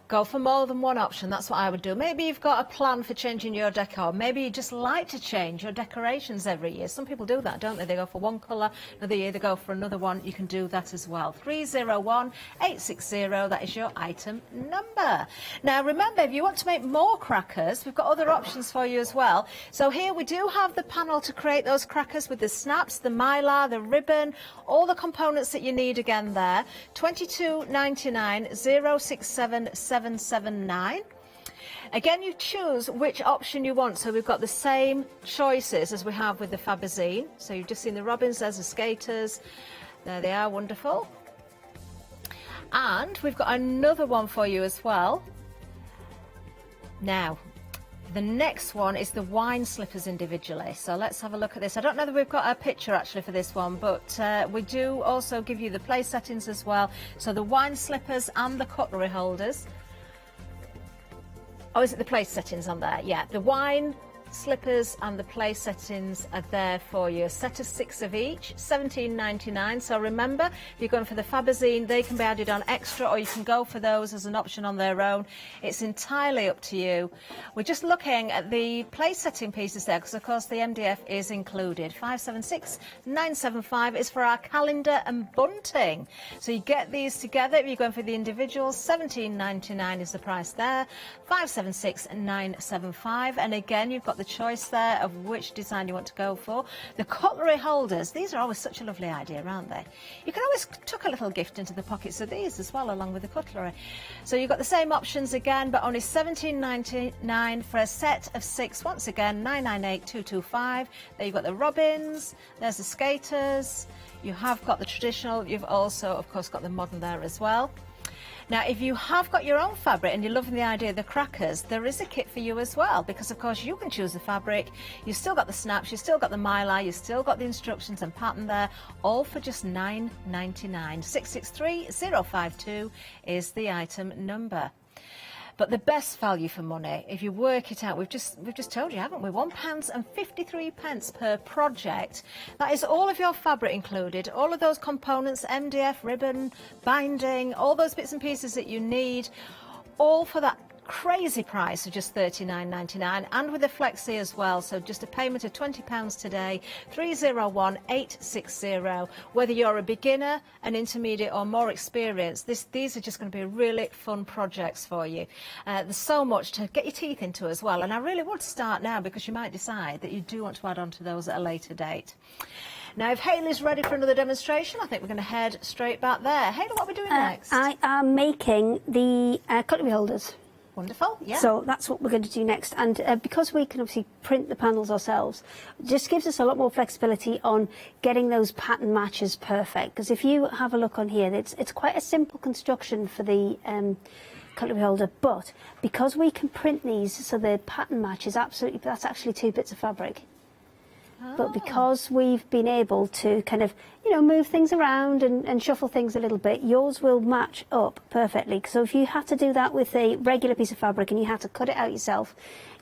Go for more than one option. That's what I would do. Maybe you've got a plan for changing your decor. Maybe you just like to change your decorations every year. Some people do that, don't they? They go for one colour, another year they go for another one. You can do that as well. 301860, that is your item number. Now, remember, if you want to make more crackers, we've got other options for you as well. So here we do have the panel to create those crackers with the snaps, the mylar, the ribbon, all the components that you need again there. $22.99, 067779. Again, you choose which option you want. So we've got the same choices as we have with the Faberzine. So you've just seen the robins, there's the skaters. There they are, wonderful. And we've got another one for you as well. Now, the next one is the wine slippers individually. So let's have a look at this. I don't know that we've got a picture actually for this one, but we do also give you the place settings as well. So the wine slippers and the cutlery holders. Oh, is it the place settings on there? Yeah, the wine slippers and the place settings are there for you. A set of 6 of each, $17.99. So remember, if you're going for the Faberzine, they can be added on extra, or you can go for those as an option on their own. It's entirely up to you. We're just looking at the place setting pieces there, because of course the MDF is included. 576975 is for our calendar and bunting. So you get these together. If you're going for the individuals, $17.99 is the price there. 576975, and again you've got the choice there of which design you want to go for. The cutlery holders, these are always such a lovely idea, aren't they? You can always tuck a little gift into the pockets of these as well, along with the cutlery. So you've got the same options again, but only $17.99 for a set of 6. Once again, $998,225. There you've got the robins, there's the skaters, you have got the traditional, you've also of course got the modern there as well. Now, if you have got your own fabric and you're loving the idea of the crackers, there is a kit for you as well, because of course you can choose the fabric. You've still got the snaps, you've still got the mylar, you've still got the instructions and pattern there, all for just $9.99. 663052 is the item number. But the best value for money, if you work it out, we've just told you, haven't we? £1.53 per project. That is all of your fabric included, all of those components, MDF, ribbon, binding, all those bits and pieces that you need, all for that crazy price of just $39.99, and with a flexi as well. So just a payment of £20 today. 301860. Whether you're a beginner, an intermediate or more experienced, these are just going to be really fun projects for you. There's so much to get your teeth into as well, and I really want to start now, because you might decide that you do want to add on to those at a later date. Now, if Hayley's ready for another demonstration, I think we're going to head straight back there. Hayley, what are we doing next? I am making the cutlery holders. Wonderful, yeah. So that's what we're going to do next. And because we can obviously print the panels ourselves, it just gives us a lot more flexibility on getting those pattern matches perfect. Because if you have a look on here, it's quite a simple construction for the cutlery holder, but because we can print these so the pattern match is absolutely, that's actually 2 bits of fabric. But because we've been able to kind of, you know, move things around and shuffle things a little bit, yours will match up perfectly. So if you had to do that with a regular piece of fabric and you had to cut it out yourself,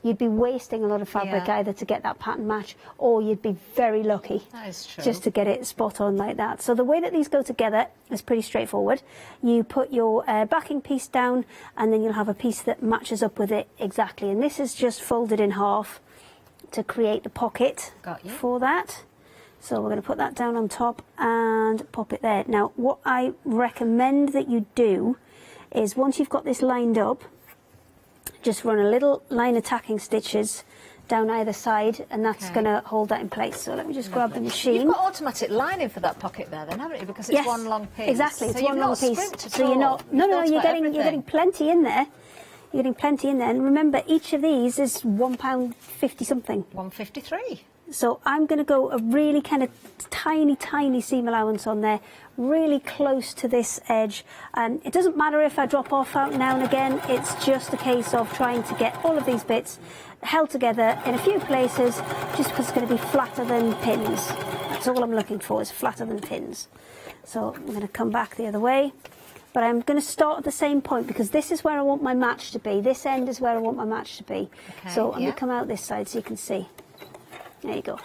you'd be wasting a lot of fabric either to get that pattern match, or you'd be very lucky That is true. just to get it spot on like that. So the way that these go together is pretty straightforward. You put your backing piece down, and then you'll have a piece that matches up with it exactly. And this is just folded in half to create the pocket for that. So we're going to put that down on top and pop it there. Now what I recommend that you do is, once you've got this lined up, just run a little line of tacking stitches down either side, and that's going to hold that in place. So let me just grab the machine. You've got automatic lining for that pocket there then, haven't you? Because it's one long piece. Exactly, it's so one long piece. So you're not, you're getting plenty in there. You're getting plenty in there. And remember, each of these is £1.50 something. 153. So I'm going to go a really kind of tiny seam allowance on there, really close to this edge. It doesn't matter if I drop off out now and again. It's just a case of trying to get all of these bits held together in a few places, just because it's going to be flatter than pins. That's all I'm looking for, is flatter than pins. So I'm going to come back the other way. But I'm going to start at the same point, because this is where I want my match to be. This end is where I want my match to be. So I'm going to come out this side so you can see. There you go.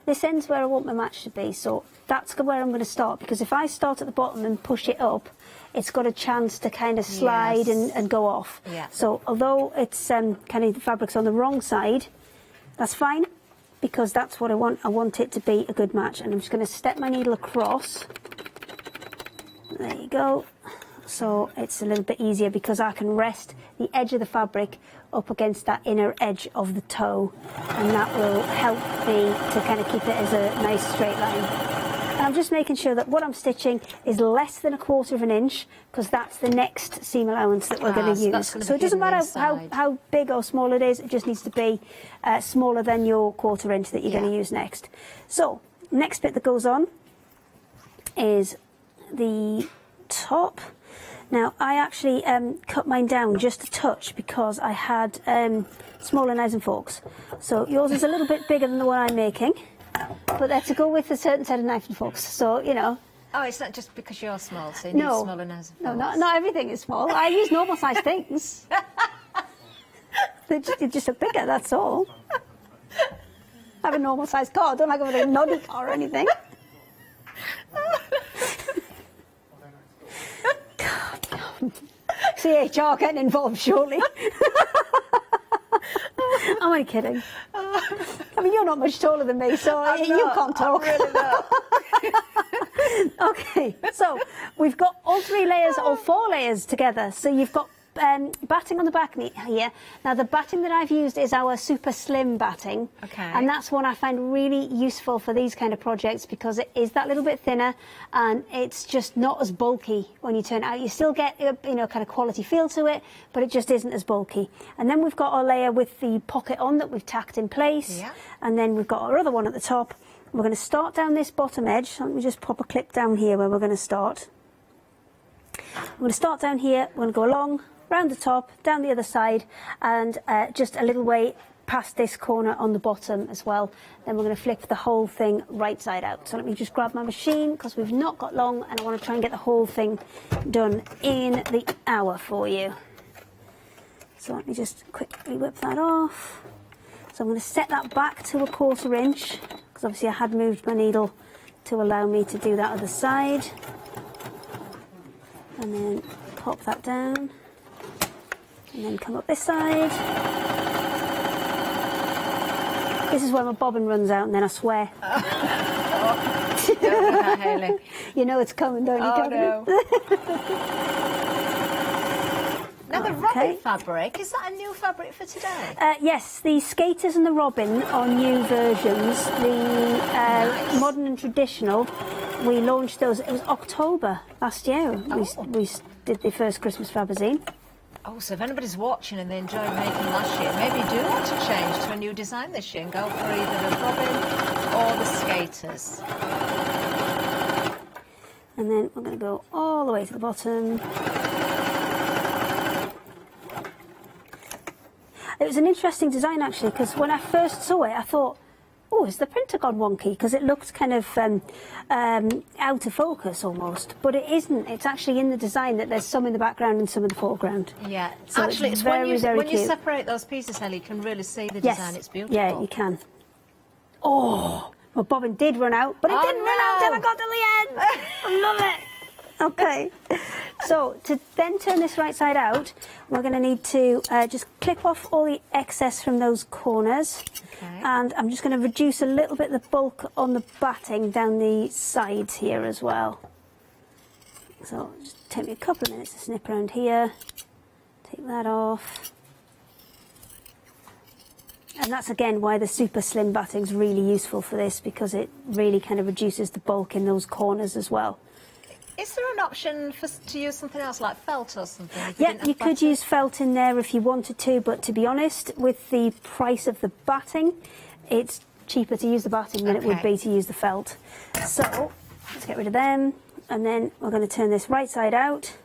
This end's where I want my match to be. So that's where I'm going to start, because if I start at the bottom and push it up, it's got a chance to kind of slide and go off. So although it's kind of the fabric's on the wrong side, that's fine, because that's what I want. I want it to be a good match. And I'm just going to step my needle across. There you go. So it's a little bit easier, because I can rest the edge of the fabric up against that inner edge of the toe, and that will help me to kind of keep it as a nice straight line. And I'm just making sure that what I'm stitching is less than 1/4 of an inch, because that's the next seam allowance that we're going to use. So it doesn't matter how big or small it is, it just needs to be smaller than your 1/4 inch that you're going to use next. So next bit that goes on is the top. Now I actually cut mine down just a touch, because I had smaller knives and forks. So yours is a little bit bigger than the one I'm making, but they're to go with a certain set of knives and forks. So, you know. Oh, it's not just because you're small, so you need smaller knives and forks. No, not everything is small. I use normal sized things. They're just a bigger, that's all. I have a normal sized car. I don't like a noddy car or anything. CHR getting involved shortly. I'm only kidding. I mean, you're not much taller than me, so you can't talk. I'm really not. Okay, so we've got all 3 layers, all 4 layers together. So you've got batting on the back here. Now the batting that I've used is our super slim batting, and that's one I find really useful for these kind of projects, because it is that little bit thinner and it's just not as bulky when you turn it out. You still get kind of quality feel to it, but it just isn't as bulky. And then we've got our layer with the pocket on that we've tacked in place, and then we've got our other one at the top. We're going to start down this bottom edge. So let me just pop a clip down here where we're going to start. I'm going to start down here. We're going to go along, round the top, down the other side, and just a little way past this corner on the bottom as well. Then we're going to flip the whole thing right side out. So let me just grab my machine, because we've not got long, and I want to try and get the whole thing done in the hour for you. So let me just quickly whip that off. So I'm going to set that back to 1/4 inch, because obviously I had moved my needle to allow me to do that other side. And then pop that down. And then come up this side. This is where my bobbin runs out, and then I swear. Don't do that, Hayley. You know it's coming, don't you? Oh, no. Now the robin fabric, is that a new fabric for today? Yes, the skaters and the robin are new versions. The modern and traditional, we launched those, it was October last year. We did the first Christmas Fabazine. Oh, so if anybody's watching and they enjoyed making last year, maybe you do want to change to a new design this year and go for either the robin or the skaters. And then we're going to go all the way to the bottom. It was an interesting design actually, because when I first saw it I thought, oh, is the printer gone wonky? Because it looked kind of out of focus almost, but it isn't. It's actually in the design that there's some in the background and some in the foreground. Yeah, so actually it's when you cute. separate those pieces, Ellie, you can really see the Yes. design. It's beautiful. Yeah, you can. Oh, well, bobbin did run out, but it didn't run out till I got to the end. I love it. Okay, so to then turn this right side out, we're going to need to just clip off all the excess from those corners. Okay. And I'm just going to reduce a little bit the bulk on the batting down the sides here as well. So just take me a couple of minutes to snip around here, take that off. And that's again why the super slim batting's really useful for this, because it really kind of reduces the bulk in those corners as well. Is there an option to use something else like felt or something? Yeah, you could use felt in there if you wanted to, but to be honest, with the price of the batting, it's cheaper to use the batting than it would be to use the felt. So let's get rid of them, and then we're going to turn this right side out.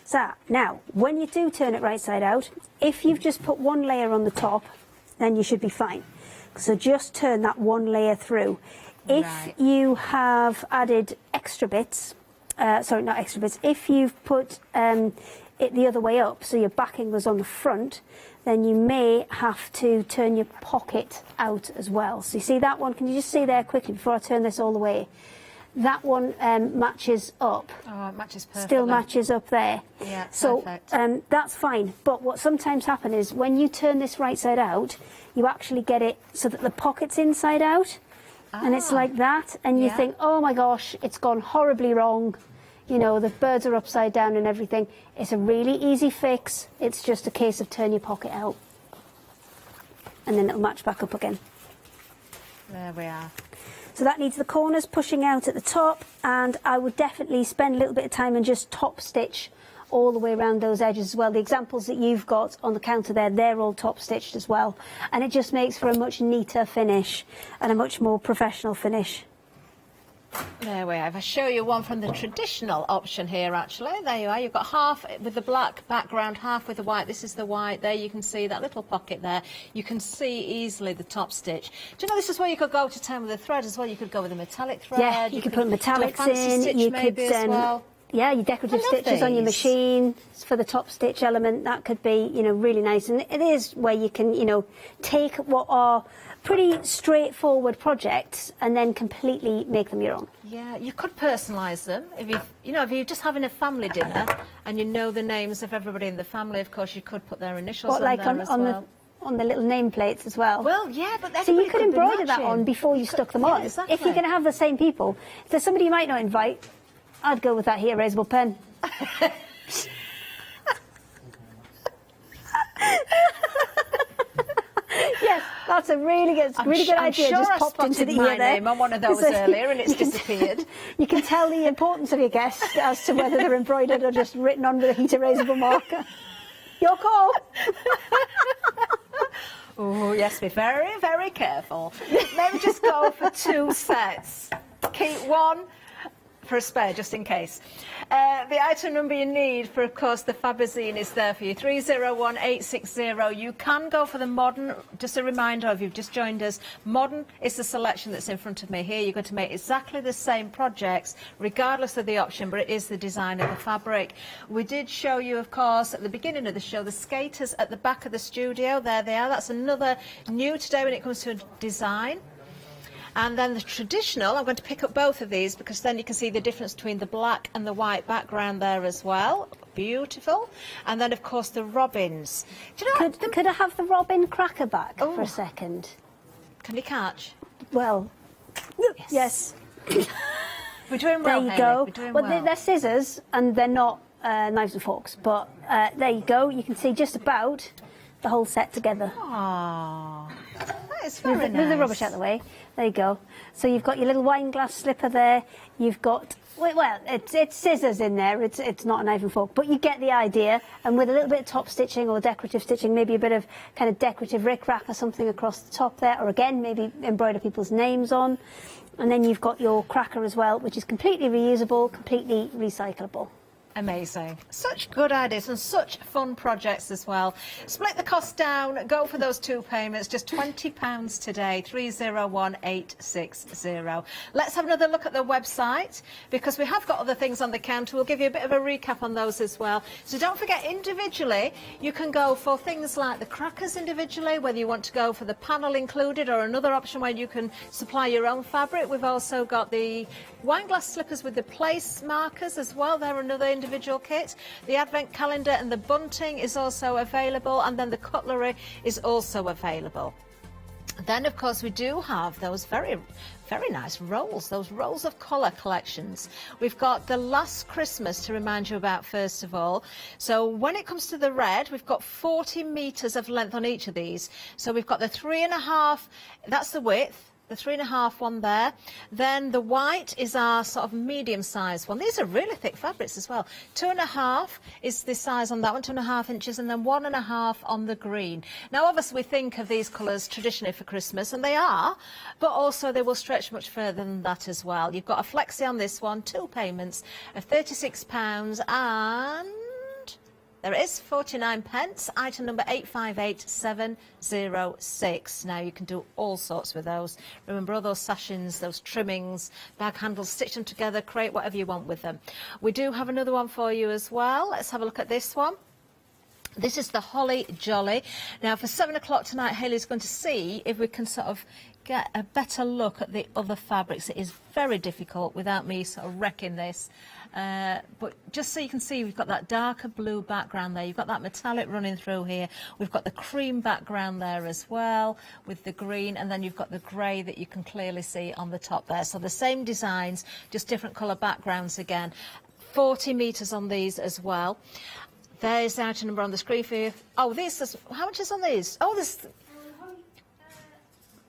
So now, when you do turn it right side out, if you've just put one layer on the top, then you should be fine. So just turn that one layer through. If you have added extra bits, sorry, not extra bits, if you've put it the other way up, so your backing was on the front, then you may have to turn your pocket out as well. So you see that one, can you just see there quickly before I turn this all the way? That one matches up. Oh, it matches perfectly. Still matches up there. Yeah, so perfect. that's fine. But what sometimes happens is when you turn this right side out, you actually get it so that the pocket's inside out. And it's like that, and you think, oh my gosh, it's gone horribly wrong. You know, the birds are upside down and everything. It's a really easy fix. It's just a case of turn your pocket out. And then it'll match back up again. There we are. So that needs the corners pushing out at the top, and I would definitely spend a little bit of time and just top stitch all the way around those edges as well. The examples that you've got on the counter there, they're all top stitched as well, and it just makes for a much neater finish and a much more professional finish. There we are. If I show you one from the traditional option here, actually, there you are. You've got half with the black background, half with the white. This is the white. There you can see that little pocket there. You can see easily the top stitch. Do you know this is where you could go to town with the thread as well? You could go with a metallic thread. Yeah, you could put metallics do a fancy in. Stitch You maybe could as well. yeah, your decorative stitches on your machine for the top stitch element. That could be, you know, really nice. And it is where you can, you know, take what are pretty straightforward projects and then completely make them your own. Yeah, you could personalise them. If if you're just having a family dinner and you know the names of everybody in the family, of course you could put their initials on there as well. On the little nameplates as well. Well, yeah, but so you could be embroider that matching. on before you stuck them on. Exactly. If you're going to have the same people, if there's somebody you might not invite, I'd go with that here erasable pen. Yes, that's a really good idea. Sure Just I popped into the my ear there. name on one of those earlier and it's disappeared. You can tell the importance of your guest as to whether they're embroidered or just written on with a heat erasable marker. Your call. Oh, yes, be very, very careful. Maybe just go for 2 sets. Keep one for a spare, just in case. The item number you need for, of course, the Fabazine is there for you, 301860. You can go for the modern. Just a reminder, if you've just joined us, modern is the selection that's in front of me here. You're going to make exactly the same projects, regardless of the option, but it is the design of the fabric. We did show you, of course, at the beginning of the show, the skaters at the back of the studio. There they are. That's another new today when it comes to design. And then the traditional, I'm going to pick up both of these because then you can see the difference between the black and the white background there as well. Beautiful. And then, of course, the robins. Do you know could I have the robin cracker back for a second? Can you catch? Well, yes. We're doing well, there you Hayley. go. We're doing well, well. they're scissors and they're not knives and forks, but there you go. You can see just about the whole set together. Aww. That is It's very Move nice. the rubbish out of the way. There you go. So you've got your little wine glass slipper there. You've got, well, it's scissors in there. It's not a knife and fork, but you get the idea. And with a little bit of top stitching or decorative stitching, maybe a bit of kind of decorative rickrack or something across the top there, or again, maybe embroider people's names on. And then you've got your cracker as well, which is completely reusable, completely recyclable. Amazing. Such good ideas and such fun projects as well. Split the cost down, go for those 2 payments, just £20 today, 301860. Let's have another look at the website, because we have got other things on the counter. We'll give you a bit of a recap on those as well. So don't forget, individually, you can go for things like the crackers individually, whether you want to go for the panel included or another option where you can supply your own fabric. We've also got the wine glass slippers with the place markers as well. They're another individual kit. The advent calendar and the bunting is also available, and then the cutlery is also available. Then, of course, we do have those very nice rolls, those rolls of colour collections. We've got the Last Christmas to remind you about, first of all. So when it comes to the red, we've got 40 metres of length on each of these. So we've got the 3.5, that's the width. The 3.5 one there. Then the white is our sort of medium-sized one. These are really thick fabrics as well. 2.5 is the size on that one, 2.5 inches, and then 1.5 on the green. Now, obviously, we think of these colours traditionally for Christmas, and they are, but also they will stretch much further than that as well. You've got a flexi on this one, 2 payments of £36, and there is 49p, item number 858706. Now, you can do all sorts with those. Remember all those sashings, those trimmings, bag handles, stitch them together, create whatever you want with them. We do have another one for you as well. Let's have a look at this one. This is the Holly Jolly. Now, for 7 o'clock tonight, Hayley's going to see if we can sort of get a better look at the other fabrics. It is very difficult without me sort of wrecking this. But just so you can see, we've got that darker blue background there. You've got that metallic running through here. We've got the cream background there as well with the green, and then you've got the grey that you can clearly see on the top there. So the same designs, just different colour backgrounds again. 40 metres on these as well. There's the item number on the screen for you. Oh, this, how much is on these? Oh, there's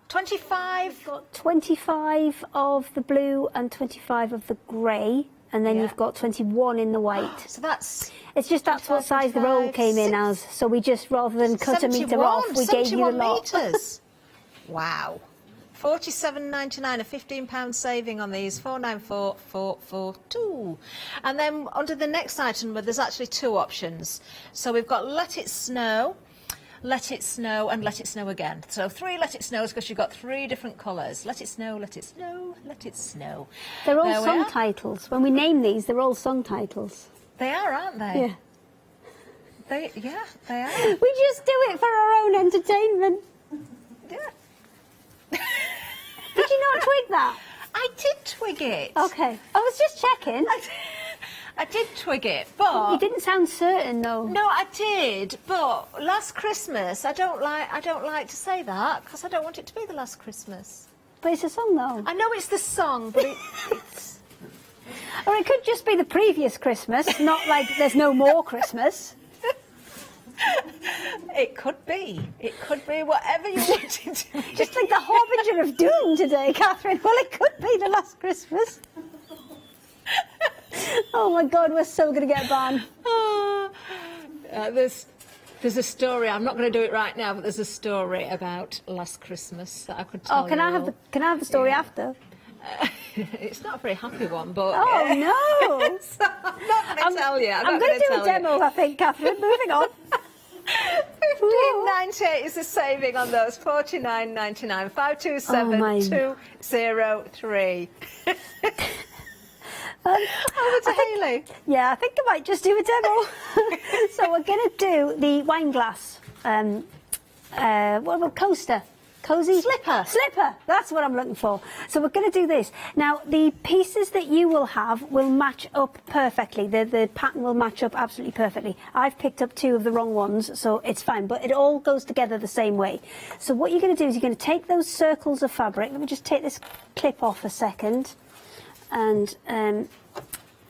25. We've got 25 of the blue and 25 of the grey. And then you've got 21 in the white. So that's... It's just that's what size the roll came in as. So we just, rather than cut a metre off, we gave you a lot. Metres. Wow. £47.99, a £15 saving on these, 494,442. And then under the next item, there's actually 2 options. So we've got Let It Snow, Let It Snow, and Let It Snow again. So 3 Let It Snows, because you've got 3 different colours. Let It Snow, Let It Snow, Let It Snow. They're all song titles. When we name these, they're all song titles. They are, aren't they? Yeah. Yeah, they are. We just do it for our own entertainment. Yeah. Did you not twig that? I did twig it. Okay. I was just checking. I did twig it, but you didn't sound certain, though. No, I did, but Last Christmas, I don't like to say that, because I don't want it to be the Last Christmas. But it's a song, though. I know it's the song, but it's... Or it could just be the previous Christmas, not like there's no more Christmas. It could be. It could be whatever you want it to be. Just like the Harbinger of Doom today, Catherine. Well, it could be the Last Christmas. Oh my God, we're so going to get banned. There's a story. I'm not going to do it right now, but there's a story about Last Christmas that I could tell you. Can I have the story after? It's not a very happy one, but... Oh, no! So I'm not going to tell you. I'm going to do a demo, I think, Catherine. Moving on. £15.98 is the saving on those. £49.99. 527203. Over to Hayley. Yeah, I think I might just do a demo. So we're going to do the wine glass. What about coaster? Cozy? Slipper. Slipper. That's what I'm looking for. So we're going to do this. Now, the pieces that you will have will match up perfectly. The pattern will match up absolutely perfectly. I've picked up 2 of the wrong ones, so it's fine. But it all goes together the same way. So what you're going to do is you're going to take those circles of fabric. Let me just take this clip off a second. And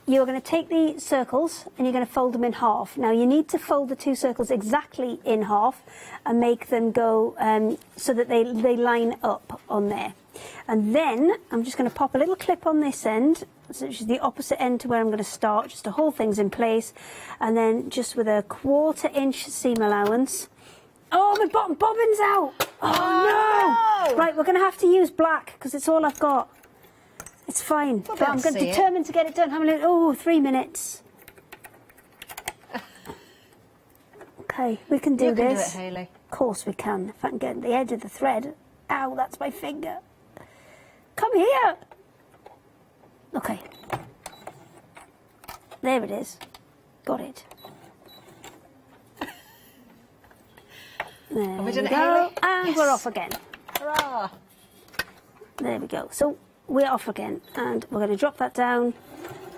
you're going to take the circles and you're going to fold them in half. Now you need to fold the 2 circles exactly in half and make them go so that they line up on there. And then I'm just going to pop a little clip on this end, which is the opposite end to where I'm going to start, just to hold things in place. And then just with a 1/4 inch seam allowance. Oh, my bottom bobbin's out! Oh no! Right, we're going to have to use black because it's all I've got. It's fine, but I'm determined to get it done. How many? Oh, 3 minutes. Okay, we can do this. You can do it, Hayley. Of course we can. If I can get the edge of the thread. Ow, that's my finger. Come here. Okay. There it is. Got it. There we go. And we're off again. Hurrah! There we go. So we're off again, and we're going to drop that down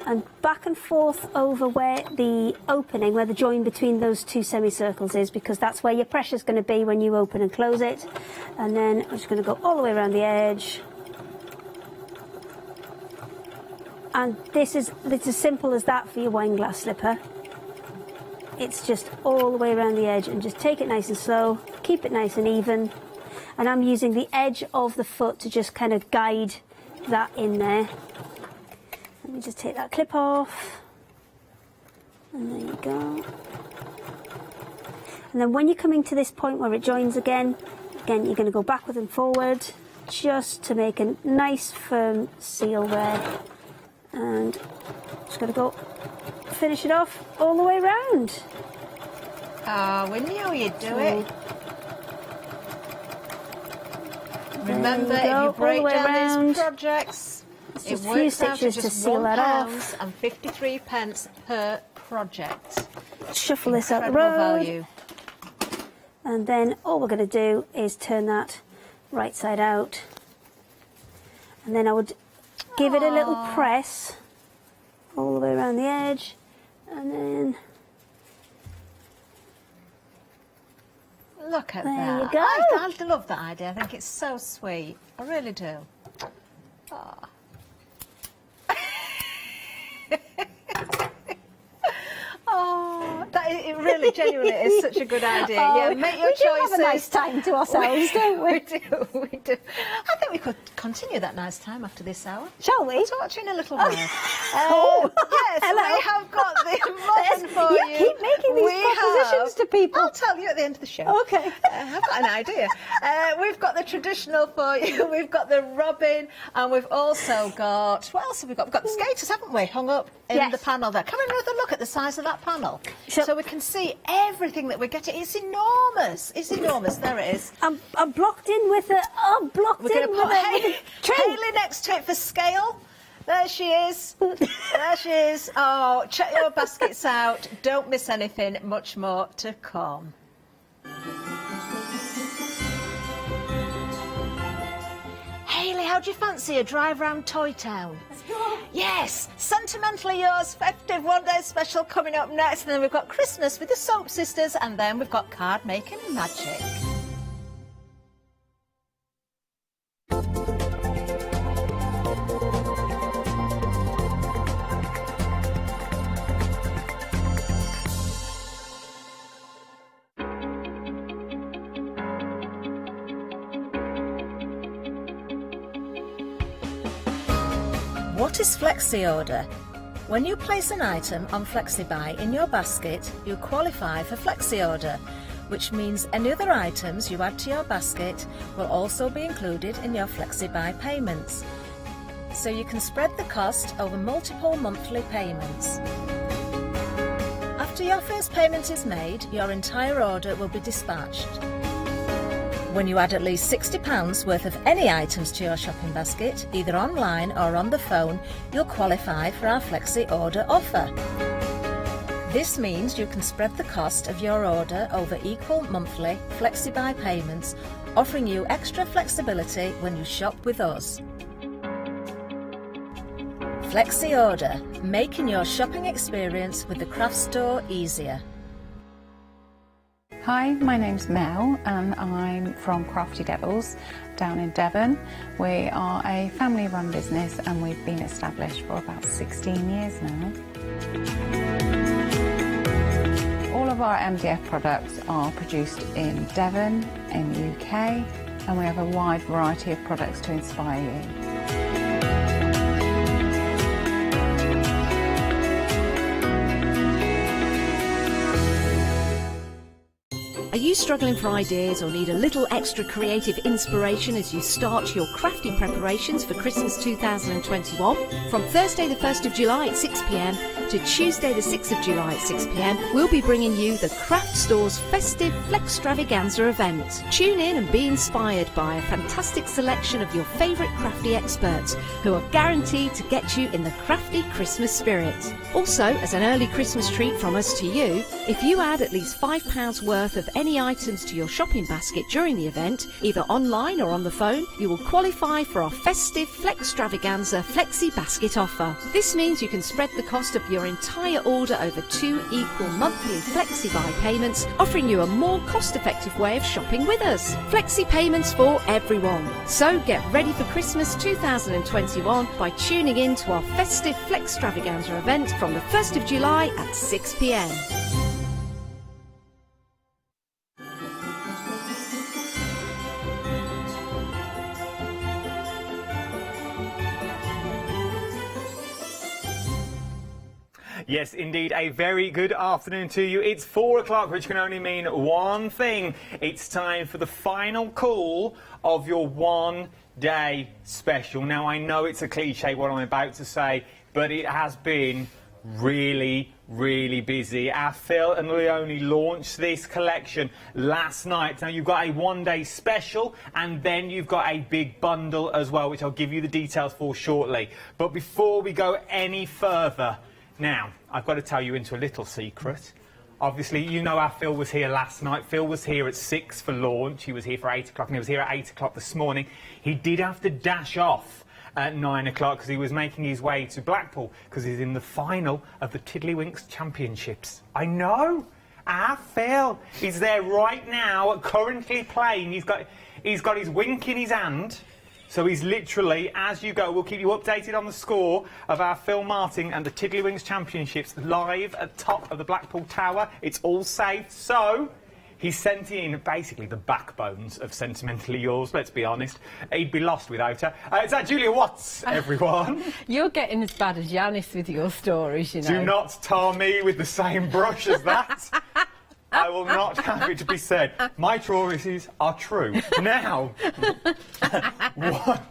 and back and forth over where the opening, where the join between those 2 semicircles is, because that's where your pressure's going to be when you open and close it. And then I'm just going to go all the way around the edge. And it's as simple as that for your wine glass slipper. It's just all the way around the edge, and just take it nice and slow, keep it nice and even. And I'm using the edge of the foot to just kind of guide that in there. Let me just take that clip off. And there you go. And then when you're coming to this point where it joins again, you're going to go backward and forward just to make a nice firm seal there. And just got to go finish it off all the way around. Ah, we knew you'd do it. Remember, if you break down these projects, it works out to just £1.53 per project. Shuffle this out the road. Value. And then all we're going to do is turn that right side out. And then I would give it a little press all the way around the edge. And then look at there that. You go. I love that idea. I think it's so sweet. I really do. Oh. Oh, it really genuinely is such a good idea. Yeah, make your choices. We do have a nice time to ourselves, don't we? We do. I think we could continue that nice time after this hour. Shall we? I'll talk to you in a little while. Yes, hello. we have got the muffin for you. You keep making these propositions to people. I'll tell you at the end of the show. Okay. I've got an idea. We've got the traditional for you. We've got the robin, and we've also got, what else have we got? We've got the skaters, haven't we, hung up in the panel there. Come and have a look at the size of that panel. So we can see everything that we're getting. It's enormous. It's enormous. There it is. I'm blocked in with a... I'm blocked We're going to put Hayley next to it for scale. There she is. There she is. Oh, check your baskets out. Don't miss anything. Much more to come. Hayley, how do you fancy a drive round Toy Town? Let's go. Yes, Sentimentally Yours festive one-day special coming up next, and then we've got Christmas with the Soap Sisters, and then we've got card making magic. What is Flexi Order? When you place an item on FlexiBuy in your basket, you qualify for Flexi Order, which means any other items you add to your basket will also be included in your FlexiBuy payments. So you can spread the cost over multiple monthly payments. After your first payment is made, your entire order will be dispatched. When you add at least £60 worth of any items to your shopping basket, either online or on the phone, you'll qualify for our Flexi Order offer. This means you can spread the cost of your order over equal monthly FlexiBuy payments, offering you extra flexibility when you shop with us. Flexi Order, making your shopping experience with the craft store easier. Hi, my name's Mel and I'm from Crafty Devils down in Devon. We are a family-run business and we've been established for about 16 years now. All of our MDF products are produced in Devon, in the UK, and we have a wide variety of products to inspire you. Are you struggling for ideas or need a little extra creative inspiration as you start your crafty preparations for Christmas 2021? From Thursday the 1st of July at 6 p.m. to Tuesday the 6th of July at 6 p.m, we'll be bringing you the Craft Store's festive Flextravaganza event. Tune in and be inspired by a fantastic selection of your favourite crafty experts who are guaranteed to get you in the crafty Christmas spirit. Also, as an early Christmas treat from us to you, if you add at least £5 worth of any items to your shopping basket during the event, either online or on the phone, you will qualify for our festive Flextravaganza Flexi Basket offer. This means you can spread the cost of your entire order over 2 equal monthly Flexi Buy payments, offering you a more cost-effective way of shopping with us. Flexi payments for everyone. So get ready for Christmas 2021 by tuning in to our festive Flextravaganza event from the 1st of July at 6 p.m. Yes, indeed, a very good afternoon to you. It's 4 o'clock, which can only mean one thing. It's time for the final call of your one-day special. Now, I know it's a cliche what I'm about to say, but it has been really busy. Our Phil and Leonie launched this collection last night. Now, you've got a one-day special, and then you've got a big bundle as well, which I'll give you the details for shortly. But before we go any further, now, I've got to tell you into a little secret. Obviously, you know our Phil was here last night. Phil was here at 6 for launch. He was here for 8 o'clock, and he was here at 8 o'clock this morning. He did have to dash off at 9 o'clock because he was making his way to Blackpool because he's in the final of the Tiddlywinks Championships. I know! Our Phil is there right now, currently playing. He's got his wink in his hand. So he's literally, as you go, we'll keep you updated on the score of our Phil Martin and the Tiddlywinks Championships live at top of the Blackpool Tower. It's all saved. So he sent in basically the backbones of Sentimentally Yours, let's be honest. He'd be lost without her. It's that Julia Watts, everyone. You're getting as bad as Yanis with your stories, you know. Do not tar me with the same brush as that. I will not have it to be said. My choices are true. Now, what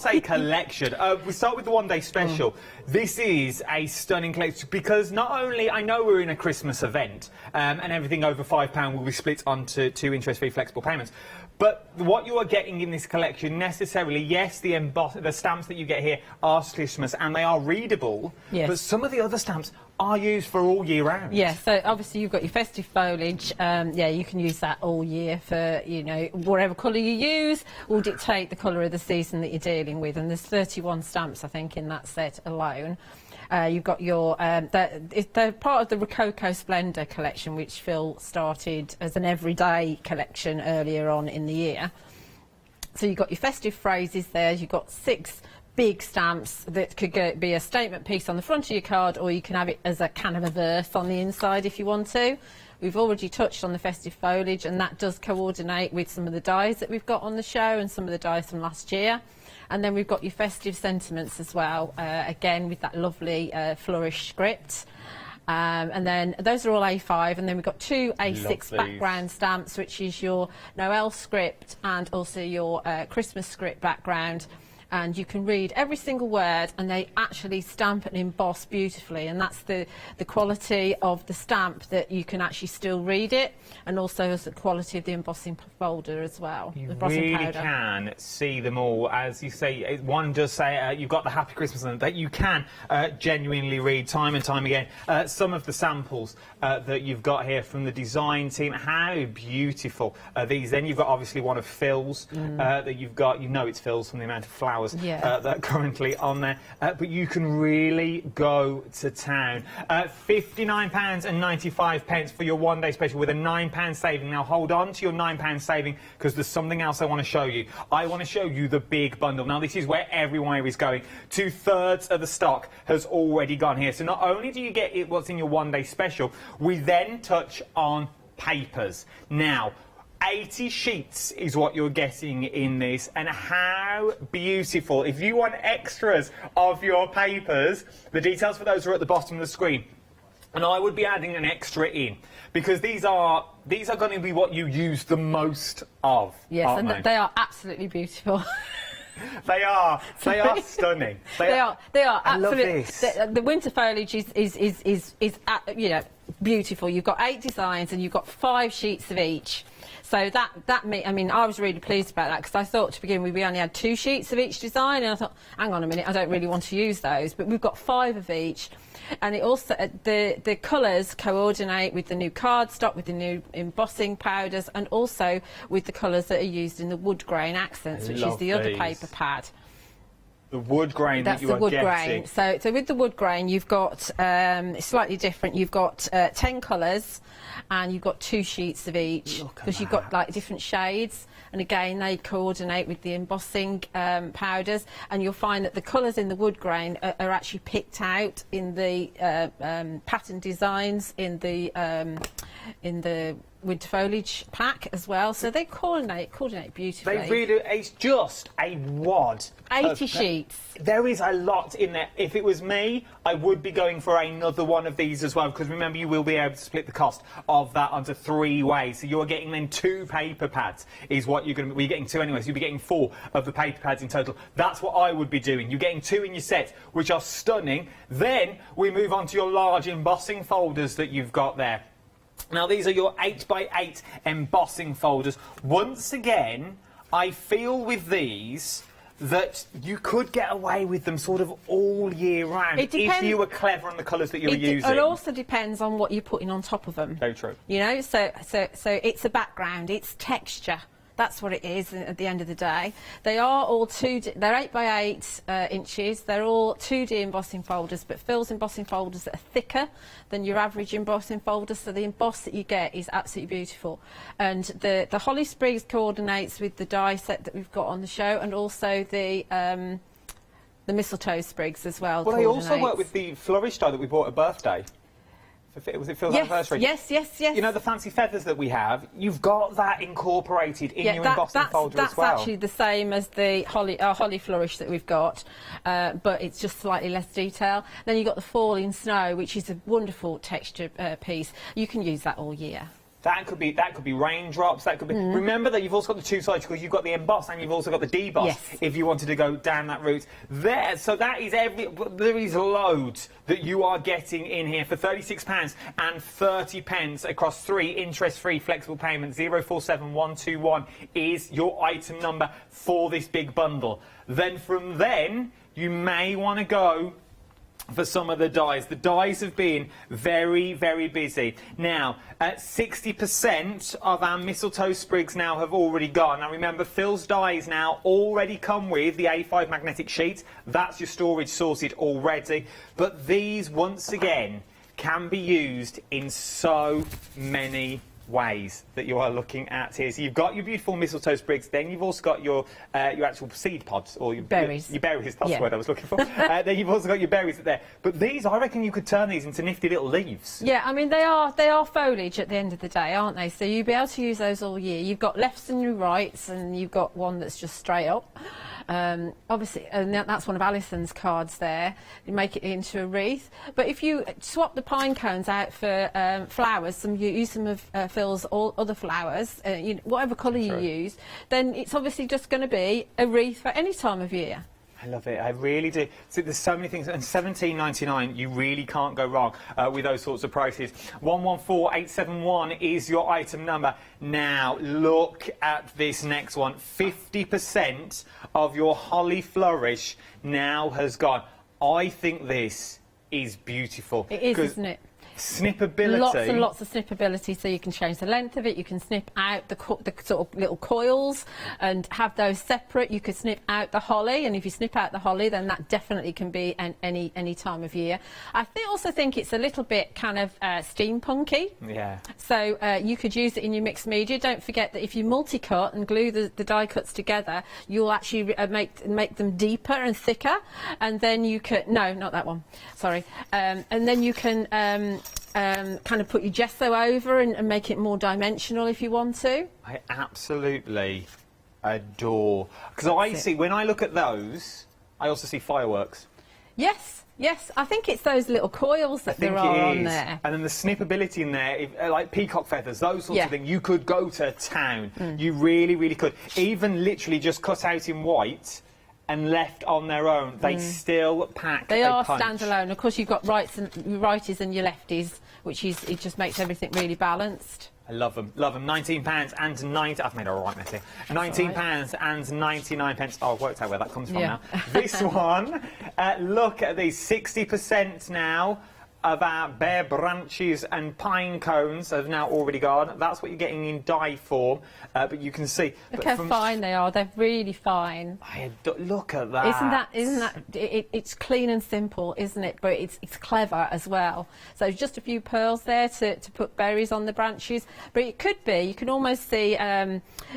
a collection. We start with the one-day special. This is a stunning collection because not only, I know we're in a Christmas event and everything over £5 will be split onto 2 interest-free flexible payments, but what you are getting in this collection necessarily, yes, the stamps that you get here are Christmas and they are readable, yes, but some of the other stamps are used for all year round. Yeah, so obviously you've got your festive foliage. Yeah, you can use that all year for, you know, whatever colour you use will dictate the colour of the season that you're dealing with. And there's 31 stamps, I think, in that set alone. You've got your, they're part of the Rococo Splendour collection, which Phil started as an everyday collection earlier on in the year. So you've got your festive phrases there, you've got 6 big stamps that could be a statement piece on the front of your card, or you can have it as a kind of a verse on the inside if you want to. We've already touched on the festive foliage, and that does coordinate with some of the dies that we've got on the show and some of the dies from last year. And then we've got your festive sentiments as well, again with that lovely flourish script. And then those are all A5, and then we've got 2 A6 background stamps, which is your Noel script and also your Christmas script background. And you can read every single word, and they actually stamp and emboss beautifully, and that's the quality of the stamp, that you can actually still read it, and also as the quality of the embossing folder as well. You the embossing really powder. can see them all. As you say, one does say you've got the Happy Christmas on that you can genuinely read time and time again. Some of the samples that you've got here from the design team, how beautiful are these. Then you've got obviously one of Phil's that you've got, you know it's Phil's from the amount of flowers flowers that are currently on there. But you can really go to town. £59.95 for your one-day special with a £9 saving. Now hold on to your £9 saving, because there's something else I want to show you. I want to show you the big bundle. Now this is where everyone is going. 2/3 of the stock has already gone here. So not only do you get what's in your one-day special, we then touch on papers. Now, 80 sheets is what you're getting in this, and how beautiful. If you want extras of your papers, the details for those are at the bottom of the screen. And I would be adding an extra in, because these are going to be what you use the most of. Yes, and they are absolutely beautiful. They are stunning. They are absolutely. The winter foliage is you know, beautiful. You've got 8 designs and you've got 5 sheets of each. So I mean, I was really pleased about that, because I thought to begin with we only had 2 sheets of each design, and I thought, hang on a minute, I don't really want to use those, but we've got 5 of each. And it also the colours coordinate with the new cardstock, with the new embossing powders, and also with the colours that are used in the wood grain accents, which is the other paper pad. The wood grain That's that you the wood are grain. getting. So with the wood grain, you've got it's slightly different. You've got 10 colours, and you've got 2 sheets of each, because you've got like different shades. And again, they coordinate with the embossing powders, and you'll find that the colours in the wood grain are actually picked out in the pattern designs in the winter foliage pack as well. So they coordinate beautifully. They really, it's just a wad. 80 sheets. There is a lot in there. If it was me, I would be going for another one of these as well, because remember, you will be able to split the cost of that onto 3 ways. So you're getting then 2 paper pads is what you're going to be getting 2 anyway. So you'll be getting 4 of the paper pads in total. That's what I would be doing. You're getting 2 in your set, which are stunning. Then we move on to your large embossing folders that you've got there. Now these are your 8x8 embossing folders. Once again, I feel with these that you could get away with them sort of all year round if you were clever on the colours that you were using. It also depends on what you're putting on top of them. Very true. You know, so it's a background, it's texture. That's what it is at the end of the day. They are all they're 8x8 inches. They're all 2D embossing folders, but Phil's embossing folders that are thicker than your average embossing folders. So the emboss that you get is absolutely beautiful. And the holly sprigs coordinates with the die set that we've got on the show, and also the mistletoe sprigs as well. Well, they also work with the flourish die that we bought at birthday. Was it Phil's anniversary? Yes. You know the fancy feathers that we have? You've got that incorporated in your embossing folder as well. That's actually the same as the holly flourish that we've got, but it's just slightly less detail. Then you've got the falling snow, which is a wonderful texture piece. You can use that all year. That could be raindrops. That could be. Remember that you've also got the 2 sides, because you've got the emboss and you've also got the deboss. If you wanted to go down that route, so that is there is loads that you are getting in here for £36.30 across 3 interest-free flexible payments. 047121 is your item number for this big bundle. Then from then you may want to go for some of the dies. The dies have been very, very busy. Now, 60% of our mistletoe sprigs now have already gone. Now remember, Phil's dies now already come with the A5 magnetic sheet. That's your storage sorted already. But these, once again, can be used in so many ways that you are looking at here. So you've got your beautiful mistletoe sprigs, then you've also got your actual seed pods, or your berries. Your berries, that's the word I was looking for. Then you've also got your berries there. But these, I reckon you could turn these into nifty little leaves. Yeah, I mean, they are foliage at the end of the day, aren't they? So you'll be able to use those all year. You've got lefts and your rights, and you've got one that's just straight up. Obviously, and that's one of Alison's cards there. You make it into a wreath. But if you swap the pine cones out for flowers, you use some of Phil's all other flowers, whatever colour you use, then it's obviously just going to be a wreath for any time of year. I love it, I really do. So there's so many things, and £17.99, you really can't go wrong with those sorts of prices. 114871 is your item number. Now, look at this next one. 50% of your holly flourish now has gone. I think this is beautiful. It is, isn't it? Snippability. Lots and lots of snippability, so you can change the length of it, you can snip out the sort of little coils and have those separate. You could snip out the holly, and if you snip out the holly, then that definitely can be any time of year. I also think it's a little bit kind of steampunky. Yeah. So you could use it in your mixed media. Don't forget that if you multi-cut and glue the die cuts together, you'll actually make them deeper and thicker, and then you could, no, not that one, sorry, and then you can kind of put your gesso over and make it more dimensional if you want to. I absolutely adore, because I see, when I look at those, I also see fireworks. Yes, yes, I think it's those little coils that there are on there. And then the snippability in there, like peacock feathers, those sorts of things, you could go to town. You really, really could. Even literally just cut out in white and left on their own, they still pack They a are punch. standalone. Of course, you've got righties and your lefties, which is, it just makes everything really balanced. I love them, love them. £19 and 90. I've made a right mess here. £19 and 99 pence. Oh, I've worked out where that comes from now. This one, look at these, 60% now of our bare branches and pine cones have now already gone. That's what you're getting in die form, but you can see. Look how fine they are. They're really fine. Look at that. Isn't that? It's clean and simple, isn't it? But it's clever as well. So just a few pearls there to put berries on the branches. But it could be. You can almost see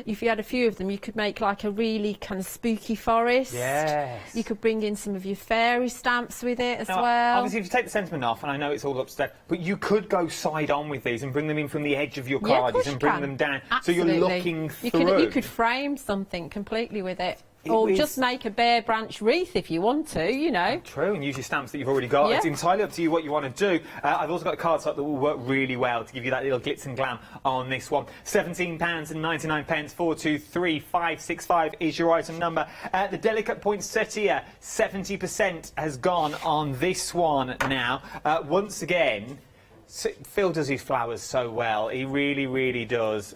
if you had a few of them, you could make like a really kind of spooky forest. Yes. You could bring in some of your fairy stamps with it as Now, well. Obviously, if you take the sentiment off, and I know it's all upstairs, but you could go side on with these and bring them in from the edge of your cards and bring them down. Absolutely. So you're looking through. You could frame something completely with it. Or just make a bare branch wreath if you want to, you know. True, and use your stamps that you've already got. Yeah. It's entirely up to you what you want to do. I've also got a card stock that will work really well to give you that little glitz and glam on this one. £17 and 99 pence, 423565 is your item number. The delicate poinsettia, 70% has gone on this one now. Once again, Phil does his flowers so well. He really, really does.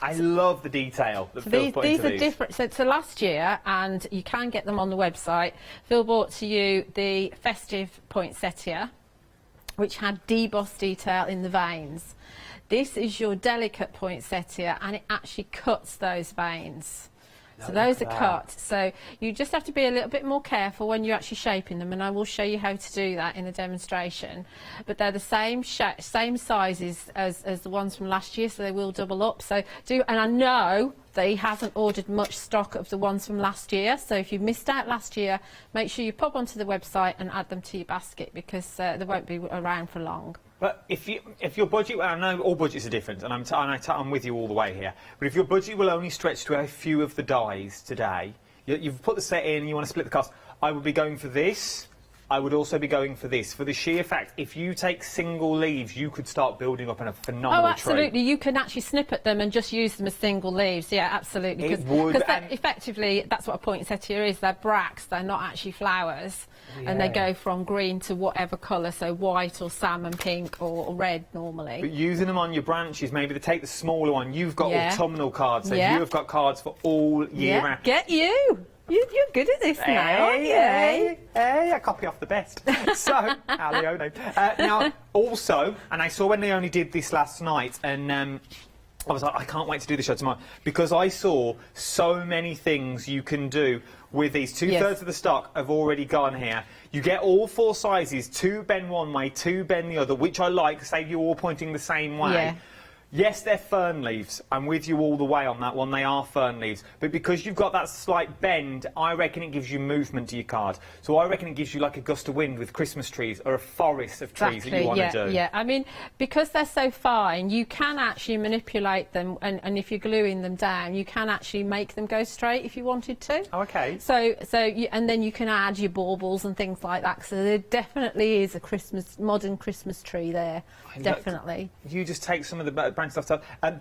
I love the detail that Phil's put into these. These are different. So last year, and you can get them on the website, Phil brought to you the festive poinsettia, which had debossed detail in the veins. This is your delicate poinsettia, and it actually cuts those veins. So those are cut. So you just have to be a little bit more careful when you're actually shaping them, and I will show you how to do that in the demonstration. But they're the same sizes as the ones from last year, so they will double up. So and I know that he hasn't ordered much stock of the ones from last year, so if you missed out last year, make sure you pop onto the website and add them to your basket, because they won't be around for long. But if your budget, I know all budgets are different, and I'm with you all the way here, but if your budget will only stretch to a few of the dies today, you've put the set in, you want to split the cost, I would be going for this. I would also be going for this, for the sheer fact, if you take single leaves, you could start building up in a phenomenal Oh, absolutely. tree. You can actually snip at them and just use them as single leaves. Yeah, absolutely. It would, Because effectively, that's what a poinsettia is. They're bracts. They're not actually flowers. And they go from green to whatever colour, so white or salmon pink or red normally. But using them on your branches, maybe to take the smaller one, you've got autumnal cards, so you have got cards for all year round. Get you! You're good at this now, aren't you? Hey, I copy off the best. So, Leone. Now, also, and I saw when Leone did this last night, and I was like, I can't wait to do the show tomorrow, because I saw so many things you can do with these. Two-thirds of the stock have already gone here. You get all four sizes, 2 bend one way, 2 bend the other, which I like, save you all pointing the same way. Yeah. Yes, they're fern leaves. I'm with you all the way on that one. They are fern leaves. But because you've got that slight bend, I reckon it gives you movement to your card. So I reckon it gives you like a gust of wind with Christmas trees or a forest of trees that you want to do. Yeah, I mean, because they're so fine, you can actually manipulate them, and if you're gluing them down, you can actually make them go straight if you wanted to. Oh, okay. And then you can add your baubles and things like that. So there definitely is a modern Christmas tree there. Definitely. You just take some of the brand stuff,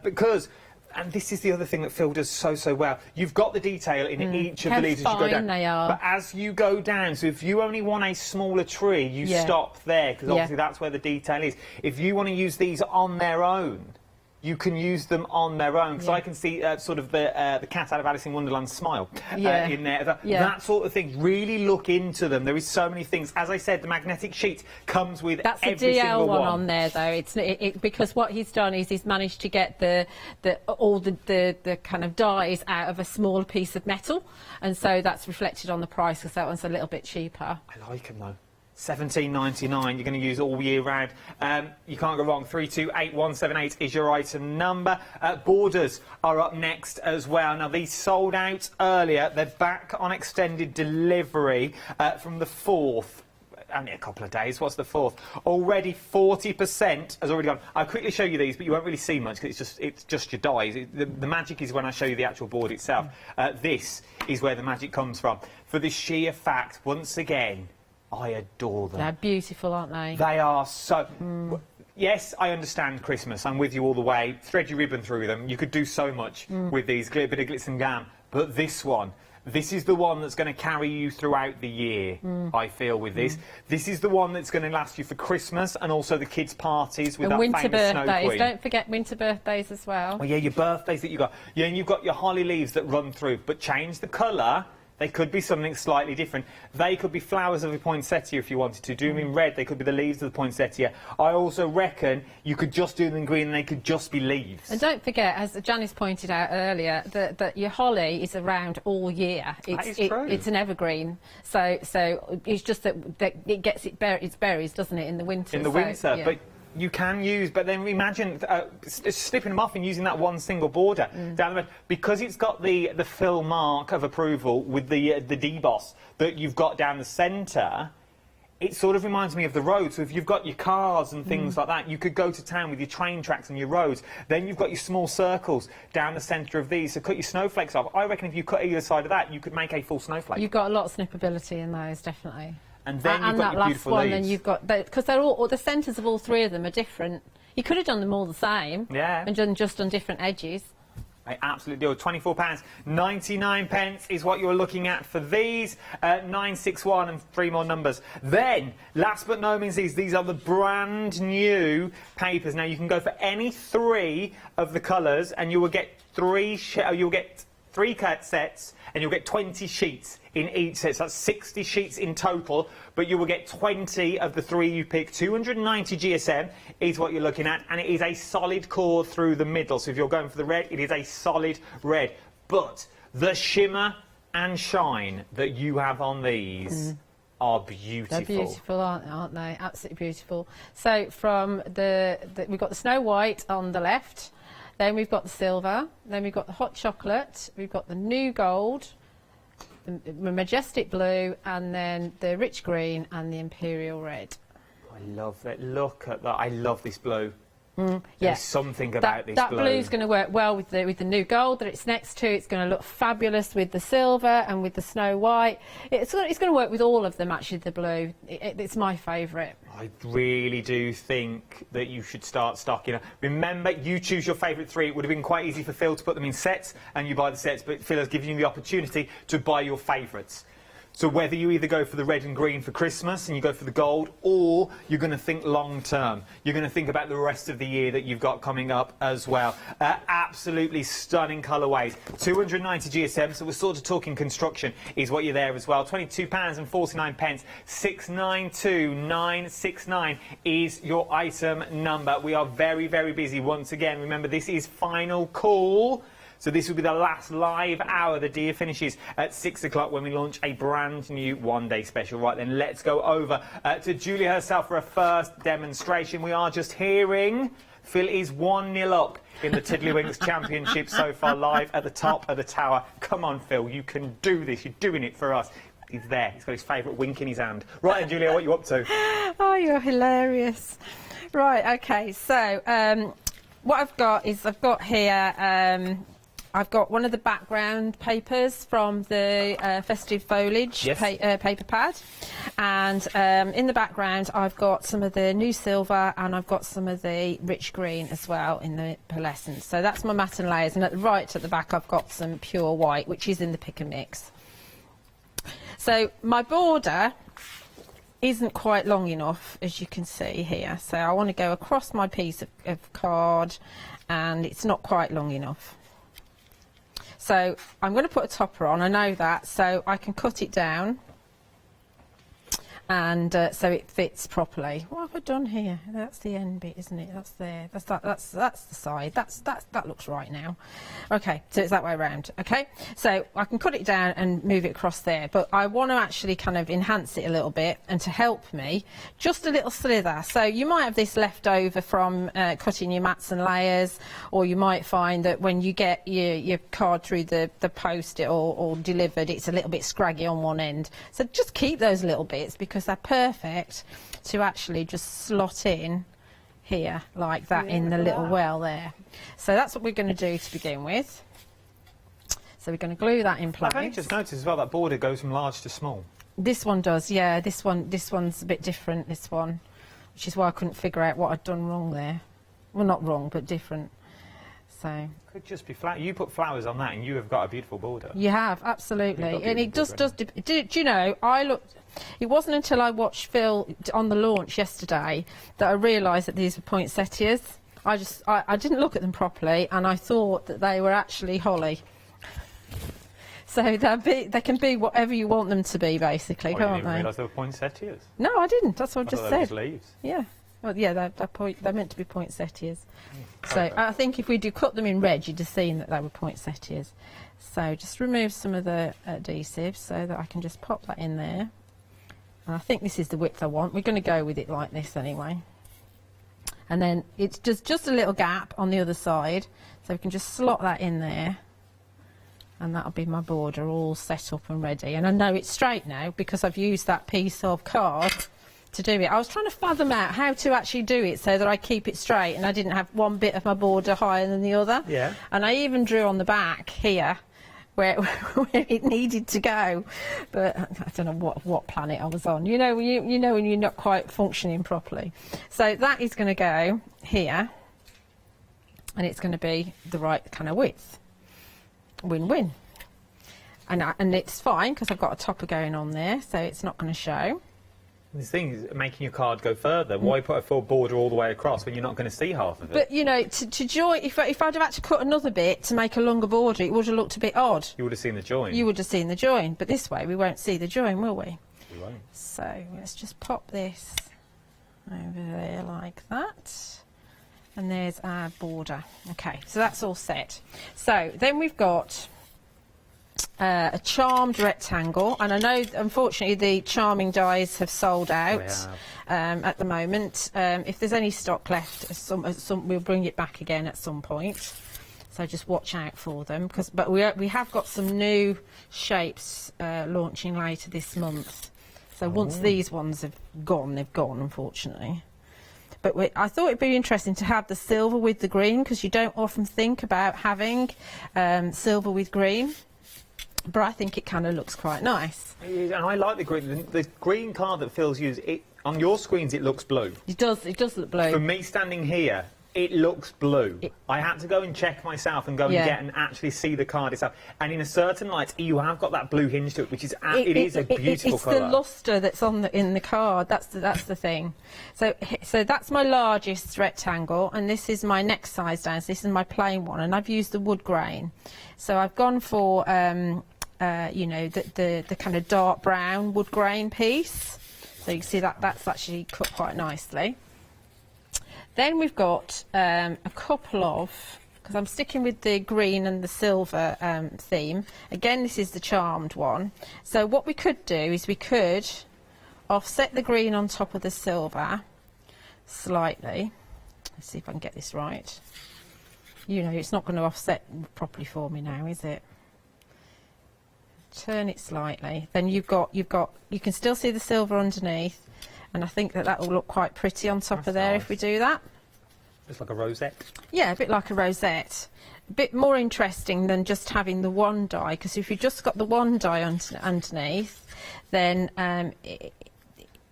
because, and this is the other thing that Phil does so well, you've got the detail in each of the leaves as you go down. They are. But as you go down, so if you only want a smaller tree, you stop there, because obviously that's where the detail is. If you want to use these on their own, you can use them on their own. Because I can see sort of the cat out of Alice in Wonderland's smile in there. That sort of thing. Really look into them. There is so many things. As I said, the magnetic sheet comes with every single one. That's a DL one on there, though. Because what he's done is he's managed to get all the kind of dies out of a smaller piece of metal, and so that's reflected on the price because that one's a little bit cheaper. I like them though. £17.99. You're going to use all year round. You can't go wrong. 328178 is your item number. Borders are up next as well. Now, these sold out earlier. They're back on extended delivery from the 4th. Only a couple of days. What's the 4th? Already 40% has already gone. I'll quickly show you these, but you won't really see much because it's just your dies. The magic is when I show you the actual board itself. This is where the magic comes from. For the sheer fact, once again, I adore them. They're beautiful, aren't they? They are so... Yes, I understand Christmas. I'm with you all the way. Thread your ribbon through them. You could do so much with these. Bit of glitz and glam. But this one... This is the one that's going to carry you throughout the year, I feel, with this. This is the one that's going to last you for Christmas and also the kids' parties with and that winter famous Snow birthdays. Queen. Don't forget winter birthdays as well. Oh, yeah, your birthdays that you got. Yeah, and you've got your holly leaves that run through, but change the colour. They could be something slightly different. They could be flowers of a poinsettia if you wanted to. Do them in red, they could be the leaves of the poinsettia. I also reckon you could just do them in green and they could just be leaves. And don't forget, as Janice pointed out earlier, that your holly is around all year. It's an evergreen. So it's just that it gets its berries, doesn't it, in the winter? In the winter, but you can use, but then imagine slipping them off and using that one single border down the middle, because it's got the fill mark of approval with the deboss that you've got down the centre. It sort of reminds me of the road. So if you've got your cars and things like that, you could go to town with your train tracks and your roads. Then you've got your small circles down the centre of these. So cut your snowflakes off. I reckon if you cut either side of that, you could make a full snowflake. You've got a lot of snippability in those, definitely. And then you've got that your last beautiful one, leaves. and you've got because they're all the centres of all three of them are different. You could have done them all the same, and done just on different edges. I absolutely do. £24.99 is what you're looking at for these. 961 and 3 more numbers. Then, last but no means least, these are the brand new papers. Now you can go for any 3 of the colours, and you will get 3 cut sets, and you'll get 20 sheets in each set. So that's 60 sheets in total, but you will get 20 of the 3 you pick. 290 GSM is what you're looking at, and it is a solid core through the middle. So if you're going for the red, it is a solid red. But the shimmer and shine that you have on these are beautiful. They're beautiful, aren't they? Absolutely beautiful. So from we've got the Snow White on the left, then we've got the silver, then we've got the hot chocolate, we've got the new gold, the majestic blue, and then the rich green and the imperial red. I love that. Look at that. I love this blue. Yeah. There's something about this blue. That blue's going to work well with the new gold that it's next to. It's going to look fabulous with the silver and with the Snow White. It's going to work with all of them, actually, the blue. It's my favourite. I really do think that you should start stocking up. Remember, you choose your favourite 3. It would have been quite easy for Phil to put them in sets, and you buy the sets, but Phil has given you the opportunity to buy your favourites. So whether you either go for the red and green for Christmas and you go for the gold, or you're going to think long term. You're going to think about the rest of the year that you've got coming up as well. Absolutely stunning colourways. 290 GSM, so we're sort of talking construction is what you're there as well. £22.49. 692969 is your item number. We are very, very busy once again. Remember, this is final call. So this will be the last live hour. The deal finishes at 6 o'clock when we launch a brand new one-day special. Right then, let's go over to Julia herself for a first demonstration. We are just hearing Phil is 1-0 up in the Tiddlywinks Championship so far, live at the top of the tower. Come on, Phil, you can do this. You're doing it for us. He's there. He's got his favourite wink in his hand. Right then, Julia, what are you up to? Oh, you're hilarious. Right, OK, so what I've got here... I've got one of the background papers from the festive foliage paper pad, and in the background I've got some of the new silver and I've got some of the rich green as well in the pearlescence. So that's my matte and layers, and right at the back I've got some pure white, which is in the pick and mix. So my border isn't quite long enough, as you can see here. So I want to go across my piece of card, and it's not quite long enough. So I'm going to put a topper on, I know that, so I can cut it down, and so it fits properly. What have I done here? That's the end bit, isn't it? That's there. That's the side. That looks right now. Okay, so it's that way around. Okay, so I can cut it down and move it across there, but I want to actually kind of enhance it a little bit, and to help me, just a little slither. So you might have this left over from cutting your mats and layers, or you might find that when you get your card through the post or delivered, it's a little bit scraggy on one end. So just keep those little bits, because they're perfect to actually just slot in here like that in the little well there. So that's what we're going to do to begin with. So we're going to glue that in place. I've only just noticed as well that border goes from large to small. This one does, yeah. This one's a bit different, this one, which is why I couldn't figure out what I'd done wrong there. Well, not wrong, but different. So could just be flat. You put flowers on that, and you have got a beautiful border. you have, absolutely, and it does. Do you know? I looked. It wasn't until I watched Phil on the launch yesterday that I realised that these were poinsettias. I didn't look at them properly, and I thought that they were actually holly. So they can be whatever you want them to be, basically, can't I didn't they? realise they were poinsettias. No, I didn't. That's what I just thought they were said. just leaves. Yeah. Well, yeah, they're meant to be poinsettias. So I think if we do cut them in red, you'd have seen that they were poinsettias. So just remove some of the adhesive so that I can just pop that in there. And I think this is the width I want. We're going to go with it like this anyway. And then it's just a little gap on the other side, so we can just slot that in there. And that'll be my border all set up and ready. And I know it's straight now because I've used that piece of card to do it. I was trying to fathom out how to actually do it so that I keep it straight and I didn't have one bit of my border higher than the other. Yeah. And I even drew on the back here where it needed to go, but I don't know what planet I was on. You know when you're not quite functioning properly. So that is going to go here, and it's going to be the right kind of width. Win-win. And it's fine because I've got a topper going on there, so it's not going to show. This thing is making your card go further. Why put a full border all the way across when you're not going to see half of it? But, you know, to join, if I'd have had to cut another bit to make a longer border, it would have looked a bit odd. You would have seen the join. You would have seen the join, but this way we won't see the join, will we? We won't. So let's just pop this over there like that. And there's our border. Okay, so that's all set. So then we've got a charmed rectangle, and I know unfortunately the charming dies have sold out at the moment. If there's any stock left, we'll bring it back again at some point, so just watch out for them. But we have got some new shapes launching later this month, so once these ones have gone, they've gone, unfortunately. But I thought it'd be interesting to have the silver with the green, because you don't often think about having silver with green. But I think it kind of looks quite nice. And I like the green. The green card that Phil's used, on your screens it looks blue. It does look blue. For me standing here, it looks blue. I had to go and check myself and go and get and actually see the card itself. And in a certain light, you have got that blue hinge to it, which is it is a beautiful colour. It's the lustre that's in the card. That's the thing. So that's my largest rectangle, and this is my next size down. So this is my plain one, and I've used the wood grain. So I've gone for you know, the kind of dark brown wood grain piece. So you can see that's actually cut quite nicely. Then we've got a couple of, because I'm sticking with the green and the silver theme. Again, this is the charmed one. So what we could do is we could offset the green on top of the silver slightly. Let's see if I can get this right. You know, it's not going to offset properly for me now, is it? Turn it slightly. Then you can still see the silver underneath. And I think that will look quite pretty on top of there if we do that. Just like a rosette? Yeah, a bit like a rosette. A bit more interesting than just having the one die, because if you've just got the one die underneath, then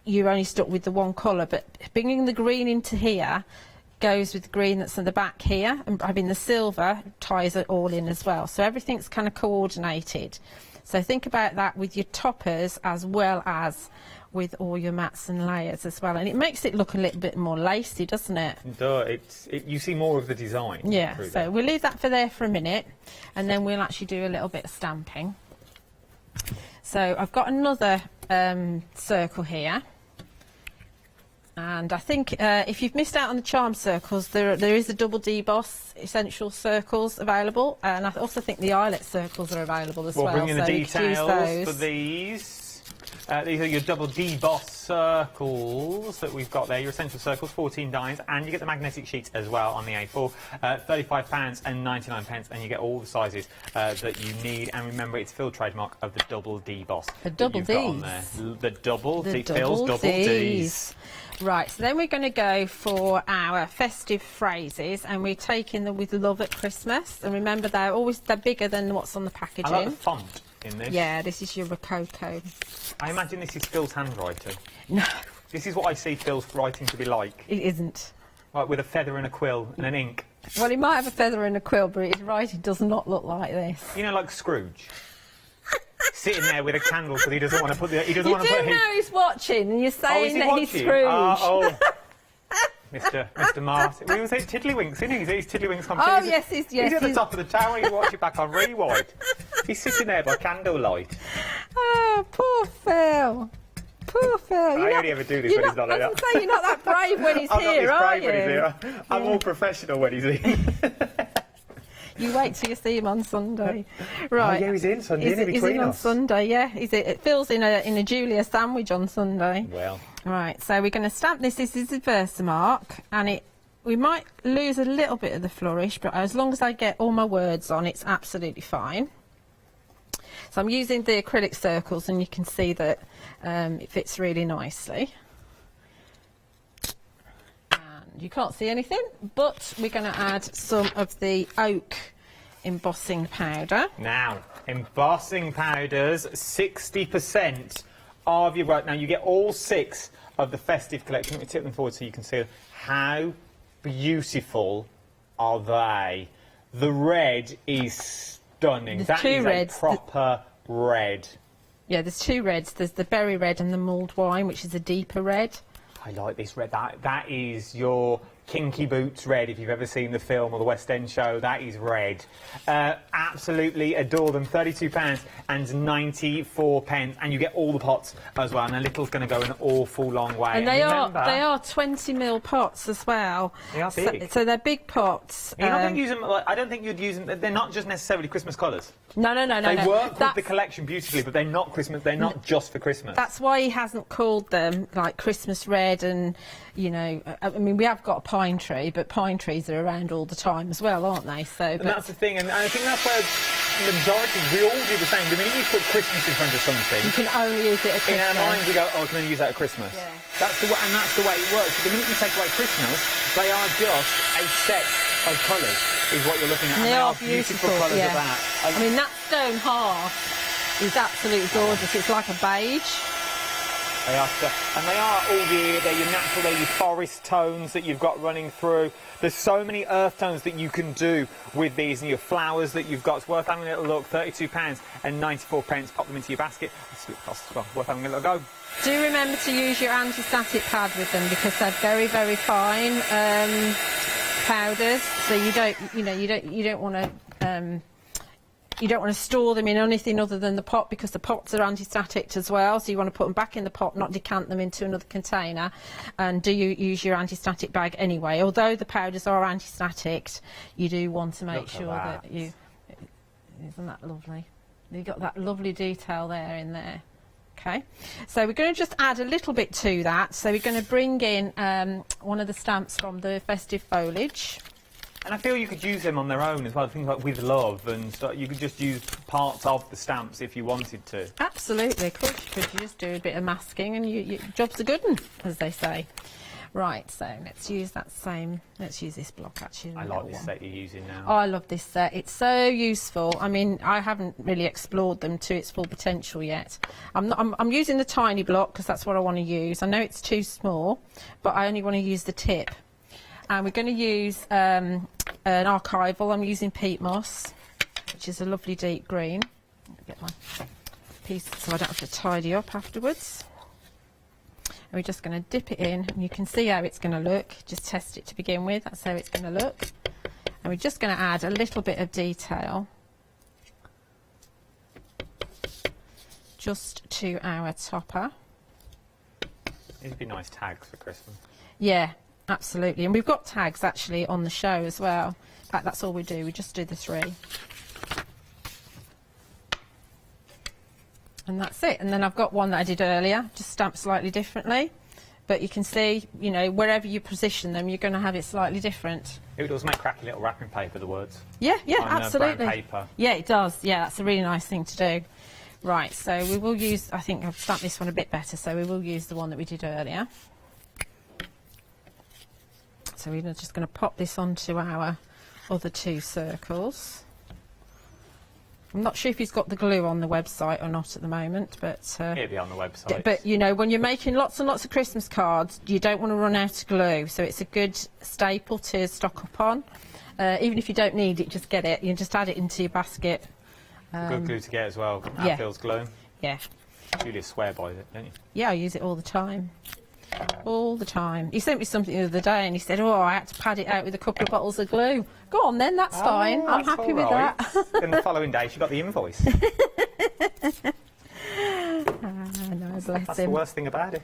you're only stuck with the one colour. But bringing the green into here goes with the green that's in the back here, and having the silver ties it all in as well. So everything's kind of coordinated. So think about that with your toppers as well as with all your mats and layers as well, and it makes it look a little bit more lacy, doesn't it? You see more of the design. Yeah, so we'll leave that for there for a minute, and then we'll actually do a little bit of stamping. So I've got another circle here, and I think if you've missed out on the charm circles, there is a double deboss essential circles available, and I also think the eyelet circles are available as well. We'll bring in the so details for these. These are your double deboss circles that we've got there, your essential circles, 14 dies, and you get the magnetic sheets as well on the A4, £35.99, and you get all the sizes that you need. And remember, it's Phil trademark of the double deboss. The double Ds. The double Ds. Right, so then we're going to go for our festive phrases, and we're taking them with love at Christmas. And remember, they're bigger than what's on the packaging. I like the font in this. Yeah, this is your Rococo. I imagine this is Phil's handwriting. No. This is what I see Phil's writing to be like. It isn't. Like with a feather and a quill and an ink. Well, he might have a feather and a quill, but his writing does not look like this. You know, like Scrooge. Sitting there with a candle because he doesn't want to put the. He doesn't want to put his. You do know he's watching, and you're saying that watching? he's Scrooge. Mr. Martin. We was at Tiddlywinks, isn't he? He's Tiddlywinks competition. Oh, yes, he's at the top of the tower. You watch it back on rewind. He's sitting there by candlelight. Oh, poor Phil. Poor Phil. I only ever do this when he's not like that. You're not that brave when he's here, are you? When he's here. I'm more professional when he's here. You wait till you see him on Sunday. Right. Oh, yeah, he's in Sunday, He's in on Sunday, yeah. Phil's in a Julia sandwich on Sunday. Well. Right, so we're going to stamp this. This is the Versamark, and we might lose a little bit of the flourish, but as long as I get all my words on, it's absolutely fine. So I'm using the acrylic circles, and you can see that it fits really nicely. You can't see anything, but we're going to add some of the oak embossing powder. Now, embossing powders, 60% of your right. Now, you get all 6 of the festive collection. Let me tip them forward so you can see how beautiful are they. The red is stunning. There's that two is reds. A proper red. Yeah, there's 2 reds. There's the berry red and the mulled wine, which is a deeper red. I like this red. That is your Kinky Boots red, if you've ever seen the film or the West End show. That is red. Absolutely adore them. £32.94, and you get all the pots as well. And a little's going to go an awful long way. And they are 20mm pots as well. They are big. So they're big pots. You're not going to use them. I don't think you'd use them. They're not just necessarily Christmas colours. No. They work with the collection beautifully, but they're not Christmas. They're not just for Christmas. That's why he hasn't called them like Christmas red, and I mean, we have got a pine tree, but pine trees are around all the time as well, aren't they? So, and that's the thing, and I think that's where the majority, we all do the same. The minute you put Christmas in front of something, you can only use it at Christmas. In our minds, we go, "Oh, I can only use that at Christmas." Yeah. That's the way it works. But the minute you take away Christmas, they are just a set of colours, is what you're looking at. And they are beautiful colours of that. I mean, that stone half is absolutely gorgeous. It's like a beige. They are, and they are all they're your natural, they're your forest tones that you've got running through. There's so many earth tones that you can do with these, and your flowers that you've got. It's worth having a little look. £32.94. Pop them into your basket. It's worth having a little go. Do remember to use your anti-static pad with them, because they're very, very fine powders. So you don't want to. You don't want to store them in anything other than the pot, because the pots are anti-static as well. So you want to put them back in the pot, not decant them into another container. And do you use your anti-static bag anyway? Although the powders are anti-static, you do want to make sure that you... Isn't that lovely? You've got that lovely detail there in there. Okay, so we're going to just add a little bit to that. So we're going to bring in one of the stamps from the festive foliage. And I feel you could use them on their own as well, things like With Love and stuff. You could just use parts of the stamps if you wanted to. Absolutely, of course you could. You just do a bit of masking and your job's a good one, as they say. Right, so let's use this block actually. I like this set you're using now. Oh, I love this set. It's so useful. I mean, I haven't really explored them to its full potential yet. I'm using the tiny block because that's what I want to use. I know it's too small, but I only want to use the tip. And we're going to use an archival. I'm using peat moss, which is a lovely deep green. Get my piece so I don't have to tidy up afterwards. And we're just going to dip it in, and you can see how it's going to look. Just test it to begin with. That's how it's going to look. And we're just going to add a little bit of detail just to our topper. These would be nice tags for Christmas. Yeah, absolutely. And we've got tags actually on the show as well. In fact, that's all we do. We just do the 3. And that's it. And then I've got one that I did earlier, just stamped slightly differently. But you can see, you know, wherever you position them, you're going to have it slightly different. It would also make cracky little wrapping paper, the words. Yeah, yeah, on, absolutely. brown paper. Yeah, it does. Yeah, that's a really nice thing to do. Right, so we will use, I think I've stamped this one a bit better, so we will use the one that we did earlier. So we're just going to pop this onto our other 2 circles. I'm not sure if he's got the glue on the website or not at the moment, but... It'll be on the website. But, you know, when you're making lots and lots of Christmas cards, you don't want to run out of glue, so it's a good staple to stock up on. Even if you don't need it, just get it. You just add it into your basket. Good glue to get as well. Yeah. Feels glue. Yeah. Julia swear by it, don't you? Yeah, I use it all the time. All the time. He sent me something the other day and he said, oh, I had to pad it out with a couple of bottles of glue. Go on then, that's fine. I'm happy with that. Then the following day she got the invoice. No, bless That's the him. worst thing about it.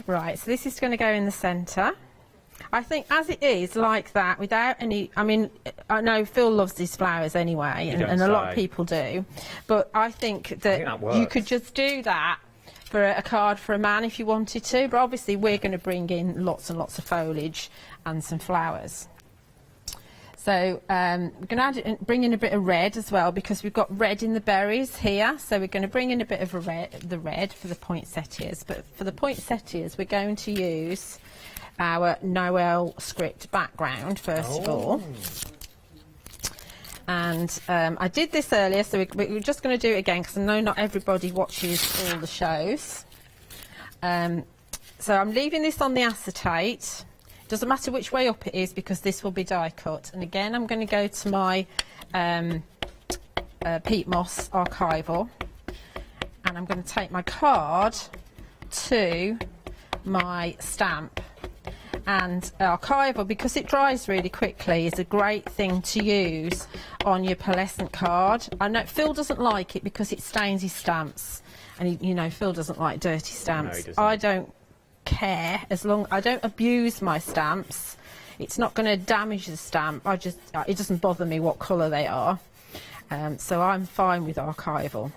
Right, so this is going to go in the centre. I think as it is, like that, without any... I mean, I know Phil loves these flowers anyway, and a lot of people do. But I think that you could just do that for a card for a man if you wanted to. But obviously we're going to bring in lots and lots of foliage and some flowers. So we're going to bring in a bit of red as well, because we've got red in the berries here. So we're going to bring in a bit of the red for the poinsettias. But for the poinsettias, we're going to use our Noel script background first of all. And I did this earlier, so we're just going to do it again because I know not everybody watches all the shows. So I'm leaving this on the acetate. Doesn't matter which way up it is because this will be die cut. And again, I'm going to go to my peat moss archival, and I'm going to take my card to my stamp. And archival, because it dries really quickly, is a great thing to use on your pearlescent card. I know Phil doesn't like it because it stains his stamps, and you know Phil doesn't like dirty stamps. No, I don't care, as long I don't abuse my stamps. It's not going to damage the stamp. It doesn't bother me what colour they are, so I'm fine with archival.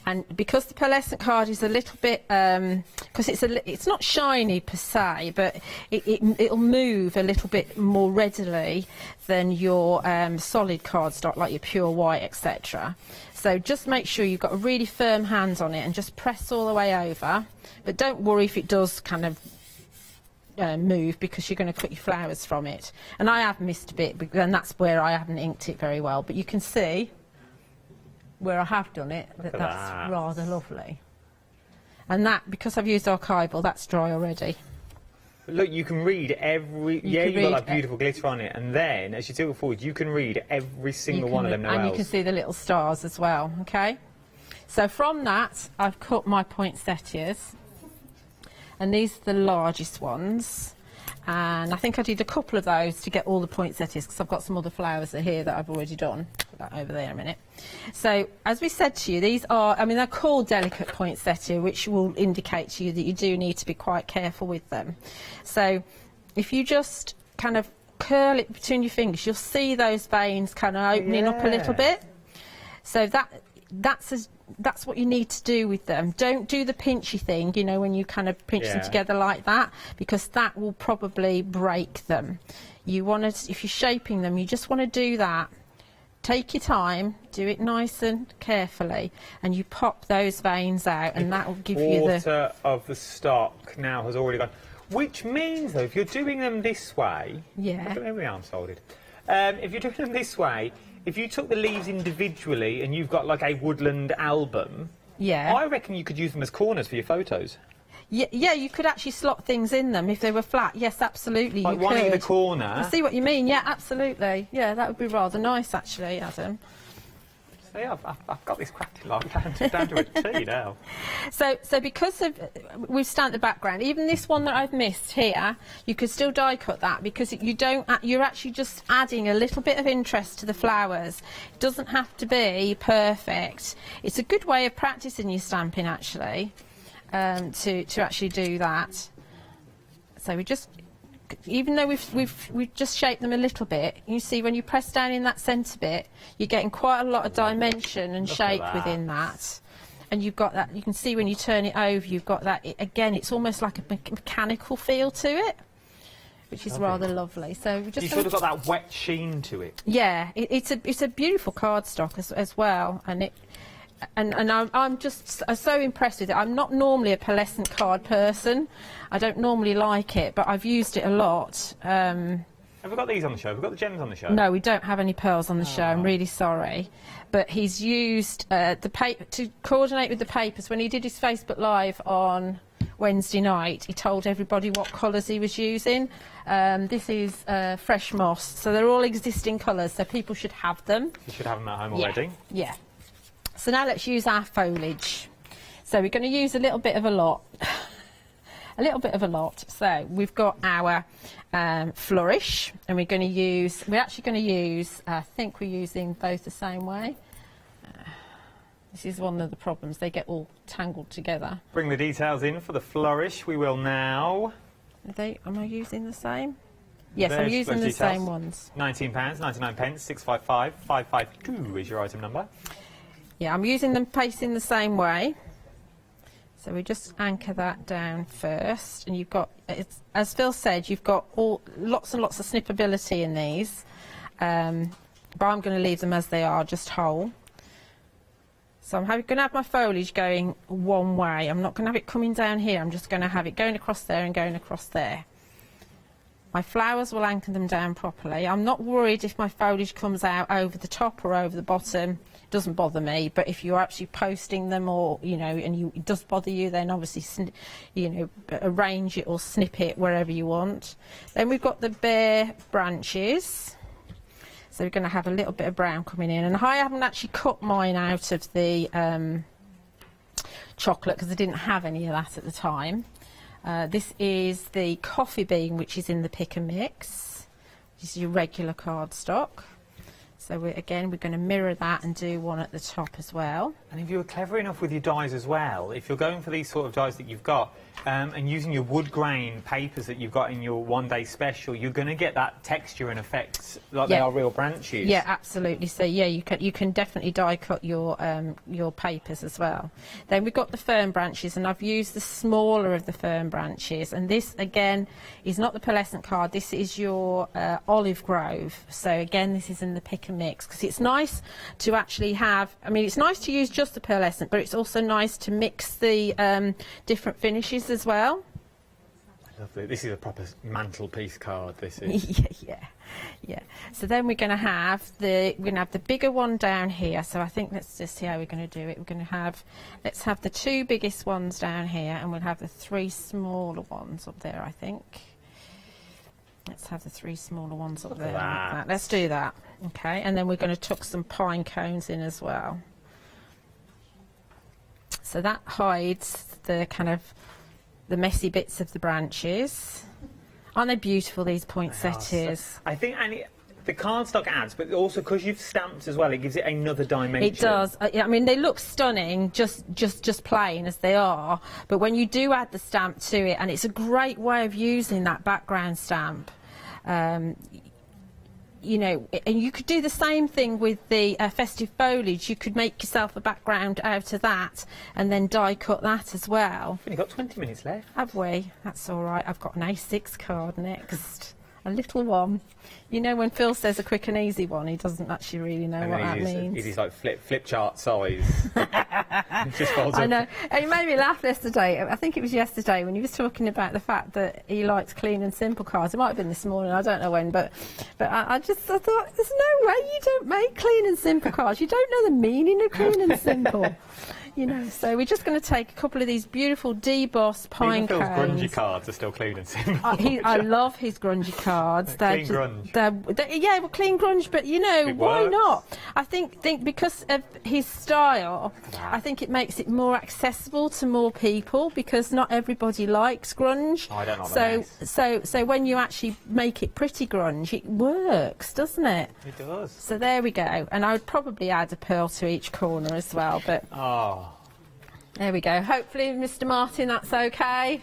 And because the pearlescent card is a little bit, because it's not shiny per se, but it'll move a little bit more readily than your solid cardstock, like your pure white, etc. So just make sure you've got a really firm hand on it and just press all the way over. But don't worry if it does kind of move, because you're going to cut your flowers from it. And I have missed a bit, and that's where I haven't inked it very well. But you can see where I have done it, that's rather lovely. And that, because I've used archival, that's dry already. Look, you can read every... you've got that beautiful glitter on it, and then, as you do it forward, you can read every single one of them Noels. And you can see the little stars as well, okay? So from that, I've cut my poinsettias, and these are the largest ones. And I think I did a couple of those to get all the poinsettias, because I've got some other flowers here that I've already done. Put that over there a minute. So, as we said to you, these are, I mean, they're called delicate poinsettia, which will indicate to you that you do need to be quite careful with them. So, if you just kind of curl it between your fingers, you'll see those veins kind of opening up a little bit. So that's what you need to do with them. Don't do the pinchy thing, you know, when you kind of pinch them together like that, because that will probably break them. You want to, if you're shaping them, you just want to do that. Take your time, do it nice and carefully, and you pop those veins out, and that will give you the... quarter of the stock now has already gone. Which means, though, if you're doing them this way... Yeah. Look at my arm's folded. If you're doing them this way, if you took the leaves individually and you've got like a woodland album, I reckon you could use them as corners for your photos. Yeah, you could actually slot things in them if they were flat. Yes, absolutely. Like you one could. in the corner. I see what you mean. Yeah, absolutely. Yeah, that would be rather nice, actually, Adam. So yeah, I've got this crafting log down to a T now. So because we've stamped the background, even this one that I've missed here, you could still die cut that because you're actually just adding a little bit of interest to the flowers. It doesn't have to be perfect. It's a good way of practicing your stamping actually, to actually do that. So we just, even though we've just shaped them a little bit, you see when you press down in that centre bit, you're getting quite a lot of dimension and shape within that. And you've got that, you can see when you turn it over, you've got that, again, it's almost like a mechanical feel to it, which is rather lovely. So we just you sort of got that wet sheen to it. Yeah, it's a beautiful cardstock as well, and I'm just so impressed with it. I'm not normally a pearlescent card person. I don't normally like it, but I've used it a lot. Have we got these on the show? Have we got the gems on the show? No, we don't have any pearls on the show. I'm really sorry. But he's used the paper to coordinate with the papers. When he did his Facebook Live on Wednesday night, he told everybody what colours he was using. This is fresh moss, so they're all existing colours, so people should have them. You should have them at home already. Yeah. So now let's use our foliage. So we're going to use a little bit of a lot. A little bit of a lot. So we've got our flourish, and we're actually going to use, I think we're using both the same way. This is one of the problems, they get all tangled together. Bring the details in for the flourish. We will now. Am I using the same? Yes, There's I'm using the details. same ones. £19, 99 pence, 655 552 is your item number. Yeah, I'm using them facing the same way. So we just anchor that down first, and you've got, as Phil said, you've got lots and lots of snippability in these, but I'm going to leave them as they are, just whole. So I'm going to have my foliage going one way. I'm not going to have it coming down here. I'm just going to have it going across there and going across there. My flowers will anchor them down properly. I'm not worried if my foliage comes out over the top or over the bottom. It doesn't bother me, but if you're actually posting them or, and it does bother you, then obviously, arrange it or snip it wherever you want. Then we've got the bare branches. So we're going to have a little bit of brown coming in. And I haven't actually cut mine out of the chocolate because I didn't have any of that at the time. This is the coffee bean, which is in the pick and mix. This is your regular cardstock. So we're going to mirror that and do one at the top as well. And if you were clever enough with your dies as well, if you're going for these sort of dies that you've got, and using your wood grain papers that you've got in your one-day special, you're going to get that texture and effects like they are real branches. Yeah, absolutely. So yeah, you can definitely die cut your papers as well. Then we've got the fern branches, and I've used the smaller of the fern branches. And this again is not the pearlescent card. This is your olive grove. So again, this is in the pick and mix because it's nice to actually have. I mean, it's nice to use just the pearlescent, but it's also nice to mix the different finishes as well. Lovely. This is a proper mantelpiece card. This is. yeah. So then we're going to have the bigger one down here. So I think let's just see how we're going to do it. We're going to let's have the two biggest ones down here, and we'll have the three smaller ones up there. I think. Let's have the three smaller ones up there. Like that. Let's do that. Okay, and then we're going to tuck some pine cones in as well. So that hides the kind of the messy bits of the branches. Aren't they beautiful, these poinsettias? I think, and the cardstock adds, but also because you've stamped as well, it gives it another dimension. It does. I mean, they look stunning, just plain as they are. But when you do add the stamp to it, and it's a great way of using that background stamp. And you could do the same thing with the festive foliage. You could make yourself a background out of that and then die cut that as well. We've only got 20 minutes left. Have we? That's all right. I've got an A6 card next. A little one. You know, when Phil says a quick and easy one, he doesn't actually really know what that means. He's like flip chart size. I know. And it made me laugh yesterday. I think it was yesterday when he was talking about the fact that he likes clean and simple cards. It might have been this morning, I don't know when, but I thought, there's no way you don't make clean and simple cards. You don't know the meaning of clean and simple. You know, so we're just going to take a couple of these beautiful debossed pine Even Phil's cones. grungy cards are still clean and simple. I love his grungy cards. Clean grunge. Yeah, well, clean grunge, but you know, why not? I think because of his style, I think it makes it more accessible to more people because not everybody likes grunge. I don't like the so when you actually make it pretty grunge, it works, doesn't it? It does. So there we go. And I would probably add a pearl to each corner as well, but there we go. Hopefully, Mr. Martin, that's okay.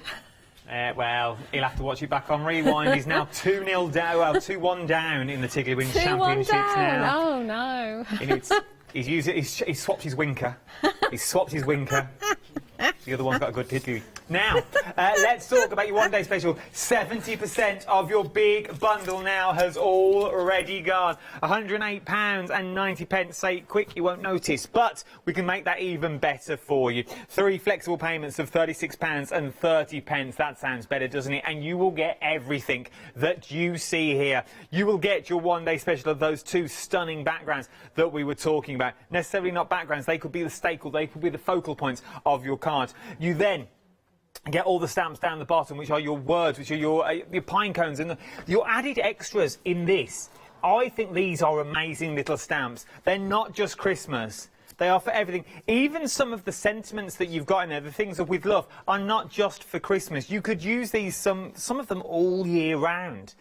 Well, he'll have to watch it back on rewind. He's now 2-0 down, well, 2-1 down in the Tiddlywinks Championships now. Oh no! He's swapped his winker. He's swapped his winker. The other one's got a good tiddly. Now, let's talk about your one-day special. 70% of your big bundle now has already gone. £108.90. Say it quick, you won't notice. But we can make that even better for you. 3 flexible payments of £36.30. That sounds better, doesn't it? And you will get everything that you see here. You will get your one-day special of those 2 stunning backgrounds that we were talking about. Necessarily not backgrounds. They could be the staple. They could be the focal points of your card. You then get all the stamps down the bottom, which are your words, which are your pine cones, and your added extras in this. I think these are amazing little stamps. They're not just Christmas. They are for everything. Even some of the sentiments that you've got in there, the things that with love, are not just for Christmas. You could use these, some of them, all year round.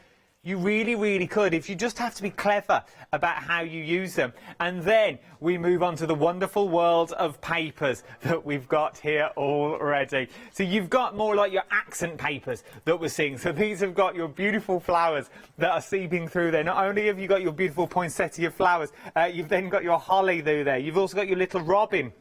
You really, really could, if you just have to be clever about how you use them. And then we move on to the wonderful world of papers that we've got here already. So you've got more like your accent papers that we're seeing. So these have got your beautiful flowers that are seeping through there. Not only have you got your beautiful poinsettia flowers, you've then got your holly through there. You've also got your little robin.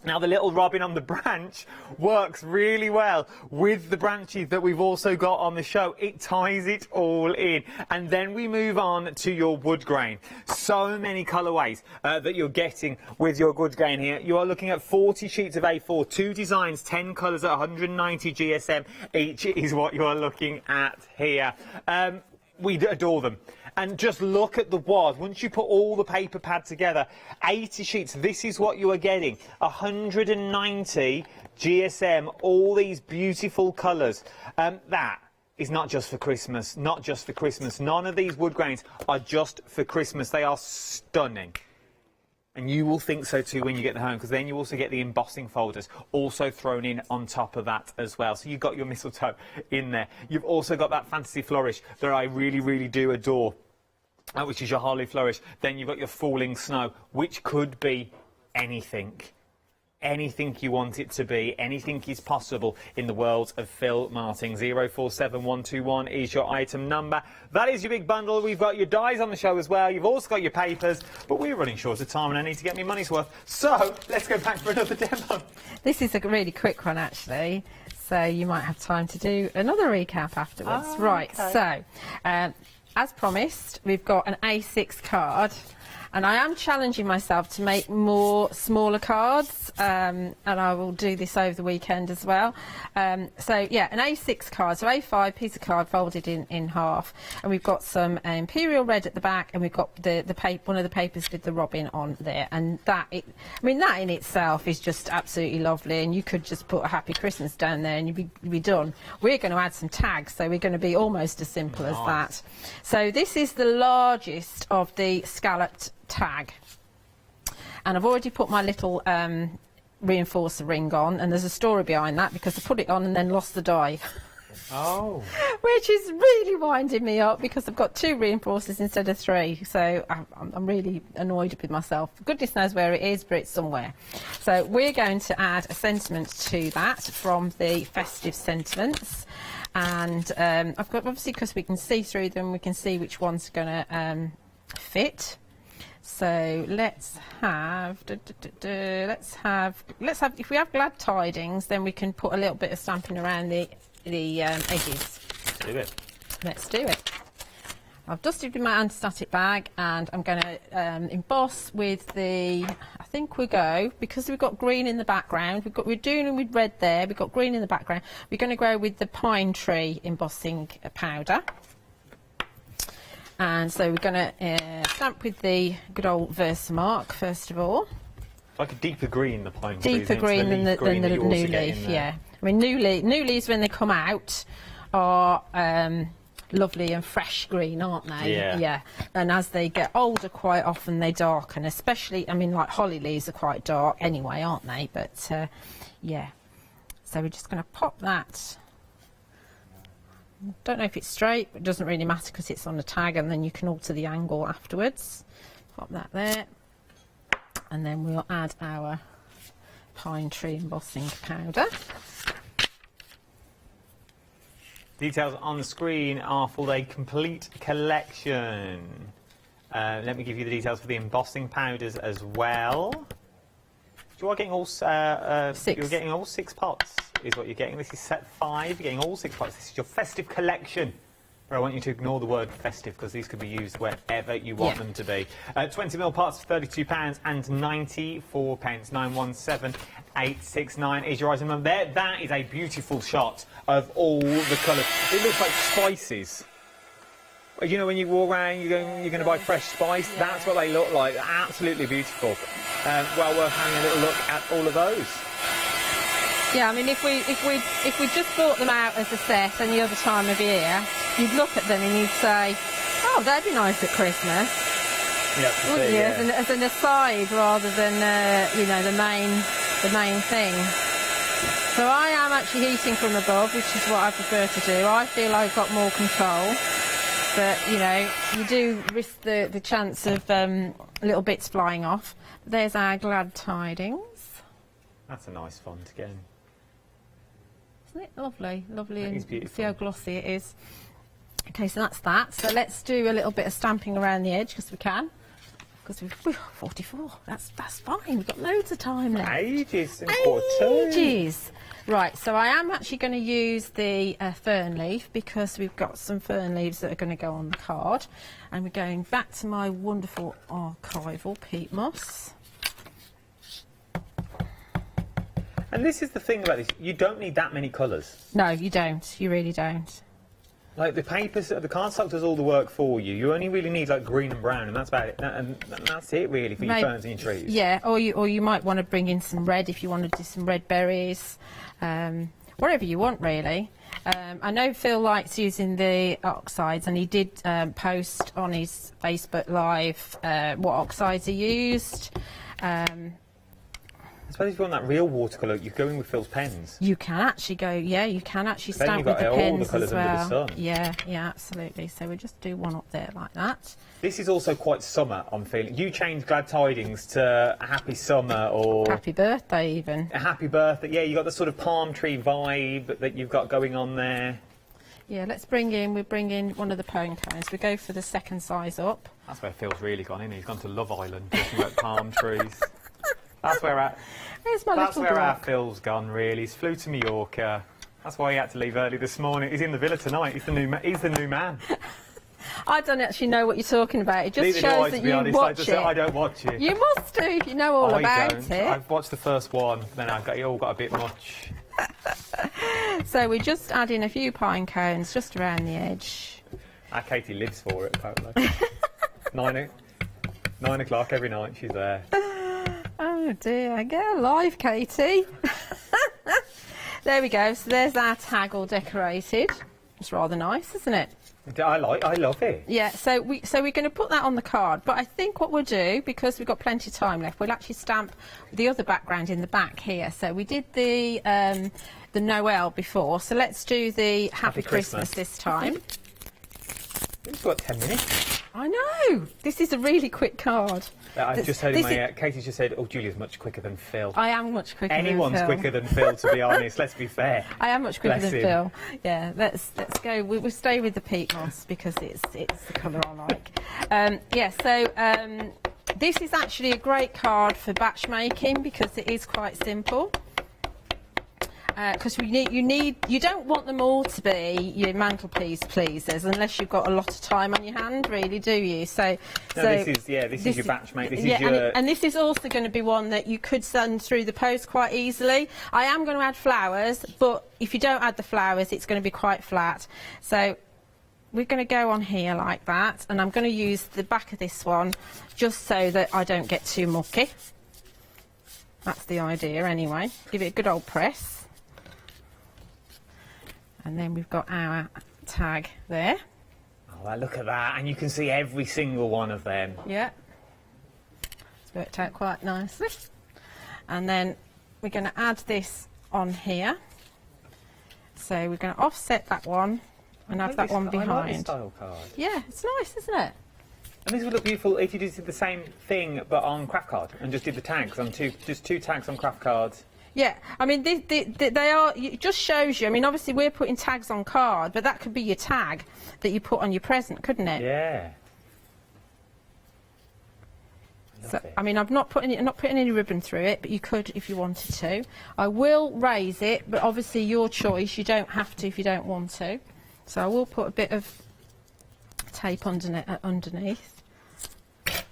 Now, the little robin on the branch works really well with the branches that we've also got on the show. It ties it all in. And then we move on to your wood grain. So many colourways that you're getting with your wood grain here. You are looking at 40 sheets of A4, 2 designs, 10 colours at 190 GSM each is what you are looking at here. We adore them. And just look at the wad. Once you put all the paper pad together, 80 sheets, this is what you are getting. 190 GSM, all these beautiful colours. That is not just for Christmas, not just for Christmas. None of these wood grains are just for Christmas. They are stunning. And you will think so too when you get them home, because then you also get the embossing folders also thrown in on top of that as well. So you've got your mistletoe in there. You've also got that fantasy flourish that I really, really do adore, which is your holly flourish. Then you've got your falling snow, which could be anything. Anything you want it to be, anything is possible in the world of Phil Martin. 047121 is your item number. That is your big bundle. We've got your dies on the show as well. You've also got your papers, but we're running short of time and I need to get my money's worth. So let's go back for another demo. This is a really quick one, actually. So you might have time to do another recap afterwards. Right, okay. So as promised, we've got an A6 card. And I am challenging myself to make more smaller cards, and I will do this over the weekend as well. So yeah, an A6 card, so A5 piece of card folded in half, and we've got some imperial red at the back, and we've got the one of the papers with the robin on there, and that in itself is just absolutely lovely, and you could just put a Happy Christmas down there and you'd be done. We're going to add some tags, so we're going to be almost as simple as that. So this is the largest of the scalloped tag, and I've already put my little reinforcer ring on, and there's a story behind that because I put it on and then lost the die. Oh. Which is really winding me up because I've got 2 reinforcers instead of 3, so I'm really annoyed with myself. Goodness knows where it is, but it's somewhere. So we're going to add a sentiment to that from the festive sentiments, and I've got, obviously, because we can see through them, we can see which one's going to fit. So let's have, if we have glad tidings, then we can put a little bit of stamping around the edges. Let's do it. Let's do it. I've dusted with my anti-static bag, and I'm going to emboss with the, I think we go, because we've got green in the background, we're doing it with red there, we've got green in the background, we're going to go with the pine tree embossing powder. And so we're going to stamp with the good old Versamark first of all. like a deeper green, the pine tree. Deeper green than the new leaf, yeah. I mean, new leaves when they come out are lovely and fresh green, aren't they? Yeah. And as they get older, quite often they darken, especially, I mean, like holly leaves are quite dark anyway, aren't they? But, yeah. So we're just going to pop that. Don't know if it's straight, but it doesn't really matter because it's on the tag, and then you can alter the angle afterwards. Pop that there. And then we'll add our pine tree embossing powder. Details on the screen are for a complete collection. Let me give you the details for the embossing powders as well. You are getting all 6. You're getting all 6 pots. Is what you're getting. This is set 5. You're getting all 6 pots. This is your festive collection. But I want you to ignore the word festive because these could be used wherever you want them to be. 20ml pots, £32.94. 917869 is your item number there. That is a beautiful shot of all the colours. It looks like spices. You know, when you walk around, you're going to buy fresh spice. Yeah. That's what they look like. They're absolutely beautiful. Well worth having a little look at all of those. Yeah, I mean, if we just bought them out as a set any other time of year, you'd look at them and you'd say, "Oh, that'd be nice at Christmas." Yeah, wouldn't you? Yeah. As an aside, rather than you know, the main thing. So I am actually heating from above, which is what I prefer to do. I feel I've got more control. But, you know, you do risk the chance of little bits flying off. There's our glad tidings. That's a nice font again. Isn't it lovely? Lovely, and beautiful. See how glossy it is. Okay, so that's that. So let's do a little bit of stamping around the edge, because we can. Because we've 44. That's fine. We've got loads of time left. Ages. Ages. Right, so I am actually going to use the fern leaf because we've got some fern leaves that are going to go on the card. And we're going back to my wonderful archival peat moss. And this is the thing about this, you don't need that many colours. No, you don't. You really don't. Like the papers, the cardstock does all the work for you. You only really need like green and brown, and that's about it. And that's it really for your ferns and your trees. Yeah, or you might want to bring in some red if you want to do some red berries, whatever you want really. I know Phil likes using the oxides, and he did post on his Facebook Live what oxides he used. I suppose if you want that real watercolour, you're going with Phil's pens. You can actually go, yeah, you can actually stamp with the pens as well. Under the sun. Yeah, absolutely. So we'll just do one up there like that. This is also quite summer, I'm feeling. You changed Glad Tidings to a Happy Summer or... Happy Birthday even. A Happy Birthday, yeah, you got the sort of palm tree vibe that you've got going on there. Yeah, we'll bring in one of the pone cones. We go for the second size up. That's where Phil's really gone, isn't he? He's gone to Love Island, talking about palm trees. That's where our Phil's gone, really. He's flew to Mallorca. That's why he had to leave early this morning. He's in the villa tonight. He's the new man. I don't actually know what you're talking about. It just shows that you watch it. I don't watch it. You must do if you know all about it. I've watched the first one, then it all got a bit much. So we just add in a few pine cones just around the edge. Our Katie lives for it, apparently. 9 o'clock every night, she's there. Oh dear, get alive, Katie. There we go, so there's our tag all decorated. It's rather nice, isn't it? I love it. Yeah, so we're going to put that on the card, but I think what we'll do, because we've got plenty of time left, we'll actually stamp the other background in the back here. So we did the Noel before, so let's do the Happy Christmas this time. It's got 10 minutes. I know. This is a really quick card. I've just heard Katie's just said, "Oh, Julia's much quicker than Phil." I am much quicker. Anyone's quicker than Phil, to be honest. Let's be fair. I am much quicker than Phil. Yeah. Let's go. We'll stay with the peat moss because it's the colour I like. This is actually a great card for batch making because it is quite simple. Because you don't want them all to be your mantelpiece pleasers unless you've got a lot of time on your hand, really, do you? This is your batch mate. And this is also going to be one that you could send through the post quite easily. I am going to add flowers, but if you don't add the flowers, it's going to be quite flat. So we're going to go on here like that, and I'm going to use the back of this one just so that I don't get too mucky. That's the idea anyway. Give it a good old press. And then we've got our tag there. Oh, look at that. And you can see every single one of them. Yeah. It's worked out quite nicely. And then we're going to add this on here. So we're going to offset that one and have that one behind. I like this style card. Yeah, it's nice, isn't it? And this would look beautiful if you did the same thing but on craft card and just did the tags on just two tags on craft cards. Yeah, I mean, they are, it just shows you, I mean, obviously we're putting tags on card, but that could be your tag that you put on your present, couldn't it? Yeah. So, I mean, I'm not putting any ribbon through it, but you could if you wanted to. I will raise it, but obviously your choice. You don't have to if you don't want to. So I will put a bit of tape underneath,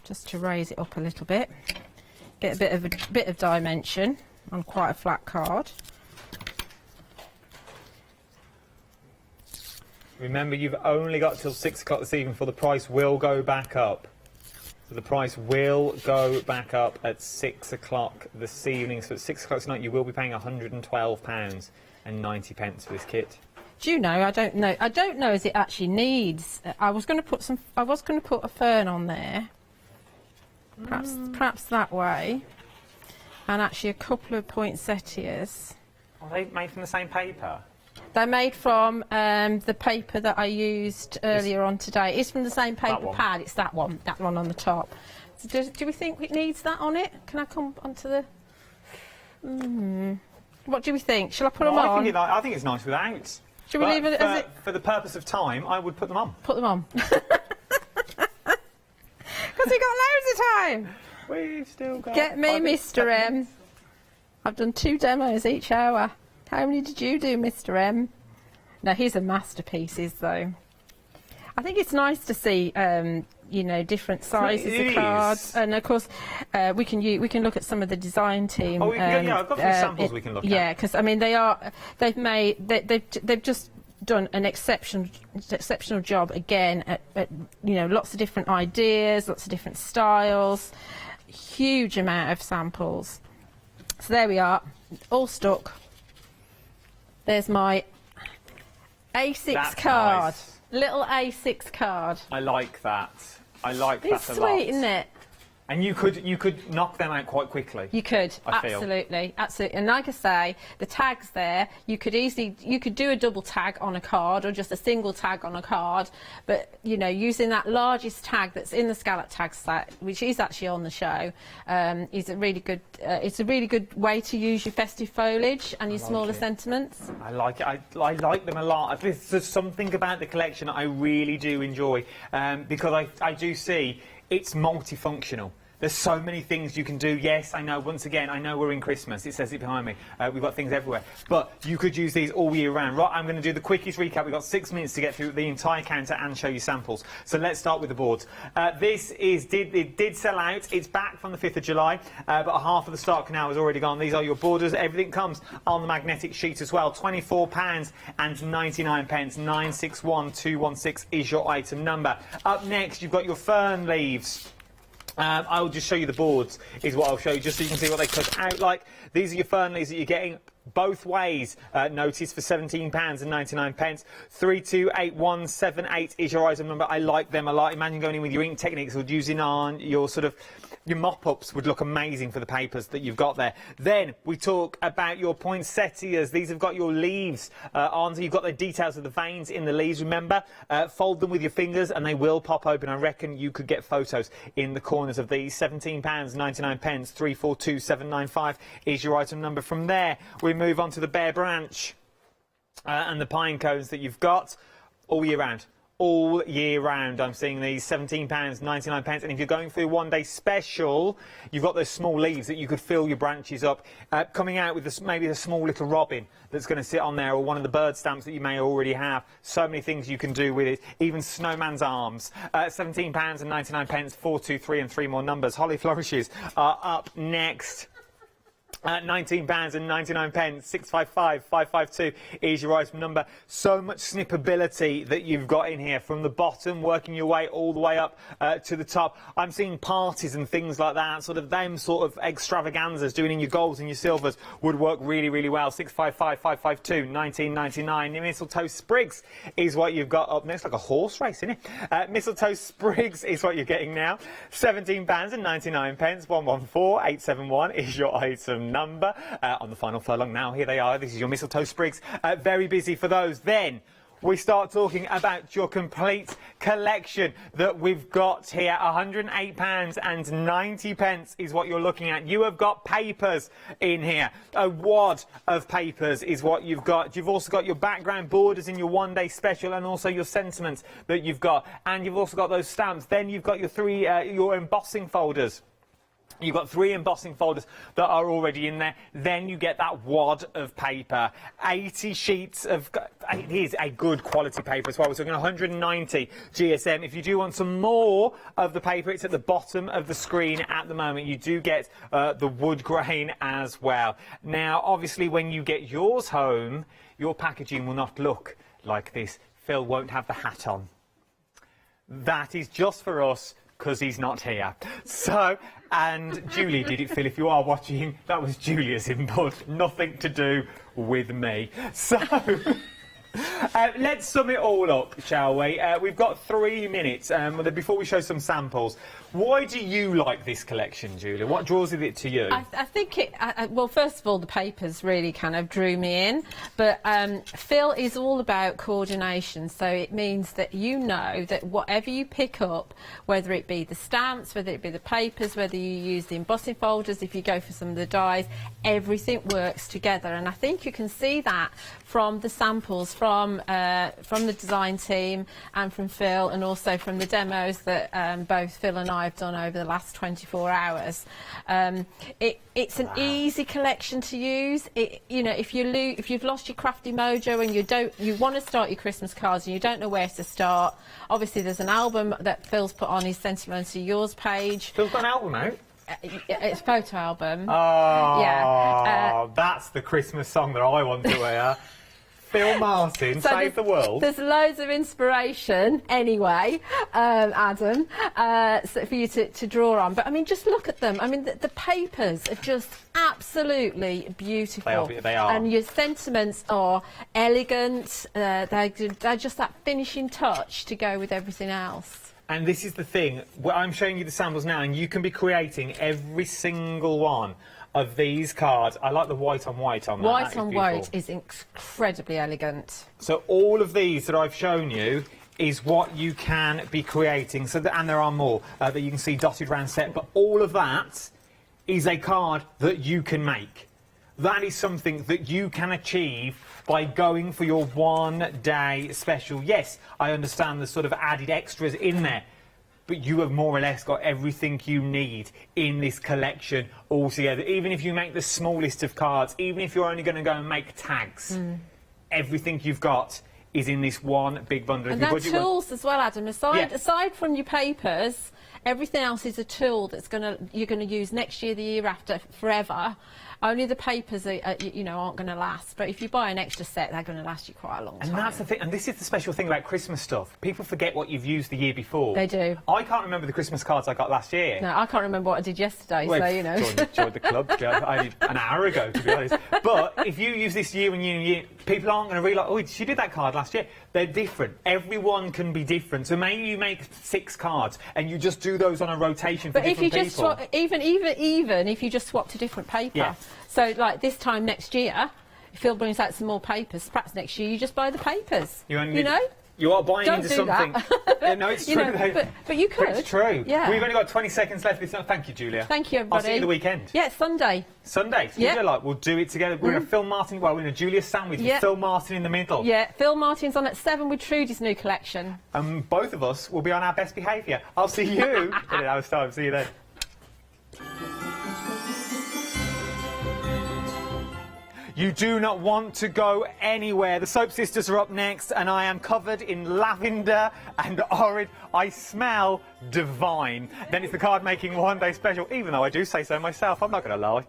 just to raise it up a little bit. Get a bit of dimension on quite a flat card. Remember, you've only got till 6 o'clock this evening, for the price will go back up. So the price will go back up at 6 o'clock this evening. So at 6 o'clock tonight, you will be paying £112 and 90 pence for this kit. Do you know? I don't know as it actually needs. I was going to put a fern on there. Perhaps that way. And actually a couple of poinsettias. Are they made from the same paper? They're made from the paper that I used earlier on today. It's from the same paper pad. It's that one on the top. So do we think it needs that on it? Can I come onto the... What do we think? Shall I put them on? I think it's nice without. Shall we leave it as it... For the purpose of time, I would put them on. Put them on. Because we've got loads of time. We've still got... Get me, Mr. M. I've done 2 demos each hour. How many did you do, Mr. M? Now, here's a masterpieces, though. I think it's nice to see, you know, different sizes of cards, and of course, we can look at some of the design team. Oh, yeah, I've got some samples we can look at. Yeah, because I mean, they've just done an exceptional job again at you know, lots of different ideas, lots of different styles, huge amount of samples. So there we are, all stuck. There's my A6 card. Nice. Little A6 card. I like that. I like that a lot. It's sweet, isn't it? And you could knock them out quite quickly. You could, absolutely. And like I say, the tags there, you could do a double tag on a card or just a single tag on a card, but you know, using that largest tag that's in the scallop tag set, which is actually on the show, is a really good. It's a really good way to use your festive foliage and your smaller sentiments. I like it. I like them a lot. There's something about the collection that I really do enjoy, because I do see it's multifunctional. There's so many things you can do. Yes, I know, once again, I know we're in Christmas. It says it behind me. We've got things everywhere. But you could use these all year round. Right, I'm going to do the quickest recap. We've got 6 minutes to get through the entire counter and show you samples. So let's start with the boards. It did sell out. It's back from the 5th of July, but half of the stock now has already gone. These are your borders. Everything comes on the magnetic sheet as well. £24 and 99 pence. 961216 is your item number. Up next, you've got your fern leaves. I will just show you the boards, is what I'll show you, just so you can see what they cut out like. These are your fern leaves that you're getting both ways. Notice for £17 and 99 pence. 328178 is your item number. I like them a lot. Imagine going in with your ink techniques or using on your sort of your mop-ups would look amazing for the papers that you've got there. Then we talk about your poinsettias. These have got your leaves on, so you've got the details of the veins in the leaves. Remember, fold them with your fingers and they will pop open. I reckon you could get photos in the corners of these. £17 99 pence. 342795 is your item number. From there, we move on to the bare branch and the pine cones that you've got all year round. All year round, I'm seeing these £17 99 pence, and if you're going for a one-day special, you've got those small leaves that you could fill your branches up. Coming out with this, maybe a small little robin that's going to sit on there, or one of the bird stamps that you may already have. So many things you can do with it. Even snowman's arms. £17 and 99 pence. 423 and 3 more numbers. Holly flourishes are up next. £19.99, 655 552 is your item number. So much snippability that you've got in here, from the bottom working your way all the way up to the top. I'm seeing parties and things like that, sort of extravaganzas doing in your golds and your silvers would work really, really well. 655 552 1999. Your mistletoe sprigs is what you've got up next. Like a horse race, isn't it? Mistletoe sprigs is what you're getting now. £17.99. 114 871 is your item number. On the final furlong now, here they are. This is your mistletoe sprigs. Very busy for those. Then we start talking about your complete collection that we've got here. £108.90 is what you're looking at. You have got papers in here. A wad of papers is what you've got. You've also got your background borders in your one-day special, and also your sentiments that you've got. And you've also got those stamps. Then you've got your embossing folders. You've got 3 embossing folders that are already in there. Then you get that wad of paper. 80 sheets of... It is a good quality paper as well. We're talking 190 GSM. If you do want some more of the paper, it's at the bottom of the screen at the moment. You do get the wood grain as well. Now, obviously, when you get yours home, your packaging will not look like this. Phil won't have the hat on. That is just for us, because he's not here. So, and Julie did it, Phil, if you are watching, that was Julia's input, nothing to do with me. So, let's sum it all up, shall we? We've got 3 minutes before we show some samples. Why do you like this collection, Julia? What draws it to you? I think well, first of all, the papers really kind of drew me in, but Phil is all about coordination, so it means that you know that whatever you pick up, whether it be the stamps, whether it be the papers, whether you use the embossing folders, if you go for some of the dies, everything works together. And I think you can see that from the samples from the design team and from Phil, and also from the demos that both Phil and I have done over the last 24 hours. It's an easy collection to use. You know, if you've lost your crafty mojo and you want to start your Christmas cards and you don't know where to start, obviously there's an album that Phil's put on his Sentimental Yours page. Phil's got an album out? It's a photo album. Oh, yeah. That's the Christmas song that I want to hear. Phil Martin, so Save the World. There's loads of inspiration, anyway, Adam, so for you to draw on. But, I mean, just look at them. I mean, the papers are just absolutely beautiful. They are. And your sentiments are elegant. They're just that finishing touch to go with everything else. And this is the thing. I'm showing you the samples now, and you can be creating every single one of these cards. I like the white on white on that. White on white is incredibly elegant. So all of these that I've shown you is what you can be creating. So and there are more that you can see dotted around set, but all of that is a card that you can make. That is something that you can achieve by going for your one-day special. Yes, I understand the sort of added extras in there, but you have more or less got everything you need in this collection all together. Even if you make the smallest of cards, even if you're only going to go and make tags, everything you've got is in this one big bundle. And that's tools as well, Adam. Aside from your papers, everything else is a tool that's you're going to use next year, the year after, forever. Only the papers are, aren't going to last. But if you buy an extra set, they're going to last you quite a long time. And that's the thing. And this is the special thing about Christmas stuff. People forget what you've used the year before. They do. I can't remember the Christmas cards I got last year. No, I can't remember what I did yesterday, well, so, you know. Joined the club I did an hour ago, to be honest. But if you use this year and year, people aren't going to realise, oh, she did that card last year. They're different. Everyone can be different. So maybe you make 6 cards and you just do those on a rotation for different people. But if you just even if you just swap to different paper. Yeah. So, like, this time next year, if Phil brings out some more papers, perhaps next year you just buy the papers. You know? You are buying into something. That. No, it's true. But you could. It's true. Yeah. We've only got 20 seconds left. Thank you, Julia. Thank you, everybody. I'll see you the weekend. Yeah, it's Sunday. Sunday. So we'll do it together. We're in a Phil Martin. Well, we're in a Julia sandwich with Phil Martin in the middle. Yeah, Phil Martin's on at 7 with Trudy's new collection. Both of us will be on our best behaviour. I'll see you in an hour's time. See you then. You do not want to go anywhere. The Soap Sisters are up next, and I am covered in lavender and orange. I smell divine. Then it's the card making one-day special, even though I do say so myself. I'm not going to lie.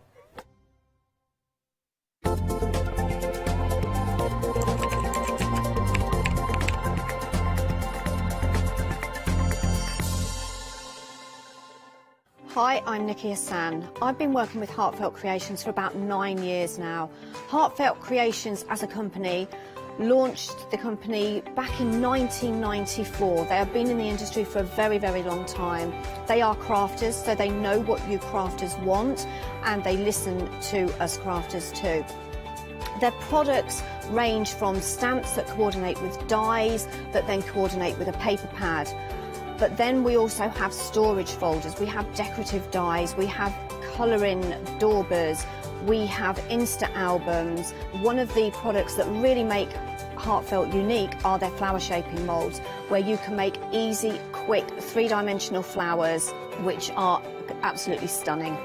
Hi, I'm Nikki Hassan. I've been working with Heartfelt Creations for about 9 years now. Heartfelt Creations as a company launched the company back in 1994. They have been in the industry for a very, very long time. They are crafters, so they know what you crafters want, and they listen to us crafters too. Their products range from stamps that coordinate with dies that then coordinate with a paper pad. But then we also have storage folders, we have decorative dies, we have colouring daubers, we have Insta albums. One of the products that really make Heartfelt unique are their flower shaping moulds, where you can make easy, quick, three-dimensional flowers, which are absolutely stunning.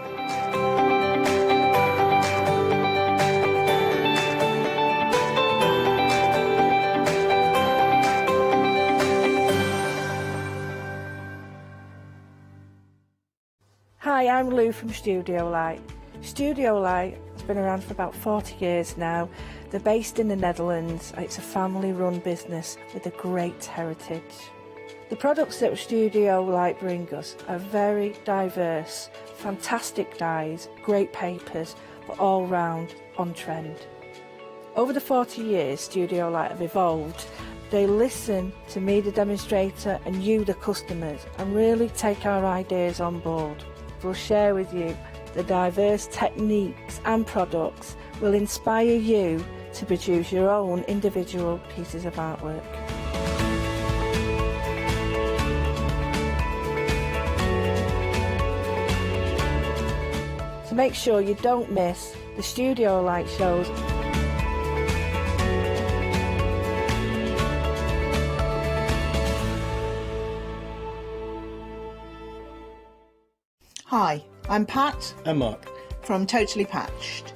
Hi, I'm Lou from Studio Light. Studio Light has been around for about 40 years now. They're based in the Netherlands. It's a family-run business with a great heritage. The products that Studio Light bring us are very diverse, fantastic dyes, great papers, but all round on trend. Over the 40 years Studio Light have evolved. They listen to me, the demonstrator, and you, the customers, and really take our ideas on board. We'll share with you the diverse techniques and products will inspire you to produce your own individual pieces of artwork. To make sure you don't miss the Studio Light shows. Hi, I'm Pat and Mark from Totally Patched.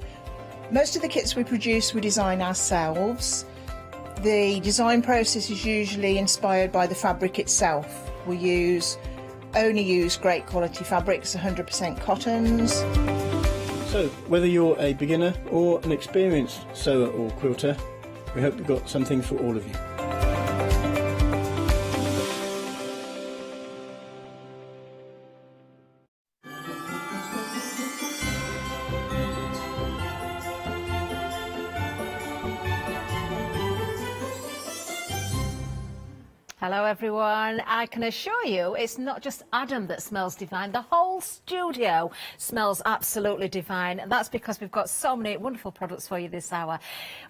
Most of the kits we produce we design ourselves. The design process is usually inspired by the fabric itself. We only use great quality fabrics, 100% cottons. So, whether you're a beginner or an experienced sewer or quilter, we hope we've got something for all of you. Hello everyone. I can assure you it's not just Adam that smells divine. The whole studio smells absolutely divine. And that's because we've got so many wonderful products for you this hour.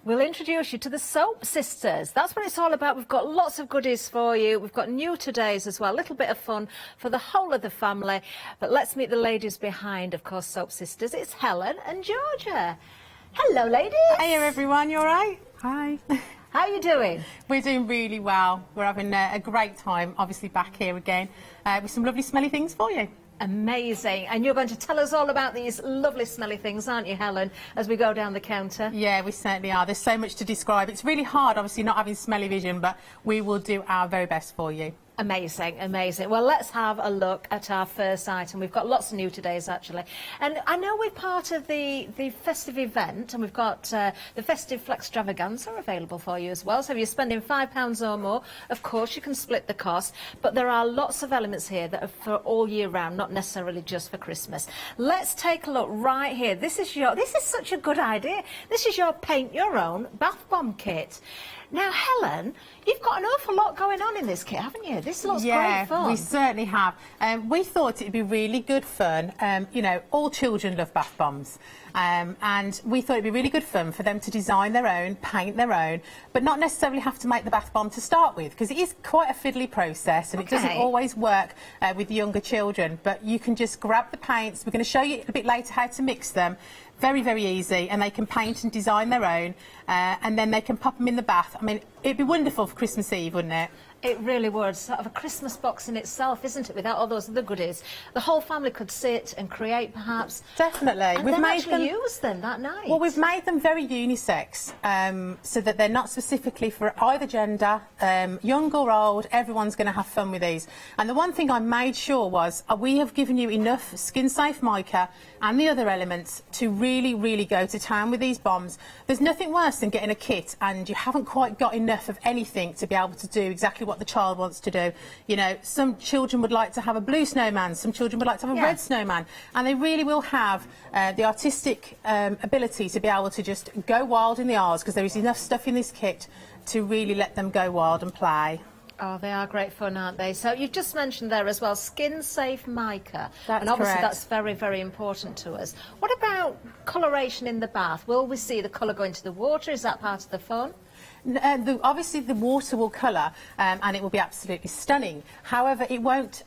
We'll introduce you to the Soap Sisters. That's what it's all about. We've got lots of goodies for you. We've got new todays as well. A little bit of fun for the whole of the family. But let's meet the ladies behind, of course, Soap Sisters. It's Helen and Georgia. Hello, ladies. Hiya, everyone. You all right? Hi. How are you doing? We're doing really well. We're having a great time, obviously back here again, with some lovely smelly things for you. Amazing. And you're going to tell us all about these lovely smelly things, aren't you, Helen, as we go down the counter? Yeah, we certainly are. There's so much to describe. It's really hard, obviously, not having smelly vision, but we will do our very best for you. Amazing, amazing. Well, let's have a look at our first item. We've got lots of new todays, actually. And I know we're part of the festive event, and we've got the festive flextravaganza available for you as well. So if you're spending £5 or more, of course, you can split the cost. But there are lots of elements here that are for all year round, not necessarily just for Christmas. Let's take a look right here. This is such a good idea. This is your paint your own bath bomb kit. Now, Helen, you've got an awful lot going on in this kit, haven't you? This looks great fun. Yeah, we certainly have. We thought it'd be really good fun. You know, all children love bath bombs. And we thought it'd be really good fun for them to design their own, paint their own, but not necessarily have to make the bath bomb to start with, because it is quite a fiddly process and it doesn't always work with the younger children. But you can just grab the paints. We're going to show you a bit later how to mix them. Very, very easy, and they can paint and design their own, and then they can pop them in the bath. I mean, it'd be wonderful for Christmas Eve, wouldn't it? It really would. Sort of a Christmas box in itself, isn't it, without all those other goodies? The whole family could sit and create, perhaps. Definitely. And we've made them use them that night. Well, we've made them very unisex, so that they're not specifically for either gender, young or old. Everyone's going to have fun with these. And the one thing I made sure was we have given you enough skin-safe mica and the other elements to really, really go to town with these bombs. There's nothing worse than getting a kit and you haven't quite got enough of anything to be able to do exactly what what the child wants to do. You know, some children would like to have a blue snowman, some children would like to have a red snowman, and they really will have the artistic ability to be able to just go wild in the aisles, because there is enough stuff in this kit to really let them go wild and play. Oh, they are great fun, aren't they? So you've just mentioned there as well, skin-safe mica. That's and obviously correct. that's very, very important to us. What about coloration in the bath? Will we see the colour go into the water? Is that part of the fun? Obviously the water will colour and it will be absolutely stunning. However, it won't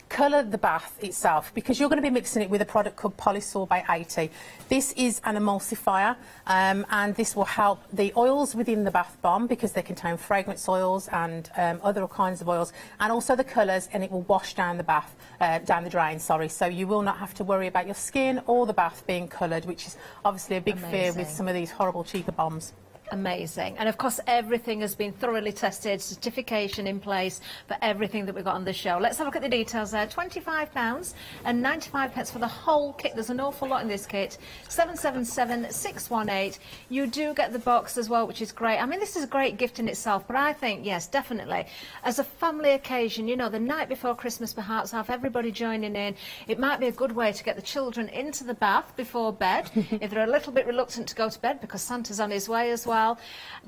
colour the bath itself, because you're going to be mixing it with a product called Polysorbate 80. This is an emulsifier and this will help the oils within the bath bomb, because they contain fragrance oils and other kinds of oils, and also the colours, and it will wash down the bath, down the drain, sorry. So you will not have to worry about your skin or the bath being coloured, which is obviously a big fear with some of these horrible cheaper bombs. Amazing. And of course everything has been thoroughly tested, certification in place for everything that we've got on the show. Let's have a look at the details there. £25 and 95 pence for the whole kit. There's an awful lot in this kit. 777618. You do get the box as well, which is great. I mean, this is a great gift in itself, but I think, yes, definitely, as a family occasion, you know, the night before Christmas perhaps, have everybody joining in. It might be a good way to get the children into the bath before bed, if they're a little bit reluctant to go to bed because Santa's on his way as well.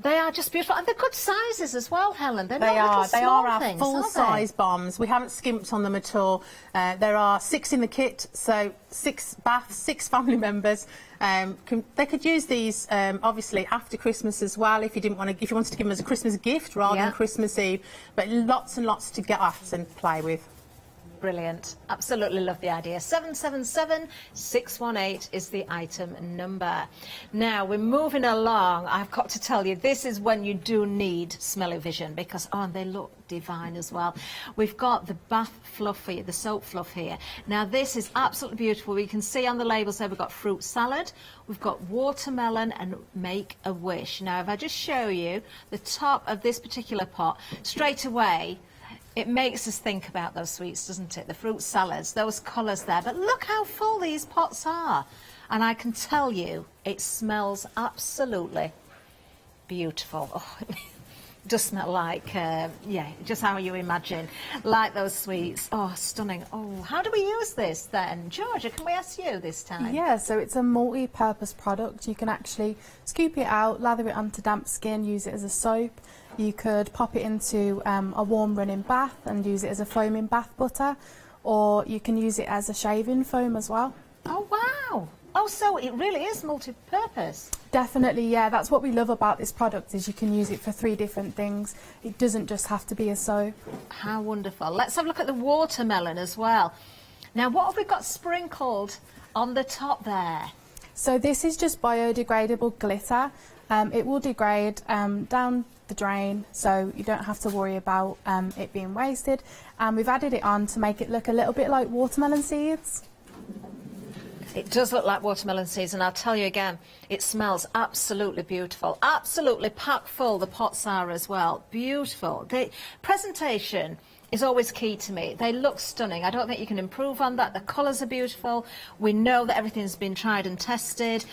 They are just beautiful, and they're good sizes as well, Helen. They're not little They small are our things, full-size bombs. We haven't skimped on them at all. There are 6 in the kit, so 6 baths, 6 family members. They could use these obviously after Christmas as well, if you didn't want to. If you wanted to give them as a Christmas gift rather than Christmas Eve. But lots and lots to get at and play with. Brilliant. Absolutely love the idea. 777618 is the item number. Now, we're moving along. I've got to tell you, this is when you do need smell-o-vision, because, oh, and they look divine as well. We've got the bath fluff here, the soap fluff here. Now, this is absolutely beautiful. You can see on the labels there we've got fruit salad, we've got watermelon and Make-A-Wish. Now, if I just show you the top of this particular pot, straight away, it makes us think about those sweets, doesn't it? The fruit salads, those colours there. But look how full these pots are. And I can tell you, it smells absolutely beautiful. Oh, it does smell like, yeah, just how you imagine, like those sweets. Oh, stunning. Oh, how do we use this then? Georgia, can we ask you this time? Yeah, so it's a multi-purpose product. You can actually scoop it out, lather it onto damp skin, use it as a soap. You could pop it into a warm running bath and use it as a foaming bath butter, or you can use it as a shaving foam as well. Oh, wow. Oh, so it really is multi-purpose. Definitely, yeah. That's what we love about this product, is you can use it for 3 different things. It doesn't just have to be a soap. How wonderful. Let's have a look at the watermelon as well. Now, what have we got sprinkled on the top there? So this is just biodegradable glitter. It will degrade down the drain, so you don't have to worry about it being wasted. And we've added it on to make it look a little bit like watermelon seeds. It does look like watermelon seeds, and I'll tell you again, it smells absolutely beautiful. Absolutely packed full, the pots are as well. Beautiful. The presentation is always key to me. They look stunning. I don't think you can improve on that. The colours are beautiful. We know that everything's been tried and tested.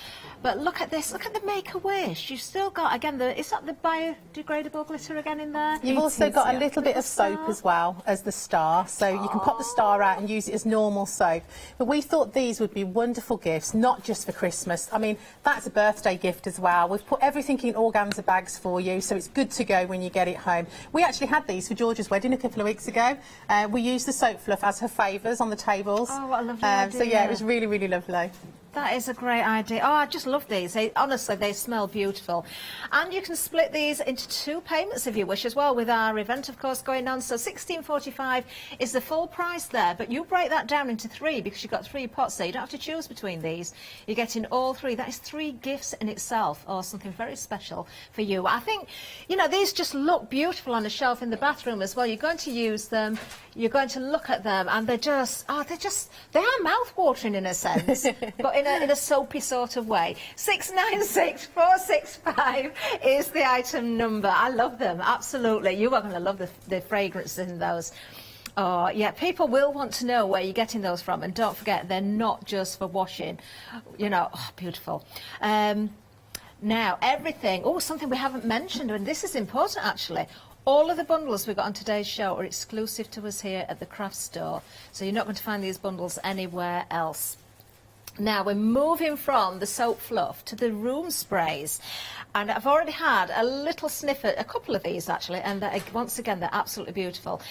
But look at this. Look at the Make-A-Wish. You've still got, again, is that the biodegradable glitter again in there? You've also got a little bit of soap as well as the star, so you can pop the star out and use it as normal soap. But we thought these would be wonderful gifts, not just for Christmas. I mean, that's a birthday gift as well. We've put everything in organza bags for you, so it's good to go when you get it home. We actually had these for Georgia's wedding a couple of weeks ago. We used the soap fluff as her favours on the tables. Oh, what a lovely idea. So yeah, it was really, really lovely. That is a great idea. Oh, I just love these. Honestly, they smell beautiful. And you can split these into 2 payments if you wish as well, with our event, of course, going on. So $16.45 is the full price there, but you break that down into 3 because you've got 3 pots there. You don't have to choose between these. You're getting all 3. That is 3 gifts in itself, or something very special for you. I think, you know, these just look beautiful on a shelf in the bathroom as well. You're going to use them, you're going to look at them, and they are mouth-watering in a sense, but in a soapy sort of way. 696465 is the item number. I love them, absolutely. You are going to love the fragrance in those. Oh, yeah, people will want to know where you're getting those from, and don't forget, they're not just for washing. You know, oh, beautiful. Now, everything, something we haven't mentioned, and this is important actually, All of the bundles we've got on today's show are exclusive to us here at the craft store, so you're not going to find these bundles anywhere else. Now we're moving from the soap fluff to the room sprays, and I've already had a little sniff at a couple of these actually, and once again they're absolutely beautiful.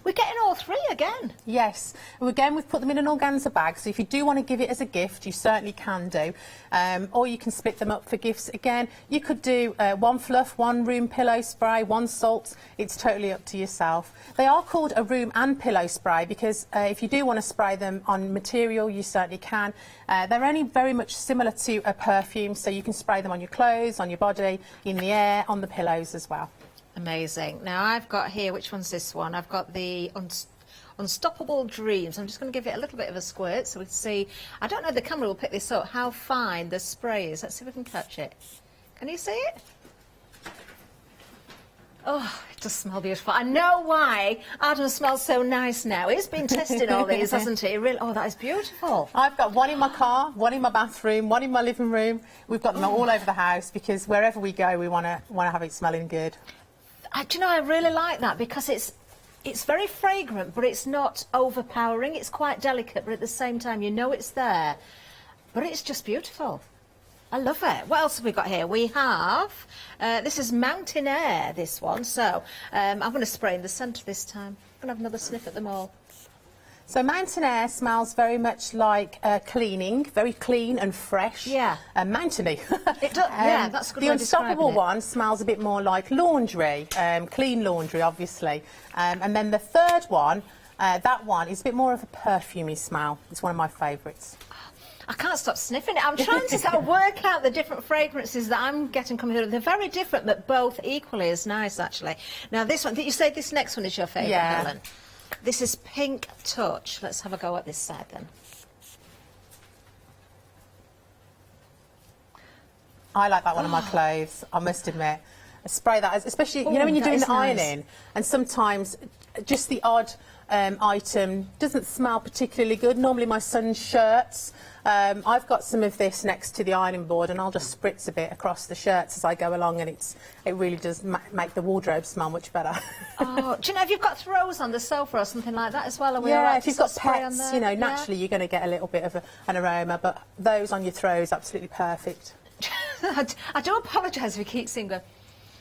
We're getting all three again. Yes. Again, we've put them in an organza bag, so if you do want to give it as a gift, you certainly can do. Or you can split them up for gifts. Again, you could do one fluff, one room pillow spray, one salt. It's totally up to yourself. They are called a room and pillow spray because if you do want to spray them on material, you certainly can. They're only very much similar to a perfume, so you can spray them on your clothes, on your body, in the air, on the pillows as well. Amazing. Now I've got here, which one's this one? I've got the Unstoppable Dreams. I'm just going to give it a little bit of a squirt so we can see. I don't know, the camera will pick this up, how fine the spray is. Let's see if we can catch it. Can you see it? Oh, it does smell beautiful. I know why Adam smells so nice now. He's been testing all these, hasn't he? Really, oh, that is beautiful. I've got one in my car, one in my bathroom, one in my living room. We've got them all over the house because wherever we go, we want to have it smelling good. Do you know, I really like that because it's very fragrant, but it's not overpowering. It's quite delicate, but at the same time, you know it's there. But it's just beautiful. I love it. What else have we got here? We have, this is Mountain Air, this one. So I'm going to spray in the centre this time. I'm going to have another sniff at them all. So Mountain Air smells very much like cleaning, very clean and fresh. Yeah. And mountainy. It does, yeah, that's a good The way of describing Unstoppable it. one smells a bit more like laundry, clean laundry, obviously. And then the third one, that one is a bit more of a perfumey smell. It's one of my favourites. I can't stop sniffing it. I'm trying to sort of work out the different fragrances that I'm getting coming through. They're very different, but both equally as nice, actually. Now, this one, did you say this next one is your favourite, Yeah. Helen? This is Pink Touch. Let's have a go at this side then. I like that one on my clothes, I must admit. I spray that, especially, you know, when you're that doing is the nice. ironing, and sometimes just the odd item doesn't smell particularly good. Normally my son's shirts, I've got some of this next to the ironing board and I'll just spritz a bit across the shirts as I go along, and it really does make the wardrobe smell much better. Oh, do you know, if you've got throws on the sofa or something like that as well? Are we all Yeah, right if to you've sort got of spray on pets, there? you know, Yeah? naturally you're going to get a little bit of an aroma, but those on your throws, absolutely perfect. I do apologise if you keep seeing go,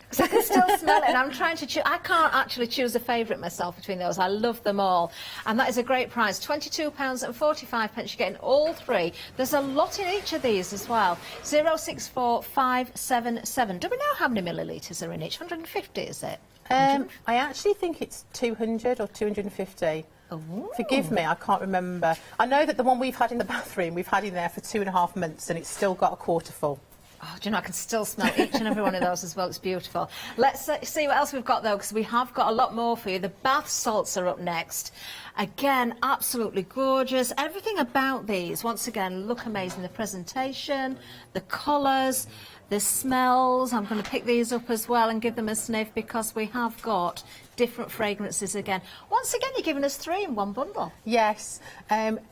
because I can still smell it, and I'm trying to choose. I can't actually choose a favourite myself between those. I love them all, and that is a great price, £22.45. You're getting all three. There's a lot in each of these as well. 064577. Do we know how many millilitres are in each? 150, is it? I actually think it's 200 or 250. Ooh. Forgive me, I can't remember. I know that the one we've had in the bathroom, we've had in there for 2.5 months, and it's still got a quarter full. Oh, do you know, I can still smell each and every one of those as well. It's beautiful. Let's see what else we've got, though, because we have got a lot more for you. The bath salts are up next. Again, absolutely gorgeous. Everything about these, once again, look amazing. The presentation, the colours, the smells. I'm going to pick these up as well and give them a sniff because we have got different fragrances again. Once again, you're giving us 3 in one bundle. Yes,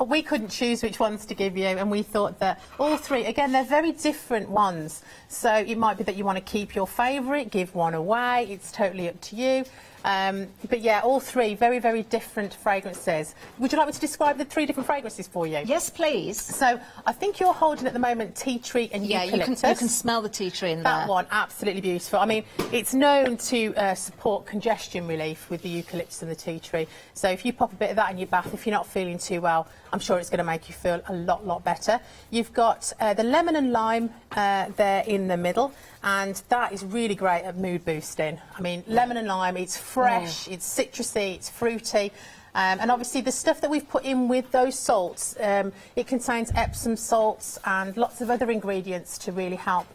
we couldn't choose which ones to give you, and we thought that all 3, again, they're very different ones. So it might be that you want to keep your favourite, give one away. It's totally up to you. But yeah, all 3 very, very different fragrances. Would you like me to describe the 3 different fragrances for you? Yes, please. So I think you're holding at the moment tea tree and eucalyptus. You can smell the tea tree in there. That one, absolutely beautiful. I mean, it's known to support congestion relief with the eucalyptus and the tea tree. So if you pop a bit of that in your bath, if you're not feeling too well, I'm sure it's going to make you feel a lot better. You've got the lemon and lime there in the middle, and that is really great at mood boosting. I mean, lemon and lime, it's fresh, it's citrusy, it's fruity. And obviously the stuff that we've put in with those salts, it contains Epsom salts and lots of other ingredients to really help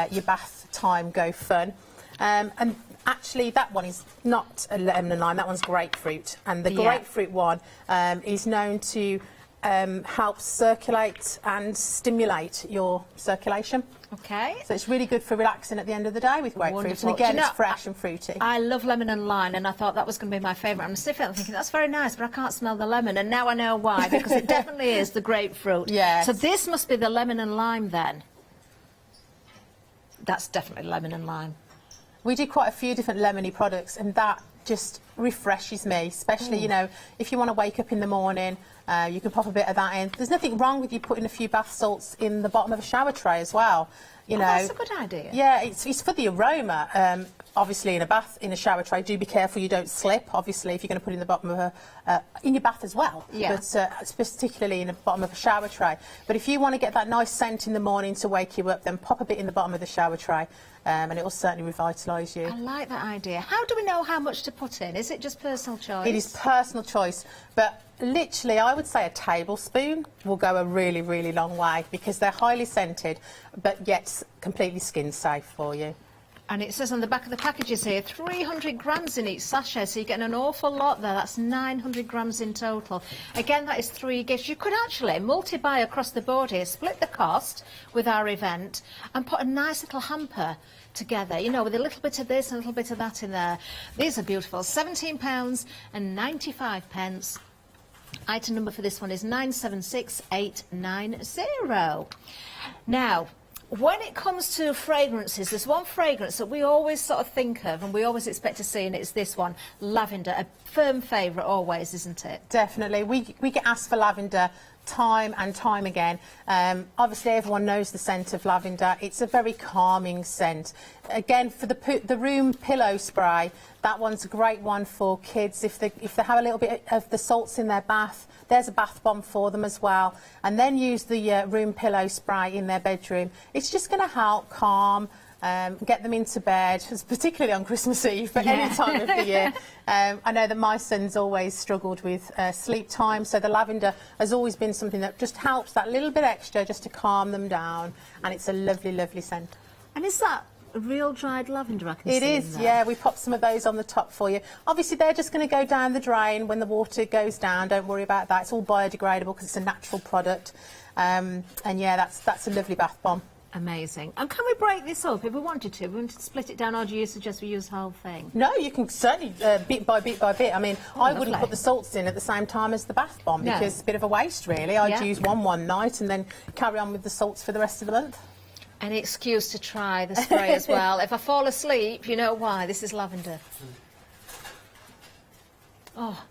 your bath time go fun. And actually that one is not a lemon and lime, that one's grapefruit. And the grapefruit one is known to help circulate and stimulate your circulation. Okay. So it's really good for relaxing at the end of the day with grapefruit. Wonderful. And again, Do you know, it's fresh and fruity. I love lemon and lime, and I thought that was going to be my favourite. I'm sniffing it and thinking, that's very nice, but I can't smell the lemon. And now I know why, because it definitely is the grapefruit. Yes. So this must be the lemon and lime then. That's definitely lemon and lime. We do quite a few different lemony products, and that just refreshes me, especially, you know, if you want to wake up in the morning, you can pop a bit of that in. There's nothing wrong with you putting a few bath salts in the bottom of a shower tray as well. You know, that's a good idea. Yeah, it's for the aroma. Obviously, in a shower tray, do be careful you don't slip. Obviously, if you're going to put it in the bottom of in your bath as well. Yeah. But particularly in the bottom of a shower tray. But if you want to get that nice scent in the morning to wake you up, then pop a bit in the bottom of the shower tray, and it will certainly revitalise you. I like that idea. How do we know how much to put in? Is it just personal choice? It is personal choice, but literally I would say a tablespoon will go a really, really long way, because they're highly scented, but yet completely skin safe for you. And it says on the back of the packages here, 300 grams in each sachet, so you're getting an awful lot there. That's 900 grams in total. Again, that is 3 gifts. You could actually multi-buy across the board here, split the cost with our event, and put a nice little hamper together, you know, with a little bit of this and a little bit of that in there. These are beautiful. £17.95. Item number for this one is 976890. Now, when it comes to fragrances, there's one fragrance that we always sort of think of and we always expect to see, and it's this one, lavender. A firm favourite always, isn't it? Definitely. We get asked for lavender time and time again. Obviously, everyone knows the scent of lavender. It's a very calming scent. Again, for the room pillow spray, that one's a great one for kids. If they have a little bit of the salts in their bath, there's a bath bomb for them as well. And then use the room pillow spray in their bedroom. It's just going to help calm, get them into bed, particularly on Christmas Eve, but any time of the year. I know that my son's always struggled with sleep time, so the lavender has always been something that just helps that little bit extra just to calm them down, and it's a lovely, lovely scent. And is that real dried lavender I can It see is, in there? yeah. We pop some of those on the top for you. Obviously, they're just going to go down the drain when the water goes down. Don't worry about that. It's all biodegradable because it's a natural product. And yeah, that's a lovely bath bomb. Amazing. And can we break this up if we wanted to? We wanted to split it down, or do you suggest we use the whole thing? No, you can certainly bit by bit by bit. I mean, I wouldn't put the salts in at the same time as the bath bomb because it's a bit of a waste, really. I'd use one night and then carry on with the salts for the rest of the month. An excuse to try the spray as well. If I fall asleep, you know why. This is lavender. Oh,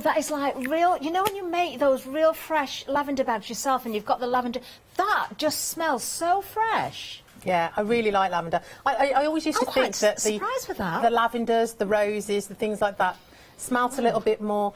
that is like real... You know when you make those real fresh lavender bags yourself and you've got the lavender... That just smells so fresh. Yeah, I really like lavender. I always used to think that the lavenders, the roses, the things like that smelt a little bit more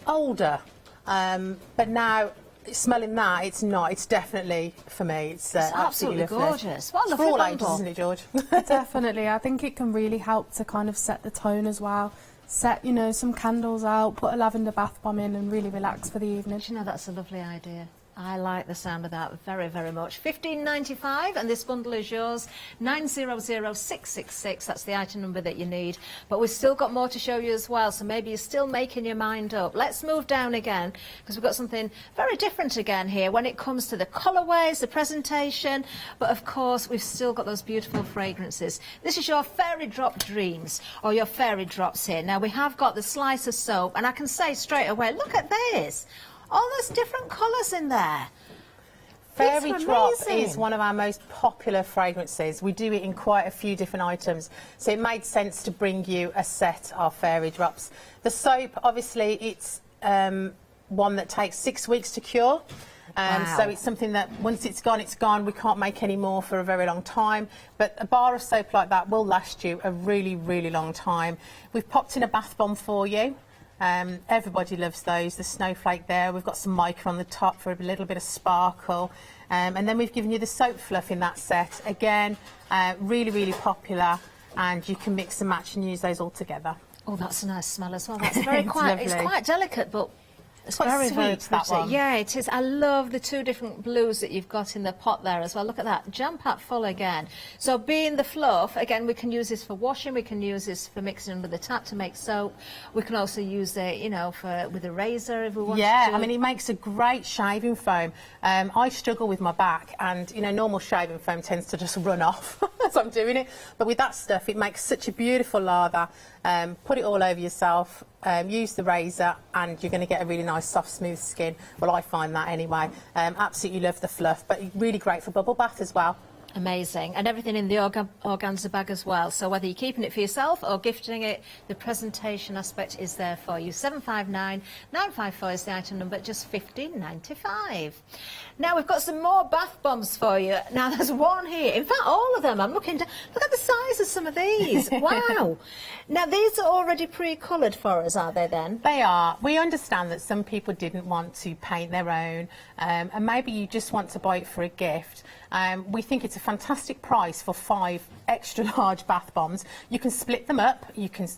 older. But now... Smelling that, it's not. It's definitely, for me, it's absolutely lovely. Gorgeous. What a It's for all lovely ages, bundle. isn't it, George? Definitely. I think it can really help to kind of set the tone as well. Set, you know, some candles out, put a lavender bath bomb in and really relax for the evening. Do you know, that's a lovely idea. I like the sound of that very, very much. $15.95, and this bundle is yours. 900666. That's the item number that you need. But we've still got more to show you as well, so maybe you're still making your mind up. Let's move down again, because we've got something very different again here when it comes to the colourways, the presentation. But of course, we've still got those beautiful fragrances. This is your Fairy Drop Dreams, or your Fairy Drops here. Now, we have got the slice of soap, and I can say straight away, look at this. All those different colours in there. Fairy Drop is one of our most popular fragrances. We do it in quite a few different items, so it made sense to bring you a set of Fairy Drops. The soap, obviously, it's one that takes 6 weeks to cure. So it's something that once it's gone, it's gone. We can't make any more for a very long time. But a bar of soap like that will last you a really, really long time. We've popped in a bath bomb for you. Everybody loves those. The snowflake there. We've got some mica on the top for a little bit of sparkle. And then we've given you the soap fluff in that set. Again, really, really popular. And you can mix and match and use those all together. Oh, that's a nice smell as well. That's very quite. It's quite delicate, but it's quite very, sweet, very that pretty. one. Yeah, it is. I love the two different blues that you've got in the pot there as well. Look at that, jam-packed full again. So being the fluff, again, we can use this for washing. We can use this for mixing under the tap to make soap. We can also use it, you know, with a razor if we want to. Yeah, I mean, it makes a great shaving foam. I struggle with my back, and, you know, normal shaving foam tends to just run off as I'm doing it. But with that stuff, it makes such a beautiful lather. Put it all over yourself. Use the razor and you're going to get a really nice soft smooth skin. Well, I find that anyway. Absolutely love the fluff, but really great for bubble bath as well. Amazing. And everything in the organza bag as well. So whether you're keeping it for yourself or gifting it, the presentation aspect is there for you. 759-954 is the item number, just $15.95. Now we've got some more bath bombs for you. Now there's one here. In fact, all of them. I'm looking down. Look at the size of some of these. Wow. Now these are already pre-coloured for us, are they then? They are. We understand that some people didn't want to paint their own, and maybe you just want to buy it for a gift. We think it's a fantastic price for 5 extra large bath bombs. You can split them up. You can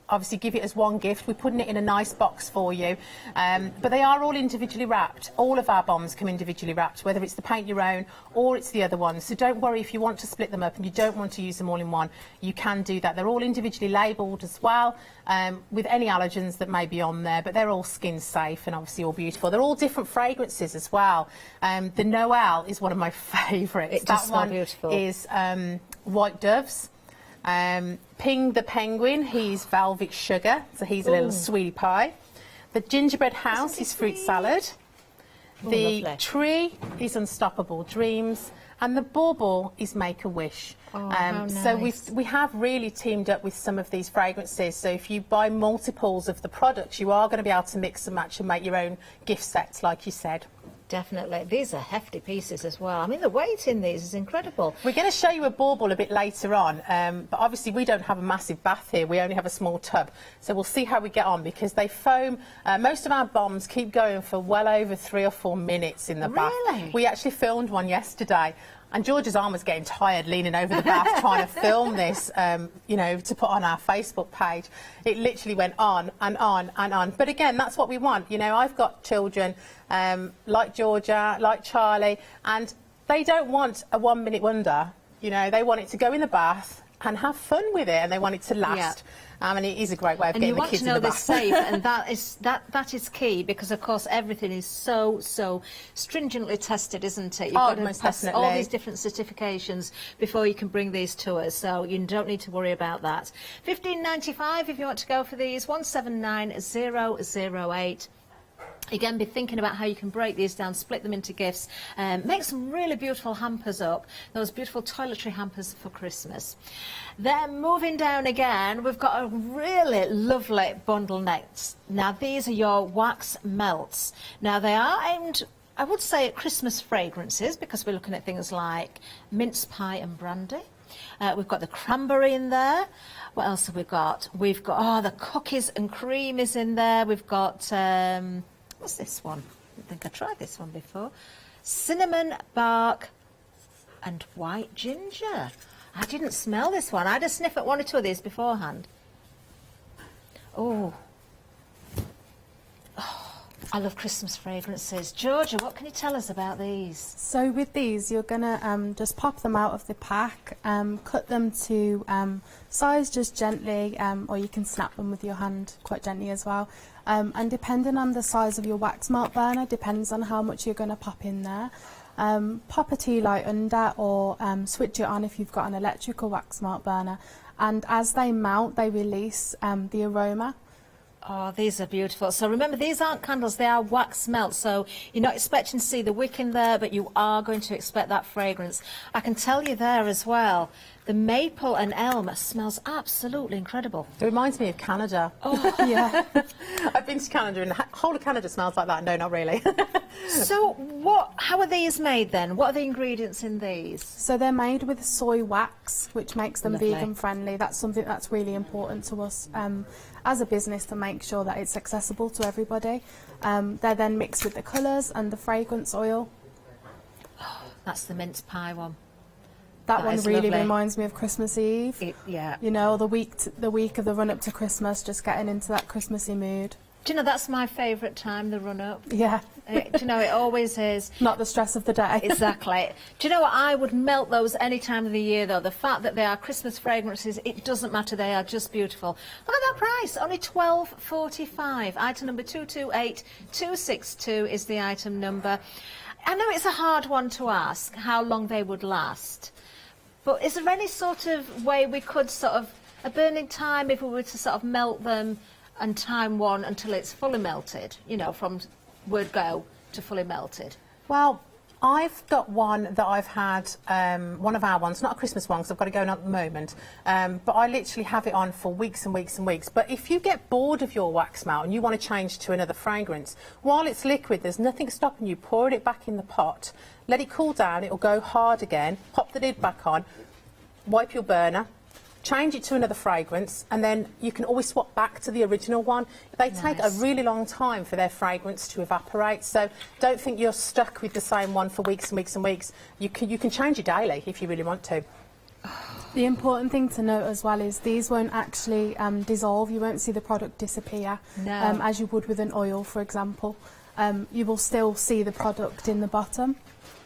obviously give it as one gift. We're putting it in a nice box for you. But they are all individually wrapped. All of our bombs come individually wrapped, whether it's the paint your own or it's the other ones. So don't worry if you want to split them up and you don't want to use them all in one. You can do that. They're all individually labelled as well, with any allergens that may be on there, but they're all skin safe and obviously all beautiful. They're all different fragrances as well. The Noel is one of my favourites. It does smell beautiful. Is White Doves. Ping the Penguin, he's Velvet Sugar, so he's a little sweetie pie. The Gingerbread House is Fruit Salad. The lovely. Tree is Unstoppable Dreams. And the Bauble is Make a Wish. How So nice. we have really teamed up with some of these fragrances. So if you buy multiples of the products, you are going to be able to mix and match and make your own gift sets, like you said. Definitely. These are hefty pieces as well. I mean, the weight in these is incredible. We're going to show you a bauble a bit later on, but obviously we don't have a massive bath here. We only have a small tub. So we'll see how we get on, because they foam. Most of our bombs keep going for well over 3 or 4 minutes in the bath. Really? We actually filmed one yesterday. And George's arm was getting tired leaning over the bath trying to film this, you know, to put on our Facebook page. It literally went on and on and on. But again, that's what we want. You know, I've got children like Georgia, like Charlie, and they don't want a 1-minute wonder. You know, they want it to go in the bath and have fun with it, and they want it to last. And it is a great way of getting the kids in the bath. And you want to know they're safe, and that is key, because of course everything is so stringently tested, isn't it? You've got to most pass definitely. all these different certifications before you can bring these to us, so you don't need to worry about that. $15.95 if you want to go for these. 179008. Again, be thinking about how you can break these down, split them into gifts, make some really beautiful hampers up, those beautiful toiletry hampers for Christmas. Then moving down again, we've got a really lovely bundle next. Now these are your wax melts. Now they are aimed, I would say, at Christmas fragrances, because we're looking at things like mince pie and brandy. We've got the cranberry in there. What else have we got? We've got, the cookies and cream is in there. We've got, what's this one? I think I tried this one before. Cinnamon bark and white ginger. I didn't smell this one. I had a sniff at 1 or 2 of these beforehand. Oh, I love Christmas fragrances. Georgia, what can you tell us about these? So with these, you're going to just pop them out of the pack, cut them to size just gently, or you can snap them with your hand quite gently as well. And depending on the size of your wax melt burner, depends on how much you're going to pop in there. Pop a tea light under, or switch it on if you've got an electrical wax melt burner. And as they melt, they release the aroma. Oh, these are beautiful. So remember, these aren't candles, they are wax melts. So you're not expecting to see the wick in there, but you are going to expect that fragrance. I can tell you there as well, the maple and elm smells absolutely incredible. It reminds me of Canada. Oh, yeah. I've been to Canada, and the whole of Canada smells like that. No, not really. So how are these made then? What are the ingredients in these? So they're made with soy wax, which makes them Lovely. vegan friendly. That's something that's really important to us as a business, to make sure that it's accessible to everybody. They're then mixed with the colours and the fragrance oil. Oh, that's the mince pie one. That one is really lovely. reminds me of Christmas Eve. Yeah. You know, the week of the run up to Christmas, just getting into that Christmassy mood. Do you know, that's my favourite time, the run-up. Yeah. Do you know, it always is. Not the stress of the day. Exactly. Do you know what? I would melt those any time of the year, though. The fact that they are Christmas fragrances, it doesn't matter. They are just beautiful. Look at that price. Only $12.45. Item number 228262 is the item number. I know it's a hard one to ask, how long they would last. But is there any sort of way we could sort of, a burning time, if we were to sort of melt them and time one until it's fully melted, you know, from word go to fully melted? Well, I've got one that I've had, one of our ones, not a Christmas one because I've got it going on at the moment, but I literally have it on for weeks and weeks and weeks. But if you get bored of your wax melt and you want to change to another fragrance, while it's liquid, there's nothing stopping you pouring it back in the pot, let it cool down, it'll go hard again, pop the lid back on, wipe your burner, change it to another fragrance, and then you can always swap back to the original one. They take a really long time for their fragrance to evaporate, so don't think you're stuck with the same one for weeks and weeks and weeks. You can change it daily if you really want to. The important thing to note as well is these won't actually dissolve. You won't see the product disappear as you would with an oil, for example. You will still see the product in the bottom.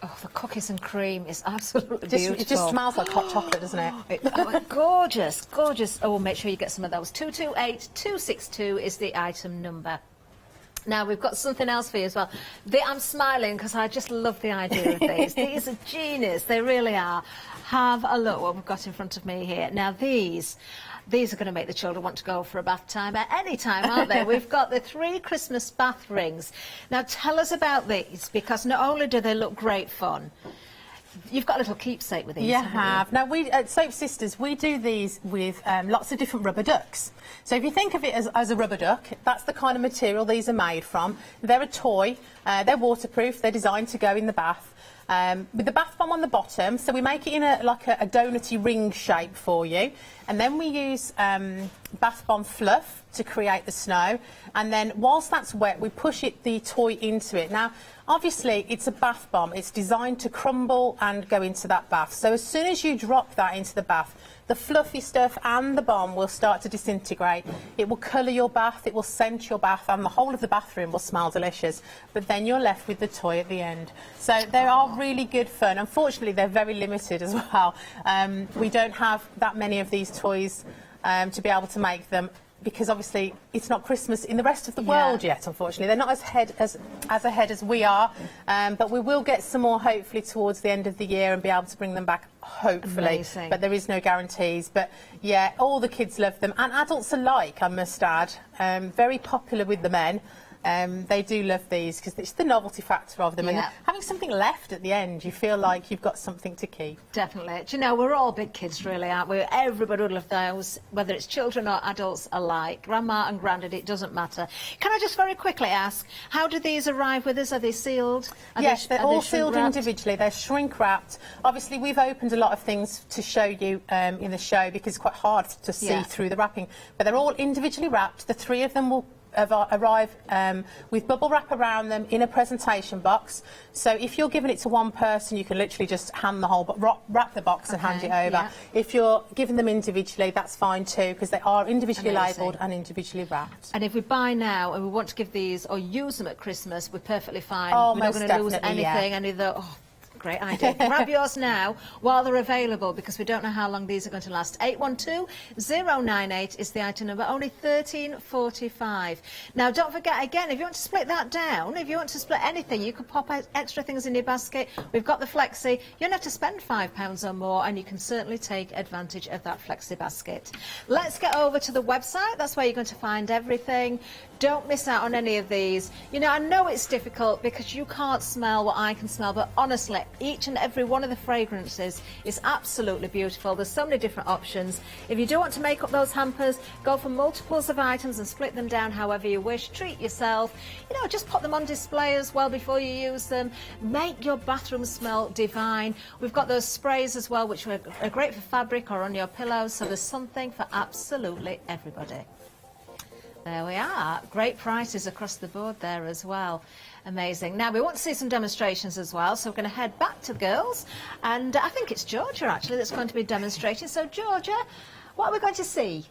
Oh, the cookies and cream is absolutely beautiful. It just smells like hot chocolate, doesn't it? Gorgeous, gorgeous. Oh, make sure you get some of those. 228262 is the item number. Now, we've got something else for you as well. I'm smiling because I just love the idea of these. These are genius. They really are. Have a look what we've got in front of me here. Now, these are going to make the children want to go for a bath time at any time, aren't they? We've got the 3 Christmas bath rings. Now, tell us about these, because not only do they look great fun, you've got a little keepsake with these. You have. Now, we at Soap Sisters, we do these with lots of different rubber ducks. So if you think of it as a rubber duck, that's the kind of material these are made from. They're a toy, they're waterproof, they're designed to go in the bath. With the bath bomb on the bottom, so we make it in like a donutty ring shape for you, and then we use bath bomb fluff to create the snow, and then whilst that's wet we push the toy into it. Now obviously it's a bath bomb, it's designed to crumble and go into that bath, so as soon as you drop that into the bath, the fluffy stuff and the bomb will start to disintegrate. It will colour your bath, it will scent your bath, and the whole of the bathroom will smell delicious. But then you're left with the toy at the end. So they are really good fun. Unfortunately, they're very limited as well. We don't have that many of these toys to be able to make them, because obviously it's not Christmas in the rest of the world yet, unfortunately. They're not as ahead as we are, but we will get some more hopefully towards the end of the year and be able to bring them back, hopefully. Amazing. But there is no guarantees. But yeah, all the kids love them, and adults alike, I must add. Very popular with the men. They do love these because it's the novelty factor of them, and having something left at the end, you feel like you've got something to keep. Definitely. Do you know, we're all big kids, really, aren't we? Everybody would love those, whether it's children or adults alike. Grandma and Grandad, it doesn't matter. Can I just very quickly ask, how do these arrive with us? Are they sealed? Yes, they're all sealed individually. They're shrink wrapped. Obviously, we've opened a lot of things to show you in the show because it's quite hard to see through the wrapping. But they're all individually wrapped. The 3 of them will arrive with bubble wrap around them in a presentation box. So if you're giving it to one person, you can literally just hand the whole, wrap the box and hand it over. If you're giving them individually, that's fine too, because they are individually labelled and individually wrapped. And if we buy now and we want to give these or use them at Christmas, we're perfectly fine. Oh, we're not going to lose anything, any of the... Oh, great idea. Grab yours now while they're available, because we don't know how long these are going to last. 812098 is the item number, only £13.45. Now, don't forget, again, if you want to split that down, if you want to split anything, you can pop out extra things in your basket. We've got the Flexi. You don't have to spend £5 or more, and you can certainly take advantage of that Flexi basket. Let's get over to the website. That's where you're going to find everything. Don't miss out on any of these. You know, I know it's difficult because you can't smell what I can smell, but honestly, each and every one of the fragrances is absolutely beautiful. There's so many different options. If you do want to make up those hampers, go for multiples of items and split them down however you wish. Treat yourself. You know, just put them on display as well before you use them. Make your bathroom smell divine. We've got those sprays as well, which are great for fabric or on your pillows, so there's something for absolutely everybody. There we are. Great prices across the board there as well. Amazing. Now, we want to see some demonstrations as well, so we're going to head back to girls. And I think it's Georgia, actually, that's going to be demonstrating. So, Georgia, what are we going to see?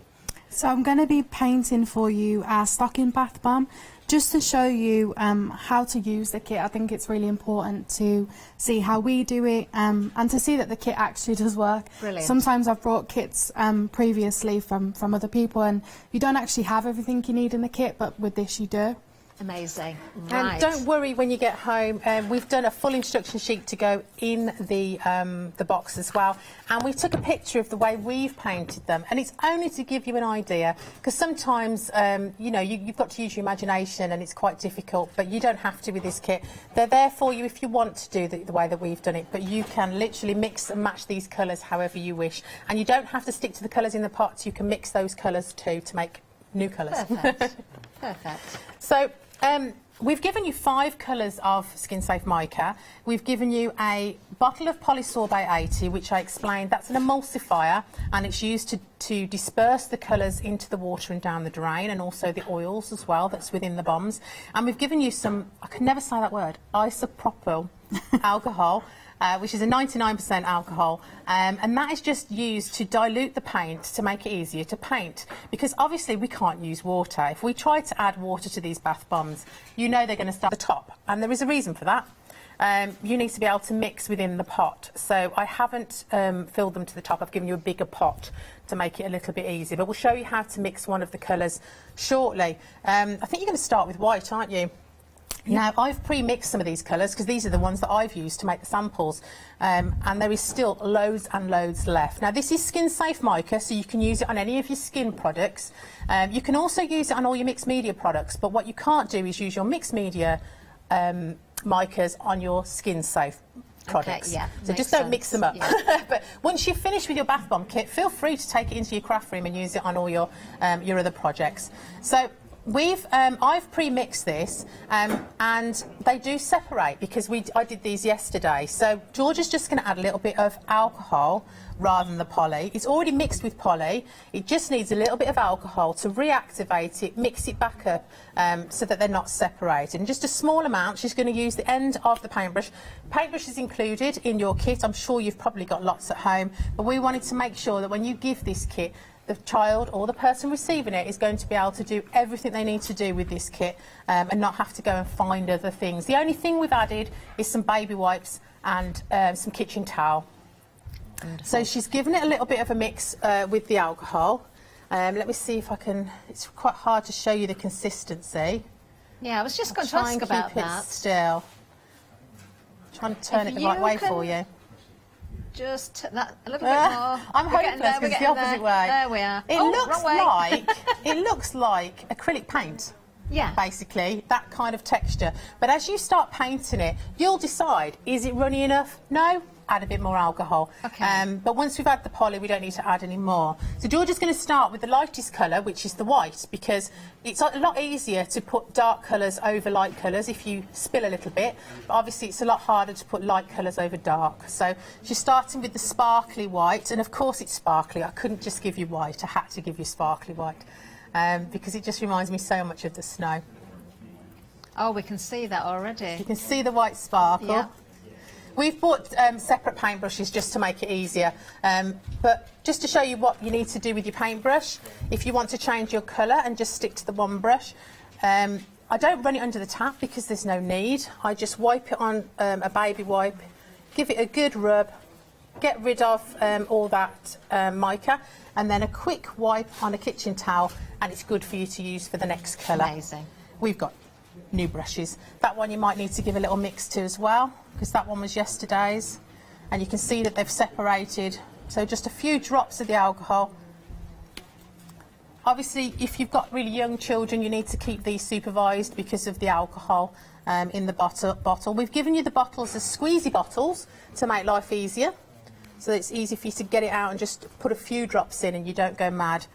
So I'm going to be painting for you our stocking bath bomb, just to show you how to use the kit. I think it's really important to see how we do it and to see that the kit actually does work. Brilliant. Sometimes I've brought kits previously from other people, and you don't actually have everything you need in the kit, but with this you do. Amazing. And Right. don't worry when you get home. We've done a full instruction sheet to go in the box as well, and we took a picture of the way we've painted them. And it's only to give you an idea, because sometimes you know you've got to use your imagination, and it's quite difficult. But you don't have to with this kit. They're there for you if you want to do the way that we've done it. But you can literally mix and match these colours however you wish, and you don't have to stick to the colours in the pots. You can mix those colours too to make new colours. Perfect. Perfect. So we've given you 5 colours of Skin Safe Mica. We've given you a bottle of Polysorbate 80, which I explained. That's an emulsifier, and it's used to disperse the colours into the water and down the drain, and also the oils as well that's within the bombs. And we've given you some, I can never say that word, isopropyl alcohol, which is a 99% alcohol, and that is just used to dilute the paint to make it easier to paint, because obviously we can't use water. If we try to add water to these bath bombs, you know they're going to start at the top, and there is a reason for that. You need to be able to mix within the pot, so I haven't filled them to the top. I've given you a bigger pot to make it a little bit easier, but we'll show you how to mix one of the colours shortly. I think you're going to start with white, aren't you? Now, I've pre-mixed some of these colours because these are the ones that I've used to make the samples, and there is still loads and loads left. Now, this is Skin Safe Mica, so you can use it on any of your skin products. You can also use it on all your mixed media products, but what you can't do is use your mixed media micas on your Skin Safe products. Okay, yeah, so makes just don't sense. mix them up. Yeah. But once you've finished with your bath bomb kit, feel free to take it into your craft room and use it on all your other projects. So I've pre-mixed this, and they do separate because I did these yesterday. So George is just going to add a little bit of alcohol rather than the poly. It's already mixed with poly. It just needs a little bit of alcohol to reactivate it, mix it back up so that they're not separated. And just a small amount. She's going to use the end of the paintbrush. Paintbrush is included in your kit. I'm sure you've probably got lots at home, but we wanted to make sure that when you give this kit, the child or the person receiving it is going to be able to do everything they need to do with this kit and not have to go and find other things. The only thing we've added is some baby wipes and some kitchen towel. Wonderful. So she's given it a little bit of a mix with the alcohol. Let me see if I can, it's quite hard to show you the consistency. Yeah, I was just going to ask about that. Still. Trying to turn it the right way for you. Just that a little bit more. I'm hopeless because it's the opposite way. There we are. It looks like acrylic paint. Yeah. Basically, that kind of texture. But as you start painting it, you'll decide, is it runny enough? No? Add a bit more alcohol. Okay. But once we've had the poly, we don't need to add any more. So George is going to start with the lightest colour, which is the white, because it's a lot easier to put dark colours over light colours if you spill a little bit. But obviously, it's a lot harder to put light colours over dark. So she's starting with the sparkly white, and of course it's sparkly. I couldn't just give you white. I had to give you sparkly white because it just reminds me so much of the snow. Oh, we can see that already. You can see the white sparkle. Yeah. We've bought separate paintbrushes just to make it easier, but just to show you what you need to do with your paintbrush, if you want to change your colour and just stick to the one brush, I don't run it under the tap because there's no need. I just wipe it on a baby wipe, give it a good rub, get rid of all that mica, and then a quick wipe on a kitchen towel, and it's good for you to use for the next colour. Amazing. We've got new brushes. That one you might need to give a little mix to as well, because that one was yesterday's, and you can see that they've separated. So just a few drops of the alcohol. Obviously, if you've got really young children, you need to keep these supervised because of the alcohol in the bottle. We've given you the bottles as squeezy bottles to make life easier, so it's easy for you to get it out and just put a few drops in and you don't go mad.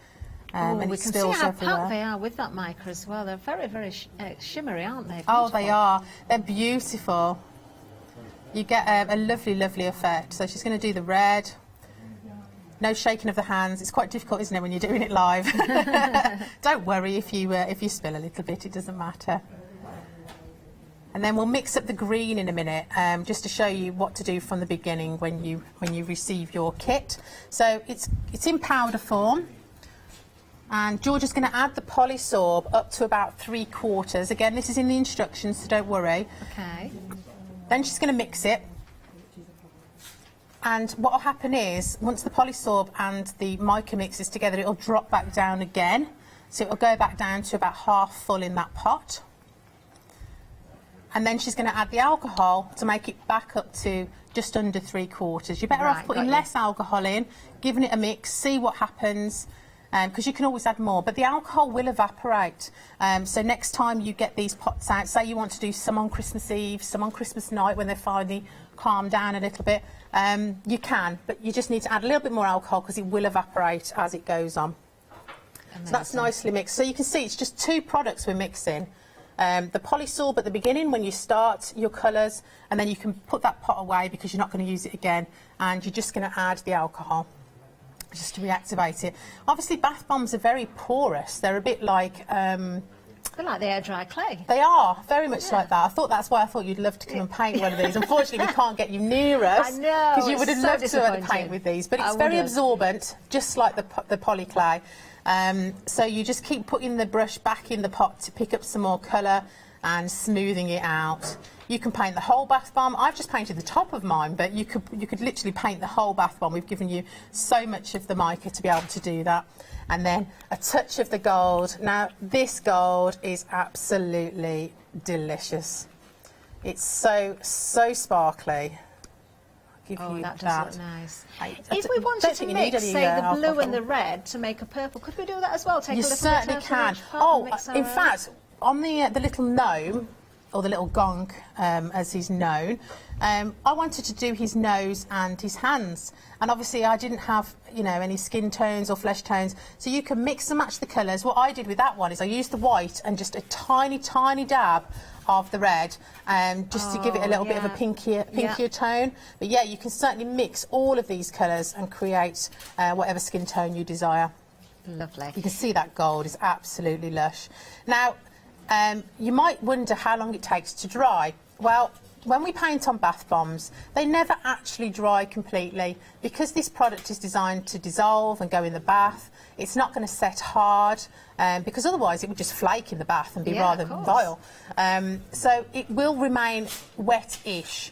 And we can see how packed they are with that mica as well. They're very, very shimmery, aren't they? Oh, they are. They're beautiful. You get a lovely, lovely effect. So she's going to do the red. No shaking of the hands. It's quite difficult, isn't it, when you're doing it live? Don't worry if you spill a little bit. It doesn't matter. And then we'll mix up the green in a minute, just to show you what to do from the beginning when you receive your kit. So it's in powder form. And George is going to add the Polysorb up to about 3/4. Again, this is in the instructions, so don't worry. Okay. Then she's going to mix it. And what will happen is, once the Polysorb and the mica mixes together, it'll drop back down again. So it'll go back down to about half full in that pot. and then she's going to add the alcohol to make it back up to just under 3/4. You're better off putting less alcohol in, giving it a mix, see what happens, because you can always add more, but the alcohol will evaporate. So next time you get these pots out, say you want to do some on Christmas Eve, some on Christmas night when they're finally calmed down a little bit, you can, but you just need to add a little bit more alcohol because it will evaporate as it goes on. So that's nicely mixed. So you can see it's just 2 products we're mixing. The polysorb at the beginning when you start your colours, and then you can put that pot away because you're not going to use it again, and you're just going to add the alcohol just to reactivate it. Obviously bath bombs are very porous. They're a bit like... They're like the air dry clay. They are, very much like that. That's why I thought you'd love to come and paint one of these. Unfortunately, we can't get you near us. I know, because you would have so loved to have paint with these. But it's very absorbent, just like the poly clay. So you just keep putting the brush back in the pot to pick up some more colour and smoothing it out. You can paint the whole bath bomb. I've just painted the top of mine, but you could literally paint the whole bath bomb. We've given you so much of the mica to be able to do that. And then a touch of the gold. Now, this gold is absolutely delicious. It's so sparkly. That does look nice. If we wanted to mix, say, the blue and the red to make a purple, could we do that as well? Take you a little certainly bit can. In fact, on the little gnome, or the little gong, as he's known, I wanted to do his nose and his hands. And obviously I didn't have, any skin tones or flesh tones, so you can mix and match the colours. What I did with that one is I used the white and just a tiny, tiny dab of the red, just to give it a little bit of a pinkier tone. But yeah, you can certainly mix all of these colours and create whatever skin tone you desire. Lovely. You can see that gold is absolutely lush. Now, you might wonder how long it takes to dry. Well, when we paint on bath bombs, they never actually dry completely. Because this product is designed to dissolve and go in the bath, it's not going to set hard, because otherwise it would just flake in the bath and be rather vile. So it will remain wet-ish.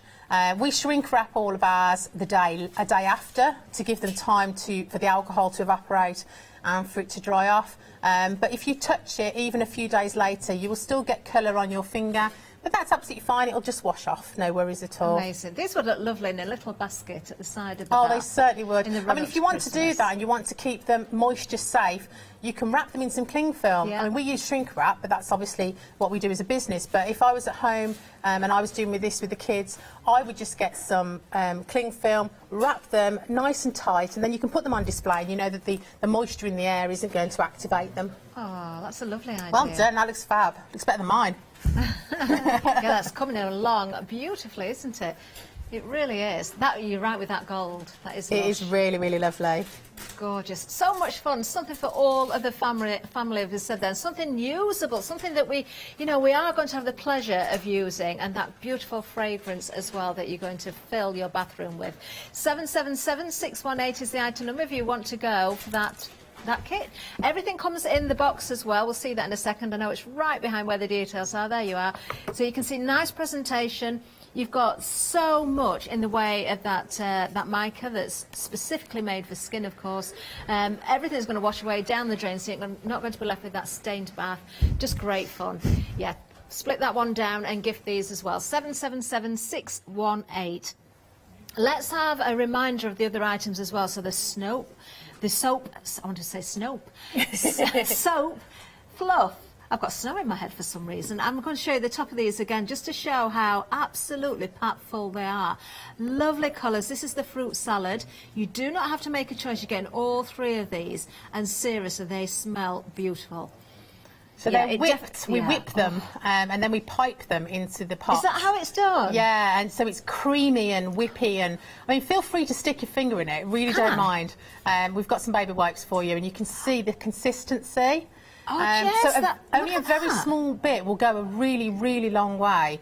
We shrink wrap all of ours a day after to give them time for the alcohol to evaporate and for it to dry off. But if you touch it, even a few days later, you will still get colour on your finger. But that's absolutely fine. It'll just wash off. No worries at all. Amazing. These would look lovely in a little basket at the side of the bath. They certainly would. I mean, if you want to do that and you want to keep them moisture safe, you can wrap them in some cling film. I mean, we use shrink wrap, but that's obviously what we do as a business. But if I was at home and I was doing this with the kids, I would just get some cling film, wrap them nice and tight, and then you can put them on display, and you know that the moisture in the air isn't going to activate them. Oh, that's a lovely idea. Well done. That looks fab. Looks better than mine. Yeah, that's coming along beautifully, isn't it? It really is. You're right with that gold. That is lush. It is really, really lovely. Gorgeous. So much fun. Something for all of the family, as we said then. Something usable. Something that we are going to have the pleasure of using, and that beautiful fragrance as well that you're going to fill your bathroom with. 777-618 is the item number if you want to go for that kit. Everything comes in the box as well. We'll see that in a second. I know it's right behind where the details are. There you are. So you can see nice presentation. You've got so much in the way of that mica that's specifically made for skin, of course. Everything's going to wash away down the drain, so you're not going to be left with that stained bath. Just great fun. Yeah, split that one down and gift these as well. 777-618. Let's have a reminder of the other items as well. So the soap, I want to say soap, soap, fluff. I've got snow in my head for some reason. I'm going to show you the top of these again just to show how absolutely packed full they are. Lovely colours. This is the fruit salad. You do not have to make a choice. You're getting all 3 of these, and seriously, they smell beautiful. So they're whipped. We whip them and then we pipe them into the pot. Is that how it's done? Yeah, and so it's creamy and whippy, and I mean, feel free to stick your finger in it. Really don't mind. We've got some baby wipes for you, and you can see the consistency. Oh, yes, so only a very small bit will go a really, really long way.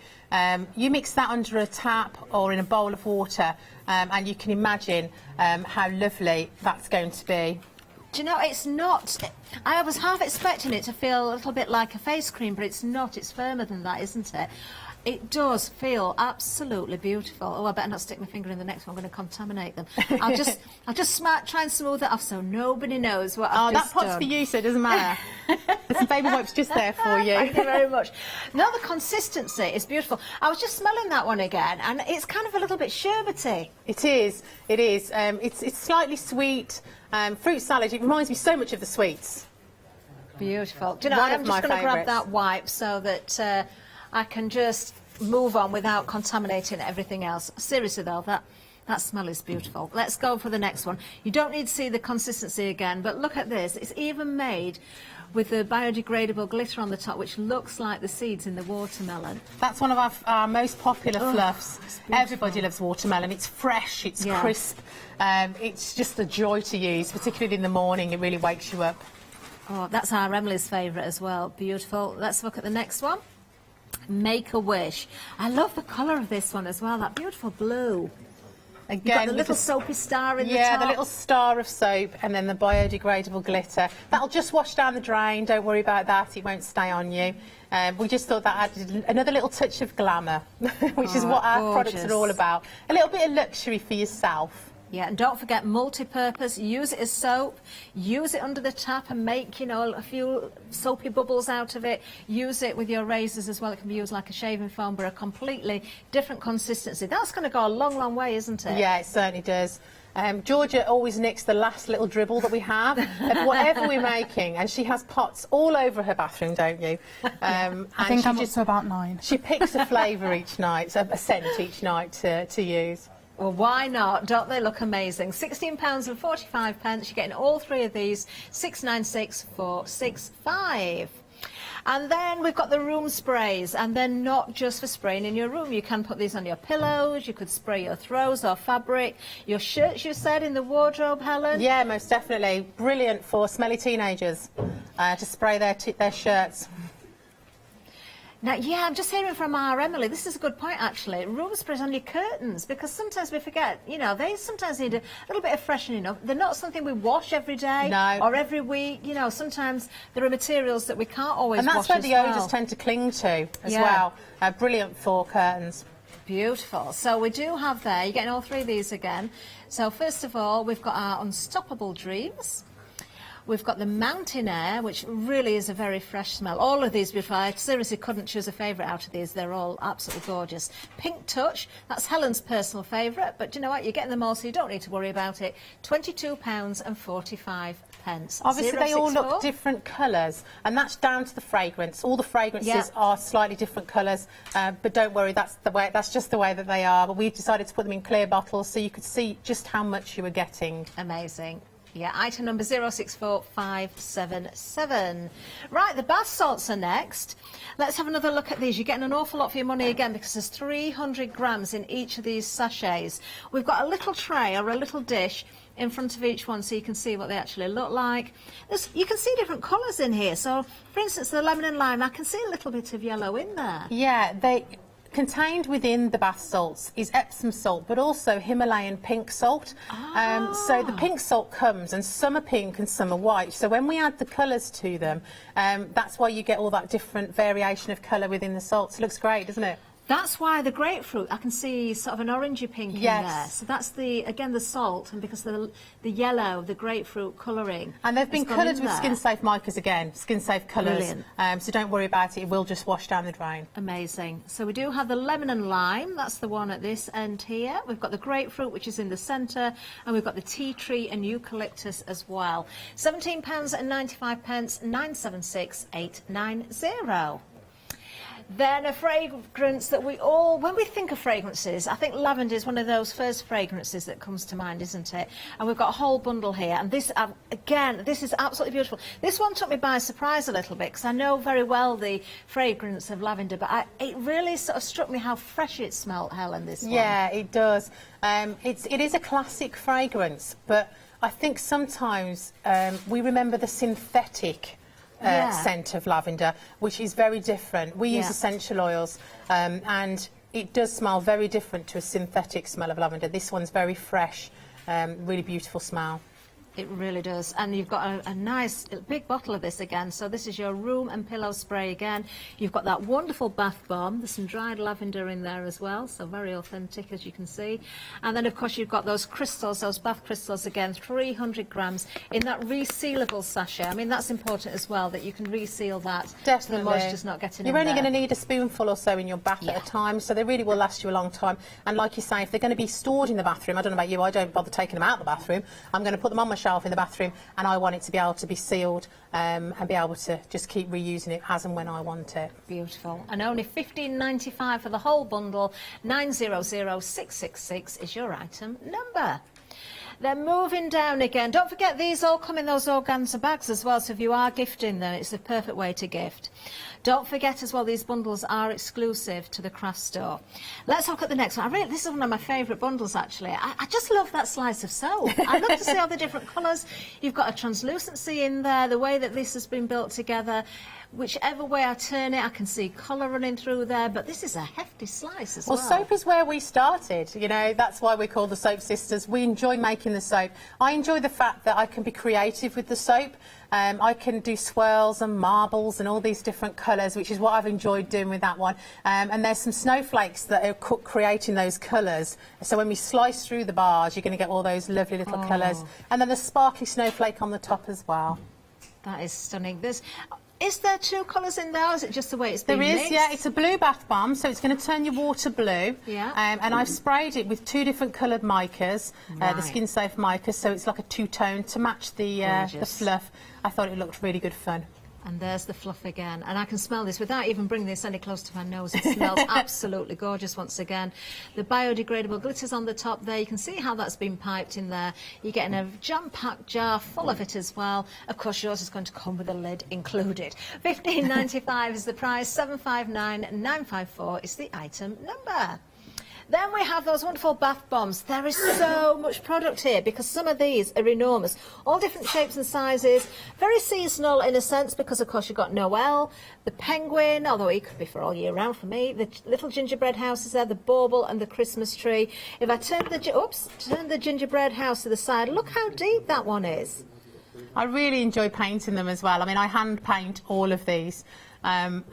You mix that under a tap or in a bowl of water, and you can imagine how lovely that's going to be. Do you know, it's not... I was half expecting it to feel a little bit like a face cream, but it's not. It's firmer than that, isn't it? It does feel absolutely beautiful. Oh, I better not stick my finger in the next one. I'm going to contaminate them. I'll just try and smooth it off so nobody knows what I've just done. Oh, that pot's for you, so it doesn't matter. There's some baby wipes just there for you. Thank you very much. No, the consistency is beautiful. I was just smelling that one again, and it's kind of a little bit sherbety. It is. It is. It's slightly sweet. Fruit salad. It reminds me so much of the sweets. Beautiful. Do you know, I'm just going to grab that wipe so that I can just move on without contaminating everything else. Seriously though, that smell is beautiful. Let's go for the next one. You don't need to see the consistency again, but look at this. It's even made with the biodegradable glitter on the top, which looks like the seeds in the watermelon. That's one of our most popular fluffs. Everybody loves watermelon. It's fresh, it's crisp. It's just a joy to use, particularly in the morning. It really wakes you up. Oh, that's our Emily's favourite as well. Beautiful. Let's look at the next one. Make a Wish. I love the colour of this one as well, that beautiful blue. Again, you've got the little soapy star in the top. Yeah, the little star of soap and then the biodegradable glitter. That'll just wash down the drain, don't worry about that, it won't stay on you. We just thought that added another little touch of glamour, which is what our products are all about. A little bit of luxury for yourself. Yeah, and don't forget multi-purpose. Use it as soap, use it under the tap and make, you know, a few soapy bubbles out of it. Use it with your razors as well. It can be used like a shaving foam, but a completely different consistency. That's going to go a long, long way, isn't it? Yeah, it certainly does. Georgia always nicks the last little dribble that we have of whatever we're making, and she has pots all over her bathroom, don't you? I think I'm up to about 9. She picks a flavour each night, a scent each night to use. Well, why not? Don't they look amazing? £16.45. You're getting all three of these, 696,465. And then we've got the room sprays, and they're not just for spraying in your room. You can put these on your pillows, you could spray your throws or fabric, your shirts, you said, in the wardrobe, Helen? Yeah, most definitely. Brilliant for smelly teenagers to spray their shirts. Now, yeah, I'm just hearing from our Emily. This is a good point, actually. Room sprays on your curtains, because sometimes we forget, you know, they sometimes need a little bit of freshening up. They're not something we wash every day or every week. You know, sometimes there are materials that we can't always wash. And that's where the odours tend to cling to as well. Brilliant for curtains. Beautiful. So we do have there, you're getting all three of these again. So first of all, we've got our Unstoppable Dreams. We've got the Mountain Air, which really is a very fresh smell. All of these beautiful. I seriously couldn't choose a favourite out of these. They're all absolutely gorgeous. Pink Touch, that's Helen's personal favourite, but do you know what? You're getting them all, so you don't need to worry about it. £22.45. Obviously, they all look different colours, and that's down to the fragrance. All the fragrances are slightly different colours, but don't worry, that's just the way that they are. But we decided to put them in clear bottles so you could see just how much you were getting. Amazing. Yeah, item number 064577. Right, the bath salts are next. Let's have another look at these. You're getting an awful lot for your money again, because there's 300 grams in each of these sachets. We've got a little tray or a little dish in front of each one so you can see what they actually look like. You can see different colours in here. So, for instance, the lemon and lime, I can see a little bit of yellow in there. Yeah, contained within the bath salts is Epsom salt, but also Himalayan pink salt. So the pink salt comes, and some are pink and some are white. So when we add the colours to them, that's why you get all that different variation of colour within the salts. It looks great, doesn't it? That's why the grapefruit, I can see sort of an orangey pink in there. So that's again the salt, and because the yellow, the grapefruit colouring. And they've been coloured with skin safe micas again, skin safe colours. So don't worry about it, it will just wash down the drain. Amazing. So we do have the lemon and lime, that's the one at this end here. We've got the grapefruit, which is in the centre, and we've got the tea tree and eucalyptus as well. £17.95, 976890. Then a fragrance that we all, when we think of fragrances, I think lavender is one of those first fragrances that comes to mind, isn't it? And we've got a whole bundle here, and this, again, this is absolutely beautiful. This one took me by surprise a little bit, because I know very well the fragrance of lavender, but it really sort of struck me how fresh it smelled, Helen, this one. Yeah, it does. It is a classic fragrance, but I think sometimes we remember the synthetic scent of lavender, which is very different. We use essential oils, and it does smell very different to a synthetic smell of lavender. This one's very fresh, really beautiful smell. It really does. And you've got a nice big bottle of this again. So this is your room and pillow spray again. You've got that wonderful bath bomb. There's some dried lavender in there as well. So very authentic, as you can see. And then, of course, you've got those crystals, those bath crystals again, 300 grams in that resealable sachet. I mean, that's important as well, that you can reseal that. Definitely. So the moisture's not getting in You're only there. going to need a spoonful or so in your bath at a time, so they really will last you a long time. And like you say, if they're going to be stored in the bathroom, I don't know about you, I don't bother taking them out of the bathroom. I'm going to put them on my shelf in the bathroom, and I want it to be able to be sealed and be able to just keep reusing it as and when I want it. Beautiful. And only $15.95 for the whole bundle. 900666 is your item number. Then moving down again, don't forget these all come in those organza bags as well, so if you are gifting them, it's the perfect way to gift. Don't forget as well, these bundles are exclusive to the craft store. Let's look at the next one. This is one of my favourite bundles actually. I just love that slice of soap. I love to see all the different colours. You've got a translucency in there, the way that this has been built together. Whichever way I turn it, I can see colour running through there, but this is a hefty slice as well. Well, soap is where we started, you know, that's why we're called the Soap Sisters. We enjoy making the soap. I enjoy the fact that I can be creative with the soap. I can do swirls and marbles and all these different colours, which is what I've enjoyed doing with that one. And there's some snowflakes that are creating those colours. So when we slice through the bars, you're going to get all those lovely little colours. And then the sparkly snowflake on the top as well. That is stunning. Is there two colours in there, or is it just the way it's been mixed? There is, yeah. It's a blue bath bomb, so it's going to turn your water blue. Yeah. And I've sprayed it with two different coloured micas, the skin safe micas, so it's like a two-tone to match the fluff. I thought it looked really good fun. And there's the fluff again. And I can smell this without even bringing this any closer to my nose. It smells absolutely gorgeous once again. The biodegradable glitters on the top there. You can see how that's been piped in there. You're getting a jam-packed jar full of it as well. Of course, yours is going to come with a lid included. $15.95 is the price. $759,954 is the item number. Then we have those wonderful bath bombs. There is so much product here because some of these are enormous. All different shapes and sizes. Very seasonal in a sense because, of course, you've got Noel, the penguin, although it could be for all year round for me, the little gingerbread houses there, the bauble and the Christmas tree. If I turn the gingerbread house to the side, look how deep that one is. I really enjoy painting them as well. I mean, I hand paint all of these. And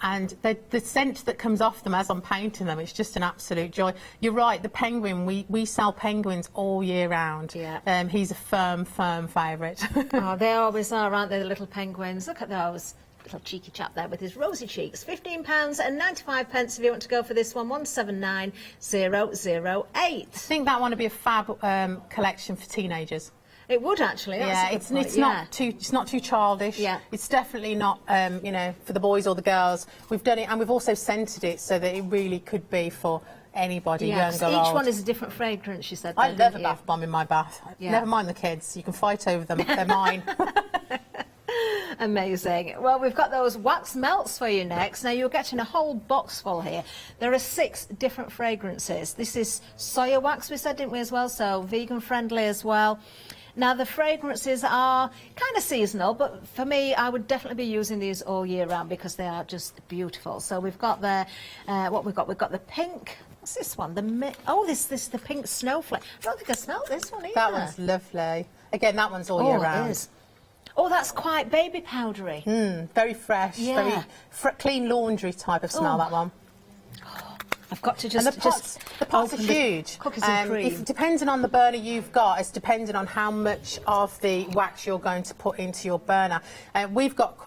the scent that comes off them as I'm painting them, it's just an absolute joy. You're right, the penguin, we sell penguins all year round. Yeah. He's a firm favourite. Oh, they always are, aren't they, the little penguins? Look at those. Little cheeky chap there with his rosy cheeks. £15.95 if you want to go for this one. 179008. I think that one would be a fab collection for teenagers. It would actually. It's not too childish. Yeah. It's definitely not you know, for the boys or the girls. We've done it, and we've also scented it so that it really could be for anybody, young or old. Each one is a different fragrance, you said. I love a bath bomb in my bath. Yeah. Never mind the kids. You can fight over them. They're mine. Amazing. Well, we've got those wax melts for you next. Now, you're getting a whole box full here. There are 6 different fragrances. This is soya wax, we said, didn't we, as well? So vegan friendly as well. Now, the fragrances are kind of seasonal, but for me, I would definitely be using these all year round because they are just beautiful. So we've got the, what we've got? We've got the pink. What's this one? The pink snowflake. I don't think I smelled this one either. That one's lovely. Again, that one's all year round. It is. Oh, that's quite baby powdery. Very fresh, Yeah. very clean laundry type of smell, that one. I've got to just... And the pots are huge. Cookies and cream. Depending on the burner you've got, it's depending on how much of the wax you're going to put into your burner. We've got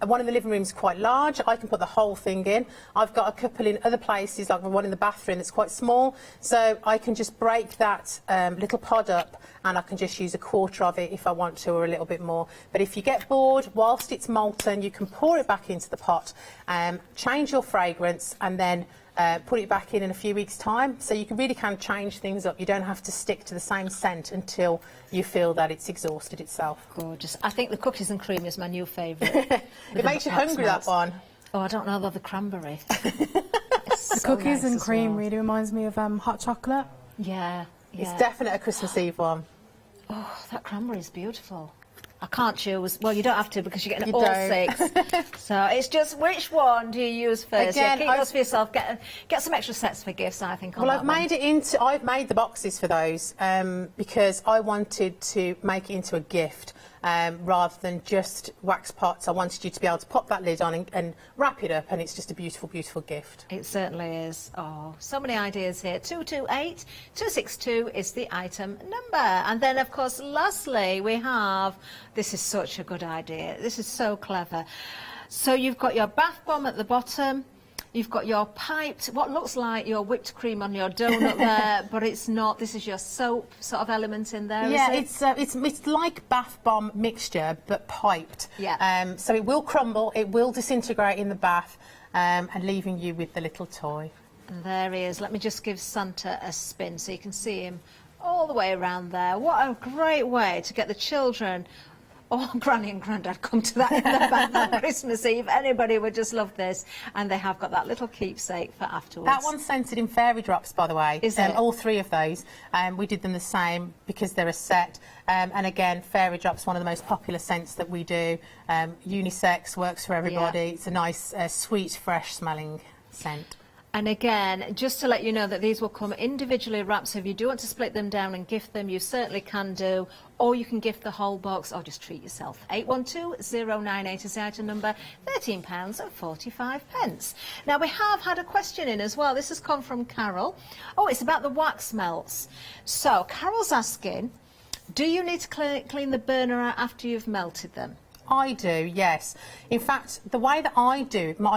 one in the living room is quite large. I can put the whole thing in. I've got a couple in other places, like one in the bathroom that's quite small. So I can just break that little pod up and I can just use a quarter of it if I want to, or a little bit more. But if you get bored, whilst it's molten, you can pour it back into the pot, change your fragrance, and then put it back in a few weeks' time. So you really can change things up. You don't have to stick to the same scent until you feel that it's exhausted itself. Gorgeous. I think the cookies and cream is my new favourite. It makes you hungry, that one. Oh, I don't know, the cranberry. The cookies and cream really reminds me of hot chocolate. Yeah. It's definitely a Christmas Eve one. Oh, that cranberry is beautiful. I can't choose. Well, you don't have to because you're getting You all don't. 6. So it's just which one do you use first? Again, keep those for yourself. Get some extra sets for gifts, I think. Well, I've made the boxes for those because I wanted to make it into a gift rather than just wax pots. I wanted you to be able to pop that lid on and wrap it up, and it's just a beautiful, beautiful gift. It certainly is. Oh, so many ideas here. 228 262 is the item number. And then, of course, lastly, we have, this is such a good idea. This is so clever. So you've got your bath bomb at the bottom. You've got your piped, what looks like your whipped cream on your donut there, but it's not. This is your soap sort of element in there, Yeah, is it? it's like bath bomb mixture, but piped. Yeah. So it will crumble, it will disintegrate in the bath, and leaving you with the little toy. And there he is. Let me just give Santa a spin so you can see him all the way around there. What a great way to get the children. Oh, Granny and Grandad come to that in the bath on Christmas Eve. Anybody would just love this. And they have got that little keepsake for afterwards. That one's scented in fairy drops, by the way. Is it? All 3 of those. We did them the same because they're a set. And again, fairy drops, one of the most popular scents that we do. Unisex, works for everybody. Yeah. It's a nice, sweet, fresh smelling scent. And again, just to let you know that these will come individually wrapped, so if you do want to split them down and gift them, you certainly can do, or you can gift the whole box, or just treat yourself. 812098 is the item number, £13.45. Now, we have had a question in as well. This has come from Carol. Oh, it's about the wax melts. So, Carol's asking, do you need to clean the burner out after you've melted them? I do, yes. In fact, the way that I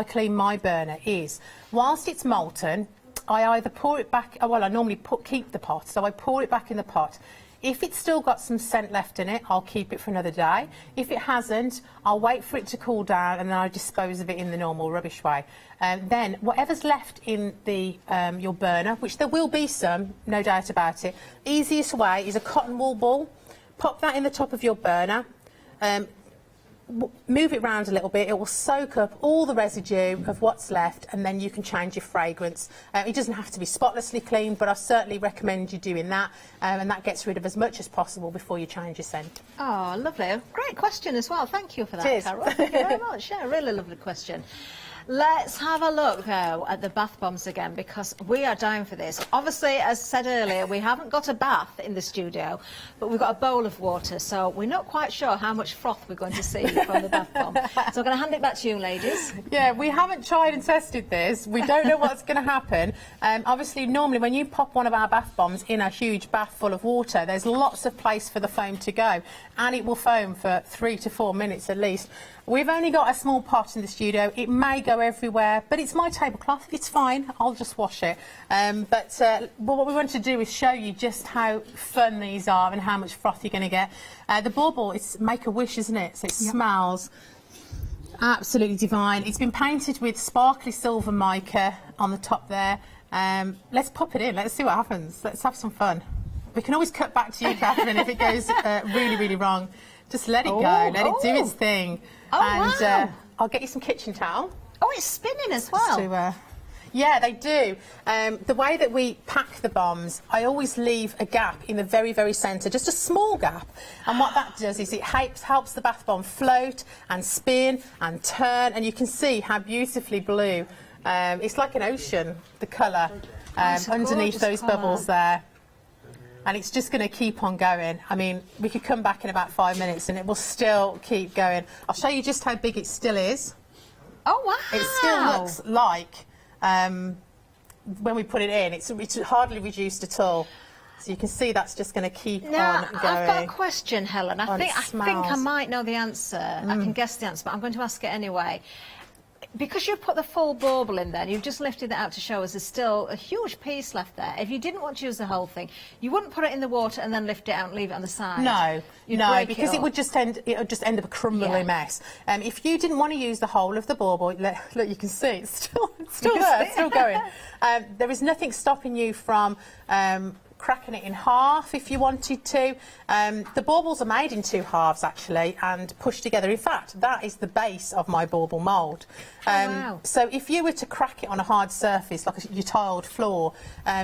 clean my burner is, whilst it's molten, I either pour it back, well, I normally keep the pot, so I pour it back in the pot. If it's still got some scent left in it, I'll keep it for another day. If it hasn't, I'll wait for it to cool down and then I'll dispose of it in the normal rubbish way. Then, whatever's left in the your burner, which there will be some, no doubt about it, easiest way is a cotton wool ball. Pop that in the top of your burner. Move it round a little bit, it will soak up all the residue of what's left, and then you can change your fragrance. It doesn't have to be spotlessly clean, but I certainly recommend you doing that, and that gets rid of as much as possible before you change your scent. Oh, lovely. Great question as well. Thank you for that, Cheers. Carol. Thank you very much. Yeah, really lovely question. Let's have a look, though, at the bath bombs again, because we are down for this. Obviously, as said earlier, we haven't got a bath in the studio, but we've got a bowl of water, so we're not quite sure how much froth we're going to see from the bath bomb. So I'm going to hand it back to you, ladies. Yeah, we haven't tried and tested this. We don't know what's going to happen. Obviously, normally when you pop one of our bath bombs in a huge bath full of water, there's lots of place for the foam to go, and it will foam for 3 to 4 minutes at least. We've only got a small pot in the studio. It may go everywhere, but it's my tablecloth. It's fine. I'll just wash it. But what we want to do is show you just how fun these are and how much froth you're going to get. The bauble, it's Make-A-Wish, isn't it? So it smells absolutely divine. It's been painted with sparkly silver mica on the top there. Let's pop it in. Let's see what happens. Let's have some fun. We can always cut back to you, Catherine, if it goes really, really wrong. Just let it go. Let it do its thing. Wow. I'll get you some kitchen towel. Oh, it's spinning as well. Yeah, they do. The way that we pack the bombs, I always leave a gap in the very, very centre, just a small gap. And what that does is it helps the bath bomb float and spin and turn, and you can see how beautifully blue. It's like an ocean, the colour, underneath those bubbles there. And it's just going to keep on going. I mean, we could come back in about 5 minutes and it will still keep going. I'll show you just how big it still is. Oh, wow. It still looks like, when we put it in, it's hardly reduced at all. So you can see that's just going to keep on going. I've got a question, Helen. I think I might know the answer. I can guess the answer, but I'm going to ask it anyway. Because you've put the full bauble in there, you've just lifted it out to show us there's still a huge piece left there. If you didn't want to use the whole thing, you wouldn't put it in the water and then lift it out and leave it on the side. No, because it would just end up a crumbly mess. If you didn't want to use the whole of the bauble, look, you can see it's still there, it's still going. There is nothing stopping you from cracking it in half if you wanted to. The baubles are made in 2 halves actually and pushed together. In fact, that is the base of my bauble mould. Wow. So if you were to crack it on a hard surface like your tiled floor,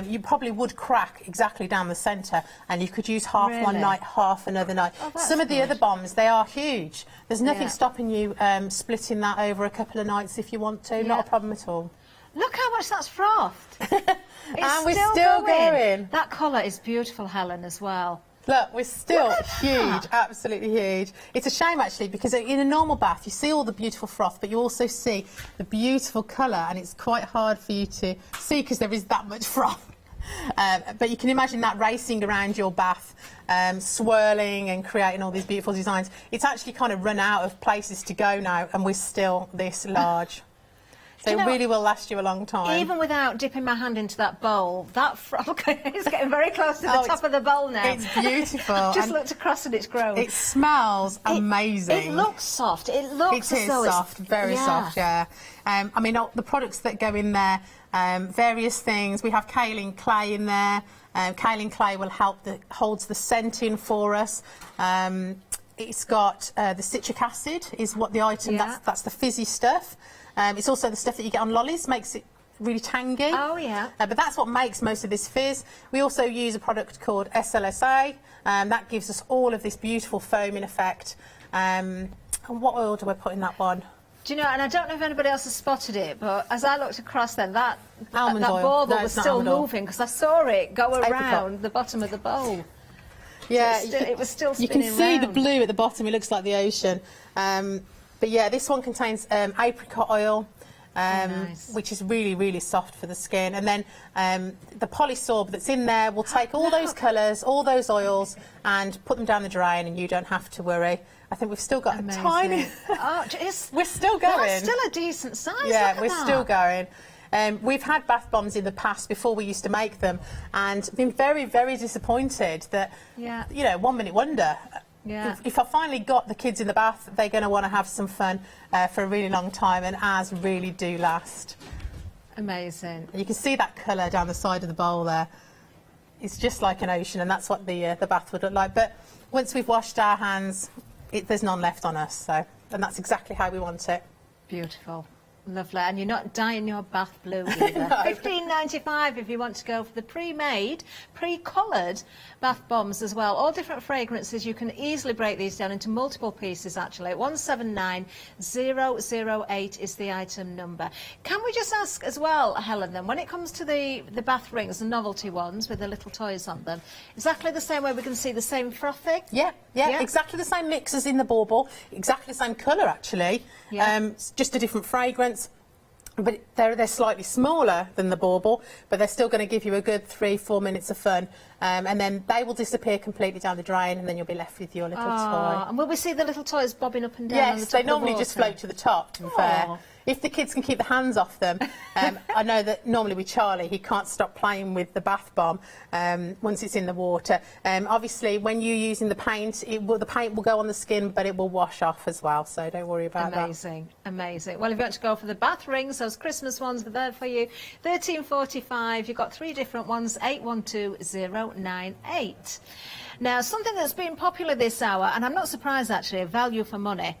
you probably would crack exactly down the centre, and you could use half one Really? night, half another night. Oh, that's Some of the good. other bombs, they are huge. There's nothing Yeah. stopping you splitting that over a couple of nights if you want to. Not a problem at all. Look how much that's frothed. It's And we're still going. That colour is beautiful, Helen, as well. Look, we're still Look at huge, that. absolutely huge. It's a shame actually, because in a normal bath you see all the beautiful froth, but you also see the beautiful colour, and it's quite hard for you to see because there is that much froth. But you can imagine that racing around your bath, swirling and creating all these beautiful designs. It's actually kind of run out of places to go now, and we're still this large. So Do you it know, really will last you a long time. Even without dipping my hand into that bowl, that froth is getting very close to the top of the bowl now. It's beautiful. I've just and looked across and it's grown. It smells amazing. It looks soft. It looks It as is though soft, it's very soft, yeah. I mean, the products that go in there, various things. We have kaolin clay in there. Kaolin clay will help holds the scent in for us. It's got the citric acid is what the item, that's the fizzy stuff. It's also the stuff that you get on lollies, makes it really tangy. Oh, yeah. But that's what makes most of this fizz. We also use a product called SLSA. That gives us all of this beautiful foaming effect. And what oil do I put in that one? Do you know, and I don't know if anybody else has spotted it, but as I looked across then, that Almond oil. bauble No, was it's not still almond oil. moving because I saw it go It's around apricot. the bottom of the bowl. Yeah, It was still you spinning can see the round. blue at the bottom. It looks like the ocean. But yeah, this one contains apricot oil, nice. which is really, really soft for the skin. And then the polysorb that's in there will take all those colours, all those oils, and put them down the drain, and you don't have to worry. I think we've still got Amazing. a tiny... Oh, we're still going. That's still a decent size. Yeah, look at we're that. still going. We've had bath bombs in the past before we used to make them, and been very, very disappointed that, Yeah. you know, 1 minute wonder. Yeah. If I finally got the kids in the bath, they're going to want to have some fun for a really long time, and ours really do last. Amazing. You can see that colour down the side of the bowl there. It's just like an ocean, and that's what the bath would look like. But once we've washed our hands, there's none left on us, and that's exactly how we want it. Beautiful. Lovely. And you're not dyeing your bath blue either. $15.95 if you want to go for the pre-made, pre-coloured bath bombs as well. All different fragrances. You can easily break these down into multiple pieces actually. 179008 is the item number. Can we just ask as well, Helen, then, when it comes to the bath rings, the novelty ones with the little toys on them, exactly the same way we can see the same frothing? Yeah, exactly the same mix as in the bauble, exactly the same colour actually, it's just a different fragrance. But they're slightly smaller than the bauble, but they're still going to give you a good 3-4 minutes of fun. And then they will disappear completely down the drain, and then you'll be left with your little toy. And will we see the little toys bobbing up and down on the Yes, top they of the normally just water? float to the top, to be fair. If the kids can keep their hands off them, I know that normally with Charlie, he can't stop playing with the bath bomb once it's in the water. Obviously, when you're using the paint, the paint will go on the skin, but it will wash off as well, so don't worry about that. Amazing, amazing. Well, if you want to go for the bath rings, those Christmas ones are there for you. $13.45. You've got 3 different ones, 812098. Now, something that's been popular this hour, and I'm not surprised actually, value for money.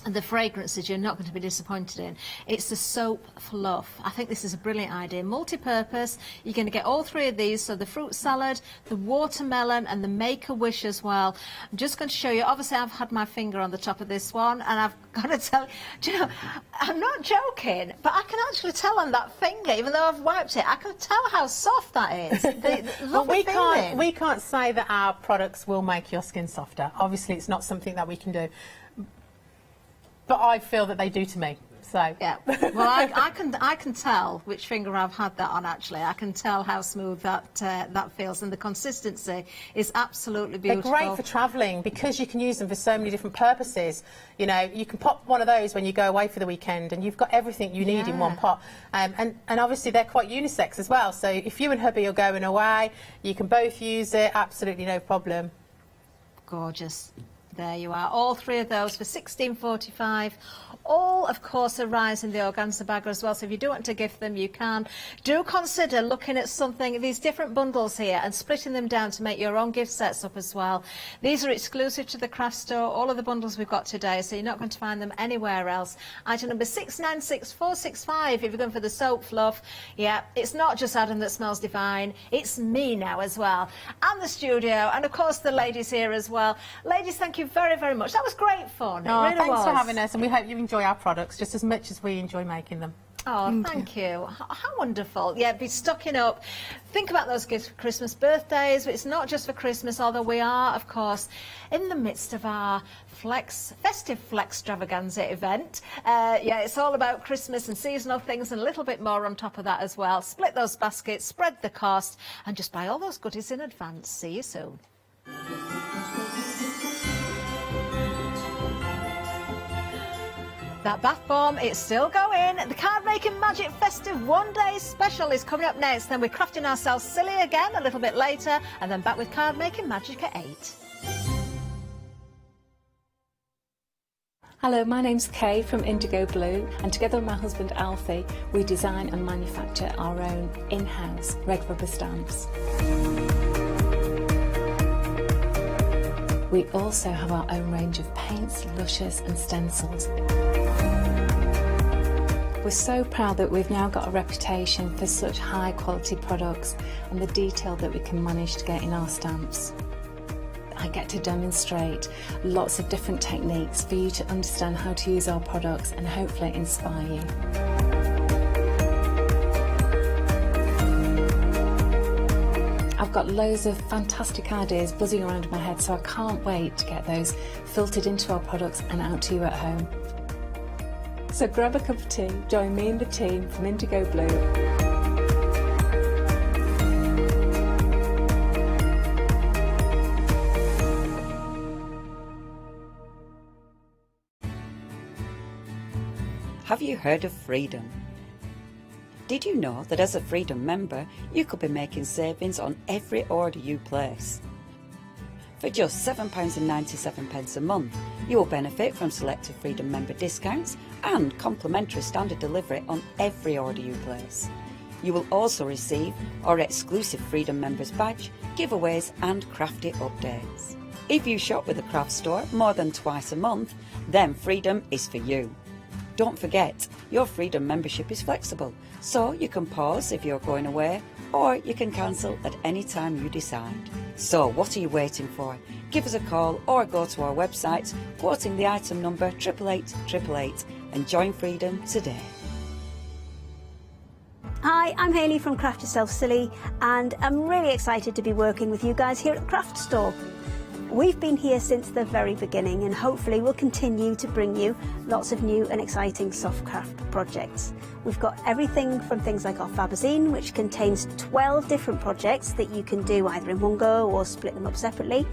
And the fragrances you're not going to be disappointed in. It's the soap fluff. I think this is a brilliant idea. Multi-purpose. You're going to get all 3 of these. So the fruit salad, the watermelon, and the Make-A-Wish as well. I'm just going to show you. Obviously, I've had my finger on the top of this one, and I've got to tell you, do you know, I'm not joking, but I can actually tell on that finger, even though I've wiped it, I can tell how soft that is. Well, we can't say that our products will make your skin softer. Obviously, it's not something that we can do. But I feel that they do to me. So yeah, well, I can tell which finger I've had that on. Actually, I can tell how smooth that feels, and the consistency is absolutely beautiful. They're great for travelling because you can use them for so many different purposes. You know, you can pop one of those when you go away for the weekend, and you've got everything you need in one pot. And obviously they're quite unisex as well. So if you and hubby are going away, you can both use it. Absolutely no problem. Gorgeous. There you are, all three of those for £16.45. All, of course, arrives in the organza bag as well, so if you do want to gift them, you can. Do consider looking at something, these different bundles here, and splitting them down to make your own gift sets up as well. These are exclusive to the craft store, all of the bundles we've got today, so you're not going to find them anywhere else. Item number 696465, if you're going for the soap fluff. Yeah, it's not just Adam that smells divine, it's me now as well, and the studio, and of course the ladies here as well. Ladies, thank you very, very much. That was great fun. It really thanks was. for having us, and we hope you enjoy our products just as much as we enjoy making them. Oh, thank you. How wonderful. Yeah, be stocking up. Think about those gifts for Christmas, birthdays. It's not just for Christmas, although we are, of course, in the midst of our festive Flextravaganza event. Yeah, it's all about Christmas and seasonal things and a little bit more on top of that as well. Split those baskets, spread the cost, and just buy all those goodies in advance. See you soon. That bath bomb, it's still going. The Card Making Magic Festive one-day special is coming up next. Then we're crafting ourselves silly again a little bit later, and then back with Card Making Magic at 8. Hello, my name's Kay from Indigo Blue, and together with my husband Alfie, we design and manufacture our own in-house red rubber stamps. We also have our own range of paints, lushes and stencils. We're so proud that we've now got a reputation for such high quality products and the detail that we can manage to get in our stamps. I get to demonstrate lots of different techniques for you to understand how to use our products and hopefully inspire you. I've got loads of fantastic ideas buzzing around in my head, so I can't wait to get those filtered into our products and out to you at home. So grab a cup of tea, join me and the team from Indigo Blue. Have you heard of Freedom? Did you know that as a Freedom member, you could be making savings on every order you place? For just £7.97 a month, you will benefit from selected Freedom member discounts and complimentary standard delivery on every order you place. You will also receive our exclusive Freedom members badge, giveaways and crafty updates. If you shop with the craft store more than twice a month, then Freedom is for you. Don't forget, your Freedom membership is flexible, so you can pause if you're going away, or you can cancel at any time you decide. So what are you waiting for? Give us a call or go to our website, quoting the item number 88888, and join Freedom today. Hi, I'm Hayley from Craft Yourself Silly, and I'm really excited to be working with you guys here at the Craft Store. We've been here since the very beginning, and hopefully we'll continue to bring you lots of new and exciting soft craft projects. We've got everything from things like our Fabazine, which contains 12 different projects that you can do either in one go or split them up separately.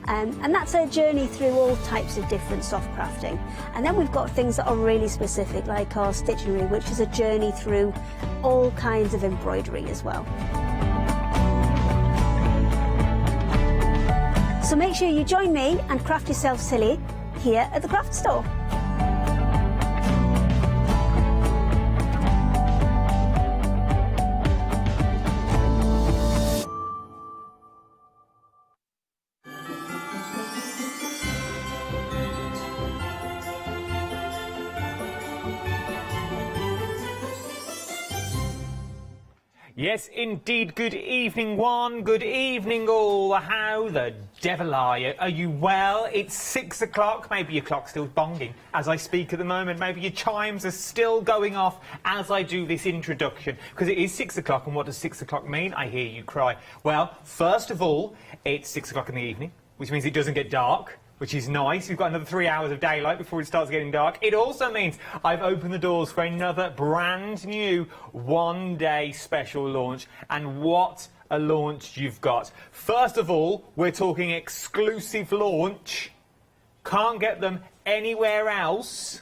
And that's a journey through all types of different soft crafting. And then we've got things that are really specific, like our Stitchery, which is a journey through all kinds of embroidery as well. So make sure you join me and craft yourself silly here at the Craft Store. Yes, indeed. Good evening, one. Good evening, all. How the devil are you? Are you well? It's 6 o'clock. Maybe your clock's still bonging as I speak at the moment. Maybe your chimes are still going off as I do this introduction. Because it is 6 o'clock, and what does 6 o'clock mean? I hear you cry. Well, first of all, it's 6 o'clock in the evening, which means it doesn't get dark, which is nice. We've got another 3 hours of daylight before it starts getting dark. It also means I've opened the doors for another brand new one-day special launch. And what a launch you've got. First of all, we're talking exclusive launch. Can't get them anywhere else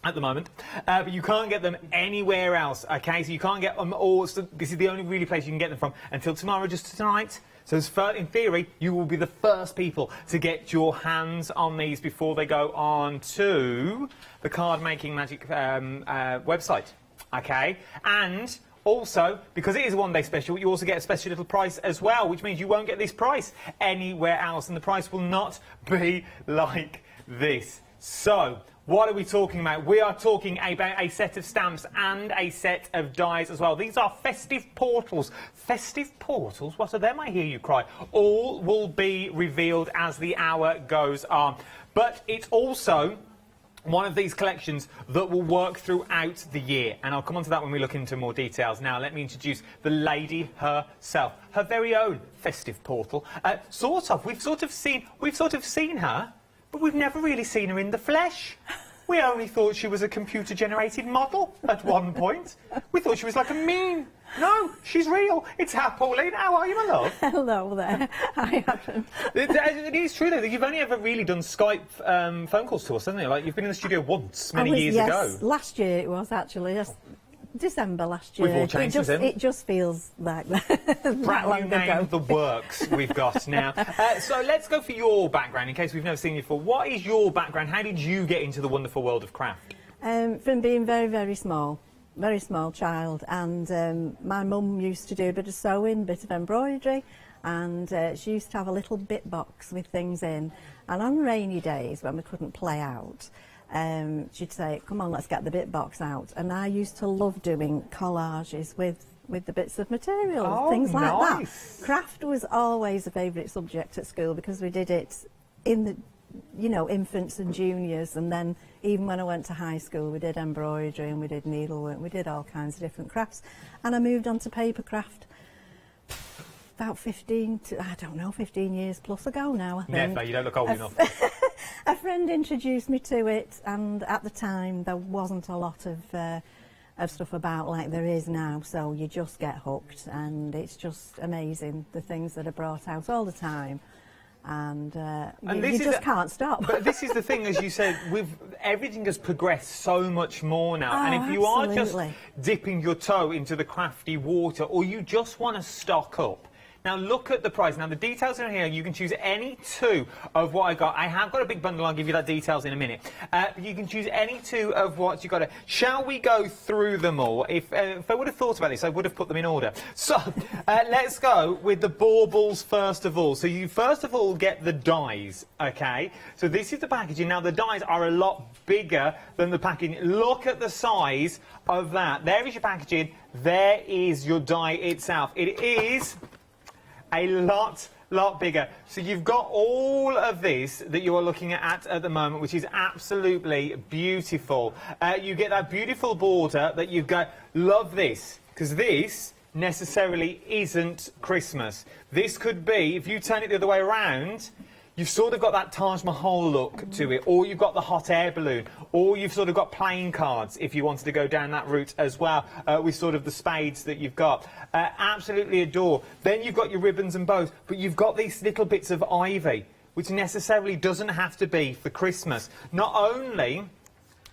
at the moment, but you can't get them anywhere else, okay? So you can't get them all. So this is the only really place you can get them from until tomorrow, just tonight. So in theory, you will be the first people to get your hands on these before they go on to the Card Making Magic website. Okay? And also, because it is a one-day special, you also get a special little price as well, which means you won't get this price anywhere else, and the price will not be like this. So, what are we talking about? We are talking about a set of stamps and a set of dies as well. These are festive portals. Festive portals? What are them, I hear you cry? All will be revealed as the hour goes on. But it's also one of these collections that will work throughout the year, and I'll come on to that when we look into more details. Now, let me introduce the lady herself, her very own festive portal. We've sort of seen her, but we've never really seen her in the flesh. We only thought she was a computer-generated model at one point. We thought she was like a meme. No, she's real. It's Pauline. How are you, my love? Hello there. I haven't. It is true, though, that you've only ever really done Skype phone calls to us, haven't you? Like, you've been in the studio once, many years ago. Last year it was, actually. December last year. We've all changed since then. It just feels like that. Brand new name, the works we've got now. So let's go for your background, in case we've never seen you before. What is your background? How did you get into the wonderful world of craft? From being very, very small child, and my mum used to do a bit of sewing, a bit of embroidery, and she used to have a little bit box with things in, and on rainy days when we couldn't play out, she'd say, come on, let's get the bit box out. And I used to love doing collages with the bits of material, things like that. Craft was always a favourite subject at school because we did it in the, infants and juniors, and then even when I went to high school we did embroidery and we did needlework, we did all kinds of different crafts. And I moved on to papercraft about 15 years plus ago now, I think. Never, you don't look old enough. A friend introduced me to it, and at the time there wasn't a lot of stuff about like there is now, so you just get hooked, and it's just amazing the things that are brought out all the time, and you just can't stop. But this is the thing, as you said, everything has progressed so much more now, and if you are just dipping your toe into the crafty water, or you just want to stock up, now look at the price. Now the details are in here. You can choose any two of what I got. I have got a big bundle. I'll give you that details in a minute. You can choose any two of what you got. Shall we go through them all? If I would have thought about this, I would have put them in order. So let's go with the baubles first of all. So you first of all get the dies. Okay. So this is the packaging. Now the dies are a lot bigger than the packaging. Look at the size of that. There is your packaging. There is your die itself. It is a lot bigger. So you've got all of this that you are looking at the moment, which is absolutely beautiful. You get that beautiful border that you've got. Love this, because this necessarily isn't Christmas. This could be, if you turn it the other way around, you've sort of got that Taj Mahal look to it, or you've got the hot air balloon, or you've sort of got playing cards if you wanted to go down that route as well, with sort of the spades that you've got. Absolutely adore. Then you've got your ribbons and bows, but you've got these little bits of ivy, which necessarily doesn't have to be for Christmas. Not only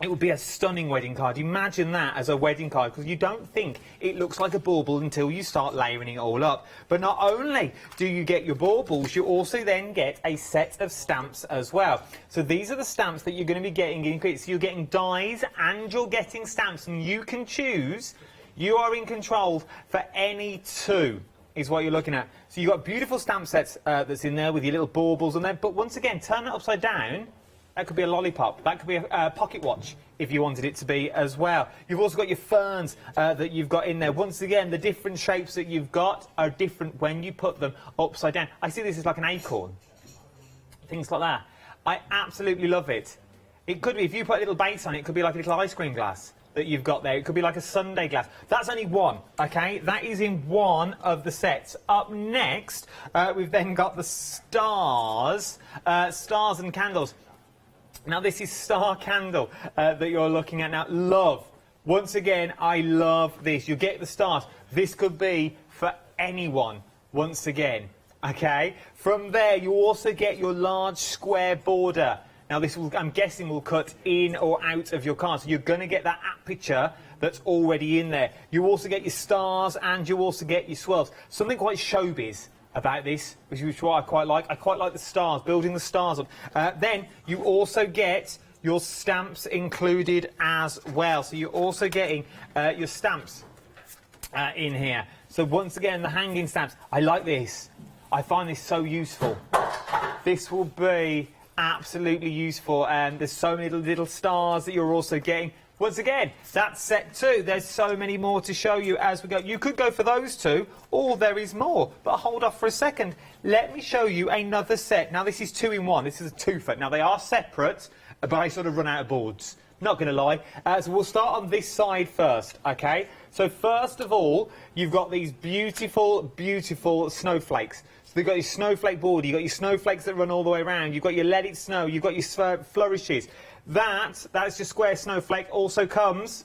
it would be a stunning wedding card. Imagine that as a wedding card, because you don't think it looks like a bauble until you start layering it all up. But not only do you get your baubles, you also then get a set of stamps as well. So these are the stamps that you're going to be getting in. So you're getting dies and you're getting stamps, and you can choose. You are in control for any two, is what you're looking at. So you've got beautiful stamp sets that's in there with your little baubles on there. But once again, turn it upside down. That could be a lollipop. That could be a pocket watch, if you wanted it to be as well. You've also got your ferns that you've got in there. Once again, the different shapes that you've got are different when you put them upside down. I see this as like an acorn. Things like that. I absolutely love it. It could be, if you put a little base on it, it could be like a little ice cream glass that you've got there. It could be like a sundae glass. That's only one, okay? That is in one of the sets. Up next, we've then got the stars, stars and candles. Now, this is Star Candle that you're looking at now. Love. Once again, I love this. You get the stars. This could be for anyone, once again, okay? From there, you also get your large square border. Now, this will, I'm guessing, will cut in or out of your card. So you're going to get that aperture that's already in there. You also get your stars and you also get your swirls. Something quite showbiz about this, which is what I quite like. I quite like the stars, building the stars up. Then you also get your stamps included as well. So you're also getting your stamps in here. So once again, the hanging stamps. I like this. I find this so useful. This will be absolutely useful, and there's so many little stars that you're also getting. Once again, that's set 2. There's so many more to show you as we go. You could go for those 2, or there is more. But hold off for a second. Let me show you another set. Now, this is 2 in 1. This is a 2-foot. Now, they are separate, but I sort of run out of boards. Not going to lie. So we'll start on this side first, OK? So first of all, you've got these beautiful, beautiful snowflakes. So you've got your snowflake board, you've got your snowflakes that run all the way around, you've got your Let It Snow, you've got your flourishes. That's your square snowflake, also comes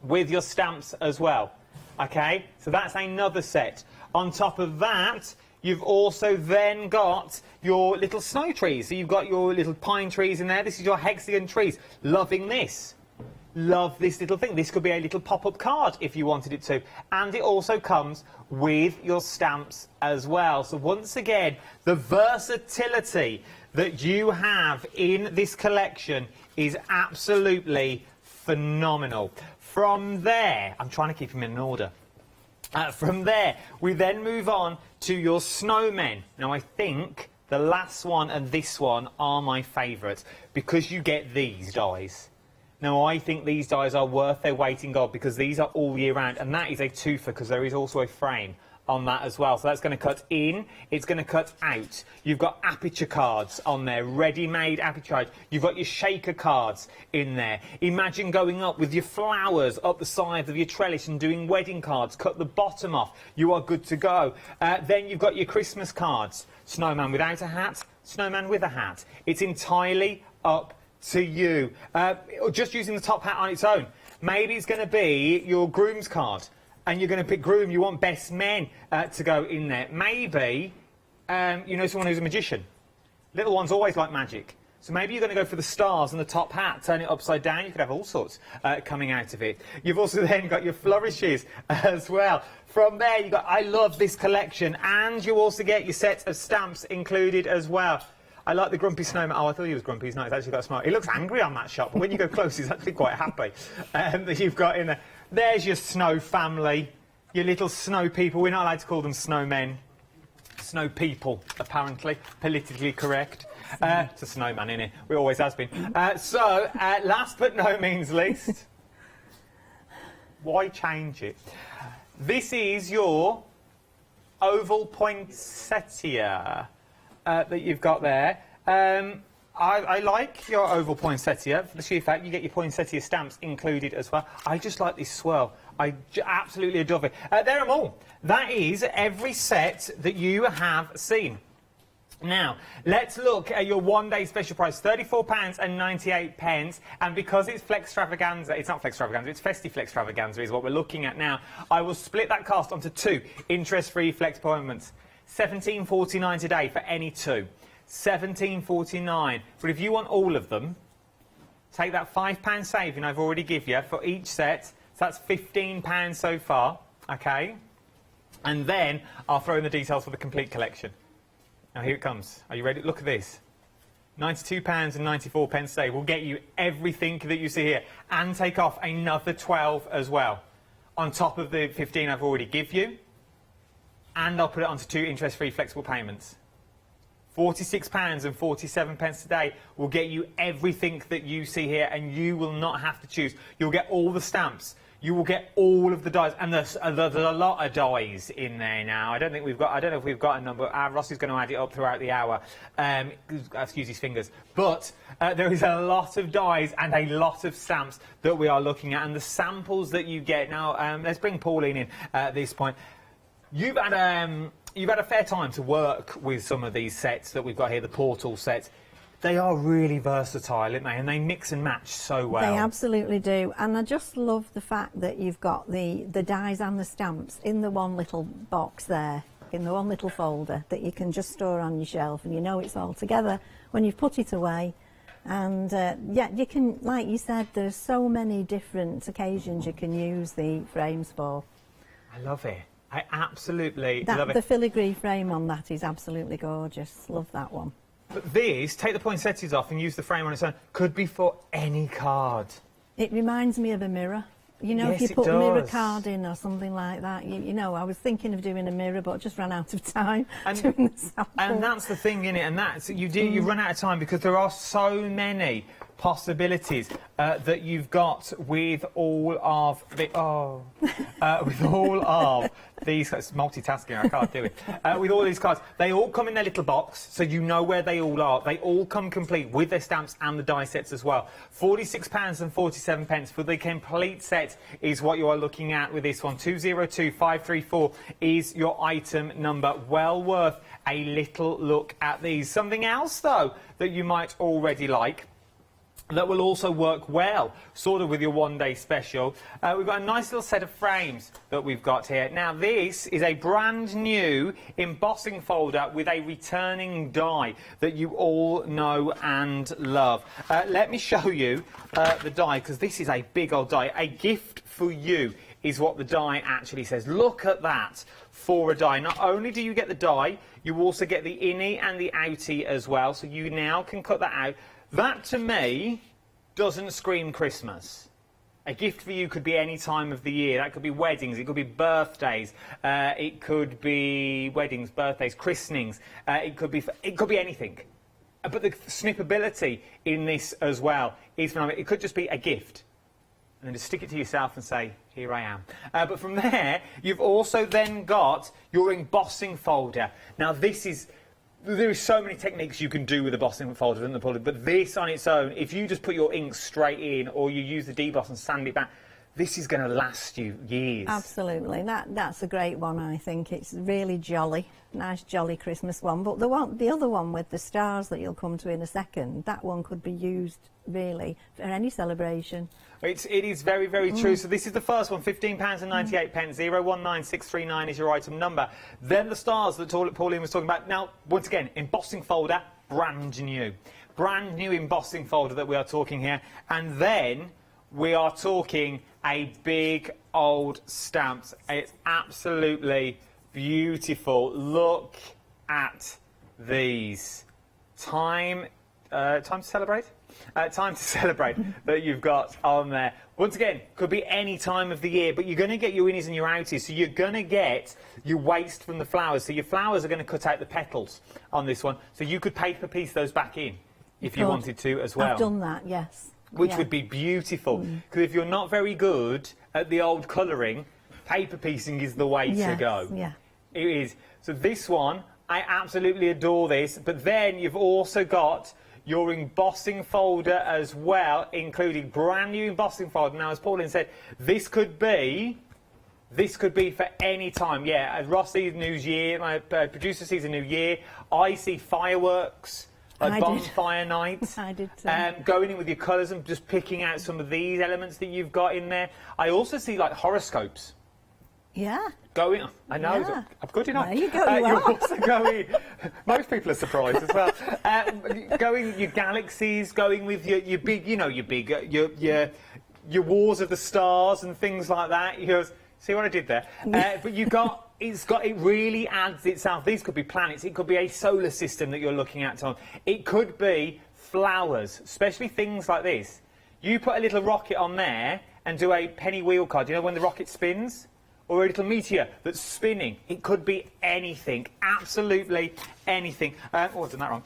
with your stamps as well. OK? So that's another set. On top of that, you've also then got your little snow trees. So you've got your little pine trees in there. This is your hexagon trees. Loving this. Love this little thing. This could be a little pop-up card if you wanted it to. And it also comes with your stamps as well. So once again, the versatility that you have in this collection is absolutely phenomenal. From there, I'm trying to keep them in order. From there, we then move on to your snowmen. Now, I think the last one and this one are my favourites because you get these dies. Now, I think these dies are worth their weight in gold because these are all year round, and that is a twofer because there is also a frame on that as well. So that's going to cut in, it's going to cut out. You've got aperture cards on there, ready-made aperture cards. You've got your shaker cards in there. Imagine going up with your flowers up the sides of your trellis and doing wedding cards. Cut the bottom off. You are good to go. Then you've got your Christmas cards. Snowman without a hat, snowman with a hat. It's entirely up to you. Just using the top hat on its own. Maybe it's going to be your groom's card. And you're going to pick groom, you want best men to go in there. Maybe, you know someone who's a magician. Little ones always like magic. So maybe you're going to go for the stars and the top hat, turn it upside down. You could have all sorts coming out of it. You've also then got your flourishes as well. From there, you've got, I love this collection. And you also get your set of stamps included as well. I like the grumpy snowman. Oh, I thought he was grumpy. He's not. He's actually got a smile. He looks angry on that shot, but when you go close, he's actually quite happy. That you've got in there. There's your snow family, your little snow people. We're not allowed to call them snowmen. Snow people, apparently. Politically correct. It's a snowman, innit? It always has been. So, last but no means least, why change it? This is your oval poinsettia that you've got there. I like your oval poinsettia. For the sheer fact, you get your poinsettia stamps included as well. I just like this swirl. I absolutely adore it. There are more. That is every set that you have seen. Now, let's look at your one-day special price, £34.98. And because it's Flextravaganza, it's not Flextravaganza, it's Festive Flextravaganza is what we're looking at now. I will split that cost onto 2 interest-free flex appointments. £17.49 today for any 2. £17.49. But if you want all of them, take that £5 saving I've already give you for each set. So that's £15 so far, OK? And then I'll throw in the details for the complete collection. Now here it comes. Are you ready? Look at this. £92.94 today will get you everything that you see here and take off another 12 as well on top of the 15 I've already give you. And I'll put it onto 2 interest-free flexible payments. £46.47 today will get you everything that you see here, and you will not have to choose. You'll get all the stamps. You will get all of the dies, and there's a lot of dies in there now. I don't know if we've got a number. Ross is going to add it up throughout the hour. Excuse his fingers. But there is a lot of dies and a lot of stamps that we are looking at, and the samples that you get. Now, let's bring Pauline in at this point. You've had a fair time to work with some of these sets that we've got here, the portal sets. They are really versatile, aren't they? And they mix and match so well. They absolutely do. And I just love the fact that you've got the dies and the stamps in the one little box there, in the one little folder that you can just store on your shelf, and you know it's all together when you've put it away. And yeah, you can, like you said, there's so many different occasions you can use the frames for. I love it. I absolutely That, love it. the filigree frame on that is absolutely gorgeous. Love that one. But this, take the poinsettias off and use the frame on its own, could be for any card. It reminds me of a mirror. You know, Yes, if it you put a mirror does. card in or something like that, you know, I was thinking of doing a mirror, but just ran out of time And, doing the sample. and that's the thing, innit? And that's you run out of time because there are so many possibilities that you've got with all of the with all of these. It's multitasking, I can't do it. With all these cards, they all come in their little box, so you know where they all are. They all come complete with their stamps and the die sets as well. £46.47 for the complete set is what you are looking at with this one. 202534 is your item number. Well worth a little look at these. Something else though that you might already like, that will also work well, sort of with your one-day special. We've got a nice little set of frames that we've got here. Now, this is a brand new embossing folder with a returning die that you all know and love. Let me show you the die, because this is a big old die. A gift for you is what the die actually says. Look at that for a die. Not only do you get the die, you also get the innie and the outie as well, so you now can cut that out. That, to me, doesn't scream Christmas. A gift for you could be any time of the year. That could be weddings, it could be birthdays, it could be weddings, birthdays, christenings, it could be anything. But the snippability in this as well is phenomenal. It could just be a gift, and then just stick it to yourself and say, here I am. But from there, you've also then got your embossing folder. Now, there are so many techniques you can do with a embossing folder, but this on its own, if you just put your ink straight in or you use the deboss and sand it back, this is going to last you years. Absolutely, that's a great one. I think it's really jolly, nice jolly Christmas one. But the other one with the stars that you'll come to in a second, that one could be used really for any celebration. It is very, very true. So this is the first one, £15.98. 019639 is your item number. Then the stars that Pauline was talking about. Now, once again, embossing folder, brand new. Brand new embossing folder that we are talking here. And then we are talking a big old stamps. It's absolutely beautiful. Look at these. Time to celebrate? Time to celebrate that you've got on there. Once again, could be any time of the year, but you're going to get your innies and your outies, so you're going to get your waste from the flowers. So your flowers are going to cut out the petals on this one, so you could paper piece those back in if you wanted to as well. I've done that, yes. Which would be beautiful, because if you're not very good at the old colouring, paper piecing is the way to go. Yeah. It is. So this one, I absolutely adore this, but then you've also got your embossing folder as well, including brand new embossing folder. Now, as Pauline said, this could be for any time. Yeah, as Ross sees New Year, my producer sees a New Year. I see fireworks, like bonfire nights. I did too. Going in with your colours and just picking out some of these elements that you've got in there. I also see like horoscopes. Yeah. Going, I know, Yeah. I'm good enough. There you go, you you're are. also going, most people are surprised as well. Going your galaxies, going with your big, your wars of the stars and things like that. You go, see what I did there? But it really adds itself. These could be planets. It could be a solar system that you're looking at, Tom. It could be flowers, especially things like this. You put a little rocket on there and do a penny wheel card. You know when the rocket spins? Or a little meteor that's spinning. It could be anything, absolutely anything. I've done that wrong.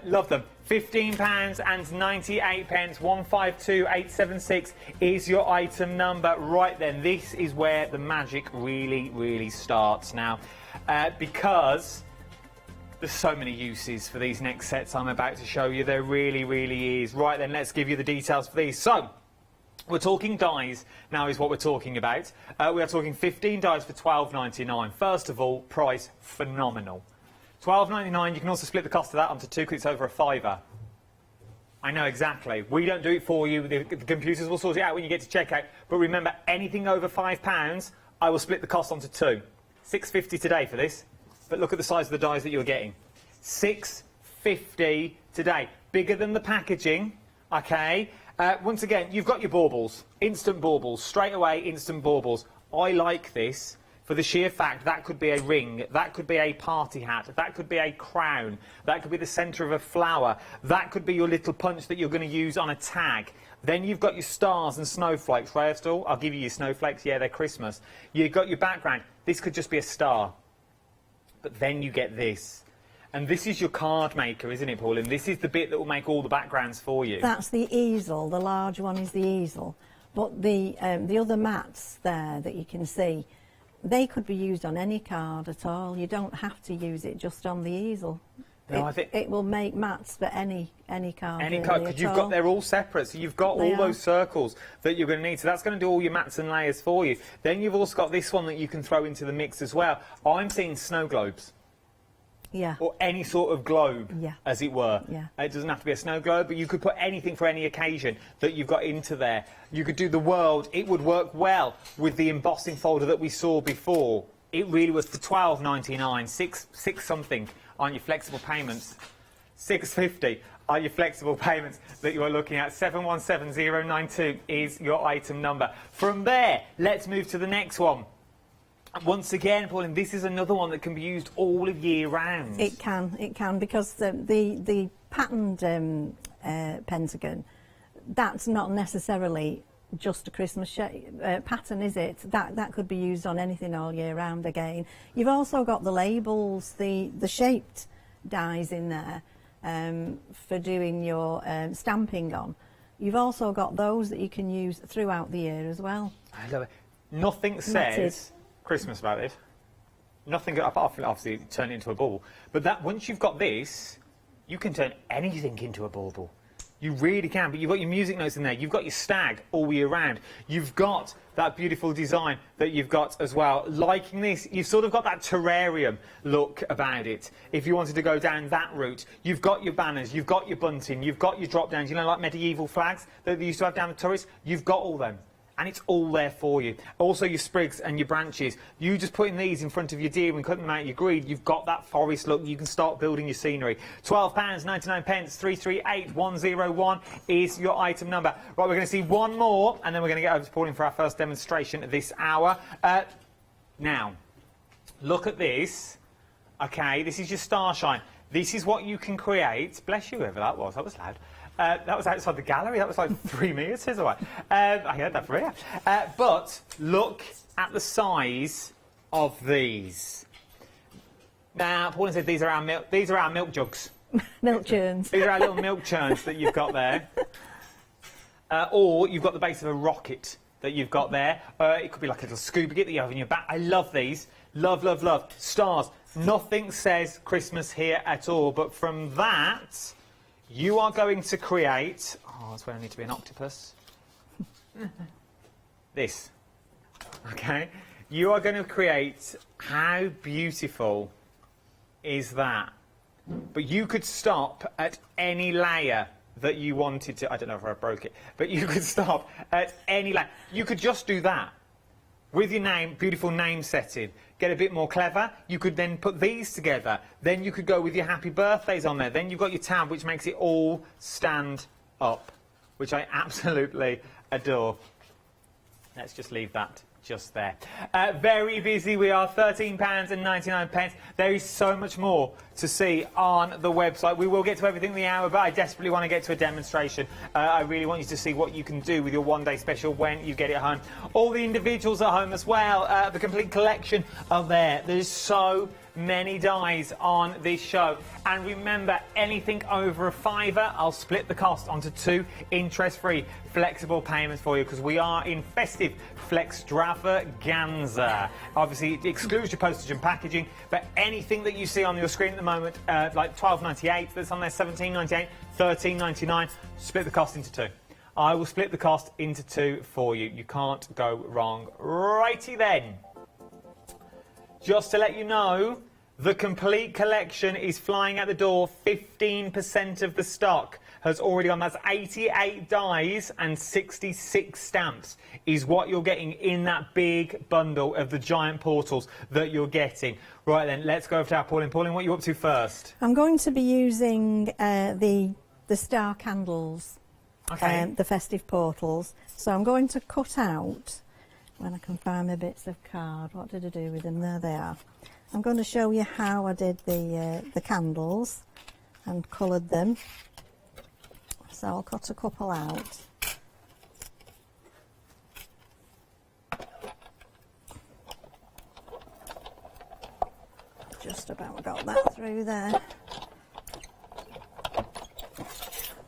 Love them. £15.98. 152876 is your item number. Right then, this is where the magic really, really starts now, because there's so many uses for these next sets I'm about to show you. There really, really is. Right then, let's give you the details for these. So, we're talking dies now is what we're talking about. We are talking 15 dies for £12.99. First of all, price phenomenal. £12.99, you can also split the cost of that onto two because it's over a £5. I know exactly. We don't do it for you. The computers will sort it out when you get to checkout. But remember, anything over £5, I will split the cost onto two. £6.50 today for this. But look at the size of the dies that you're getting. £6.50 today. Bigger than the packaging, okay? Once again, you've got your baubles, instant baubles, straight away instant baubles. I like this for the sheer fact that could be a ring, that could be a party hat, that could be a crown, that could be the centre of a flower, that could be your little punch that you're going to use on a tag. Then you've got your stars and snowflakes. Right, I'll give you your snowflakes. Yeah, they're Christmas. You've got your background. This could just be a star. But then you get this. And this is your card maker, isn't it, Paul? And this is the bit that will make all the backgrounds for you. That's the easel. The large one is the easel. But the other mats there that you can see, they could be used on any card at all. You don't have to use it just on the easel. No, I think it will make mats for any card. Any card, because they're all separate, so you've got all those circles that you're going to need. So that's going to do all your mats and layers for you. Then you've also got this one that you can throw into the mix as well. I'm seeing snow globes. Yeah. Or any sort of globe, as it were. Yeah. It doesn't have to be a snow globe, but you could put anything for any occasion that you've got into there. You could do the world. It would work well with the embossing folder that we saw before. It really was for $12.99, six something on your flexible payments, $6.50 on your flexible payments that you are looking at. 717092 is your item number. From there, let's move to the next one. Once again, Pauline, this is another one that can be used all of year round. It can, because the patterned pentagon, that's not necessarily just a Christmas pattern, is it? That could be used on anything all year round again. You've also got the labels, the shaped dies in there for doing your stamping on. You've also got those that you can use throughout the year as well. I love it. Nothing says Christmas about it. Nothing, apart from obviously turn it into a bauble. But that once you've got this, you can turn anything into a bauble. You really can, but you've got your music notes in there. You've got your stag all year round. You've got that beautiful design that you've got as well. Liking this, you've sort of got that terrarium look about it. If you wanted to go down that route, you've got your banners, you've got your bunting, you've got your drop downs, you know, like medieval flags that they used to have down the turrets. You've got all them. And it's all there for you. Also your sprigs and your branches. You just putting these in front of your deer and cutting them out your greed, you've got that forest look. You can start building your scenery. £12.99, 338101 is your item number. Right, we're going to see one more, and then we're going to get over to Pauline for our first demonstration this hour. Now, look at this. Okay, this is your starshine. This is what you can create. Bless you, whoever that was loud. That was outside the gallery. That was like 3 metres away. I heard that from here. But look at the size of these. Now, Pauline said these are our milk jugs. Milk churns. These are our little milk churns that you've got there. Or you've got the base of a rocket that you've got there. It could be like a little scuba kit that you have in your back. I love these. Love, love, love. Stars. Nothing says Christmas here at all. But from that, you are going to create... Oh, that's where I need to be an octopus. This. Okay? You are going to create... How beautiful is that? But you could stop at any layer that you wanted to... I don't know if I broke it. But you could stop at any layer. You could just do that. With your name, beautiful name setting. Get a bit more clever. You could then put these together. Then you could go with your happy birthdays on there. Then you've got your tab, which makes it all stand up, which I absolutely adore. Let's just leave that just there. Very busy we are, £13.99. There is so much more to see on the website. We will get to everything in the hour, but I desperately want to get to a demonstration. I really want you to see what you can do with your one-day special when you get it home. All the individuals at home as well, the complete collection are there. There's so many dies on this show, and remember, anything over a £5, I'll split the cost onto 2 interest-free flexible payments for you, because we are in festive flextravaganza. Obviously it excludes your postage and packaging, but anything that you see on your screen at the moment, like $12.98 that's on there, $17.98, $13.99, split the cost into 2. I will split the cost into 2 for you. You can't go wrong. Righty then. Just to let you know, the complete collection is flying out the door. 15% of the stock has already gone. That's 88 dies and 66 stamps is what you're getting in that big bundle of the giant portals that you're getting. Right then, let's go over to our Pauline. Pauline, what are you up to first? I'm going to be using the star candles, okay. The festive portals. So I'm going to cut out when I can find my bits of card. What did I do with them? There they are. I'm going to show you how I did the candles and coloured them. So I'll cut a couple out. Just about got that through there.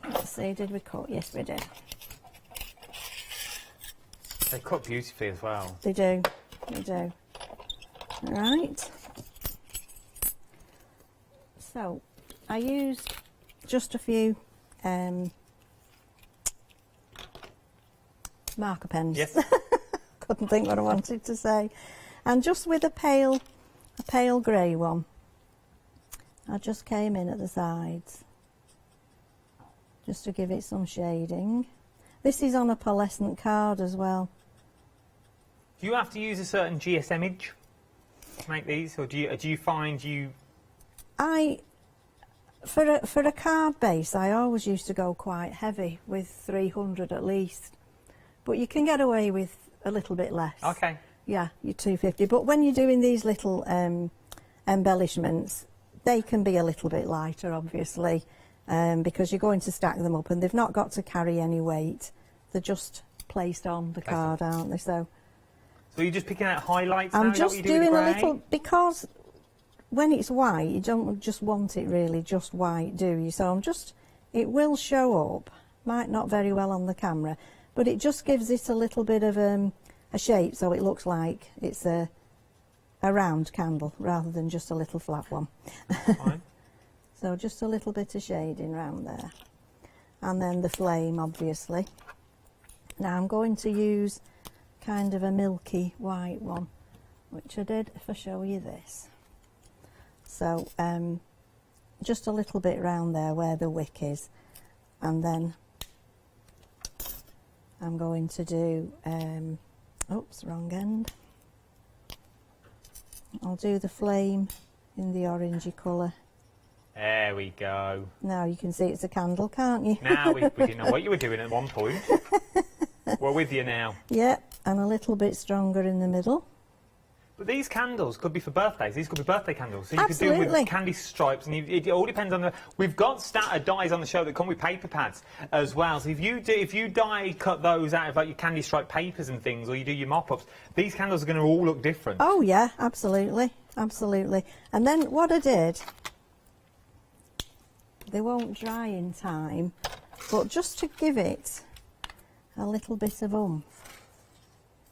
Let's see, did we cut? Yes, we did. They cut beautifully as well. They do, they do. Right. So, I used just a few marker pens. Yes. Couldn't think what I wanted to say. And just with a pale grey one, I just came in at the sides, just to give it some shading. This is on a pearlescent card as well. Do you have to use a certain GS image to make these, or do you find you? For a card base, I always used to go quite heavy with 300 at least, but you can get away with a little bit less. Okay. Yeah, you're 250. But when you're doing these little embellishments, they can be a little bit lighter, obviously, because you're going to stack them up, and they've not got to carry any weight. They're just placed on the card, aren't they? So you're just picking out highlights now? I'm Is that what just you do with doing the a grey? little, because when it's white, you don't just want it really just white, do you? So it will show up, might not very well on the camera, but it just gives it a little bit of a shape, so it looks like it's a round candle rather than just a little flat one. Fine. So just a little bit of shading round there. And then the flame, obviously. Now I'm going to use kind of a milky white one, which I did if I show you this. So just a little bit round there where the wick is, and then I'm going to do, oops, wrong end. I'll do the flame in the orangey colour. There we go. Now you can see it's a candle, can't you? Now we didn't know what you were doing at one point. We're with you now. Yep, and a little bit stronger in the middle. But these candles could be for birthdays. These could be birthday candles. So you Absolutely. could do with candy stripes, and it all depends on the. We've got starter dies on the show that come with paper pads as well. So if you die cut those out of like your candy stripe papers and things, or you do your mop-ups, these candles are going to all look different. Oh yeah, absolutely, absolutely. And then what I did, they won't dry in time, but just to give it a little bit of oomph,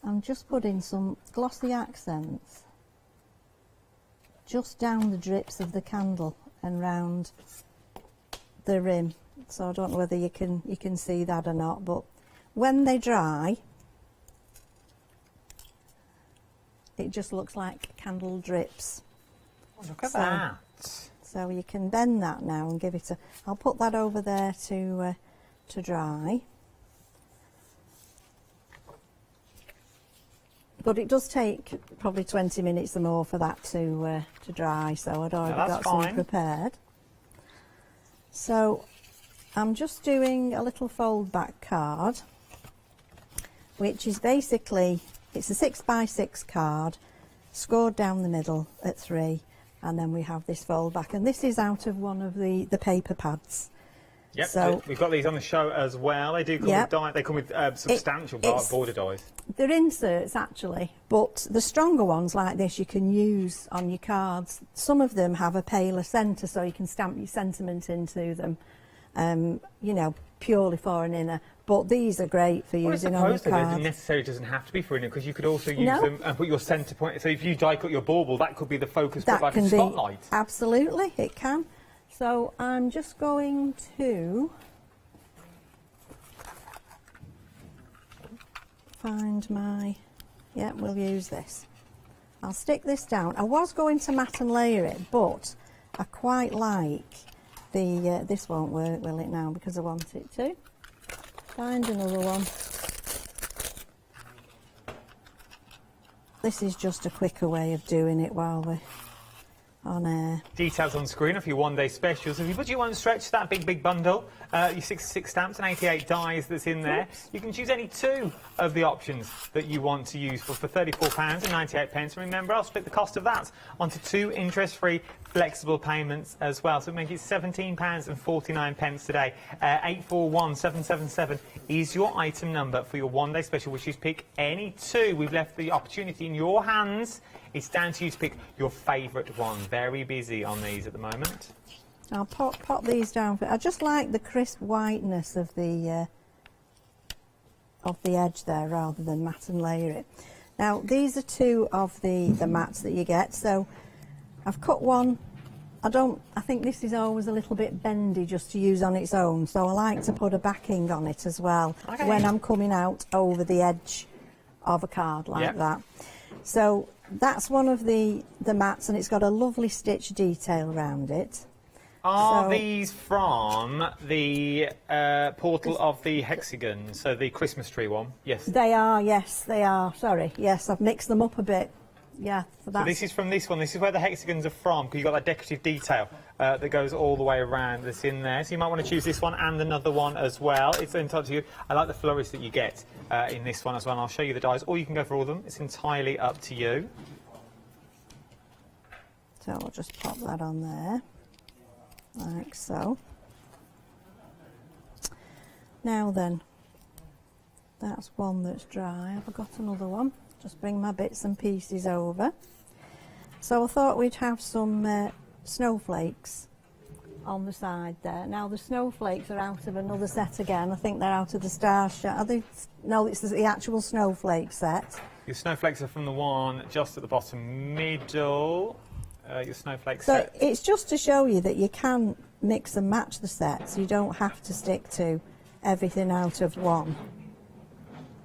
I'm just putting some glossy accents just down the drips of the candle and round the rim. So I don't know whether you can see that or not, but when they dry, it just looks like candle drips. Oh, look at that. So you can bend that now and give it a. I'll put that over there to dry. But it does take probably 20 minutes or more for that to dry, so I'd already got some prepared. So I'm just doing a little fold back card, which is basically, it's a 6x6 card, scored down the middle at 3, and then we have this fold back, and this is out of one of the paper pads. Yep, so we've got these on the show as well. They do come with die. They come with substantial border dies. They're inserts actually, but the stronger ones like this you can use on your cards. Some of them have a paler centre, so you can stamp your sentiment into them, you know, purely for an inner. But these are great for using on your cards. It necessarily doesn't have to be for inner, because you could also use them and put your centre point. So if you die cut your bauble, that could be the focus point, like a spotlight. Absolutely, it can. So I'm just going to find my, yeah, we'll use this. I'll stick this down. I was going to mat and layer it, but I quite like the, this won't work, will it now, because I want it to. Find another one. This is just a quicker way of doing it while on air. Details on screen of your one-day specials. If you put your one stretch, that big bundle, your 66 stamps and 88 dies that's in there, you can choose any two of the options that you want to use for £34.98. And remember, I'll split the cost of that onto 2 interest-free flexible payments as well. So make it £17.49 today. 841777 is your item number for your one-day special, which is pick any two. We've left the opportunity in your hands. It's down to you to pick your favourite one. Very busy on these at the moment. I'll pop these down. I just like the crisp whiteness of the edge there, rather than matte and layer it. Now these are 2 of the mats that you get. So I've cut one. I think this is always a little bit bendy just to use on its own. So I like to put a backing on it as well when I'm coming out over the edge of a card like that. So that's one of the mats, and it's got a lovely stitch detail around it. Are these from the portal of the hexagon, so the Christmas tree one? Yes. They are, yes, they are. Sorry, yes, I've mixed them up a bit. Yeah, so this is from this one. This is where the hexagons are from, because you've got that decorative detail that goes all the way around that's in there. So you might want to choose this one and another one as well. It's entirely to you. I like the flourish that you get in this one as well, and I'll show you the dies. Or you can go for all of them. It's entirely up to you. So I'll just pop that on there, like so. Now then, that's one that's dry. I've got another one. Just bring my bits and pieces over. So I thought we'd have some snowflakes on the side there. Now the snowflakes are out of another set again. I think they're out of the star shot. Are they? No, it's the actual snowflake set. Your snowflakes are from the one just at the bottom middle. Your snowflake set. So it's just to show you that you can mix and match the sets. You don't have to stick to everything out of one.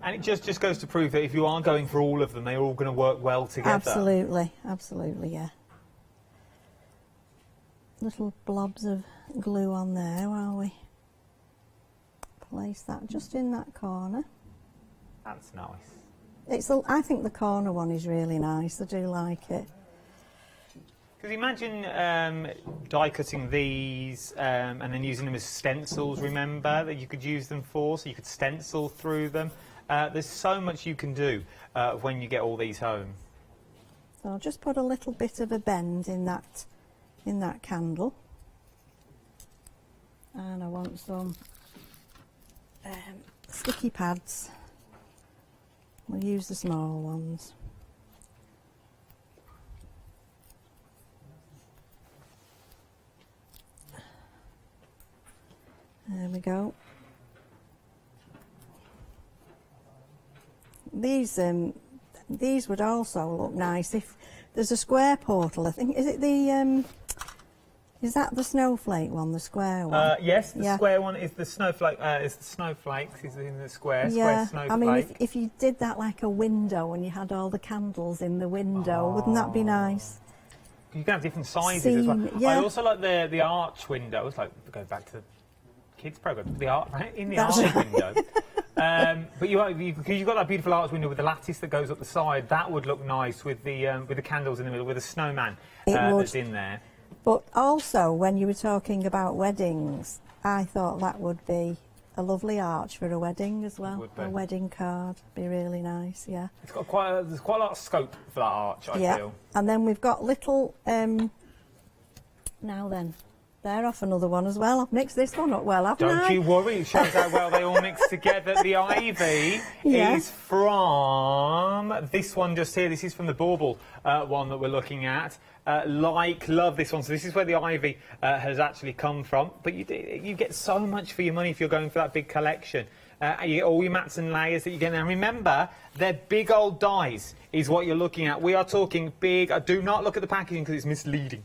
And it just goes to prove that if you are going for all of them, they're all going to work well together. Absolutely, absolutely, yeah. Little blobs of glue on there while we place that just in that corner. That's nice. I think the corner one is really nice. I do like it. Because imagine die cutting these and then using them as stencils, remember, that you could use them for, so you could stencil through them. There's so much you can do when you get all these home. So I'll just put a little bit of a bend in that candle. And I want some sticky pads. We'll use the small ones. There we go. These would also look nice if there's a square portal. I think is that the snowflake one, the square one? Yes, the square one is the snowflake. Is the snowflakes is in the square. Yeah, Square snowflake. I mean, if you did that like a window and you had all the candles in the window, wouldn't that be nice? You can have different sizes as well. Yeah. I also like the arch windows. Like go back to the kids program, the art in the That's arch right. window. But because you've got that beautiful arch window with the lattice that goes up the side, that would look nice with the candles in the middle, with a snowman that's in there. But also, when you were talking about weddings, I thought that would be a lovely arch for a wedding as well. A wedding card, be really nice. Yeah. It's got there's quite a lot of scope for that arch. I feel. And then we've got little. Now then. They're off another one as well. I've mixed this one up well, haven't I? Don't you worry, it shows how well they all mix together. The ivy is from this one just here. This is from the bauble one that we're looking at. Love this one. So this is where the ivy has actually come from. But you get so much for your money if you're going for that big collection. You get all your mats and layers that you get. And remember, they're big old dies is what you're looking at. We are talking big. Do not look at the packaging because it's misleading.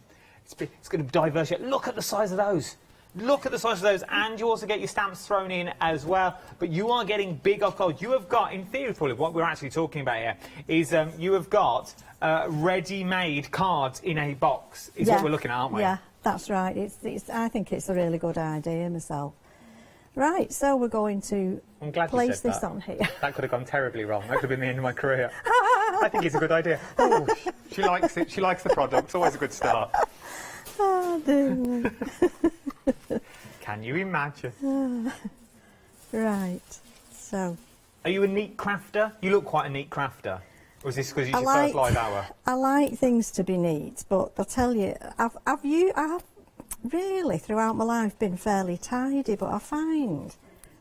It's going to diverse you. Look at the size of those. Look at the size of those. And you also get your stamps thrown in as well. But you are getting big old gold. You have got, in theory, Paul, what we're actually talking about here is you have got ready-made cards in a box is what we're looking at, aren't we? Yeah, that's right. I think it's a really good idea myself. Right, so we're going to place this on here. That could have gone terribly wrong. That could have been the end of my career. I think it's a good idea. Oh, she likes it. She likes the product. It's always a good start. Oh, dear. Can you imagine? Right, so... Are you a neat crafter? You look quite a neat crafter. Or is this because it's your first live hour? I like things to be neat, but I'll tell you, I've really, throughout my life, been fairly tidy, but I find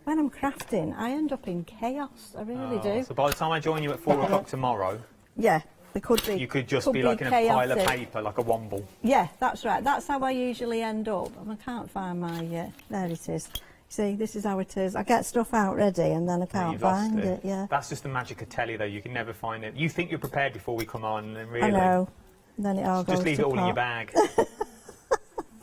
when I'm crafting, I end up in chaos. I really do. So by the time I join you at 4 o'clock tomorrow... Yeah, there could be. You could just be like in a pile of paper, like a womble. Yeah, that's right. That's how I usually end up. I can't find my... there it is. See, this is how it is. I get stuff out ready and then I can't find it. Yeah. That's just the magic of telly, though. You can never find it. You think you're prepared before we come on, and really... I know. And then it all goes just leave to it all in your pot. bag.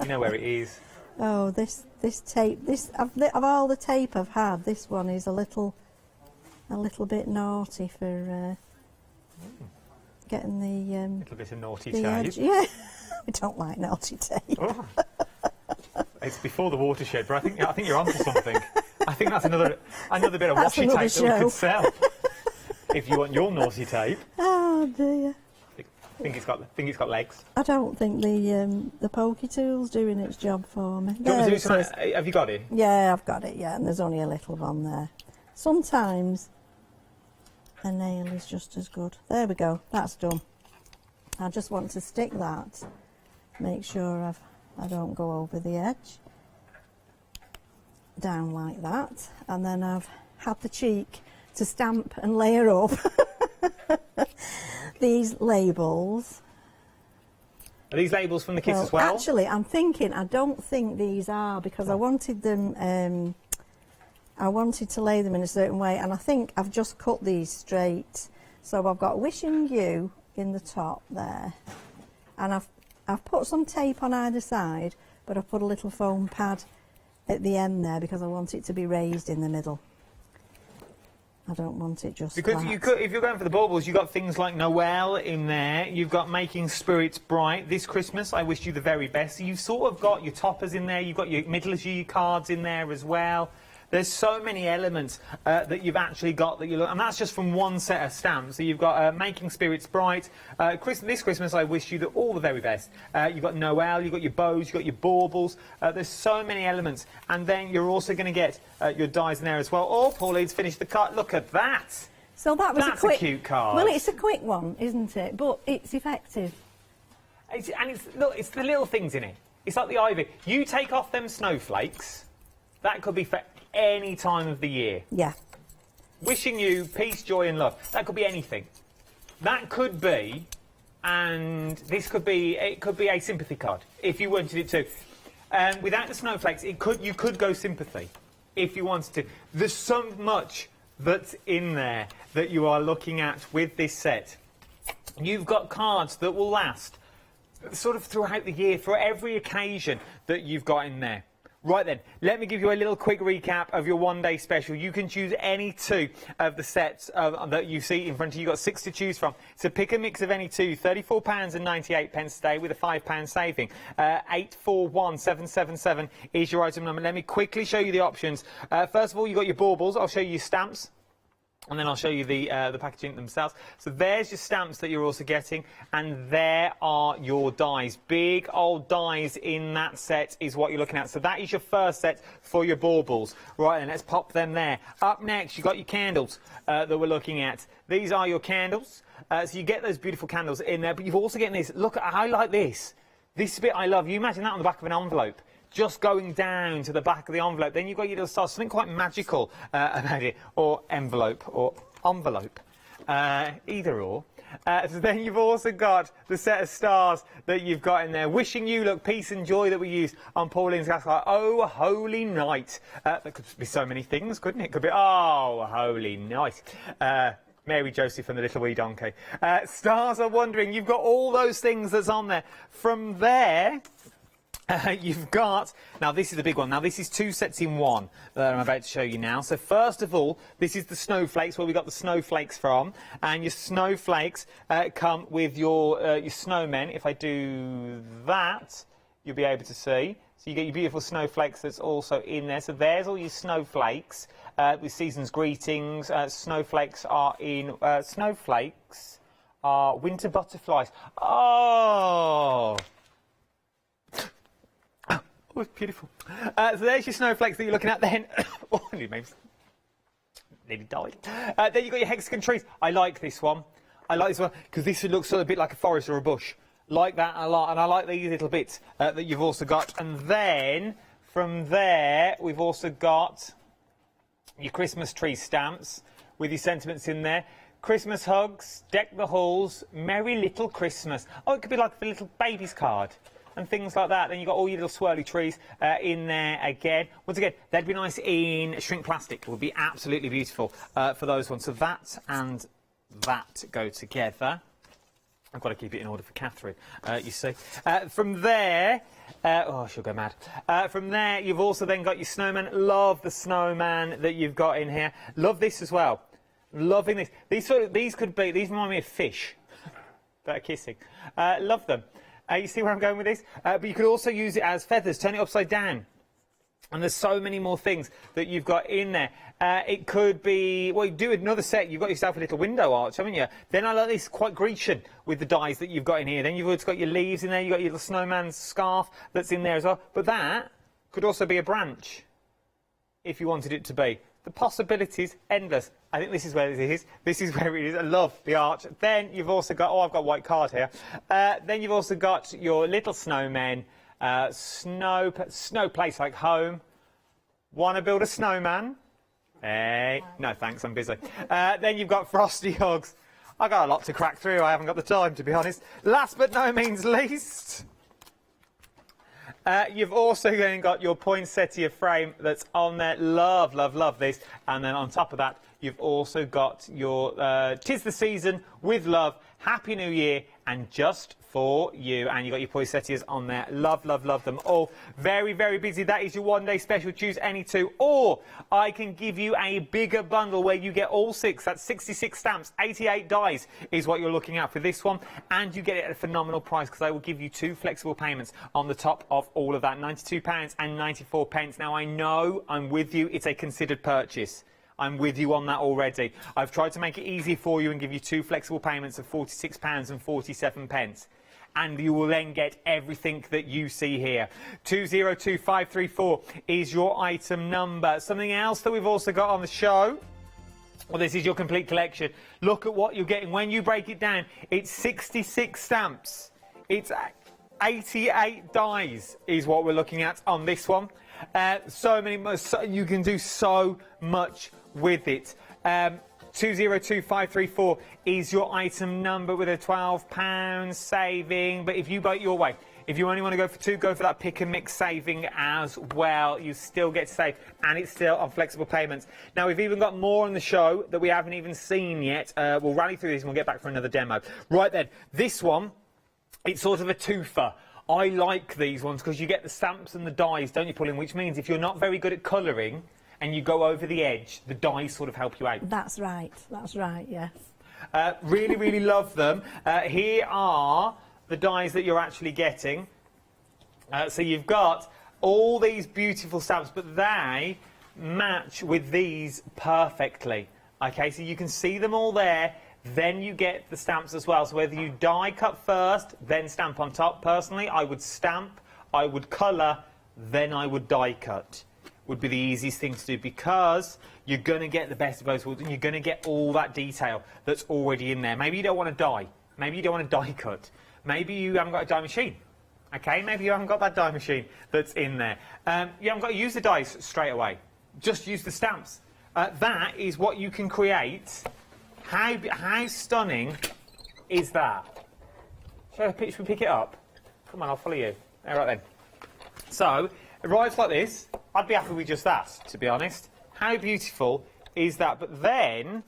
You know where it is. Oh, this tape. Of all the tape I've had, this one is a little bit naughty for getting the little bit of naughty the tape. edge. Yeah, I don't like naughty tape. Oh. It's before the watershed, but I think you're onto something. I think that's another bit of washi tape that we could sell. If you want your naughty tape. Oh dear. I think it's got legs. I don't think the pokey tool's doing its job for me. Have you got it? Yeah, I've got it. Yeah, and there's only a little one there. Sometimes a nail is just as good. There we go. That's done. I just want to stick that. Make sure I don't go over the edge. Down like that. And then I've had the cheek to stamp and layer up these labels. Are these labels from the kids as well? Actually, I'm thinking, I don't think these are, because I wanted them, I wanted to lay them in a certain way, and I think I've just cut these straight. So I've got Wishing You in the top there, and I've put some tape on either side, but I've put a little foam pad at the end there because I want it to be raised in the middle. I don't want it just because flat. if you're going for the baubles, you've got things like Noel in there. You've got Making Spirits Bright. This Christmas, I wish you the very best. So you've sort of got your toppers in there. You've got your middle-of-year cards in there as well. There's so many elements that you've actually got that you look, and that's just from one set of stamps. So you've got Making Spirits Bright. This Christmas, I wish you all the very best. You've got Noel, you've got your bows, you've got your baubles. There's so many elements, and then you're also going to get your dies in there as well. Oh, Pauline's finished the card. Look at that. So that's a cute card. Well, it's a quick one, isn't it? But it's effective. Look, it's the little things in it. It's like the ivy. You take off them snowflakes. That could be for any time of the year. Yeah. Wishing you peace, joy and love. That could be anything. That could be, and this could be, it could be a sympathy card, if you wanted it to. Without the snowflakes, you could go sympathy, if you wanted to. There's so much that's in there that you are looking at with this set. You've got cards that will last sort of throughout the year, for every occasion that you've got in there. Right then, let me give you a little quick recap of your one-day special. You can choose any two of the sets that you see in front of you. You've got 6 to choose from. So pick a mix of any two. £34.98 today with a £5 saving. 841777 is your item number. Let me quickly show you the options. First of all, you've got your baubles. I'll show you your stamps. And then I'll show you the packaging themselves. So there's your stamps that you're also getting, and there are your dies. Big old dies in that set is what you're looking at. So that is your first set for your baubles. Right, then let's pop them there. Up next, you've got your candles that we're looking at. These are your candles. So you get those beautiful candles in there, but you've also getting this. Look, I like this. This bit I love. You imagine that on the back of an envelope. Just going down to the back of the envelope. Then you've got your little stars, something quite magical about it, or envelope, either or. So then you've also got the set of stars that you've got in there. Wishing you, look, peace and joy that we use on Pauline's Gaslight. Oh, holy night. That could be so many things, couldn't it? Could be, oh, holy night. Mary Joseph and the Little Wee Donkey. Stars are wondering. You've got all those things that's on there. From there... you've got, now this is the big one, now this is 2 sets in one that I'm about to show you now. So first of all, this is the snowflakes, where we got the snowflakes from, and your snowflakes come with your snowmen. If I do that, you'll be able to see. So you get your beautiful snowflakes that's also in there. So there's all your snowflakes with season's greetings. Snowflakes are are winter butterflies. Oh! Oh, it's beautiful. So there's your snowflakes that you're looking at then. Oh, nearly died. Then you've got your hexagon trees. I like this one. I like this one because this looks sort of a bit like a forest or a bush. Like that a lot, and I like these little bits that you've also got. And then from there, we've also got your Christmas tree stamps with your sentiments in there. Christmas hugs, deck the halls, Merry Little Christmas. Oh, it could be like a little baby's card and things like that. Then you've got all your little swirly trees in there again. Once again, they'd be nice in shrink plastic. It would be absolutely beautiful for those ones. So that and that go together. I've got to keep it in order for Catherine, you see. From there, oh, she'll go mad. From there, you've also then got your snowman. Love the snowman that you've got in here. Love this as well. Loving this. These remind me of fish that are kissing. Love them. You see where I'm going with this? But you could also use it as feathers. Turn it upside down. And there's so many more things that you've got in there. It could be, well, you do another set. You've got yourself a little window arch, haven't you? Then I like this, quite Grecian with the dies that you've got in here. Then you've also got your leaves in there. You've got your little snowman's scarf that's in there as well. But that could also be a branch if you wanted it to be. The possibilities, endless. I think this is where it is. This is where it is. I love the arch. Then you've also got, oh, I've got a white card here. Then you've also got your little snowmen. Snow place like home. Want to build a snowman? Hey, no thanks, I'm busy. Then you've got frosty hugs. I got a lot to crack through. I haven't got the time, to be honest. Last but no means least, you've also then got your poinsettia frame that's on there. Love, love, love this. And then on top of that, you've also got your 'Tis the Season with Love, Happy New Year, and Just for You. And you've got your poinsettias on there. Love, love, love them all. Very, very busy. That is your one-day special. Choose any two. Or I can give you a bigger bundle where you get all 6. That's 66 stamps, 88 dies is what you're looking at for this one. And you get it at a phenomenal price because I will give you 2 flexible payments on the top of all of that. £92 and 94p. Now, I know I'm with you. It's a considered purchase. I'm with you on that already. I've tried to make it easy for you and give you 2 flexible payments of £46 and 47p. And you will then get everything that you see here. 202534 is your item number. Something else that we've also got on the show. Well, this is your complete collection. Look at what you're getting. When you break it down, it's 66 stamps. It's 88 dies is what we're looking at on this one. So many, you can do so much with it. 202534 is your item number with a £12 saving. But if you buy it your way, if you only want to go for 2, go for that pick and mix saving as well. You still get to save, and it's still on flexible payments. Now, we've even got more on the show that we haven't even seen yet. We'll rally through these and we'll get back for another demo. Right then, this one, it's sort of a twofer. I like these ones because you get the stamps and the dies, don't you, Pauline? Which means if you're not very good at colouring and you go over the edge, the dies sort of help you out. That's right, yes. Really, really love them. Here are the dies that you're actually getting. So you've got all these beautiful stamps, but they match with these perfectly. Okay, so you can see them all there. Then you get the stamps as well. So whether you die cut first, then stamp on top. Personally, I would stamp, I would colour, then I would die cut. Would be the easiest thing to do because you're going to get the best of both worlds and you're going to get all that detail that's already in there. Maybe you don't want to dye. Maybe you don't want to die cut. Maybe you haven't got a dye machine. Okay, maybe you haven't got that dye machine that's in there. You haven't got to use the dies straight away. Just use the stamps. That is what you can create. How stunning is that? Should we pick it up? Come on, I'll follow you. All right then. So, it arrives like this. I'd be happy with just that, to be honest. How beautiful is that? But then,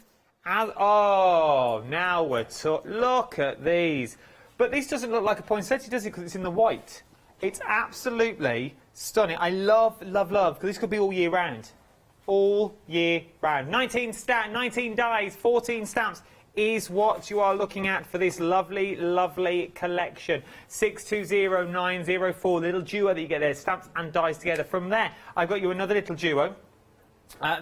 oh, now we're look at these. But this doesn't look like a poinsettia, does it? Because it's in the white. It's absolutely stunning. I love, love, love, because this could be all year round. All year round. 19 dies, 14 stamps is what you are looking at for this lovely, lovely collection. 620904, little duo that you get there, stamps and dies together. From there, I've got you another little duo.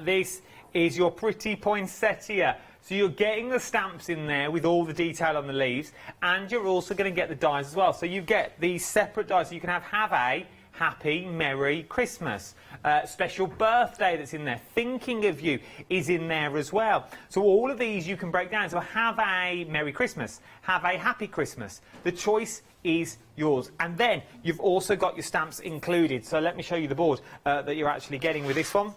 This is your pretty poinsettia. So you're getting the stamps in there with all the detail on the leaves, and you're also going to get the dies as well. So you get these separate dies, so you can have a happy, merry Christmas. Special birthday that's in there. Thinking of you is in there as well. So all of these you can break down. So have a Merry Christmas. Have a Happy Christmas. The choice is yours. And then you've also got your stamps included. So let me show you the board that you're actually getting with this one.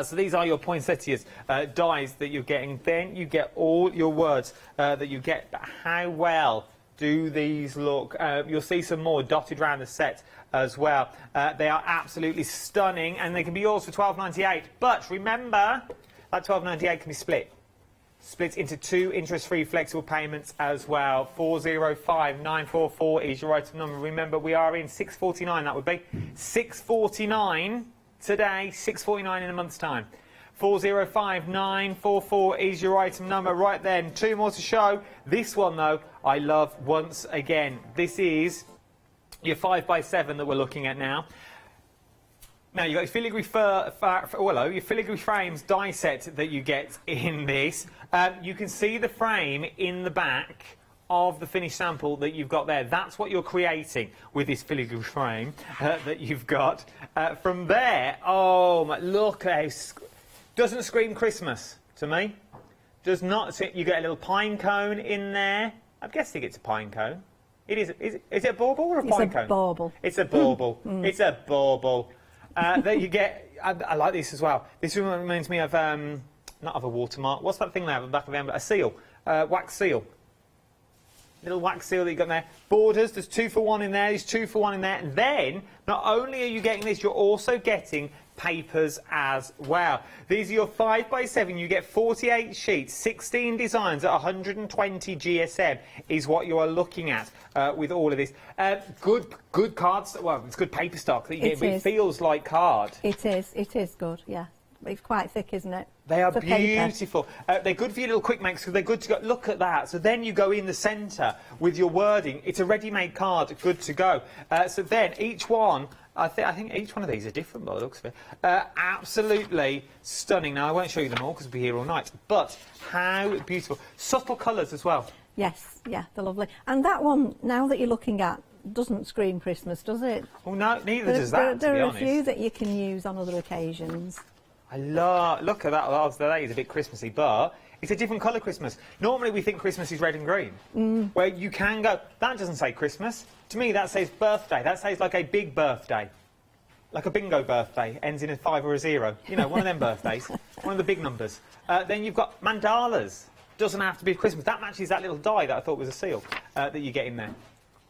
So these are your poinsettias dies that you're getting. Then you get all your words that you get. But how well do these look? You'll see some more dotted around the set as well. They are absolutely stunning, and they can be yours for £12.98. But remember, that £12.98 can be split into 2 interest-free flexible payments as well. 405944 is your item number. Remember, we are in 649. That would be 649 today, 649 in a month's time. 405944 is your item number. Right then, 2 more to show. This one, though, I love once again. This is your 5x7 that we're looking at now. Now, you've got your filigree filigree frames die set that you get in this. You can see the frame in the back of the finished sample that you've got there. That's what you're creating with this filigree frame that you've got. From there, oh, look, doesn't scream Christmas to me. Does not. You get a little pine cone in there. I'm guessing it's a pine cone. It is. Is it a bauble or a pine cone? It's a bauble. It's a bauble. It's a bauble. There you get. I like this as well. This reminds me of not of a watermark. What's that thing there at the back of the envelope? A seal. Wax seal. Little wax seal that you got there. Borders. There's 2 for 1 in there. There's 2 for 1 in there. And then not only are you getting this, you're also getting papers as well. These are your 5x7. You get 48 sheets, 16 designs at 120 GSM is what you are looking at with all of this. Good cards. Well, it's good paper stock that you get, but it feels like card. It is good, yeah. It's quite thick, isn't it? They are beautiful. They're good for your little quick makes because they're good to go. Look at that. So then you go in the centre with your wording. It's a ready-made card, good to go. So then each one, I think each one of these are different by the looks of it. Absolutely stunning. Now, I won't show you them all because we'll be here all night. But how beautiful. Subtle colours as well. Yes, yeah, they're lovely. And that one, now that you're looking at, doesn't scream Christmas, does it? Well, no, neither does that, There to are be a few honest. that you can use on other occasions. Look at that. That is a bit Christmassy, but it's a different colour Christmas. Normally we think Christmas is red and green, where you can go, that doesn't say Christmas. To me, that says birthday. That says like a big birthday. Like a bingo birthday, ends in a 5 or a 0. You know, one of them birthdays, one of the big numbers. Then you've got mandalas. Doesn't have to be Christmas. That matches that little die that I thought was a seal that you get in there.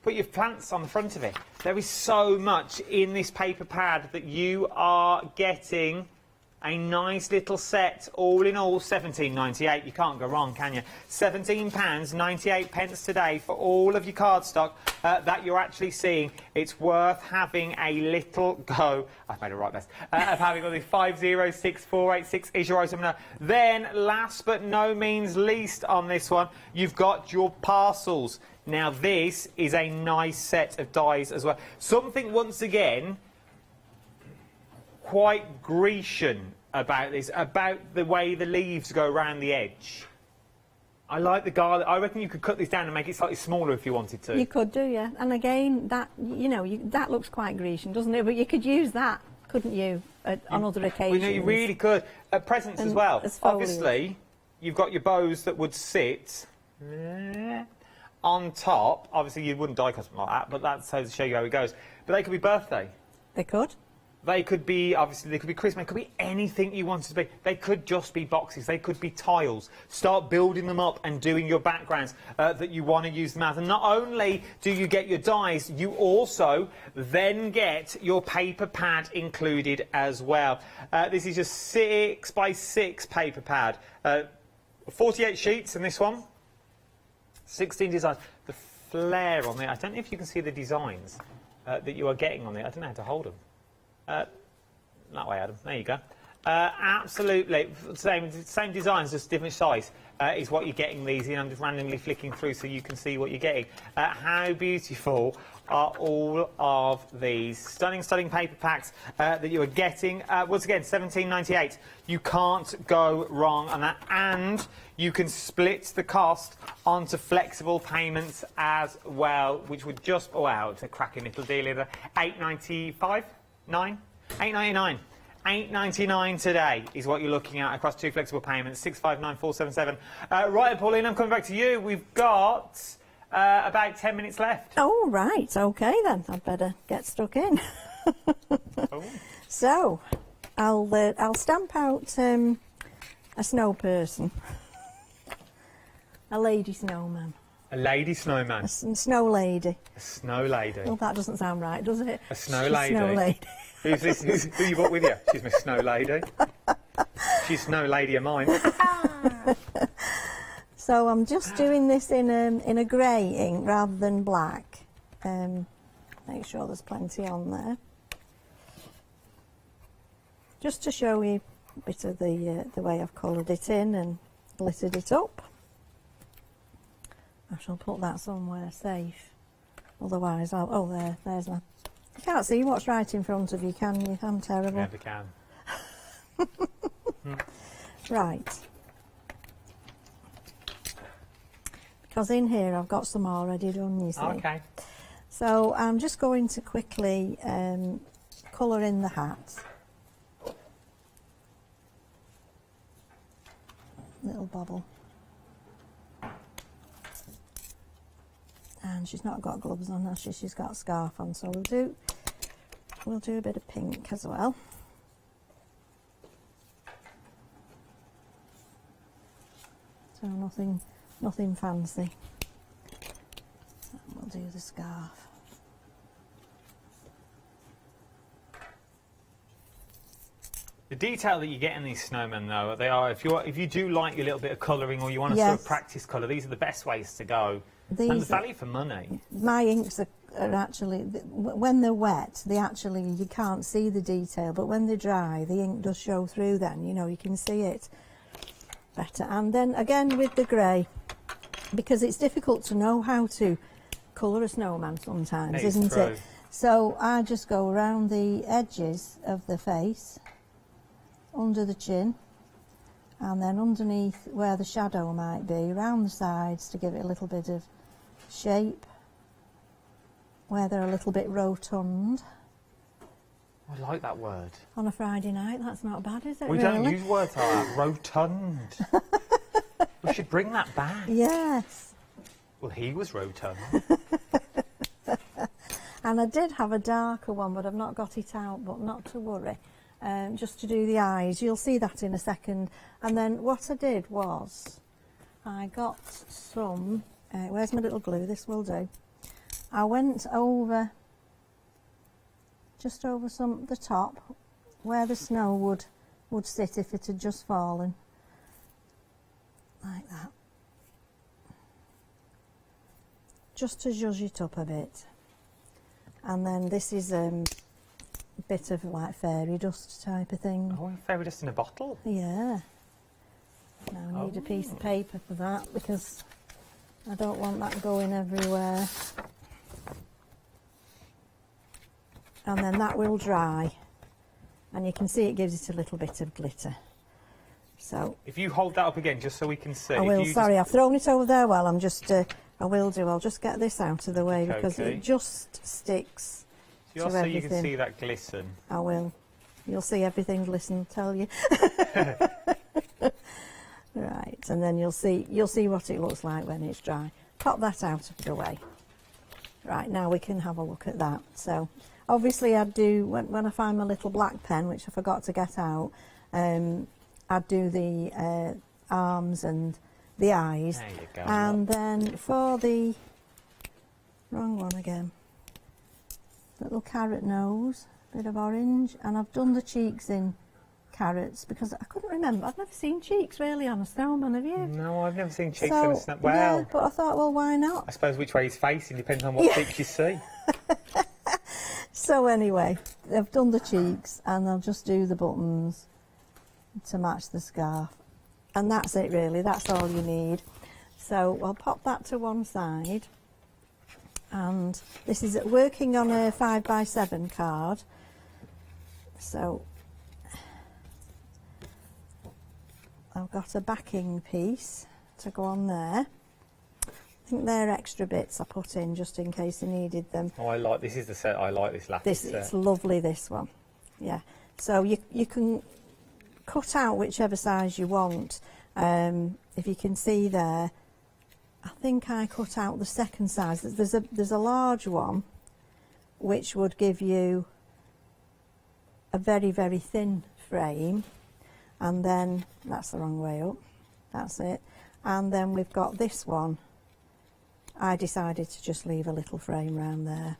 Put your plants on the front of it. There is so much in this paper pad that you are getting. A nice little set, all in all, £17.98. You can't go wrong, can you? £17.98 today for all of your cardstock that you're actually seeing. It's worth having a little go. I've made a right mess. Of having all the 506486 is your item now. Then, last but no means least on this one, you've got your parcels. Now, this is a nice set of dies as well. Something, once again, quite Grecian about this, about the way the leaves go around the edge. I like the garlic. I reckon you could cut this down and make it slightly smaller if you wanted to. You could do, yeah. And again, that, you know, that looks quite Grecian, doesn't it? But you could use that, couldn't you, on other occasions? Well, you really could. Presents as well. Obviously, you've got your bows that would sit on top. Obviously, you wouldn't die cut them like that, but that's to show you how it goes. But they could be birthday. They could. They could be, obviously, they could be Christmas. It could be anything you wanted to be. They could just be boxes. They could be tiles. Start building them up and doing your backgrounds that you want to use them as. And not only do you get your dies, you also then get your paper pad included as well. This is just 6x6 paper pad. 48 sheets in this one. 16 designs. The flare on it, I don't know if you can see the designs that you are getting on it. I don't know how to hold them. That way, Adam. There you go. Absolutely. Same designs, just different size is what you're getting these in. I'm just randomly flicking through so you can see what you're getting. How beautiful are all of these stunning paper packs that you are getting. Once again, £17.98. You can't go wrong on that, and you can split the cost onto flexible payments as well, which would just go out. It's a cracking little deal either. £8.95, £8.99. £8.99 today is what you're looking at across 2 flexible payments. 659477. Right, Pauline, I'm coming back to you. We've got about 10 minutes left. Oh, right. OK, then. I'd better get stuck in. So, I'll stamp out a snow person. A lady snowman. A lady snowman. A snow lady. A snow lady. Well, that doesn't sound right, does it? A snow lady. Snow lady. Who's this? Who you got with you? She's my snow lady. She's snow lady of mine. So I'm just doing this in a grey ink rather than black. Make sure there's plenty on there. Just to show you a bit of the way I've coloured it in and glittered it up. I shall put that somewhere safe. Otherwise, there's my... You can't see what's right in front of you, can you? I'm terrible. Never can. Right. Because in here I've got some already done, you see. Okay. So I'm just going to quickly colour in the hat. Little bobble. And she's not got gloves on, has she? She's got a scarf on, so we'll do a bit of pink as well. So nothing fancy. We'll do the scarf. The detail that you get in these snowmen, though, they are, if you do like your little bit of colouring or you want to sort of practice colour, these are the best ways to go. And the value for money. My inks are actually, when they're wet, you can't see the detail, but when they're dry, the ink does show through then, you can see it better. And then again with the grey, because it's difficult to know how to colour a snowman sometimes, isn't it? So I just go around the edges of the face, under the chin, and then underneath where the shadow might be, around the sides to give it a little bit of shape, where they're a little bit rotund. I like that word. On a Friday night, that's not bad, is it? We really? don't use words like that. Rotund. We should bring that back. Yes. Well, he was rotund. And I did have a darker one, but I've not got it out, but not to worry. Just to do the eyes. You'll see that in a second. And then what I did was, I got some, where's my little glue? This will do. I went over, just over the top, where the snow would sit if it had just fallen. Like that. Just to zhuzh it up a bit. And then this is a bit of like fairy dust type of thing. Oh, fairy dust in a bottle? Yeah. Now I need a piece of paper for that because I don't want that going everywhere. And then that will dry. And you can see it gives it a little bit of glitter. So if you hold that up again just so we can see. I will, sorry, I've thrown it over there while I'm just, I will do, I'll just get this out of the way because it just sticks just to so everything. you can see that glisten. I will. You'll see everything glisten, I'll tell you. Right, and then you'll see what it looks like when it's dry. Pop that out of the way. Right, now we can have a look at that. So obviously I'd do, when I find my little black pen, which I forgot to get out, I'd do the arms and the eyes. There you go. And then for the, wrong one again, little carrot nose, bit of orange, and I've done the cheeks in carrots because I couldn't remember. I've never seen cheeks really on a snowman, have you? No, I've never seen cheeks on a snowman. Well, yeah, but I thought, well, why not? I suppose which way he's facing depends on what cheeks you see. So anyway, I've done the cheeks and I'll just do the buttons to match the scarf. And that's it really, that's all you need. So I'll pop that to one side And this is working on a 5x7 card. So I've got a backing piece to go on there. I think they're extra bits I put in just in case I needed them. Oh, I like this. Is the set? I like this lattice set. It's lovely, this one. Yeah. So you can cut out whichever size you want. If you can see there, I think I cut out the second size. There's a large one, which would give you a very, very thin frame, and then that's the wrong way up. That's it. And then we've got this one. I decided to just leave a little frame round there.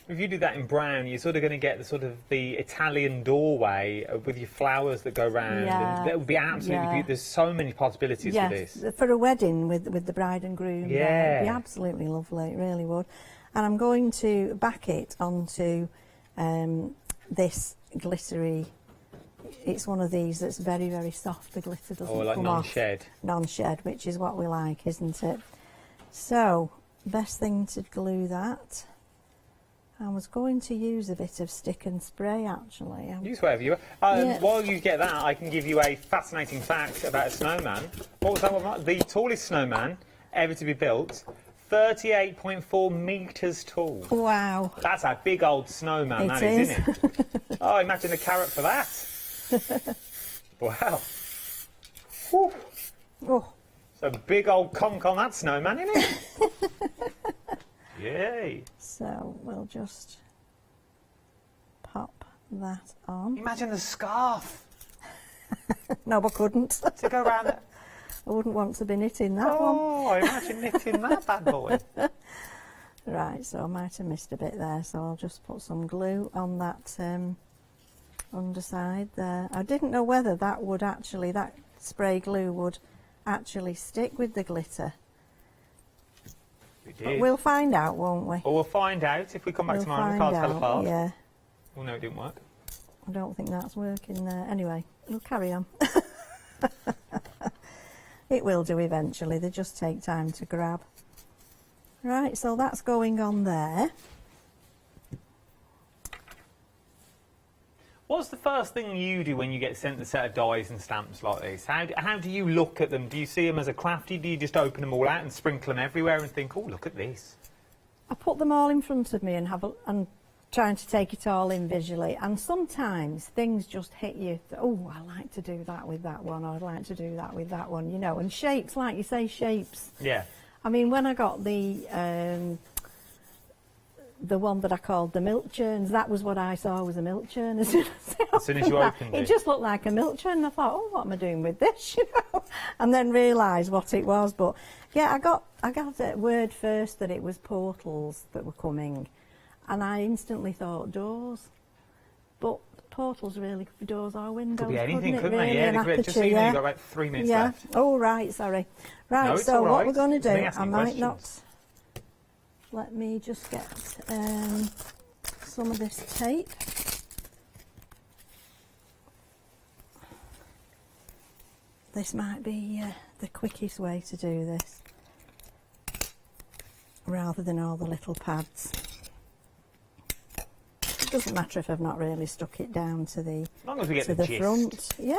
If you do that in brown, you're sort of going to get the sort of the Italian doorway with your flowers that go round. Yeah, and that would be absolutely beautiful. There's so many possibilities for this. For a wedding with the bride and groom. Yeah. It'd be absolutely lovely, it really would. And I'm going to back it onto this glittery. It's one of these that's very, very soft. The glitter doesn't like come non-shed. off. Non-shed, which is what we like, isn't it? So, best thing to glue that. I was going to use a bit of stick and spray, actually. Use whatever you want. While you get that, I can give you a fascinating fact about a snowman. What was that one? The tallest snowman ever to be built, 38.4 metres tall. Wow. That's a big old snowman, that is, isn't it? Oh, imagine a carrot for that. Wow. Whew. Oh. It's a big old conch on that snowman, isn't it? Yay. So we'll just pop that on. Imagine the scarf. No, I couldn't. To go around it. I wouldn't want to be knitting that one. Oh, imagine knitting that bad boy. Right, so I might have missed a bit there, so I'll just put some glue on that underside there. I didn't know whether that would actually, that spray glue would actually stick with the glitter. But we'll find out, won't we? Well, we'll find out if we come back tomorrow and the cards fell apart. Yeah. Well, no, it didn't work. I don't think that's working there. Anyway, we'll carry on. It will do eventually. They just take time to grab. Right, so that's going on there. What's the first thing you do when you get sent a set of dies and stamps like this? How do you look at them? Do you see them as a crafty? Do you just open them all out and sprinkle them everywhere and think, oh, look at this? I put them all in front of me and trying to take it all in visually. And sometimes things just hit you. Oh, I like to do that with that one, or I'd like to do that with that one, you know. And shapes, like you say, shapes. Yeah. I mean, when I got the one that I called the milk churns, that was what I saw was a milk churn. As soon as you opened it. It just looked like a milk churn, and I thought, oh, what am I doing with this, you know? And then realised what it was. But yeah, I got word first that it was portals that were coming, and I instantly thought doors. But portals really could be doors or windows. Could be anything, couldn't they? Really? Yeah, just so you know, you've got about 3 minutes left. Oh, right, sorry. Right, No, it's so all right. what we're going to do, Me asking I might questions. not. Let me just get some of this tape. This might be the quickest way to do this, rather than all the little pads. It doesn't matter if I've not really stuck it down to the, As long as we get to the the gist. front. Yeah,